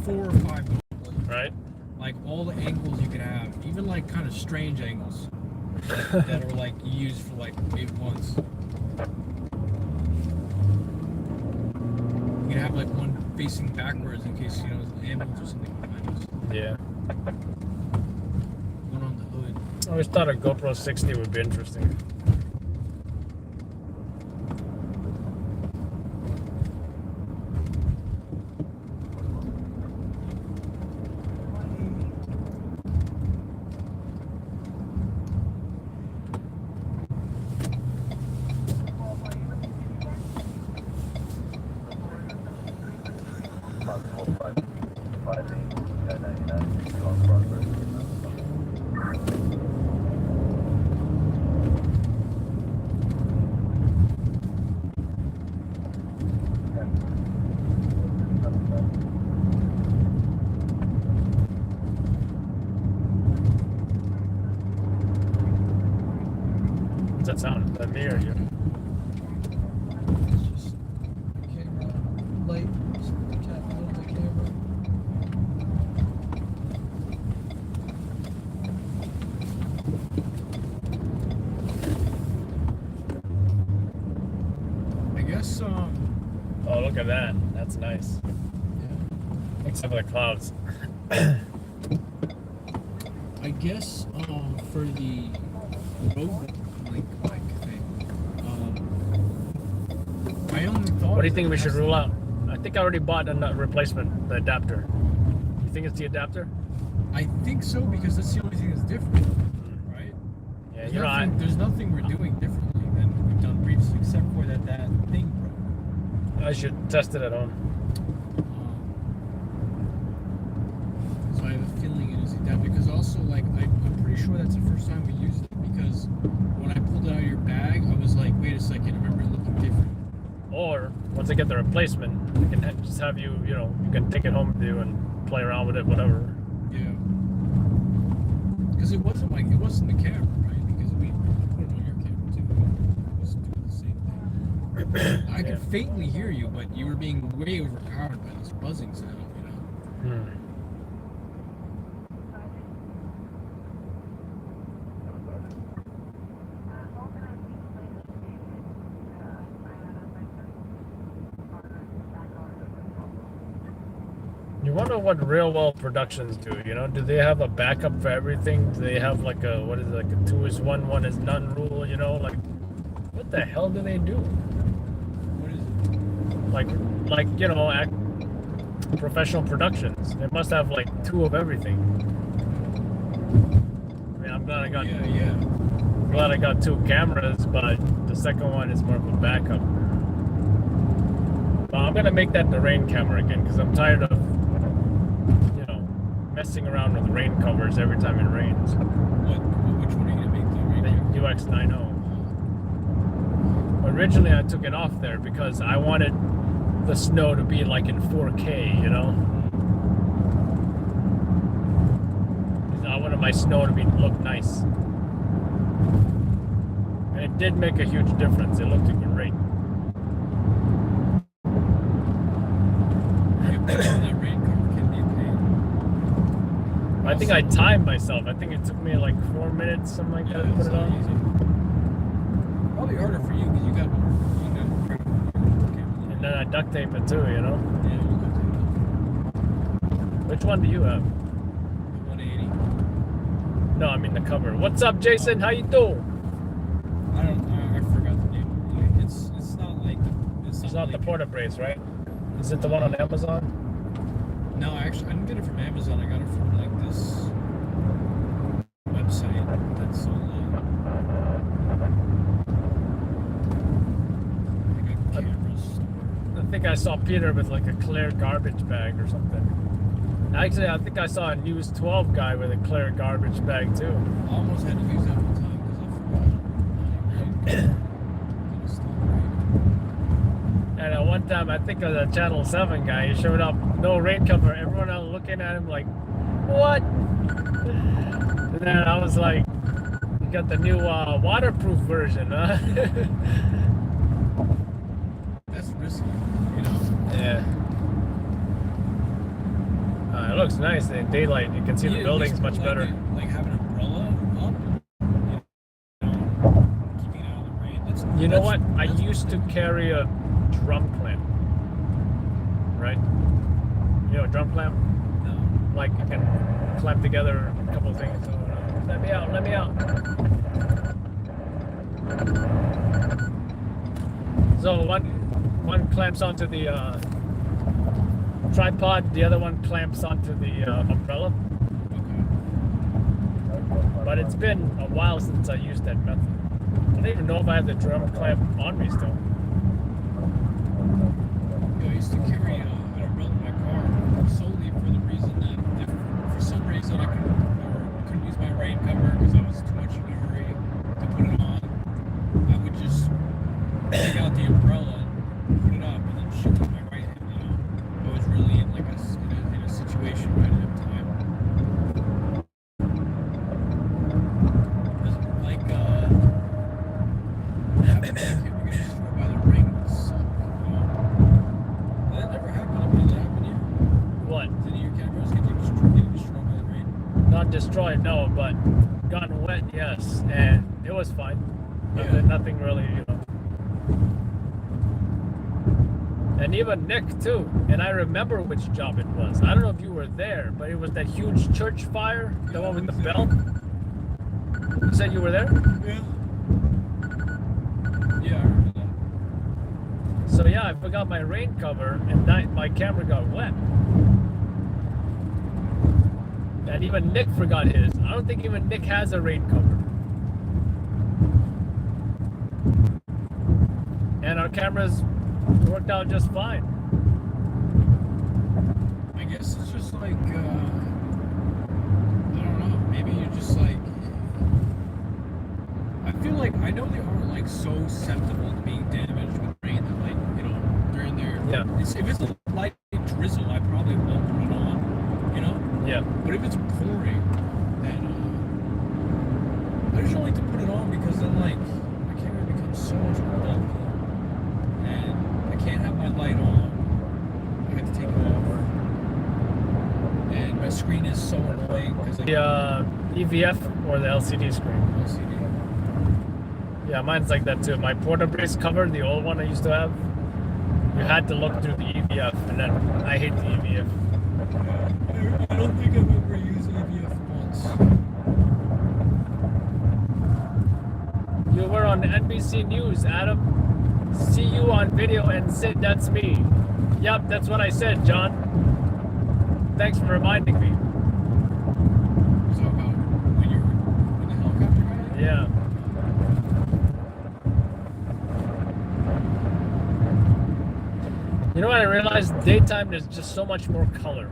[SPEAKER 2] 4 or 5 GoPros.
[SPEAKER 15] Right.
[SPEAKER 2] Like all the angles you could have, even like kind of strange angles that are like used for like maybe once. You could have like one facing backwards in case, there's an ambulance or something behind us.
[SPEAKER 15] Yeah.
[SPEAKER 2] One on the hood.
[SPEAKER 15] I always thought a GoPro 60 would be interesting. What's that sound? Is that me or you?
[SPEAKER 2] It's just camera light, cap on the camera. I guess
[SPEAKER 15] Oh, look at that. That's nice.
[SPEAKER 2] yeah.
[SPEAKER 15] Except for the clouds.
[SPEAKER 2] I guess for the road bike thing, I only thought.
[SPEAKER 15] What do you think we should rule out? I think I already bought a replacement, the adapter. You think it's the adapter?
[SPEAKER 2] I think so, because that's the only thing that's different, right?
[SPEAKER 15] Yeah,
[SPEAKER 2] There's
[SPEAKER 15] you know,
[SPEAKER 2] nothing, there's nothing we're doing differently than we've done previously, except for that thing broke.
[SPEAKER 15] I should test it at home.
[SPEAKER 2] So I have a feeling it is that, because also, like, I'm pretty sure that's the first time we used it, because when I pulled it out of your bag, I was like, wait a second, I remember it looking different.
[SPEAKER 15] Or once I get the replacement, I can just have you, you know, you can take it home with you and play around with it, whatever.
[SPEAKER 2] Yeah. Because it wasn't the camera, right? Because we put it on your camera too. It was doing the same thing. I could faintly hear you, but you were being way overpowered by this buzzing sound, you know?
[SPEAKER 15] You wonder what real well productions do, you know? Do they have a backup for everything? Do they have like a, what is it, like a 2-is-1, 1-is-none rule, you know? Like, what the hell do they do?
[SPEAKER 2] What is it?
[SPEAKER 15] Like you know, professional productions. They must have like 2 of everything. I mean, I'm glad I got I'm glad I got 2 cameras, but the second one is more of a backup. But I'm gonna make that the rain camera again, because I'm tired of, you know, messing around with rain covers every time it rains.
[SPEAKER 2] Which one are you gonna make the rain camera?
[SPEAKER 15] UX90. Originally, I took it off there because I wanted the snow to be like in 4K, you know? I wanted my snow to look nice. And it did make a huge difference. It looked great.
[SPEAKER 2] That rain cover can be a pain.
[SPEAKER 15] I think I timed myself. I think it took me like 4 minutes, something like that, to put it on.
[SPEAKER 2] Easy. Probably harder for you because you got more.
[SPEAKER 15] And then I duct tape it too, you know?
[SPEAKER 2] Yeah, you duct tape it.
[SPEAKER 15] Which one do you have?
[SPEAKER 2] The 180.
[SPEAKER 15] No, I mean the cover. What's up, Jason? How you doing?
[SPEAKER 2] I forgot the name. It's not like
[SPEAKER 15] it's not like the Porta Brace, right? Is it the one on Amazon?
[SPEAKER 2] No, actually, I didn't get it from Amazon. I got it from like this website that's sold
[SPEAKER 15] I think I saw Peter with like a clear garbage bag or something. Actually, I think I saw a News 12 guy with a clear garbage bag too.
[SPEAKER 2] I almost had to use that one time because I forgot.
[SPEAKER 15] And at one time, I think it was a Channel 7 guy, he showed up, no rain cover. Everyone else looking at him like, what? And then I was like, you got the new waterproof version, huh?
[SPEAKER 2] That's risky, you know?
[SPEAKER 15] Yeah. It looks nice in daylight. You can see the buildings much better.
[SPEAKER 2] Like have an umbrella up, keeping it out of the rain.
[SPEAKER 15] You know what? I used to carry a drum clamp, right? You know a drum clamp?
[SPEAKER 2] No.
[SPEAKER 15] Like you can clamp together a couple of things. Let me out, let me out. So one clamps onto the tripod, the other one clamps onto the umbrella. But it's been a while since I used that method. I don't even know if I have the drum clamp on me still.
[SPEAKER 2] I used to carry an umbrella in my car solely for the reason that if for some reason I couldn't use my rain cover because I was too much in a hurry to put it on, I would just take out the umbrella and put it up and then shoot with my right hand. You know, I was really in like in a situation right at the time. Like having that kid get destroyed by the rain would suck. You know? That never happened. Did that happen to you?
[SPEAKER 15] What?
[SPEAKER 2] Did your cameras get destroyed by the rain?
[SPEAKER 15] Not destroyed, no, but gotten wet, yes, and it was fine. Nothing really, you know. And even Nick too. And I remember which job it was. I don't know if you were there, but it was that huge church fire, the one with the bell. You said you were there?
[SPEAKER 2] Yeah. Yeah, I remember that.
[SPEAKER 15] So yeah, I forgot my rain cover, and my camera got wet. And even Nick forgot his. I don't think even Nick has a rain cover. And our cameras worked out just fine.
[SPEAKER 2] I guess it's just like, I don't know, maybe you're just like, I feel like, I know they are like so susceptible to being damaged with rain that like, you know, they're in there.
[SPEAKER 15] Yeah.
[SPEAKER 2] If it's a light drizzle, I probably won't put it on, you know?
[SPEAKER 15] Yeah.
[SPEAKER 2] But if it's pouring, then I just don't like to put it on because then like, my camera becomes so much more bulky. And I can't have my light on. I have to take it off. And my screen is so annoying because
[SPEAKER 15] The EVF or the LCD screen?
[SPEAKER 2] LCD.
[SPEAKER 15] Yeah, mine's like that too. My Porta-Brace cover, the old one I used to have, you had to look through the EVF, and then I hate the EVF.
[SPEAKER 2] I don't think I've ever used EVF once.
[SPEAKER 15] You were on NBC News, Adam. See you on video and Sid, that's me. Yep, that's what I said, John. Thanks for reminding me.
[SPEAKER 2] So about when you're in the helicopter guy?
[SPEAKER 15] Yeah. You know what I realized? Daytime there's just so much more color.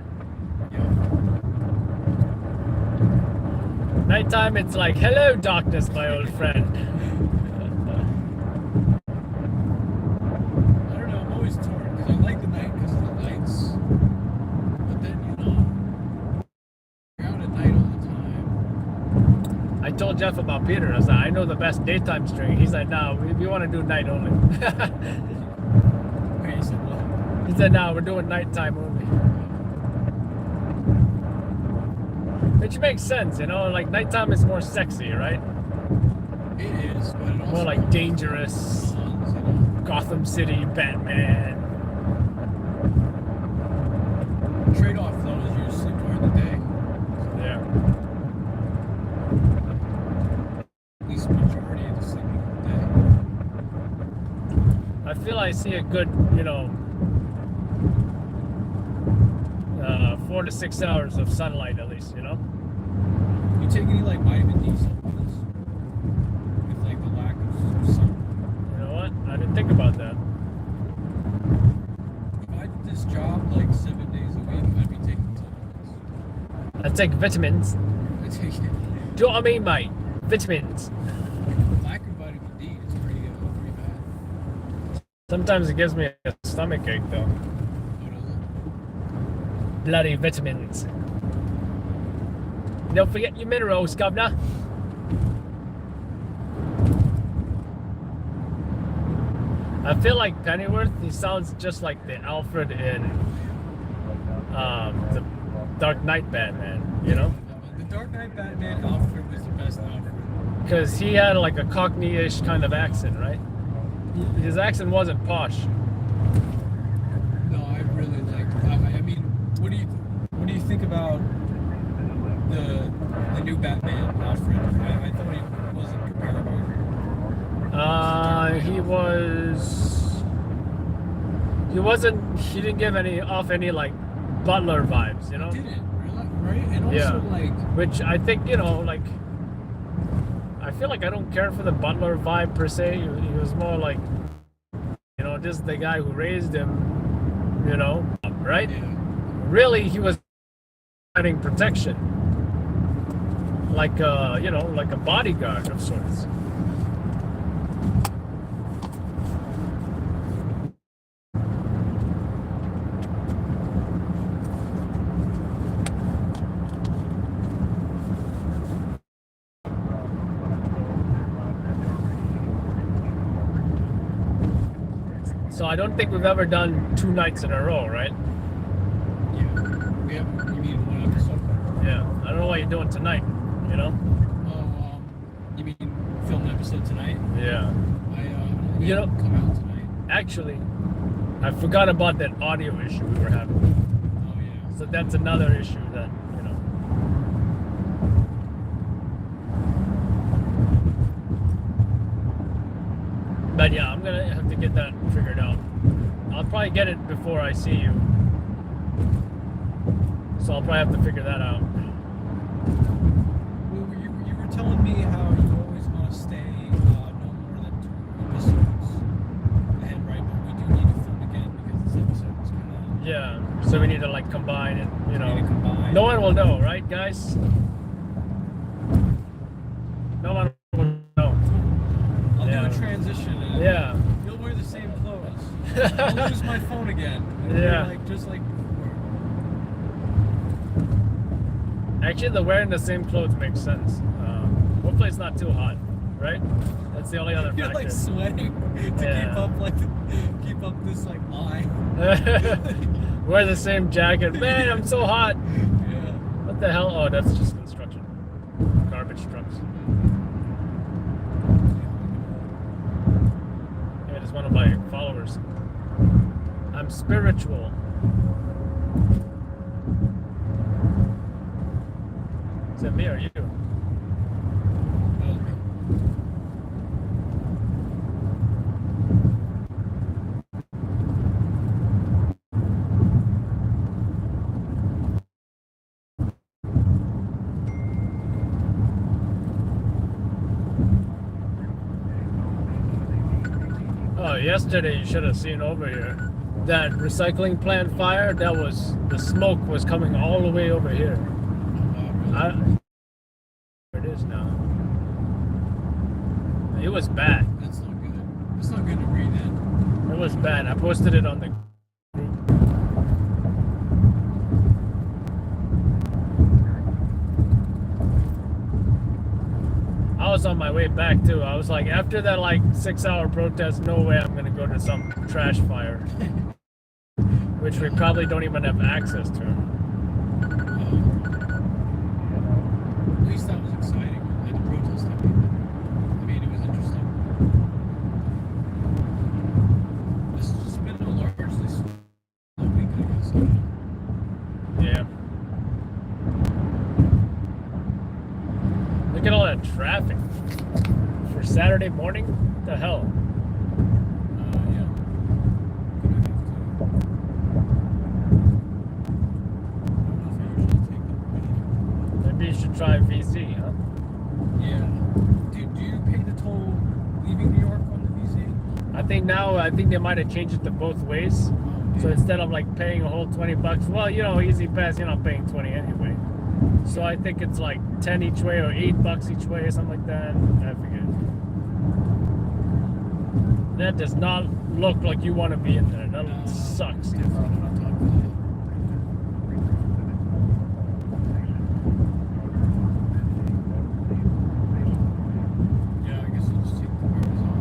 [SPEAKER 15] Nighttime it's like, hello darkness, my old friend.
[SPEAKER 2] I don't know, I'm always torn because I like the night because of the lights. But then, you know, you're out at night all the time.
[SPEAKER 15] I told Jeff about Peter. I was like, I know the best daytime string. He's like, no, we want to do night only.
[SPEAKER 2] Okay, he said what?
[SPEAKER 15] He said, no, we're doing nighttime only. Which makes sense, you know, like nighttime is more sexy, right?
[SPEAKER 2] It is, but it also
[SPEAKER 15] More like dangerous. Gotham City, Batman.
[SPEAKER 2] Trade-off though is you sleep during the day.
[SPEAKER 15] Yeah.
[SPEAKER 2] At least the majority of the sleeping in the day.
[SPEAKER 15] I feel I see a good, you know, 4 to 6 hours of sunlight at least, you know?
[SPEAKER 2] You take any like vitamin D supplements? With like the lack of sun?
[SPEAKER 15] You know what? I didn't think about that.
[SPEAKER 2] If I did this job like 7 days a week, I'd be taking supplements.
[SPEAKER 15] I take vitamins.
[SPEAKER 2] I take it.
[SPEAKER 15] Do you know what I mean, mate? Vitamins.
[SPEAKER 2] Lack of vitamin D is pretty bad.
[SPEAKER 15] Sometimes it gives me a stomach ache though.
[SPEAKER 2] What is it?
[SPEAKER 15] Bloody vitamins. Don't forget your minerals, governor. I feel like Pennyworth, he sounds just like the Alfred in the Dark Knight Batman, you know?
[SPEAKER 2] The Dark Knight Batman Alfred was the best Alfred.
[SPEAKER 15] Because he had like a Cockney-ish kind of accent, right? His accent wasn't posh.
[SPEAKER 2] No, I really liked it. I mean, what do you think about the new Batman Alfred? I thought he wasn't comparable. He didn't give any like Butler vibes, you know? He didn't, really? Right? And also like,
[SPEAKER 15] which I think, you know, like, I feel like I don't care for the Butler vibe per se. He was more like, you know, just the guy who raised him, you know, right?
[SPEAKER 2] Yeah.
[SPEAKER 15] Really, he was providing protection, like you know, like a bodyguard of sorts. So I don't think we've ever done 2 nights in a row, right?
[SPEAKER 2] yeah, we have. You mean one episode?
[SPEAKER 15] Yeah. I don't know what you're doing tonight, you know?
[SPEAKER 2] Oh, you mean film an episode tonight?
[SPEAKER 15] Yeah.
[SPEAKER 2] You know, come out tonight.
[SPEAKER 15] Actually, I forgot about that audio issue we were having.
[SPEAKER 2] Oh yeah.
[SPEAKER 15] So that's another issue that, you know. But yeah, I'm gonna have to get that figured out. I'll probably get it before I see you. So I'll probably have to figure that out.
[SPEAKER 2] telling me how you always want to stay no more than 2 episodes ahead, right? But we do need to film again because this episode was kind of.
[SPEAKER 15] Yeah. So we need to like combine it. You know.
[SPEAKER 2] Need to combine.
[SPEAKER 15] No one will know, right, guys? No one will know.
[SPEAKER 2] I'll
[SPEAKER 15] Yeah.
[SPEAKER 2] do a transition. And
[SPEAKER 15] Yeah.
[SPEAKER 2] You'll wear the same clothes. I'll lose my phone again. And
[SPEAKER 15] Yeah.
[SPEAKER 2] Like just like before.
[SPEAKER 15] Actually, the wearing the same clothes makes sense. Hopefully, it's not too hot, right? That's the only other
[SPEAKER 2] You're
[SPEAKER 15] factor.
[SPEAKER 2] like sweating to
[SPEAKER 15] Yeah.
[SPEAKER 2] keep up this like eye.
[SPEAKER 15] Wear the same jacket. Man, I'm so hot.
[SPEAKER 2] Yeah.
[SPEAKER 15] What the hell? Oh, that's just construction. Garbage trucks. Yeah, it's one of my followers. I'm spiritual. Is it me or you? Oh, yesterday you should have seen over here. That recycling plant fire, the smoke was coming all the way over here. It is now. It was bad.
[SPEAKER 2] That's not good. It's not good to breathe in.
[SPEAKER 15] It was bad. I posted it on the group. I was on my way back too. I was like, after that like 6-hour protest, no way I'm gonna go to some trash fire. Which we probably don't even have access to.
[SPEAKER 2] At least that was exciting. Like the protest, I mean, it was interesting. This has just been a largely slow week, I guess.
[SPEAKER 15] Yeah. Look at all that traffic for Saturday morning. What the hell?
[SPEAKER 2] Yeah.
[SPEAKER 15] Maybe you should try VZ, huh?
[SPEAKER 2] Yeah. Do you pay the toll leaving New York on the VZ?
[SPEAKER 15] I think they might have changed it to both ways. So instead of like paying a whole $20, well, you know, Easy Pass, you're not paying 20 anyway. So I think it's like 10 each way or $8 each way or something like that. I forget. That does not look like you want to be in there. That sucks.
[SPEAKER 2] Yeah, I guess I'll just take the cars off.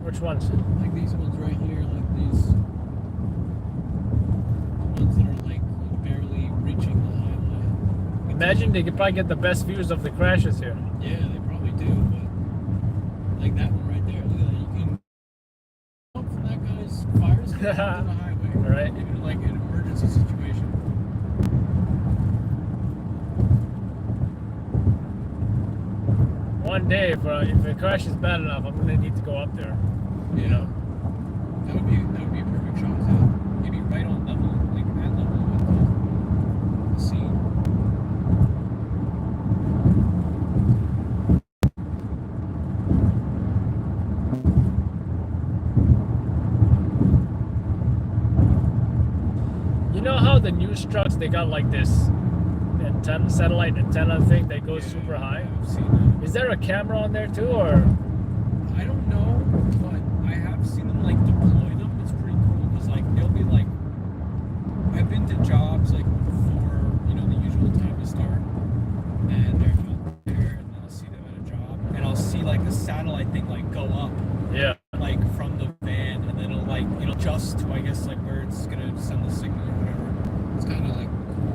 [SPEAKER 15] Which ones?
[SPEAKER 2] Like these ones right here, like these ones that are like barely reaching the highway.
[SPEAKER 15] Imagine they could probably get the best views of the crashes here.
[SPEAKER 2] Yeah, they probably do, but like that one right there, look at that. You can jump from that guy's fire escape onto the highway.
[SPEAKER 15] Right.
[SPEAKER 2] Even like an emergency situation.
[SPEAKER 15] One day, if the crash is bad enough, I'm gonna need to go up there. You know.
[SPEAKER 2] That would be a perfect shot too. Maybe right on level, like at level with the scene.
[SPEAKER 15] You know how the news trucks, they got like this antenna, satellite antenna thing that goes super high?
[SPEAKER 2] I've seen that.
[SPEAKER 15] Is there a camera on there too, or?
[SPEAKER 2] I don't know, but I have seen them like deploy them. It's pretty cool because like to jobs like before, you know, the usual time to start, and they're not there, and I'll see them at a job, and I'll see like the satellite thing like go up,
[SPEAKER 15] Yeah.
[SPEAKER 2] like from the van, and then it'll like, you know, adjust to, I guess, like where it's gonna send the signal or whatever. It's kind of like cool.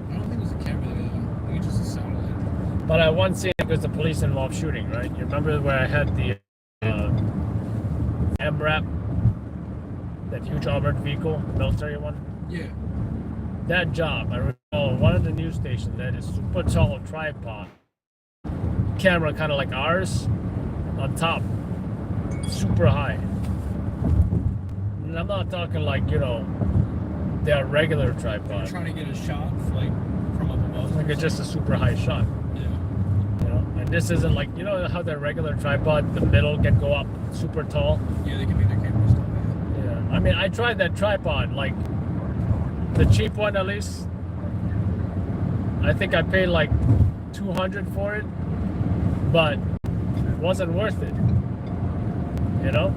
[SPEAKER 2] I don't think it was a camera there though. I think it's just a satellite.
[SPEAKER 15] But I once seen it was the police involved shooting, right? You remember where I had the MRAP, that huge armored vehicle, military one?
[SPEAKER 2] Yeah.
[SPEAKER 15] That job, I recall one of the news stations that is super tall tripod, camera kind of like ours, on top, super high. And I'm not talking like, you know, their regular tripod.
[SPEAKER 2] They're trying to get a shot like from up above.
[SPEAKER 15] Like it's just a super high shot.
[SPEAKER 2] Yeah.
[SPEAKER 15] You know, and this isn't like, you know how their regular tripod, the middle can go up super tall.
[SPEAKER 2] Yeah, they can make their cameras tall.
[SPEAKER 15] Yeah. I mean, I tried that tripod, like the cheap one at least. I think I paid like $200 for it, but it wasn't worth it. You know,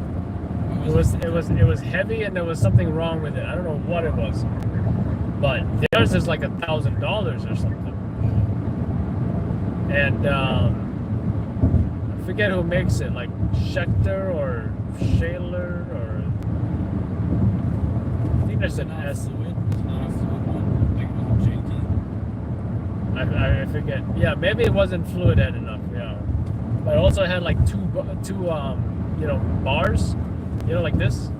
[SPEAKER 15] it was heavy and there was something wrong with it. I don't know what it was, but theirs is like $1,000 or something. And I forget who makes it, like Schecter or Shaler or I think there's an S. I forget. Yeah, maybe it wasn't fluid head enough. Yeah, but it also had like two you know, bars. You know, like this.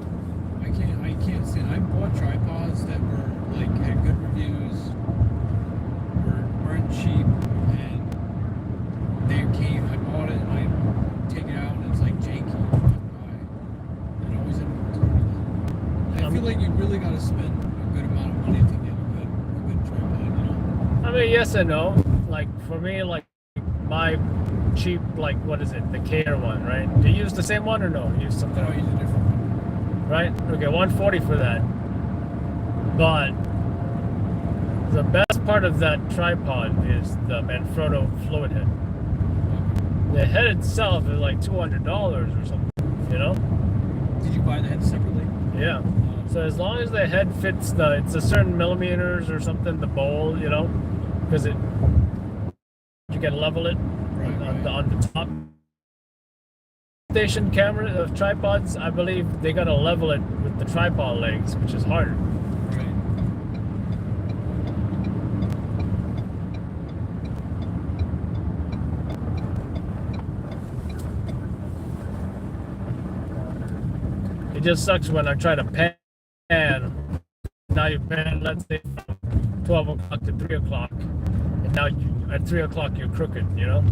[SPEAKER 2] I can't see. I bought tripods that were like had good reviews, weren't cheap, and they came. I bought it and I take it out and it's like janky. And always end up returning it. I feel like you really got to spend a good amount of money to get a good tripod. You know.
[SPEAKER 15] I mean, yes and no. Like for me, like my cheap, like what is it, the Care one, right? Do you use the same one or no? You use something?
[SPEAKER 2] No, I use a different one.
[SPEAKER 15] Right? Okay, $140 for that. But the best part of that tripod is the Manfrotto fluid head. The head itself is like $200 or something. You know?
[SPEAKER 2] Did you buy the head separately?
[SPEAKER 15] Yeah. So as long as the head fits it's a certain millimeters or something, the bowl, you know, because you can level it on the top. Station camera of tripods, I believe they gotta level it with the tripod legs, which is harder.
[SPEAKER 2] Right.
[SPEAKER 15] It just sucks when I try to pan. Now you pan, let's say, from 12 o'clock to 3 o'clock, and now at 3 o'clock you're crooked, you know?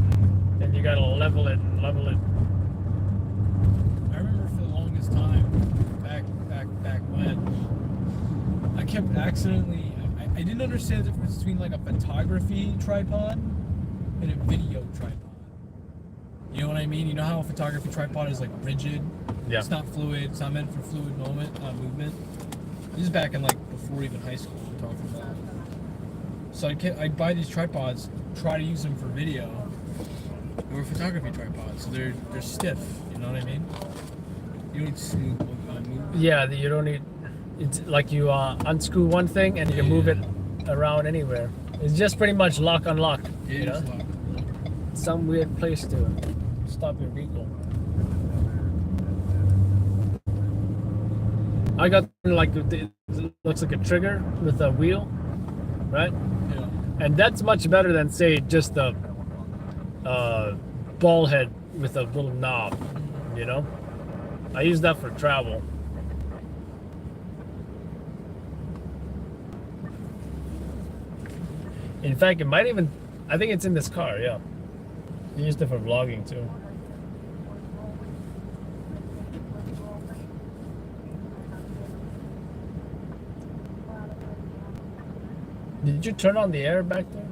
[SPEAKER 15] And you gotta level it and level it.
[SPEAKER 2] I remember for the longest time, back when, I kept accidentally, I didn't understand the difference between like a photography tripod and a video tripod. You know what I mean? You know how a photography tripod is like rigid?
[SPEAKER 15] Yeah.
[SPEAKER 2] It's not fluid, it's not meant for fluid movement. This is back in like before even high school we're talking about. So I'd buy these tripods, try to use them for video. They were photography tripods, so they're stiff, you know what I mean? You don't need smooth movement.
[SPEAKER 15] Yeah, you don't need. It's like you unscrew one thing and you can move it around anywhere. It's just pretty much lock unlock.
[SPEAKER 2] Yeah,
[SPEAKER 15] you know?
[SPEAKER 2] it's locked.
[SPEAKER 15] Some weird place to stop your vehicle. I got like it looks like a trigger with a wheel, right?
[SPEAKER 2] Yeah.
[SPEAKER 15] And that's much better than say just a ball head with a little knob, you know? I use that for travel. In fact, it might even, I think it's in this car, yeah. I used it for vlogging too. Did you turn on the air back there?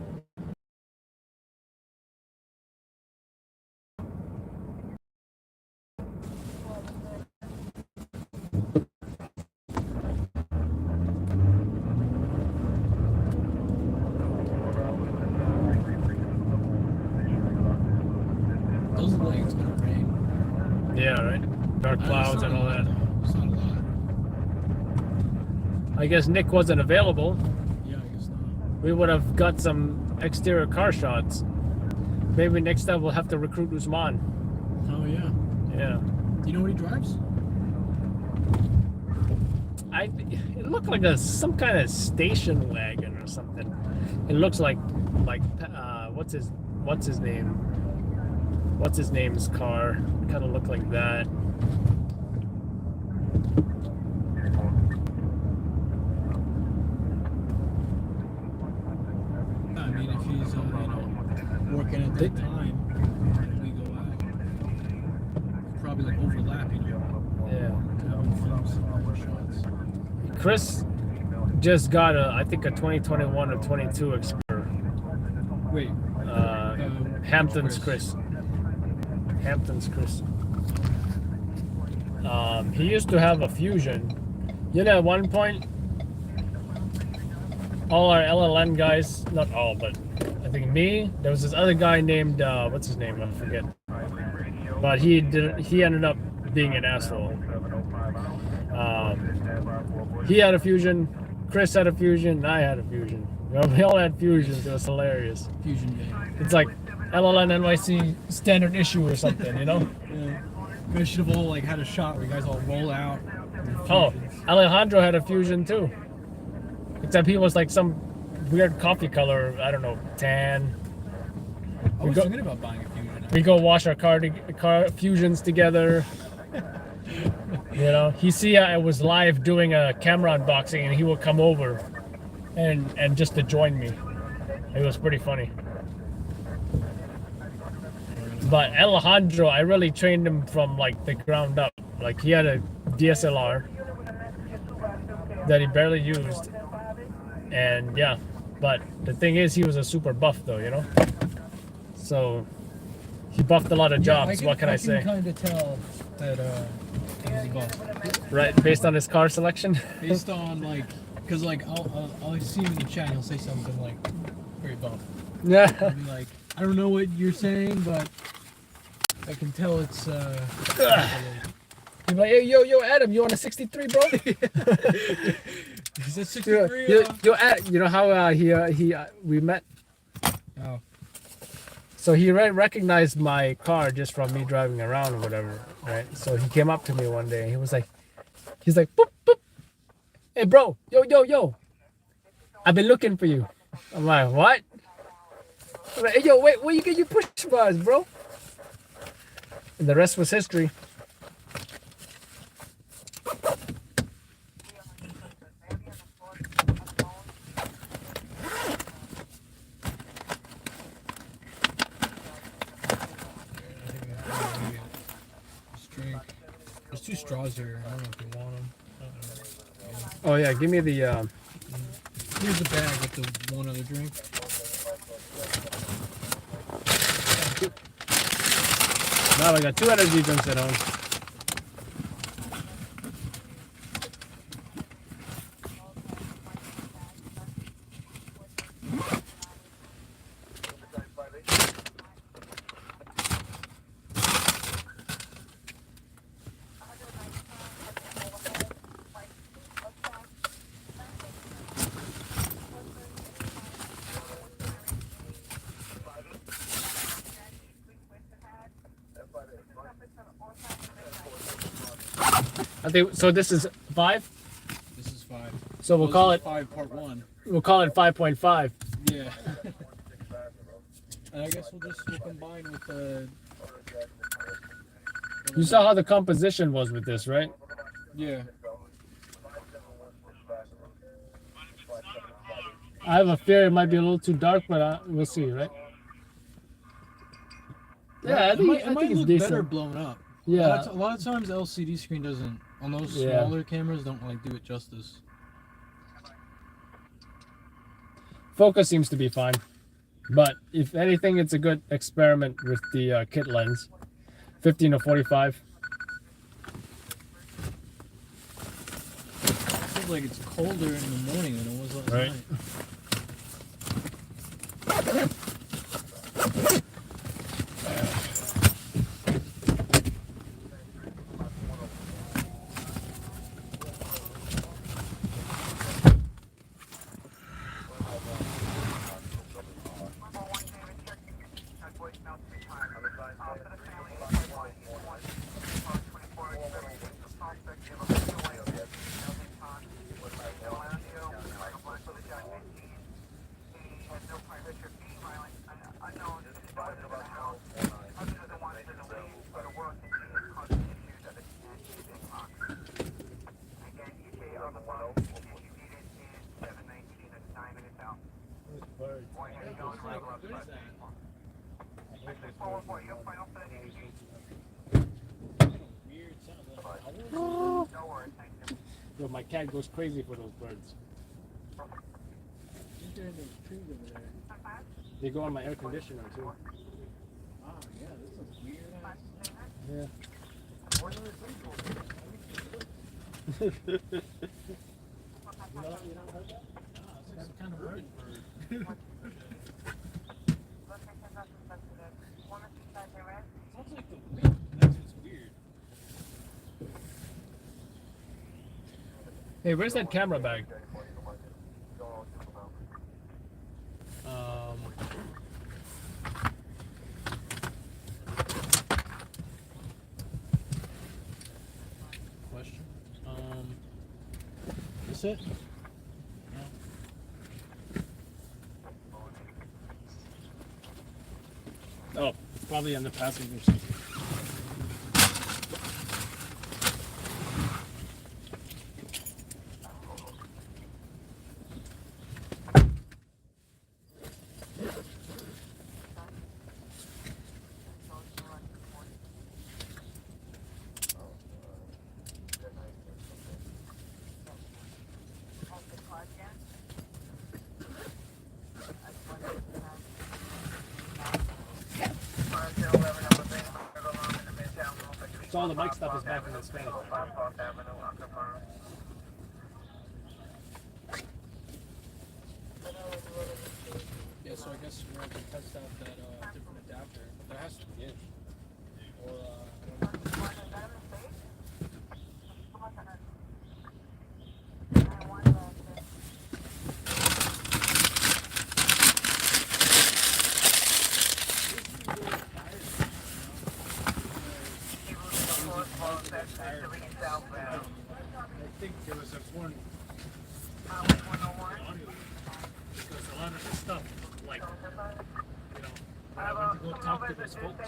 [SPEAKER 2] Those look like it's gonna rain.
[SPEAKER 15] Yeah, right? Dark clouds and all that.
[SPEAKER 2] It's not a lot.
[SPEAKER 15] I guess Nick wasn't available.
[SPEAKER 2] Yeah, I guess not.
[SPEAKER 15] We would have got some exterior car shots. Maybe next time we'll have to recruit Usman.
[SPEAKER 2] Oh yeah.
[SPEAKER 15] Yeah.
[SPEAKER 2] Do you know what he drives?
[SPEAKER 15] It looked like some kind of station wagon or something. It looks like what's his name? What's his name's car? Kind of looked like that.
[SPEAKER 2] I mean, if he's working at that time, we go out. Probably like overlapping.
[SPEAKER 15] Yeah.
[SPEAKER 2] Film some shots.
[SPEAKER 15] Chris just got I think a 2021 or 22 Explorer.
[SPEAKER 2] Wait.
[SPEAKER 15] Hampton's Chris. Hampton's Chris. He used to have a Fusion. You know, at one point, all our LLN guys, not all, but I think me, there was this other guy named, what's his name? I forget. But he ended up being an asshole. He had a Fusion, Chris had a Fusion, and I had a Fusion. We all had Fusions. It was hilarious.
[SPEAKER 2] Fusion game.
[SPEAKER 15] It's like LLN NYC standard issue or something, you know?
[SPEAKER 2] Yeah. You guys should have all had a shot where you guys all roll out.
[SPEAKER 15] Oh, Alejandro had a Fusion too. Except he was like some weird coffee color, I don't know, tan.
[SPEAKER 2] I was thinking about buying a Fusion.
[SPEAKER 15] We go wash our car Fusions together. You know, he see I was live doing a camera unboxing, and he would come over and just to join me. It was pretty funny. But Alejandro, I really trained him from the ground up. Like, he had a DSLR that he barely used, and yeah. But the thing is, he was a super buff though, you know. So he buffed a lot of jobs. What can I say?
[SPEAKER 2] I can kind of tell that he was a buff.
[SPEAKER 15] Right, based on his car selection.
[SPEAKER 2] Based on because I'll see him in the chat. And he'll say something very buff.
[SPEAKER 15] Yeah.
[SPEAKER 2] I'll be like, I don't know what you're saying, but I can tell it's.
[SPEAKER 15] He's like, hey, yo, Adam, you want a 63, bro?
[SPEAKER 2] Is that 63?
[SPEAKER 15] Yo, Adam, you know how we met?
[SPEAKER 2] Oh.
[SPEAKER 15] So he recognized my car just from me driving around or whatever, right? So he came up to me one day and he's like, boop, boop. Hey, bro, yo. I've been looking for you. I'm like, what? I'm like, hey, yo, wait, where you get your push bars, bro? And the rest was history.
[SPEAKER 2] There's 2 straws here. I don't know if you want them.
[SPEAKER 15] Oh yeah, give me the.
[SPEAKER 2] Here's the bag with the one other drink.
[SPEAKER 15] Now I got 2 energy drinks at home. I think so. This is 5.
[SPEAKER 2] This is 5.
[SPEAKER 15] So we'll call it
[SPEAKER 2] 5 part 1.
[SPEAKER 15] We'll call it 5.5.
[SPEAKER 2] Yeah. And I guess we'll combine with the.
[SPEAKER 15] You saw how the composition was with this, right?
[SPEAKER 2] Yeah.
[SPEAKER 15] I have a fear it might be a little too dark, but we'll see, right? Yeah, I think
[SPEAKER 2] it might
[SPEAKER 15] it's
[SPEAKER 2] look
[SPEAKER 15] decent.
[SPEAKER 2] better blown up.
[SPEAKER 15] Yeah.
[SPEAKER 2] A lot of times the LCD screen doesn't. On those smaller cameras, don't do it justice.
[SPEAKER 15] Focus seems to be fine, but if anything, it's a good experiment with the kit lens, 15 to 45.
[SPEAKER 2] Feels like it's colder in the morning than it was last
[SPEAKER 15] Right.
[SPEAKER 2] night. Weird sound. Like,
[SPEAKER 1] Yo, my cat goes crazy for those birds.
[SPEAKER 2] He's doing those trees over there.
[SPEAKER 1] They go on my air conditioner too.
[SPEAKER 2] Oh, yeah, this is weird.
[SPEAKER 1] Yeah.
[SPEAKER 2] You not heard that? No, it's like some kind of bird. Sounds like the wind. That's what's weird.
[SPEAKER 15] Hey, where's that camera bag?
[SPEAKER 2] Question. Is it?
[SPEAKER 1] Oh, it's probably on the passenger seat. So all the bike stuff is back in the Spanish.
[SPEAKER 2] Yeah, so I guess we're going to test out that different adapter. There has to be it. Or, I don't know.
[SPEAKER 1] I think there was a one. Because a lot of the stuff, like, you know, when I went to go talk to those folks, I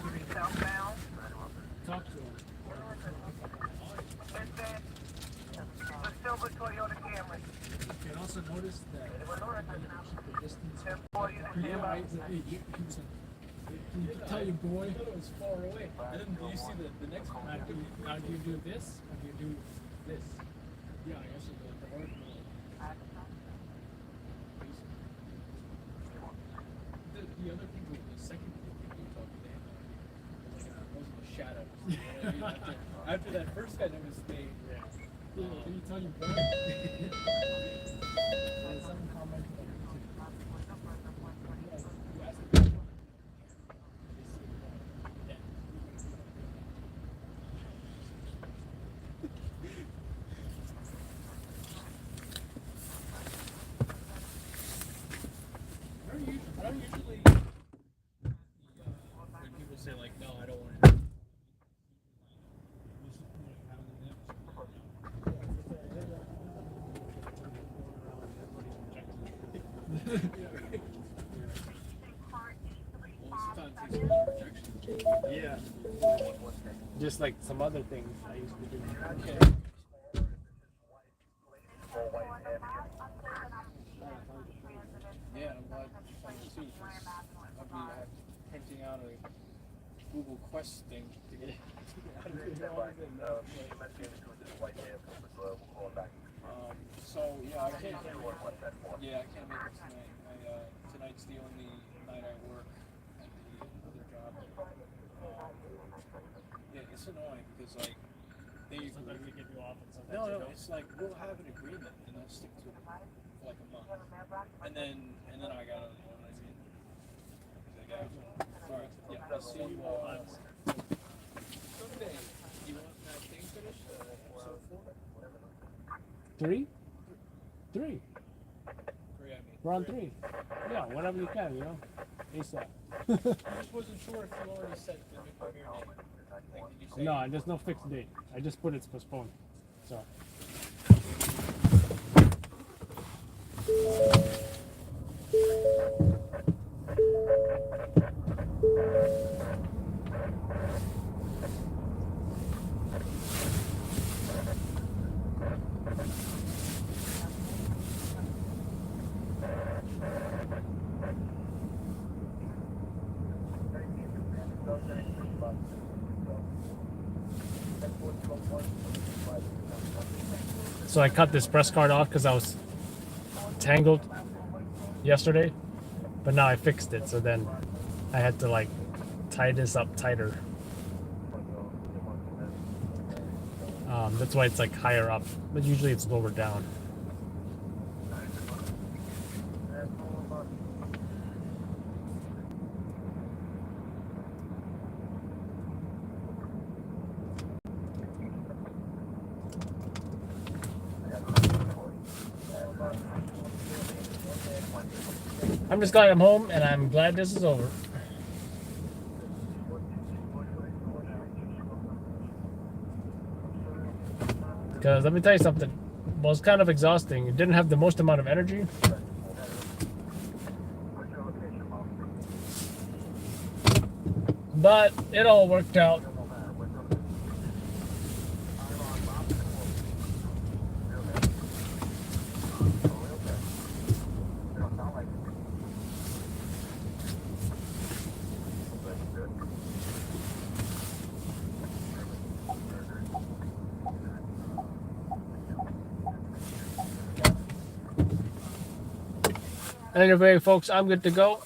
[SPEAKER 1] couldn't talk to them. You can also notice that the distance. Yeah, you can tell you, boy.
[SPEAKER 2] I thought it was far away. And then do you see the next one?
[SPEAKER 1] Now do you do this or do you do this?
[SPEAKER 2] Yeah, I guess the hard the other thing was the second thing we talked to him. Wasn't a shadow. You know what I mean? After that first guy never stayed.
[SPEAKER 1] Yeah. Can you tell you, boy? Someone commented on
[SPEAKER 2] Usually, when people say like, no, I don't want to.
[SPEAKER 1] Yeah. Just like some other things I used to do.
[SPEAKER 2] Okay. Yeah, I'm glad you found it too, because I'll be printing out a Google Quest thing to get so yeah, I can't make it tonight. Tonight's the only night I work at the other job. Yeah, it's annoying because like
[SPEAKER 1] Sometimes we give you off and sometimes
[SPEAKER 2] no,
[SPEAKER 1] you don't.
[SPEAKER 2] it's like we'll have an agreement and I'll stick to it for like a month, and then I gotta, you know what I mean? All right, yeah, I'll see you someday. You want that thing finished? Episode 4?
[SPEAKER 1] 3? 3.
[SPEAKER 2] 3, I mean.
[SPEAKER 1] We're on 3. Yeah, whatever you can, you know. ASAP.
[SPEAKER 2] I just wasn't sure if you already set the new premiere date. Like, did you say?
[SPEAKER 1] No, there's no fixed date. I just put it's postponed. So.
[SPEAKER 15] So I cut this press card off because I was tangled yesterday, but now I fixed it. So then I had to like tie this up tighter. That's why it's like higher up, but usually it's lower down. I'm just glad I'm home, and I'm glad this is over. Because let me tell you something. Well, it's kind of exhausting. It didn't have the most amount of energy. But it all worked out. Anyway, folks, I'm good to go.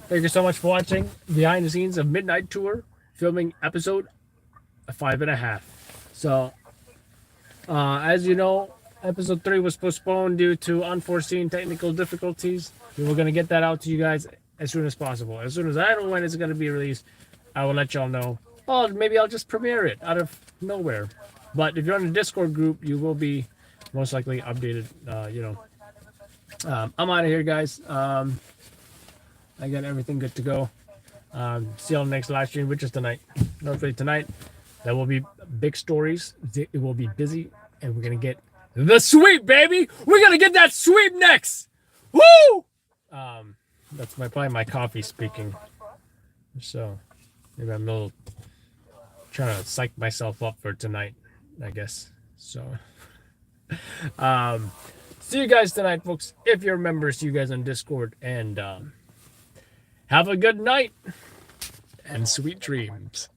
[SPEAKER 15] Thank you so much for watching behind the scenes of Midnight Tour, filming episode 5.5. So, as you know, episode 3 was postponed due to unforeseen technical difficulties. We were going to get that out to you guys as soon as possible. As soon as I know when it's going to be released, I will let y'all know. Oh, maybe I'll just premiere it out of nowhere. But if you're on the Discord group, you will be most likely updated, I'm out of here, guys. I got everything good to go. See you on the next live stream, which is tonight. Hopefully tonight, there will be big stories. It will be busy, and we're going to get the sweep, baby. We're going to get that sweep next. Woo! That's probably my coffee speaking. So maybe I'm a little trying to psych myself up for tonight, I guess. So, see you guys tonight, folks. If you're members, see you guys on Discord, and have a good night and sweet dreams.